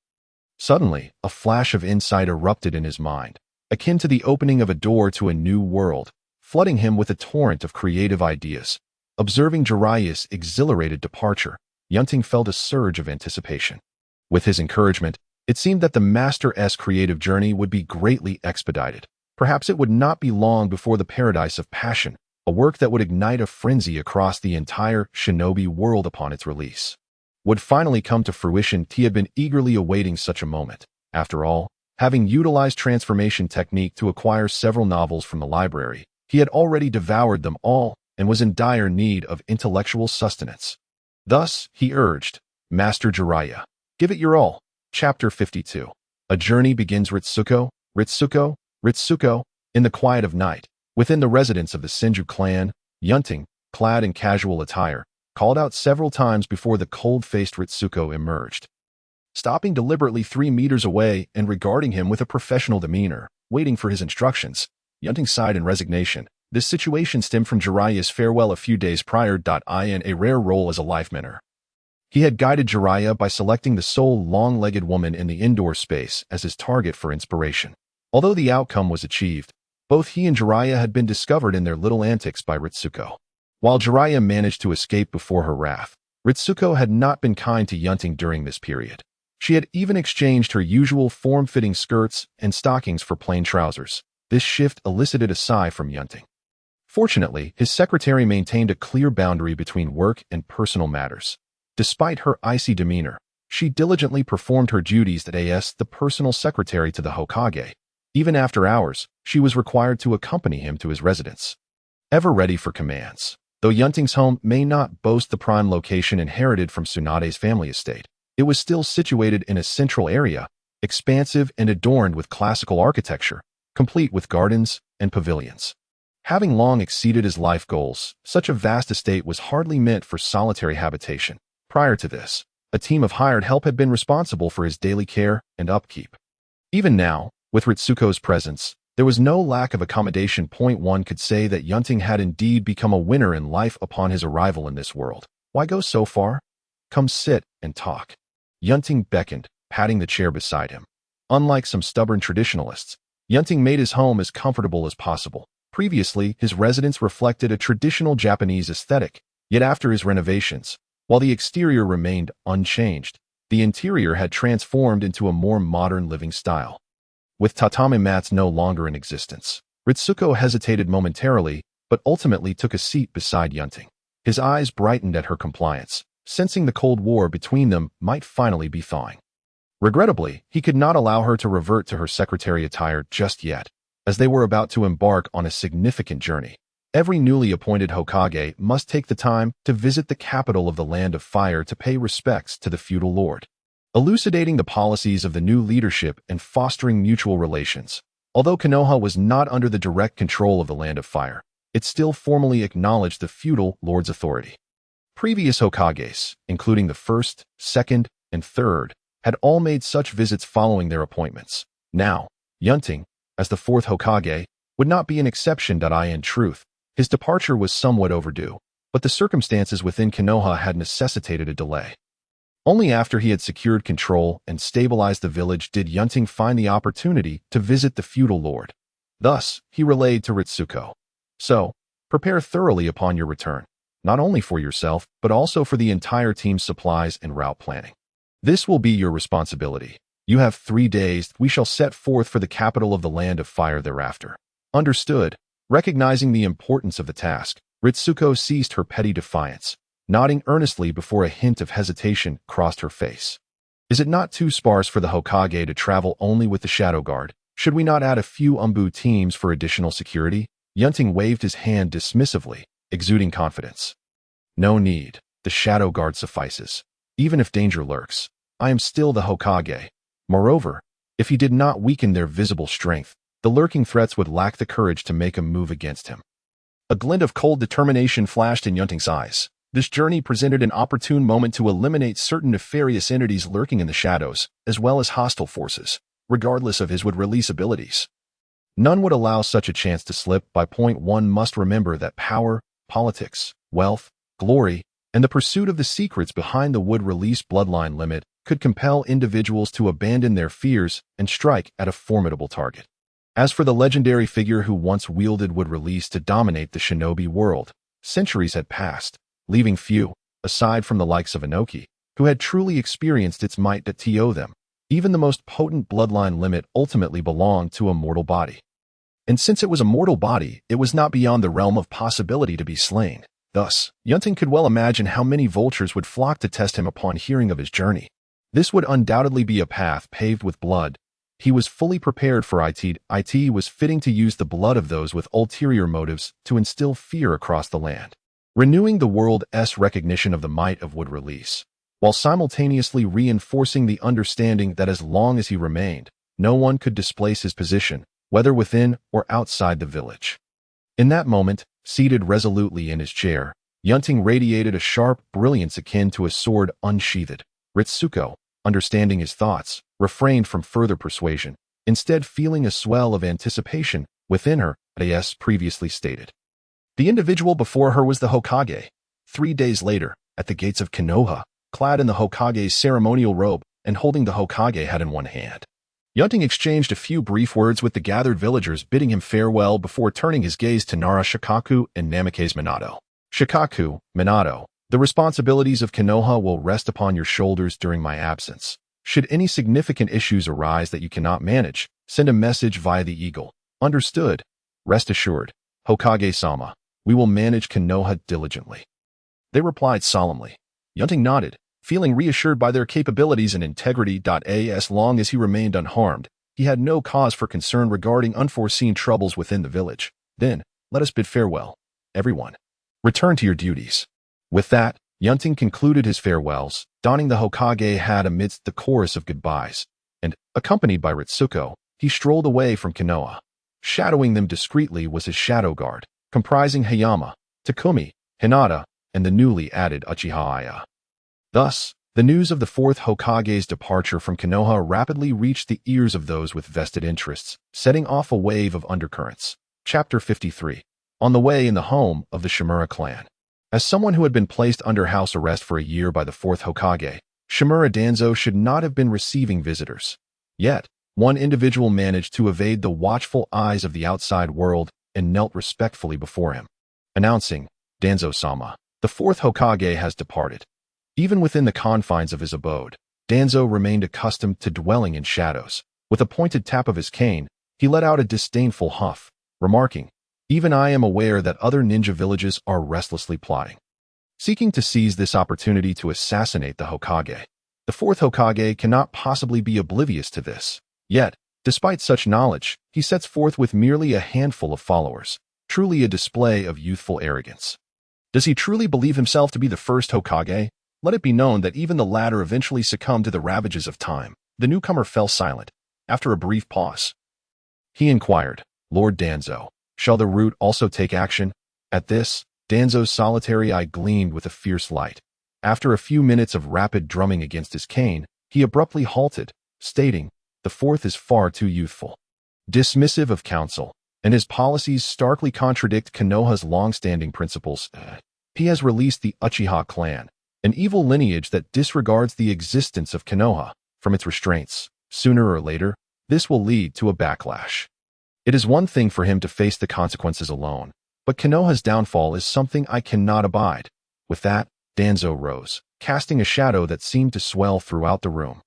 Suddenly, a flash of insight erupted in his mind, akin to the opening of a door to a new world, flooding him with a torrent of creative ideas. Observing Jeriah's exhilarated departure, Yunting felt a surge of anticipation. With his encouragement, it seemed that the master's creative journey would be greatly expedited. Perhaps it would not be long before The Paradise of Passion, a work that would ignite a frenzy across the entire shinobi world upon its release, would finally come to fruition. He had been eagerly awaiting such a moment. After all, having utilized transformation technique to acquire several novels from the library, he had already devoured them all and was in dire need of intellectual sustenance. Thus, he urged, Master Jeriah, give it your all. Chapter 52. A journey begins. Ritsuko, in the quiet of night, within the residence of the Senju clan, Yunting, clad in casual attire, called out several times before the cold-faced Ritsuko emerged. Stopping deliberately 3 meters away and regarding him with a professional demeanor, waiting for his instructions, Yunting sighed in resignation. This situation stemmed from Jeriah's farewell a few days prior. In a rare role as a life mentor. He had guided Jeriah by selecting the sole long-legged woman in the indoor space as his target for inspiration. Although the outcome was achieved, both he and Jeriah had been discovered in their little antics by Ritsuko. While Jeriah managed to escape before her wrath, Ritsuko had not been kind to Yunting during this period. She had even exchanged her usual form-fitting skirts and stockings for plain trousers. This shift elicited a sigh from Yunting. Fortunately, his secretary maintained a clear boundary between work and personal matters. Despite her icy demeanor, She diligently performed her duties as the personal secretary to the Hokage. Even after hours, she was required to accompany him to his residence, ever ready for commands. Though Yunting's home may not boast the prime location inherited from Tsunade's family estate, it was still situated in a central area, expansive and adorned with classical architecture, complete with gardens and pavilions. Having long exceeded his life goals, such a vast estate was hardly meant for solitary habitation. Prior to this, a team of hired help had been responsible for his daily care and upkeep. Even now, with Ritsuko's presence, there was no lack of accommodation. One could say that Yunting had indeed become a winner in life upon his arrival in this world. Why go so far? Come sit and talk. Yunting beckoned, patting the chair beside him. Unlike some stubborn traditionalists, Yunting made his home as comfortable as possible. Previously, his residence reflected a traditional Japanese aesthetic, yet after his renovations, while the exterior remained unchanged, the interior had transformed into a more modern living style. With tatami mats no longer in existence, Ritsuko hesitated momentarily, but ultimately took a seat beside Yunting. His eyes brightened at her compliance, sensing the Cold War between them might finally be thawing. Regrettably, he could not allow her to revert to her secretary attire just yet, as they were about to embark on a significant journey. Every newly appointed Hokage must take the time to visit the capital of the Land of Fire to pay respects to the feudal lord, elucidating the policies of the new leadership and fostering mutual relations. Although Kenoha was not under the direct control of the Land of Fire, it still formally acknowledged the feudal lord's authority. Previous Hokages, including the first, second, and third, had all made such visits following their appointments. Now, Yunting, as the fourth Hokage, would not be an exception. In truth, his departure was somewhat overdue, but the circumstances within Kenoha had necessitated a delay. Only after he had secured control and stabilized the village did Yunting find the opportunity to visit the feudal lord. Thus, he relayed to Ritsuko, "So, prepare thoroughly upon your return, not only for yourself, but also for the entire team's supplies and route planning. This will be your responsibility. You have 3 days. We shall set forth for the capital of the Land of Fire thereafter." Understood. Recognizing the importance of the task, Ritsuko ceased her petty defiance, nodding earnestly before a hint of hesitation crossed her face. "Is it not too sparse for the Hokage to travel only with the Shadow Guard? Should we not add a few Umbu teams for additional security?" Yunting waved his hand dismissively, exuding confidence. "No need. The Shadow Guard suffices. Even if danger lurks, I am still the Hokage. Moreover, if he did not weaken their visible strength, the lurking threats would lack the courage to make a move against him." A glint of cold determination flashed in Yunting's eyes. This journey presented an opportune moment to eliminate certain nefarious entities lurking in the shadows, as well as hostile forces, regardless of his would-release abilities. None would allow such a chance to slip. One must remember that power, politics, wealth, glory, and the pursuit of the secrets behind the would-release bloodline limit could compel individuals to abandon their fears and strike at a formidable target. As for the legendary figure who once wielded would-release to dominate the shinobi world, centuries had passed, leaving few, aside from the likes of Inoki, who had truly experienced its might. To them, even the most potent bloodline limit ultimately belonged to a mortal body. And since it was a mortal body, it was not beyond the realm of possibility to be slain. Thus, Yunting could well imagine how many vultures would flock to test him upon hearing of his journey. This would undoubtedly be a path paved with blood. He was fully prepared for it. It was fitting to use the blood of those with ulterior motives to instill fear across the land, renewing the world's recognition of the might of would-release, while simultaneously reinforcing the understanding that as long as he remained, no one could displace his position, whether within or outside the village. In that moment, seated resolutely in his chair, Yunting radiated a sharp brilliance akin to a sword unsheathed. Ritsuko, understanding his thoughts, refrained from further persuasion, instead feeling a swell of anticipation within her, as previously stated. The individual before her was the Hokage. 3 days later, at the gates of Kenoha, clad in the Hokage's ceremonial robe and holding the Hokage hat in one hand, Yunting exchanged a few brief words with the gathered villagers, bidding him farewell before turning his gaze to Nara Shikaku and Namikaze Minato. "Shikaku, Minato, the responsibilities of Kenoha will rest upon your shoulders during my absence. Should any significant issues arise that you cannot manage, send a message via the Eagle." "Understood. Rest assured, Hokage-sama, we will manage Kenoha diligently," they replied solemnly. Yunting nodded, Feeling reassured by their capabilities and integrity. As long as he remained unharmed, he had no cause for concern regarding unforeseen troubles within the village. Then, let us bid farewell, everyone. Return to your duties. With that, Yunting concluded his farewells, donning the Hokage hat amidst the chorus of goodbyes, and, accompanied by Ritsuko, he strolled away from Kenoha. Shadowing them discreetly was his shadow guard, comprising Hayama, Takumi, Hinata, and the newly added Uchiha. Thus, the news of the Fourth Hokage's departure from Kenoha rapidly reached the ears of those with vested interests, setting off a wave of undercurrents. Chapter 53. On the way in the home of the Shimura clan. As someone who had been placed under house arrest for a year by the Fourth Hokage, Shimura Danzō should not have been receiving visitors. Yet, one individual managed to evade the watchful eyes of the outside world and knelt respectfully before him, announcing, "Danzō-sama, the Fourth Hokage has departed." Even within the confines of his abode, Danzō remained accustomed to dwelling in shadows. With a pointed tap of his cane, he let out a disdainful huff, remarking, "Even I am aware that other ninja villages are restlessly plotting, seeking to seize this opportunity to assassinate the Hokage. The Fourth Hokage cannot possibly be oblivious to this. Yet, despite such knowledge, he sets forth with merely a handful of followers, truly a display of youthful arrogance. Does he truly believe himself to be the first Hokage? Let it be known that even the latter eventually succumbed to the ravages of time." The newcomer fell silent. After a brief pause, he inquired, "Lord Danzō, shall the root also take action?" At this, Danzō's solitary eye gleamed with a fierce light. After a few minutes of rapid drumming against his cane, he abruptly halted, stating, "The Fourth is far too youthful, dismissive of counsel, and his policies starkly contradict Konoha's long-standing principles. He has released the Uchiha clan, an evil lineage that disregards the existence of Kenoha, from its restraints. Sooner or later, this will lead to a backlash. It is one thing for him to face the consequences alone, but Kenoha's downfall is something I cannot abide." With that, Danzō rose, casting a shadow that seemed to swell throughout the room.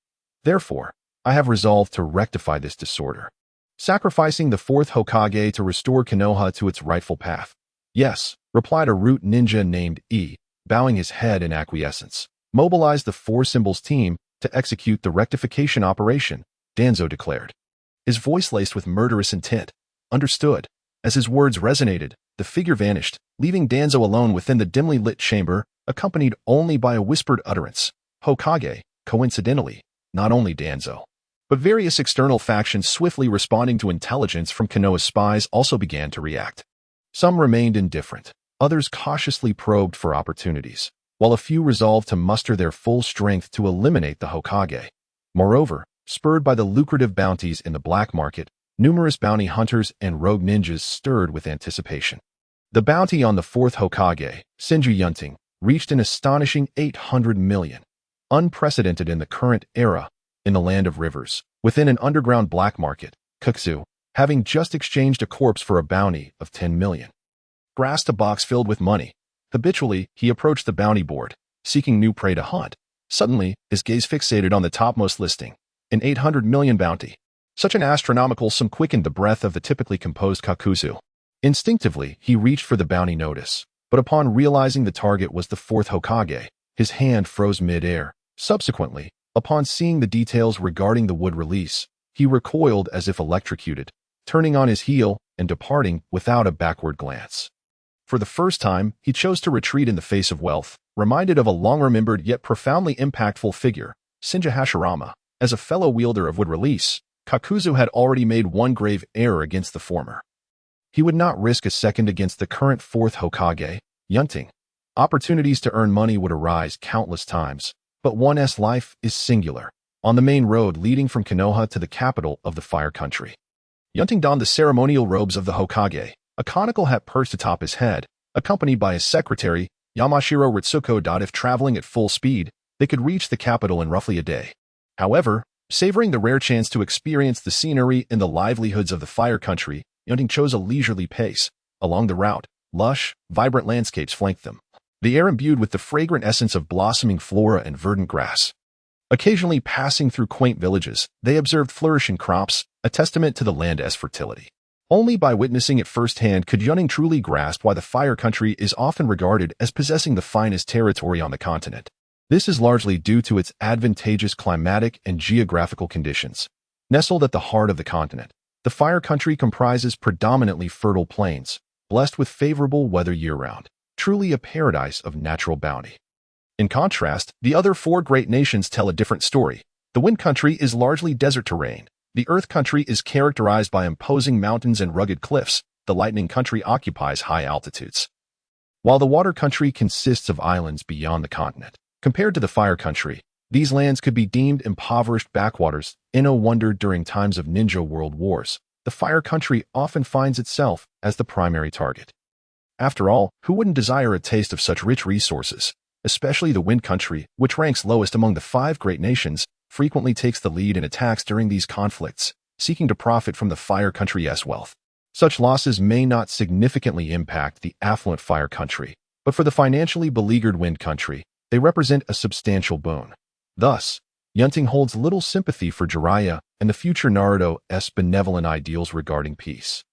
"Therefore, I have resolved to rectify this disorder, sacrificing the Fourth Hokage to restore Kenoha to its rightful path." "Yes," replied a root ninja named E, bowing his head in acquiescence. "Mobilize the Four Symbols team to execute the rectification operation," Danzō declared, his voice laced with murderous intent. "Understood." As his words resonated, the figure vanished, leaving Danzō alone within the dimly lit chamber, accompanied only by a whispered utterance, "Hokage." Coincidentally, not only Danzō, but various external factions swiftly responding to intelligence from Konoha's spies also began to react. Some remained indifferent. Others cautiously probed for opportunities, while a few resolved to muster their full strength to eliminate the Hokage. Moreover, spurred by the lucrative bounties in the black market, numerous bounty hunters and rogue ninjas stirred with anticipation. The bounty on the Fourth Hokage, Senju Yunting, reached an astonishing 800 million, unprecedented in the current era in the Land of Rivers. Within an underground black market, Kuksu, having just exchanged a corpse for a bounty of 10 million, grasped a box filled with money. Habitually, he approached the bounty board, seeking new prey to hunt. Suddenly, his gaze fixated on the topmost listing, an 800 million bounty. Such an astronomical sum quickened the breath of the typically composed Kakuzu. Instinctively, he reached for the bounty notice, but upon realizing the target was the Fourth Hokage, his hand froze mid-air. Subsequently, upon seeing the details regarding the wood release, he recoiled as if electrocuted, turning on his heel and departing without a backward glance. For the first time, he chose to retreat in the face of wealth, reminded of a long-remembered yet profoundly impactful figure, Shinja Hashirama. As a fellow wielder of wood release, Kakuzu had already made one grave error against the former. He would not risk a second against the current Fourth Hokage, Yunting. Opportunities to earn money would arise countless times, but one's life is singular. On the main road leading from Kenoha to the capital of the Fire Country, Yunting donned the ceremonial robes of the Hokage, a conical hat perched atop his head, accompanied by his secretary, Yamashiro Ritsuko. If traveling at full speed, they could reach the capital in roughly a day. However, savoring the rare chance to experience the scenery and the livelihoods of the Fire Country, Yunting chose a leisurely pace. Along the route, lush, vibrant landscapes flanked them, the air imbued with the fragrant essence of blossoming flora and verdant grass. Occasionally passing through quaint villages, they observed flourishing crops, a testament to the land's fertility. Only by witnessing it firsthand could Yunting truly grasp why the Fire Country is often regarded as possessing the finest territory on the continent. This is largely due to its advantageous climatic and geographical conditions. Nestled at the heart of the continent, the Fire Country comprises predominantly fertile plains, blessed with favorable weather year-round, truly a paradise of natural bounty. In contrast, the other four great nations tell a different story. The Wind Country is largely desert terrain. The Earth Country is characterized by imposing mountains and rugged cliffs. The Lightning Country occupies high altitudes, while the Water Country consists of islands beyond the continent. Compared to the Fire Country, these lands could be deemed impoverished backwaters. In no wonder during times of ninja world wars, the Fire Country often finds itself as the primary target. After all, who wouldn't desire a taste of such rich resources? Especially the Wind Country, which ranks lowest among the five great nations, frequently takes the lead in attacks during these conflicts, seeking to profit from the Fire Country's wealth. Such losses may not significantly impact the affluent Fire Country, but for the financially beleaguered Wind Country, they represent a substantial boon. Thus, Yunting holds little sympathy for Jeriah and the future Naruto's benevolent ideals regarding peace.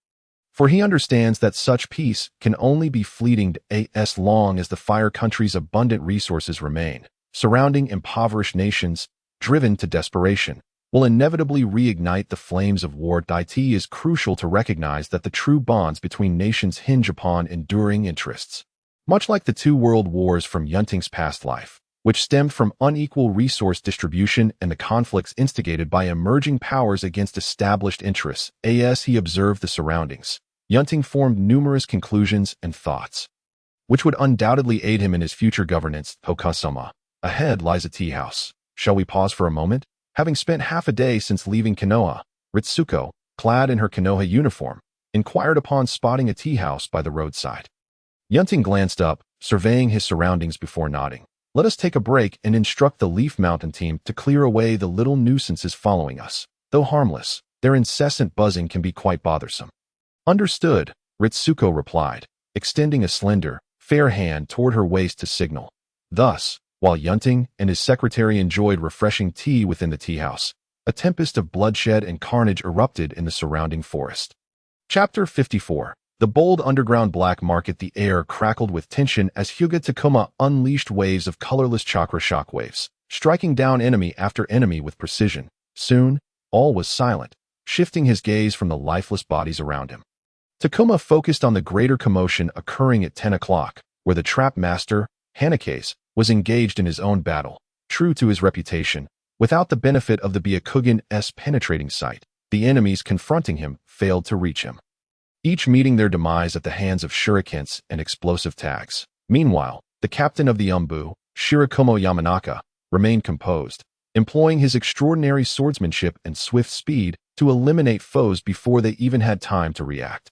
For he understands that such peace can only be fleeting as long as the Fire Country's abundant resources remain. Surrounding impoverished nations, driven to desperation, will inevitably reignite the flames of war. It is crucial to recognize that the true bonds between nations hinge upon enduring interests. Much like the two world wars from Yunting's past life, which stemmed from unequal resource distribution and the conflicts instigated by emerging powers against established interests. As he observed the surroundings, Yunting formed numerous conclusions and thoughts, which would undoubtedly aid him in his future governance. Hokage-sama. Ahead lies a tea house. Shall we pause for a moment? Having spent half a day since leaving Kenoha, Ritsuko, clad in her Kenoha uniform, inquired upon spotting a tea house by the roadside. Yunting glanced up, surveying his surroundings before nodding. Let us take a break and instruct the Leaf Mountain team to clear away the little nuisances following us. Though harmless, their incessant buzzing can be quite bothersome. Understood, Ritsuko replied, extending a slender, fair hand toward her waist to signal. Thus, while Yunting and his secretary enjoyed refreshing tea within the tea house, a tempest of bloodshed and carnage erupted in the surrounding forest. Chapter 54. The bold underground black market. The air crackled with tension as Hyuga Takuma unleashed waves of colorless chakra shockwaves, striking down enemy after enemy with precision. Soon, all was silent, shifting his gaze from the lifeless bodies around him. Takuma focused on the greater commotion occurring at 10 o'clock, where the trap master, Hanakaze, was engaged in his own battle. True to his reputation, without the benefit of the Byakugan's penetrating sight, the enemies confronting him failed to reach him, each meeting their demise at the hands of shurikens and explosive tags. Meanwhile, the captain of the Umbu, Shirakumo Yamanaka, remained composed, employing his extraordinary swordsmanship and swift speed to eliminate foes before they even had time to react.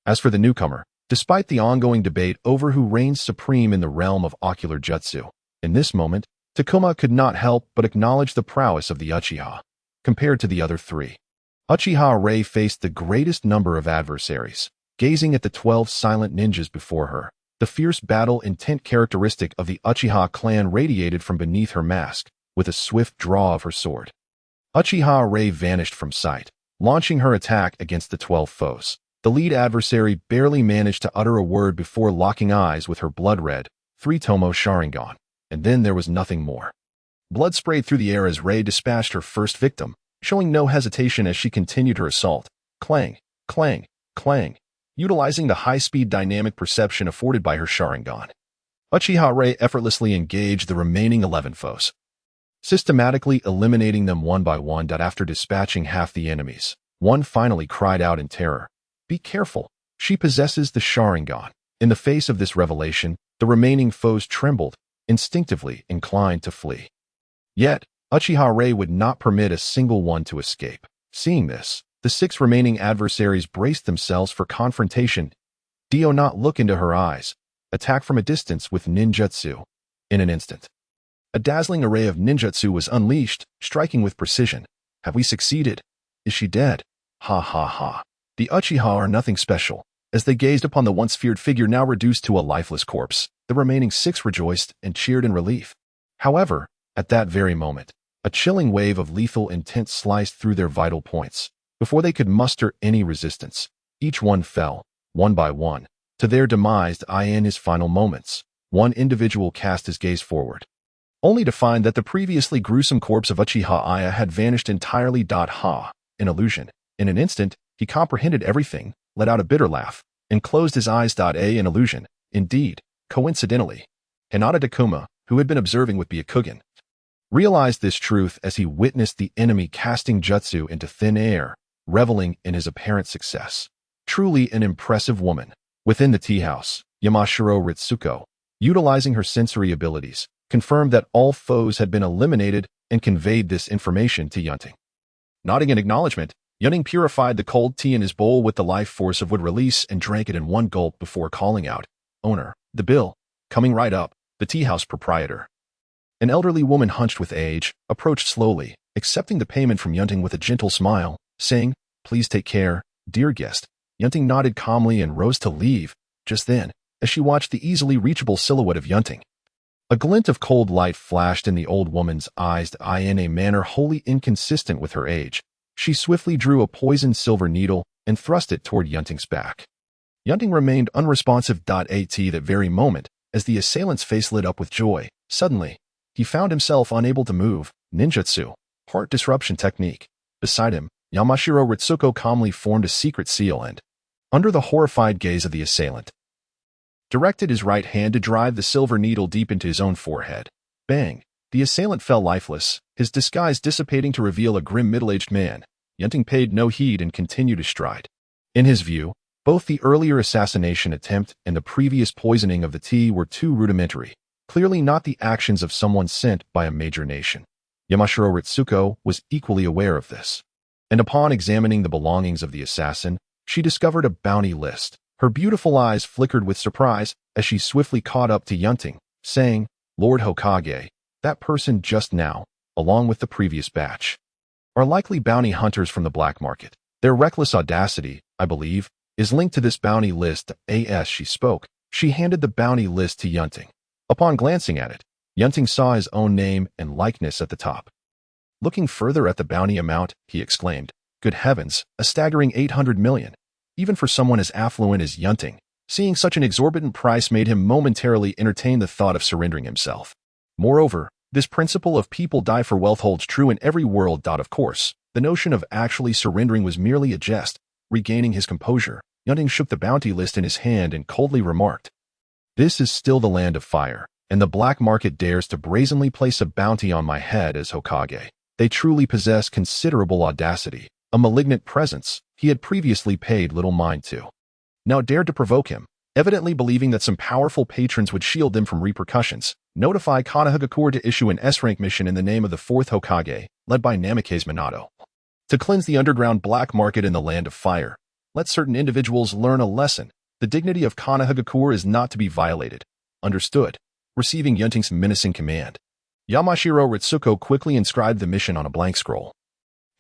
As for the newcomer, despite the ongoing debate over who reigns supreme in the realm of ocular jutsu, in this moment, Takuma could not help but acknowledge the prowess of the Uchiha. Compared to the other three, Uchiha Rei faced the greatest number of adversaries. Gazing at the 12 silent ninjas before her, the fierce battle intent characteristic of the Uchiha clan radiated from beneath her mask, with a swift draw of her sword. Uchiha Rei vanished from sight, launching her attack against the 12 foes. The lead adversary barely managed to utter a word before locking eyes with her blood-red, three-tomo Sharingan, and then there was nothing more. Blood sprayed through the air as Rei dispatched her first victim, showing no hesitation as she continued her assault. Clang, clang, clang, utilizing the high-speed dynamic perception afforded by her Sharingan. Uchiha Rei effortlessly engaged the remaining 11 foes, systematically eliminating them one by one. After dispatching half the enemies, one finally cried out in terror. Be careful, she possesses the Sharingan. In the face of this revelation, the remaining foes trembled, instinctively inclined to flee. Yet, Uchiha Rei would not permit a single one to escape. Seeing this, the 6 remaining adversaries braced themselves for confrontation. Do not look into her eyes. Attack from a distance with ninjutsu. In an instant, a dazzling array of ninjutsu was unleashed, striking with precision. Have we succeeded? Is she dead? Ha ha ha. The Uchiha are nothing special. As they gazed upon the once feared figure now reduced to a lifeless corpse, the remaining 6 rejoiced and cheered in relief. However, at that very moment, a chilling wave of lethal intent sliced through their vital points. Before they could muster any resistance, each one fell, one by one, to their demise. In his final moments, one individual cast his gaze forward, only to find that the previously gruesome corpse of Uchiha had vanished entirely. An illusion. In an instant, he comprehended everything, let out a bitter laugh, and closed his eyes. An illusion. Indeed, coincidentally, Hinata Takuma, who had been observing with Byakugan, realized this truth as he witnessed the enemy casting jutsu into thin air, reveling in his apparent success. Truly an impressive woman. Within the tea house, Yamashiro Ritsuko, utilizing her sensory abilities, confirmed that all foes had been eliminated and conveyed this information to Yunting. Nodding in acknowledgement, Yunting purified the cold tea in his bowl with the life force of wood release and drank it in one gulp before calling out, "Owner, the bill." Coming right up, the tea house proprietor, an elderly woman hunched with age, approached slowly, accepting the payment from Yunting with a gentle smile, saying, "Please take care, dear guest." Yunting nodded calmly and rose to leave. Just then, as she watched the easily reachable silhouette of Yunting, a glint of cold light flashed in the old woman's eyes in a manner wholly inconsistent with her age. She swiftly drew a poisoned silver needle and thrust it toward Yunting's back. Yunting remained unresponsive. At that very moment, as the assailant's face lit up with joy, suddenly, he found himself unable to move. Ninjutsu, heart disruption technique. Beside him, Yamashiro Ritsuko calmly formed a secret seal and, under the horrified gaze of the assailant, directed his right hand to drive the silver needle deep into his own forehead. Bang! The assailant fell lifeless, his disguise dissipating to reveal a grim middle-aged man. Yunting paid no heed and continued his stride. In his view, both the earlier assassination attempt and the previous poisoning of the tea were too rudimentary, clearly not the actions of someone sent by a major nation. Yamashiro Ritsuko was equally aware of this, and upon examining the belongings of the assassin, she discovered a bounty list. Her beautiful eyes flickered with surprise as she swiftly caught up to Yunting, saying, "Lord Hokage, that person just now, along with the previous batch, are likely bounty hunters from the black market. Their reckless audacity, I believe, is linked to this bounty list." As she spoke, she handed the bounty list to Yunting. Upon glancing at it, Yunting saw his own name and likeness at the top. Looking further at the bounty amount, he exclaimed, "Good heavens, a staggering 800 million. Even for someone as affluent as Yunting, seeing such an exorbitant price made him momentarily entertain the thought of surrendering himself. Moreover, this principle of people die for wealth holds true in every world. Of course, the notion of actually surrendering was merely a jest. Regaining his composure, Yunting shook the bounty list in his hand and coldly remarked, "This is still the land of fire, and the black market dares to brazenly place a bounty on my head as Hokage. They truly possess considerable audacity, a malignant presence he had previously paid little mind to. Now dared to provoke him, evidently believing that some powerful patrons would shield them from repercussions. Notify Konohagakure to issue an S-rank mission in the name of the Fourth Hokage, led by Namikaze Minato, to cleanse the underground black market in the land of fire. Let certain individuals learn a lesson. The dignity of Konohagakure is not to be violated." Understood. Receiving Yunting's menacing command, Yamashiro Ritsuko quickly inscribed the mission on a blank scroll,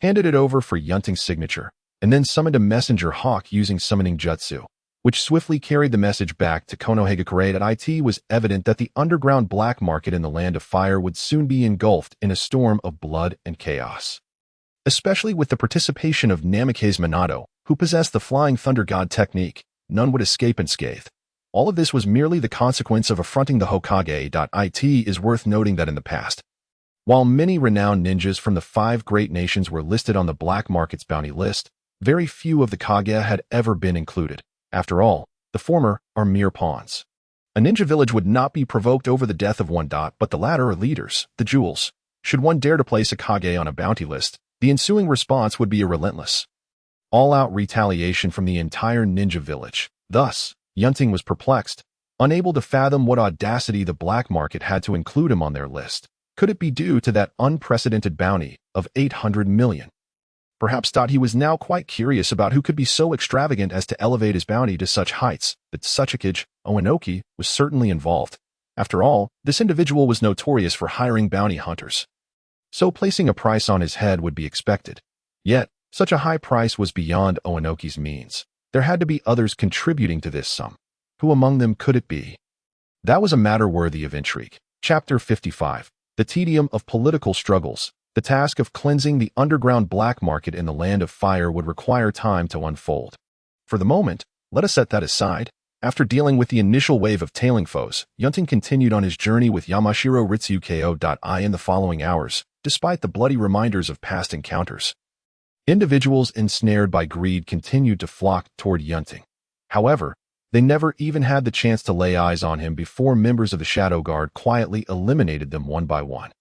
handed it over for Yunting's signature, and then summoned a messenger hawk using summoning jutsu, which swiftly carried the message back to Konohagakure. It was evident that the underground black market in the land of fire would soon be engulfed in a storm of blood and chaos. Especially with the participation of Namikaze Minato, who possessed the Flying Thunder God technique, none would escape unscathed. All of this was merely the consequence of affronting the Hokage. It is worth noting that in the past, while many renowned ninjas from the 5 great nations were listed on the black market's bounty list, very few of the Kage had ever been included. After all, the former are mere pawns. A ninja village would not be provoked over the death of one. But the latter are leaders, the jewels. Should one dare to place a Kage on a bounty list, the ensuing response would be a relentless, all-out retaliation from the entire ninja village. Thus, Yunting was perplexed, unable to fathom what audacity the black market had to include him on their list. Could it be due to that unprecedented bounty of 800 million? Perhaps he was now quite curious about who could be so extravagant as to elevate his bounty to such heights. That Tsuchikage Oenoki was certainly involved. After all, this individual was notorious for hiring bounty hunters, so placing a price on his head would be expected. Yet, such a high price was beyond Oenoki's means. There had to be others contributing to this sum. Who among them could it be? That was a matter worthy of intrigue. Chapter 55. The tedium of political struggles. The task of cleansing the underground black market in the land of fire would require time to unfold. For the moment, let us set that aside. After dealing with the initial wave of tailing foes, Yunting continued on his journey with Yamashiro Ritsuko.I in the following hours, despite the bloody reminders of past encounters. Individuals ensnared by greed continued to flock toward Yunting. However, they never even had the chance to lay eyes on him before members of the Shadow Guard quietly eliminated them one by one.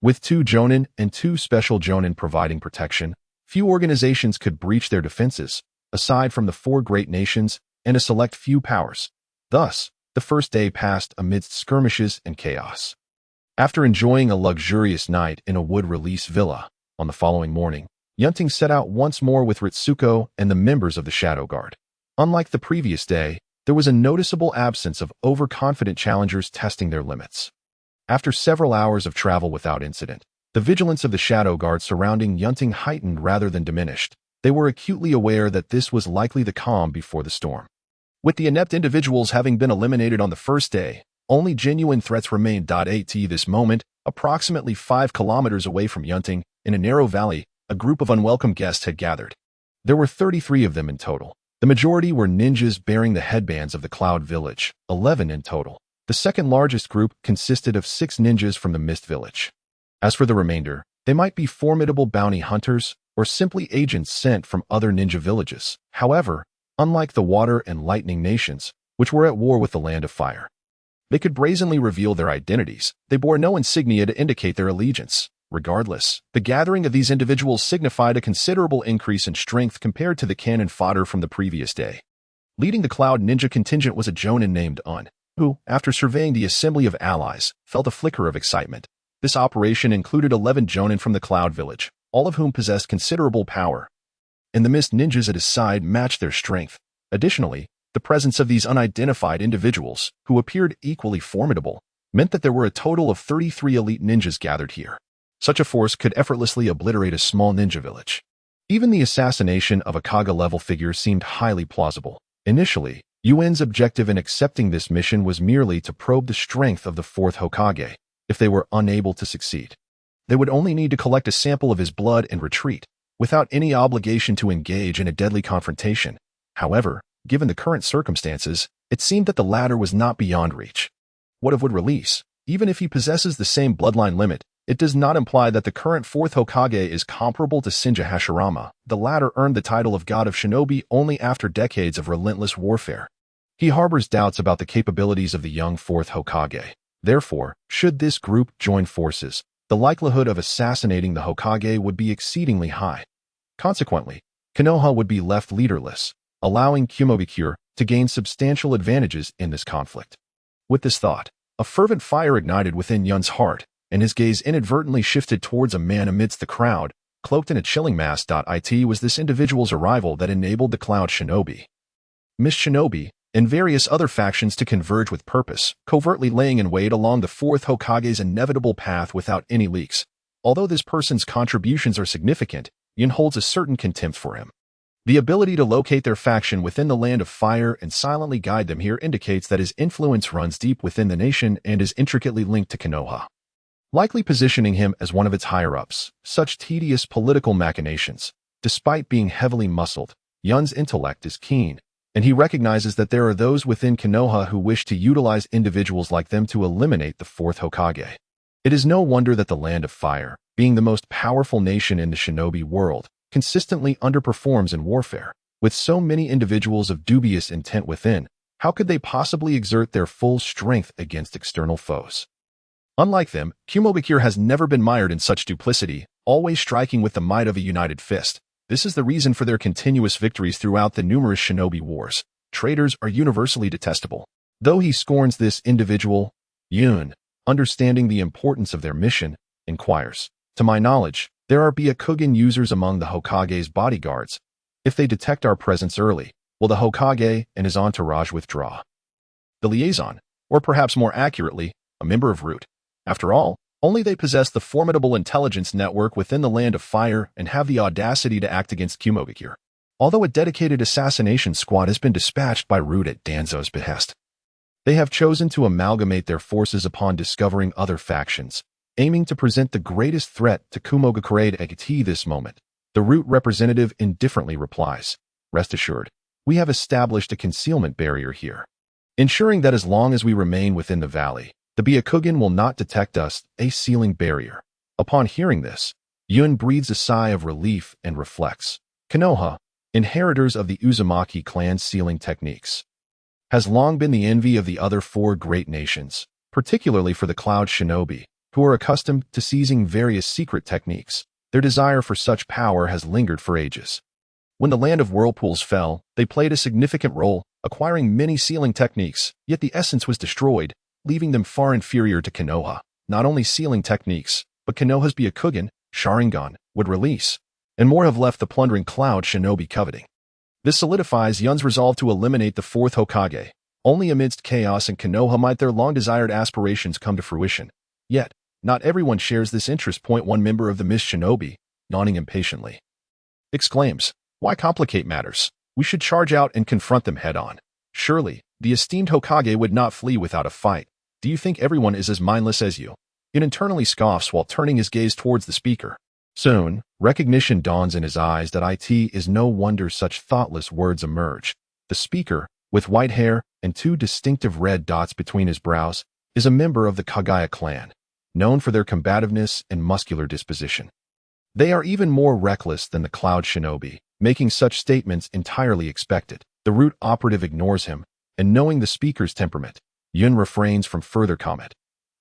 With 2 Jonin and 2 special Jonin providing protection, few organizations could breach their defenses, aside from the 4 great nations and a select few powers. Thus, the first day passed amidst skirmishes and chaos. After enjoying a luxurious night in a wood release villa, on the following morning, Yunting set out once more with Ritsuko and the members of the Shadow Guard. Unlike the previous day, there was a noticeable absence of overconfident challengers testing their limits. After several hours of travel without incident, the vigilance of the Shadow Guard surrounding Yunting heightened rather than diminished. They were acutely aware that this was likely the calm before the storm. With the inept individuals having been eliminated on the first day, only genuine threats remained. At this moment, approximately 5 kilometers away from Yunting, in a narrow valley, a group of unwelcome guests had gathered. There were 33 of them in total. The majority were ninjas bearing the headbands of the Cloud Village, 11 in total. The second largest group consisted of 6 ninjas from the Mist Village. As for the remainder, they might be formidable bounty hunters or simply agents sent from other ninja villages. However, unlike the Water and Lightning nations, which were at war with the Land of Fire, they could brazenly reveal their identities. They bore no insignia to indicate their allegiance. Regardless, the gathering of these individuals signified a considerable increase in strength compared to the cannon fodder from the previous day. Leading the Cloud Ninja contingent was a Jonin named Un, who, after surveying the assembly of allies, felt a flicker of excitement. This operation included 11 Jonin from the Cloud Village, all of whom possessed considerable power, and the Mist Ninjas at his side matched their strength. Additionally, the presence of these unidentified individuals, who appeared equally formidable, meant that there were a total of 33 elite ninjas gathered here. Such a force could effortlessly obliterate a small ninja village. Even the assassination of a Kaga-level figure seemed highly plausible. Initially, Yuen's objective in accepting this mission was merely to probe the strength of the Fourth Hokage. If they were unable to succeed, they would only need to collect a sample of his blood and retreat, without any obligation to engage in a deadly confrontation. However, given the current circumstances, it seemed that the latter was not beyond reach. What of Wood Release? Even if he possesses the same bloodline limit, it does not imply that the current Fourth Hokage is comparable to Shinja Hashirama. The latter earned the title of God of Shinobi only after decades of relentless warfare. He harbors doubts about the capabilities of the young Fourth Hokage. Therefore, should this group join forces, the likelihood of assassinating the Hokage would be exceedingly high. Consequently, Kenoha would be left leaderless, allowing Kumogakure to gain substantial advantages in this conflict. With this thought, a fervent fire ignited within Yun's heart, and his gaze inadvertently shifted towards a man amidst the crowd, cloaked in a chilling mask. It was this individual's arrival that enabled the Cloud Shinobi, Miss Shinobi, and various other factions to converge with purpose, covertly laying in wait along the Fourth Hokage's inevitable path without any leaks. Although this person's contributions are significant, Yun holds a certain contempt for him. The ability to locate their faction within the Land of Fire and silently guide them here indicates that his influence runs deep within the nation and is intricately linked to Kenoha, likely positioning him as one of its higher-ups. Such tedious political machinations. Despite being heavily muscled, Yun's intellect is keen, and he recognizes that there are those within Kenoha who wish to utilize individuals like them to eliminate the Fourth Hokage. It is no wonder that the Land of Fire, being the most powerful nation in the shinobi world, consistently underperforms in warfare. With so many individuals of dubious intent within, how could they possibly exert their full strength against external foes? Unlike them, Kumogakure has never been mired in such duplicity, always striking with the might of a united fist. This is the reason for their continuous victories throughout the numerous shinobi wars. Traitors are universally detestable. Though he scorns this individual, Yun, understanding the importance of their mission, inquires, "To my knowledge, there are Byakugan users among the Hokage's bodyguards. If they detect our presence early, will the Hokage and his entourage withdraw?" The liaison, or perhaps more accurately, a member of Root. After all, only they possess the formidable intelligence network within the Land of Fire and have the audacity to act against Kumogakure. Although a dedicated assassination squad has been dispatched by Root at Danzō's behest, they have chosen to amalgamate their forces upon discovering other factions, aiming to present the greatest threat to Kumogakure at this moment. The Root representative indifferently replies, "Rest assured, we have established a concealment barrier here. ensuring that as long as we remain within the valley, the Byakugan will not detect us, a sealing barrier. Upon hearing this, Yun breathes a sigh of relief and reflects. Kenoha, inheritors of the Uzumaki clan's sealing techniques, has long been the envy of the other four great nations, particularly for the Cloud Shinobi, who are accustomed to seizing various secret techniques. Their desire for such power has lingered for ages. When the Land of Whirlpools fell, they played a significant role, acquiring many sealing techniques, yet the essence was destroyed, leaving them far inferior to Kenoha. Not only sealing techniques, but Kenoha's Byakugan, Sharingan, would release, and more have left the plundering Cloud Shinobi coveting. This solidifies Yun's resolve to eliminate the Fourth Hokage. Only amidst chaos and Kenoha might their long-desired aspirations come to fruition. Yet, not everyone shares this interest. One member of the Mist Shinobi, yawning impatiently, exclaims, "Why complicate matters? We should charge out and confront them head-on. Surely, the esteemed Hokage would not flee without a fight. Do you think everyone is as mindless as you?" Yun internally scoffs while turning his gaze towards the speaker. Soon, recognition dawns in his eyes that it is no wonder such thoughtless words emerge. The speaker, with white hair and two distinctive red dots between his brows, is a member of the Kagaya clan, known for their combativeness and muscular disposition. They are even more reckless than the Cloud Shinobi, making such statements entirely expected. The root operative ignores him, and knowing the speaker's temperament, Yun refrains from further comment.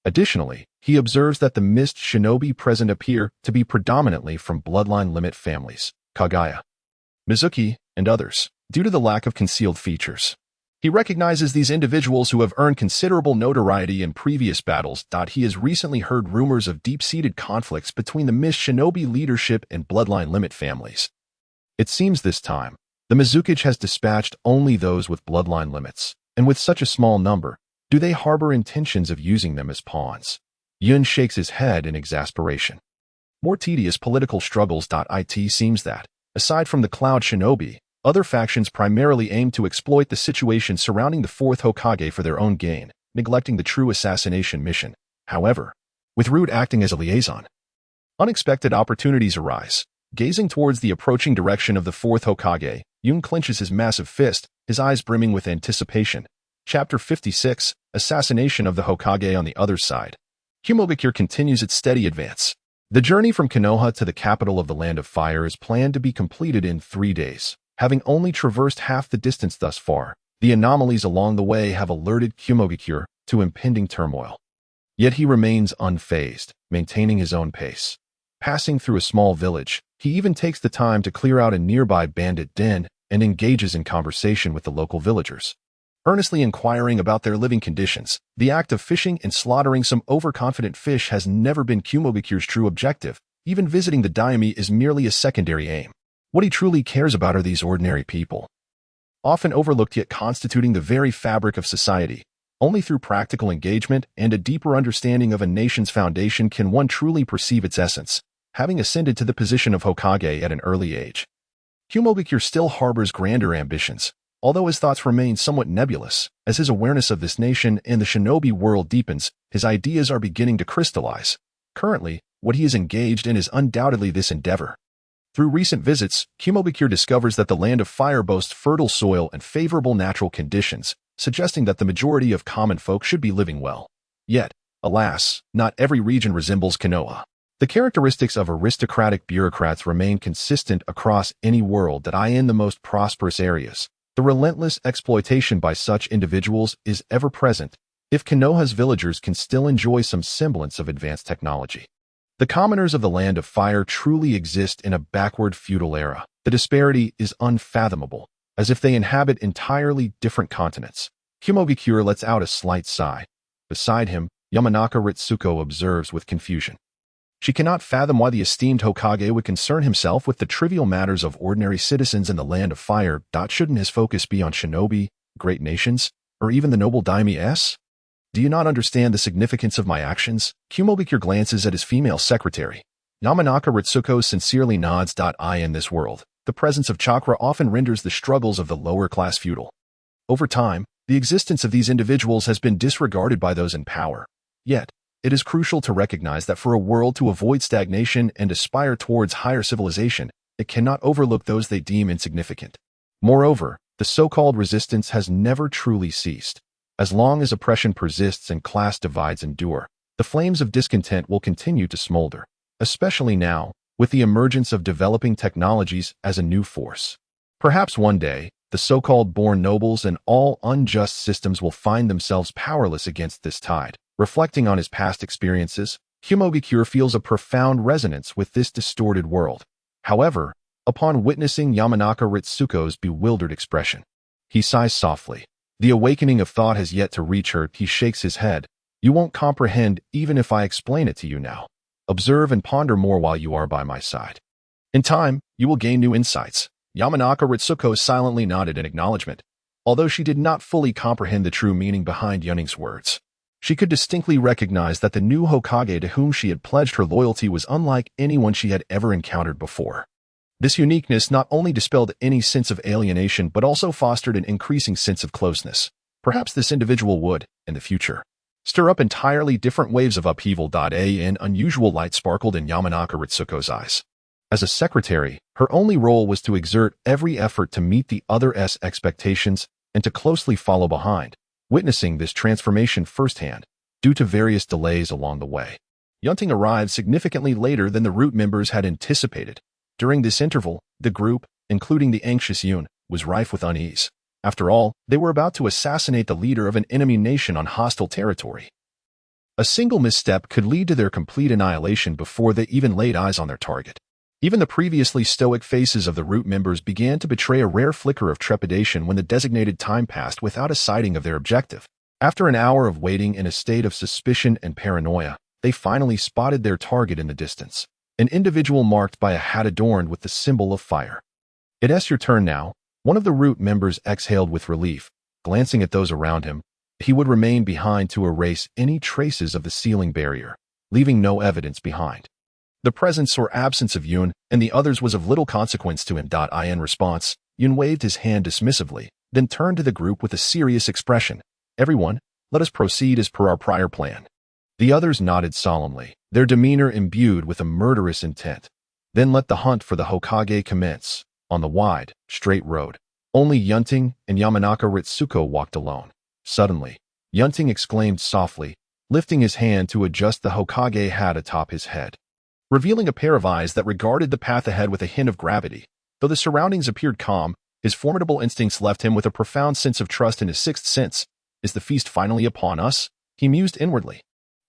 Additionally, he observes that the Mist Shinobi present appear to be predominantly from bloodline limit families, Kagaya, Mizuki, and others, due to the lack of concealed features. He recognizes these individuals who have earned considerable notoriety in previous battles. He has recently heard rumors of deep-seated conflicts between the Mist Shinobi leadership and bloodline limit families. It seems this time, the Mizukage has dispatched only those with bloodline limits, and with such a small number, do they harbor intentions of using them as pawns? Yun shakes his head in exasperation. More tedious political struggles. It seems that, aside from the Cloud Shinobi, other factions primarily aim to exploit the situation surrounding the Fourth Hokage for their own gain, neglecting the true assassination mission. However, with Root acting as a liaison, unexpected opportunities arise. Gazing towards the approaching direction of the Fourth Hokage, Yun clenches his massive fist, his eyes brimming with anticipation. Chapter 56, Assassination of the Hokage. On the other side, Konohagakure continues its steady advance. The journey from Kenoha to the capital of the Land of Fire is planned to be completed in 3 days. Having only traversed half the distance thus far, the anomalies along the way have alerted Konohagakure to impending turmoil. Yet he remains unfazed, maintaining his own pace. Passing through a small village, he even takes the time to clear out a nearby bandit den and engages in conversation with the local villagers, earnestly inquiring about their living conditions. The act of fishing and slaughtering some overconfident fish has never been Konohagakure's true objective. Even visiting the daime is merely a secondary aim. What he truly cares about are these ordinary people, often overlooked yet constituting the very fabric of society. Only through practical engagement and a deeper understanding of a nation's foundation can one truly perceive its essence. Having ascended to the position of Hokage at an early age, Konohagakure still harbors grander ambitions, although his thoughts remain somewhat nebulous. As his awareness of this nation and the shinobi world deepens, his ideas are beginning to crystallize. Currently, what he is engaged in is undoubtedly this endeavor. Through recent visits, Konohagakure discovers that the Land of Fire boasts fertile soil and favorable natural conditions, suggesting that the majority of common folk should be living well. Yet, alas, not every region resembles Kenoha. The characteristics of aristocratic bureaucrats remain consistent across any world that in the most prosperous areas. The relentless exploitation by such individuals is ever present, if Kenoha's villagers can still enjoy some semblance of advanced technology. The commoners of the Land of Fire truly exist in a backward feudal era. The disparity is unfathomable, as if they inhabit entirely different continents. Konohagakure lets out a slight sigh. Beside him, Yamanaka Ritsuko observes with confusion. She cannot fathom why the esteemed Hokage would concern himself with the trivial matters of ordinary citizens in the Land of Fire. Shouldn't his focus be on shinobi, great nations, or even the noble daimyo? Do you not understand the significance of my actions? Konohagakure glances at his female secretary. Yamanaka Ritsuko sincerely nods. In this world, the presence of chakra often renders the struggles of the lower class futile. Over time, the existence of these individuals has been disregarded by those in power. Yet, it is crucial to recognize that for a world to avoid stagnation and aspire towards higher civilization, it cannot overlook those they deem insignificant. Moreover, the so-called resistance has never truly ceased. As long as oppression persists and class divides endure, the flames of discontent will continue to smolder, especially now, with the emergence of developing technologies as a new force. Perhaps one day, the so-called born nobles and all unjust systems will find themselves powerless against this tide. Reflecting on his past experiences, Konohagakure feels a profound resonance with this distorted world. However, upon witnessing Yamanaka Ritsuko's bewildered expression, he sighs softly. The awakening of thought has yet to reach her. He shakes his head. You won't comprehend even if I explain it to you now. Observe and ponder more while you are by my side. In time, you will gain new insights. Yamanaka Ritsuko silently nodded in acknowledgement. Although she did not fully comprehend the true meaning behind Yunting's words, she could distinctly recognize that the new Hokage to whom she had pledged her loyalty was unlike anyone she had ever encountered before. This uniqueness not only dispelled any sense of alienation but also fostered an increasing sense of closeness. Perhaps this individual would, in the future, stir up entirely different waves of upheaval. An unusual light sparkled in Yamanaka Ritsuko's eyes. As a secretary, her only role was to exert every effort to meet the other's expectations and to closely follow behind, witnessing this transformation firsthand, due to various delays along the way. Yunting arrived significantly later than the root members had anticipated. During this interval, the group, including the anxious Yun, was rife with unease. After all, they were about to assassinate the leader of an enemy nation on hostile territory. A single misstep could lead to their complete annihilation before they even laid eyes on their target. Even the previously stoic faces of the root members began to betray a rare flicker of trepidation when the designated time passed without a sighting of their objective. After an hour of waiting in a state of suspicion and paranoia, they finally spotted their target in the distance, an individual marked by a hat adorned with the symbol of fire. "It's your turn now," one of the root members exhaled with relief. Glancing at those around him, he would remain behind to erase any traces of the sealing barrier, leaving no evidence behind. The presence or absence of Yun and the others was of little consequence to him. In response, Yun waved his hand dismissively, then turned to the group with a serious expression. "Everyone, let us proceed as per our prior plan." The others nodded solemnly, their demeanor imbued with a murderous intent. Then let the hunt for the Hokage commence. On the wide, straight road, only Yunting and Yamanaka Ritsuko walked alone. Suddenly, Yunting exclaimed softly, lifting his hand to adjust the Hokage hat atop his head, revealing a pair of eyes that regarded the path ahead with a hint of gravity. Though the surroundings appeared calm, his formidable instincts left him with a profound sense of trust in his sixth sense. "Is the feast finally upon us?" he mused inwardly.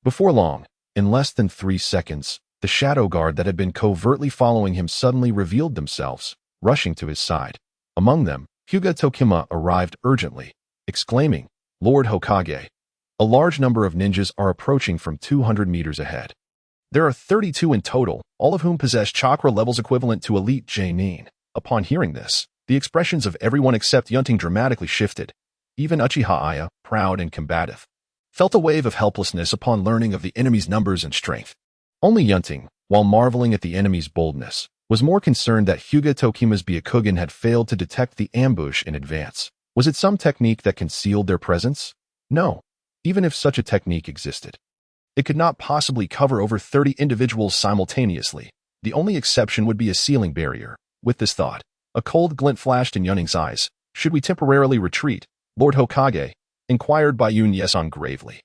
Before long, in less than 3 seconds, the shadow guard that had been covertly following him suddenly revealed themselves, rushing to his side. Among them, Hyuga Tokima arrived urgently, exclaiming, "Lord Hokage, a large number of ninjas are approaching from 200 meters ahead. There are 32 in total, all of whom possess chakra levels equivalent to elite Genin." Upon hearing this, the expressions of everyone except Yunting dramatically shifted. Even Uchiha Aya, proud and combative, felt a wave of helplessness upon learning of the enemy's numbers and strength. Only Yunting, while marveling at the enemy's boldness, was more concerned that Hyuga Tokima's Byakugan had failed to detect the ambush in advance. Was it some technique that concealed their presence? No. Even if such a technique existed, it could not possibly cover over 30 individuals simultaneously. The only exception would be a sealing barrier. With this thought, a cold glint flashed in Yunting's eyes. "Should we temporarily retreat, Lord Hokage?" inquired Bayun Yeson gravely.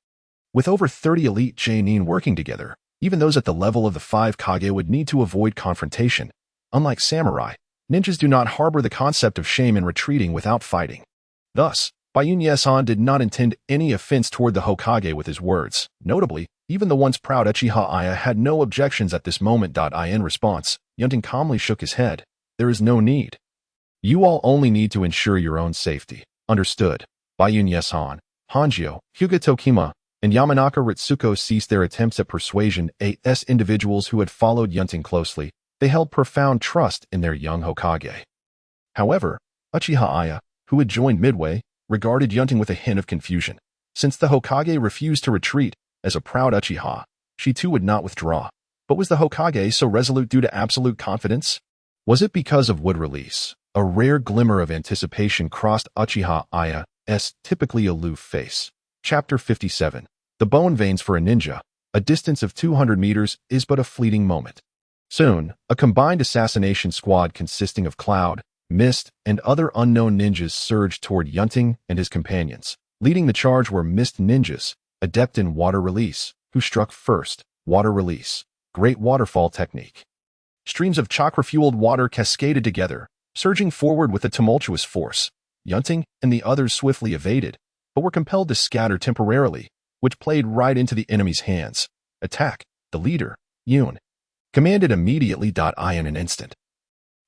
With over 30 elite Genin working together, even those at the level of the 5 Kage would need to avoid confrontation. Unlike samurai, ninjas do not harbor the concept of shame in retreating without fighting. Thus, Bayun Yeson did not intend any offense toward the Hokage with his words. Notably, even the once proud Uchiha Aya had no objections at this moment. In response, Yunting calmly shook his head. "There is no need. You all only need to ensure your own safety." "Understood." Bayun Yeson, Hanjio, Hyuga Tokima, and Yamanaka Ritsuko ceased their attempts at persuasion. As individuals who had followed Yunting closely, they held profound trust in their young Hokage. However, Uchiha Aya, who had joined midway, regarded Yunting with a hint of confusion. Since the Hokage refused to retreat, as a proud Uchiha, she too would not withdraw. But was the Hokage so resolute due to absolute confidence? Was it because of wood release? A rare glimmer of anticipation crossed Uchiha Aya's typically aloof face. Chapter 57. The bone veins for a ninja. A distance of 200 meters is but a fleeting moment. Soon, a combined assassination squad consisting of Cloud, Mist, and other unknown ninjas surged toward Yunting and his companions. Leading the charge were mist ninjas, adept in water release, who struck first, water release, great waterfall technique. Streams of chakra-fueled water cascaded together, surging forward with a tumultuous force. Yunting and the others swiftly evaded, but were compelled to scatter temporarily, which played right into the enemy's hands. Attack, the leader, Yun, commanded immediately. In an instant,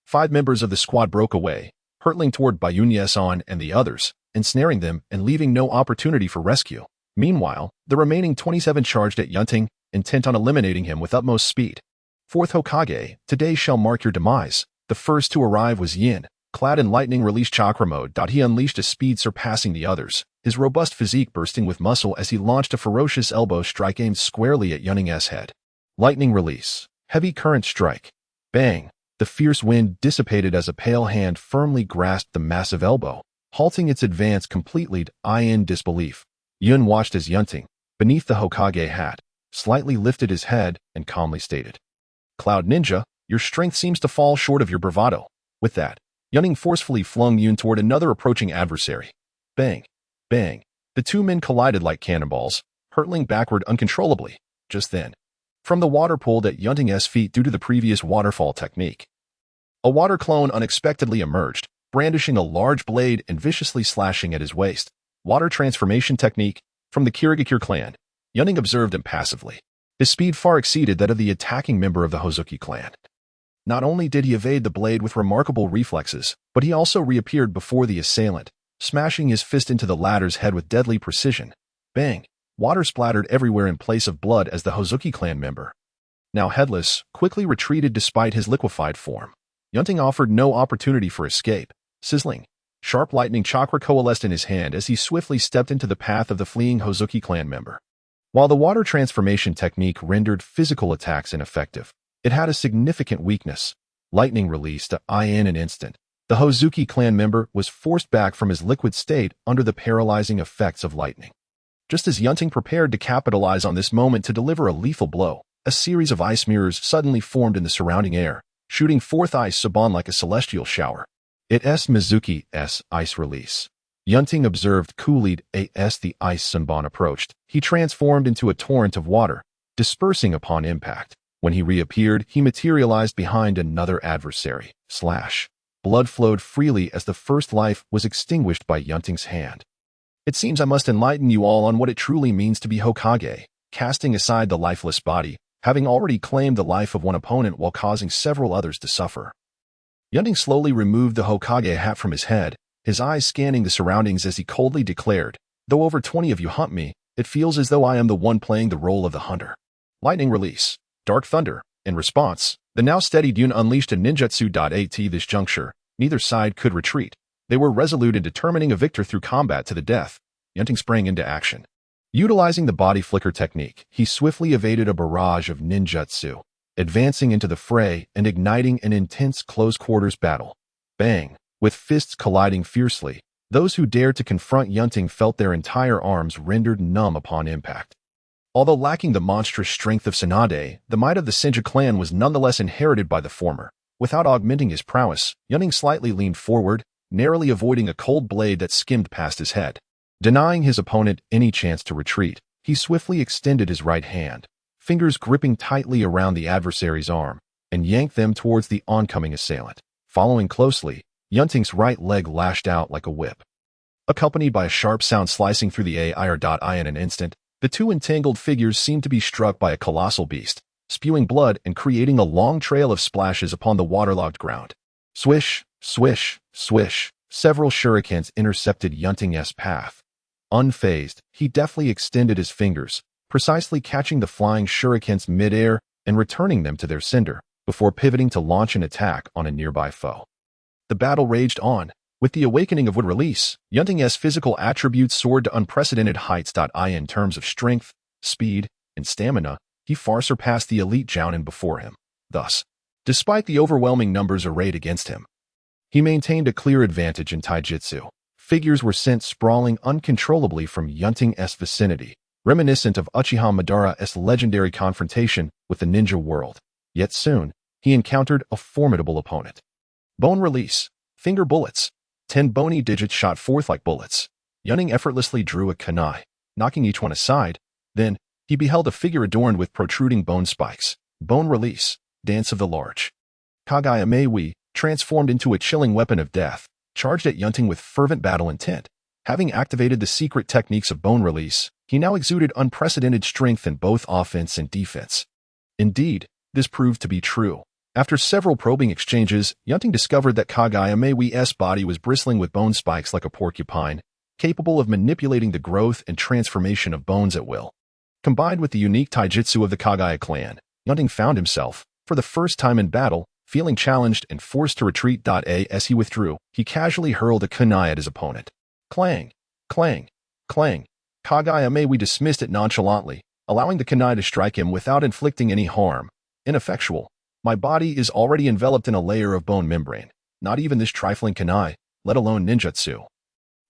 5 members of the squad broke away, hurtling toward Bayun Yeson and the others, ensnaring them and leaving no opportunity for rescue. Meanwhile, the remaining 27 charged at Yunting, intent on eliminating him with utmost speed. Fourth Hokage, today shall mark your demise. The first to arrive was Yin, clad in lightning release chakra mode. He unleashed a speed surpassing the others, his robust physique bursting with muscle as he launched a ferocious elbow strike aimed squarely at Yunting's head. Lightning release, heavy current strike. Bang! The fierce wind dissipated as a pale hand firmly grasped the massive elbow, halting its advance completely. In disbelief, Yun watched as Yunting, beneath the Hokage hat, slightly lifted his head and calmly stated, "Cloud Ninja, your strength seems to fall short of your bravado." With that, Yunting forcefully flung Yun toward another approaching adversary. Bang! Bang! The two men collided like cannonballs, hurtling backward uncontrollably. Just then, from the water pool at Yunting's feet due to the previous waterfall technique, a water clone unexpectedly emerged, brandishing a large blade and viciously slashing at his waist. Water transformation technique from the Kirigakure clan. Yunting observed impassively. His speed far exceeded that of the attacking member of the Hozuki clan. Not only did he evade the blade with remarkable reflexes, but he also reappeared before the assailant, smashing his fist into the latter's head with deadly precision. Bang! Water splattered everywhere in place of blood as the Hozuki clan member, now headless, quickly retreated despite his liquefied form. Yunting offered no opportunity for escape. Sizzling, sharp lightning chakra coalesced in his hand as he swiftly stepped into the path of the fleeing Hozuki clan member. While the water transformation technique rendered physical attacks ineffective, it had a significant weakness. Lightning released in an instant. The Hozuki clan member was forced back from his liquid state under the paralyzing effects of lightning. Just as Yunting prepared to capitalize on this moment to deliver a lethal blow, a series of ice mirrors suddenly formed in the surrounding air, shooting forth ice Saban like a celestial shower. It's Mizuki's ice release. Yunting observed coolly as the ice Saban approached. He transformed into a torrent of water, dispersing upon impact. When he reappeared, he materialized behind another adversary. Blood flowed freely as the first life was extinguished by Yunting's hand. It seems I must enlighten you all on what it truly means to be Hokage, casting aside the lifeless body, having already claimed the life of one opponent while causing several others to suffer. Yunting slowly removed the Hokage hat from his head, his eyes scanning the surroundings as he coldly declared, "Though over 20 of you hunt me, it feels as though I am the one playing the role of the hunter." Lightning release, dark thunder. In response, the now steadied Yun unleashed a ninjutsu. At this juncture, neither side could retreat. They were resolute in determining a victor through combat to the death. Yunting sprang into action. Utilizing the body flicker technique, he swiftly evaded a barrage of ninjutsu, advancing into the fray and igniting an intense close-quarters battle. Bang! With fists colliding fiercely, those who dared to confront Yunting felt their entire arms rendered numb upon impact. Although lacking the monstrous strength of Tsunade, the might of the Senju clan was nonetheless inherited by the former. Without augmenting his prowess, Yunting slightly leaned forward, narrowly avoiding a cold blade that skimmed past his head. Denying his opponent any chance to retreat, he swiftly extended his right hand, fingers gripping tightly around the adversary's arm, and yanked them towards the oncoming assailant. Following closely, Yunting's right leg lashed out like a whip. Accompanied by a sharp sound slicing through the air. In an instant, the two entangled figures seemed to be struck by a colossal beast, spewing blood and creating a long trail of splashes upon the waterlogged ground. Swish, swish, swish. Several shurikens intercepted Yunting's path. Unfazed, he deftly extended his fingers, precisely catching the flying shurikens mid-air and returning them to their sender, before pivoting to launch an attack on a nearby foe. The battle raged on. With the awakening of wood release, Yunting's physical attributes soared to unprecedented heights. In terms of strength, speed, and stamina, he far surpassed the elite Jounin before him. Thus, despite the overwhelming numbers arrayed against him, he maintained a clear advantage in taijutsu. Figures were sent sprawling uncontrollably from Yunting's vicinity, reminiscent of Uchiha Madara's legendary confrontation with the ninja world. Yet soon, he encountered a formidable opponent. Bone release, finger bullets. 10 bony digits shot forth like bullets. Yunting effortlessly drew a kunai, knocking each one aside. Then, he beheld a figure adorned with protruding bone spikes. Bone release, dance of the large. Kagaya Meiwi, transformed into a chilling weapon of death, charged at Yunting with fervent battle intent. Having activated the secret techniques of bone release, he now exuded unprecedented strength in both offense and defense. Indeed, this proved to be true. After several probing exchanges, Yunting discovered that Kagaya Meiwi's body was bristling with bone spikes like a porcupine, capable of manipulating the growth and transformation of bones at will. Combined with the unique taijutsu of the Kagaya clan, Yunting found himself, for the first time in battle, feeling challenged and forced to retreat. As he withdrew, he casually hurled a kunai at his opponent. Clang, clang, clang. Kagaya Meiwi dismissed it nonchalantly, allowing the kunai to strike him without inflicting any harm. Ineffectual. My body is already enveloped in a layer of bone membrane. Not even this trifling kunai, let alone ninjutsu,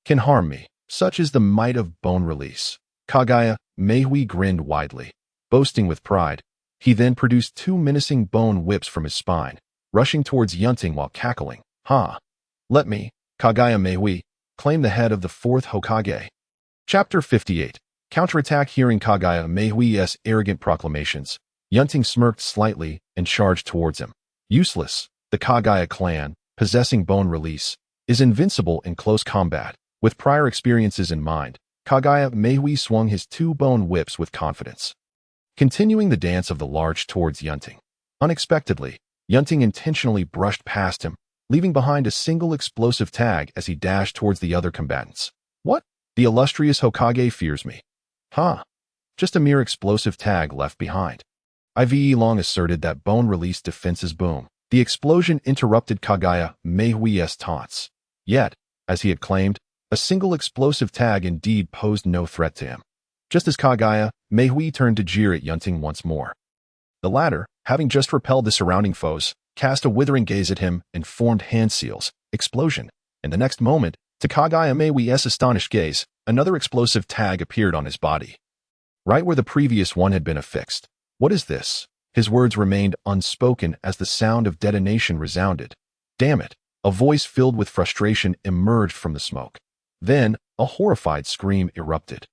can harm me. Such is the might of bone release. Kagaya Meiwi grinned widely, boasting with pride. He then produced two menacing bone whips from his spine, rushing towards Yunting while cackling. Ha! Let me, Kagaya Meiwi, claim the head of the Fourth Hokage. Chapter 58. Counterattack. Hearing Kagaya Meiwi's arrogant proclamations, Yunting smirked slightly and charged towards him. Useless. The Kagaya clan, possessing bone release, is invincible in close combat. With prior experiences in mind, Kagaya Meiwi swung his two bone whips with confidence, continuing the dance of the large towards Yunting. Unexpectedly, Yunting intentionally brushed past him, leaving behind a single explosive tag as he dashed towards the other combatants. What? The illustrious Hokage fears me. Huh. Just a mere explosive tag left behind. Ive long asserted that bone release defenses boom. The explosion interrupted Kagaya Meiwi's taunts. Yet, as he had claimed, a single explosive tag indeed posed no threat to him. Just as Kagaya Meiwi turned to jeer at Yunting once more, the latter, having just repelled the surrounding foes, cast a withering gaze at him and formed hand seals. Explosion. And the next moment, to Kagaya Meiwi's astonished gaze, another explosive tag appeared on his body, right where the previous one had been affixed. What is this? His words remained unspoken as the sound of detonation resounded. Damn it! A voice filled with frustration emerged from the smoke. Then, a horrified scream erupted.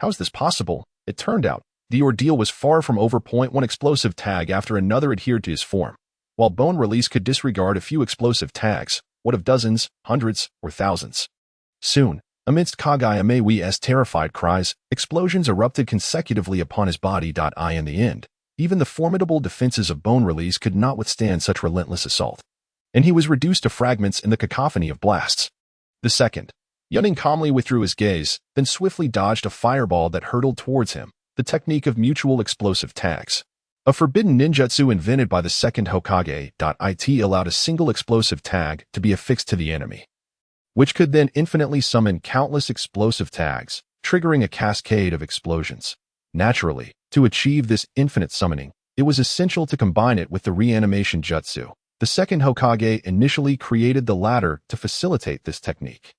How is this possible? It turned out, the ordeal was far from over. One explosive tag after another adhered to his form. While bone release could disregard a few explosive tags, what of dozens, hundreds, or thousands? Soon, amidst Kagaya Meiwi's terrified cries, explosions erupted consecutively upon his body. In the end, even the formidable defenses of bone release could not withstand such relentless assault, and he was reduced to fragments in the cacophony of blasts. The second, Yunting calmly withdrew his gaze, then swiftly dodged a fireball that hurtled towards him, the technique of mutual explosive tags. A forbidden ninjutsu invented by the second Hokage. It allowed a single explosive tag to be affixed to the enemy, which could then infinitely summon countless explosive tags, triggering a cascade of explosions. Naturally, to achieve this infinite summoning, it was essential to combine it with the reanimation jutsu. The second Hokage initially created the latter to facilitate this technique.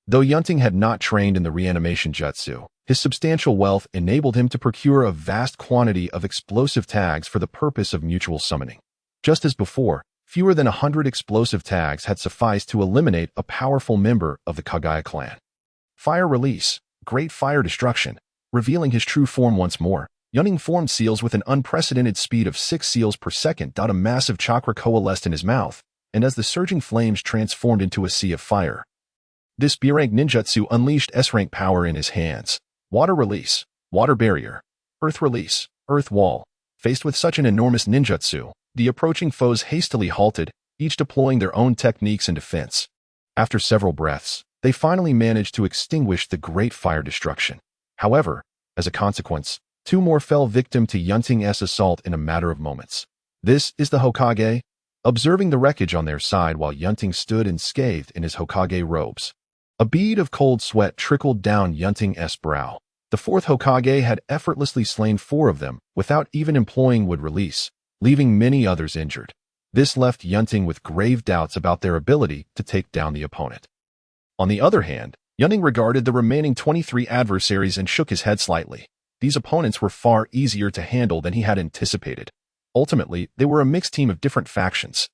Though Yunting had not trained in the reanimation jutsu, his substantial wealth enabled him to procure a vast quantity of explosive tags for the purpose of mutual summoning. Just as before, fewer than 100 explosive tags had sufficed to eliminate a powerful member of the Kagaya clan. Fire release, great fire destruction. Revealing his true form once more, Yunting formed seals with an unprecedented speed of 6 seals per second. A massive chakra coalesced in his mouth, and as the surging flames transformed into a sea of fire, this B-rank ninjutsu unleashed S-rank power in his hands. Water release, water barrier. Earth release, earth wall. Faced with such an enormous ninjutsu, the approaching foes hastily halted, each deploying their own techniques in defense. After several breaths, they finally managed to extinguish the great fire destruction. However, as a consequence, 2 more fell victim to Yunting's assault in a matter of moments. This is the Hokage, observing the wreckage on their side while Yunting stood unscathed in his Hokage robes. A bead of cold sweat trickled down Yunting's brow. The Fourth Hokage had effortlessly slain 4 of them without even employing wood release, leaving many others injured. This left Yunting with grave doubts about their ability to take down the opponent. On the other hand, Yunting regarded the remaining 23 adversaries and shook his head slightly. These opponents were far easier to handle than he had anticipated. Ultimately, they were a mixed team of different factions.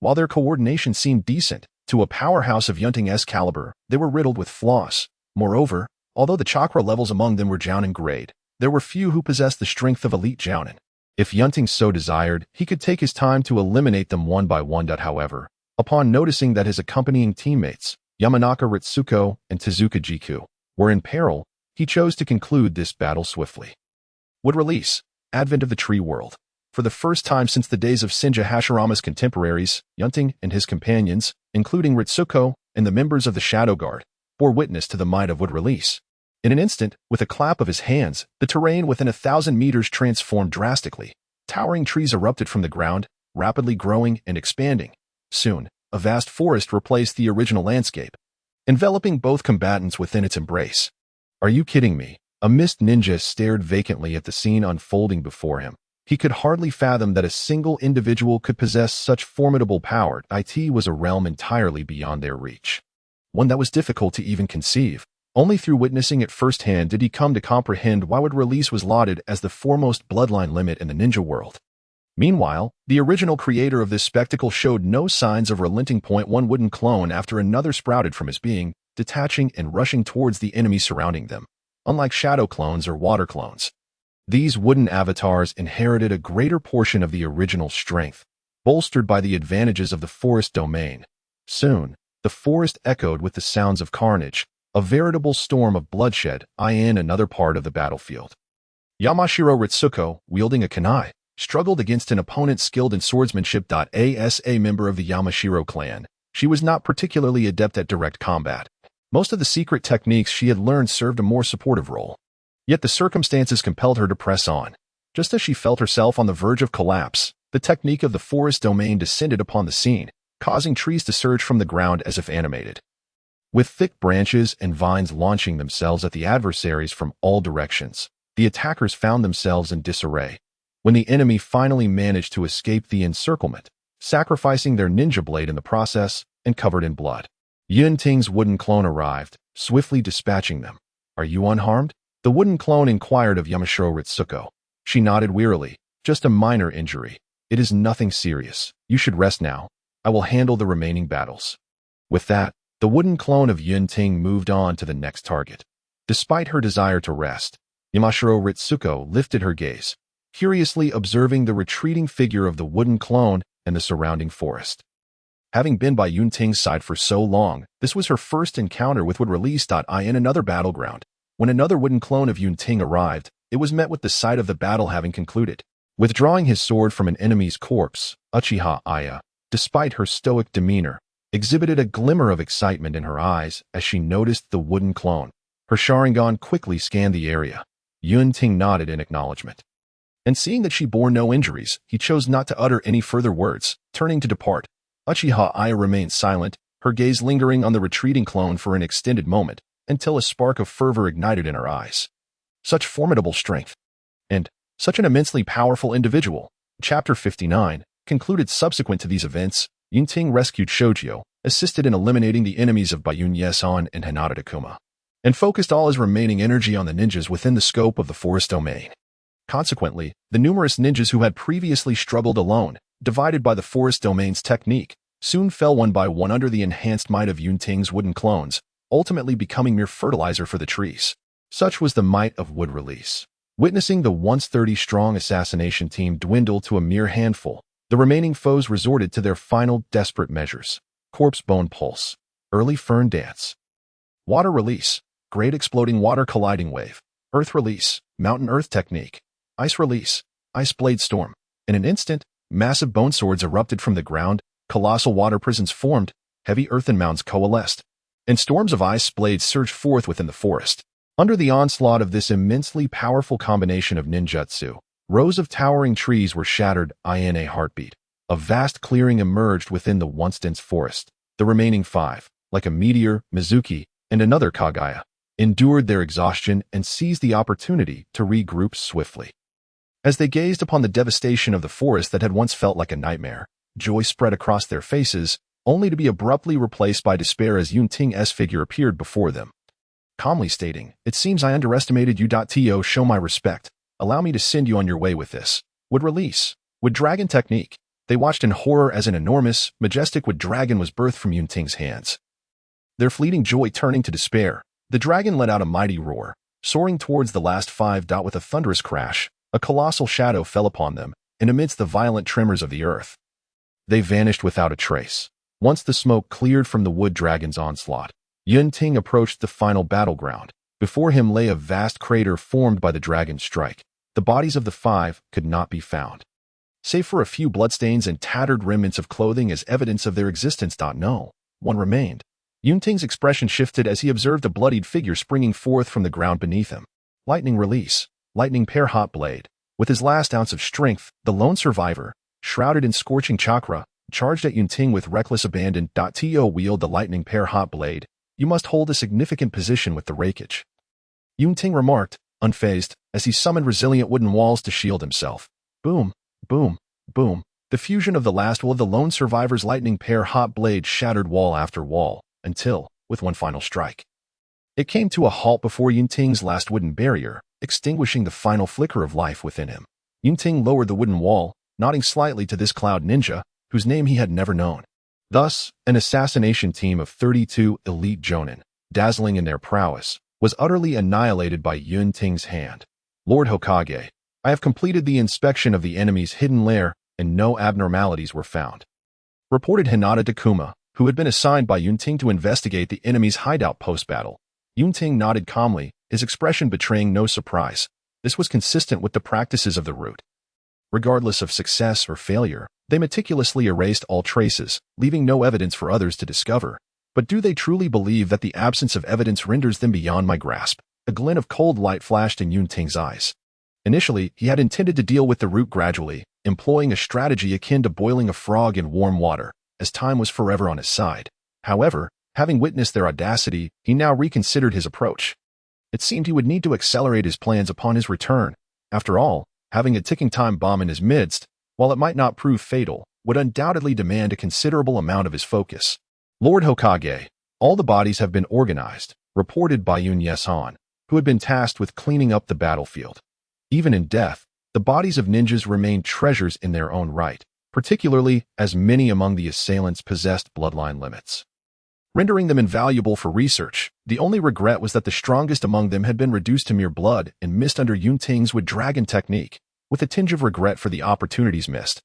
While their coordination seemed decent, to a powerhouse of Yunting's caliber, they were riddled with flaws. Moreover, although the chakra levels among them were jounin grade, there were few who possessed the strength of elite jounin. If Yunting so desired, he could take his time to eliminate them one by one. However, upon noticing that his accompanying teammates, Yamanaka Ritsuko and Tezuka Jiku, were in peril, he chose to conclude this battle swiftly. Would release. Advent of the Tree World. For the first time since the days of Shinja Hashirama's contemporaries, Yunting and his companions, including Ritsuko and the members of the Shadow Guard, bore witness to the might of wood release. In an instant, with a clap of his hands, the terrain within 1,000 meters transformed drastically. Towering trees erupted from the ground, rapidly growing and expanding. Soon, a vast forest replaced the original landscape, enveloping both combatants within its embrace. Are you kidding me? A mist ninja stared vacantly at the scene unfolding before him. He could hardly fathom that a single individual could possess such formidable power. It was a realm entirely beyond their reach. One that was difficult to even conceive. Only through witnessing it firsthand did he come to comprehend why wood release was lauded as the foremost bloodline limit in the ninja world. Meanwhile, the original creator of this spectacle showed no signs of relenting. One wooden clone after another sprouted from his being, detaching and rushing towards the enemy surrounding them. Unlike shadow clones or water clones, these wooden avatars inherited a greater portion of the original strength, bolstered by the advantages of the forest domain. Soon, the forest echoed with the sounds of carnage, a veritable storm of bloodshed in another part of the battlefield. Yamashiro Ritsuko, wielding a kunai, struggled against an opponent skilled in swordsmanship. As a member of the Yamashiro clan, she was not particularly adept at direct combat. Most of the secret techniques she had learned served a more supportive role. Yet the circumstances compelled her to press on. Just as she felt herself on the verge of collapse, the technique of the forest domain descended upon the scene, causing trees to surge from the ground as if animated. With thick branches and vines launching themselves at the adversaries from all directions, the attackers found themselves in disarray. When the enemy finally managed to escape the encirclement, sacrificing their ninja blade in the process and covered in blood, Yunting's wooden clone arrived, swiftly dispatching them. Are you unharmed? The wooden clone inquired of Yamashiro Ritsuko. She nodded wearily. Just a minor injury. It is nothing serious. You should rest now. I will handle the remaining battles. With that, the wooden clone of Yunting moved on to the next target. Despite her desire to rest, Yamashiro Ritsuko lifted her gaze, curiously observing the retreating figure of the wooden clone and the surrounding forest. Having been by Yunting's side for so long, this was her first encounter with wood release. In another battleground. When another wooden clone of Yunting arrived, it was met with the sight of the battle having concluded. Withdrawing his sword from an enemy's corpse, Uchiha, despite her stoic demeanor, exhibited a glimmer of excitement in her eyes as she noticed the wooden clone. Her Sharingan quickly scanned the area. Yunting nodded in acknowledgement. And seeing that she bore no injuries, he chose not to utter any further words, turning to depart. Uchiha remained silent, her gaze lingering on the retreating clone for an extended moment, until a spark of fervor ignited in her eyes. Such formidable strength. And such an immensely powerful individual. Chapter 59 concluded. Subsequent to these events, Yunting rescued Shoujo, assisted in eliminating the enemies of Bayun Yeson and Hinata Takuma, and focused all his remaining energy on the ninjas within the scope of the forest domain. Consequently, the numerous ninjas who had previously struggled alone, divided by the forest domain's technique, soon fell one by one under the enhanced might of Yunting's wooden clones, ultimately becoming mere fertilizer for the trees. Such was the might of wood release. Witnessing the once 30-strong assassination team dwindle to a mere handful, the remaining foes resorted to their final desperate measures. Corpse bone pulse, early fern dance, water release, great exploding water colliding wave, earth release, mountain earth technique, ice release, ice blade storm. In an instant, massive bone swords erupted from the ground, colossal water prisons formed, heavy earthen mounds coalesced, and storms of ice blades surged forth within the forest. Under the onslaught of this immensely powerful combination of ninjutsu, rows of towering trees were shattered in a heartbeat. A vast clearing emerged within the once dense forest. The remaining five, like a meteor, Mizuki, and another Kaguya, endured their exhaustion and seized the opportunity to regroup swiftly. As they gazed upon the devastation of the forest that had once felt like a nightmare, joy spread across their faces, only to be abruptly replaced by despair as Yunting's figure appeared before them. Calmly stating, "It seems I underestimated you. To show my respect, allow me to send you on your way with this wood release, wood dragon technique." They watched in horror as an enormous, majestic wood dragon was birthed from Yunting's hands. Their fleeting joy turning to despair, The dragon let out a mighty roar, soaring towards the last five. With a thunderous crash, a colossal shadow fell upon them, and amidst the violent tremors of the earth, they vanished without a trace. Once the smoke cleared from the wood dragon's onslaught, Yunting approached the final battleground. Before him lay a vast crater formed by the dragon's strike. The bodies of the five could not be found, save for a few bloodstains and tattered remnants of clothing as evidence of their existence. No one remained. Yunting's expression shifted as he observed a bloodied figure springing forth from the ground beneath him. Lightning release. Lightning pair hot blade. With his last ounce of strength, the lone survivor, shrouded in scorching chakra, charged at Yunting with reckless abandon. To wield the lightning pair hot blade, you must hold a significant position with the rakeage, Yunting remarked, unfazed, as he summoned resilient wooden walls to shield himself. Boom, boom, boom. The fusion of the last will of the lone survivor's lightning pair hot blade shattered wall after wall, until, with one final strike, it came to a halt before Yunting's last wooden barrier, extinguishing the final flicker of life within him. Yunting lowered the wooden wall, nodding slightly to this cloud ninja, whose name he had never known. Thus, an assassination team of 32 elite jonin, dazzling in their prowess, was utterly annihilated by Yunting's hand. Lord Hokage, I have completed the inspection of the enemy's hidden lair, and no abnormalities were found, reported Hinata Takuma, who had been assigned by Yunting to investigate the enemy's hideout post-battle. Yunting nodded calmly, his expression betraying no surprise. This was consistent with the practices of the root. Regardless of success or failure, they meticulously erased all traces, leaving no evidence for others to discover. But do they truly believe that the absence of evidence renders them beyond my grasp? A glint of cold light flashed in Yunting's eyes. Initially, he had intended to deal with the root gradually, employing a strategy akin to boiling a frog in warm water, as time was forever on his side. However, having witnessed their audacity, he now reconsidered his approach. It seemed he would need to accelerate his plans upon his return. After all, having a ticking time bomb in his midst, while it might not prove fatal, would undoubtedly demand a considerable amount of his focus. Lord Hokage, all the bodies have been organized, reported by Yun Yesan, who had been tasked with cleaning up the battlefield. Even in death, the bodies of ninjas remained treasures in their own right, particularly as many among the assailants possessed bloodline limits, rendering them invaluable for research. The only regret was that the strongest among them had been reduced to mere blood and missed under Yunting's wood dragon technique, with a tinge of regret for the opportunities missed.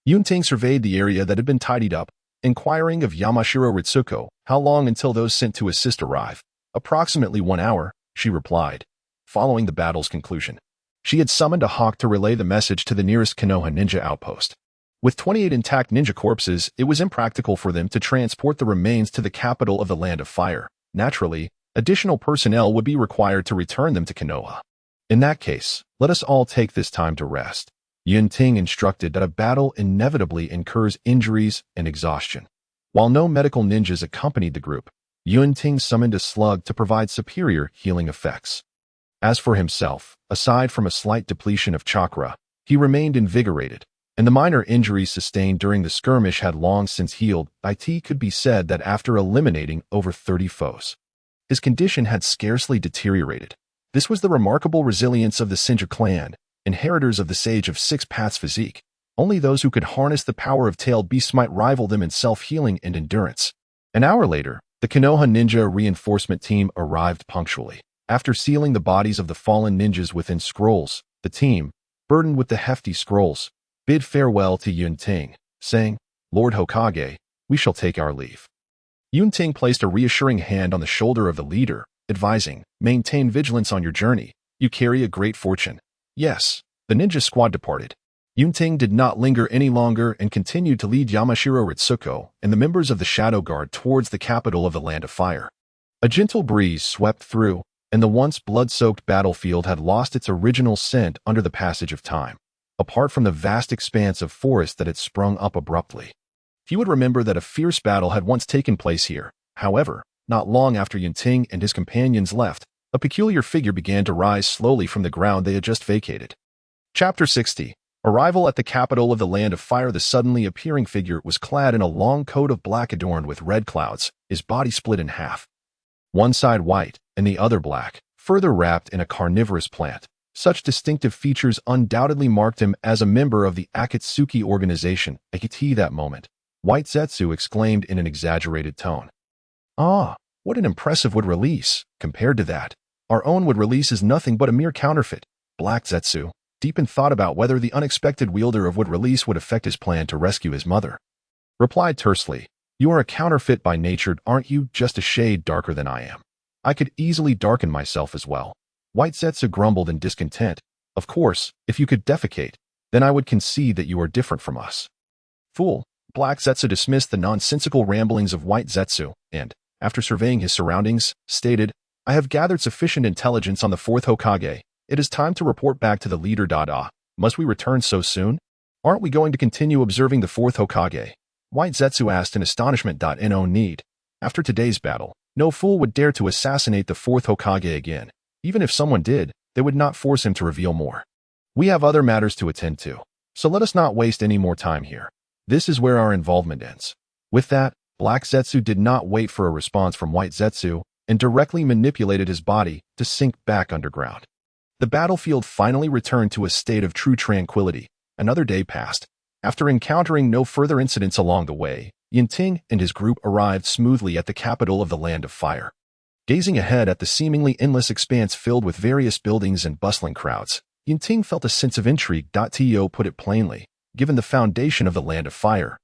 Yunting surveyed the area that had been tidied up, inquiring of Yamashiro Ritsuko how long until those sent to assist arrive. Approximately 1 hour, she replied, following the battle's conclusion. She had summoned a hawk to relay the message to the nearest Kenoha ninja outpost. With 28 intact ninja corpses, it was impractical for them to transport the remains to the capital of the Land of Fire. Naturally, additional personnel would be required to return them to Kenoha. In that case, let us all take this time to rest. Yunting instructed that a battle inevitably incurs injuries and exhaustion. While no medical ninjas accompanied the group, Yunting summoned a slug to provide superior healing effects. As for himself, aside from a slight depletion of chakra, he remained invigorated, and the minor injuries sustained during the skirmish had long since healed. It could be said that after eliminating over 30 foes, his condition had scarcely deteriorated. This was the remarkable resilience of the Sinja clan, inheritors of the Sage of Six Paths physique. Only those who could harness the power of tailed beasts might rival them in self-healing and endurance. An hour later, the Kenoha ninja reinforcement team arrived punctually. After sealing the bodies of the fallen ninjas within scrolls, the team, burdened with the hefty scrolls, bid farewell to Yunting, saying, "Lord Hokage, we shall take our leave." Yunting placed a reassuring hand on the shoulder of the leader, advising, "Maintain vigilance on your journey. You carry a great fortune." Yes, the ninja squad departed. Yunting did not linger any longer and continued to lead Yamashiro Ritsuko and the members of the Shadow Guard towards the capital of the Land of Fire. A gentle breeze swept through, and the once blood-soaked battlefield had lost its original scent under the passage of time, apart from the vast expanse of forest that had sprung up abruptly. Few would remember that a fierce battle had once taken place here. However, not long after Yunting and his companions left, a peculiar figure began to rise slowly from the ground they had just vacated. Chapter 60. Arrival at the capital of the Land of Fire. The suddenly appearing figure was clad in a long coat of black adorned with red clouds, his body split in half, one side white and the other black, further wrapped in a carnivorous plant. Such distinctive features undoubtedly marked him as a member of the Akatsuki organization. That moment, White Zetsu exclaimed in an exaggerated tone, "Ah, What an impressive wood release. Compared to that, our own wood release is nothing but a mere counterfeit. Black Zetsu, deep in thought about whether the unexpected wielder of wood release would affect his plan to rescue his mother, replied tersely, "You are a counterfeit by nature, aren't you? Just a shade darker than I am. I could easily darken myself as well." White Zetsu grumbled in discontent. "Of course, if you could defecate, then I would concede that you are different from us." "Fool." Black Zetsu dismissed the nonsensical ramblings of White Zetsu and, after surveying his surroundings, stated, "I have gathered sufficient intelligence on the Fourth Hokage. It is time to report back to the leader. Must we return so soon? Aren't we going to continue observing the Fourth Hokage?" White Zetsu asked in astonishment. No need. After today's battle, no fool would dare to assassinate the Fourth Hokage again. Even if someone did, they would not force him to reveal more. We have other matters to attend to, so let us not waste any more time here. This is where our involvement ends. With that, Black Zetsu did not wait for a response from White Zetsu and directly manipulated his body to sink back underground. The battlefield finally returned to a state of true tranquility. Another day passed. After encountering no further incidents along the way, Yunting and his group arrived smoothly at the capital of the Land of Fire. Gazing ahead at the seemingly endless expanse filled with various buildings and bustling crowds, Yunting felt a sense of intrigue. To put it plainly, given the foundation of the Land of Fire,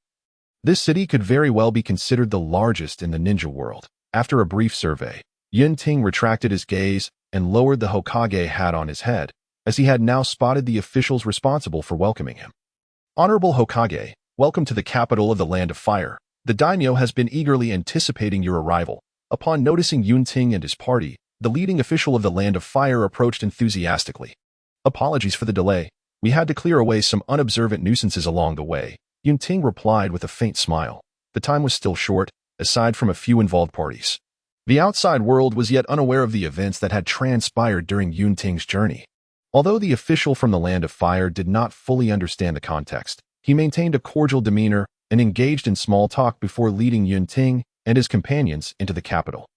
this city could very well be considered the largest in the ninja world. After a brief survey, Yunting retracted his gaze and lowered the Hokage hat on his head, as he had now spotted the officials responsible for welcoming him. "Honorable Hokage, welcome to the capital of the Land of Fire. The daimyo has been eagerly anticipating your arrival." Upon noticing Yunting and his party, the leading official of the Land of Fire approached enthusiastically. "Apologies for the delay. We had to clear away some unobservant nuisances along the way," Yunting replied with a faint smile. The time was still short, aside from a few involved parties. The outside world was yet unaware of the events that had transpired during Yunting's journey. Although the official from the Land of Fire did not fully understand the context, he maintained a cordial demeanor and engaged in small talk before leading Yunting and his companions into the capital.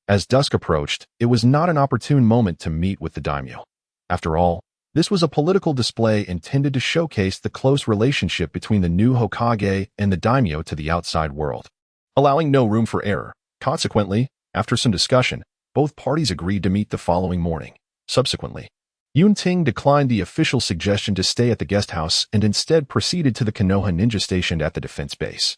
As dusk approached, it was not an opportune moment to meet with the daimyo. After all, this was a political display intended to showcase the close relationship between the new Hokage and the daimyo to the outside world, allowing no room for error. Consequently, after some discussion, both parties agreed to meet the following morning. Subsequently, Yunting declined the official suggestion to stay at the guest house and instead proceeded to the Kenoha ninja stationed at the defense base.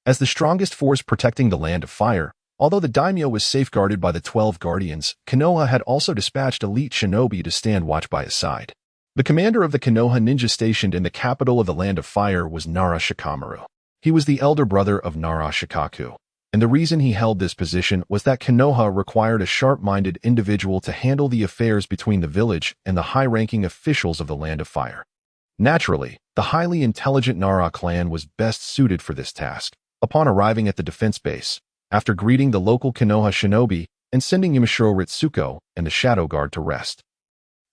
As the strongest force protecting the Land of Fire, although the daimyo was safeguarded by the 12 guardians, Kenoha had also dispatched elite shinobi to stand watch by his side. The commander of the Kenoha ninja stationed in the capital of the Land of Fire was Nara Shikamaru. He was the elder brother of Nara Shikaku, and the reason he held this position was that Kenoha required a sharp-minded individual to handle the affairs between the village and the high-ranking officials of the Land of Fire. Naturally, the highly intelligent Nara clan was best suited for this task. Upon arriving at the defense base, after greeting the local Kenoha shinobi and sending Yamashiro Ritsuko and the Shadow Guard to rest,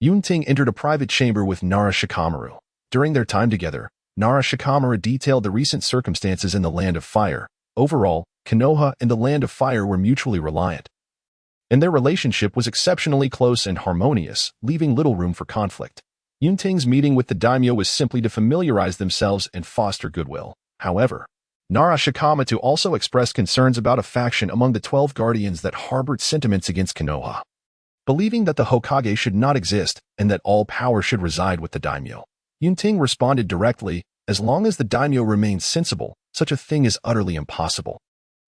Yunting entered a private chamber with Nara Shikamaru. During their time together, Nara Shikamaru detailed the recent circumstances in the Land of Fire. Overall, Kenoha and the Land of Fire were mutually reliant, and their relationship was exceptionally close and harmonious, leaving little room for conflict. Yunting's meeting with the daimyo was simply to familiarize themselves and foster goodwill. However, Nara Shikamaru also expressed concerns about a faction among the 12 guardians that harbored sentiments against Kenoha, believing that the Hokage should not exist and that all power should reside with the daimyo. Yunting responded directly, "As long as the daimyo remains sensible, such a thing is utterly impossible.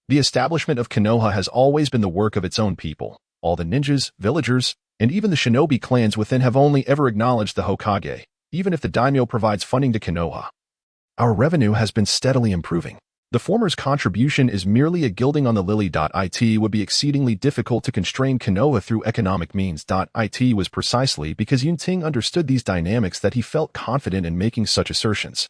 The establishment of Kenoha has always been the work of its own people. All the ninjas, villagers, and even the shinobi clans within have only ever acknowledged the Hokage, even if the daimyo provides funding to Kenoha. Our revenue has been steadily improving. The former's contribution is merely a gilding on the lily. It would be exceedingly difficult to constrain Kenoha through economic means. It was precisely because Yunting understood these dynamics that he felt confident in making such assertions.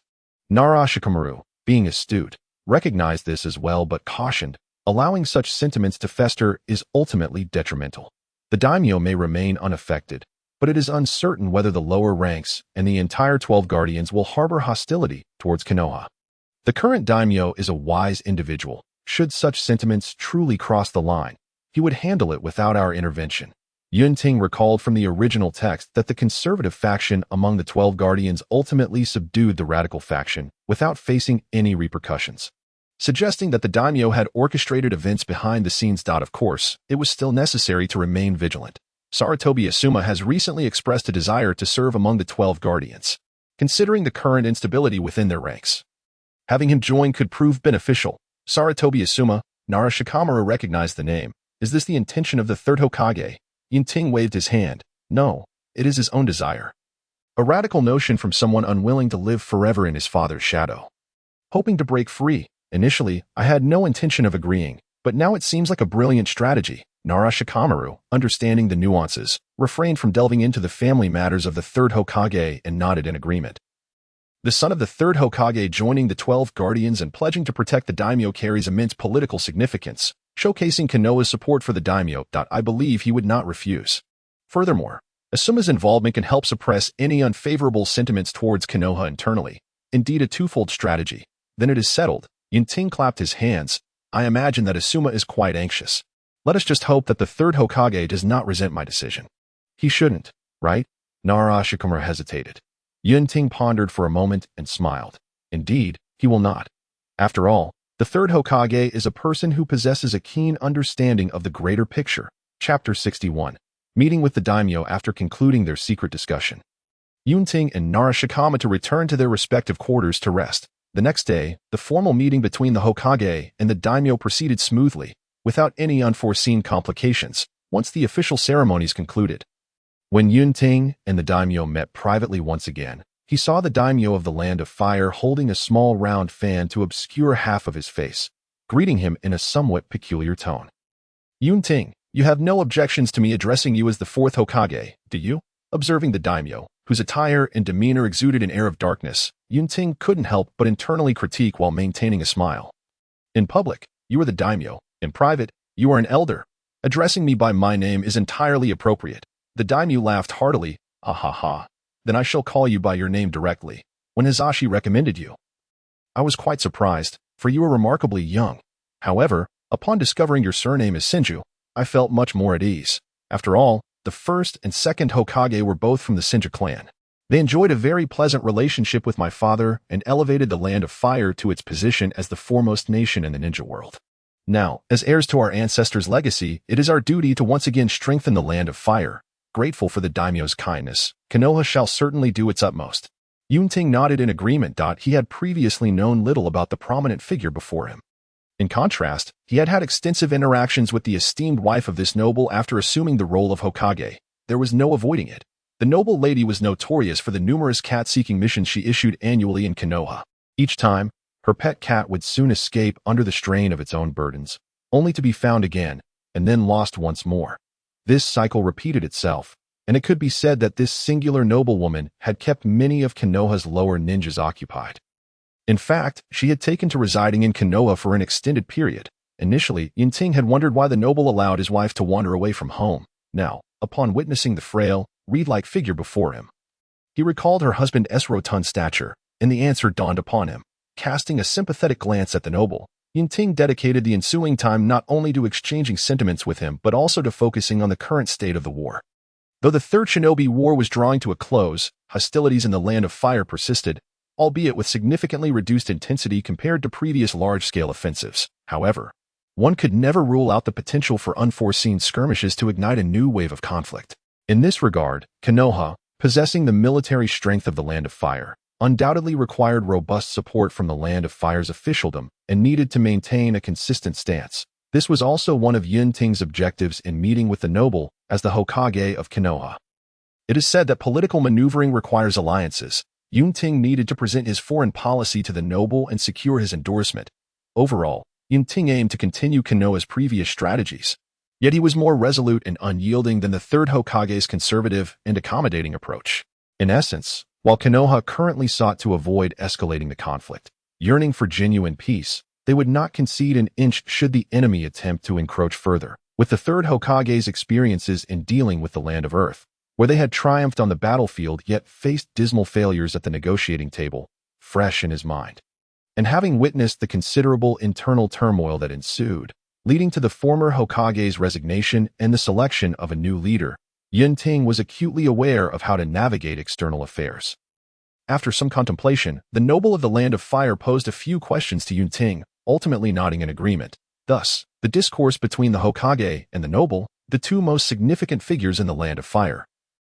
Nara Shikamaru, being astute, recognized this as well but cautioned, allowing such sentiments to fester is ultimately detrimental. The daimyo may remain unaffected, but it is uncertain whether the lower ranks and the entire 12 guardians will harbor hostility towards Kenoha. The current daimyo is a wise individual. Should such sentiments truly cross the line, he would handle it without our intervention." Yunting recalled from the original text that the conservative faction among the 12 guardians ultimately subdued the radical faction without facing any repercussions. suggesting that the daimyo had orchestrated events behind the scenes. Of course, it was still necessary to remain vigilant. Sarutobi Asuma has recently expressed a desire to serve among the 12 guardians, considering the current instability within their ranks. Having him join could prove beneficial. Sarutobi Asuma, Nara Shikamaru recognized the name. Is this the intention of the third Hokage? Yunting waved his hand. No, it is his own desire. A radical notion from someone unwilling to live forever in his father's shadow. Hoping to break free, initially, I had no intention of agreeing, but now it seems like a brilliant strategy. Nara Shikamaru, understanding the nuances, refrained from delving into the family matters of the third Hokage and nodded in agreement. The son of the third Hokage joining the 12 guardians and pledging to protect the daimyo carries immense political significance, showcasing Kenoha's support for the daimyo. I believe he would not refuse. Furthermore, Asuma's involvement can help suppress any unfavorable sentiments towards Kenoha internally. Indeed, a twofold strategy. Then it is settled. Yunting clapped his hands. I imagine that Asuma is quite anxious. Let us just hope that the third Hokage does not resent my decision. He shouldn't, right? Nara Shikamaru hesitated. Yunting pondered for a moment and smiled. Indeed, he will not. After all, the third Hokage is a person who possesses a keen understanding of the greater picture. Chapter 61. Meeting with the daimyo after concluding their secret discussion. Yunting and Nara Shikamaru returned to their respective quarters to rest. The next day, the formal meeting between the Hokage and the daimyo proceeded smoothly, without any unforeseen complications, once the official ceremonies concluded. When Yunting and the daimyo met privately once again, he saw the daimyo of the Land of Fire holding a small round fan to obscure half of his face, greeting him in a somewhat peculiar tone. Yunting, you have no objections to me addressing you as the fourth Hokage, do you? Observing the daimyo, whose attire and demeanor exuded an air of darkness, Yunting couldn't help but internally critique while maintaining a smile. In public, you are the daimyo. In private, you are an elder. Addressing me by my name is entirely appropriate. The daimyo laughed heartily. Ah ha ha. Then I shall call you by your name directly. When Hisashi recommended you, I was quite surprised, for you are remarkably young. However, upon discovering your surname is Senju, I felt much more at ease. After all, the first and second Hokage were both from the Senju clan. They enjoyed a very pleasant relationship with my father and elevated the Land of Fire to its position as the foremost nation in the ninja world. Now, as heirs to our ancestors' legacy, it is our duty to once again strengthen the Land of Fire. Grateful for the daimyo's kindness, Kenoha shall certainly do its utmost. Yunting nodded in agreement. He had previously known little about the prominent figure before him. In contrast, he had had extensive interactions with the esteemed wife of this noble after assuming the role of Hokage. There was no avoiding it. The noble lady was notorious for the numerous cat-seeking missions she issued annually in Kenoha. Each time, her pet cat would soon escape under the strain of its own burdens, only to be found again, and then lost once more. This cycle repeated itself, and it could be said that this singular noblewoman had kept many of Kenoha's lower ninjas occupied. In fact, she had taken to residing in Kenoha for an extended period. Initially, Yunting had wondered why the noble allowed his wife to wander away from home. Now, upon witnessing the frail, reed-like figure before him, he recalled her husband's rotund stature, and the answer dawned upon him. Casting a sympathetic glance at the noble, Yunting dedicated the ensuing time not only to exchanging sentiments with him but also to focusing on the current state of the war. Though the Third Shinobi War was drawing to a close, hostilities in the Land of Fire persisted, albeit with significantly reduced intensity compared to previous large-scale offensives. However, one could never rule out the potential for unforeseen skirmishes to ignite a new wave of conflict. In this regard, Kenoha, possessing the military strength of the Land of Fire, undoubtedly required robust support from the Land of Fire's officialdom and needed to maintain a consistent stance. This was also one of Yunting's objectives in meeting with the noble as the Hokage of Konoha. It is said that political maneuvering requires alliances. Yunting needed to present his foreign policy to the noble and secure his endorsement. Overall, Yunting aimed to continue Konoha's previous strategies. Yet he was more resolute and unyielding than the Third Hokage's conservative and accommodating approach. In essence, while Kenoha currently sought to avoid escalating the conflict, yearning for genuine peace, they would not concede an inch should the enemy attempt to encroach further. With the Third Hokage's experiences in dealing with the Land of Earth, where they had triumphed on the battlefield yet faced dismal failures at the negotiating table, fresh in his mind, and having witnessed the considerable internal turmoil that ensued, leading to the former Hokage's resignation and the selection of a new leader, Yunting was acutely aware of how to navigate external affairs. After some contemplation, the noble of the Land of Fire posed a few questions to Yunting, ultimately nodding in agreement. Thus, the discourse between the Hokage and the noble, the two most significant figures in the Land of Fire,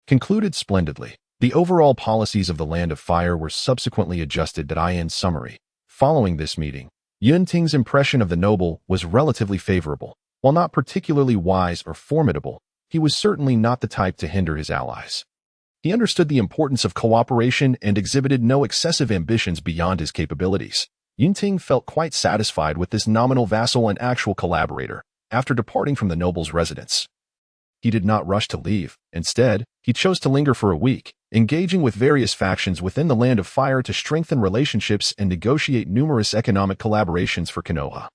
concluded splendidly. The overall policies of the Land of Fire were subsequently adjusted. In summary, following this meeting, Yunting's impression of the noble was relatively favorable. While not particularly wise or formidable, he was certainly not the type to hinder his allies. He understood the importance of cooperation and exhibited no excessive ambitions beyond his capabilities. Yunting felt quite satisfied with this nominal vassal and actual collaborator after departing from the noble's residence. He did not rush to leave. Instead, he chose to linger for a week, engaging with various factions within the Land of Fire to strengthen relationships and negotiate numerous economic collaborations for Kenoha.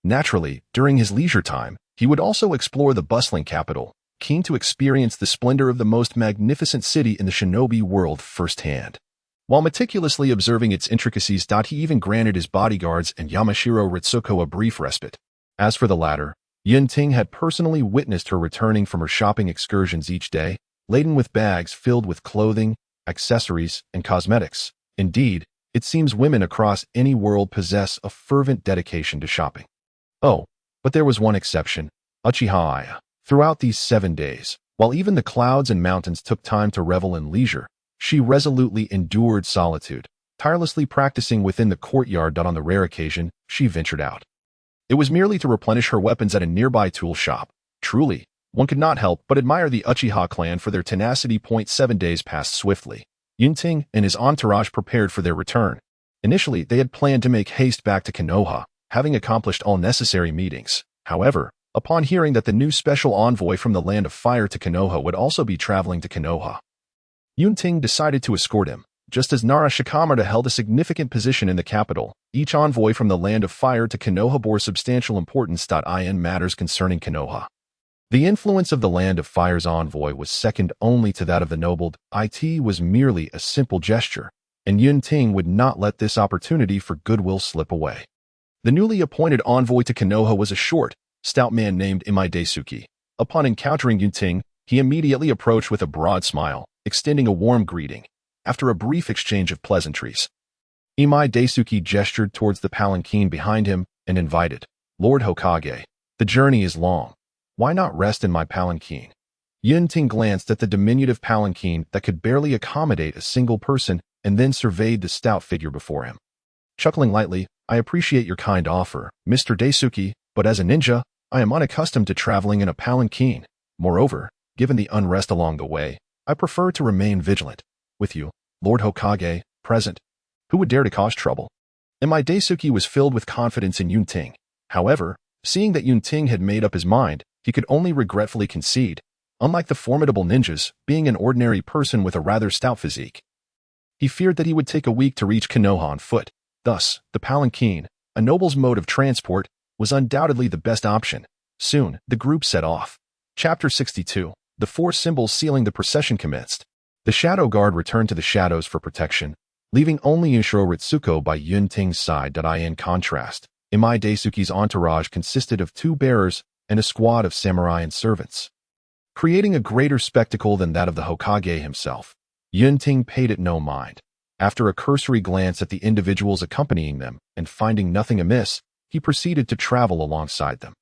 Naturally, during his leisure time, he would also explore the bustling capital, keen to experience the splendor of the most magnificent city in the shinobi world firsthand. While meticulously observing its intricacies, he even granted his bodyguards and Yamashiro Ritsuko a brief respite. As for the latter, Yunting had personally witnessed her returning from her shopping excursions each day, laden with bags filled with clothing, accessories, and cosmetics. Indeed, it seems women across any world possess a fervent dedication to shopping. Oh, but there was one exception, Uchiha. Throughout these 7 days, while even the clouds and mountains took time to revel in leisure, she resolutely endured solitude, tirelessly practicing within the courtyard. On the rare occasion, she ventured out. It was merely to replenish her weapons at a nearby tool shop. Truly, one could not help but admire the Uchiha clan for their tenacity. 7 days passed swiftly. Yunting and his entourage prepared for their return. Initially, they had planned to make haste back to Kenoha, having accomplished all necessary meetings. However, upon hearing that the new special envoy from the Land of Fire to Kenoha would also be traveling to Kenoha, Yunting decided to escort him. Just as Nara Shikamaru held a significant position in the capital, each envoy from the Land of Fire to Kenoha bore substantial importance. In matters concerning Kenoha, the influence of the Land of Fire's envoy was second only to that of the noble. It was merely a simple gesture, and Yunting would not let this opportunity for goodwill slip away. The newly appointed envoy to Kenoha was a short, stout man named Imai. Upon encountering Yunting, he immediately approached with a broad smile, extending a warm greeting. After a brief exchange of pleasantries, Imai gestured towards the palanquin behind him and invited, "Lord Hokage, the journey is long. Why not rest in my palanquin?" Yunting glanced at the diminutive palanquin that could barely accommodate a single person and then surveyed the stout figure before him. Chuckling lightly, "I appreciate your kind offer, Mr. Daisuke, but as a ninja, I am unaccustomed to traveling in a palanquin. Moreover, given the unrest along the way, I prefer to remain vigilant. With you, Lord Hokage, present, who would dare to cause trouble?" Imai was filled with confidence in Yunting. However, seeing that Yunting had made up his mind, he could only regretfully concede. Unlike the formidable ninjas, being an ordinary person with a rather stout physique, he feared that he would take a week to reach Kenoha on foot. Thus, the palanquin, a noble's mode of transport, was undoubtedly the best option. Soon, the group set off. Chapter 62. The four symbols sealing the procession commenced. The Shadow Guard returned to the shadows for protection, leaving only Yunshiro Ritsuko by Yunting's side. In contrast, Imai entourage consisted of 2 bearers and a squad of samurai and servants, creating a greater spectacle than that of the Hokage himself. Yunting paid it no mind. After a cursory glance at the individuals accompanying them and finding nothing amiss, he proceeded to travel alongside them.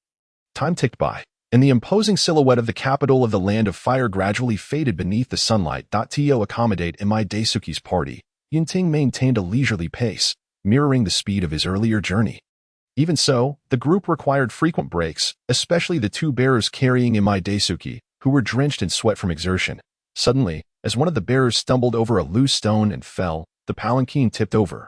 Time ticked by, and the imposing silhouette of the capital of the Land of Fire gradually faded beneath the sunlight. To accommodate Imai party, Yunting maintained a leisurely pace, mirroring the speed of his earlier journey. Even so, the group required frequent breaks, especially the 2 bearers carrying Imai, who were drenched in sweat from exertion. Suddenly, as one of the bearers stumbled over a loose stone and fell, the palanquin tipped over,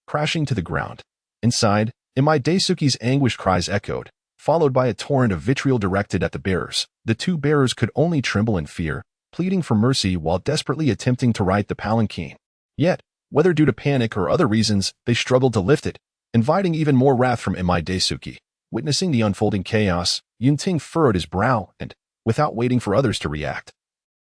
crashing to the ground. Inside, Imai anguished cries echoed, followed by a torrent of vitriol directed at the bearers. The 2 bearers could only tremble in fear, pleading for mercy while desperately attempting to right the palanquin. Yet, whether due to panic or other reasons, they struggled to lift it, inviting even more wrath from Imai. Witnessing the unfolding chaos, Yunting furrowed his brow and, without waiting for others to react,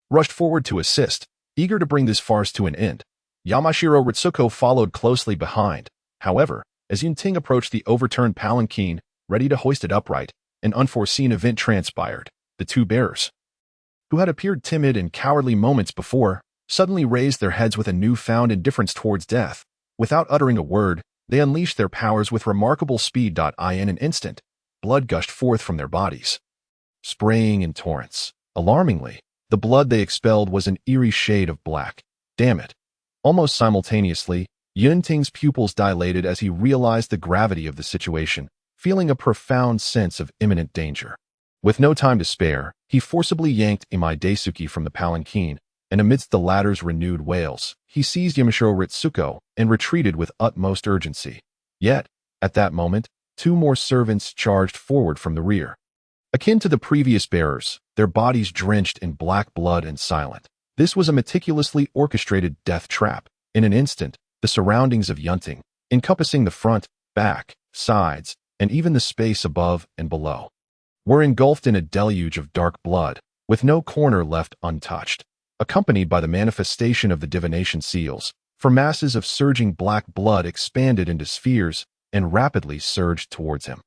rushed forward to assist, eager to bring this farce to an end. Yamashiro Ritsuko followed closely behind. However, as Yunting approached the overturned palanquin, ready to hoist it upright, an unforeseen event transpired. The 2 bearers, who had appeared timid and cowardly moments before, suddenly raised their heads with a newfound indifference towards death. Without uttering a word, They unleashed their powers with remarkable speed. In an instant, blood gushed forth from their bodies, spraying in torrents. Alarmingly, the blood they expelled was an eerie shade of black. Damn it. Almost simultaneously, Yunting's pupils dilated as he realized the gravity of the situation, feeling a profound sense of imminent danger. With no time to spare, he forcibly yanked Imai Daisuke from the palanquin, and amidst the latter's renewed wails, he seized Yamashiro Ritsuko and retreated with utmost urgency. Yet, at that moment, two more servants charged forward from the rear. Akin to the previous bearers, their bodies drenched in black blood and silent. This was a meticulously orchestrated death trap. In an instant, the surroundings of Yunting, encompassing the front, back, sides, and even the space above and below, were engulfed in a deluge of dark blood, with no corner left untouched. Accompanied by the manifestation of the divination seals, for masses of surging black blood expanded into spheres and rapidly surged towards him.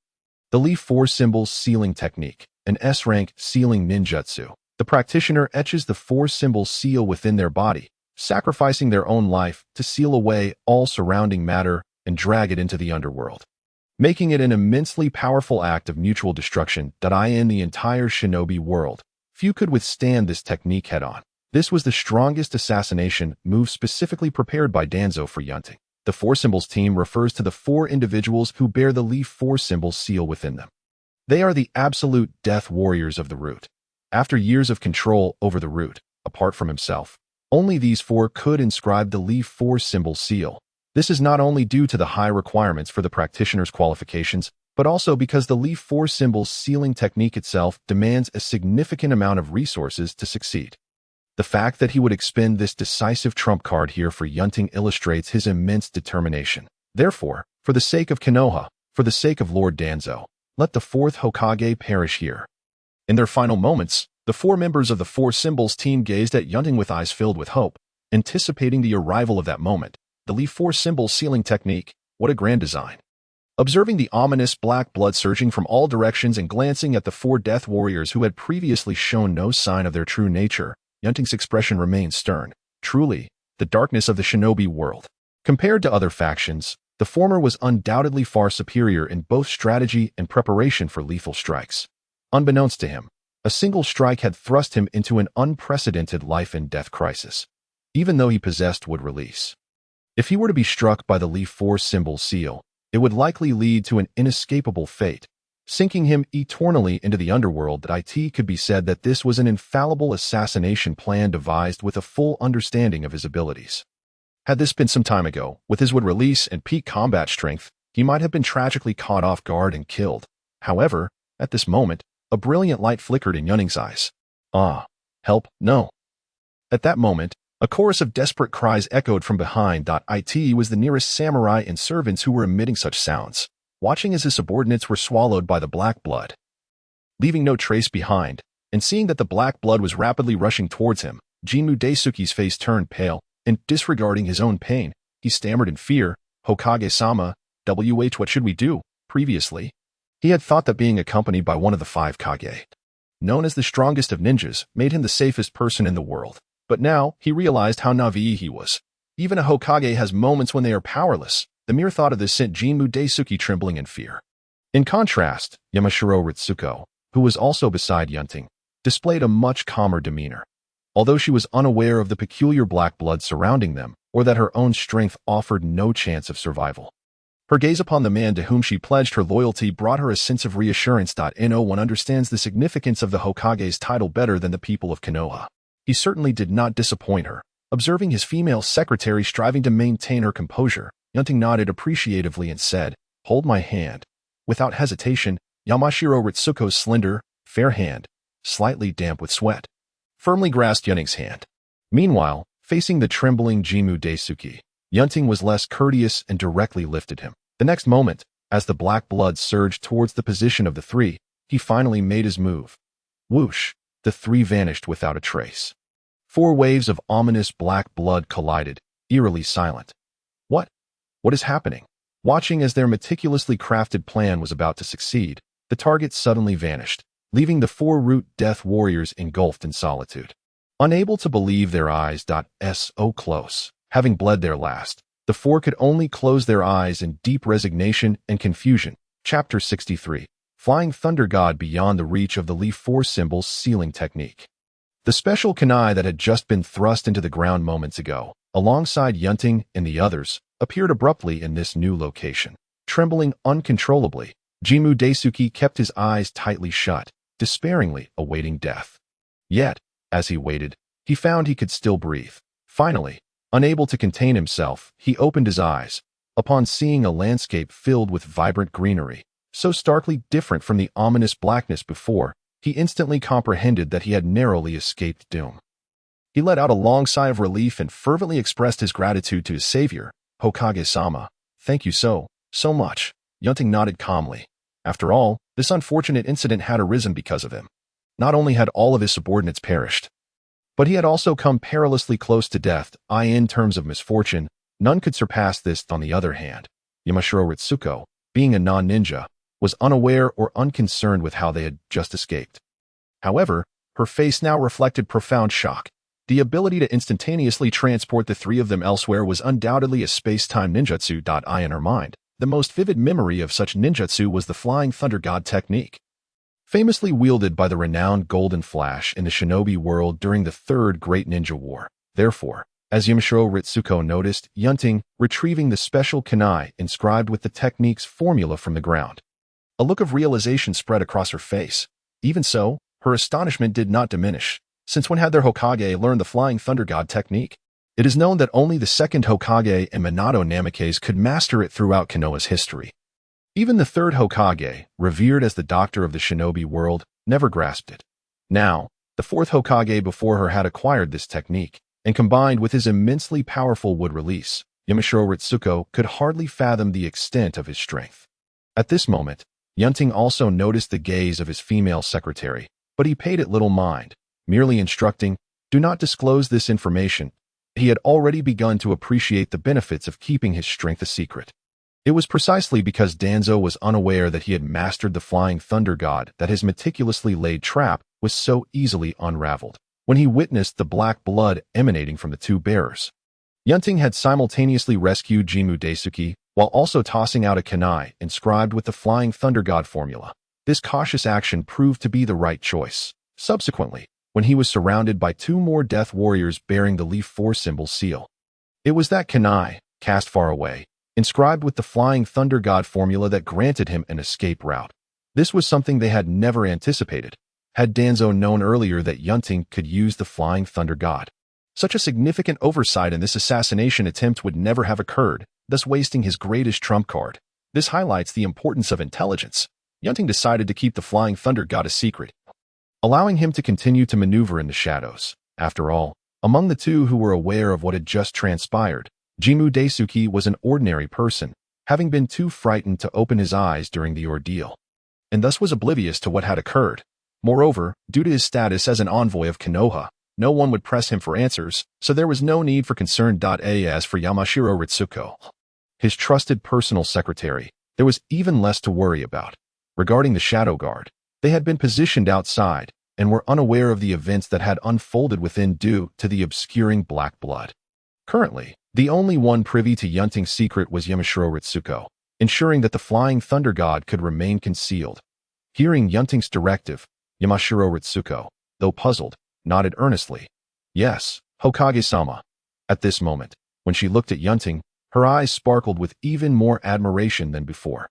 The Leaf 4 Symbols Sealing Technique, an S-rank sealing ninjutsu. The practitioner etches the 4 symbol seal within their body, sacrificing their own life to seal away all surrounding matter and drag it into the underworld, making it an immensely powerful act of mutual destruction. In the entire shinobi world, few could withstand this technique head-on. This was the strongest assassination move specifically prepared by Danzō for Yunting. The 4 Symbols team refers to the 4 individuals who bear the Leaf 4 symbol seal within them. They are the absolute death warriors of the root. After years of control over the root, apart from himself, only these 4 could inscribe the Leaf 4 symbol seal. This is not only due to the high requirements for the practitioner's qualifications, but also because the Leaf 4 symbol sealing technique itself demands a significant amount of resources to succeed. The fact that he would expend this decisive trump card here for Yunting illustrates his immense determination. Therefore, for the sake of Kenoha, for the sake of Lord Danzō, let the Fourth Hokage perish here. In their final moments, the 4 members of the 4 Symbols team gazed at Yunting with eyes filled with hope, anticipating the arrival of that moment. The Leaf 4 symbol sealing technique, what a grand design. Observing the ominous black blood surging from all directions and glancing at the 4 death warriors who had previously shown no sign of their true nature, Yunting's expression remained stern. Truly, the darkness of the shinobi world. Compared to other factions, the former was undoubtedly far superior in both strategy and preparation for lethal strikes. Unbeknownst to him, a single strike had thrust him into an unprecedented life-and-death crisis, even though he possessed would release. If he were to be struck by the Leaf 4 symbol seal, it would likely lead to an inescapable fate, sinking him eternally into the underworld. It could be said that this was an infallible assassination plan devised with a full understanding of his abilities. Had this been some time ago, with his would release and peak combat strength, he might have been tragically caught off guard and killed. However, at this moment, a brilliant light flickered in Yunting's eyes. Ah, help, no. At that moment, a chorus of desperate cries echoed from behind. It was the nearest samurai and servants who were emitting such sounds, watching as his subordinates were swallowed by the black blood. Leaving no trace behind, and seeing that the black blood was rapidly rushing towards him, Jinmu Daisuke's face turned pale, and disregarding his own pain, he stammered in fear, "Hokage-sama, what should we do?" Previously, he had thought that being accompanied by one of the 5 Kage, known as the strongest of ninjas, made him the safest person in the world. But now, he realized how naive he was. Even a Hokage has moments when they are powerless. The mere thought of this sent Jinmu Daisuke trembling in fear. In contrast, Yamashiro Ritsuko, who was also beside Yunting, displayed a much calmer demeanor. Although she was unaware of the peculiar black blood surrounding them, or that her own strength offered no chance of survival, her gaze upon the man to whom she pledged her loyalty brought her a sense of reassurance. No one understands the significance of the Hokage's title better than the people of Kenoha. He certainly did not disappoint her. Observing his female secretary striving to maintain her composure, Yunting nodded appreciatively and said, "Hold my hand." Without hesitation, Yamashiro Ritsuko's slender, fair hand, slightly damp with sweat, firmly grasped Yunting's hand. Meanwhile, facing the trembling Jinmu Daisuke, Yunting was less courteous and directly lifted him. The next moment, as the black blood surged towards the position of the 3, he finally made his move. Whoosh, the 3 vanished without a trace. 4 waves of ominous black blood collided, eerily silent. What is happening? Watching as their meticulously crafted plan was about to succeed, the target suddenly vanished, leaving the 4 root death warriors engulfed in solitude. Unable to believe their eyes. So close, having bled their last, The four could only close their eyes in deep resignation and confusion. Chapter 63. Flying Thunder God Beyond the Reach of the Leaf 4 Symbols Sealing Technique. The special kunai that had just been thrust into the ground moments ago, alongside Yunting and the others, appeared abruptly in this new location. Trembling uncontrollably, Jimmu Daisuke kept his eyes tightly shut, despairingly awaiting death. Yet, as he waited, he found he could still breathe. Finally, unable to contain himself, he opened his eyes, upon seeing a landscape filled with vibrant greenery. So starkly different from the ominous blackness before, he instantly comprehended that he had narrowly escaped doom. He let out a long sigh of relief and fervently expressed his gratitude to his savior, Hokage-sama. Thank you so much. Yunting nodded calmly. After all, this unfortunate incident had arisen because of him. Not only had all of his subordinates perished, but he had also come perilously close to death. In terms of misfortune, none could surpass this. On the other hand, Yamashiro Ritsuko, being a non-ninja, was unaware or unconcerned with how they had just escaped. However, her face now reflected profound shock. The ability to instantaneously transport the three of them elsewhere was undoubtedly a space-time ninjutsu. In her mind, the most vivid memory of such ninjutsu was the Flying Thunder God technique, famously wielded by the renowned Golden Flash in the shinobi world during the Third Great Ninja War. Therefore, as Yamashiro Ritsuko noticed Yunting retrieving the special kunai inscribed with the technique's formula from the ground, a look of realization spread across her face. Even so, her astonishment did not diminish, since when had their Hokage learned the Flying Thunder God technique? It is known that only the second Hokage and Minato Namikaze could master it throughout Konoha's history. Even the third Hokage, revered as the doctor of the shinobi world, never grasped it. Now, the fourth Hokage before her had acquired this technique, and combined with his immensely powerful wood release, Yamashiro Ritsuko could hardly fathom the extent of his strength. At this moment, Yunting also noticed the gaze of his female secretary, but he paid it little mind, merely instructing, "Do not disclose this information." He had already begun to appreciate the benefits of keeping his strength a secret. It was precisely because Danzō was unaware that he had mastered the Flying Thunder God that his meticulously laid trap was so easily unraveled. When he witnessed the black blood emanating from the two bearers, Yunting had simultaneously rescued Jimmu Daisuke while also tossing out a kunai inscribed with the Flying Thunder God formula. This cautious action proved to be the right choice. Subsequently, when he was surrounded by two more death warriors bearing the Leaf 4 symbol seal, it was that kunai, cast far away, inscribed with the Flying Thunder God formula that granted him an escape route. This was something they had never anticipated. Had Danzō known earlier that Yunting could use the Flying Thunder God, such a significant oversight in this assassination attempt would never have occurred, thus wasting his greatest trump card. This highlights the importance of intelligence. Yunting decided to keep the Flying Thunder God a secret, allowing him to continue to maneuver in the shadows. After all, among the two who were aware of what had just transpired, Jimmu Daisuke was an ordinary person, having been too frightened to open his eyes during the ordeal, and thus was oblivious to what had occurred. Moreover, due to his status as an envoy of Kenoha, no one would press him for answers, so there was no need for concern. As for Yamashiro Ritsuko, his trusted personal secretary, there was even less to worry about. Regarding the Shadow Guard, they had been positioned outside and were unaware of the events that had unfolded within due to the obscuring black blood. Currently, the only one privy to Yunting's secret was Yamashiro Ritsuko, ensuring that the Flying Thunder God could remain concealed. Hearing Yunting's directive, Yamashiro Ritsuko, though puzzled, nodded earnestly. "Yes, Hokage-sama." At this moment, when she looked at Yunting, her eyes sparkled with even more admiration than before.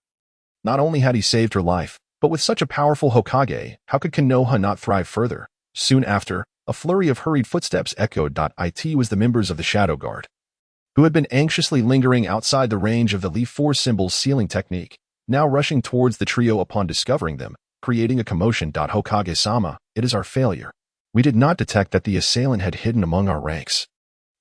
Not only had he saved her life, but with such a powerful Hokage, how could Kenoha not thrive further? Soon after, a flurry of hurried footsteps echoed. It was the members of the Shadow Guard, who had been anxiously lingering outside the range of the Leaf 4 symbol's sealing technique, now rushing towards the trio upon discovering them, creating a commotion. "Hokage-sama, it is our failure. We did not detect that the assailant had hidden among our ranks.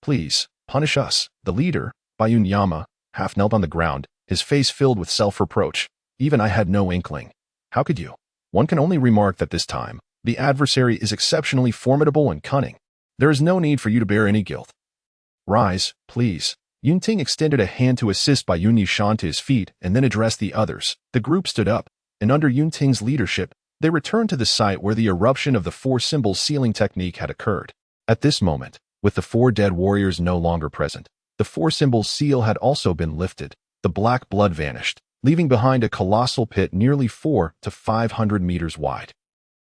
Please, punish us." The leader, Bayun Yama, half knelt on the ground, his face filled with self-reproach. "Even I had no inkling. How could you?" One can only remark that this time, the adversary is exceptionally formidable and cunning. There is no need for you to bear any guilt. "Rise, please." Yunting extended a hand to assist Bayun Yishan to his feet and then addressed the others. The group stood up, and under Yunting's leadership, they returned to the site where the eruption of the 4 symbol sealing technique had occurred. At this moment, with the 4 dead warriors no longer present, The four-symbol seal had also been lifted. The black blood vanished, leaving behind a colossal pit nearly 400 to 500 meters wide.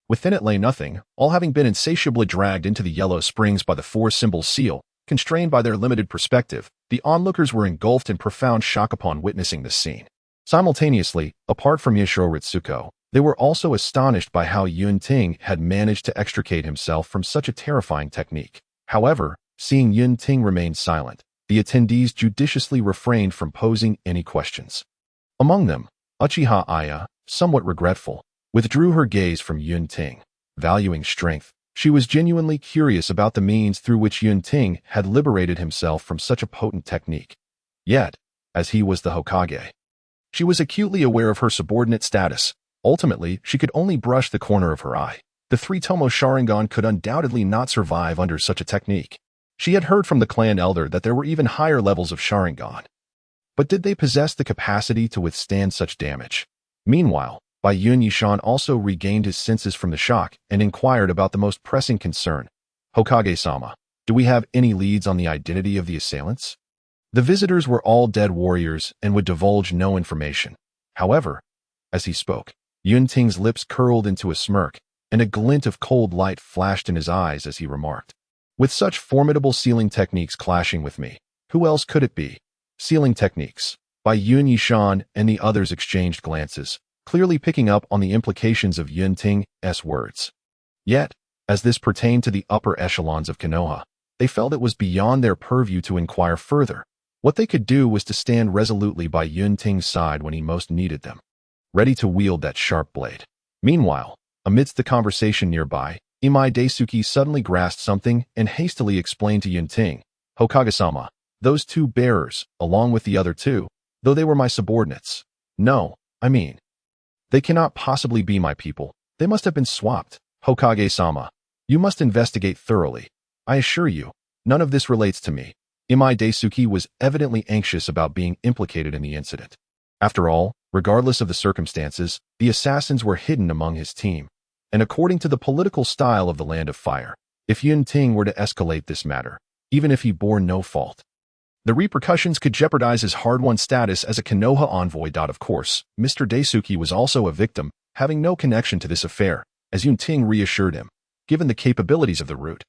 Within it lay nothing, all having been insatiably dragged into the yellow springs by the four-symbol seal. Constrained by their limited perspective, the onlookers were engulfed in profound shock upon witnessing this scene. Simultaneously, apart from Yashiro Ritsuko, they were also astonished by how Yunting had managed to extricate himself from such a terrifying technique. However, seeing Yunting remain silent, the attendees judiciously refrained from posing any questions. Among them, Uchiha Aya, somewhat regretful, withdrew her gaze from Yunting. Valuing strength, she was genuinely curious about the means through which Yunting had liberated himself from such a potent technique. Yet, as he was the Hokage, she was acutely aware of her subordinate status. Ultimately, she could only brush the corner of her eye. The three-tomo Sharingan could undoubtedly not survive under such a technique. She had heard from the clan elder that there were even higher levels of Sharingan. But did they possess the capacity to withstand such damage? Meanwhile, Bai Yun Yishan also regained his senses from the shock and inquired about the most pressing concern. Hokage-sama, do we have any leads on the identity of the assailants? The visitors were all dead warriors and would divulge no information. However, as he spoke, Yunting's lips curled into a smirk, and a glint of cold light flashed in his eyes as he remarked, "With such formidable sealing techniques clashing with me, who else could it be?" Sealing techniques. Bai Yun Yishan and the others exchanged glances, clearly picking up on the implications of Yunting's words. Yet, as this pertained to the upper echelons of Kenoha, they felt it was beyond their purview to inquire further. What they could do was to stand resolutely by Yunting's side when he most needed them, ready to wield that sharp blade. Meanwhile, amidst the conversation nearby, Imai Daisuke suddenly grasped something and hastily explained to Yunting, "Hokage-sama, those two bearers, along with the other two, though they were my subordinates. No, I mean, they cannot possibly be my people. They must have been swapped. Hokage-sama, you must investigate thoroughly. I assure you, none of this relates to me." Imai Daisuke was evidently anxious about being implicated in the incident. After all, regardless of the circumstances, the assassins were hidden among his team. And according to the political style of the Land of Fire, if Yunting were to escalate this matter, even if he bore no fault, the repercussions could jeopardize his hard-won status as a Kenoha envoy. Of course, Mr. Daisuke was also a victim, having no connection to this affair, as Yunting reassured him. Given the capabilities of the route,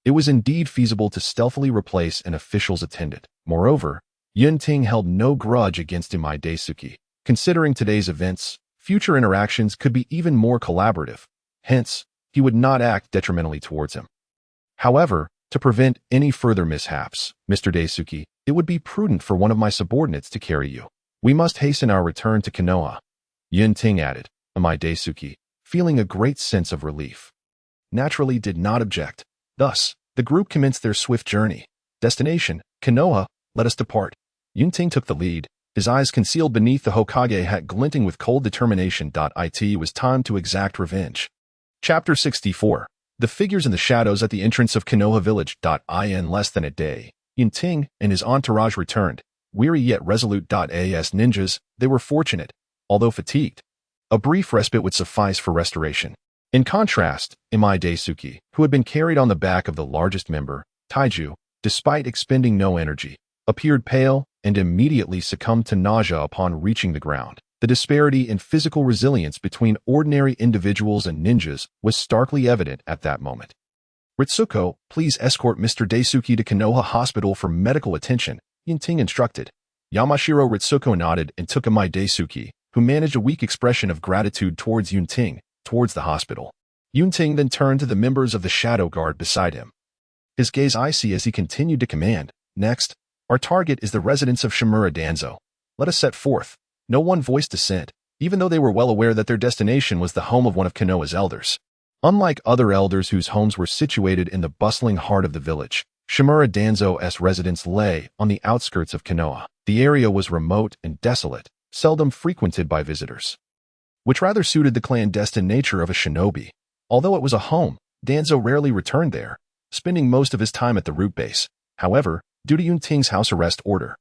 it was indeed feasible to stealthily replace an official's attendant. Moreover, Yunting held no grudge against Imai Daisuke. Considering today's events, future interactions could be even more collaborative. Hence, he would not act detrimentally towards him. However, to prevent any further mishaps, Mr. Daisuke, it would be prudent for one of my subordinates to carry you. We must hasten our return to Kenoha," Yunting added. Imai Daisuke, feeling a great sense of relief, naturally did not object. Thus, the group commenced their swift journey. Destination, Kenoha, let us depart. Yunting took the lead, his eyes concealed beneath the Hokage hat glinting with cold determination. It was time to exact revenge. Chapter 64. The figures in the shadows at the entrance of Kenoha village. In less than a day, Yunting and his entourage returned, weary yet resolute. As ninjas, they were fortunate, although fatigued. A brief respite would suffice for restoration. In contrast, Imai Daisuke, who had been carried on the back of the largest member, Taiju, despite expending no energy, appeared pale and immediately succumbed to nausea upon reaching the ground. The disparity in physical resilience between ordinary individuals and ninjas was starkly evident at that moment. "Ritsuko, please escort Mr. Daisuke to Kenoha Hospital for medical attention," Yunting instructed. Yamashiro Ritsuko nodded and took Imai Daisuke, who managed a weak expression of gratitude towards Yunting, towards the hospital. Yunting then turned to the members of the shadow guard beside him, his gaze icy as he continued to command, "Next, our target is the residence of Shimura Danzō. Let us set forth." No one voiced dissent, even though they were well aware that their destination was the home of one of Kenoha's elders. Unlike other elders whose homes were situated in the bustling heart of the village, Shimura Danzō's residence lay on the outskirts of Kenoha. The area was remote and desolate, seldom frequented by visitors, which rather suited the clandestine nature of a shinobi. Although it was a home, Danzō rarely returned there, spending most of his time at the root base. However, due to Yunting's house arrest order,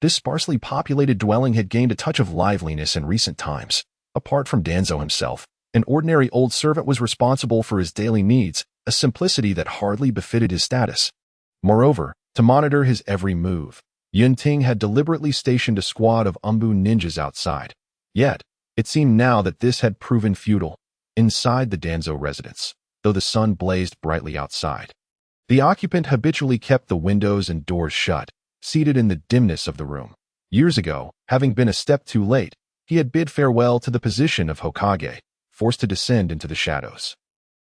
this sparsely populated dwelling had gained a touch of liveliness in recent times. Apart from Danzō himself, an ordinary old servant was responsible for his daily needs, a simplicity that hardly befitted his status. Moreover, To monitor his every move, Yunting had deliberately stationed a squad of Umbu ninjas outside. Yet, it seemed now that this had proven futile. Inside the Danzō residence, though the sun blazed brightly outside, the occupant habitually kept the windows and doors shut, seated in the dimness of the room. Years ago, having been a step too late, he had bid farewell to the position of Hokage, forced to descend into the shadows.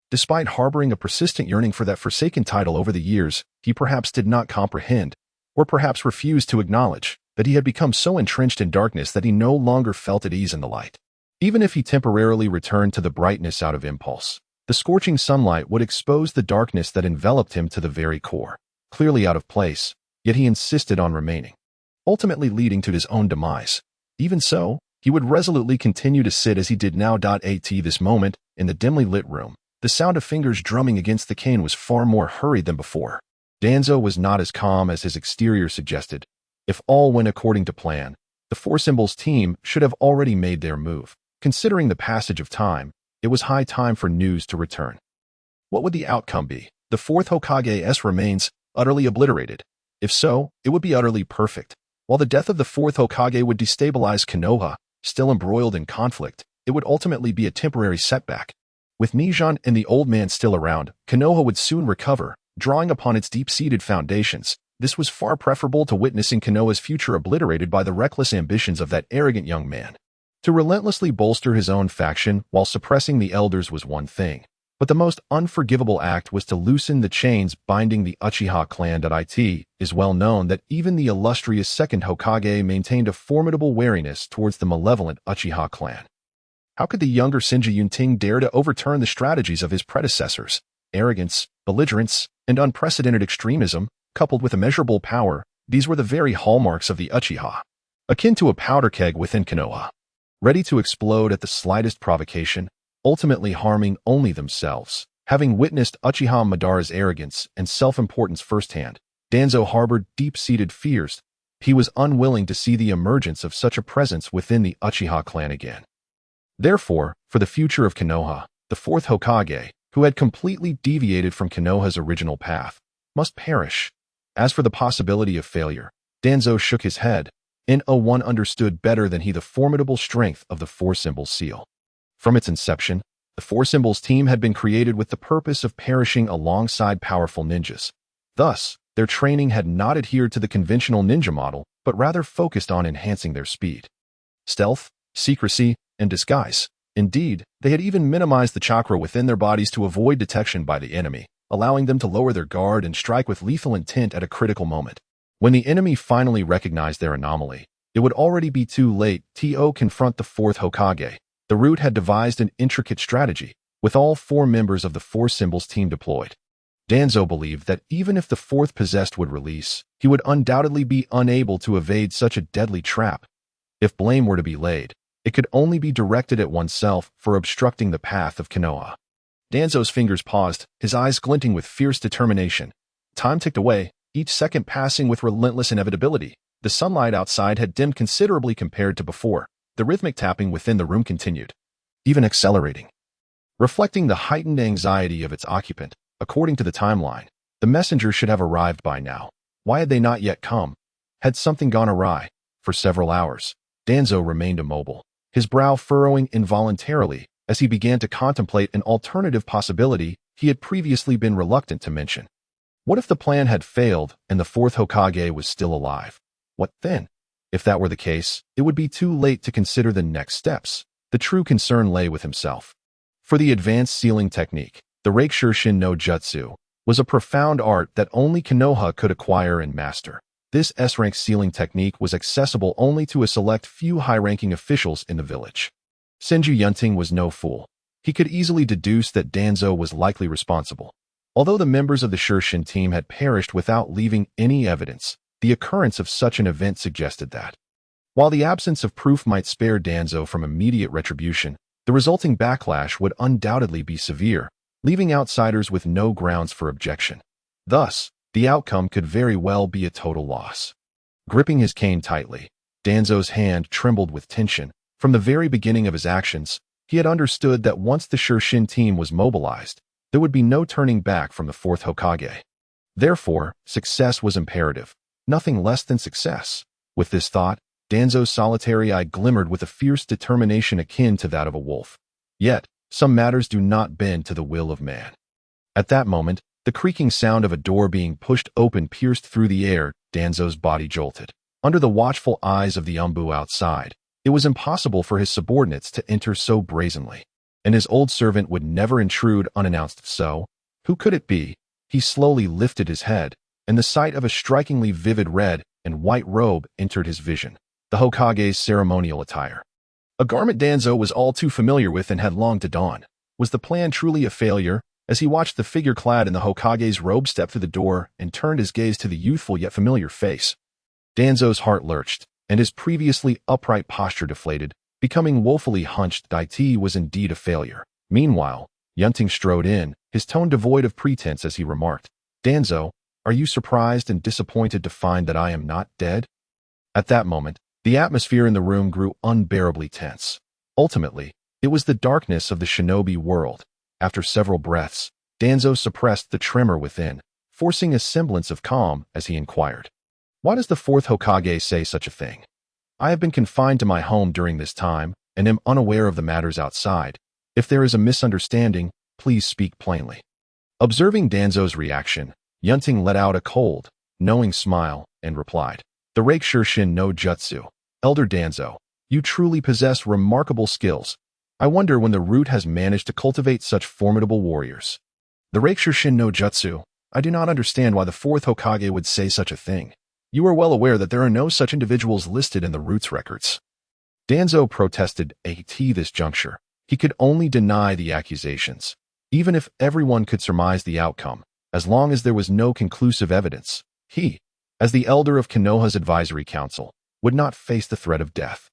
Despite harboring a persistent yearning for that forsaken title over the years, he perhaps did not comprehend, or perhaps refused to acknowledge, that he had become so entrenched in darkness that he no longer felt at ease in the light. Even if he temporarily returned to the brightness out of impulse, the scorching sunlight would expose the darkness that enveloped him to the very core. Clearly out of place, yet he insisted on remaining, ultimately leading to his own demise. Even so, he would resolutely continue to sit as he did now. At this moment, in the dimly lit room, the sound of fingers drumming against the cane was far more hurried than before. Danzō was not as calm as his exterior suggested. If all went according to plan, the Four Symbols team should have already made their move. Considering the passage of time, it was high time for news to return. What would the outcome be? The Fourth Hokage's remains utterly obliterated? If so, it would be utterly perfect. While the death of the Fourth Hokage would destabilize Kenoha, still embroiled in conflict, it would ultimately be a temporary setback. With Nijan and the old man still around, Kenoha would soon recover, drawing upon its deep-seated foundations. This was far preferable to witnessing Konoha's future obliterated by the reckless ambitions of that arrogant young man. To relentlessly bolster his own faction while suppressing the elders was one thing, but the most unforgivable act was to loosen the chains binding the Uchiha clan. It is well known that even the illustrious second Hokage maintained a formidable wariness towards the malevolent Uchiha clan. How could the younger Senju Yunting dare to overturn the strategies of his predecessors? Arrogance, belligerence, and unprecedented extremism, coupled with immeasurable power, these were the very hallmarks of the Uchiha. Akin to a powder keg within Kenoha, ready to explode at the slightest provocation, ultimately harming only themselves. Having witnessed Uchiha Madara's arrogance and self-importance firsthand, Danzō harbored deep-seated fears. He was unwilling to see the emergence of such a presence within the Uchiha clan again. Therefore, for the future of Kenoha, the Fourth Hokage, who had completely deviated from Konoha's original path, must perish. As for the possibility of failure, Danzō shook his head. One understood better than he the formidable strength of the Four Symbols seal. From its inception, the Four Symbols team had been created with the purpose of perishing alongside powerful ninjas. Thus, their training had not adhered to the conventional ninja model, but rather focused on enhancing their speed, stealth, secrecy, and disguise. Indeed, they had even minimized the chakra within their bodies to avoid detection by the enemy, allowing them to lower their guard and strike with lethal intent at a critical moment. When the enemy finally recognized their anomaly, it would already be too late to confront the Fourth Hokage. The Root had devised an intricate strategy, with all four members of the Four Symbols team deployed. Danzō believed that even if the fourth possessed would release, he would undoubtedly be unable to evade such a deadly trap. If blame were to be laid, it could only be directed at oneself for obstructing the path of Kenoha. Danzō's fingers paused, his eyes glinting with fierce determination. Time ticked away, each second passing with relentless inevitability. The sunlight outside had dimmed considerably compared to before. The rhythmic tapping within the room continued, even accelerating. Reflecting the heightened anxiety of its occupant, according to the timeline, the messenger should have arrived by now. Why had they not yet come? Had something gone awry? For several hours, Danzō remained immobile, his brow furrowing involuntarily as he began to contemplate an alternative possibility he had previously been reluctant to mention. What if the plan had failed and the Fourth Hokage was still alive? What then? If that were the case, it would be too late to consider the next steps. The true concern lay with himself. For the advanced sealing technique, the Reikishin no Jutsu, was a profound art that only Kenoha could acquire and master. This S-rank sealing technique was accessible only to a select few high-ranking officials in the village. Senju Yunting was no fool. He could easily deduce that Danzō was likely responsible. Although the members of the Shirshin team had perished without leaving any evidence, the occurrence of such an event suggested that, while the absence of proof might spare Danzō from immediate retribution, the resulting backlash would undoubtedly be severe, leaving outsiders with no grounds for objection. Thus, the outcome could very well be a total loss. Gripping his cane tightly, Danzō's hand trembled with tension. From the very beginning of his actions, he had understood that once the Shirshin team was mobilized, there would be no turning back from the Fourth Hokage. Therefore, success was imperative, nothing less than success. With this thought, Danzō's solitary eye glimmered with a fierce determination akin to that of a wolf. Yet, some matters do not bend to the will of man. At that moment, the creaking sound of a door being pushed open pierced through the air. Danzō's body jolted. Under the watchful eyes of the outside, it was impossible for his subordinates to enter so brazenly. And his old servant would never intrude unannounced, so who could it be? He slowly lifted his head, and the sight of a strikingly vivid red and white robe entered his vision. The Hokage's ceremonial attire. A garment Danzō was all too familiar with and had longed to don. Was the plan truly a failure? As he watched the figure clad in the Hokage's robe step through the door and turned his gaze to the youthful yet familiar face, Danzō's heart lurched, and his previously upright posture deflated, becoming woefully hunched. It was indeed a failure. Meanwhile, Yunting strode in, his tone devoid of pretense as he remarked, "Danzō, are you surprised and disappointed to find that I am not dead?" At that moment, the atmosphere in the room grew unbearably tense. Ultimately, it was the darkness of the shinobi world. After several breaths, Danzō suppressed the tremor within, forcing a semblance of calm as he inquired, "Why does the Fourth Hokage say such a thing? I have been confined to my home during this time, and am unaware of the matters outside. If there is a misunderstanding, please speak plainly." Observing Danzō's reaction, Yunting let out a cold, knowing smile, and replied, "The Rakushin no Jutsu. Elder Danzō, you truly possess remarkable skills. I wonder when the root has managed to cultivate such formidable warriors." "The Rakushin no Jutsu. I do not understand why the Fourth Hokage would say such a thing. You are well aware that there are no such individuals listed in the root's records." Danzō protested at this juncture. He could only deny the accusations. Even if everyone could surmise the outcome, as long as there was no conclusive evidence, he, as the elder of Konoha's advisory council, would not face the threat of death.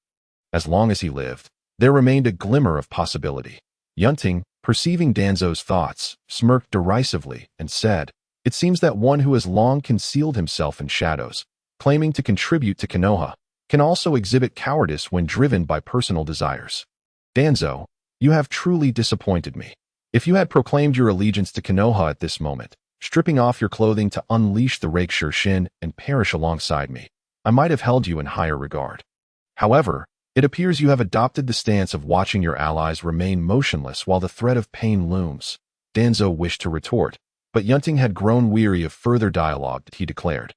As long as he lived, there remained a glimmer of possibility. Yunting, perceiving Danzō's thoughts, smirked derisively and said, "It seems that one who has long concealed himself in shadows, claiming to contribute to Kenoha, can also exhibit cowardice when driven by personal desires. Danzō, you have truly disappointed me. If you had proclaimed your allegiance to Kenoha at this moment, stripping off your clothing to unleash the Rakushin and perish alongside me, I might have held you in higher regard. However, it appears you have adopted the stance of watching your allies remain motionless while the threat of pain looms." Danzō wished to retort, but Yunting had grown weary of further dialogue. He declared,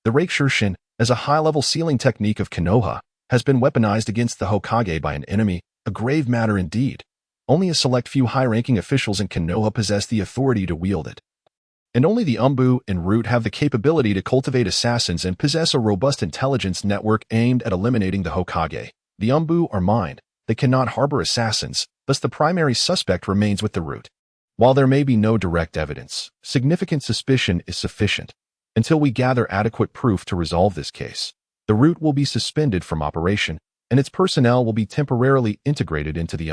"The Rakushin, as a high-level sealing technique of Kenoha, has been weaponized against the Hokage by an enemy, a grave matter indeed. Only a select few high-ranking officials in Kenoha possess the authority to wield it. And only the and root have the capability to cultivate assassins and possess a robust intelligence network aimed at eliminating the Hokage. The are mine. They cannot harbor assassins, thus the primary suspect remains with the root. While there may be no direct evidence, significant suspicion is sufficient. Until we gather adequate proof to resolve this case, the root will be suspended from operation, and its personnel will be temporarily integrated into the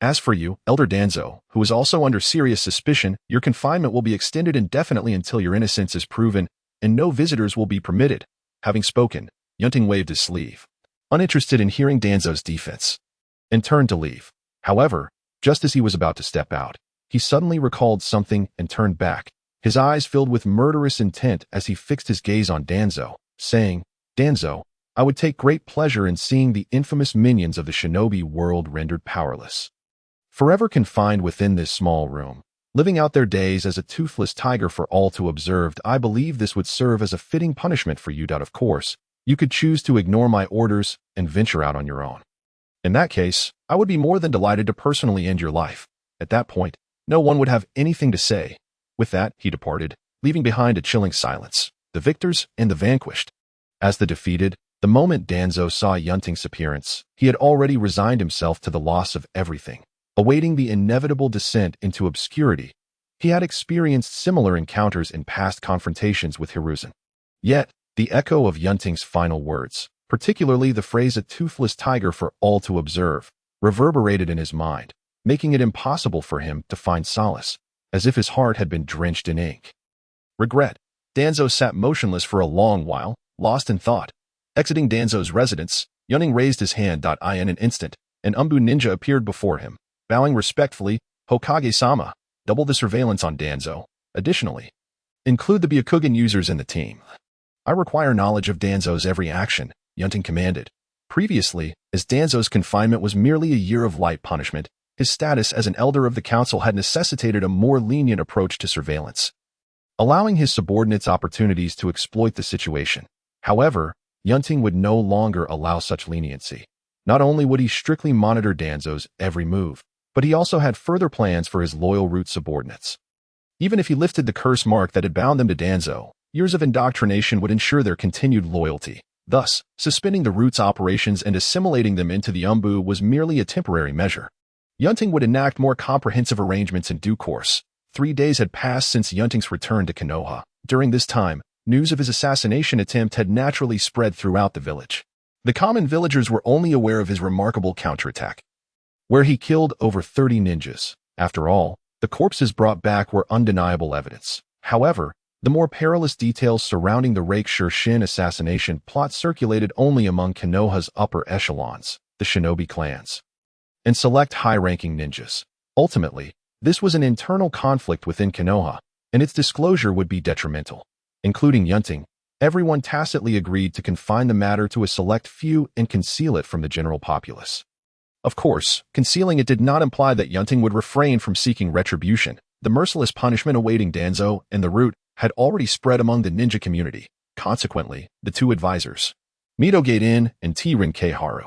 As for you, Elder Danzō, who is also under serious suspicion, your confinement will be extended indefinitely until your innocence is proven, and no visitors will be permitted." Having spoken, Yunting waved his sleeve, uninterested in hearing Danzō's defense, and turned to leave. However, just as he was about to step out, he suddenly recalled something and turned back, his eyes filled with murderous intent as he fixed his gaze on Danzō, saying, "Danzō, I would take great pleasure in seeing the infamous minions of the shinobi world rendered powerless. Forever confined within this small room, living out their days as a toothless tiger for all to observe, I believe this would serve as a fitting punishment for you. Of course, you could choose to ignore my orders and venture out on your own. In that case, I would be more than delighted to personally end your life. At that point, no one would have anything to say." With that, he departed, leaving behind a chilling silence, the victors and the vanquished. As the defeated, the moment Danzō saw Yunting's appearance, he had already resigned himself to the loss of everything, awaiting the inevitable descent into obscurity. He had experienced similar encounters in past confrontations with Hiruzen. Yet, the echo of Yunting's final words, particularly the phrase "a toothless tiger for all to observe," reverberated in his mind, making it impossible for him to find solace, as if his heart had been drenched in ink. Regret. Danzō sat motionless for a long while, lost in thought. Exiting Danzō's residence, Yunting raised his hand. In an instant, an ninja appeared before him, bowing respectfully. "Hokage-sama, double the surveillance on Danzō. Additionally, Include the Byakugan users in the team. I require knowledge of Danzō's every action, Yunting commanded. Previously, as Danzō's confinement was merely a year of light punishment, his status as an elder of the council had necessitated a more lenient approach to surveillance, allowing his subordinates opportunities to exploit the situation. However, Yunting would no longer allow such leniency. Not only would he strictly monitor Danzō's every move, but he also had further plans for his loyal root subordinates. Even if he lifted the curse mark that had bound them to Danzō, years of indoctrination would ensure their continued loyalty. Thus, suspending the root's operations and assimilating them into the Umbu was merely a temporary measure. Yunting would enact more comprehensive arrangements in due course. 3 days had passed since Yunting's return to Konoha. During this time, news of his assassination attempt had naturally spread throughout the village. The common villagers were only aware of his remarkable counterattack, where he killed over 30 ninjas. After all, the corpses brought back were undeniable evidence. However, the more perilous details surrounding the Raikshur-Shin assassination plot circulated only among Konoha's upper echelons, the shinobi clans, and select high-ranking ninjas. Ultimately, this was an internal conflict within Kenoha, and its disclosure would be detrimental. Including Yunting, everyone tacitly agreed to confine the matter to a select few and conceal it from the general populace. Of course, concealing it did not imply that Yunting would refrain from seeking retribution. The merciless punishment awaiting Danzō and the root had already spread among the ninja community. Consequently, the two advisors, Midogate-in and T-Rinke-haru,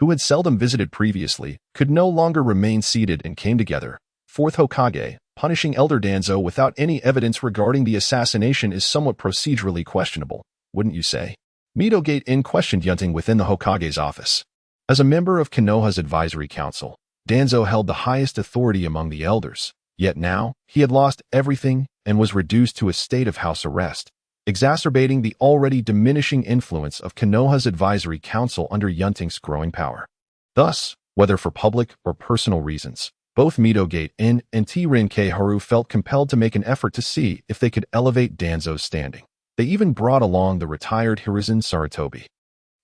who had seldom visited previously, could no longer remain seated and came together. Fourth Hokage, punishing Elder Danzō without any evidence regarding the assassination is somewhat procedurally questionable, wouldn't you say? Midogate-in questioned Yunting within the Hokage's office. As a member of Konoha's advisory council, Danzō held the highest authority among the elders. Yet now, he had lost everything and was reduced to a state of house arrest, exacerbating the already diminishing influence of Konoha's advisory council under Yunting's growing power. Thus, whether for public or personal reasons, both Midogate-in and T-Rinke-haru felt compelled to make an effort to see if they could elevate Danzō's standing. They even brought along the retired Hiruzen Sarutobi.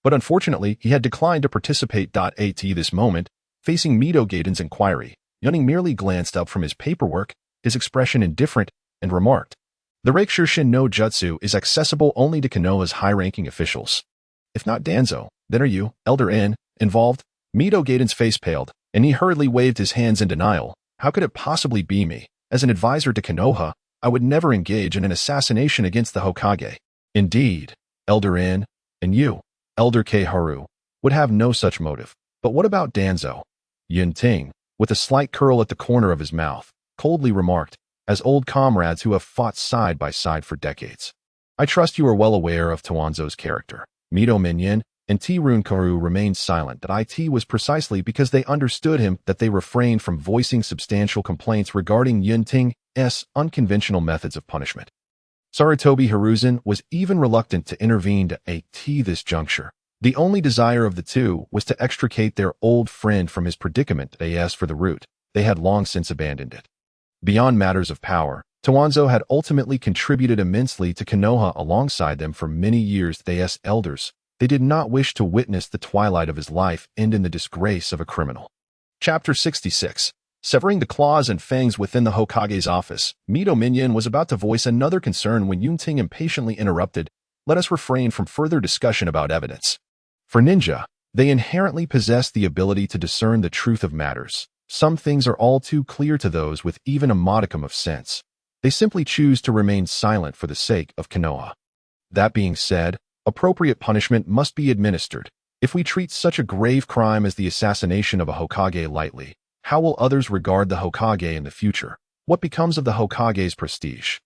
But unfortunately, he had declined to participate. At this moment, facing Midogate-in's inquiry, Yunting merely glanced up from his paperwork, his expression indifferent, and remarked, "The Raikshur-Shin no Jutsu is accessible only to Konoha's high-ranking officials. If not Danzō, then are you, Elder N, involved?" Midogate-in's face paled, and he hurriedly waved his hands in denial. "How could it possibly be me? As an advisor to Kenoha, I would never engage in an assassination against the Hokage. Indeed, Elder N, and you, Elder K-haru, would have no such motive. But what about Danzō?" Yunting, with a slight curl at the corner of his mouth, coldly remarked, "As old comrades who have fought side by side for decades, I trust you are well aware of Danzō's character." Midogate-in and T-Rinke-haru remained silent. That it was precisely because they understood him that they refrained from voicing substantial complaints regarding Yunting's unconventional methods of punishment. Sarutobi Hiruzen was even reluctant to intervene at this juncture. The only desire of the two was to extricate their old friend from his predicament. As for the root, they had long since abandoned it. Beyond matters of power, Danzō had ultimately contributed immensely to Konoha alongside them for many years. As elders, they did not wish to witness the twilight of his life end in the disgrace of a criminal. Chapter 66. Severing the claws and fangs within the Hokage's office, Midogate-in was about to voice another concern when Yunting impatiently interrupted, "Let us refrain from further discussion about evidence. For ninja, they inherently possess the ability to discern the truth of matters. Some things are all too clear to those with even a modicum of sense. They simply choose to remain silent for the sake of Kenoha. That being said, appropriate punishment must be administered. If we treat such a grave crime as the assassination of a Hokage lightly, how will others regard the Hokage in the future? What becomes of the Hokage's prestige?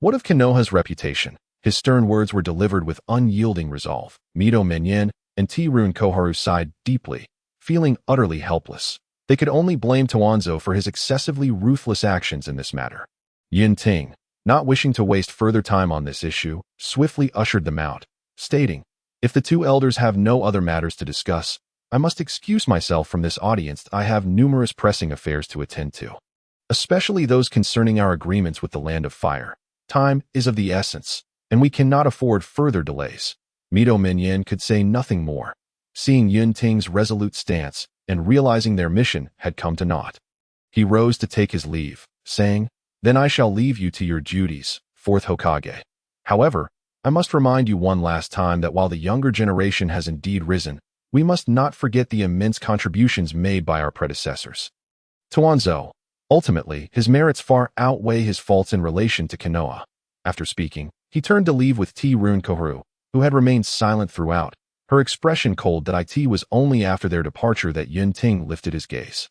What of Kenoha's reputation?" His stern words were delivered with unyielding resolve. Midogate-in and T-Rinke-haru sighed deeply, feeling utterly helpless. They could only blame Danzō for his excessively ruthless actions in this matter. Yunting, not wishing to waste further time on this issue, swiftly ushered them out, stating, "If the two elders have no other matters to discuss, I must excuse myself from this audience. I have numerous pressing affairs to attend to, especially those concerning our agreements with the Land of Fire. Time is of the essence, and we cannot afford further delays." Midogate-in could say nothing more, seeing Yunting's resolute stance and realizing their mission had come to naught. He rose to take his leave, saying, "Then I shall leave you to your duties. Fourth Hokage. However, I must remind you one last time that while the younger generation has indeed risen, we must not forget the immense contributions made by our predecessors. Danzō, ultimately, his merits far outweigh his faults in relation to Kenoha. After speaking, he turned to leave with T-Rune Koharu, who had remained silent throughout, her expression cold that it was only after their departure that Yunting lifted his gaze.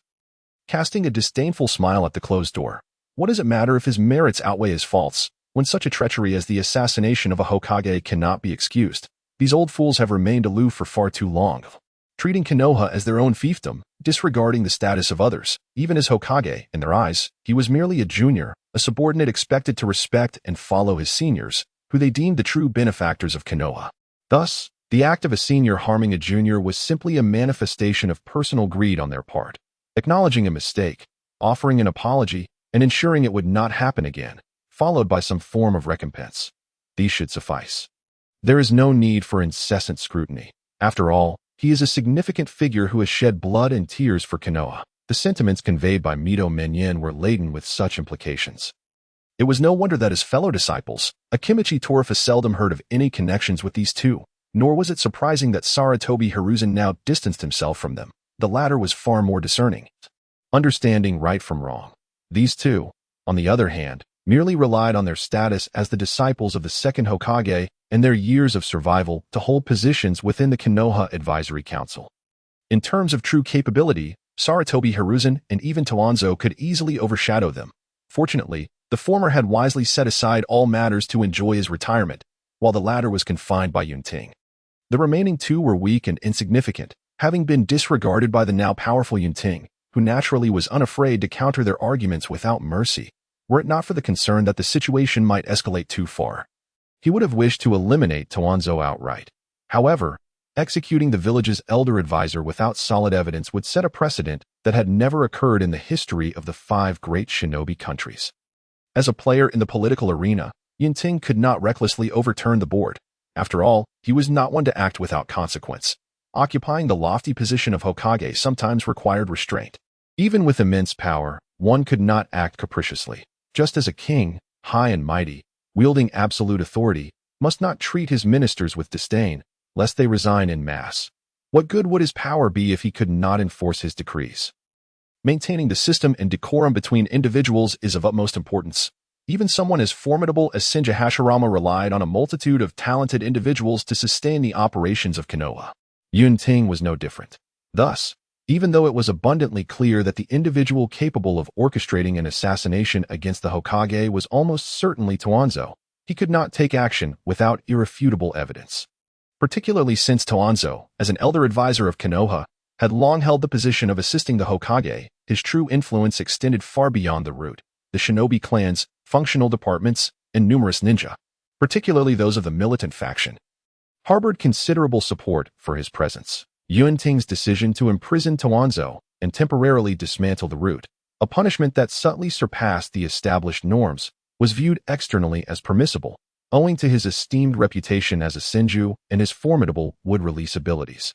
Casting a disdainful smile at the closed door, what does it matter if his merits outweigh his faults, when such a treachery as the assassination of a Hokage cannot be excused? These old fools have remained aloof for far too long, treating Kenoha as their own fiefdom, disregarding the status of others. Even as Hokage, in their eyes, he was merely a junior, a subordinate expected to respect and follow his seniors, who they deemed the true benefactors of Kenoha. Thus, the act of a senior harming a junior was simply a manifestation of personal greed on their part. Acknowledging a mistake, offering an apology, and ensuring it would not happen again, followed by some form of recompense. These should suffice. There is no need for incessant scrutiny. After all, he is a significant figure who has shed blood and tears for Kenoha. The sentiments conveyed by Mito Menyen were laden with such implications. It was no wonder that his fellow disciples, Akimichi Torafa, seldom heard of any connections with these two, nor was it surprising that Sarutobi Hiruzen now distanced himself from them. The latter was far more discerning, understanding right from wrong. These two, on the other hand, merely relied on their status as the disciples of the second Hokage and their years of survival to hold positions within the Kenoha Advisory Council. In terms of true capability, Sarutobi Hiruzen and even Danzō could easily overshadow them. Fortunately, the former had wisely set aside all matters to enjoy his retirement, while the latter was confined by Yunting. The remaining two were weak and insignificant, having been disregarded by the now powerful Yunting, who naturally was unafraid to counter their arguments without mercy, were it not for the concern that the situation might escalate too far. He would have wished to eliminate Danzō outright. However, executing the village's elder advisor without solid evidence would set a precedent that had never occurred in the history of the 5 great shinobi countries. As a player in the political arena, Yunting could not recklessly overturn the board. After all, he was not one to act without consequence. Occupying the lofty position of Hokage sometimes required restraint. Even with immense power, one could not act capriciously. Just as a king, high and mighty, wielding absolute authority, must not treat his ministers with disdain, lest they resign en masse. What good would his power be if he could not enforce his decrees? Maintaining the system and decorum between individuals is of utmost importance. Even someone as formidable as Senju Hashirama relied on a multitude of talented individuals to sustain the operations of Kenoha. Yunting was no different. Thus, even though it was abundantly clear that the individual capable of orchestrating an assassination against the Hokage was almost certainly Danzō, he could not take action without irrefutable evidence. Particularly since Danzō, as an elder advisor of Kenoha, had long held the position of assisting the Hokage, his true influence extended far beyond the root. The shinobi clans, functional departments, and numerous ninja, particularly those of the militant faction, harbored considerable support for his presence. Yunting's decision to imprison Danzō and temporarily dismantle the root, a punishment that subtly surpassed the established norms, was viewed externally as permissible, owing to his esteemed reputation as a senju and his formidable wood-release abilities,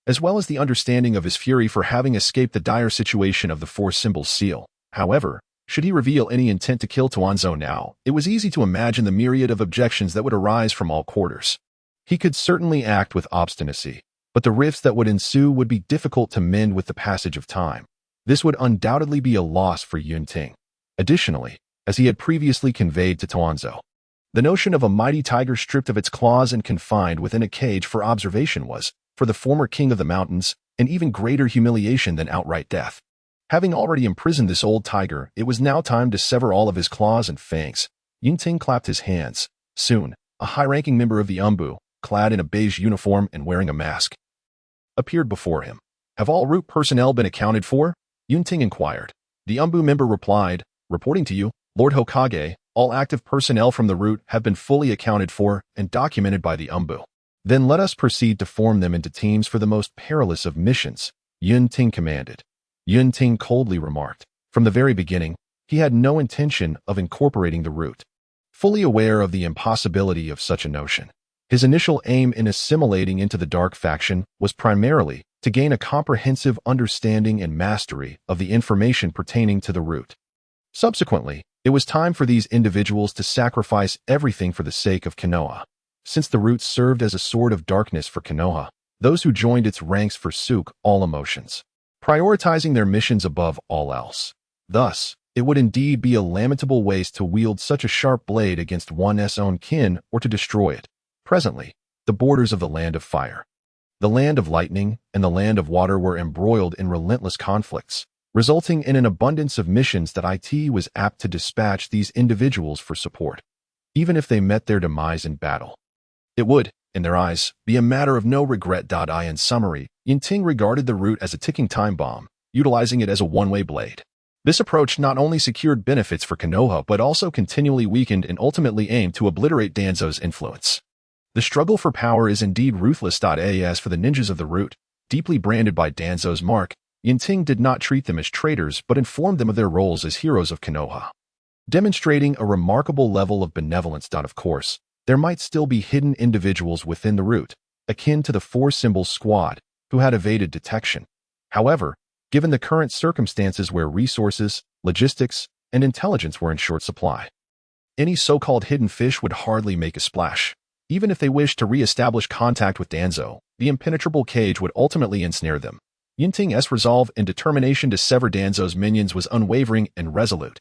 as well as the understanding of his fury for having escaped the dire situation of the 4 Symbols seal. However, should he reveal any intent to kill Danzō now, it was easy to imagine the myriad of objections that would arise from all quarters. He could certainly act with obstinacy, but the rifts that would ensue would be difficult to mend with the passage of time. This would undoubtedly be a loss for Yunting. Additionally, as he had previously conveyed to Danzō, the notion of a mighty tiger stripped of its claws and confined within a cage for observation was, for the former king of the mountains, an even greater humiliation than outright death. Having already imprisoned this old tiger, it was now time to sever all of his claws and fangs. Yunting clapped his hands. Soon, a high-ranking member of the Umbu, clad in a beige uniform and wearing a mask, appeared before him. "Have all root personnel been accounted for?" Yunting inquired. The Umbu member replied, "Reporting to you, Lord Hokage, all active personnel from the root have been fully accounted for and documented by the Umbu. Then let us proceed to form them into teams for the most perilous of missions," Yunting commanded. Yunting coldly remarked. From the very beginning, he had no intention of incorporating the root. Fully aware of the impossibility of such a notion, his initial aim in assimilating into the dark faction was primarily to gain a comprehensive understanding and mastery of the information pertaining to the root. Subsequently, It was time for these individuals to sacrifice everything for the sake of Kenoha. Since the root served as a sword of darkness for Kenoha, those who joined its ranks forsook all emotions, prioritizing their missions above all else. Thus, it would indeed be a lamentable waste to wield such a sharp blade against one's own kin or to destroy it. Presently, the borders of the Land of Fire, the Land of Lightning, and the Land of Water were embroiled in relentless conflicts, resulting in an abundance of missions that IT was apt to dispatch these individuals for support, even if they met their demise in battle. It would, in their eyes, be a matter of no regret. In summary, Yunting regarded the root as a ticking time bomb, utilizing it as a one-way blade. This approach not only secured benefits for Kenoha but also continually weakened and ultimately aimed to obliterate Danzō's influence. The struggle for power is indeed ruthless. As for the ninjas of the root, deeply branded by Danzō's mark, Yunting did not treat them as traitors but informed them of their roles as heroes of Konoha, demonstrating a remarkable level of benevolence. Of course, there might still be hidden individuals within the root, akin to the four-symbol squad, who had evaded detection. However, given the current circumstances where resources, logistics, and intelligence were in short supply, any so-called hidden fish would hardly make a splash. Even if they wished to re-establish contact with Danzō, the impenetrable cage would ultimately ensnare them. Yunting's resolve and determination to sever Danzō's minions was unwavering and resolute.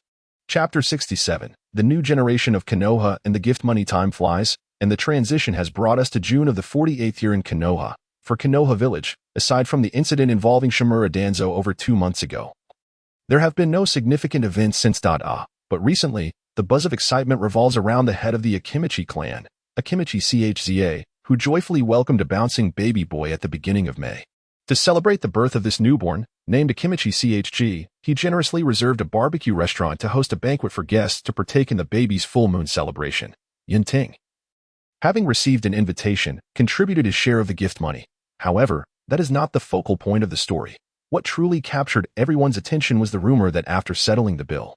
Chapter 67. The new generation of Kenoha and the gift money. Time flies, and the transition has brought us to June of the 48th year in Kenoha. For Konoha Village, aside from the incident involving Shimura Danzō over 2 months ago, there have been no significant events since. But recently, the buzz of excitement revolves around the head of the Akimichi clan, Akimichi Chza, who joyfully welcomed a bouncing baby boy at the beginning of May. To celebrate the birth of this newborn, named Akimichi Chg, he generously reserved a barbecue restaurant to host a banquet for guests to partake in the baby's full moon celebration. Yunting, having received an invitation, contributed his share of the gift money. However, that is not the focal point of the story. What truly captured everyone's attention was the rumor that after settling the bill,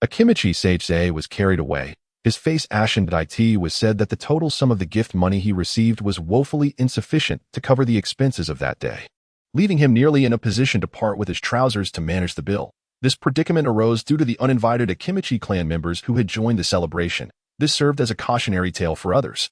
Akimichi Chza was carried away. His face ashened. It was said that the total sum of the gift money he received was woefully insufficient to cover the expenses of that day, leaving him nearly in a position to part with his trousers to manage the bill. This predicament arose due to the uninvited Akimichi clan members who had joined the celebration. This served as a cautionary tale for others,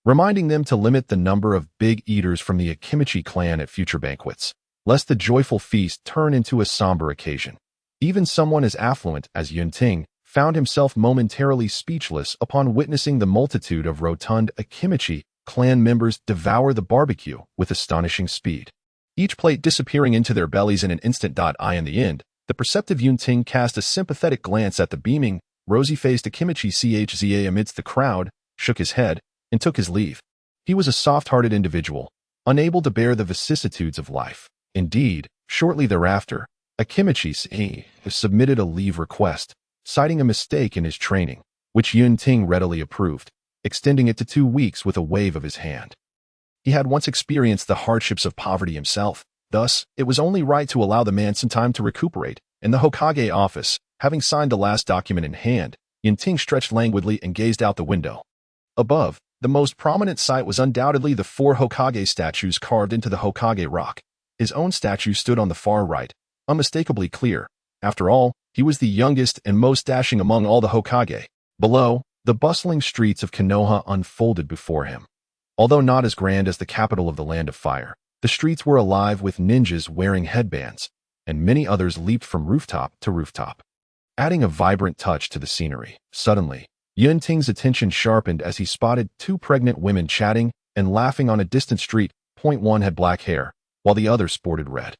reminding them to limit the number of big eaters from the Akimichi clan at future banquets, lest the joyful feast turn into a somber occasion. Even someone as affluent as Yunting found himself momentarily speechless upon witnessing the multitude of rotund Akimichi clan members devour the barbecue with astonishing speed, each plate disappearing into their bellies in an instant. In the end, the perceptive Yunting cast a sympathetic glance at the beaming, rosy-faced Akimichi Chza amidst the crowd, shook his head, and took his leave. He was a soft-hearted individual, unable to bear the vicissitudes of life. Indeed, shortly thereafter, Akimichi Chza submitted a leave request, citing a mistake in his training, which Yunting readily approved, extending it to 2 weeks with a wave of his hand. He had once experienced the hardships of poverty himself, thus, it was only right to allow the man some time to recuperate. In the Hokage office, having signed the last document in hand, Yunting stretched languidly and gazed out the window. Above, the most prominent sight was undoubtedly the 4 Hokage statues carved into the Hokage rock. His own statue stood on the far right, unmistakably clear. After all, he was the youngest and most dashing among all the Hokage. Below, the bustling streets of Konoha unfolded before him. Although not as grand as the capital of the Land of Fire, the streets were alive with ninjas wearing headbands, and many others leaped from rooftop to rooftop, adding a vibrant touch to the scenery. Suddenly, Yunting's attention sharpened as he spotted 2 pregnant women chatting and laughing on a distant street. One had black hair, while the other sported red.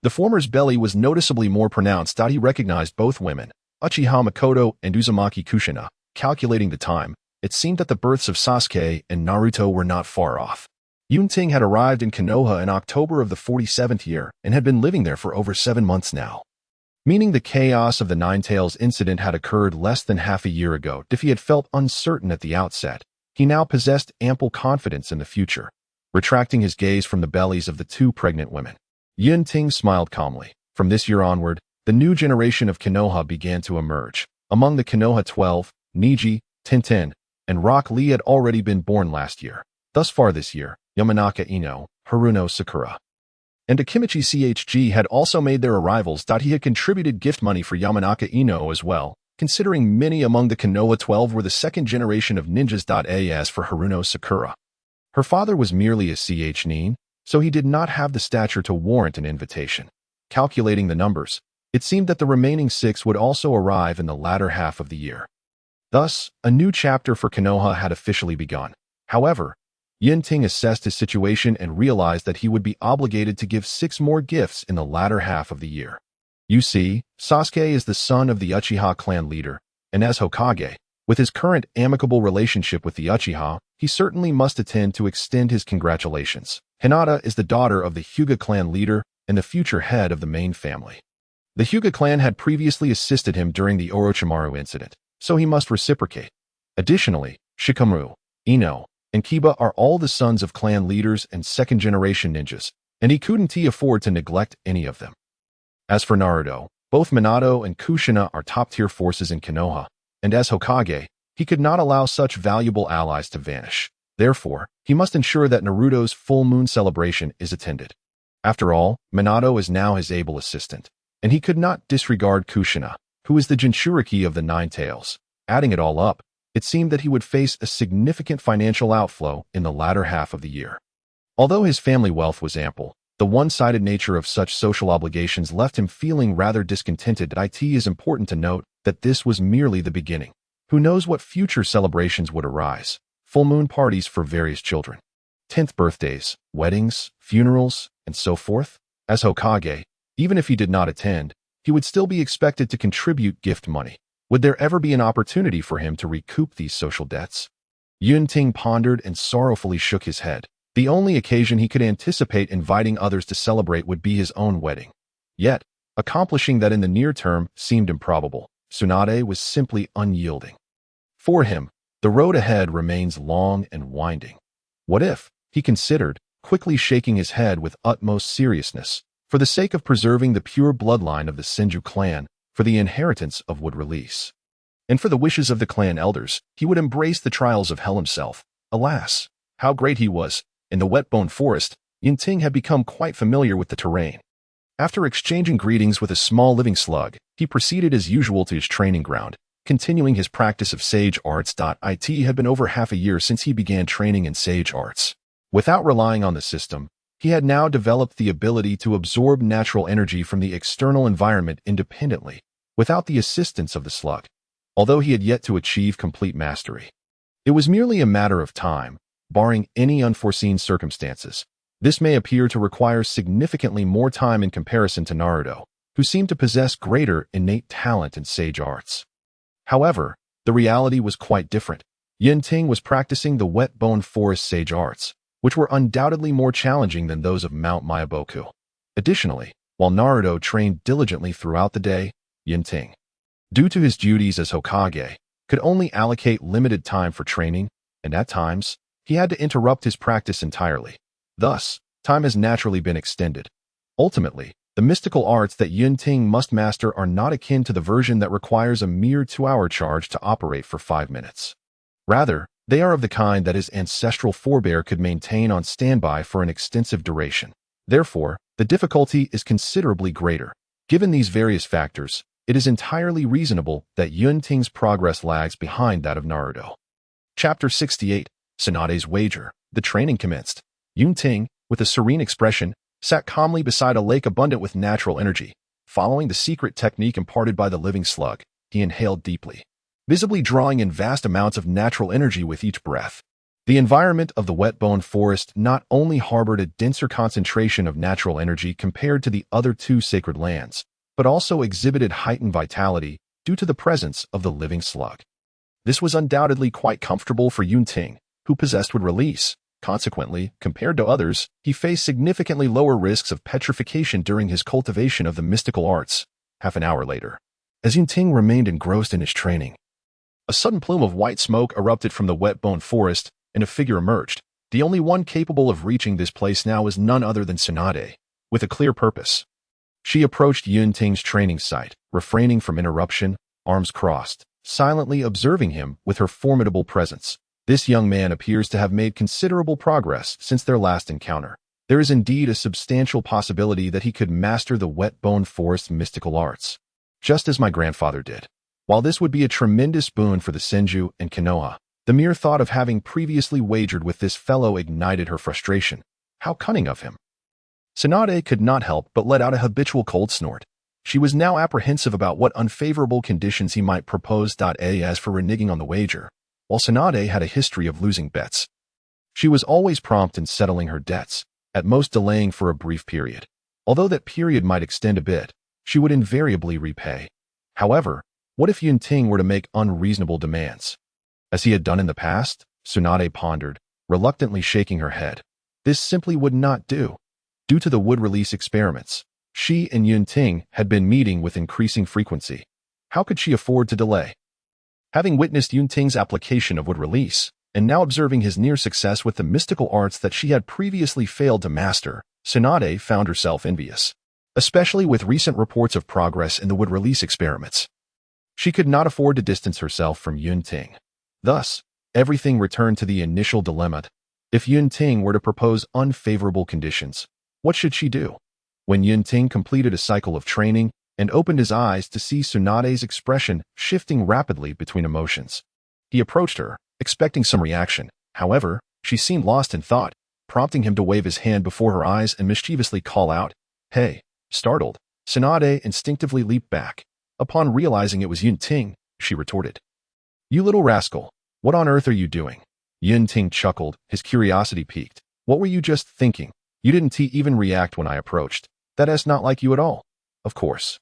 The former's belly was noticeably more pronounced. He recognized both women, Uchiha Makoto and Uzumaki Kushina. Calculating the time, it seemed that the births of Sasuke and Naruto were not far off. Yunting had arrived in Konoha in October of the 47th year and had been living there for over 7 months now, meaning the chaos of the Nine Tails incident had occurred less than half a year ago. If he had felt uncertain at the outset, he now possessed ample confidence in the future. Retracting his gaze from the bellies of the 2 pregnant women, Yunting smiled calmly. From this year onward, the new generation of Konoha began to emerge. Among the Konoha 12, Niji, Tenten, and Rock Lee had already been born last year. Thus far this year, Yamanaka Ino, Haruno Sakura, and Akimichi Chg had also made their arrivals. He had contributed gift money for Yamanaka Ino as well, considering many among the Konoha 12 were the second generation of ninjas. As for Haruno Sakura, her father was merely a nin, so he did not have the stature to warrant an invitation. Calculating the numbers, it seemed that the remaining 6 would also arrive in the latter half of the year. Thus, a new chapter for Kenoha had officially begun. However, Yunting assessed his situation and realized that he would be obligated to give 6 more gifts in the latter half of the year. You see, Sasuke is the son of the Uchiha clan leader, and as Hokage, with his current amicable relationship with the Uchiha, he certainly must attend to extend his congratulations. Hinata is the daughter of the Hyuga clan leader and the future head of the main family. The Hyuga clan had previously assisted him during the Orochimaru incident, so he must reciprocate. Additionally, Shikamaru, Ino, and Kiba are all the sons of clan leaders and second-generation ninjas, and he couldn't afford to neglect any of them. As for Naruto, both Minato and Kushina are top-tier forces in Konoha, and as Hokage, he could not allow such valuable allies to vanish. Therefore, he must ensure that Naruto's full moon celebration is attended. After all, Minato is now his able assistant, and he could not disregard Kushina, who is the Jinchuriki of the Nine Tails. Adding it all up, it seemed that he would face a significant financial outflow in the latter half of the year. Although his family wealth was ample, the one-sided nature of such social obligations left him feeling rather discontented. It is important to note that this was merely the beginning. Who knows what future celebrations would arise? Full moon parties for various children, 10th birthdays, weddings, funerals, and so forth. As Hokage, even if he did not attend, he would still be expected to contribute gift money. Would there ever be an opportunity for him to recoup these social debts? Yunting pondered and sorrowfully shook his head. The only occasion he could anticipate inviting others to celebrate would be his own wedding. Yet, accomplishing that in the near term seemed improbable. Tsunade was simply unyielding. For him, the road ahead remains long and winding. What if, he considered, quickly shaking his head with utmost seriousness, for the sake of preserving the pure bloodline of the Senju clan, for the inheritance of would release. And for the wishes of the clan elders, he would embrace the trials of hell himself. Alas, how great he was! In the wet-bone forest, Yunting had become quite familiar with the terrain. After exchanging greetings with a small living slug, he proceeded as usual to his training ground, continuing his practice of sage arts. It had been over half a year since he began training in sage arts. Without relying on the system, he had now developed the ability to absorb natural energy from the external environment independently, without the assistance of the slug. Although he had yet to achieve complete mastery, it was merely a matter of time, barring any unforeseen circumstances. This may appear to require significantly more time in comparison to Naruto, who seemed to possess greater innate talent in sage arts. However, the reality was quite different. Yunting was practicing the wet-bone forest sage arts, which were undoubtedly more challenging than those of Mount Myaboku. Additionally, while Naruto trained diligently throughout the day, Yunting, due to his duties as Hokage, could only allocate limited time for training, and at times, he had to interrupt his practice entirely. Thus, time has naturally been extended. Ultimately, the mystical arts that Yunting must master are not akin to the version that requires a mere 2-hour charge to operate for 5 minutes. Rather, they are of the kind that his ancestral forebear could maintain on standby for an extensive duration. Therefore, the difficulty is considerably greater. Given these various factors, it is entirely reasonable that Yunting's progress lags behind that of Naruto. Chapter 68, Tsunade's Wager. The training commenced. Yunting, with a serene expression, sat calmly beside a lake abundant with natural energy. Following the secret technique imparted by the living slug, he inhaled deeply, visibly drawing in vast amounts of natural energy with each breath. The environment of the wet-bone forest not only harbored a denser concentration of natural energy compared to the other 2 sacred lands, but also exhibited heightened vitality due to the presence of the living slug. This was undoubtedly quite comfortable for Yunting, who possessed would release. Consequently, compared to others, he faced significantly lower risks of petrification during his cultivation of the mystical arts. Half an hour later, as Yunting remained engrossed in his training, a sudden plume of white smoke erupted from the wet-bone forest, and a figure emerged. The only one capable of reaching this place now was none other than Tsunade, with a clear purpose. She approached Yunting's training site, refraining from interruption, arms crossed, silently observing him with her formidable presence. This young man appears to have made considerable progress since their last encounter. There is indeed a substantial possibility that he could master the wet-bone forest mystical arts, just as my grandfather did. While this would be a tremendous boon for the Senju and Kenoha, the mere thought of having previously wagered with this fellow ignited her frustration. How cunning of him! Tsunade could not help but let out a habitual cold snort. She was now apprehensive about what unfavorable conditions he might propose. As for reneging on the wager, while Tsunade had a history of losing bets, she was always prompt in settling her debts, at most delaying for a brief period. Although that period might extend a bit, she would invariably repay. However, what if Yunting were to make unreasonable demands? As he had done in the past? Tsunade pondered, reluctantly shaking her head. This simply would not do. Due to the wood release experiments, she and Yunting had been meeting with increasing frequency. How could she afford to delay? Having witnessed Yunting's application of wood release, and now observing his near success with the mystical arts that she had previously failed to master, Tsunade found herself envious, especially with recent reports of progress in the wood release experiments. She could not afford to distance herself from Yunting. Thus, everything returned to the initial dilemma. If Yunting were to propose unfavorable conditions, what should she do? When Yunting completed a cycle of training and opened his eyes to see Tsunade's expression shifting rapidly between emotions, he approached her, expecting some reaction. However, she seemed lost in thought, prompting him to wave his hand before her eyes and mischievously call out, "Hey!" Startled, Tsunade instinctively leaped back. Upon realizing it was Yunting, she retorted, "You little rascal, what on earth are you doing?" Yunting chuckled, his curiosity piqued. "What were you just thinking? You didn't even react when I approached. That's not like you at all." Of course.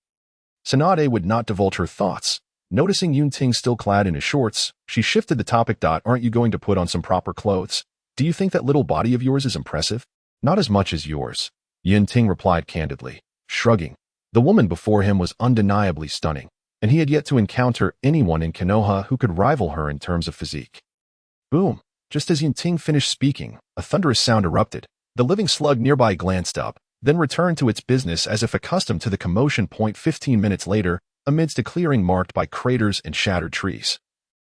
Tsunade would not divulge her thoughts. Noticing Yunting still clad in his shorts, she shifted the topic. "Aren't you going to put on some proper clothes? Do you think that little body of yours is impressive?" "Not as much as yours," Yunting replied candidly, shrugging. The woman before him was undeniably stunning, and he had yet to encounter anyone in Kenoha who could rival her in terms of physique. Boom! Just as Yunting finished speaking, a thunderous sound erupted. The living slug nearby glanced up, then returned to its business as if accustomed to the commotion. 15 minutes later, amidst a clearing marked by craters and shattered trees,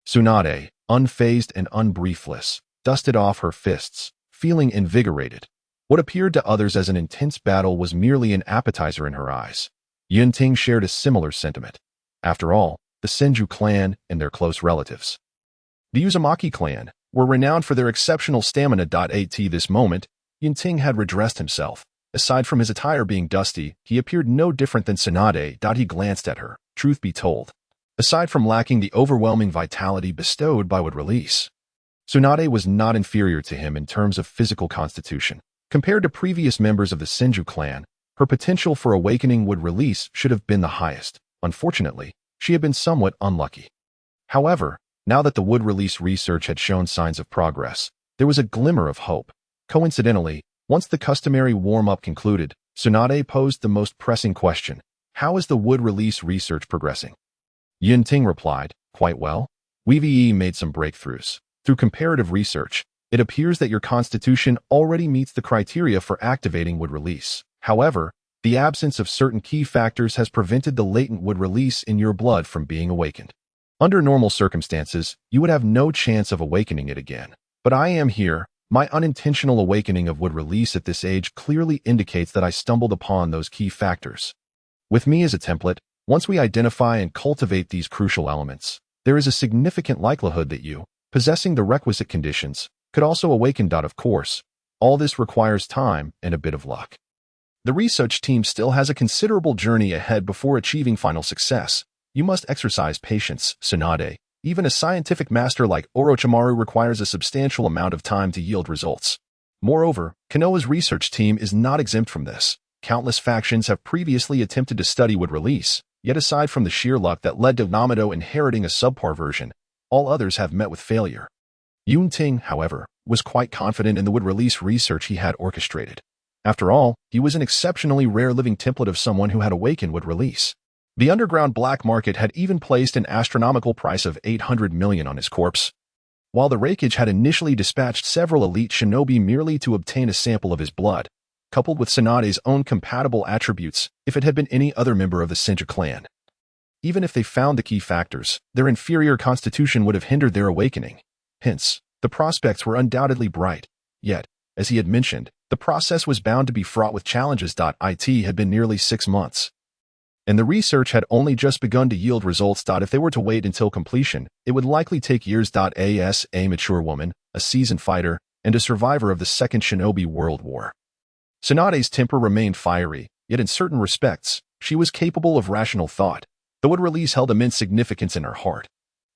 Tsunade, unfazed and unbriefless, dusted off her fists, feeling invigorated. What appeared to others as an intense battle was merely an appetizer in her eyes. Yunting shared a similar sentiment. After all, the Senju clan and their close relatives, the Uzumaki clan, were renowned for their exceptional stamina. At this moment, Yunting had redressed himself. Aside from his attire being dusty, he appeared no different than Tsunade. He glanced at her. Truth be told, aside from lacking the overwhelming vitality bestowed by wood release, Tsunade was not inferior to him in terms of physical constitution. Compared to previous members of the Senju clan, her potential for awakening wood release should have been the highest. Unfortunately, she had been somewhat unlucky. However, now that the wood release research had shown signs of progress, there was a glimmer of hope. Coincidentally, once the customary warm-up concluded, Tsunade posed the most pressing question: "How is the wood release research progressing?" Yunting replied, "Quite well. We've made some breakthroughs. Through comparative research, it appears that your constitution already meets the criteria for activating wood release. However, the absence of certain key factors has prevented the latent wood release in your blood from being awakened. Under normal circumstances, you would have no chance of awakening it again. But I am here. My unintentional awakening of wood release at this age clearly indicates that I stumbled upon those key factors. With me as a template, once we identify and cultivate these crucial elements, there is a significant likelihood that you, possessing the requisite conditions, could also awaken. Of course, all this requires time and a bit of luck. The research team still has a considerable journey ahead before achieving final success. You must exercise patience, Tsunade. Even a scientific master like Orochimaru requires a substantial amount of time to yield results. Moreover, Kenoha's research team is not exempt from this. Countless factions have previously attempted to study wood release, yet aside from the sheer luck that led to Minato inheriting a subpar version, all others have met with failure. Yunting, however, was quite confident in the wood release research he had orchestrated. After all, he was an exceptionally rare living template of someone who had awakened wood release. The underground black market had even placed an astronomical price of 800 million on his corpse, while the Raikage had initially dispatched several elite shinobi merely to obtain a sample of his blood, coupled with Tsunade's own compatible attributes if it had been any other member of the Senju clan. Even if they found the key factors, their inferior constitution would have hindered their awakening. Hence, the prospects were undoubtedly bright. Yet, as he had mentioned, the process was bound to be fraught with challenges. It had been nearly 6 months And the research had only just begun to yield results. If they were to wait until completion, it would likely take years. As a mature woman, a seasoned fighter, and a survivor of the Second Shinobi World War, Tsunade's temper remained fiery, yet in certain respects, she was capable of rational thought. The wood release held immense significance in her heart.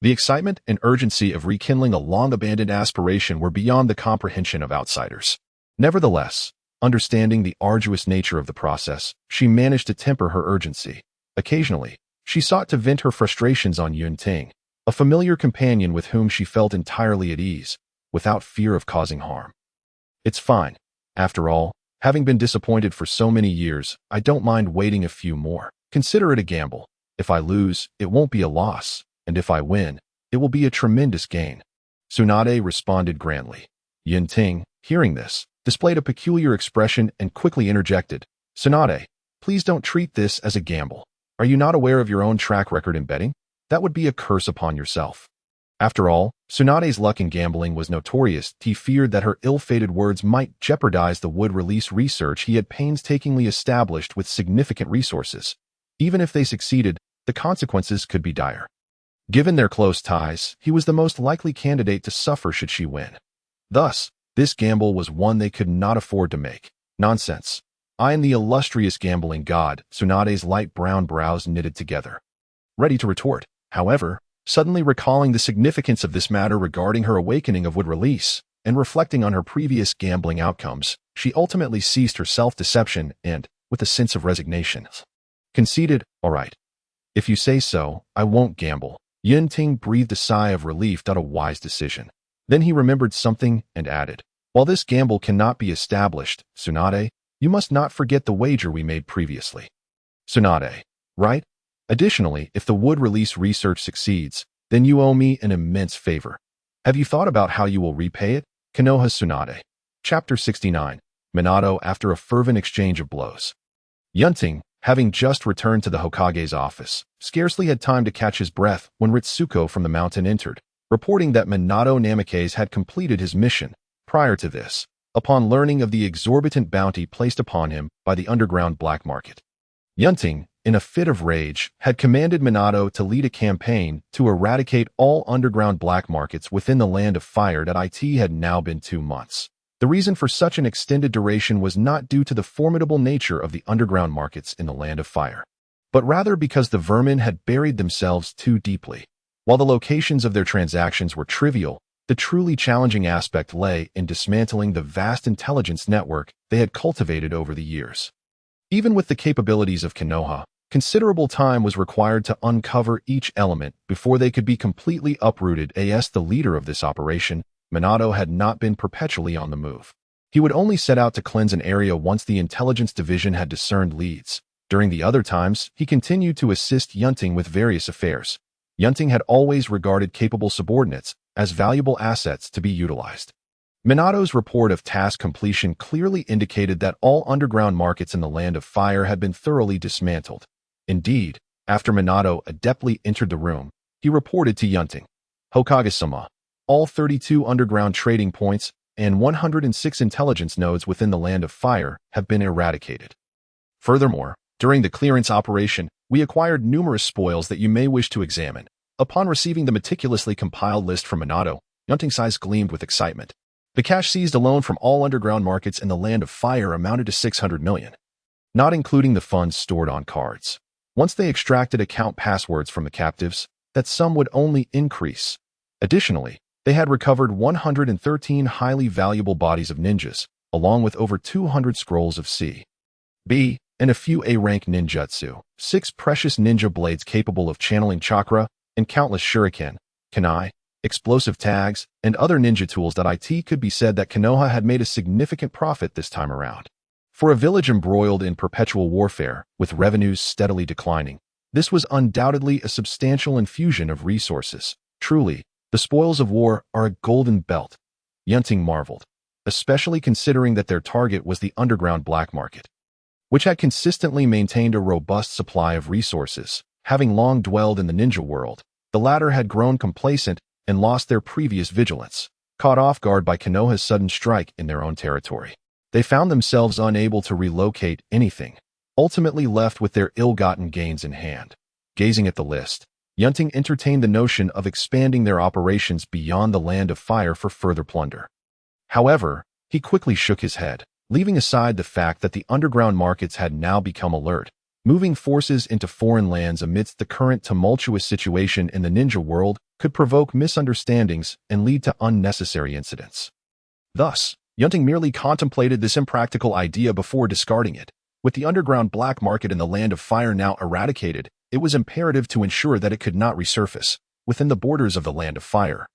The excitement and urgency of rekindling a long-abandoned aspiration were beyond the comprehension of outsiders. Nevertheless, understanding the arduous nature of the process, she managed to temper her urgency. Occasionally, she sought to vent her frustrations on Yunting, a familiar companion with whom she felt entirely at ease, without fear of causing harm. "It's fine. After all, having been disappointed for so many years, I don't mind waiting a few more. Consider it a gamble. If I lose, it won't be a loss, and if I win, it will be a tremendous gain." Tsunade responded grandly. Yunting, hearing this, displayed a peculiar expression and quickly interjected, "Tsunade, please don't treat this as a gamble. Are you not aware of your own track record in betting? That would be a curse upon yourself." After all, Tsunade's luck in gambling was notorious. He feared that her ill-fated words might jeopardize the wood release research he had painstakingly established with significant resources. Even if they succeeded, the consequences could be dire. Given their close ties, he was the most likely candidate to suffer should she win. Thus, this gamble was one they could not afford to make. "Nonsense. I am the illustrious gambling god." Tsunade's light brown brows knitted together, ready to retort. However, suddenly recalling the significance of this matter regarding her awakening of wood release, and reflecting on her previous gambling outcomes, she ultimately ceased her self-deception and, with a sense of resignation, conceded, "All right. If you say so, I won't gamble." Yunting breathed a sigh of relief. A wise decision. Then he remembered something and added, "While this gamble cannot be established, Tsunade, you must not forget the wager we made previously." "Tsunade, right? Additionally, if the wood release research succeeds, then you owe me an immense favor. Have you thought about how you will repay it?" Kenoha Tsunade. Chapter 69. Minato after a fervent exchange of blows. Yunting, having just returned to the Hokage's office, scarcely had time to catch his breath when Ritsuko from the mountain entered, reporting that Minato Namikaze had completed his mission. Prior to this, upon learning of the exorbitant bounty placed upon him by the underground black market, Yunting, in a fit of rage, had commanded Minato to lead a campaign to eradicate all underground black markets within the Land of Fire. It had now been 2 months. The reason for such an extended duration was not due to the formidable nature of the underground markets in the Land of Fire, but rather because the vermin had buried themselves too deeply. While the locations of their transactions were trivial, the truly challenging aspect lay in dismantling the vast intelligence network they had cultivated over the years. Even with the capabilities of Kenoha, considerable time was required to uncover each element before they could be completely uprooted. As the leader of this operation, Minato had not been perpetually on the move. He would only set out to cleanse an area once the intelligence division had discerned leads. During the other times, he continued to assist Yunting with various affairs. Yunting had always regarded capable subordinates as valuable assets to be utilized. Minato's report of task completion clearly indicated that all underground markets in the Land of Fire had been thoroughly dismantled. Indeed, after Minato adeptly entered the room, he reported to Yunting, "Hokage-sama, all 32 underground trading points and 106 intelligence nodes within the Land of Fire have been eradicated. Furthermore, during the clearance operation, we acquired numerous spoils that you may wish to examine." Upon receiving the meticulously compiled list from Minato, Yunting's eyes gleamed with excitement. The cash seized alone from all underground markets in the Land of Fire amounted to 600 million, not including the funds stored on cards. Once they extracted account passwords from the captives, that sum would only increase. Additionally, they had recovered 113 highly valuable bodies of ninjas, along with over 200 scrolls of C, B, and a few A-rank ninjutsu, 6 precious ninja blades capable of channeling chakra, and countless shuriken, kunai, explosive tags, and other ninja tools. It could be said that Kenoha had made a significant profit this time around. For a village embroiled in perpetual warfare, with revenues steadily declining, this was undoubtedly a substantial infusion of resources. Truly, the spoils of war are a golden belt. Yunting marveled, especially considering that their target was the underground black market, which had consistently maintained a robust supply of resources. Having long dwelled in the ninja world, the latter had grown complacent and lost their previous vigilance. Caught off guard by Kenoha's sudden strike in their own territory, they found themselves unable to relocate anything. ultimately left with their ill-gotten gains in hand. Gazing at the list, Yunting entertained the notion of expanding their operations beyond the Land of Fire for further plunder. However, he quickly shook his head, leaving aside the fact that the underground markets had now become alert, moving forces into foreign lands amidst the current tumultuous situation in the ninja world could provoke misunderstandings and lead to unnecessary incidents. Thus, Yunting merely contemplated this impractical idea before discarding it. With the underground black market in the Land of Fire now eradicated, it was imperative to ensure that it could not resurface within the borders of the Land of Fire.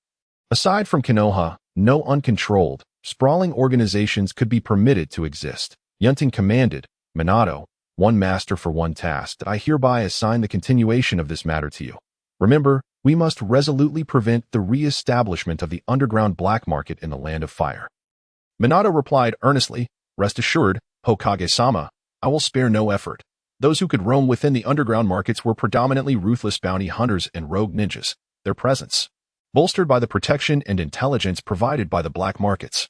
Aside from Kenoha, no uncontrolled, sprawling organizations could be permitted to exist. Yunting commanded, Minato, one master for one task. I hereby assign the continuation of this matter to you. Remember, we must resolutely prevent the re-establishment of the underground black market in the Land of Fire. Minato replied earnestly, Rest assured, Hokage-sama, I will spare no effort. Those who could roam within the underground markets were predominantly ruthless bounty hunters and rogue ninjas. Their presence, bolstered by the protection and intelligence provided by the black markets,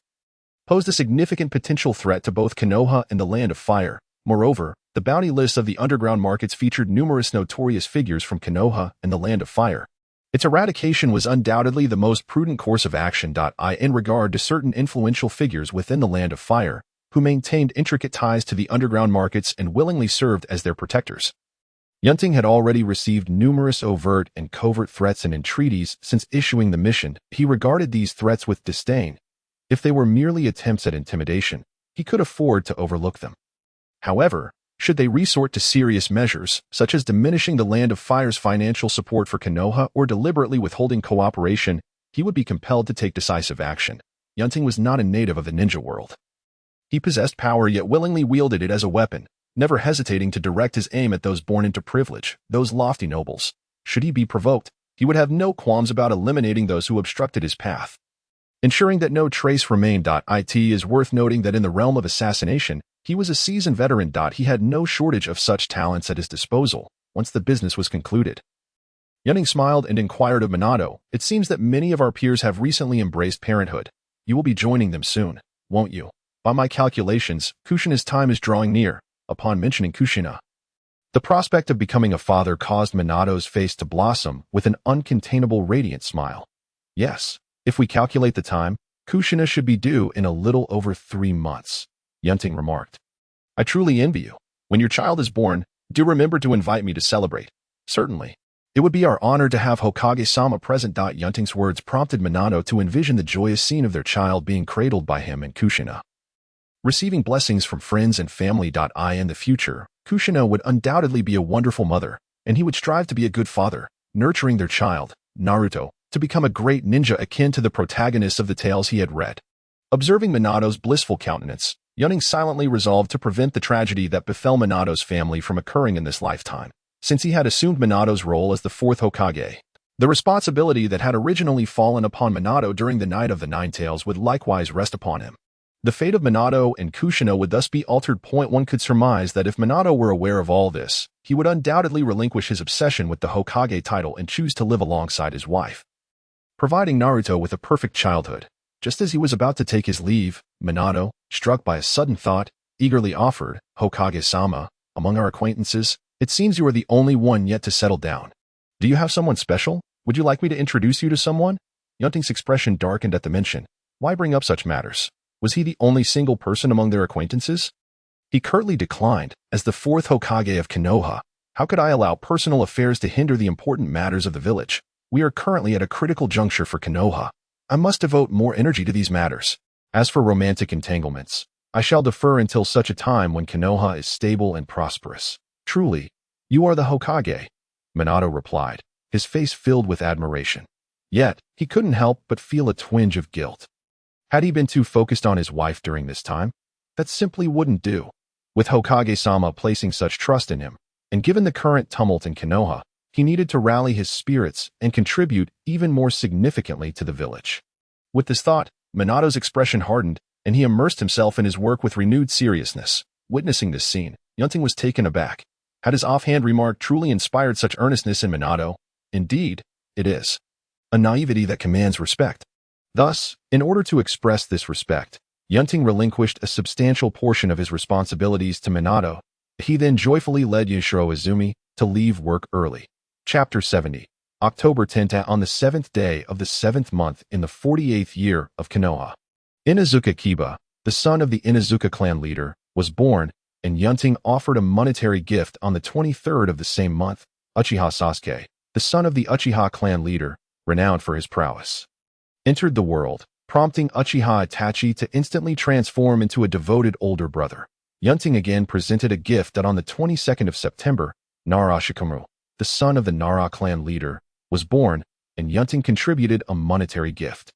posed a significant potential threat to both Kenoha and the Land of Fire. Moreover, the bounty lists of the underground markets featured numerous notorious figures from Kenoha and the Land of Fire. Its eradication was undoubtedly the most prudent course of action. In regard to certain influential figures within the Land of Fire, who maintained intricate ties to the underground markets and willingly served as their protectors. Yunting had already received numerous overt and covert threats and entreaties since issuing the mission. He regarded these threats with disdain. If they were merely attempts at intimidation, he could afford to overlook them. However, should they resort to serious measures, such as diminishing the Land of Fire's financial support for Kenoha or deliberately withholding cooperation, he would be compelled to take decisive action. Yunting was not a native of the ninja world. He possessed power yet willingly wielded it as a weapon, never hesitating to direct his aim at those born into privilege, those lofty nobles. Should he be provoked, he would have no qualms about eliminating those who obstructed his path, ensuring that no trace remained. It is worth noting that in the realm of assassination, he was a seasoned veteran. He had no shortage of such talents at his disposal once the business was concluded. Yunting smiled and inquired of Minato, It seems that many of our peers have recently embraced parenthood. You will be joining them soon, won't you? By my calculations, Kushina's time is drawing near. Upon mentioning Kushina, the prospect of becoming a father caused Minato's face to blossom with an uncontainable radiant smile. Yes, if we calculate the time, Kushina should be due in a little over 3 months, Yunting remarked. I truly envy you. When your child is born, do remember to invite me to celebrate. Certainly. It would be our honor to have Hokage-sama present. Yunting's words prompted Minato to envision the joyous scene of their child being cradled by him and Kushina, receiving blessings from friends and family. In the future, Kushina would undoubtedly be a wonderful mother, and he would strive to be a good father, nurturing their child, Naruto, to become a great ninja akin to the protagonists of the tales he had read. Observing Minato's blissful countenance, Yunting silently resolved to prevent the tragedy that befell Minato's family from occurring in this lifetime. Since he had assumed Minato's role as the Fourth Hokage, the responsibility that had originally fallen upon Minato during the Night of the Nine Tails would likewise rest upon him. The fate of Minato and Kushina would thus be altered. One could surmise that if Minato were aware of all this, he would undoubtedly relinquish his obsession with the Hokage title and choose to live alongside his wife, providing Naruto with a perfect childhood. Just as he was about to take his leave, Minato, struck by a sudden thought, eagerly offered, Hokage-sama, among our acquaintances, it seems you are the only one yet to settle down. Do you have someone special? Would you like me to introduce you to someone? Yunting's expression darkened at the mention. Why bring up such matters? Was he the only single person among their acquaintances? He curtly declined, as the Fourth Hokage of Konoha. How could I allow personal affairs to hinder the important matters of the village? We are currently at a critical juncture for Kenoha. I must devote more energy to these matters. As for romantic entanglements, I shall defer until such a time when Kenoha is stable and prosperous. Truly, you are the Hokage, Minato replied, his face filled with admiration. Yet, he couldn't help but feel a twinge of guilt. Had he been too focused on his wife during this time? That simply wouldn't do. With Hokage-sama placing such trust in him, and given the current tumult in Kenoha, he needed to rally his spirits and contribute even more significantly to the village. With this thought, Minato's expression hardened, and he immersed himself in his work with renewed seriousness. Witnessing this scene, Yunting was taken aback. Had his offhand remark truly inspired such earnestness in Minato? Indeed, it is. A naivety that commands respect. Thus, in order to express this respect, Yunting relinquished a substantial portion of his responsibilities to Minato. He then joyfully led Yashiro Izumi to leave work early. Chapter 70. October 10th. On the 7th day of the 7th month in the 48th year of Kenoha, Inuzuka Kiba, the son of the Inuzuka clan leader, was born, and Yunting offered a monetary gift on the 23rd of the same month. Uchiha Sasuke, the son of the Uchiha clan leader, renowned for his prowess, entered the world, prompting Uchiha Itachi to instantly transform into a devoted older brother. Yunting again presented a gift that on the 22nd of September, Nara Shikamaru, the son of the Nara clan leader, was born, and Yunting contributed a monetary gift.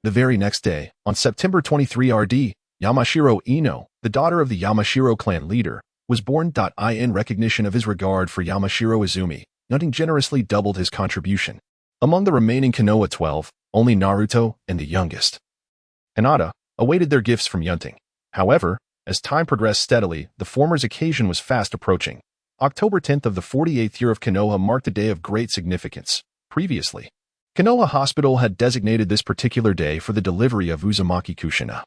The very next day, on September 23 RD, Yamashiro Ino, the daughter of the Yamashiro clan leader, was born. In recognition of his regard for Yamashiro Izumi, Yunting generously doubled his contribution. Among the remaining Kenoha 12, only Naruto and the youngest, Hinata, awaited their gifts from Yunting. However, as time progressed steadily, the former's occasion was fast approaching. October 10th of the 48th year of Kenoha marked a day of great significance. Previously, Kenoha Hospital had designated this particular day for the delivery of Uzumaki Kushina.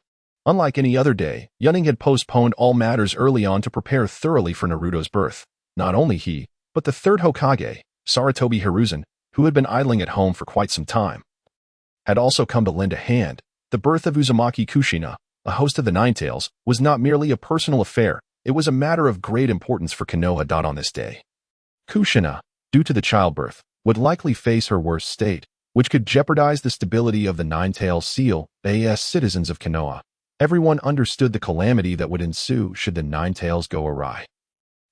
Unlike any other day, Yunting had postponed all matters early on to prepare thoroughly for Naruto's birth. Not only he, but the third Hokage, Sarutobi Hiruzen, who had been idling at home for quite some time, had also come to lend a hand. The birth of Uzumaki Kushina, a host of the Ninetales, was not merely a personal affair, it was a matter of great importance for Kenoha. On this day, Kushina, due to the childbirth, would likely face her worst state, which could jeopardize the stability of the Ninetales seal as citizens of Kenoha. Everyone understood the calamity that would ensue should the Ninetales go awry.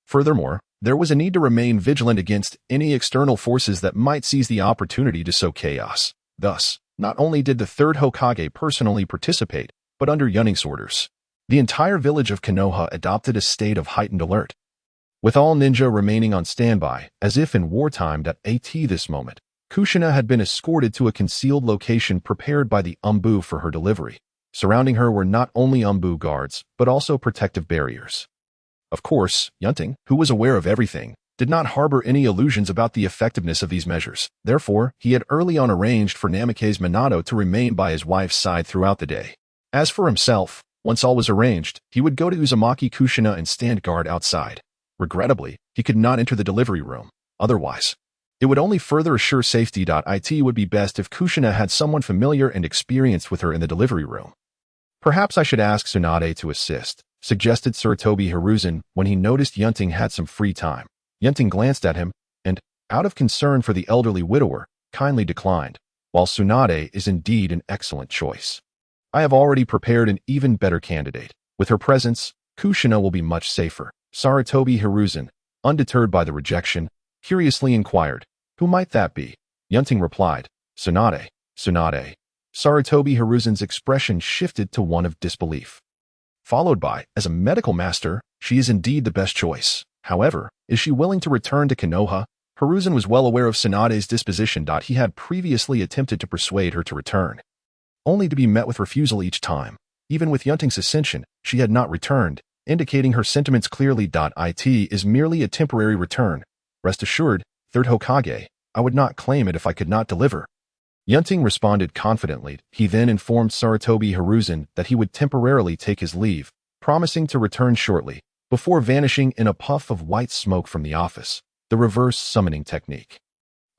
Furthermore, there was a need to remain vigilant against any external forces that might seize the opportunity to sow chaos. Thus, not only did the third Hokage personally participate, but under Yunting's orders, the entire village of Kenoha adopted a state of heightened alert, with all ninja remaining on standby, as if in wartime. At this moment, Kushina had been escorted to a concealed location prepared by the Umbu for her delivery. Surrounding her were not only Umbu guards, but also protective barriers. Of course, Yunting, who was aware of everything, did not harbor any illusions about the effectiveness of these measures. Therefore, he had early on arranged for Namikaze Minato to remain by his wife's side throughout the day. As for himself, once all was arranged, he would go to Uzumaki Kushina and stand guard outside. Regrettably, he could not enter the delivery room. Otherwise, it would only further assure safety. It would be best if Kushina had someone familiar and experienced with her in the delivery room. Perhaps I should ask Tsunade to assist, suggested Sarutobi Hiruzen when he noticed Yunting had some free time. Yunting glanced at him, and, out of concern for the elderly widower, kindly declined. While Tsunade is indeed an excellent choice, I have already prepared an even better candidate. With her presence, Kushina will be much safer. Sarutobi Hiruzen, undeterred by the rejection, curiously inquired, "Who might that be?" Yunting replied, "Tsunade." Tsunade. Sarutobi Hiruzen's expression shifted to one of disbelief, followed by, "As a medical master, she is indeed the best choice. However, is she willing to return to Kenoha?" Hiruzen was well aware of Tsunade's disposition. He had previously attempted to persuade her to return, only to be met with refusal each time. Even with Yunting's ascension, she had not returned, indicating her sentiments clearly. It is merely a temporary return. Rest assured, Third Hokage, I would not claim it if I could not deliver. Yunting responded confidently. He then informed Sarutobi Hiruzen that he would temporarily take his leave, promising to return shortly, before vanishing in a puff of white smoke from the office, the reverse summoning technique.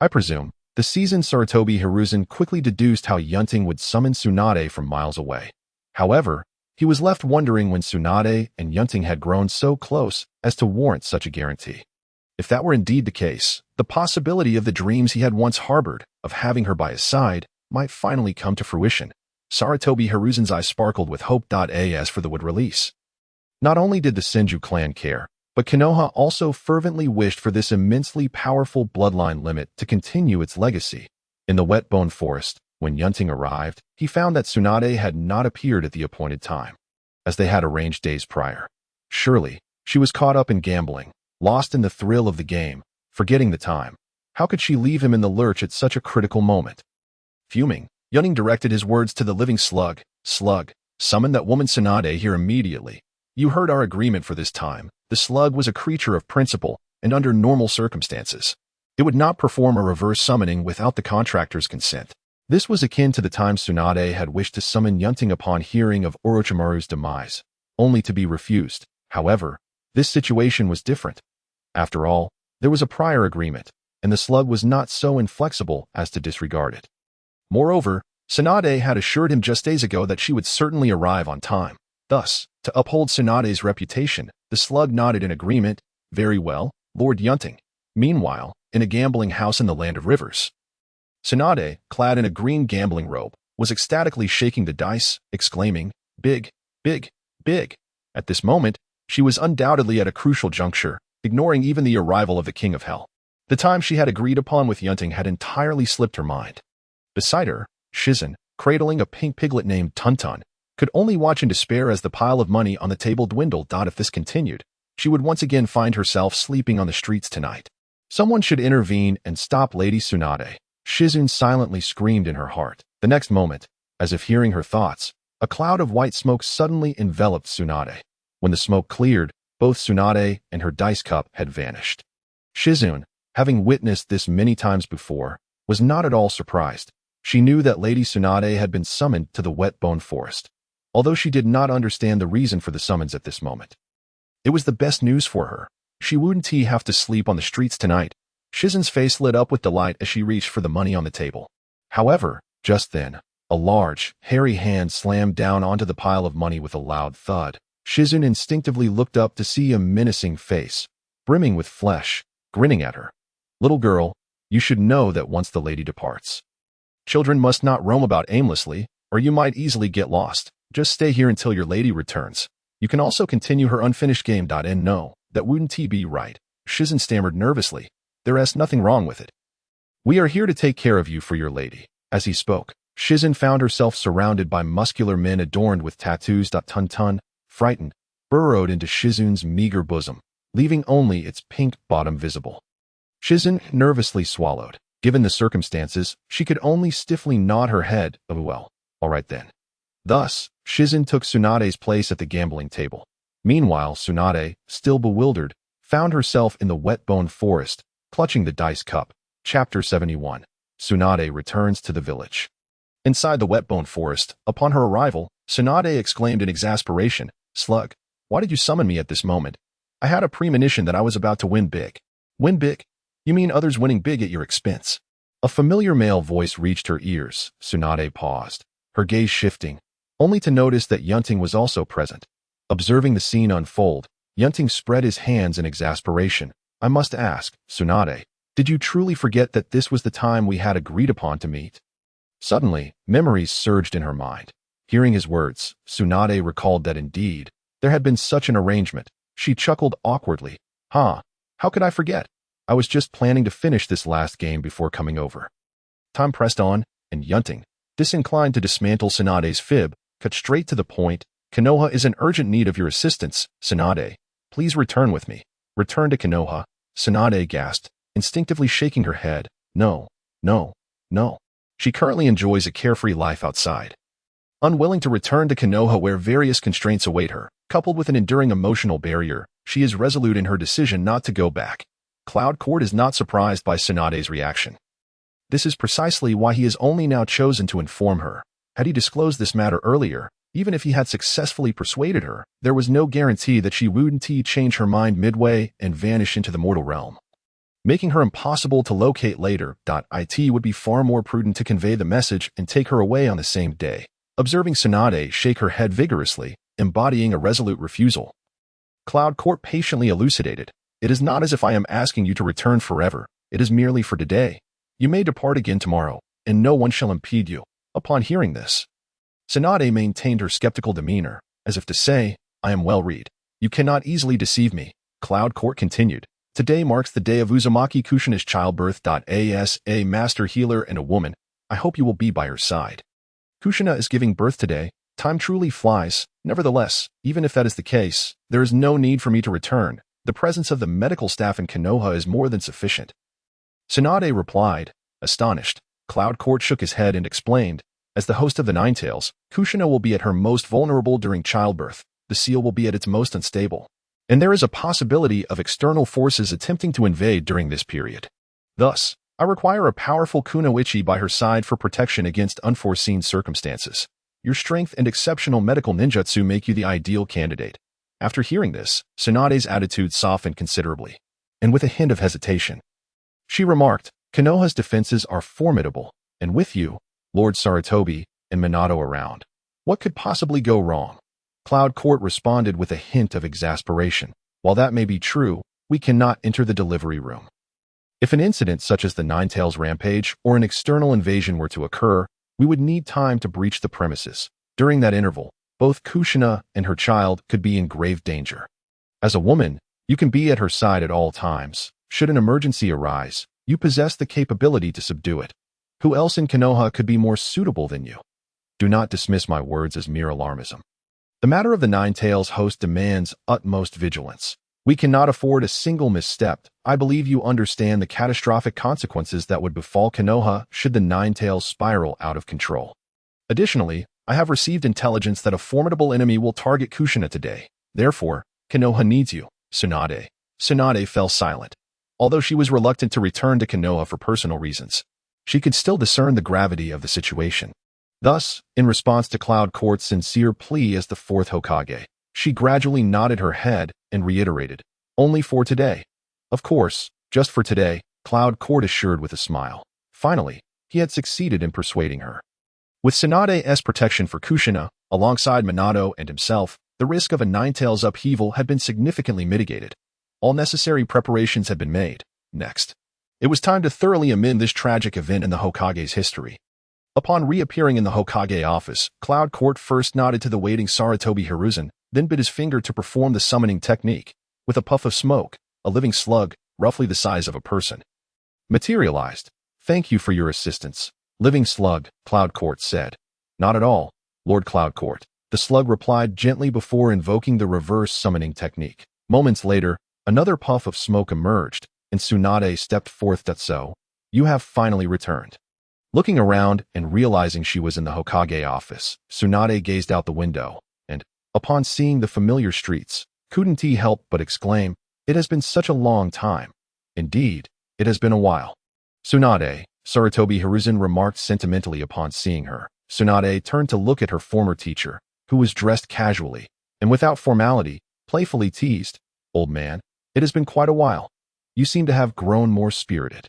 I presume, the seasoned Sarutobi Hiruzen quickly deduced how Yunting would summon Tsunade from miles away. However, he was left wondering when Tsunade and Yunting had grown so close as to warrant such a guarantee. If that were indeed the case, the possibility of the dreams he had once harbored, of having her by his side, might finally come to fruition. Sarutobi Hiruzen's eyes sparkled with hope. As for the wood release, not only did the Senju clan care, but Kenoha also fervently wished for this immensely powerful bloodline limit to continue its legacy. In the Whetbone Forest, when Yunting arrived, he found that Tsunade had not appeared at the appointed time, as they had arranged days prior. Surely, she was caught up in gambling, lost in the thrill of the game, forgetting the time. How could she leave him in the lurch at such a critical moment? Fuming, Yunting directed his words to the living slug. "Slug, summon that woman Tsunade here immediately. You heard our agreement for this time." The slug was a creature of principle, and under normal circumstances, it would not perform a reverse summoning without the contractor's consent. This was akin to the time Tsunade had wished to summon Yunting upon hearing of Orochimaru's demise, only to be refused. However, This situation was different. After all, there was a prior agreement, and the slug was not so inflexible as to disregard it. Moreover, Tsunade had assured him just days ago that she would certainly arrive on time. Thus, to uphold Tsunade's reputation, the slug nodded in agreement. Very well, Lord Yunting. Meanwhile, in a gambling house in the Land of Rivers, Tsunade, clad in a green gambling robe, was ecstatically shaking the dice, exclaiming, "Big, big, big." At this moment, she was undoubtedly at a crucial juncture, ignoring even the arrival of the King of Hell. The time she had agreed upon with Yunting had entirely slipped her mind. Beside her, Shizen, cradling a pink piglet named Tuntun, could only watch in despair as the pile of money on the table dwindled. If this continued, she would once again find herself sleeping on the streets tonight. Someone should intervene and stop Lady Tsunade, Shizen silently screamed in her heart. The next moment, as if hearing her thoughts, a cloud of white smoke suddenly enveloped Tsunade. When the smoke cleared, both Tsunade and her dice cup had vanished. Shizen, having witnessed this many times before, was not at all surprised. She knew that Lady Tsunade had been summoned to the wet bone forest, although she did not understand the reason for the summons at this moment. It was the best news for her. She wouldn't have to sleep on the streets tonight. Shizen's face lit up with delight as she reached for the money on the table. However, just then, a large, hairy hand slammed down onto the pile of money with a loud thud. Shizen instinctively looked up to see a menacing face, brimming with flesh, grinning at her. "Little girl, you should know that once the lady departs, children must not roam about aimlessly, or you might easily get lost. Just stay here until your lady returns. You can also continue her unfinished game. And no, that wouldn't be right." Shizen stammered nervously. "There is nothing wrong with it. We are here to take care of you for your lady." As he spoke, Shizen found herself surrounded by muscular men adorned with tattoos. Tuntun, frightened, burrowed into Shizen's meager bosom, leaving only its pink bottom visible. Shizen nervously swallowed. Given the circumstances, she could only stiffly nod her head. "Oh well, all right then." Thus, Shizen took Tsunade's place at the gambling table. Meanwhile, Tsunade, still bewildered, found herself in the wet bone forest, clutching the dice cup. Chapter 71. Tsunade returns to the village. Inside the wet bone forest, upon her arrival, Tsunade exclaimed in exasperation, "Slug, why did you summon me at this moment? I had a premonition that I was about to win big." "Win big? You mean others winning big at your expense?" A familiar male voice reached her ears. Tsunade paused, her gaze shifting, only to notice that Yunting was also present. Observing the scene unfold, Yunting spread his hands in exasperation. "I must ask, Tsunade, did you truly forget that this was the time we had agreed upon to meet?" Suddenly, memories surged in her mind. Hearing his words, Tsunade recalled that indeed, there had been such an arrangement. She chuckled awkwardly. How could I forget? I was just planning to finish this last game before coming over." Time pressed on, and Yunting, disinclined to dismantle Tsunade's fib, cut straight to the point. "Kenoha is in urgent need of your assistance, Tsunade. Please return with me." "Return to Kenoha?" Tsunade gasped, instinctively shaking her head. No. She currently enjoys a carefree life outside. Unwilling to return to Kenoha where various constraints await her, coupled with an enduring emotional barrier, she is resolute in her decision not to go back. Cloud Court is not surprised by Tsunade's reaction. This is precisely why he has only now chosen to inform her. Had he disclosed this matter earlier, even if he had successfully persuaded her, there was no guarantee that she wouldn't change her mind midway and vanish into the mortal realm, making her impossible to locate later. It would be far more prudent to convey the message and take her away on the same day. Observing Tsunade shake her head vigorously, embodying a resolute refusal, Cloud Court patiently elucidated. "It is not as if I am asking you to return forever. It is merely for today. You may depart again tomorrow, and no one shall impede you." Upon hearing this, Tsunade maintained her skeptical demeanor, as if to say, "I am well read. You cannot easily deceive me." Cloud Court continued. "Today marks the day of Uzumaki Kushina's childbirth. As a master healer and a woman, I hope you will be by her side. Kushina is giving birth today. Time truly flies. Nevertheless, even if that is the case, there is no need for me to return. The presence of the medical staff in Kenoha is more than sufficient." Tsunade replied, astonished. Cloud Court shook his head and explained, "As the host of the Nine Tails, Kushina will be at her most vulnerable during childbirth. The seal will be at its most unstable, and there is a possibility of external forces attempting to invade during this period. Thus, I require a powerful kunoichi by her side for protection against unforeseen circumstances. Your strength and exceptional medical ninjutsu make you the ideal candidate." After hearing this, Tsunade's attitude softened considerably, and with a hint of hesitation, she remarked, Konoha's defenses are formidable, and with you, Lord Sarutobi, and Minato around, what could possibly go wrong? Cloud Court responded with a hint of exasperation. While that may be true, we cannot enter the delivery room. If an incident such as the Ninetales rampage or an external invasion were to occur, we would need time to breach the premises. During that interval, both Kushina and her child could be in grave danger. As a woman, you can be at her side at all times. Should an emergency arise, you possess the capability to subdue it. Who else in Konoha could be more suitable than you? Do not dismiss my words as mere alarmism. The matter of the Ninetales host demands utmost vigilance. We cannot afford a single misstep. I believe you understand the catastrophic consequences that would befall Kenoha should the Ninetales spiral out of control. Additionally, I have received intelligence that a formidable enemy will target Kushina today. Therefore, Kenoha needs you, Tsunade. Tsunade fell silent. Although she was reluctant to return to Kenoha for personal reasons, she could still discern the gravity of the situation. Thus, in response to Cloud Court's sincere plea as the Fourth Hokage, she gradually nodded her head and reiterated, only for today. Of course, just for today, Cloud Court assured with a smile. Finally, he had succeeded in persuading her. With Tsunade's protection for Kushina, alongside Minato and himself, the risk of a Ninetales upheaval had been significantly mitigated. All necessary preparations had been made. Next, it was time to thoroughly amend this tragic event in the Hokage's history. Upon reappearing in the Hokage office, Cloud Court first nodded to the waiting Sarutobi Hiruzen, then bit his finger to perform the summoning technique. With a puff of smoke, a living slug, roughly the size of a person, materialized. Thank you for your assistance. Living slug, Cloud Court said. Not at all, Lord Cloud Court. The slug replied gently before invoking the reverse summoning technique. Moments later, another puff of smoke emerged, and Tsunade stepped forth. So, you have finally returned. Looking around and realizing she was in the Hokage office, Tsunade gazed out the window, and, upon seeing the familiar streets, couldn't he help but exclaim, it has been such a long time. Indeed, it has been a while. Tsunade, Sarutobi Hiruzen remarked sentimentally upon seeing her. Tsunade turned to look at her former teacher, who was dressed casually, and without formality, playfully teased, old man, it has been quite a while. You seem to have grown more spirited.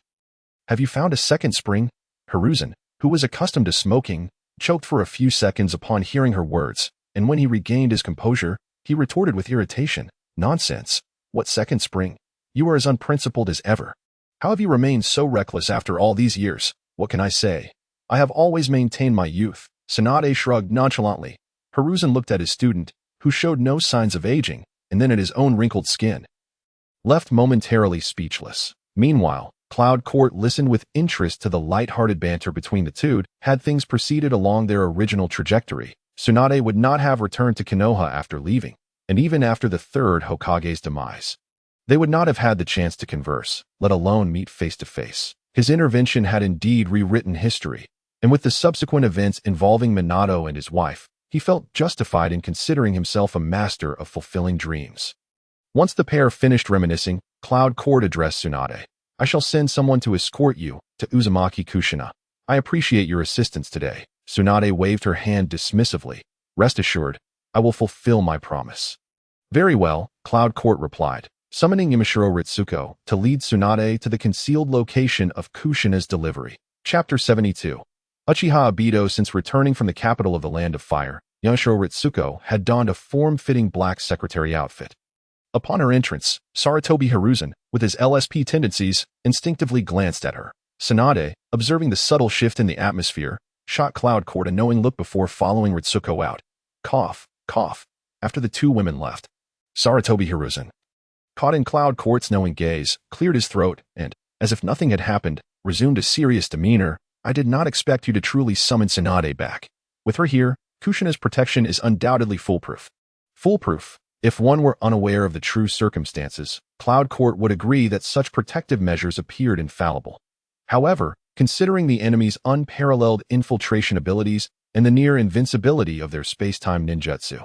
Have you found a second spring? Hiruzen, who was accustomed to smoking, choked for a few seconds upon hearing her words, and when he regained his composure, he retorted with irritation, nonsense. What second spring? You are as unprincipled as ever. How have you remained so reckless after all these years? What can I say? I have always maintained my youth. Tsunade shrugged nonchalantly. Hiruzen looked at his student, who showed no signs of aging, and then at his own wrinkled skin, left momentarily speechless. Meanwhile, Cloud Court listened with interest to the light-hearted banter between the two. Had things proceeded along their original trajectory, Tsunade would not have returned to Konoha after leaving, and even after the Third Hokage's demise. They would not have had the chance to converse, let alone meet face to face. His intervention had indeed rewritten history, and with the subsequent events involving Minato and his wife, he felt justified in considering himself a master of fulfilling dreams. Once the pair finished reminiscing, Cloud Court addressed Tsunade. I shall send someone to escort you to Uzumaki Kushina. I appreciate your assistance today. Tsunade waved her hand dismissively. Rest assured, I will fulfill my promise. Very well, Cloud Court replied, summoning Yamashiro Ritsuko to lead Tsunade to the concealed location of Kushina's delivery. Chapter 72. Uchiha Obito. Since returning from the capital of the Land of Fire, Yamashiro Ritsuko had donned a form-fitting black secretary outfit. Upon her entrance, Sarutobi Hiruzen, with his LSP tendencies, instinctively glanced at her. Tsunade, observing the subtle shift in the atmosphere, shot Cloud Court a knowing look before following Ritsuko out. Cough, cough. After the two women left, Sarutobi Hiruzen, caught in Cloud Court's knowing gaze, cleared his throat, and, as if nothing had happened, resumed a serious demeanor. I did not expect you to truly summon Tsunade back. With her here, Kushina's protection is undoubtedly foolproof. Foolproof. If one were unaware of the true circumstances, Cloud Court would agree that such protective measures appeared infallible. However, considering the enemy's unparalleled infiltration abilities and the near invincibility of their space-time ninjutsu,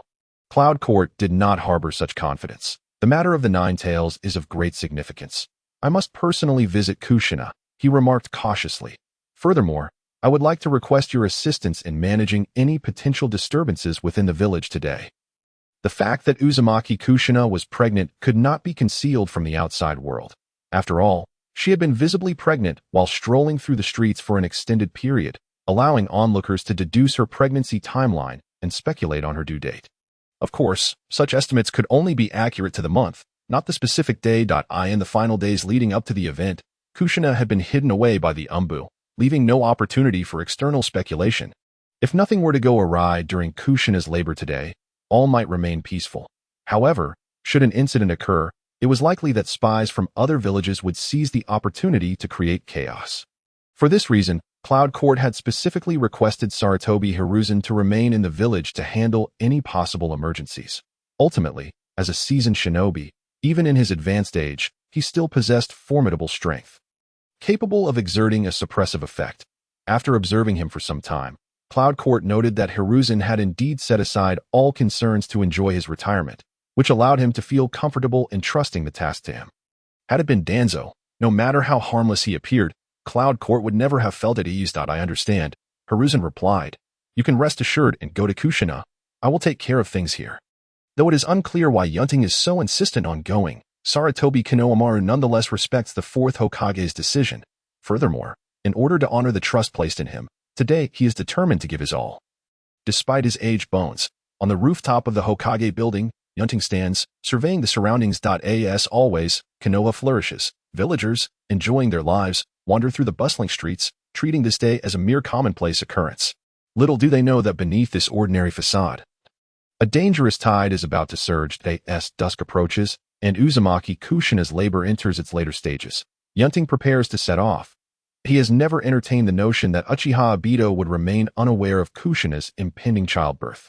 Cloud Court did not harbor such confidence. The matter of the Ninetales is of great significance. I must personally visit Kushina, he remarked cautiously. Furthermore, I would like to request your assistance in managing any potential disturbances within the village today. The fact that Uzumaki Kushina was pregnant could not be concealed from the outside world. After all, she had been visibly pregnant while strolling through the streets for an extended period, allowing onlookers to deduce her pregnancy timeline and speculate on her due date. Of course, such estimates could only be accurate to the month, not the specific day. In the final days leading up to the event, Kushina had been hidden away by the Umbu, leaving no opportunity for external speculation. If nothing were to go awry during Kushina's labor today, all might remain peaceful. However, should an incident occur, it was likely that spies from other villages would seize the opportunity to create chaos. For this reason, Cloud Court had specifically requested Sarutobi Hiruzen to remain in the village to handle any possible emergencies. Ultimately, as a seasoned shinobi, even in his advanced age, he still possessed formidable strength, capable of exerting a suppressive effect. After observing him for some time, Cloud Court noted that Hiruzen had indeed set aside all concerns to enjoy his retirement, which allowed him to feel comfortable entrusting the task to him. Had it been Danzō, no matter how harmless he appeared, Cloud Court would never have felt at ease. I understand, Hiruzen replied. You can rest assured and go to Kushina. I will take care of things here. Though it is unclear why Yunting is so insistent on going, Sarutobi Konohamaru nonetheless respects the Fourth Hokage's decision. Furthermore, in order to honor the trust placed in him, today he is determined to give his all. Despite his aged bones, on the rooftop of the Hokage building, Yunting stands, surveying the surroundings. As always, Kenoha flourishes. Villagers, enjoying their lives, wander through the bustling streets, treating this day as a mere commonplace occurrence. Little do they know that beneath this ordinary facade, a dangerous tide is about to surge. As dusk approaches, and Uzumaki Kushina's labor enters its later stages, Yunting prepares to set off. He has never entertained the notion that Uchiha Obito would remain unaware of Kushina's impending childbirth.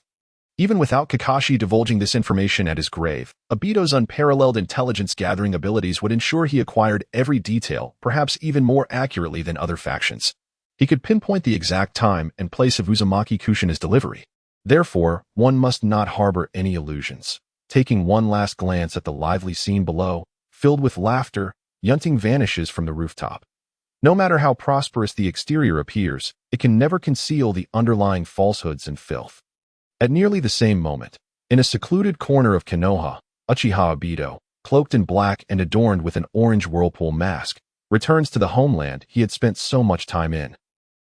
Even without Kakashi divulging this information at his grave, Obito's unparalleled intelligence-gathering abilities would ensure he acquired every detail, perhaps even more accurately than other factions. He could pinpoint the exact time and place of Uzumaki Kushina's delivery. Therefore, one must not harbor any illusions. Taking one last glance at the lively scene below, filled with laughter, Yunting vanishes from the rooftop. No matter how prosperous the exterior appears, it can never conceal the underlying falsehoods and filth. At nearly the same moment, in a secluded corner of Kenoha, Uchiha Obito, cloaked in black and adorned with an orange whirlpool mask, returns to the homeland he had spent so much time in.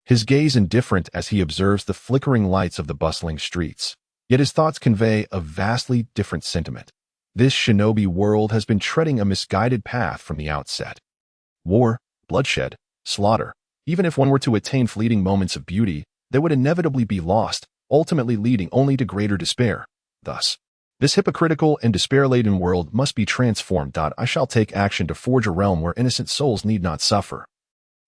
His gaze indifferent as he observes the flickering lights of the bustling streets. Yet his thoughts convey a vastly different sentiment. This shinobi world has been treading a misguided path from the outset. War, bloodshed, slaughter. Even if one were to attain fleeting moments of beauty, they would inevitably be lost, ultimately leading only to greater despair. Thus, this hypocritical and despair-laden world must be transformed. I shall take action to forge a realm where innocent souls need not suffer,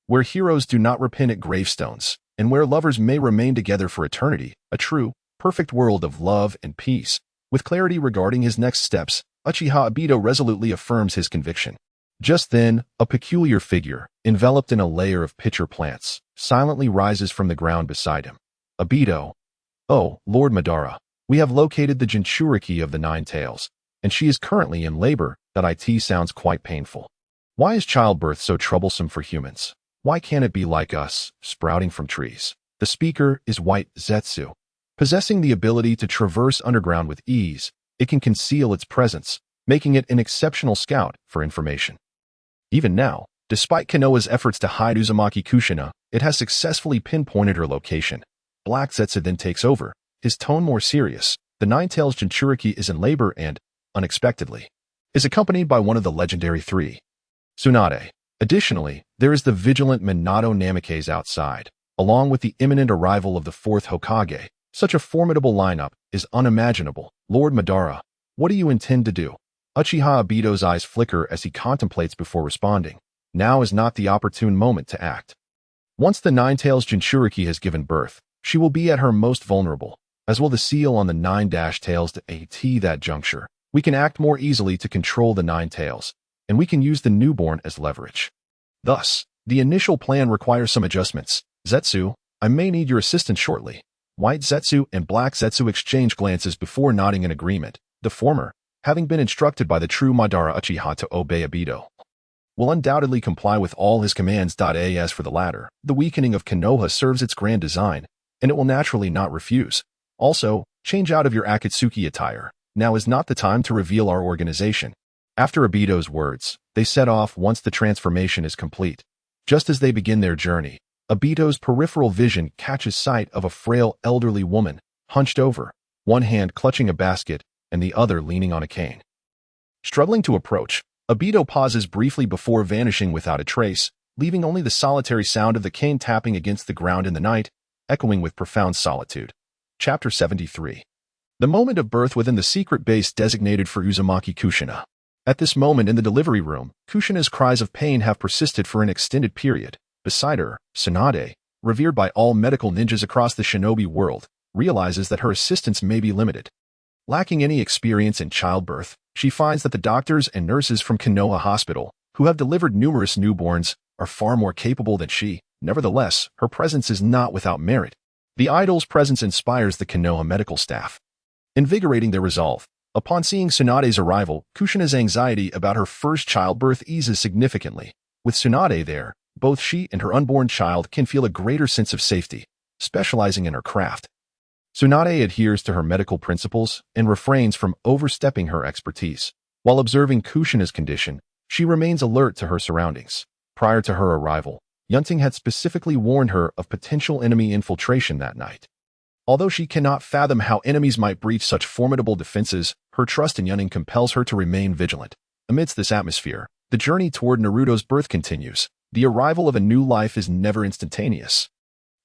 where heroes do not repent at gravestones, and where lovers may remain together for eternity, a true, perfect world of love and peace. With clarity regarding his next steps, Uchiha Obito resolutely affirms his conviction. Just then, a peculiar figure, enveloped in a layer of pitcher plants, silently rises from the ground beside him. Obito. Oh, Lord Madara, we have located the Jinchuriki of the Nine Tails, and she is currently in labor. It sounds quite painful. Why is childbirth so troublesome for humans? Why can't it be like us, sprouting from trees? The speaker is White Zetsu. Possessing the ability to traverse underground with ease, it can conceal its presence, making it an exceptional scout for information. Even now, despite Kenoha's efforts to hide Uzumaki Kushina, it has successfully pinpointed her location. Black Zetsu then takes over, his tone more serious. The Nine-Tails Jinchuriki is in labor and, unexpectedly, is accompanied by one of the legendary three, Tsunade. Additionally, there is the vigilant Minato Namikaze outside, along with the imminent arrival of the Fourth Hokage. Such a formidable lineup is unimaginable. Lord Madara, what do you intend to do? Uchiha Obito's eyes flicker as he contemplates before responding. Now is not the opportune moment to act. Once the Nine-Tails Jinchuriki has given birth, she will be at her most vulnerable, as will the seal on the Nine-Tails. At that juncture, we can act more easily to control the Nine Tails, and we can use the newborn as leverage. Thus, the initial plan requires some adjustments. Zetsu, I may need your assistance shortly. White Zetsu and Black Zetsu exchange glances before nodding in agreement. The former, having been instructed by the true Madara Uchiha to obey Obito, will undoubtedly comply with all his commands. As for the latter, the weakening of Kenoha serves its grand design, and it will naturally not refuse. Also, change out of your Akatsuki attire. now is not the time to reveal our organization. After Obito's words, they set off once the transformation is complete. Just as they begin their journey, Obito's peripheral vision catches sight of a frail elderly woman, hunched over, one hand clutching a basket and the other leaning on a cane. Struggling to approach, Obito pauses briefly before vanishing without a trace, leaving only the solitary sound of the cane tapping against the ground in the night, echoing with profound solitude. Chapter 73. The moment of birth within the secret base designated for Uzumaki Kushina. At this moment in the delivery room, Kushina's cries of pain have persisted for an extended period. Beside her, Tsunade, revered by all medical ninjas across the shinobi world, realizes that her assistance may be limited. Lacking any experience in childbirth, she finds that the doctors and nurses from Kenoha Hospital, who have delivered numerous newborns, are far more capable than she. Nevertheless, her presence is not without merit. The idol's presence inspires the Kenoha medical staff, invigorating their resolve. Upon seeing Tsunade's arrival, Kushina's anxiety about her first childbirth eases significantly. With Tsunade there, both she and her unborn child can feel a greater sense of safety, specializing in her craft. Tsunade adheres to her medical principles and refrains from overstepping her expertise. While observing Kushina's condition, she remains alert to her surroundings. Prior to her arrival, Yunting had specifically warned her of potential enemy infiltration that night. Although she cannot fathom how enemies might breach such formidable defenses, her trust in Yunting compels her to remain vigilant. Amidst this atmosphere, the journey toward Naruto's birth continues. The arrival of a new life is never instantaneous.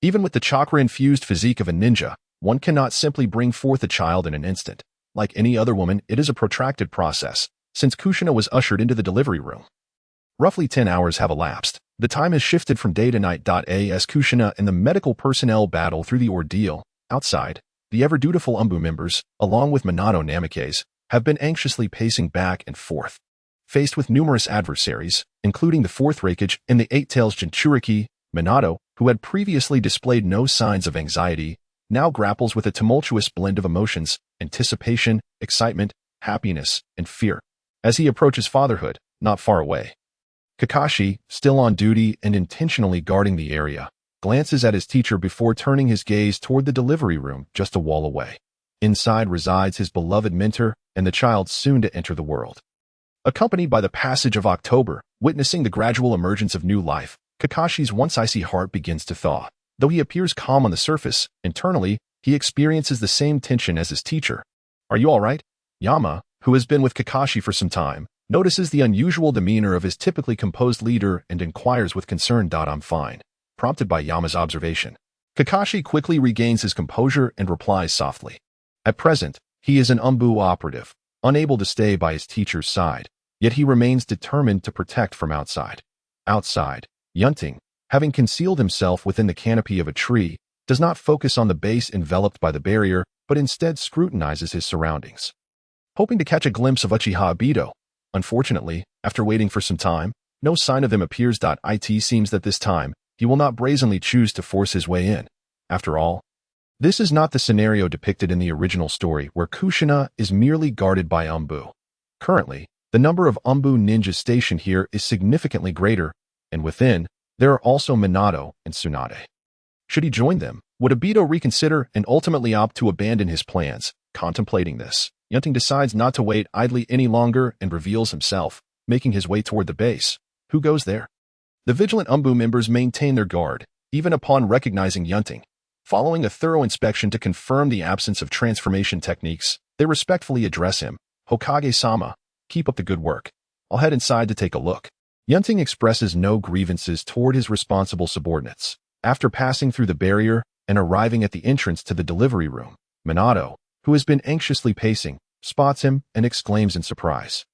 Even with the chakra-infused physique of a ninja, one cannot simply bring forth a child in an instant. Like any other woman, it is a protracted process, since Kushina was ushered into the delivery room. Roughly 10 hours have elapsed. The time has shifted from day to night. As Kushina and the medical personnel battle through the ordeal, outside, the ever-dutiful Umbu members, along with Minato Namikaze, have been anxiously pacing back and forth. Faced with numerous adversaries, including the Fourth Hokage and the Eight-Tails Jinchuriki, Minato, who had previously displayed no signs of anxiety, now grapples with a tumultuous blend of emotions, anticipation, excitement, happiness, and fear. As he approaches fatherhood, not far away, Kakashi, still on duty and intentionally guarding the area, glances at his teacher before turning his gaze toward the delivery room just a wall away. Inside resides his beloved mentor and the child soon to enter the world. Accompanied by the passage of October, witnessing the gradual emergence of new life, Kakashi's once icy heart begins to thaw. Though he appears calm on the surface, internally, he experiences the same tension as his teacher. "Are you all right?" Yama, who has been with Kakashi for some time, notices the unusual demeanor of his typically composed leader and inquires with concern. "I'm fine," prompted by Yama's observation. Kakashi quickly regains his composure and replies softly. At present, he is an Umbu operative, unable to stay by his teacher's side, yet he remains determined to protect from outside. Outside, Yunting, having concealed himself within the canopy of a tree, does not focus on the base enveloped by the barrier, but instead scrutinizes his surroundings, hoping to catch a glimpse of Uchiha Obito. Unfortunately, after waiting for some time, no sign of him appears. It seems that this time, he will not brazenly choose to force his way in. After all, this is not the scenario depicted in the original story where Kushina is merely guarded by Umbu. Currently, the number of Umbu ninjas stationed here is significantly greater, and within, there are also Minato and Tsunade. Should he join them, would Obito reconsider and ultimately opt to abandon his plans? Contemplating this, Yunting decides not to wait idly any longer and reveals himself, making his way toward the base. Who goes there? The vigilant Umbu members maintain their guard, even upon recognizing Yunting. Following a thorough inspection to confirm the absence of transformation techniques, they respectfully address him. "Hokage-sama, keep up the good work. I'll head inside to take a look." Yunting expresses no grievances toward his responsible subordinates. After passing through the barrier and arriving at the entrance to the delivery room, Minato, who has been anxiously pacing, spots him and exclaims in surprise.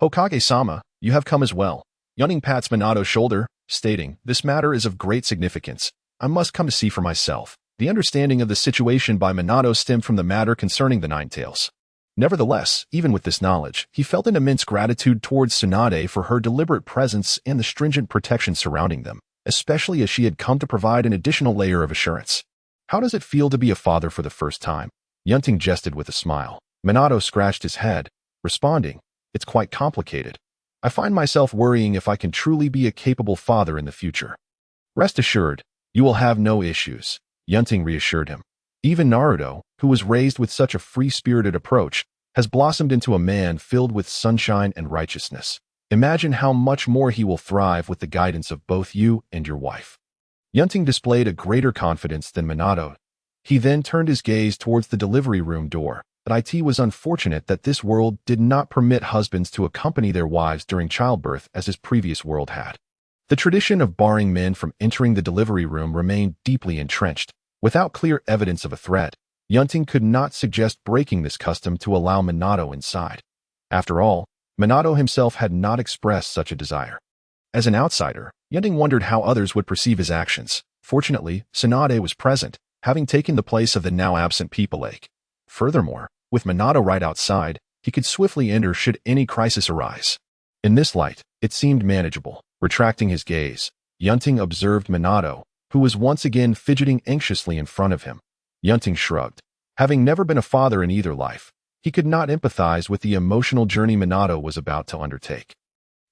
"Hokage-sama, you have come as well." Yunting pats Minato's shoulder, stating, "This matter is of great significance. I must come to see for myself." The understanding of the situation by Minato stemmed from the matter concerning the Nine-Tails. Nevertheless, even with this knowledge, he felt an immense gratitude towards Tsunade for her deliberate presence and the stringent protection surrounding them, especially as she had come to provide an additional layer of assurance. "How does it feel to be a father for the first time?" Yunting jested with a smile. Minato scratched his head, responding, "It's quite complicated. I find myself worrying if I can truly be a capable father in the future." "Rest assured, you will have no issues," Yunting reassured him. Even Naruto, who was raised with such a free-spirited approach, has blossomed into a man filled with sunshine and righteousness. Imagine how much more he will thrive with the guidance of both you and your wife." Yunting displayed a greater confidence than Minato. He then turned his gaze towards the delivery room door, but it was unfortunate that this world did not permit husbands to accompany their wives during childbirth as his previous world had. The tradition of barring men from entering the delivery room remained deeply entrenched. Without clear evidence of a threat, Yunting could not suggest breaking this custom to allow Minato inside. After all, Minato himself had not expressed such a desire. As an outsider, Yunting wondered how others would perceive his actions. Fortunately, Tsunade was present, having taken the place of the now absent People Lake. Furthermore, with Minato right outside, he could swiftly enter should any crisis arise. In this light, it seemed manageable. Retracting his gaze, Yunting observed Minato, who was once again fidgeting anxiously in front of him. Yunting shrugged. Having never been a father in either life, he could not empathize with the emotional journey Minato was about to undertake.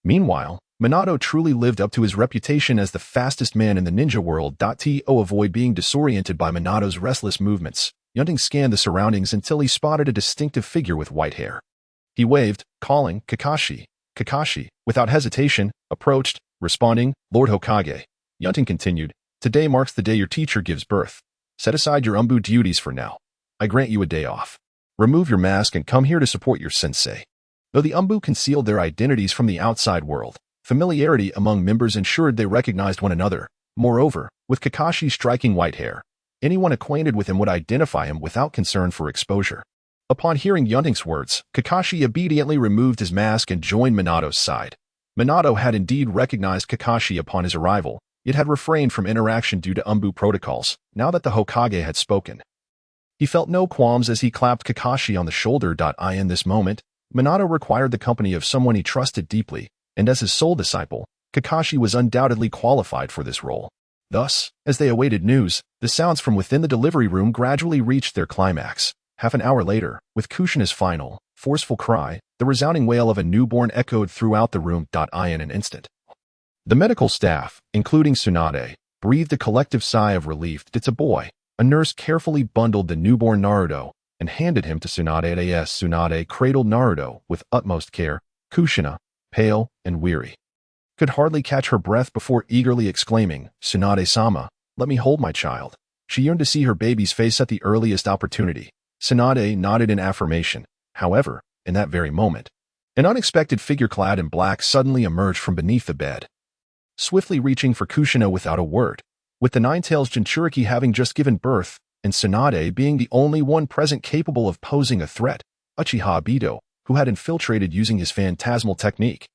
Meanwhile, Minato truly lived up to his reputation as the fastest man in the ninja world. To avoid being disoriented by Minato's restless movements, Yunting scanned the surroundings until he spotted a distinctive figure with white hair. He waved, calling, "Kakashi." Kakashi, without hesitation, approached, responding, "Lord Hokage." Yunting continued, "Today marks the day your teacher gives birth. Set aside your umbu duties for now. I grant you a day off. Remove your mask and come here to support your sensei." Though the umbu concealed their identities from the outside world, familiarity among members ensured they recognized one another. Moreover, with Kakashi striking white hair, anyone acquainted with him would identify him without concern for exposure. Upon hearing Yunting's words, Kakashi obediently removed his mask and joined Minato's side. Minato had indeed recognized Kakashi upon his arrival, yet had refrained from interaction due to umbu protocols, now that the Hokage had spoken. He felt no qualms as he clapped Kakashi on the shoulder. In this moment, Minato required the company of someone he trusted deeply, and as his sole disciple, Kakashi was undoubtedly qualified for this role. Thus, as they awaited news, the sounds from within the delivery room gradually reached their climax. Half an hour later, with Kushina's final, forceful cry, the resounding wail of a newborn echoed throughout the room. In an instant, the medical staff, including Tsunade, breathed a collective sigh of relief. "It's a boy." A nurse carefully bundled the newborn Naruto and handed him to Tsunade. Tsunade cradled Naruto with utmost care. Kushina, pale and weary, could hardly catch her breath before eagerly exclaiming, "Tsunade-sama, let me hold my child." She yearned to see her baby's face at the earliest opportunity. Tsunade nodded in affirmation. However, in that very moment, an unexpected figure clad in black suddenly emerged from beneath the bed, swiftly reaching for Kushina without a word. With the Nine-Tails Jinchuriki having just given birth, and Tsunade being the only one present capable of posing a threat, Uchiha Obito, who had infiltrated using his phantasmal technique,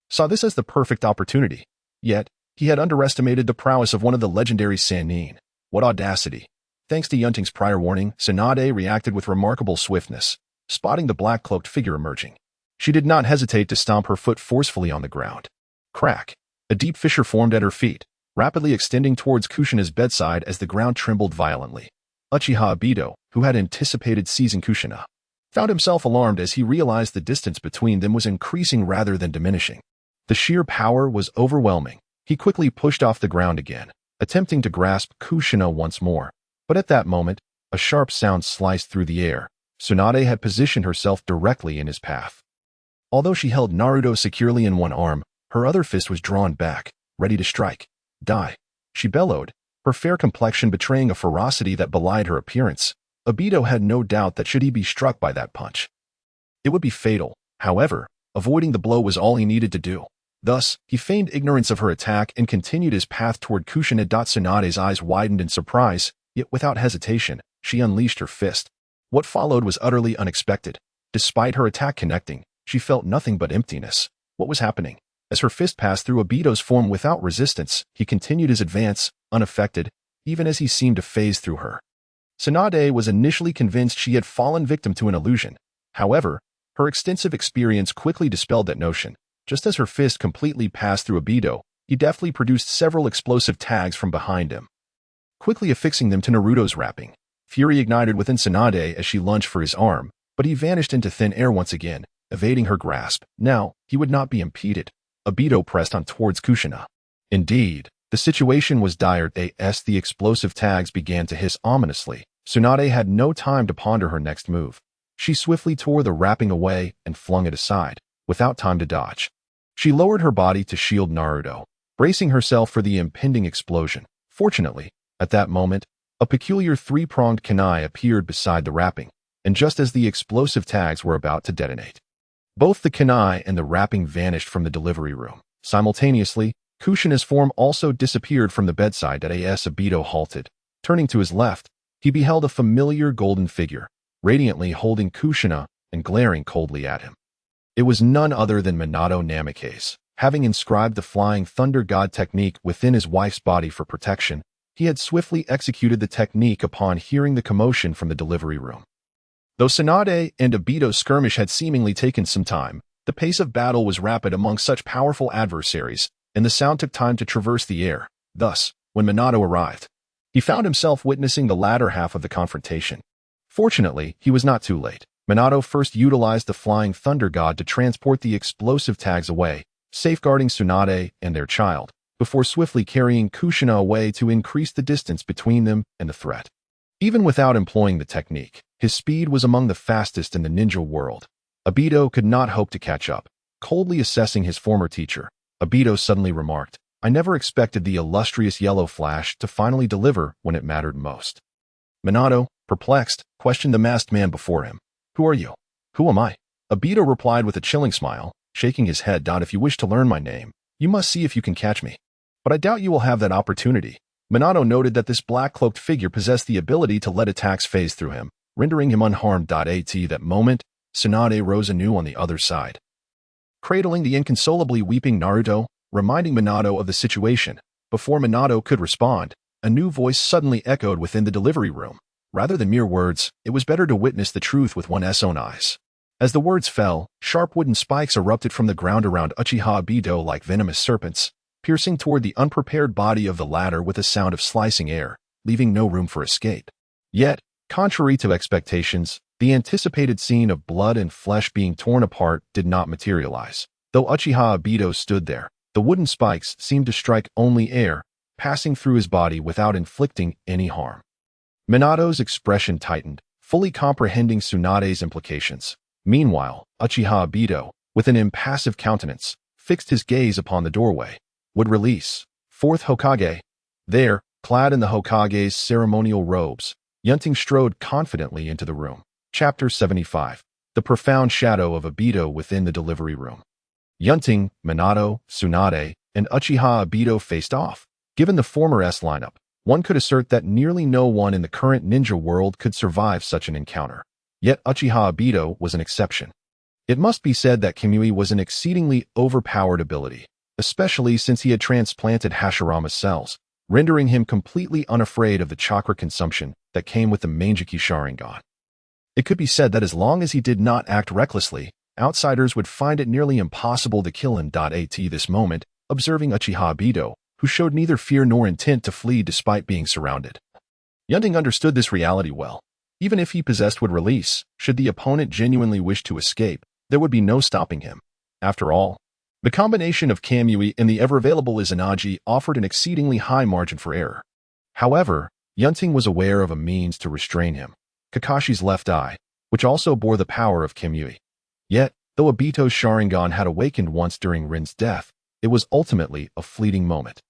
saw this as the perfect opportunity. Yet, he had underestimated the prowess of one of the legendary Sannin. What audacity! Thanks to Yunting's prior warning, Tsunade reacted with remarkable swiftness, spotting the black-cloaked figure emerging. She did not hesitate to stomp her foot forcefully on the ground. Crack! A deep fissure formed at her feet, rapidly extending towards Kushina's bedside as the ground trembled violently. Uchiha Obito, who had anticipated seizing Kushina, found himself alarmed as he realized the distance between them was increasing rather than diminishing. The sheer power was overwhelming. He quickly pushed off the ground again, attempting to grasp Kushina once more. But at that moment, a sharp sound sliced through the air. Tsunade had positioned herself directly in his path. Although she held Naruto securely in one arm, her other fist was drawn back, ready to strike. "Die!" she bellowed, her fair complexion betraying a ferocity that belied her appearance. Obito had no doubt that should he be struck by that punch, it would be fatal. However, avoiding the blow was all he needed to do. Thus, he feigned ignorance of her attack and continued his path toward Kushina. Tsunade's eyes widened in surprise, yet without hesitation, she unleashed her fist. What followed was utterly unexpected. Despite her attack connecting, she felt nothing but emptiness. What was happening? As her fist passed through Obito's form without resistance, he continued his advance, unaffected, even as he seemed to phase through her. Tsunade was initially convinced she had fallen victim to an illusion. However, her extensive experience quickly dispelled that notion. Just as her fist completely passed through Obito, he deftly produced several explosive tags from behind him, quickly affixing them to Naruto's wrapping. Fury ignited within Tsunade as she lunged for his arm, but he vanished into thin air once again, evading her grasp. Now, he would not be impeded. Obito pressed on towards Kushina. Indeed, the situation was dire as the explosive tags began to hiss ominously. Tsunade had no time to ponder her next move. She swiftly tore the wrapping away and flung it aside, without time to dodge. She lowered her body to shield Naruto, bracing herself for the impending explosion. Fortunately, at that moment, a peculiar three-pronged kunai appeared beside the wrapping, and just as the explosive tags were about to detonate, both the kunai and the wrapping vanished from the delivery room. Simultaneously, Kushina's form also disappeared from the bedside as Obito halted. Turning to his left, he beheld a familiar golden figure, radiantly holding Kushina and glaring coldly at him. It was none other than Minato Namikaze. Having inscribed the Flying Thunder God technique within his wife's body for protection, he had swiftly executed the technique upon hearing the commotion from the delivery room. Though Tsunade and Obito's skirmish had seemingly taken some time, the pace of battle was rapid among such powerful adversaries, and the sound took time to traverse the air. Thus, when Minato arrived, he found himself witnessing the latter half of the confrontation. Fortunately, he was not too late. Minato first utilized the Flying Thunder God to transport the explosive tags away, safeguarding Tsunade and their child, before swiftly carrying Kushina away to increase the distance between them and the threat. Even without employing the technique, his speed was among the fastest in the ninja world. Obito could not hope to catch up. Coldly assessing his former teacher, Obito suddenly remarked, "I never expected the illustrious Yellow Flash to finally deliver when it mattered most." Minato, perplexed, questioned the masked man before him. "Who are you?" "Who am I?" Obito replied with a chilling smile, shaking his head. "If you wish to learn my name, you must see if you can catch me. But I doubt you will have that opportunity." Minato noted that this black-cloaked figure possessed the ability to let attacks phase through him, rendering him unharmed. At that moment, Tsunade rose anew on the other side, cradling the inconsolably weeping Naruto, reminding Minato of the situation. Before Minato could respond, a new voice suddenly echoed within the delivery room. Rather than mere words, it was better to witness the truth with one's own eyes. As the words fell, sharp wooden spikes erupted from the ground around Uchiha Obito like venomous serpents, piercing toward the unprepared body of the latter with a sound of slicing air, leaving no room for escape. Yet, contrary to expectations, the anticipated scene of blood and flesh being torn apart did not materialize. Though Uchiha Obito stood there, the wooden spikes seemed to strike only air, passing through his body without inflicting any harm. Minato's expression tightened, fully comprehending Tsunade's implications. Meanwhile, Uchiha Obito, with an impassive countenance, fixed his gaze upon the doorway. Would release. Fourth Hokage. There, clad in the Hokage's ceremonial robes, Yunting strode confidently into the room. Chapter 75. The profound shadow of Obito within the delivery room. Yunting, Minato, Tsunade, and Uchiha Obito faced off. Given the former's lineup, one could assert that nearly no one in the current ninja world could survive such an encounter. Yet Uchiha Obito was an exception. It must be said that Kamui was an exceedingly overpowered ability, especially since he had transplanted Hashirama's cells, rendering him completely unafraid of the chakra consumption that came with the Mangekyou Sharingan. It could be said that as long as he did not act recklessly, outsiders would find it nearly impossible to kill him. At this moment, observing Uchiha Obito, who showed neither fear nor intent to flee despite being surrounded. Yunting understood this reality well. Even if he possessed would release, should the opponent genuinely wish to escape, there would be no stopping him. After all, the combination of Kamui and the ever-available Izanagi offered an exceedingly high margin for error. However, Yunting was aware of a means to restrain him: Kakashi's left eye, which also bore the power of Kamui. Yet, though Obito's Sharingan had awakened once during Rin's death, it was ultimately a fleeting moment.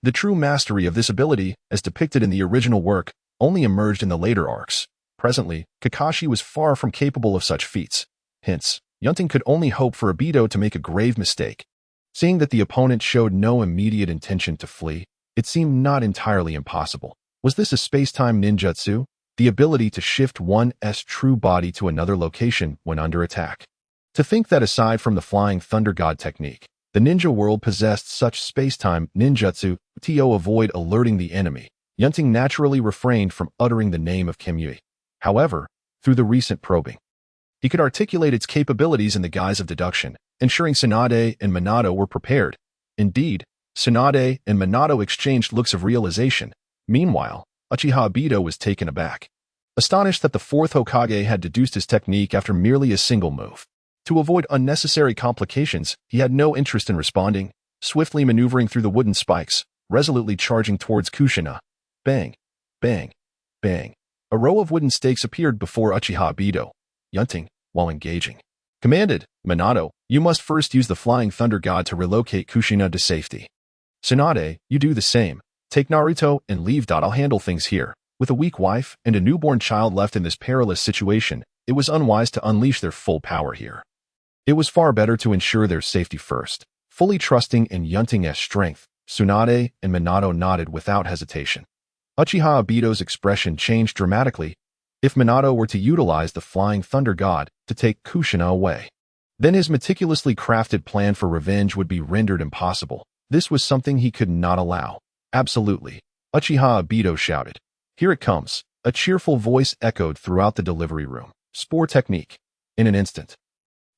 The true mastery of this ability, as depicted in the original work, only emerged in the later arcs. Presently, Kakashi was far from capable of such feats. Hence, Yunting could only hope for Obito to make a grave mistake. Seeing that the opponent showed no immediate intention to flee, it seemed not entirely impossible. Was this a space-time ninjutsu? The ability to shift one's true body to another location when under attack. To think that aside from the Flying Thunder God technique, the ninja world possessed such space-time ninjutsu to avoid alerting the enemy, Yunting naturally refrained from uttering the name of Kamui. However, through the recent probing, he could articulate its capabilities in the guise of deduction, ensuring Tsunade and Minato were prepared. Indeed, Tsunade and Minato exchanged looks of realization. Meanwhile, Uchiha Obito was taken aback, astonished that the Fourth Hokage had deduced his technique after merely a single move. To avoid unnecessary complications, he had no interest in responding, swiftly maneuvering through the wooden spikes, resolutely charging towards Kushina. Bang, bang, bang. A row of wooden stakes appeared before Uchiha Obito. Yunting, while engaging. Commanded, Minato, you must first use the Flying Thunder God to relocate Kushina to safety. Tsunade, you do the same. Take Naruto and leave. I'll handle things here. With a weak wife and a newborn child left in this perilous situation, it was unwise to unleash their full power here. It was far better to ensure their safety first. Fully trusting in Yunting's strength, Tsunade and Minato nodded without hesitation. Uchiha Obito's expression changed dramatically. If Minato were to utilize the Flying Thunder God to take Kushina away, then his meticulously crafted plan for revenge would be rendered impossible. This was something he could not allow. Absolutely. Uchiha Obito shouted. Here it comes. A cheerful voice echoed throughout the delivery room. Spore technique. In an instant.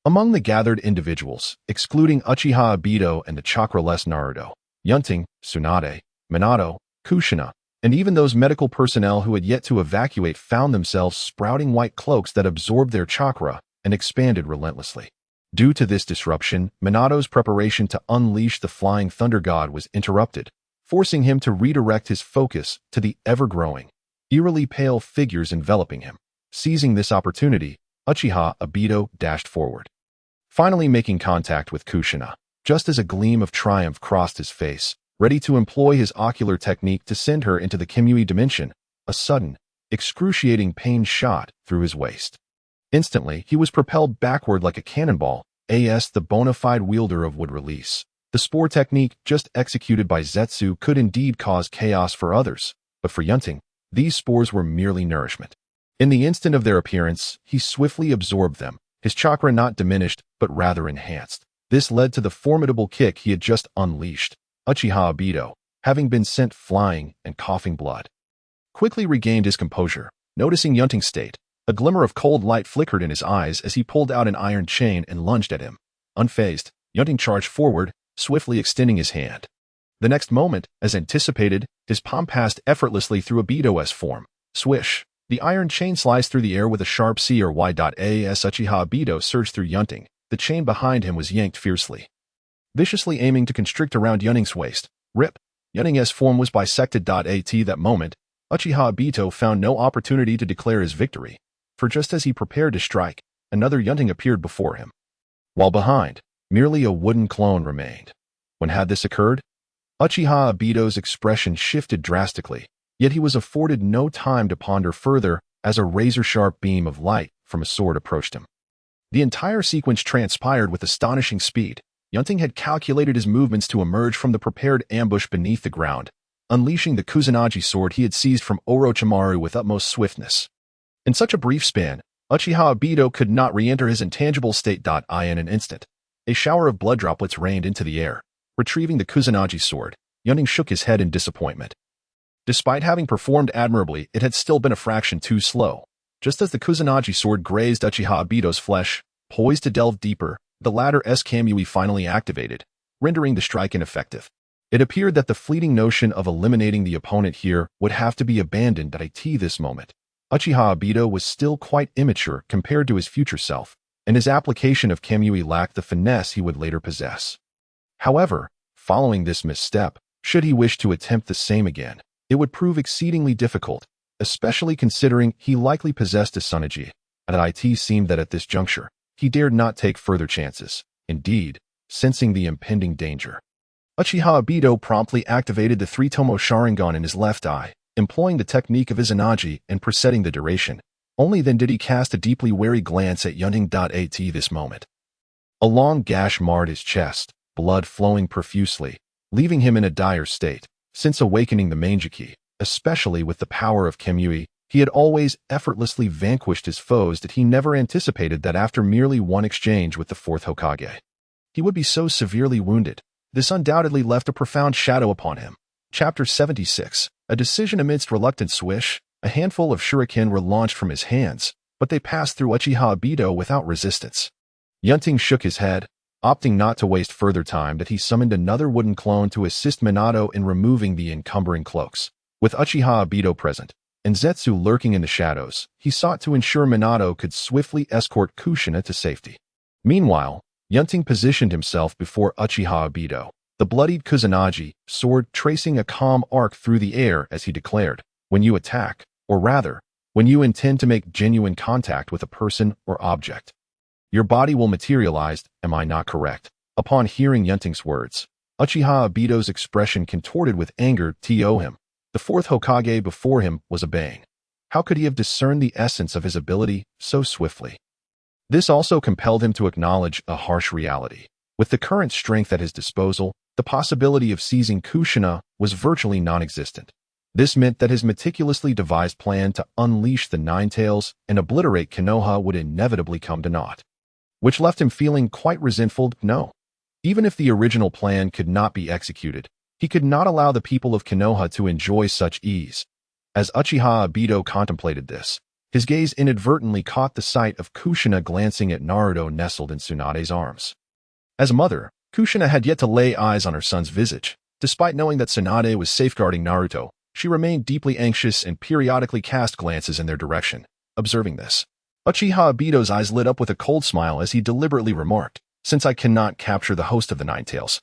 Among the gathered individuals, excluding Uchiha Obito and the chakra-less Naruto, Yunting, Tsunade, Minato, Kushina, and even those medical personnel who had yet to evacuate found themselves sprouting white cloaks that absorbed their chakra and expanded relentlessly. Due to this disruption, Minato's preparation to unleash the Flying Thunder God was interrupted, forcing him to redirect his focus to the ever-growing, eerily pale figures enveloping him. Seizing this opportunity, Uchiha Obito dashed forward, finally making contact with Kushina, just as a gleam of triumph crossed his face. Ready to employ his ocular technique to send her into the Kimui dimension, a sudden, excruciating pain shot through his waist. Instantly, he was propelled backward like a cannonball, the bona fide wielder of would release. The spore technique just executed by Zetsu could indeed cause chaos for others, but for Yunting, these spores were merely nourishment. In the instant of their appearance, he swiftly absorbed them, his chakra not diminished, but rather enhanced. This led to the formidable kick he had just unleashed. Uchiha Obito, having been sent flying and coughing blood, quickly regained his composure. Noticing Yunting's state, a glimmer of cold light flickered in his eyes as he pulled out an iron chain and lunged at him. Unfazed, Yunting charged forward, swiftly extending his hand. The next moment, as anticipated, his palm passed effortlessly through Obito's form. Swish! The iron chain sliced through the air with a sharp C or Y. As Uchiha Obito surged through Yunting, the chain behind him was yanked fiercely, viciously aiming to constrict around Yunting's waist. Rip! Yunting's form was bisected. At that moment, Uchiha Obito found no opportunity to declare his victory, for just as he prepared to strike, another Yunting appeared before him, while behind, merely a wooden clone remained. When had this occurred? Uchiha Obito's expression shifted drastically, yet he was afforded no time to ponder further as a razor-sharp beam of light from a sword approached him. The entire sequence transpired with astonishing speed. Yunting had calculated his movements to emerge from the prepared ambush beneath the ground, unleashing the Kusanagi sword he had seized from Orochimaru with utmost swiftness. In such a brief span, Uchiha Obito could not re-enter his intangible state. In an instant, a shower of blood droplets rained into the air. Retrieving the Kusanagi sword, Yunting shook his head in disappointment. Despite having performed admirably, it had still been a fraction too slow. Just as the Kusanagi sword grazed Uchiha Obito's flesh, poised to delve deeper, the latter's Kamui finally activated, rendering the strike ineffective. It appeared that the fleeting notion of eliminating the opponent here would have to be abandoned at this moment. Uchiha Obito was still quite immature compared to his future self, and his application of Kamui lacked the finesse he would later possess. However, following this misstep, should he wish to attempt the same again, it would prove exceedingly difficult, especially considering he likely possessed a Tsunade, and it seemed that at this juncture, he dared not take further chances. Indeed, sensing the impending danger, Uchiha Obito promptly activated the three-tomo Sharingan in his left eye, employing the technique of Izanagi and presetting the duration. Only then did he cast a deeply wary glance at Yunting. At this moment, a long gash marred his chest, blood flowing profusely, leaving him in a dire state. Since awakening the Mangeki, especially with the power of Kamui, he had always effortlessly vanquished his foes that he never anticipated that after merely one exchange with the Fourth Hokage, he would be so severely wounded. This undoubtedly left a profound shadow upon him. Chapter 76. A decision amidst reluctant swish, a handful of shuriken were launched from his hands, but they passed through Uchiha Obito without resistance. Yunting shook his head, opting not to waste further time that he summoned another wooden clone to assist Minato in removing the encumbering cloaks. With Uchiha Obito present, and Zetsu lurking in the shadows, he sought to ensure Minato could swiftly escort Kushina to safety. Meanwhile, Yunting positioned himself before Uchiha Obito, the bloodied Kusanagi sword tracing a calm arc through the air as he declared, "When you attack, or rather, when you intend to make genuine contact with a person or object. Your body will materialize, am I not correct? Upon hearing Yunting's words, Uchiha Obito's expression contorted with anger to him. The fourth Hokage before him was obeying. How could he have discerned the essence of his ability so swiftly? This also compelled him to acknowledge a harsh reality. With the current strength at his disposal, the possibility of seizing Kushina was virtually non-existent. This meant that his meticulously devised plan to unleash the Ninetales and obliterate Kenoha would inevitably come to naught, which left him feeling quite resentful. No. Even if the original plan could not be executed, he could not allow the people of Kenoha to enjoy such ease. As Uchiha Obito contemplated this, his gaze inadvertently caught the sight of Kushina glancing at Naruto nestled in Tsunade's arms. As a mother, Kushina had yet to lay eyes on her son's visage. Despite knowing that Tsunade was safeguarding Naruto, she remained deeply anxious and periodically cast glances in their direction. Observing this, Uchiha Obito's eyes lit up with a cold smile as he deliberately remarked, "Since I cannot capture the host of the Ninetales,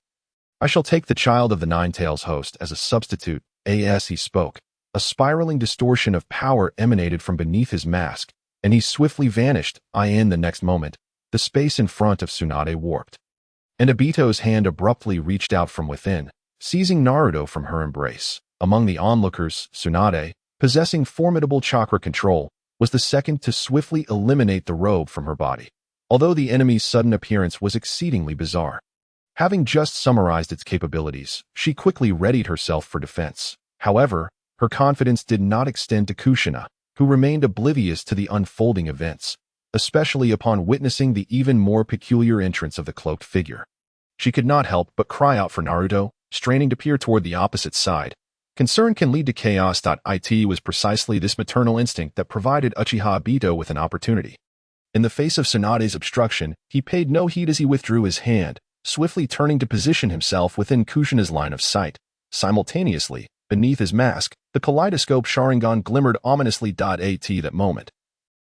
I shall take the child of the Ninetales host as a substitute." As he spoke, a spiraling distortion of power emanated from beneath his mask, and he swiftly vanished. In the next moment, the space in front of Tsunade warped, and Obito's hand abruptly reached out from within, seizing Naruto from her embrace. Among the onlookers, Tsunade, possessing formidable chakra control, was the second to swiftly eliminate the robe from her body, although the enemy's sudden appearance was exceedingly bizarre. Having just summarized its capabilities, she quickly readied herself for defense. However, her confidence did not extend to Kushina, who remained oblivious to the unfolding events, especially upon witnessing the even more peculiar entrance of the cloaked figure. She could not help but cry out for Naruto, straining to peer toward the opposite side. Concern can lead to chaos. It was precisely this maternal instinct that provided Uchiha Obito with an opportunity. In the face of Tsunade's obstruction, he paid no heed as he withdrew his hand, swiftly turning to position himself within Kushina's line of sight. Simultaneously, beneath his mask, the kaleidoscope Sharingan glimmered ominously. At that moment,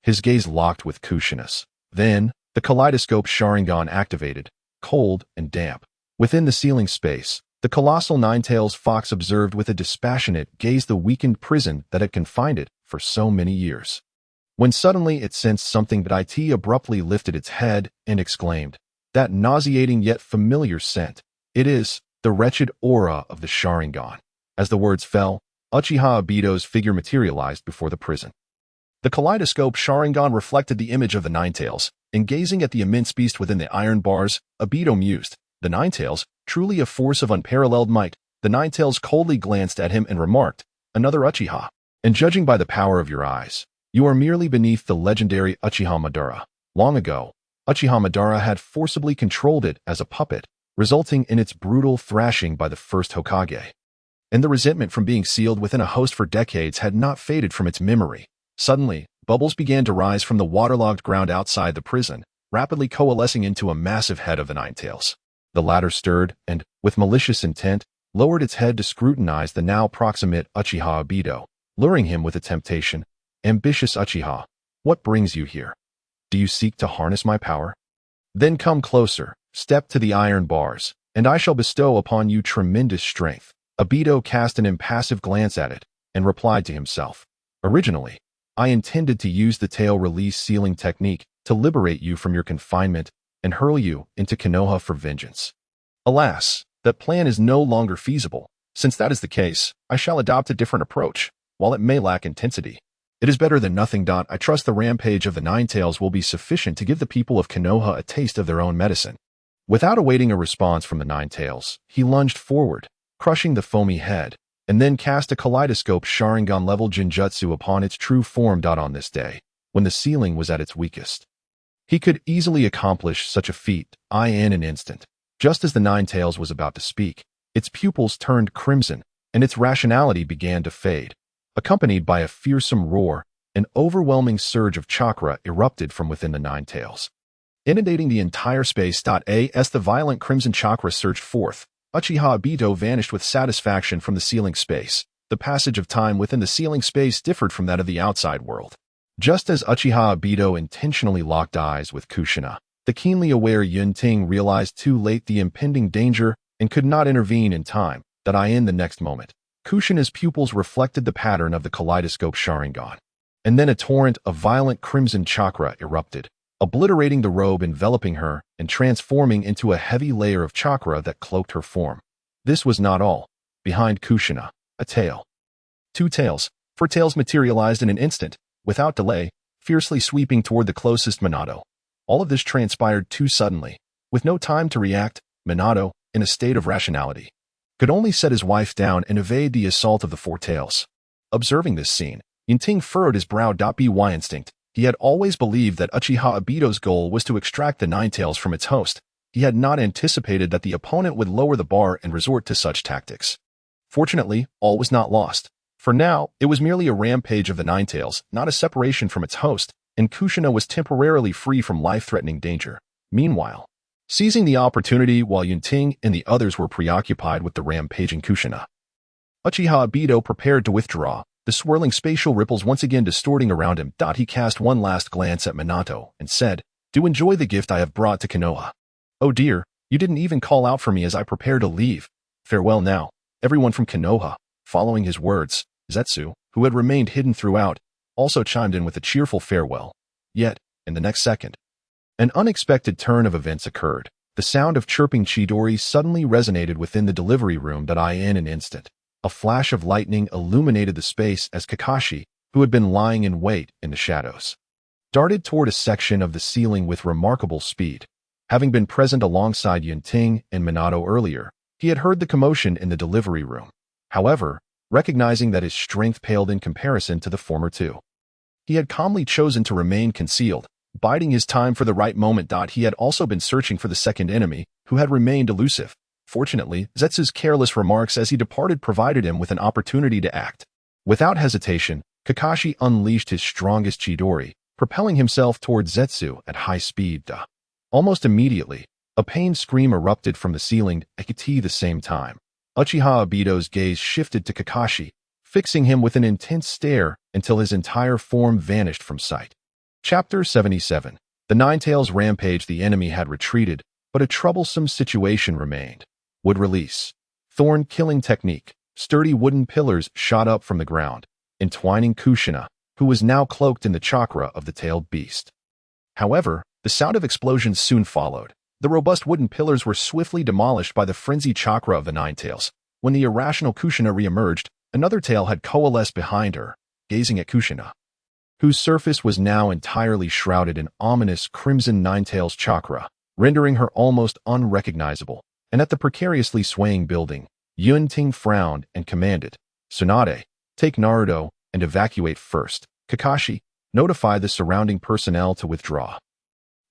his gaze locked with Kushina's. Then, the kaleidoscope Sharingan activated, cold and damp. Within the ceiling space, the colossal Ninetales fox observed with a dispassionate gaze the weakened prison that had confined it for so many years. When suddenly it sensed something, it abruptly lifted its head and exclaimed, "That nauseating yet familiar scent. It is the wretched aura of the Sharingan." As the words fell, Uchiha Obito's figure materialized before the prison. The kaleidoscope Sharingan reflected the image of the Ninetales, and gazing at the immense beast within the iron bars, Obito mused, "The Ninetales, truly a force of unparalleled might." The Ninetales coldly glanced at him and remarked, "Another Uchiha. And judging by the power of your eyes, you are merely beneath the legendary Uchiha Madara. Long ago, Uchiha Madara had forcibly controlled it as a puppet, resulting in its brutal thrashing by the first Hokage. And the resentment from being sealed within a host for decades had not faded from its memory." Suddenly, bubbles began to rise from the waterlogged ground outside the prison, rapidly coalescing into a massive head of the Ninetales. The latter stirred and, with malicious intent, lowered its head to scrutinize the now proximate Uchiha Obito, luring him with a temptation. "Ambitious Uchiha, what brings you here? Do you seek to harness my power? Then come closer, step to the iron bars, and I shall bestow upon you tremendous strength." Obito cast an impassive glance at it, and replied to himself, "Originally, I intended to use the tail release sealing technique to liberate you from your confinement and hurl you into Kenoha for vengeance. Alas, that plan is no longer feasible. Since that is the case, I shall adopt a different approach. While it may lack intensity, it is better than nothing. I trust the rampage of the Ninetales will be sufficient to give the people of Kenoha a taste of their own medicine." Without awaiting a response from the Ninetales, he lunged forward, crushing the foamy head, and then cast a kaleidoscope Sharingan-level Genjutsu upon its true form. On this day, when the ceiling was at its weakest, he could easily accomplish such a feat in an instant. Just as the Ninetales was about to speak, its pupils turned crimson, and its rationality began to fade. Accompanied by a fearsome roar, an overwhelming surge of chakra erupted from within the Ninetales, inundating the entire space. As the violent crimson chakra surged forth, Uchiha Obito vanished with satisfaction from the ceiling space. The passage of time within the ceiling space differed from that of the outside world. Just as Uchiha Obito intentionally locked eyes with Kushina, the keenly aware Yunting realized too late the impending danger and could not intervene in time. In the next moment, Kushina's pupils reflected the pattern of the kaleidoscope Sharingan. and then a torrent of violent crimson chakra erupted, obliterating the robe enveloping her and transforming into a heavy layer of chakra that cloaked her form. This was not all. Behind Kushina, a tail. Two tails, four tails materialized in an instant, without delay, fiercely sweeping toward the closest Minato. All of this transpired too suddenly. With no time to react, Minato, in a state of rationality, could only set his wife down and evade the assault of the four tails. Observing this scene, Yunting furrowed his brow. By instinct, he had always believed that Uchiha Obito's goal was to extract the nine tails from its host. He had not anticipated that the opponent would lower the bar and resort to such tactics. Fortunately, all was not lost. For now, it was merely a rampage of the nine tails, not a separation from its host, and Kushina was temporarily free from life-threatening danger. Meanwhile, seizing the opportunity while Yunting and the others were preoccupied with the rampaging Kushina, Uchiha Obito prepared to withdraw, the swirling spatial ripples once again distorting around him. He cast one last glance at Minato and said, "Do enjoy the gift I have brought to Kenoha. Oh dear, you didn't even call out for me as I prepare to leave. Farewell now, everyone from Kenoha." Following his words, Zetsu, who had remained hidden throughout, also chimed in with a cheerful farewell. Yet, in the next second, an unexpected turn of events occurred. The sound of chirping Chidori suddenly resonated within the delivery room. In an instant, a flash of lightning illuminated the space as Kakashi, who had been lying in wait in the shadows, darted toward a section of the ceiling with remarkable speed. Having been present alongside Yunting and Minato earlier, he had heard the commotion in the delivery room. However, recognizing that his strength paled in comparison to the former two, he had calmly chosen to remain concealed, biding his time for the right moment. He had also been searching for the second enemy, who had remained elusive. Fortunately, Zetsu's careless remarks as he departed provided him with an opportunity to act. Without hesitation, Kakashi unleashed his strongest Chidori, propelling himself toward Zetsu at high speed. Almost immediately, a pained scream erupted from the ceiling. At the same time, Uchiha Obito's gaze shifted to Kakashi, fixing him with an intense stare until his entire form vanished from sight. Chapter 77. The Nine Tails rampage. The enemy had retreated, but a troublesome situation remained. Wood release. Thorn killing technique. Sturdy wooden pillars shot up from the ground, entwining Kushina, who was now cloaked in the chakra of the tailed beast. However, the sound of explosions soon followed. The robust wooden pillars were swiftly demolished by the frenzied chakra of the Nine Tails. When the irrational Kushina re-emerged, another tail had coalesced behind her, gazing at Kushina, whose surface was now entirely shrouded in ominous crimson Nine Tails chakra, rendering her almost unrecognizable. And at the precariously swaying building, Yunting frowned and commanded, "Tsunade, take Naruto and evacuate first. Kakashi, notify the surrounding personnel to withdraw.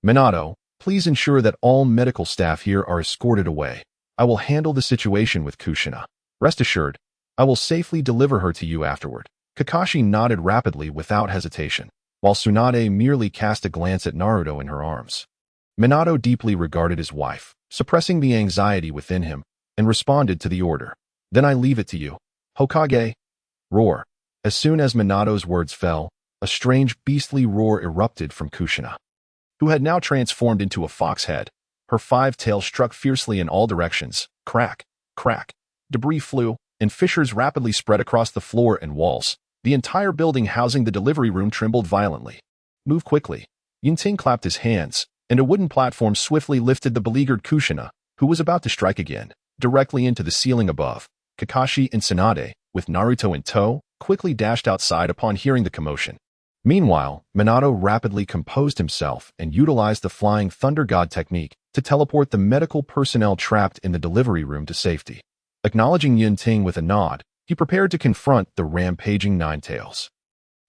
Minato, please ensure that all medical staff here are escorted away. I will handle the situation with Kushina. Rest assured, I will safely deliver her to you afterward." Kakashi nodded rapidly without hesitation, while Tsunade merely cast a glance at Naruto in her arms. Minato deeply regarded his wife, suppressing the anxiety within him, and responded to the order. "Then I leave it to you, Hokage." Roar. As soon as Minato's words fell, a strange beastly roar erupted from Kushina, who had now transformed into a fox head. Her five tails struck fiercely in all directions. Crack, crack. Debris flew, and fissures rapidly spread across the floor and walls. The entire building housing the delivery room trembled violently. "Move quickly." Yunting clapped his hands, and a wooden platform swiftly lifted the beleaguered Kushina, who was about to strike again, directly into the ceiling above. Kakashi and Tsunade, with Naruto in tow, quickly dashed outside upon hearing the commotion. Meanwhile, Minato rapidly composed himself and utilized the Flying Thunder God technique to teleport the medical personnel trapped in the delivery room to safety. Acknowledging Yunting with a nod, he prepared to confront the rampaging Nine Tails.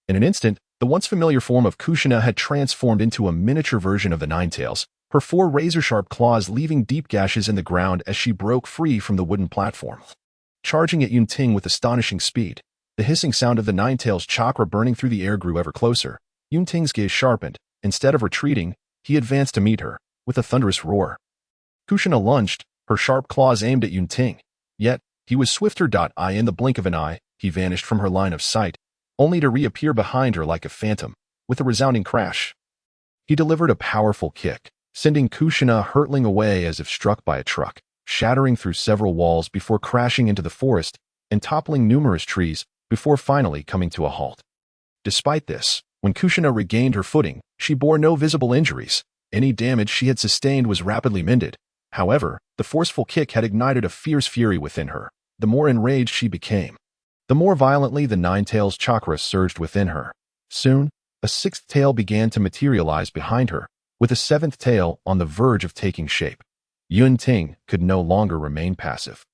In an instant, the once familiar form of Kushina had transformed into a miniature version of the Nine Tails, her four razor-sharp claws leaving deep gashes in the ground as she broke free from the wooden platform. Charging at Yunting with astonishing speed, the hissing sound of the Nine Tails chakra burning through the air grew ever closer. Yunting's gaze sharpened. Instead of retreating, he advanced to meet her, with a thunderous roar. Kushina lunged, her sharp claws aimed at Yunting. Yet, he was swifter. In the blink of an eye, he vanished from her line of sight, only to reappear behind her like a phantom, with a resounding crash. He delivered a powerful kick, sending Kushina hurtling away as if struck by a truck, shattering through several walls before crashing into the forest and toppling numerous trees before finally coming to a halt. Despite this, when Kushina regained her footing, she bore no visible injuries. Any damage she had sustained was rapidly mended. However, the forceful kick had ignited a fierce fury within her. The more enraged she became, the more violently the Nine-Tails chakra surged within her. Soon, a sixth tail began to materialize behind her, with a seventh tail on the verge of taking shape. Yunting could no longer remain passive.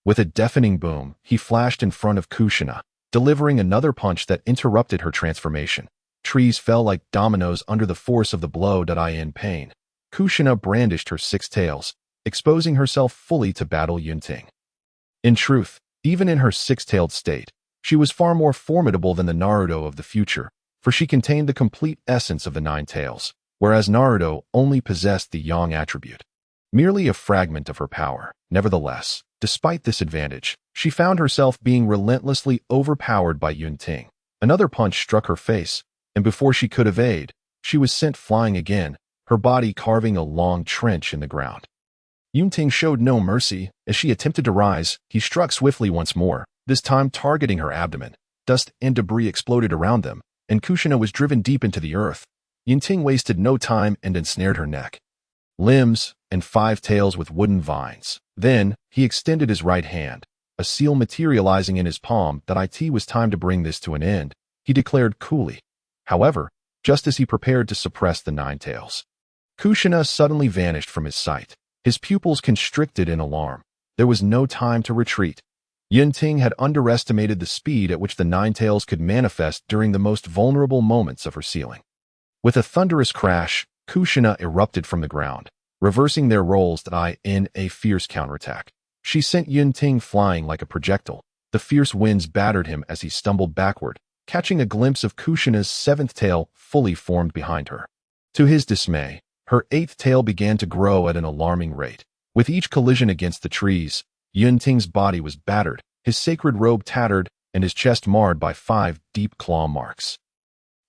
With a deafening boom, he flashed in front of Kushina, delivering another punch that interrupted her transformation. Trees fell like dominoes under the force of the blow. In pain, Kushina brandished her six tails, exposing herself fully to battle Yunting. In truth, even in her six-tailed state, she was far more formidable than the Naruto of the future, for she contained the complete essence of the nine tails, whereas Naruto only possessed the Yang attribute, merely a fragment of her power. Nevertheless, despite this advantage, she found herself being relentlessly overpowered by Yunting. Another punch struck her face, and before she could evade, she was sent flying again, her body carving a long trench in the ground. Yunting showed no mercy. As she attempted to rise, he struck swiftly once more, this time targeting her abdomen. Dust and debris exploded around them, and Kushina was driven deep into the earth. Yunting wasted no time and ensnared her neck, limbs, and five tails with wooden vines. Then, he extended his right hand, a seal materializing in his palm. That it was time to bring this to an end, he declared coolly. However, just as he prepared to suppress the nine tails, Kushina suddenly vanished from his sight. His pupils constricted in alarm. There was no time to retreat. Yunting had underestimated the speed at which the nine tails could manifest during the most vulnerable moments of her sealing. With a thunderous crash, Kushina erupted from the ground, reversing their roles in a fierce counterattack. She sent Yunting flying like a projectile. The fierce winds battered him as he stumbled backward, catching a glimpse of Kushina's seventh tail fully formed behind her. To his dismay, her eighth tail began to grow at an alarming rate. With each collision against the trees, Yunting's body was battered, his sacred robe tattered, and his chest marred by 5 deep claw marks.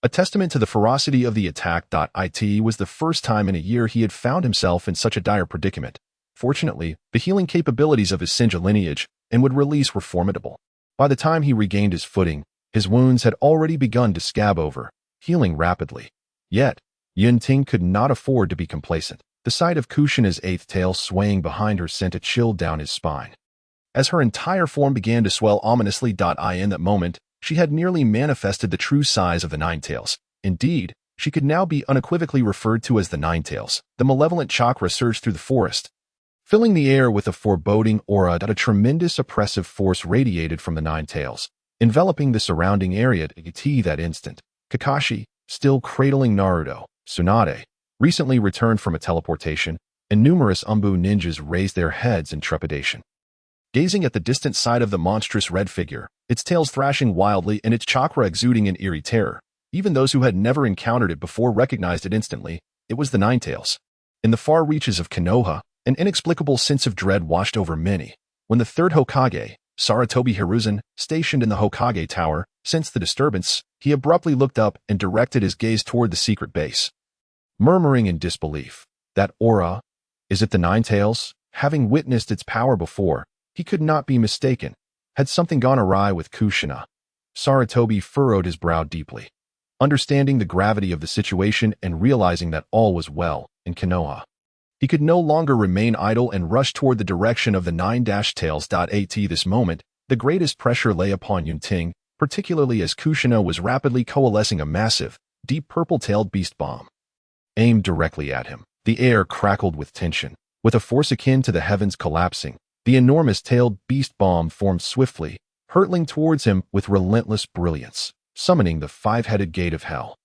A testament to the ferocity of the attack. It was the first time in a year he had found himself in such a dire predicament. Fortunately, the healing capabilities of his Senju lineage and would release were formidable. By the time he regained his footing, his wounds had already begun to scab over, healing rapidly. Yet, Yunting could not afford to be complacent. The sight of Kushina's eighth tail swaying behind her sent a chill down his spine. As her entire form began to swell ominously. In that moment, she had nearly manifested the true size of the nine tails. Indeed, she could now be unequivocally referred to as the nine tails. The malevolent chakra surged through the forest, filling the air with a foreboding aura. A tremendous oppressive force radiated from the nine tails, enveloping the surrounding area. That instant, Kakashi, still cradling Naruto, Tsunade, recently returned from a teleportation, and numerous Umbu ninjas raised their heads in trepidation. Gazing at the distant side of the monstrous red figure, its tails thrashing wildly and its chakra exuding an eerie terror, even those who had never encountered it before recognized it instantly. It was the Nine Tails. In the far reaches of Kenoha, an inexplicable sense of dread washed over many. When the third Hokage, Sarutobi Hiruzen, stationed in the Hokage Tower, sensed the disturbance, he abruptly looked up and directed his gaze toward the secret base, murmuring in disbelief. That aura? Is it the Nine Tails? Having witnessed its power before, he could not be mistaken. Had something gone awry with Kushina? Sarutobi furrowed his brow deeply, understanding the gravity of the situation and realizing that all was well in Kenoha. He could no longer remain idle and rushed toward the direction of the Nine-Tails. At this moment, the greatest pressure lay upon Yunting, particularly as Kushina was rapidly coalescing a massive, deep purple-tailed beast bomb aimed directly at him. The air crackled with tension. With a force akin to the heavens collapsing, the enormous tailed beast bomb formed swiftly, hurtling towards him with relentless brilliance, summoning the five-headed gate of hell.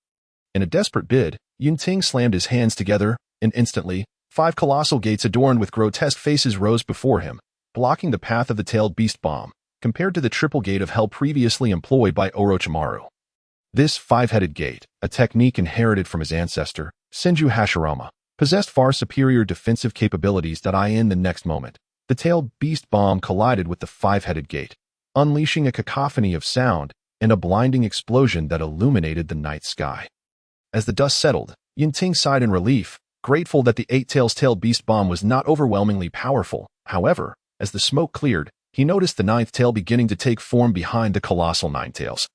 In a desperate bid, Yunting slammed his hands together, and instantly, 5 colossal gates adorned with grotesque faces rose before him, blocking the path of the tailed beast bomb, compared to the triple gate of hell previously employed by Orochimaru. This five-headed gate, a technique inherited from his ancestor, Senju Hashirama, possessed far superior defensive capabilities. In the next moment, the tailed beast bomb collided with the five-headed gate, unleashing a cacophony of sound and a blinding explosion that illuminated the night sky. As the dust settled, Yunting sighed in relief, grateful that the eight-tailed beast bomb was not overwhelmingly powerful. However, as the smoke cleared, he noticed the ninth tail beginning to take form behind the colossal nine tails.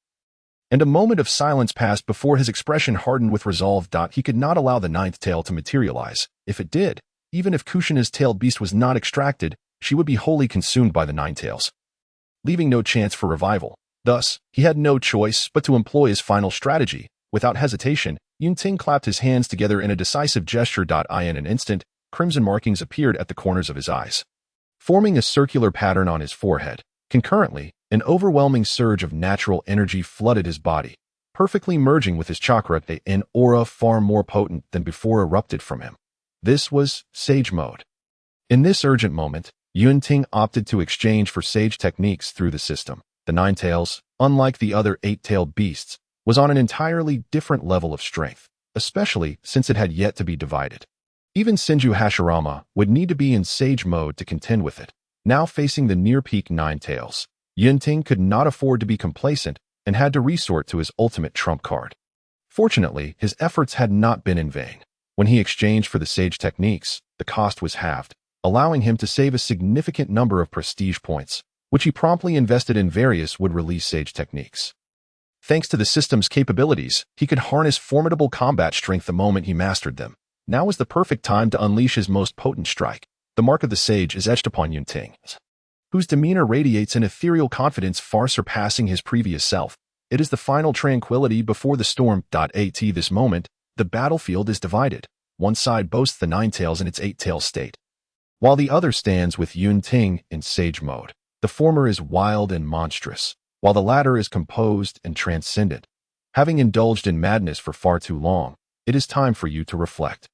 And a moment of silence passed before his expression hardened with resolve. He could not allow the ninth tail to materialize. If it did, even if Kushina's tailed beast was not extracted, she would be wholly consumed by the nine tails, leaving no chance for revival. Thus, he had no choice but to employ his final strategy. Without hesitation, Yunting clapped his hands together in a decisive gesture. In an instant, crimson markings appeared at the corners of his eyes, forming a circular pattern on his forehead. Concurrently, an overwhelming surge of natural energy flooded his body, perfectly merging with his chakra. An aura far more potent than before erupted from him. This was Sage Mode. In this urgent moment, Yunting opted to exchange for Sage techniques through the system. The Nine Tails, unlike the other eight-tailed beasts, was on an entirely different level of strength, especially since it had yet to be divided. Even Senju Hashirama would need to be in Sage Mode to contend with it. Now facing the near-peak Nine Tails, Yunting could not afford to be complacent and had to resort to his ultimate trump card. Fortunately, his efforts had not been in vain. When he exchanged for the Sage techniques, the cost was halved, allowing him to save a significant number of prestige points, which he promptly invested in various would-release Sage techniques. Thanks to the system's capabilities, he could harness formidable combat strength the moment he mastered them. Now was the perfect time to unleash his most potent strike. The mark of the Sage is etched upon Yunting, whose demeanor radiates an ethereal confidence far surpassing his previous self. It is the final tranquility before the storm. At this moment, the battlefield is divided. One side boasts the Nine Tails in its eight-tail state, while the other stands with Yunting in Sage Mode. The former is wild and monstrous, while the latter is composed and transcendent. Having indulged in madness for far too long, it is time for you to reflect.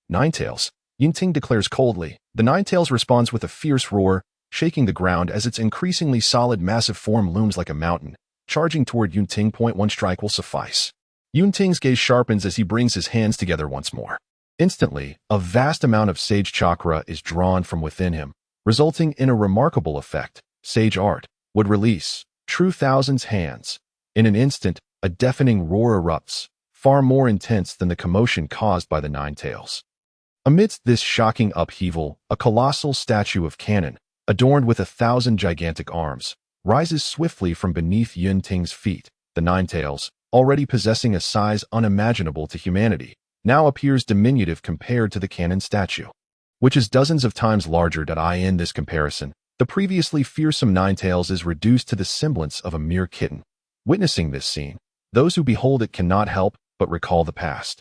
Nine Tails, Yunting declares coldly. The Nine Tails responds with a fierce roar, shaking the ground as its increasingly solid massive form looms like a mountain, charging toward Yunting. One strike will suffice. Yunting's gaze sharpens as he brings his hands together once more. Instantly, a vast amount of Sage chakra is drawn from within him, resulting in a remarkable effect. Sage art would release. True Thousand's hands. In an instant, a deafening roar erupts, far more intense than the commotion caused by the Nine Tails. Amidst this shocking upheaval, a colossal statue of Cannon, adorned with 1,000 gigantic arms, rises swiftly from beneath Yunting's feet. The Nine Tails, already possessing a size unimaginable to humanity, now appears diminutive compared to the Cannon statue, which is dozens of times larger. In this comparison, the previously fearsome Nine Tails is reduced to the semblance of a mere kitten. Witnessing this scene, those who behold it cannot help but recall the past,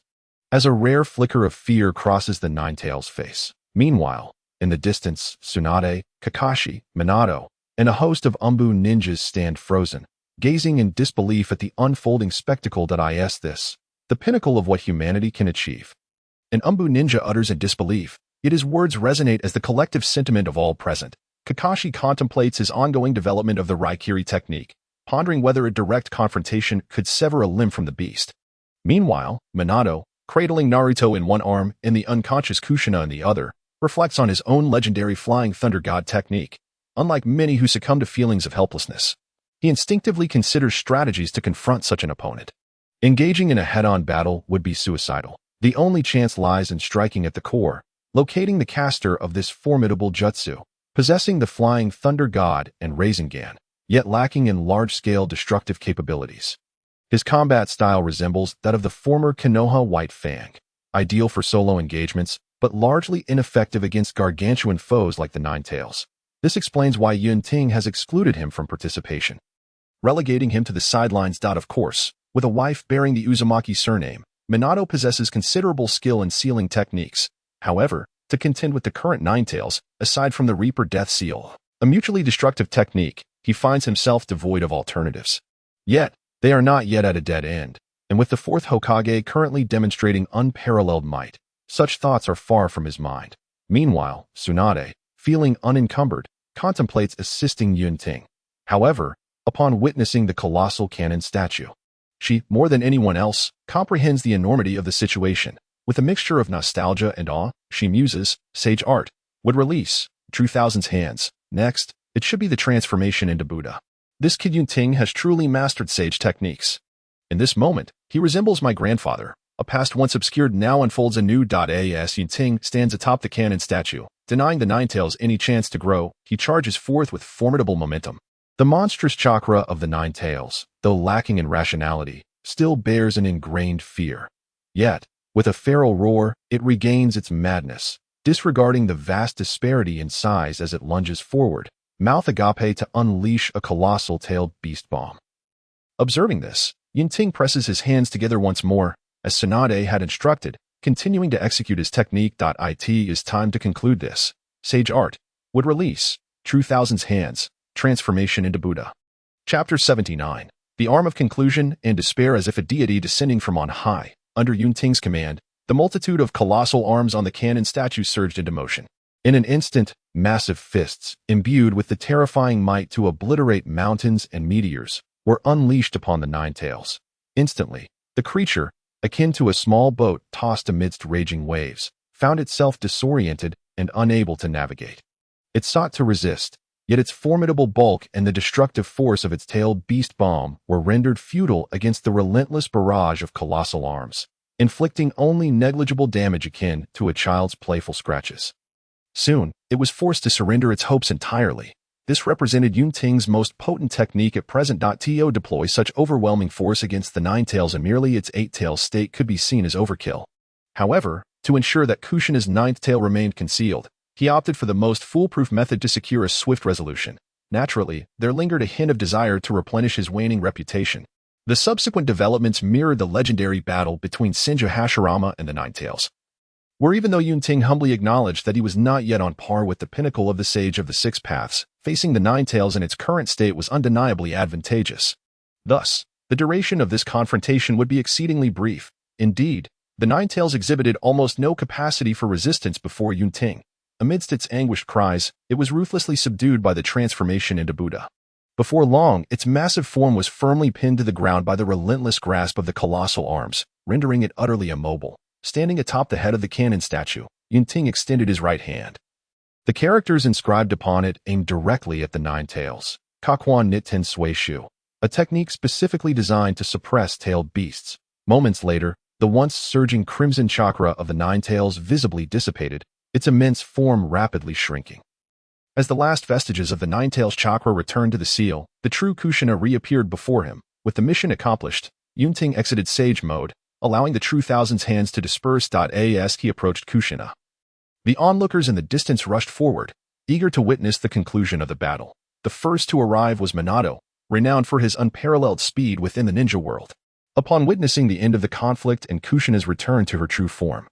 as a rare flicker of fear crosses the Nine Tails' face. Meanwhile, in the distance, Tsunade, Kakashi, Minato, and a host of Umbu ninjas stand frozen, gazing in disbelief at the unfolding spectacle. This, the pinnacle of what humanity can achieve. An Umbu ninja utters in disbelief, yet his words resonate as the collective sentiment of all present. Kakashi contemplates his ongoing development of the Raikiri technique, pondering whether a direct confrontation could sever a limb from the beast. Meanwhile, Minato, cradling Naruto in one arm and the unconscious Kushina in the other, reflects on his own legendary Flying Thunder God technique. Unlike many who succumb to feelings of helplessness, he instinctively considers strategies to confront such an opponent. Engaging in a head-on battle would be suicidal. The only chance lies in striking at the core, locating the caster of this formidable jutsu, possessing the Flying Thunder God and Rasengan, yet lacking in large-scale destructive capabilities. His combat style resembles that of the former Kenoha White Fang, ideal for solo engagements, but largely ineffective against gargantuan foes like the Nine Tails. This explains why Yunting has excluded him from participation, relegating him to the sidelines. Of course, with a wife bearing the Uzumaki surname, Minato possesses considerable skill in sealing techniques. However, to contend with the current Nine Tails, aside from the Reaper Death Seal, a mutually destructive technique, he finds himself devoid of alternatives. Yet, they are not yet at a dead end, and with the Fourth Hokage currently demonstrating unparalleled might, such thoughts are far from his mind. Meanwhile, Tsunade, feeling unencumbered, contemplates assisting Yunting. However, upon witnessing the colossal Cannon statue, she, more than anyone else, comprehends the enormity of the situation. With a mixture of nostalgia and awe, she muses, Sage art would release. True Thousand's hands. Next, it should be the transformation into Buddha. This kid Yunting has truly mastered Sage techniques. In this moment, he resembles my grandfather. A past once obscured now unfolds anew. As Yunting stands atop the Cannon statue, denying the Nine Tails any chance to grow, he charges forth with formidable momentum. The monstrous chakra of the Nine Tails, though lacking in rationality, still bears an ingrained fear. Yet, with a feral roar, it regains its madness, disregarding the vast disparity in size as it lunges forward, mouth agape to unleash a colossal tailed beast bomb. Observing this, Yunting presses his hands together once more, as Tsunade had instructed, continuing to execute his technique. It is time to conclude this. Sage art would release True Thousand's hands, transformation into Buddha. Chapter 79. The arm of conclusion and despair. As if a deity descending from on high, under Yunting's command, the multitude of colossal arms on the cannon statue surged into motion. In an instant, massive fists, imbued with the terrifying might to obliterate mountains and meteors, were unleashed upon the Nine Tails. Instantly, the creature, akin to a small boat tossed amidst raging waves, found itself disoriented and unable to navigate. It sought to resist, yet its formidable bulk and the destructive force of its tailed beast bomb were rendered futile against the relentless barrage of colossal arms, inflicting only negligible damage akin to a child's playful scratches. Soon, it was forced to surrender its hopes entirely. This represented Yunting's most potent technique at present. To deploy such overwhelming force against the Nine Tails and merely its eight-tail state could be seen as overkill. However, to ensure that Kushina's ninth tail remained concealed, he opted for the most foolproof method to secure a swift resolution. Naturally, there lingered a hint of desire to replenish his waning reputation. The subsequent developments mirrored the legendary battle between Senju Hashirama and the Nine Tails, where even though Yunting humbly acknowledged that he was not yet on par with the pinnacle of the Sage of the Six Paths, facing the Nine Tails in its current state was undeniably advantageous. Thus, the duration of this confrontation would be exceedingly brief. Indeed, the Nine Tails exhibited almost no capacity for resistance before Yunting. Amidst its anguished cries, it was ruthlessly subdued by the transformation into Buddha. Before long, its massive form was firmly pinned to the ground by the relentless grasp of the colossal arms, rendering it utterly immobile. Standing atop the head of the cannon statue, Yunting extended his right hand. The characters inscribed upon it aimed directly at the Nine Tails. Kakuan Nitten Sui Shu, a technique specifically designed to suppress tailed beasts. Moments later, the once surging crimson chakra of the Nine Tails visibly dissipated, its immense form rapidly shrinking. As the last vestiges of the Nine Tails chakra returned to the seal, the true Kushina reappeared before him. With the mission accomplished, Yunting exited Sage mode, allowing the True Thousand's hands to disperse. As he approached Kushina, the onlookers in the distance rushed forward, eager to witness the conclusion of the battle. The first to arrive was Minato, renowned for his unparalleled speed within the ninja world. Upon witnessing the end of the conflict and Kushina's return to her true form,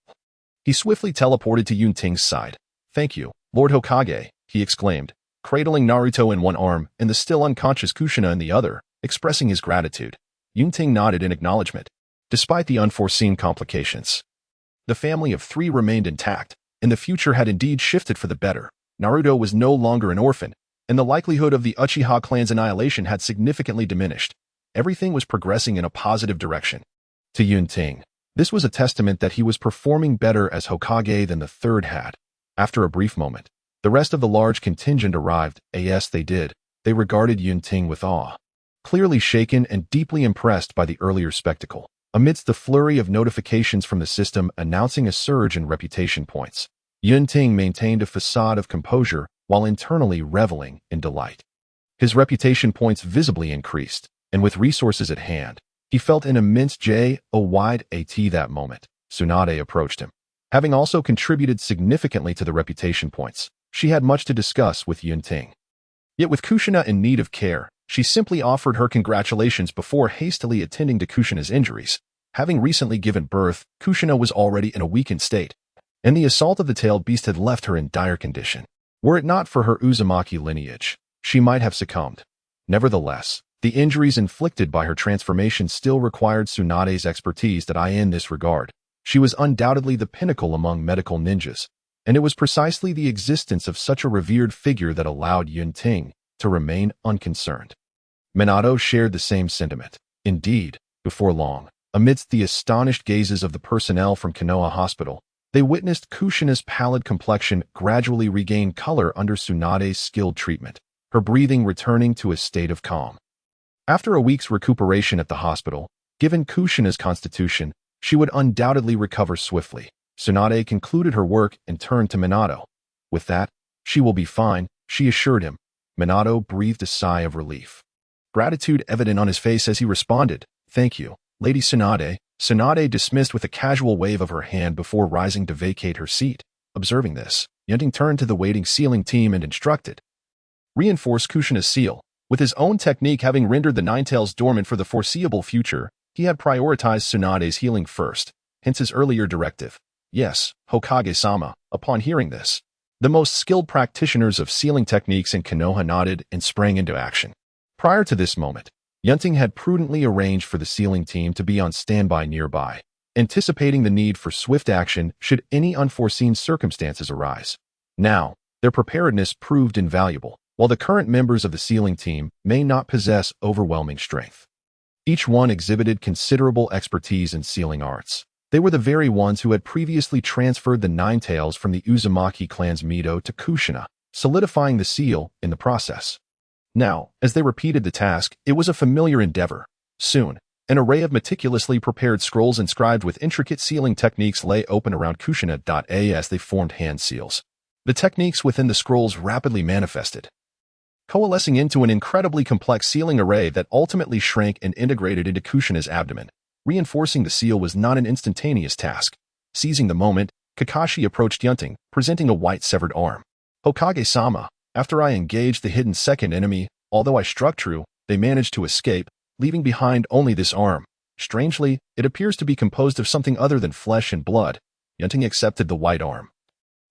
he swiftly teleported to Yunting's side. "Thank you, Lord Hokage," he exclaimed, cradling Naruto in one arm and the still unconscious Kushina in the other, expressing his gratitude. Yunting nodded in acknowledgement. Despite the unforeseen complications, the family of three remained intact, and the future had indeed shifted for the better. Naruto was no longer an orphan, and the likelihood of the Uchiha clan's annihilation had significantly diminished. Everything was progressing in a positive direction. To Yunting, this was a testament that he was performing better as Hokage than the third had. After a brief moment, the rest of the large contingent arrived. Yes, they did. They regarded Yunting with awe, clearly shaken and deeply impressed by the earlier spectacle. Amidst the flurry of notifications from the system announcing a surge in reputation points, Yunting maintained a facade of composure while internally reveling in delight. His reputation points visibly increased, and with resources at hand, he felt an immense joy that moment. Tsunade approached him. Having also contributed significantly to the reputation points, she had much to discuss with Yunting. Yet with Kushina in need of care, she simply offered her congratulations before hastily attending to Kushina's injuries. Having recently given birth, Kushina was already in a weakened state, and the assault of the tailed beast had left her in dire condition. Were it not for her Uzumaki lineage, she might have succumbed. Nevertheless, the injuries inflicted by her transformation still required Tsunade's expertise. In this regard, she was undoubtedly the pinnacle among medical ninjas, and it was precisely the existence of such a revered figure that allowed Yunting to remain unconcerned. Minato shared the same sentiment. Indeed, before long, amidst the astonished gazes of the personnel from Kenoha Hospital, they witnessed Kushina's pallid complexion gradually regain color under Tsunade's skilled treatment, her breathing returning to a state of calm. After a week's recuperation at the hospital, given Kushina's constitution, she would undoubtedly recover swiftly. Tsunade concluded her work and turned to Minato. "With that, she will be fine," she assured him, Minato breathed a sigh of relief. Gratitude evident on his face as he responded, "Thank you, Lady Tsunade." Tsunade dismissed with a casual wave of her hand before rising to vacate her seat. Observing this, Yunting turned to the waiting sealing team and instructed, "Reinforce Kushina's seal." With his own technique having rendered the Ninetales dormant for the foreseeable future, he had prioritized Tsunade's healing first, hence his earlier directive. "Yes, Hokage-sama." Upon hearing this, the most skilled practitioners of sealing techniques in Konoha nodded and sprang into action. Prior to this moment, Yunting had prudently arranged for the sealing team to be on standby nearby, anticipating the need for swift action should any unforeseen circumstances arise. Now, their preparedness proved invaluable, while the current members of the sealing team may not possess overwhelming strength. Each one exhibited considerable expertise in sealing arts. They were the very ones who had previously transferred the Ninetales from the Uzumaki clan's Mido to Kushina, solidifying the seal in the process. Now, as they repeated the task, it was a familiar endeavor. Soon, an array of meticulously prepared scrolls inscribed with intricate sealing techniques lay open around Kushina. As they formed hand seals. The techniques within the scrolls rapidly manifested, coalescing into an incredibly complex sealing array that ultimately shrank and integrated into Kushina's abdomen. Reinforcing the seal was not an instantaneous task. Seizing the moment, Kakashi approached Yunting, presenting a white severed arm. "Hokage-sama, after I engaged the hidden second enemy, although I struck true, they managed to escape, leaving behind only this arm. Strangely, it appears to be composed of something other than flesh and blood." Yunting accepted the white arm.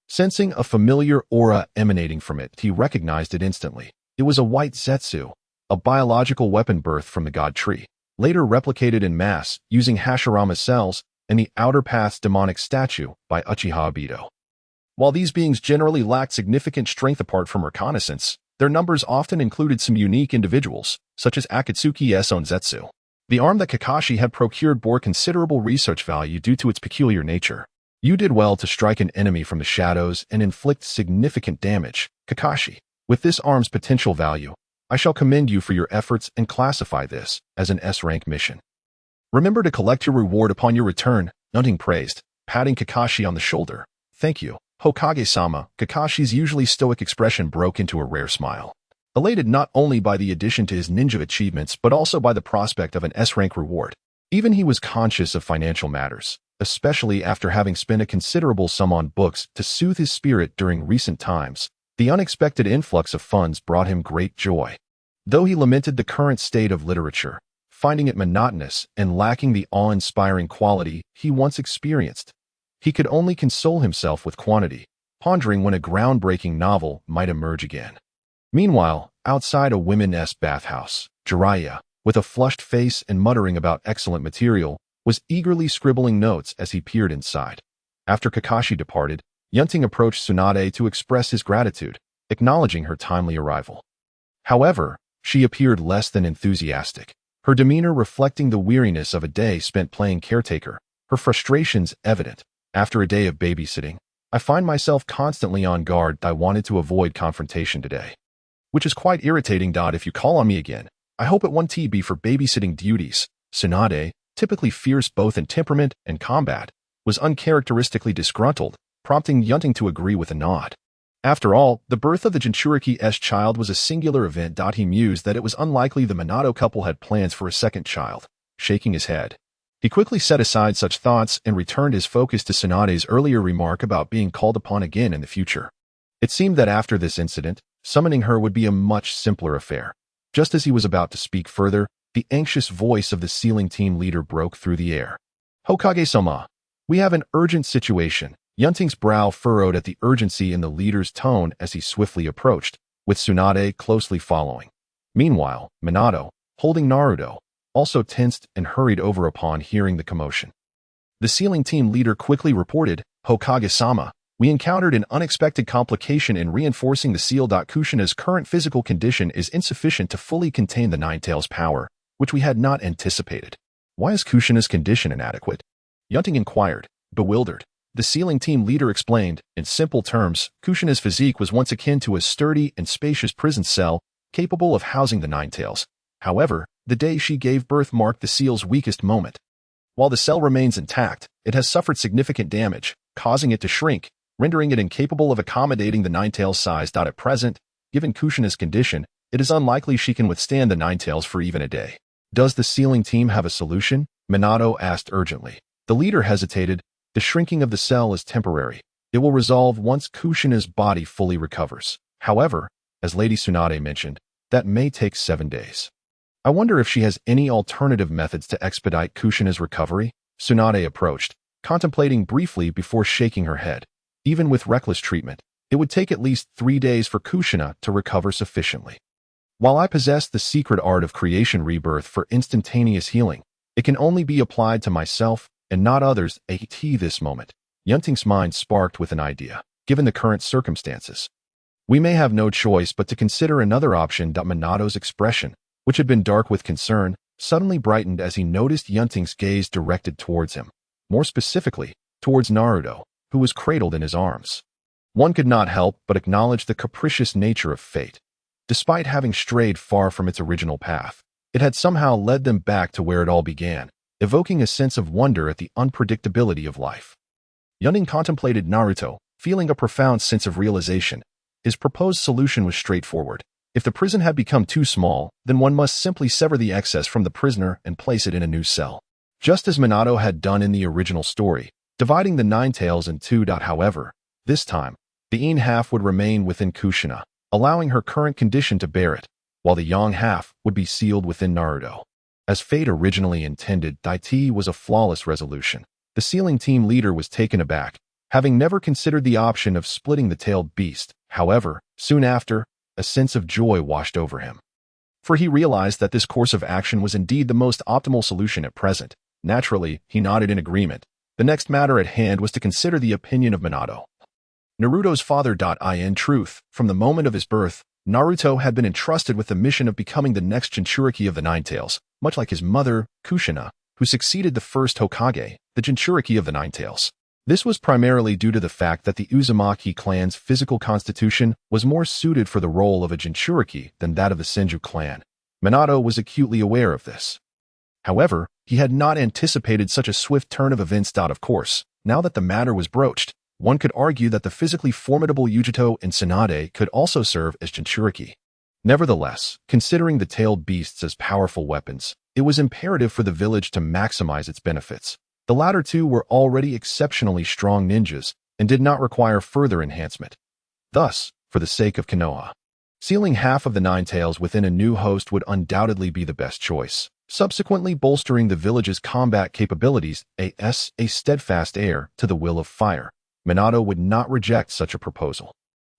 Sensing a familiar aura emanating from it, he recognized it instantly. It was a white Zetsu, a biological weapon birthed from the god tree, later replicated in mass using Hashirama cells and the Outer Path's demonic statue by Uchiha Obito. While these beings generally lacked significant strength apart from reconnaissance, their numbers often included some unique individuals, such as Akatsuki's own Zetsu. The arm that Kakashi had procured bore considerable research value due to its peculiar nature. "You did well to strike an enemy from the shadows and inflict significant damage, Kakashi. With this arm's potential value, I shall commend you for your efforts and classify this as an S-rank mission. Remember to collect your reward upon your return," Yunting praised, patting Kakashi on the shoulder. "Thank you, Hokage-sama." Kakashi's usually stoic expression broke into a rare smile, elated not only by the addition to his ninja achievements but also by the prospect of an S-rank reward. Even he was conscious of financial matters, especially after having spent a considerable sum on books to soothe his spirit during recent times. The unexpected influx of funds brought him great joy. Though he lamented the current state of literature, finding it monotonous and lacking the awe-inspiring quality he once experienced, he could only console himself with quantity, pondering when a groundbreaking novel might emerge again. Meanwhile, outside a women's bathhouse, Jeriah, with a flushed face and muttering about excellent material, was eagerly scribbling notes as he peered inside. After Kakashi departed, Yunting approached Tsunade to express his gratitude, acknowledging her timely arrival. However, she appeared less than enthusiastic, her demeanor reflecting the weariness of a day spent playing caretaker, her frustrations evident. "After a day of babysitting, I find myself constantly on guard. I wanted to avoid confrontation today, which is quite irritating. If you call on me again, I hope it won't be for babysitting duties." Tsunade, typically fierce both in temperament and combat, was uncharacteristically disgruntled, prompting Yunting to agree with a nod. After all, the birth of the Jinchuriki's child was a singular event. He mused that it was unlikely the Minato couple had plans for a second child. Shaking his head, he quickly set aside such thoughts and returned his focus to Tsunade's earlier remark about being called upon again in the future. It seemed that after this incident, summoning her would be a much simpler affair. Just as he was about to speak further, the anxious voice of the sealing team leader broke through the air. "Hokage-sama, we have an urgent situation." Yunting's brow furrowed at the urgency in the leader's tone as he swiftly approached, with Tsunade closely following. Meanwhile, Minato, holding Naruto, also tensed and hurried over upon hearing the commotion. The sealing team leader quickly reported, "Hokage-sama, we encountered an unexpected complication in reinforcing the seal. Kushina's current physical condition is insufficient to fully contain the Ninetales' power, which we had not anticipated." "Why is Kushina's condition inadequate?" Yunting inquired, bewildered. The sealing team leader explained, in simple terms, Kushina's physique was once akin to a sturdy and spacious prison cell, capable of housing the Ninetales. However, the day she gave birth marked the seal's weakest moment. While the cell remains intact, it has suffered significant damage, causing it to shrink, rendering it incapable of accommodating the Ninetales' size. At present, Given Kushina's condition, it is unlikely she can withstand the Nine Tails for even a day. Does the sealing team have a solution? Minato asked urgently. The leader hesitated. The shrinking of the cell is temporary. It will resolve once Kushina's body fully recovers. However, as Lady Tsunade mentioned, that may take 7 days. I wonder if she has any alternative methods to expedite Kushina's recovery? Tsunade approached, contemplating briefly before shaking her head. Even with reckless treatment, it would take at least 3 days for Kushina to recover sufficiently. While I possess the secret art of creation rebirth for instantaneous healing, it can only be applied to myself and not others at this moment. Yunting's mind sparked with an idea. Given the current circumstances, we may have no choice but to consider another option. Minato's expression, which had been dark with concern, suddenly brightened as he noticed Yunting's gaze directed towards him, more specifically, towards Naruto, who was cradled in his arms. One could not help but acknowledge the capricious nature of fate. Despite having strayed far from its original path, it had somehow led them back to where it all began, evoking a sense of wonder at the unpredictability of life. Yunting contemplated Naruto, feeling a profound sense of realization. His proposed solution was straightforward. If the prison had become too small, then one must simply sever the excess from the prisoner and place it in a new cell. Just as Minato had done in the original story, dividing the Nine Tails in two. However, this time, the Yin half would remain within Kushina, allowing her current condition to bear it, while the Yang half would be sealed within Naruto. As fate originally intended, Dai was a flawless resolution. The sealing team leader was taken aback, having never considered the option of splitting the tailed beast. However, soon after, a sense of joy washed over him. For he realized that this course of action was indeed the most optimal solution at present. Naturally, he nodded in agreement. The next matter at hand was to consider the opinion of Minato. Naruto's father. In truth, from the moment of his birth, Naruto had been entrusted with the mission of becoming the next Jinchuriki of the Nine Tails, much like his mother, Kushina, who succeeded the first Hokage, the Jinchuriki of the Nine Tails. This was primarily due to the fact that the Uzumaki clan's physical constitution was more suited for the role of a Jinchuriki than that of the Senju clan. Minato was acutely aware of this. However, he had not anticipated such a swift turn of events. Of course, now that the matter was broached, one could argue that the physically formidable Yujito and Tsunade could also serve as Jinchuriki. Nevertheless, considering the tailed beasts as powerful weapons, it was imperative for the village to maximize its benefits. The latter two were already exceptionally strong ninjas and did not require further enhancement. Thus, for the sake of Kenoha, sealing half of the Nine Tails within a new host would undoubtedly be the best choice. Subsequently bolstering the village's combat capabilities, a steadfast heir to the will of fire, Minato would not reject such a proposal.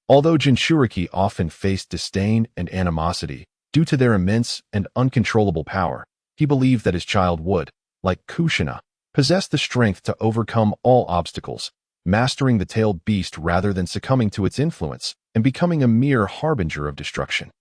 Although Jinchuriki often faced disdain and animosity due to their immense and uncontrollable power, he believed that his child would, like Kushina, possess the strength to overcome all obstacles, mastering the tailed beast rather than succumbing to its influence and becoming a mere harbinger of destruction.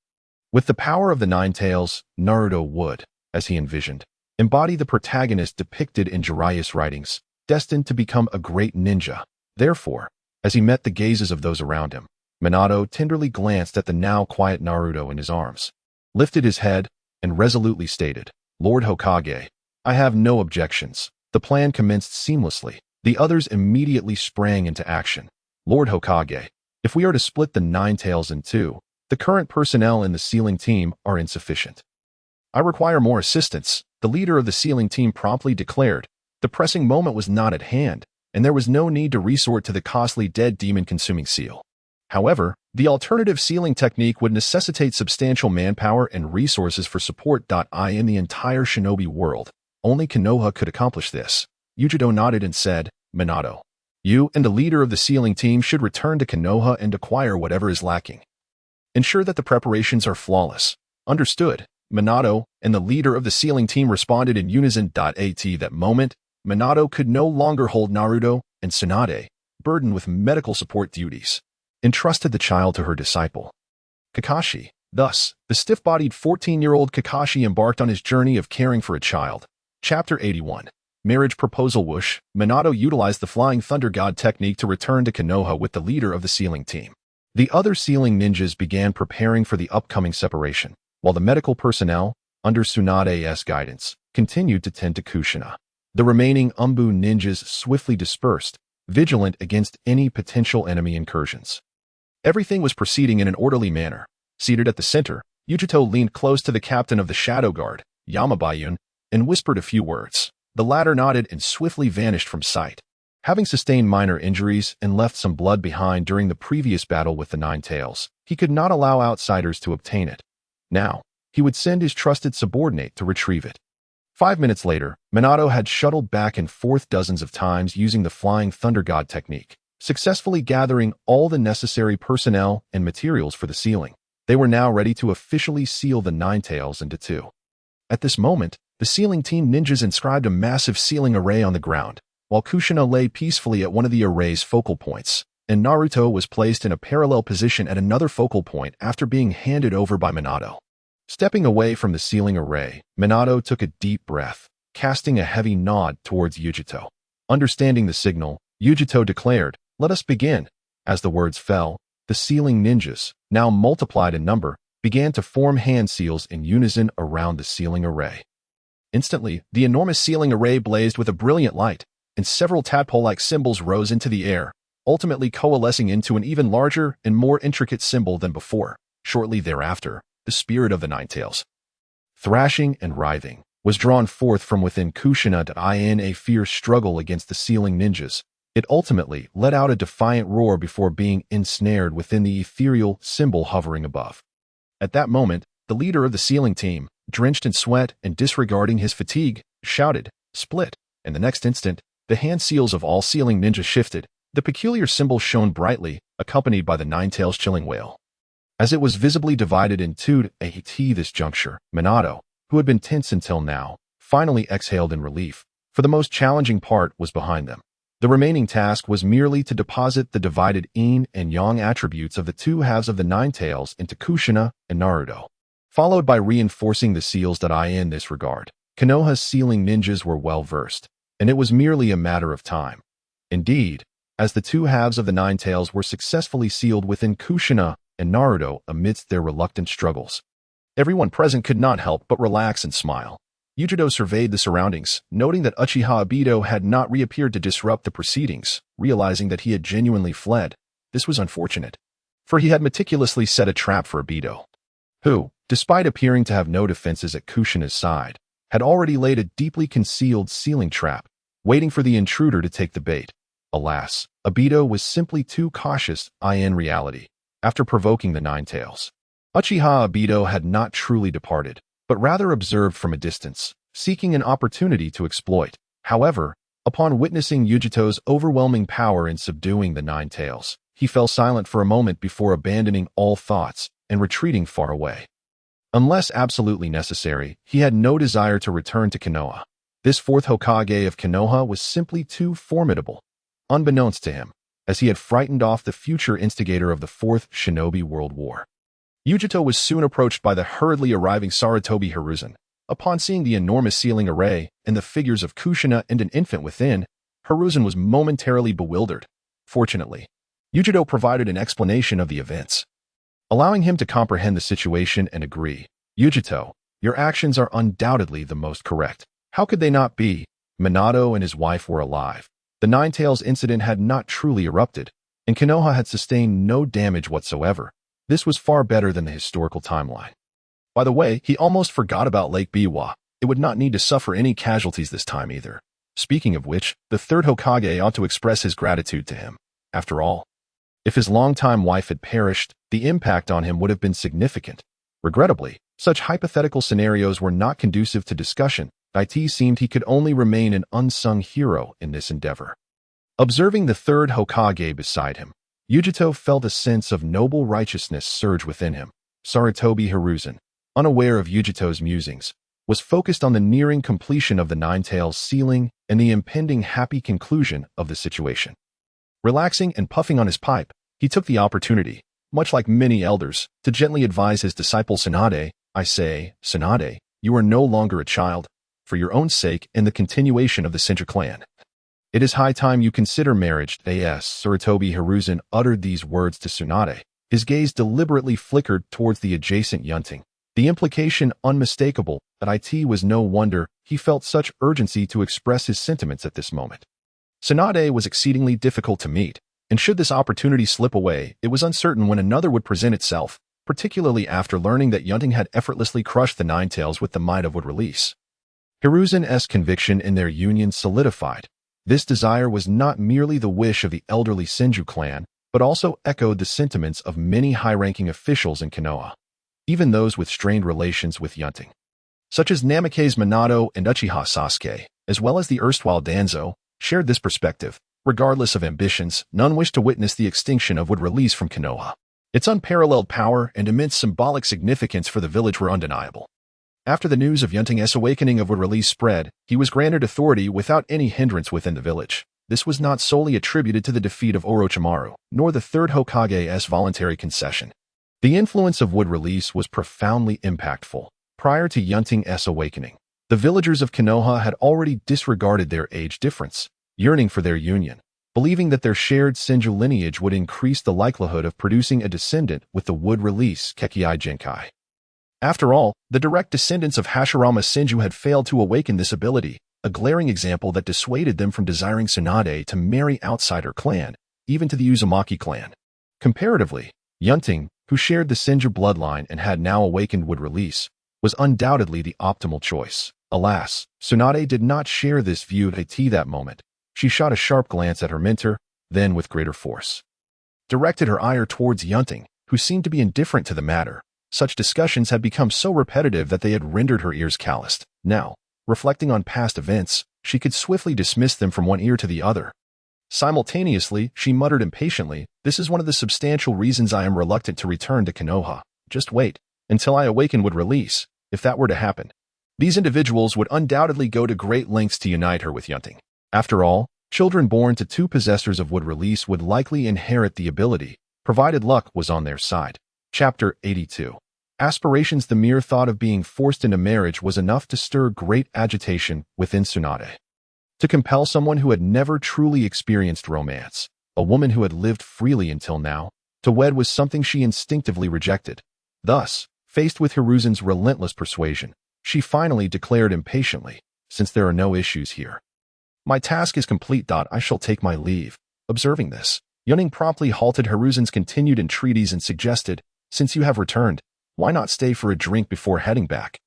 With the power of the Nine Tails, Naruto would, as he envisioned, embody the protagonist depicted in Jeriah's writings, destined to become a great ninja. Therefore, as he met the gazes of those around him, Minato tenderly glanced at the now quiet Naruto in his arms, lifted his head, and resolutely stated, "Lord Hokage, I have no objections." The plan commenced seamlessly. The others immediately sprang into action. "Lord Hokage, if we are to split the Nine Tails in two, the current personnel in the sealing team are insufficient. I require more assistance," the leader of the sealing team promptly declared. The pressing moment was not at hand, and there was no need to resort to the costly dead demon-consuming seal. However, the alternative sealing technique would necessitate substantial manpower and resources for support. In the entire shinobi world, only Kenoha could accomplish this. Yujito nodded and said, "Minato, you and the leader of the sealing team should return to Kenoha and acquire whatever is lacking. Ensure that the preparations are flawless." "Understood." Minato and the leader of the sealing team responded in unison. At that moment, Minato could no longer hold Naruto and Tsunade, burdened with medical support duties, entrusted the child to her disciple, Kakashi. Thus, the stiff-bodied 14-year-old Kakashi embarked on his journey of caring for a child. Chapter 81. Marriage Proposal. Whoosh. Minato utilized the Flying Thunder God technique to return to Konoha with the leader of the sealing team. The other sealing ninjas began preparing for the upcoming separation, while the medical personnel, under Tsunade's guidance, continued to tend to Kushina. The remaining Umbu ninjas swiftly dispersed, vigilant against any potential enemy incursions. Everything was proceeding in an orderly manner. Seated at the center, Yujito leaned close to the captain of the Shadow Guard, Yamabayun, and whispered a few words. The latter nodded and swiftly vanished from sight. Having sustained minor injuries and left some blood behind during the previous battle with the Nine Tails, he could not allow outsiders to obtain it. Now, he would send his trusted subordinate to retrieve it. 5 minutes later, Minato had shuttled back and forth dozens of times using the Flying Thunder God technique, successfully gathering all the necessary personnel and materials for the sealing. They were now ready to officially seal the Nine Tails into two. At this moment, the sealing team ninjas inscribed a massive sealing array on the ground, while Kushina lay peacefully at one of the array's focal points, and Naruto was placed in a parallel position at another focal point after being handed over by Minato. Stepping away from the sealing array, Minato took a deep breath, casting a heavy nod towards Yujito. Understanding the signal, Yujito declared, "Let us begin." As the words fell, the sealing ninjas, now multiplied in number, began to form hand seals in unison around the sealing array. Instantly, the enormous sealing array blazed with a brilliant light, and several tadpole-like symbols rose into the air, ultimately coalescing into an even larger and more intricate symbol than before. Shortly thereafter, the spirit of the Nine Tails, thrashing and writhing, was drawn forth from within Kushina in a fierce struggle against the sealing ninjas. It ultimately let out a defiant roar before being ensnared within the ethereal symbol hovering above. At that moment, the leader of the sealing team, drenched in sweat and disregarding his fatigue, shouted, "Split!" and the next instant, the hand seals of all sealing ninjas shifted. The peculiar symbol shone brightly, accompanied by the Nine Tails chilling wail. As it was visibly divided in two at this juncture, Minato, who had been tense until now, finally exhaled in relief, for the most challenging part was behind them. The remaining task was merely to deposit the divided yin and yang attributes of the two halves of the Nine Tails into Kushina and Naruto, followed by reinforcing the seals in this regard. Konoha's sealing ninjas were well versed, and it was merely a matter of time. Indeed, as the two halves of the Nine Tails were successfully sealed within Kushina and Naruto amidst their reluctant struggles, everyone present could not help but relax and smile. Yujito surveyed the surroundings, noting that Uchiha Obito had not reappeared to disrupt the proceedings. Realizing that he had genuinely fled, this was unfortunate, for he had meticulously set a trap for Obito, who, despite appearing to have no defenses at Kushina's side, had already laid a deeply concealed sealing trap, waiting for the intruder to take the bait. Alas, Obito was simply too cautious in reality. After provoking the Nine Tails, Uchiha Obito had not truly departed, but rather observed from a distance, seeking an opportunity to exploit. However, upon witnessing Yujito's overwhelming power in subduing the Nine Tails, he fell silent for a moment before abandoning all thoughts and retreating far away. Unless absolutely necessary, he had no desire to return to Kenoha. This Fourth Hokage of Konoha was simply too formidable, unbeknownst to him, as he had frightened off the future instigator of the Fourth Shinobi World War. Yujito was soon approached by the hurriedly arriving Sarutobi Hiruzen. Upon seeing the enormous sealing array and the figures of Kushina and an infant within, Hiruzen was momentarily bewildered. Fortunately, Yujito provided an explanation of the events, allowing him to comprehend the situation and agree. "Yujito, your actions are undoubtedly the most correct. How could they not be? Minato and his wife were alive. The Nine Tails incident had not truly erupted, and Kenoha had sustained no damage whatsoever. This was far better than the historical timeline. By the way, he almost forgot about Lake Biwa. It would not need to suffer any casualties this time either. Speaking of which, the Third Hokage ought to express his gratitude to him. After all, if his longtime wife had perished, the impact on him would have been significant. Regrettably, such hypothetical scenarios were not conducive to discussion. It seemed he could only remain an unsung hero in this endeavor. Observing the Third Hokage beside him, Yujito felt a sense of noble righteousness surge within him. Sarutobi Hiruzen, unaware of Yujito's musings, was focused on the nearing completion of the Nine Tails sealing and the impending happy conclusion of the situation. Relaxing and puffing on his pipe, he took the opportunity, much like many elders, to gently advise his disciple Tsunade. "I say, Tsunade, you are no longer a child. For your own sake and the continuation of the Senju clan, it is high time you consider marriage." Sarutobi Hiruzen uttered these words to Tsunade. His gaze deliberately flickered towards the adjacent Yunting, the implication unmistakable. That it was no wonder he felt such urgency to express his sentiments at this moment. Tsunade was exceedingly difficult to meet, and should this opportunity slip away, it was uncertain when another would present itself. particularly after learning that Yunting had effortlessly crushed the Nine Tails with the might of wood release. Hiruzen's conviction in their union solidified. This desire was not merely the wish of the elderly Senju clan, but also echoed the sentiments of many high-ranking officials in Kenoha, even those with strained relations with Yunting, such as Namikaze Minato and Uchiha Sasuke, as well as the erstwhile Danzō, shared this perspective. Regardless of ambitions, none wished to witness the extinction of wood release from Kenoha. Its unparalleled power and immense symbolic significance for the village were undeniable. After the news of Yunting's awakening of wood release spread, he was granted authority without any hindrance within the village. This was not solely attributed to the defeat of Orochimaru, nor the Third Hokage's voluntary concession. The influence of wood release was profoundly impactful. Prior to Yunting's awakening, the villagers of Kenoha had already disregarded their age difference, yearning for their union, believing that their shared Senju lineage would increase the likelihood of producing a descendant with the wood release Kekkei Genkai. After all, the direct descendants of Hashirama Senju had failed to awaken this ability, a glaring example that dissuaded them from desiring Tsunade to marry outside her clan, even to the Uzumaki clan. Comparatively, Yunting, who shared the Senju bloodline and had now awakened wood release, was undoubtedly the optimal choice. Alas, Tsunade did not share this view at that moment. She shot a sharp glance at her mentor, then with greater force directed her ire towards Yunting, who seemed to be indifferent to the matter. Such discussions had become so repetitive that they had rendered her ears calloused. Now, reflecting on past events, she could swiftly dismiss them from one ear to the other. Simultaneously, she muttered impatiently, "This is one of the substantial reasons I am reluctant to return to Kenoha. Just wait until I awaken would release. If that were to happen, these individuals would undoubtedly go to great lengths to unite her with Yunting. After all, children born to two possessors of wood release would likely inherit the ability, provided luck was on their side." Chapter 82. Aspirations. The mere thought of being forced into marriage was enough to stir great agitation within Tsunade. To compel someone who had never truly experienced romance, a woman who had lived freely until now, to wed was something she instinctively rejected. Thus, faced with Hiruzen's relentless persuasion, she finally declared impatiently, "Since there are no issues here, my task is complete. I shall take my leave." Observing this, Yunting promptly halted Hiruzen's continued entreaties and suggested, "Since you have returned, why not stay for a drink before heading back?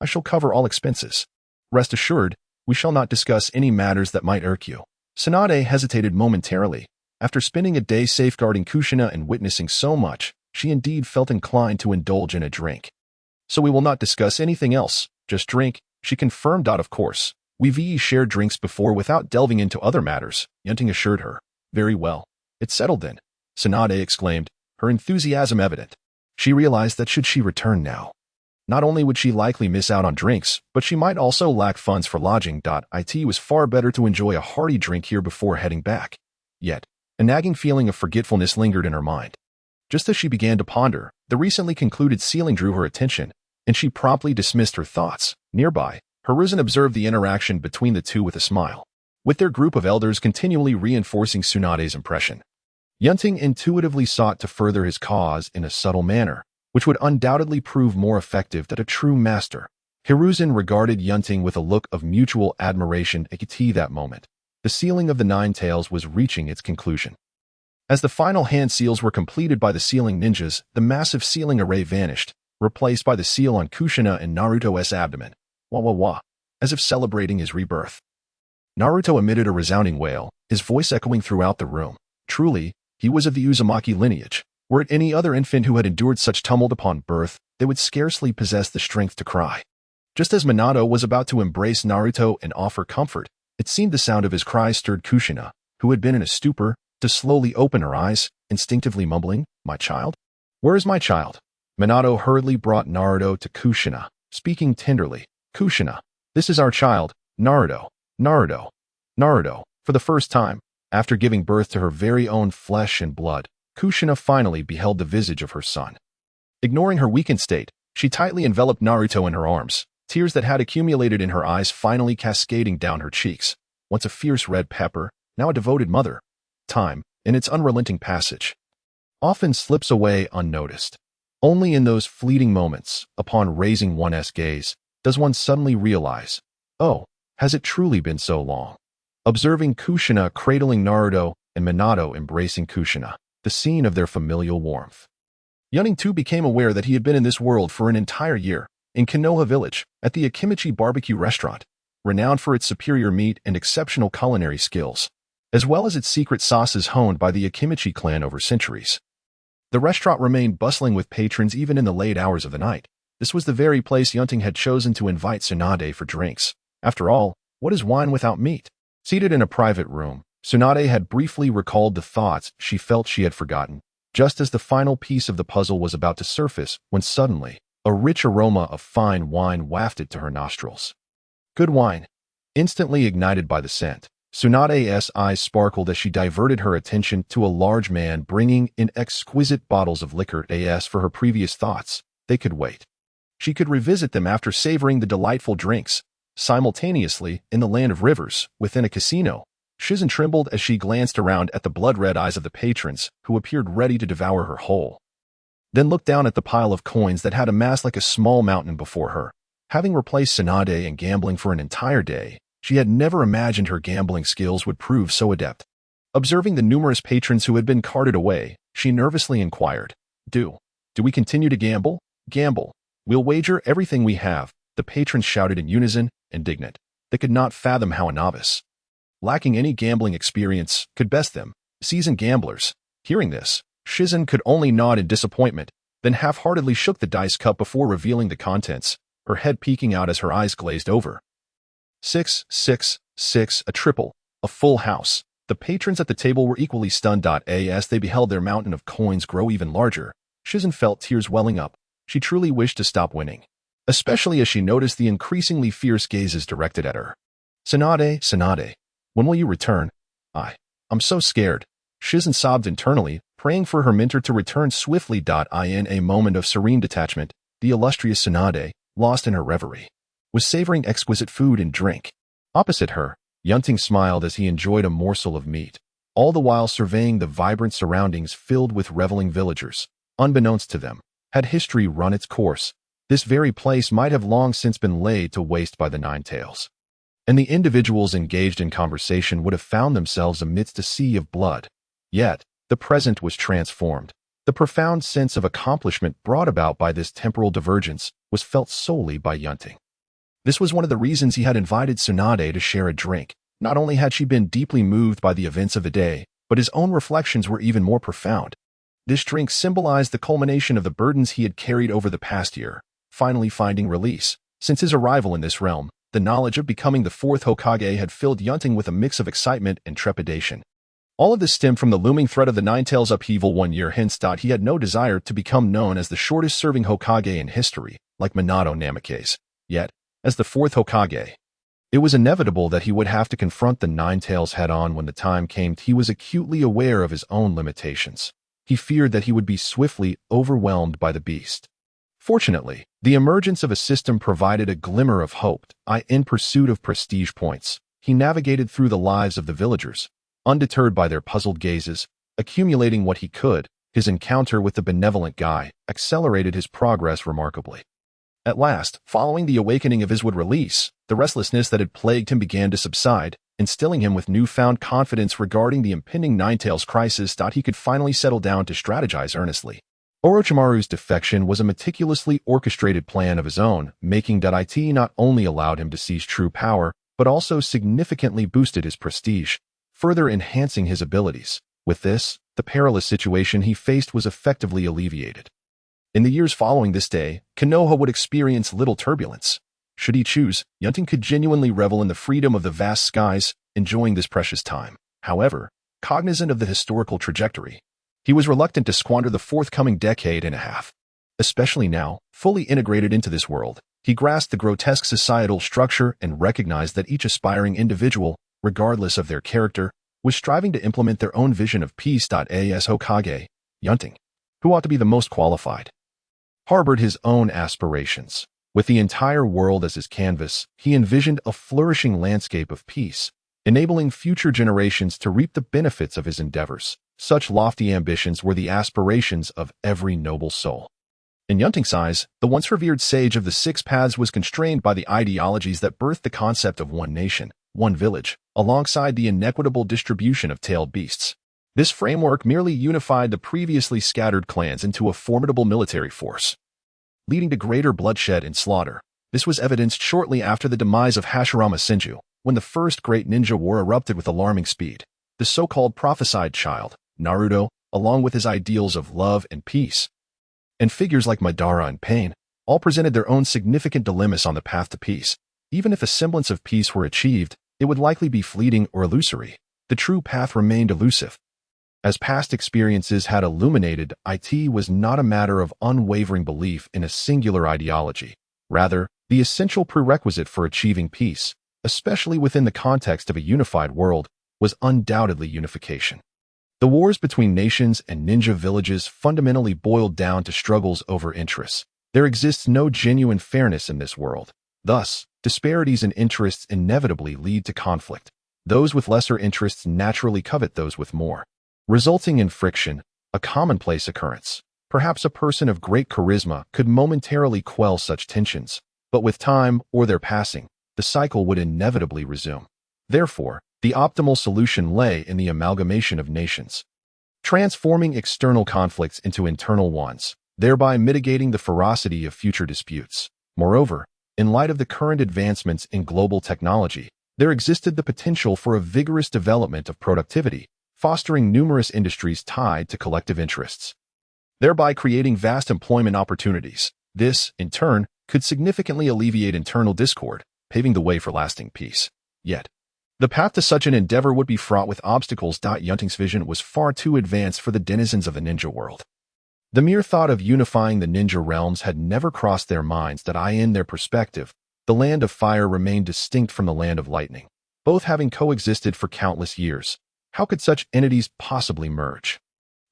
I shall cover all expenses. Rest assured, we shall not discuss any matters that might irk you." Tsunade hesitated momentarily. After spending a day safeguarding Kushina and witnessing so much, she indeed felt inclined to indulge in a drink. "So we will not discuss anything else, just drink," she confirmed. "Of course, we've shared drinks before without delving into other matters," Yunting assured her. "Very well. It's settled then," Tsunade exclaimed, her enthusiasm evident. She realized that should she return now, not only would she likely miss out on drinks, but she might also lack funds for lodging. It was far better to enjoy a hearty drink here before heading back. Yet, a nagging feeling of forgetfulness lingered in her mind. Just as she began to ponder, the recently concluded sealing drew her attention, and she promptly dismissed her thoughts. Nearby, Hiruzen observed the interaction between the two with a smile, with their group of elders continually reinforcing Tsunade's impression. Yunting intuitively sought to further his cause in a subtle manner, which would undoubtedly prove more effective than a true master. Hiruzen regarded Yunting with a look of mutual admiration at that moment. The sealing of the Nine Tails was reaching its conclusion. As the final hand seals were completed by the sealing ninjas, the massive sealing array vanished, replaced by the seal on Kushina and Naruto's abdomen. Wah wah wah, as if celebrating his rebirth. Naruto emitted a resounding wail, his voice echoing throughout the room. Truly, he was of the Uzumaki lineage. Were it any other infant who had endured such tumult upon birth, they would scarcely possess the strength to cry. Just as Minato was about to embrace Naruto and offer comfort, it seemed the sound of his cries stirred Kushina, who had been in a stupor, to slowly open her eyes, instinctively mumbling, "My child? Where is my child?" Minato hurriedly brought Naruto to Kushina, speaking tenderly. "Kushina, this is our child, Naruto, Naruto, Naruto." For the first time, after giving birth to her very own flesh and blood, Kushina finally beheld the visage of her son. Ignoring her weakened state, she tightly enveloped Naruto in her arms, tears that had accumulated in her eyes finally cascading down her cheeks. Once a fierce red pepper, now a devoted mother. Time, in its unrelenting passage, often slips away unnoticed. Only in those fleeting moments, upon raising one's gaze, does one suddenly realize, oh, has it truly been so long? Observing Kushina cradling Naruto and Minato embracing Kushina, the scene of their familial warmth, Yunting too became aware that he had been in this world for an entire year, in Kenoha village, at the Akimichi barbecue restaurant, renowned for its superior meat and exceptional culinary skills, as well as its secret sauces honed by the Akimichi clan over centuries. The restaurant remained bustling with patrons even in the late hours of the night. This was the very place Yunting had chosen to invite Tsunade for drinks. After all, what is wine without meat? Seated in a private room, Tsunade had briefly recalled the thoughts she felt she had forgotten, just as the final piece of the puzzle was about to surface when suddenly, a rich aroma of fine wine wafted to her nostrils. Good wine. Instantly ignited by the scent, Tsunade's eyes sparkled as she diverted her attention to a large man bringing in exquisite bottles of liquor. As for her previous thoughts, they could wait. She could revisit them after savoring the delightful drinks. Simultaneously, in the land of rivers, within a casino, Shizen trembled as she glanced around at the blood-red eyes of the patrons, who appeared ready to devour her whole. Then looked down at the pile of coins that had amassed like a small mountain before her. Having replaced Tsunade in gambling for an entire day, she had never imagined her gambling skills would prove so adept. Observing the numerous patrons who had been carted away, she nervously inquired, Do we continue to gamble? Gamble. We'll wager everything we have, the patrons shouted in unison, indignant. They could not fathom how a novice, lacking any gambling experience, could best them, seasoned gamblers. Hearing this, Shizen could only nod in disappointment, then half-heartedly shook the dice cup before revealing the contents, her head peeking out as her eyes glazed over. 6, 6, 6, a triple, a full house. The patrons at the table were equally stunned. As they beheld their mountain of coins grow even larger, Shizen felt tears welling up. She truly wished to stop winning, especially as she noticed the increasingly fierce gazes directed at her. Tsunade, when will you return? I'm so scared. Shizen sobbed internally, praying for her mentor to return swiftly. In a moment of serene detachment, the illustrious Tsunade, lost in her reverie, was savoring exquisite food and drink. Opposite her, Yunting smiled as he enjoyed a morsel of meat, all the while surveying the vibrant surroundings filled with reveling villagers. Unbeknownst to them, had history run its course, this very place might have long since been laid to waste by the Nine Tails, and the individuals engaged in conversation would have found themselves amidst a sea of blood. Yet, the present was transformed. The profound sense of accomplishment brought about by this temporal divergence was felt solely by Yunting. This was one of the reasons he had invited Tsunade to share a drink. Not only had she been deeply moved by the events of the day, but his own reflections were even more profound. This drink symbolized the culmination of the burdens he had carried over the past year, finally finding release. Since his arrival in this realm, the knowledge of becoming the Fourth Hokage had filled Yunting with a mix of excitement and trepidation. All of this stemmed from the looming threat of the Nine Tails upheaval 1 year hence. He had no desire to become known as the shortest-serving Hokage in history, like Minato Namikaze. Yet, as the Fourth Hokage, it was inevitable that he would have to confront the Nine Tails head-on when the time came. He was acutely aware of his own limitations. He feared that he would be swiftly overwhelmed by the beast. Fortunately, the emergence of a system provided a glimmer of hope. In pursuit of prestige points, he navigated through the lives of the villagers, undeterred by their puzzled gazes, accumulating what he could. His encounter with the benevolent guy accelerated his progress remarkably. At last, following the awakening of his release, the restlessness that had plagued him began to subside, instilling him with newfound confidence regarding the impending Nine Tails crisis. He could finally settle down to strategize earnestly. Orochimaru's defection was a meticulously orchestrated plan of his own, making it not only allowed him to seize true power, but also significantly boosted his prestige, further enhancing his abilities. With this, the perilous situation he faced was effectively alleviated. In the years following this day, Kenoha would experience little turbulence. Should he choose, Yunting could genuinely revel in the freedom of the vast skies, enjoying this precious time. However, cognizant of the historical trajectory, he was reluctant to squander the forthcoming decade and a half. Especially now, fully integrated into this world, he grasped the grotesque societal structure and recognized that each aspiring individual, regardless of their character, was striving to implement their own vision of peace. As Hokage, Yunting, who ought to be the most qualified, harbored his own aspirations. With the entire world as his canvas, he envisioned a flourishing landscape of peace, enabling future generations to reap the benefits of his endeavors. Such lofty ambitions were the aspirations of every noble soul. In Yunting's eyes, the once revered sage of the Six Paths was constrained by the ideologies that birthed the concept of one nation, one village, alongside the inequitable distribution of tailed beasts. This framework merely unified the previously scattered clans into a formidable military force, leading to greater bloodshed and slaughter. This was evidenced shortly after the demise of Hashirama Senju, when the first Great Ninja War erupted with alarming speed. The so-called prophesied child, Naruto, along with his ideals of love and peace, and figures like Madara and Pain, all presented their own significant dilemmas on the path to peace. Even if a semblance of peace were achieved, it would likely be fleeting or illusory. The true path remained elusive. As past experiences had illuminated, it was not a matter of unwavering belief in a singular ideology. Rather, the essential prerequisite for achieving peace, especially within the context of a unified world, was undoubtedly unification. The wars between nations and ninja villages fundamentally boiled down to struggles over interests. There exists no genuine fairness in this world. Thus, disparities in interests inevitably lead to conflict. Those with lesser interests naturally covet those with more, resulting in friction, a commonplace occurrence. Perhaps a person of great charisma could momentarily quell such tensions, but with time or their passing, the cycle would inevitably resume. Therefore, the optimal solution lay in the amalgamation of nations, transforming external conflicts into internal ones, thereby mitigating the ferocity of future disputes. Moreover, in light of the current advancements in global technology, there existed the potential for a vigorous development of productivity, fostering numerous industries tied to collective interests, thereby creating vast employment opportunities. This, in turn, could significantly alleviate internal discord, paving the way for lasting peace. Yet, the path to such an endeavor would be fraught with obstacles. Yunting's vision was far too advanced for the denizens of the ninja world. The mere thought of unifying the ninja realms had never crossed their minds. In their perspective, the land of fire remained distinct from the land of lightning, both having coexisted for countless years. How could such entities possibly merge?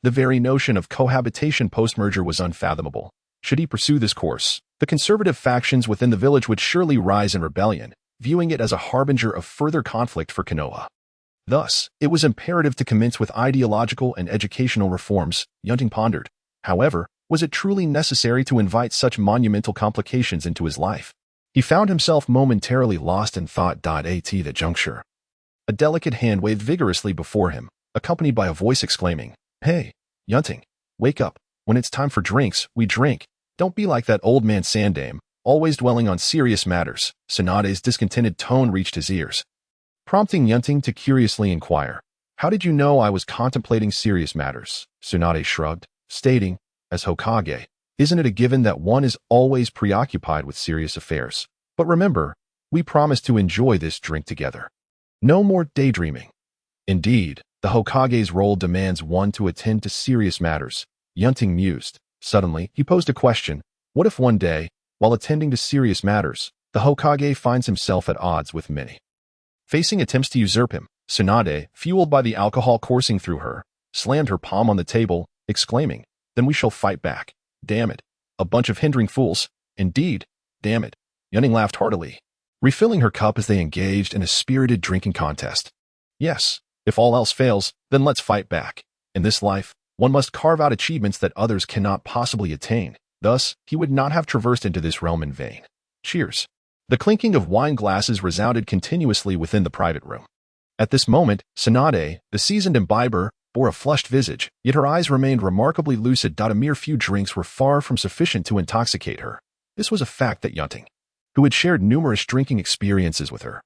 The very notion of cohabitation post-merger was unfathomable. Should he pursue this course, the conservative factions within the village would surely rise in rebellion, viewing it as a harbinger of further conflict for Kenoha. Thus, it was imperative to commence with ideological and educational reforms. Yunting pondered. However, was it truly necessary to invite such monumental complications into his life? He found himself momentarily lost in thought. At that juncture, a delicate hand waved vigorously before him, accompanied by a voice exclaiming, "Hey, Yunting, wake up. When it's time for drinks, we drink. Don't be like that old man Sandame, always dwelling on serious matters." Tsunade's discontented tone reached his ears, prompting Yunting to curiously inquire, "How did you know I was contemplating serious matters?" Tsunade shrugged, stating, "As Hokage, isn't it a given that one is always preoccupied with serious affairs? But remember, we promised to enjoy this drink together. No more daydreaming." Indeed, the Hokage's role demands one to attend to serious matters, Yunting mused. Suddenly, he posed a question. What if one day, while attending to serious matters, the Hokage finds himself at odds with many, facing attempts to usurp him? Tsunade, fueled by the alcohol coursing through her, slammed her palm on the table, exclaiming, "Then we shall fight back. Damn it. A bunch of hindering fools. Indeed. Damn it." Yunting laughed heartily, refilling her cup as they engaged in a spirited drinking contest. "Yes, if all else fails, then let's fight back. In this life, one must carve out achievements that others cannot possibly attain." Thus, he would not have traversed into this realm in vain. Cheers. The clinking of wine glasses resounded continuously within the private room. At this moment, Tsunade, the seasoned imbiber, bore a flushed visage, yet her eyes remained remarkably lucid. A mere few drinks were far from sufficient to intoxicate her. This was a fact that Yunting, who had shared numerous drinking experiences with her,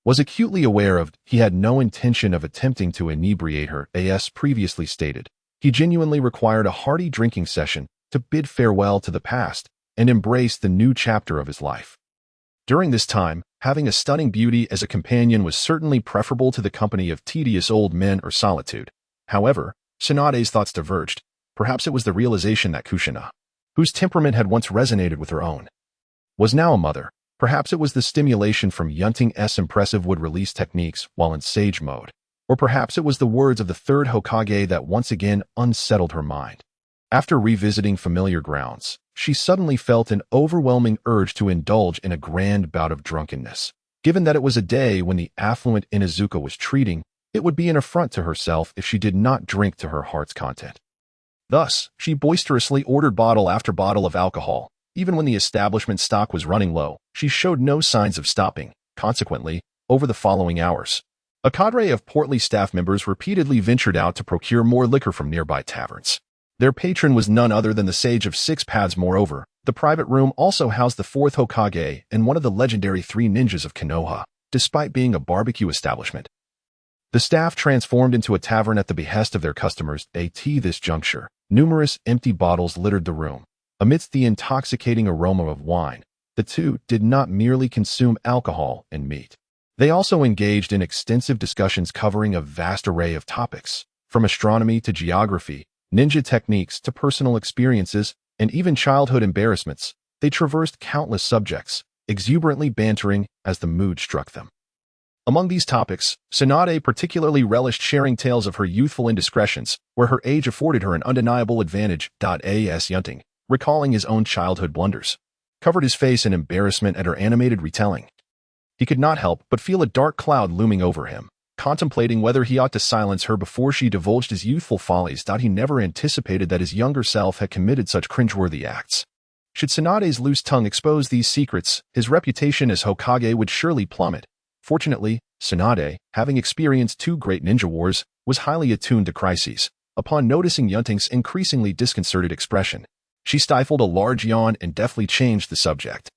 was acutely aware of. He had no intention of attempting to inebriate her. As previously stated, he genuinely required a hearty drinking session to bid farewell to the past and embrace the new chapter of his life. During this time, having a stunning beauty as a companion was certainly preferable to the company of tedious old men or solitude. However, Tsunade's thoughts diverged. Perhaps it was the realization that Kushina, whose temperament had once resonated with her own, was now a mother. Perhaps it was the stimulation from Yunting's impressive wood-release techniques while in sage mode. Or perhaps it was the words of the third Hokage that once again unsettled her mind. After revisiting familiar grounds, she suddenly felt an overwhelming urge to indulge in a grand bout of drunkenness. Given that it was a day when the affluent Inuzuka was treating, it would be an affront to herself if she did not drink to her heart's content. Thus, she boisterously ordered bottle after bottle of alcohol. Even when the establishment stock was running low, she showed no signs of stopping. Consequently, over the following hours, A cadre of portly staff members repeatedly ventured out to procure more liquor from nearby taverns. Their patron was none other than the Sage of Six Paths. Moreover, the private room also housed the Fourth Hokage and one of the legendary three ninjas of Kenoha, despite being a barbecue establishment. The staff transformed into a tavern at the behest of their customers. At this juncture, numerous empty bottles littered the room. Amidst the intoxicating aroma of wine, the two did not merely consume alcohol and meat. They also engaged in extensive discussions covering a vast array of topics, from astronomy to geography, ninja techniques to personal experiences, and even childhood embarrassments. They traversed countless subjects, exuberantly bantering as the mood struck them. Among these topics, Tsunade particularly relished sharing tales of her youthful indiscretions, where her age afforded her an undeniable advantage. As Yunting, recalling his own childhood blunders, covered his face in embarrassment at her animated retelling. He could not help but feel a dark cloud looming over him, contemplating whether he ought to silence her before she divulged his youthful follies. He never anticipated that his younger self had committed such cringeworthy acts. Should Tsunade's loose tongue expose these secrets, his reputation as Hokage would surely plummet. Fortunately, Tsunade, having experienced 2 great ninja wars, was highly attuned to crises. Upon noticing Yunting's increasingly disconcerted expression, she stifled a large yawn and deftly changed the subject.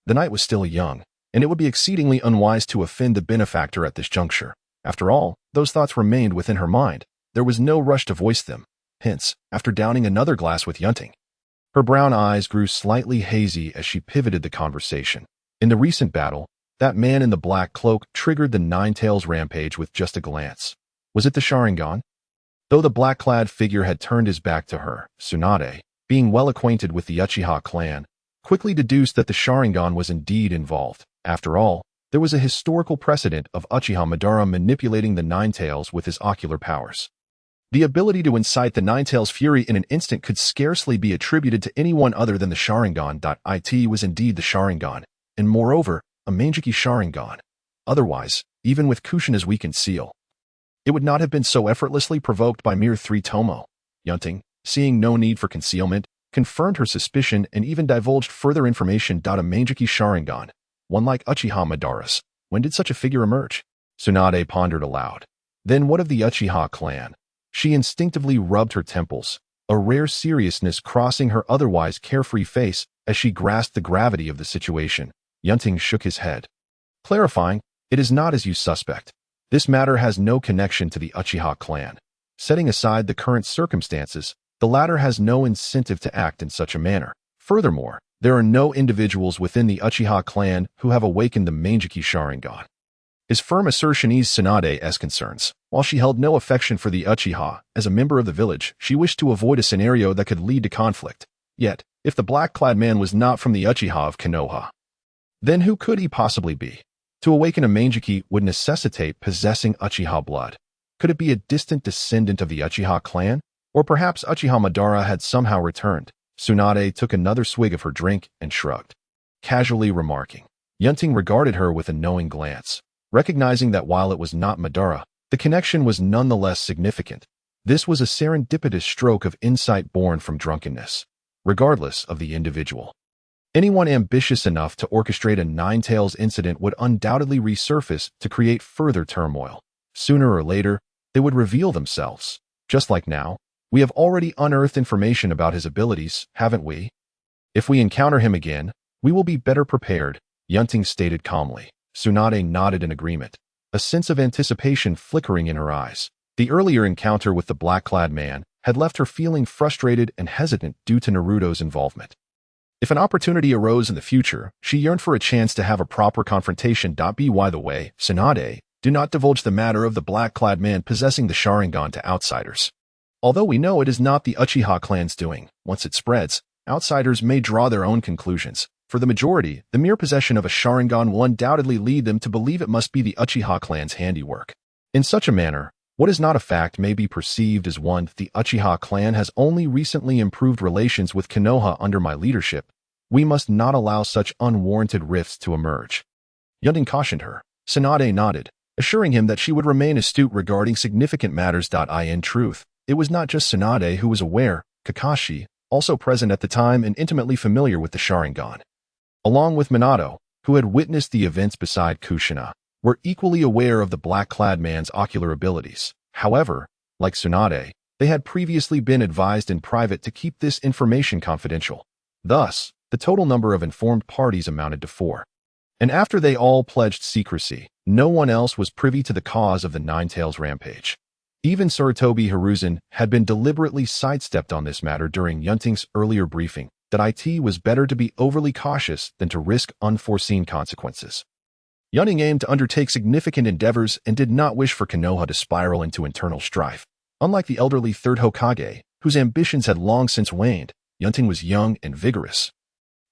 The night was still young, and it would be exceedingly unwise to offend the benefactor at this juncture. After all, those thoughts remained within her mind. There was no rush to voice them. Hence, after downing another glass with Yunting, her brown eyes grew slightly hazy as she pivoted the conversation. In the recent battle, that man in the black cloak triggered the Nine-Tails rampage with just a glance. Was it the Sharingan? Though the black-clad figure had turned his back to her, Tsunade, being well acquainted with the Uchiha clan, quickly deduced that the Sharingan was indeed involved. After all, there was a historical precedent of Uchiha Madara manipulating the Nine-Tails with his ocular powers. The ability to incite the Nine-Tails' fury in an instant could scarcely be attributed to anyone other than the Sharingan. It was indeed the Sharingan, and moreover, a Manjiki Sharingan. Otherwise, even with Kushina's weakened seal, it would not have been so effortlessly provoked by mere 3 tomo. Yunting, seeing no need for concealment, confirmed her suspicion and even divulged further information. A Manjiki Sharingan, one like Uchiha Madara's. When did such a figure emerge? Tsunade pondered aloud. Then what of the Uchiha clan? She instinctively rubbed her temples, a rare seriousness crossing her otherwise carefree face as she grasped the gravity of the situation. Yunting shook his head, clarifying, "It is not as you suspect. This matter has no connection to the Uchiha clan. Setting aside the current circumstances, the latter has no incentive to act in such a manner. Furthermore, there are no individuals within the Uchiha clan who have awakened the Manjiki Sharingan." His firm assertion eased Tsunade's concerns. While she held no affection for the Uchiha, as a member of the village, she wished to avoid a scenario that could lead to conflict. Yet, if the black-clad man was not from the Uchiha of Konoha, then who could he possibly be? To awaken a Manjiki would necessitate possessing Uchiha blood. Could it be a distant descendant of the Uchiha clan? Or perhaps Uchiha Madara had somehow returned? Tsunade took another swig of her drink and shrugged, casually remarking. Yunting regarded her with a knowing glance, recognizing that while it was not Madara, the connection was nonetheless significant. This was a serendipitous stroke of insight born from drunkenness, regardless of the individual. Anyone ambitious enough to orchestrate a Nine-Tails incident would undoubtedly resurface to create further turmoil. Sooner or later, they would reveal themselves. Just like now, we have already unearthed information about his abilities, haven't we? If we encounter him again, we will be better prepared, Yunting stated calmly. Tsunade nodded in agreement, a sense of anticipation flickering in her eyes. The earlier encounter with the black-clad man had left her feeling frustrated and hesitant due to Naruto's involvement. If an opportunity arose in the future, she yearned for a chance to have a proper confrontation. By the way, Tsunade, do not divulge the matter of the black-clad man possessing the Sharingan to outsiders. Although we know it is not the Uchiha clan's doing, once it spreads, outsiders may draw their own conclusions. For the majority, the mere possession of a Sharingan will undoubtedly lead them to believe it must be the Uchiha clan's handiwork. In such a manner, what is not a fact may be perceived as one. The Uchiha clan has only recently improved relations with Kenoha under my leadership. We must not allow such unwarranted rifts to emerge. Yunting cautioned her. Tsunade nodded, assuring him that she would remain astute regarding significant matters. In truth, it was not just Tsunade who was aware. Kakashi, also present at the time and intimately familiar with the Sharingan, along with Minato, who had witnessed the events beside Kushina, were equally aware of the black-clad man's ocular abilities. However, like Tsunade, they had previously been advised in private to keep this information confidential. Thus, the total number of informed parties amounted to 4. And after they all pledged secrecy, no one else was privy to the cause of the Nine-Tails rampage. Even Sarutobi Hiruzen had been deliberately sidestepped on this matter during Yunting's earlier briefing, that it was better to be overly cautious than to risk unforeseen consequences. Yunting aimed to undertake significant endeavors and did not wish for Kenoha to spiral into internal strife. Unlike the elderly Third Hokage, whose ambitions had long since waned, Yunting was young and vigorous.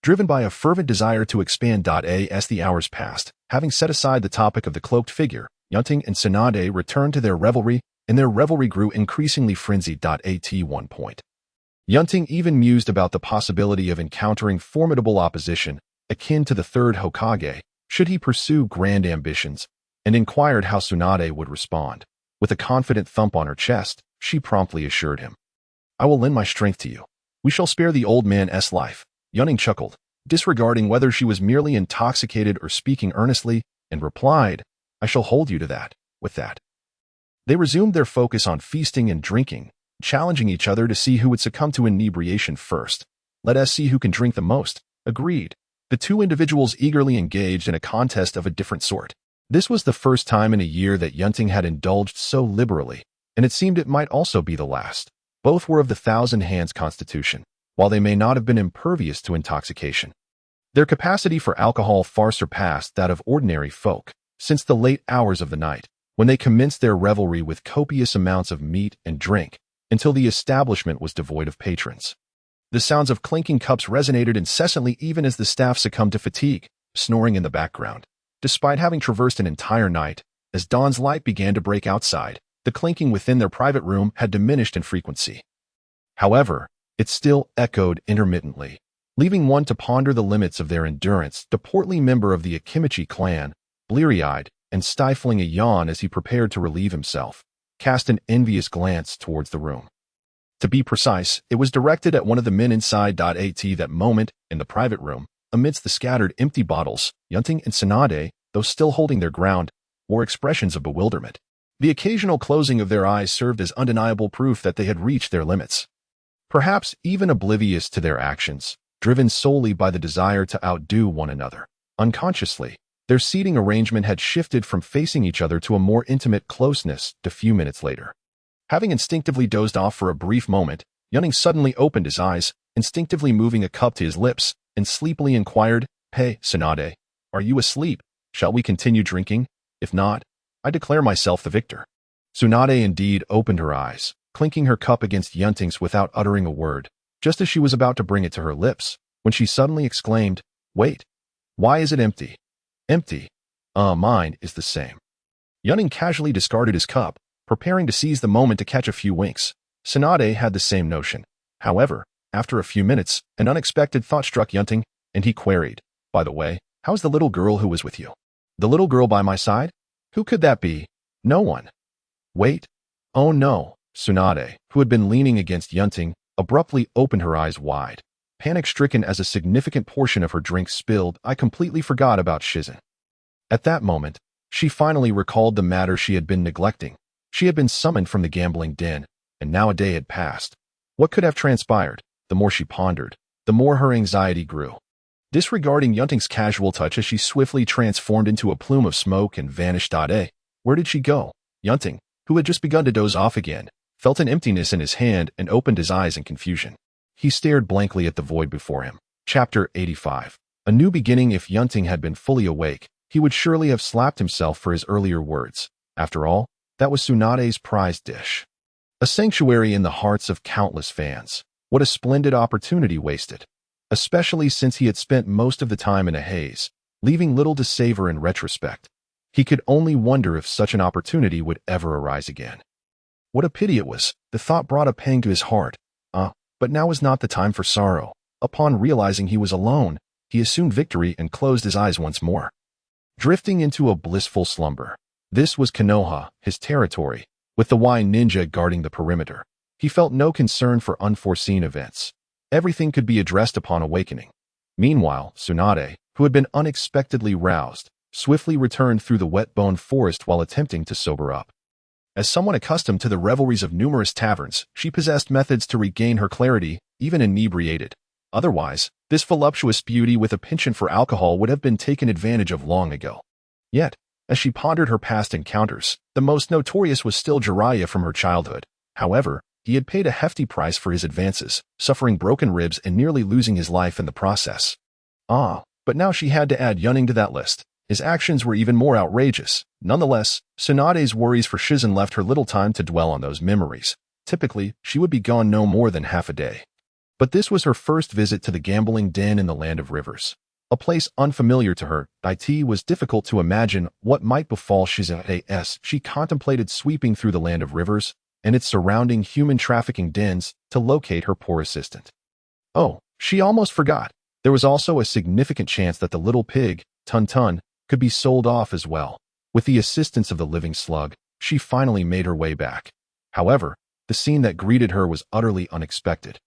Driven by a fervent desire to expand. As the hours passed, having set aside the topic of the cloaked figure, Yunting and Tsunade returned to their revelry, and their revelry grew increasingly frenzied. At one point, Yunting even mused about the possibility of encountering formidable opposition, akin to the Third Hokage, should he pursue grand ambitions, and inquired how Tsunade would respond. With a confident thump on her chest, she promptly assured him, "I will lend my strength to you. We shall spare the old man's life." Yunting chuckled, disregarding whether she was merely intoxicated or speaking earnestly, and replied, "I shall hold you to that." With that, they resumed their focus on feasting and drinking, challenging each other to see who would succumb to inebriation first. "Let us see who can drink the most," agreed. The two individuals eagerly engaged in a contest of a different sort. This was the first time in a year that Yunting had indulged so liberally, and it seemed it might also be the last. Both were of the Thousand Hands constitution, while they may not have been impervious to intoxication. Their capacity for alcohol far surpassed that of ordinary folk, since the late hours of the night, when they commenced their revelry with copious amounts of meat and drink, until the establishment was devoid of patrons. The sounds of clinking cups resonated incessantly even as the staff succumbed to fatigue, snoring in the background. Despite having traversed an entire night, as dawn's light began to break outside, the clinking within their private room had diminished in frequency. However, it still echoed intermittently, leaving one to ponder the limits of their endurance. The portly member of the Akimichi clan, bleary-eyed and stifling a yawn as he prepared to relieve himself, cast an envious glance towards the room. To be precise, it was directed at one of the men inside. At that moment, in the private room, amidst the scattered empty bottles, Yunting and Tsunade, though still holding their ground, wore expressions of bewilderment. The occasional closing of their eyes served as undeniable proof that they had reached their limits. Perhaps even oblivious to their actions, driven solely by the desire to outdo one another. Unconsciously, their seating arrangement had shifted from facing each other to a more intimate closeness a few minutes later. Having instinctively dozed off for a brief moment, Yunting suddenly opened his eyes, instinctively moving a cup to his lips, and sleepily inquired, "Hey, Tsunade, are you asleep? Shall we continue drinking? If not, I declare myself the victor." Tsunade indeed opened her eyes, clinking her cup against Yunting's without uttering a word, just as she was about to bring it to her lips, when she suddenly exclaimed, "Wait, why is it empty?" "Empty? Mine is the same." Yunting casually discarded his cup, preparing to seize the moment to catch a few winks. Tsunade had the same notion. However, after a few minutes, an unexpected thought struck Yunting, and he queried, "By the way, how's the little girl who was with you?" "The little girl by my side? Who could that be?" "No one." "Wait. Oh no." Tsunade, who had been leaning against Yunting, abruptly opened her eyes wide. Panic-stricken as a significant portion of her drink spilled, "I completely forgot about Shizen." At that moment, she finally recalled the matter she had been neglecting. She had been summoned from the gambling den, and now a day had passed. What could have transpired? The more she pondered, the more her anxiety grew. Disregarding Yunting's casual touch as she swiftly transformed into a plume of smoke and vanished. Where did she go? Yunting, who had just begun to doze off again, felt an emptiness in his hand and opened his eyes in confusion. He stared blankly at the void before him. Chapter 85. A new beginning. If Yunting had been fully awake, he would surely have slapped himself for his earlier words. After all, that was Tsunade's prized dish. A sanctuary in the hearts of countless fans. What a splendid opportunity wasted. Especially since he had spent most of the time in a haze, leaving little to savor in retrospect. He could only wonder if such an opportunity would ever arise again. What a pity it was. The thought brought a pang to his heart. But now was not the time for sorrow. Upon realizing he was alone, he assumed victory and closed his eyes once more, drifting into a blissful slumber. This was Kenoha, his territory, with the Y ninja guarding the perimeter. He felt no concern for unforeseen events. Everything could be addressed upon awakening. Meanwhile, Tsunade, who had been unexpectedly roused, swiftly returned through the wet-boned forest while attempting to sober up. As someone accustomed to the revelries of numerous taverns, she possessed methods to regain her clarity, even inebriated. Otherwise, this voluptuous beauty with a penchant for alcohol would have been taken advantage of long ago. Yet, as she pondered her past encounters, the most notorious was still Jeriah from her childhood. However, he had paid a hefty price for his advances, suffering broken ribs and nearly losing his life in the process. But now she had to add Yunting to that list. His actions were even more outrageous. Nonetheless, Tsunade's worries for Shizen left her little time to dwell on those memories. Typically, she would be gone no more than half a day. But this was her first visit to the gambling den in the Land of Rivers. A place unfamiliar to her, it was difficult to imagine what might befall Shizen as she contemplated sweeping through the Land of Rivers and its surrounding human trafficking dens to locate her poor assistant. Oh, she almost forgot. There was also a significant chance that the little pig, Tun, could be sold off as well. With the assistance of the living slug, she finally made her way back. However, the scene that greeted her was utterly unexpected.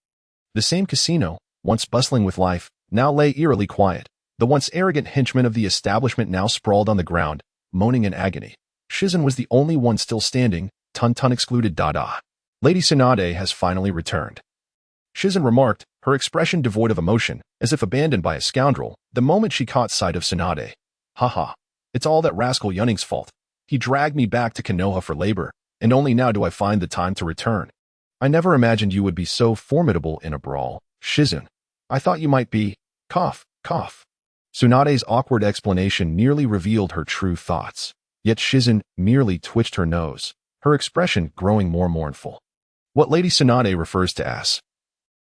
The same casino, once bustling with life, now lay eerily quiet. The once arrogant henchman of the establishment now sprawled on the ground, moaning in agony. Shizen was the only one still standing, Tun excluded. Lady Tsunade has finally returned. Shizen remarked, her expression devoid of emotion, as if abandoned by a scoundrel, the moment she caught sight of Tsunade. Haha, it's all that rascal Yunting's fault. He dragged me back to Kenoha for labor, and only now do I find the time to return. I never imagined you would be so formidable in a brawl, Shizen. I thought you might be, cough. Tsunade's awkward explanation nearly revealed her true thoughts. Yet Shizen merely twitched her nose, her expression growing more mournful. What Lady Tsunade refers to as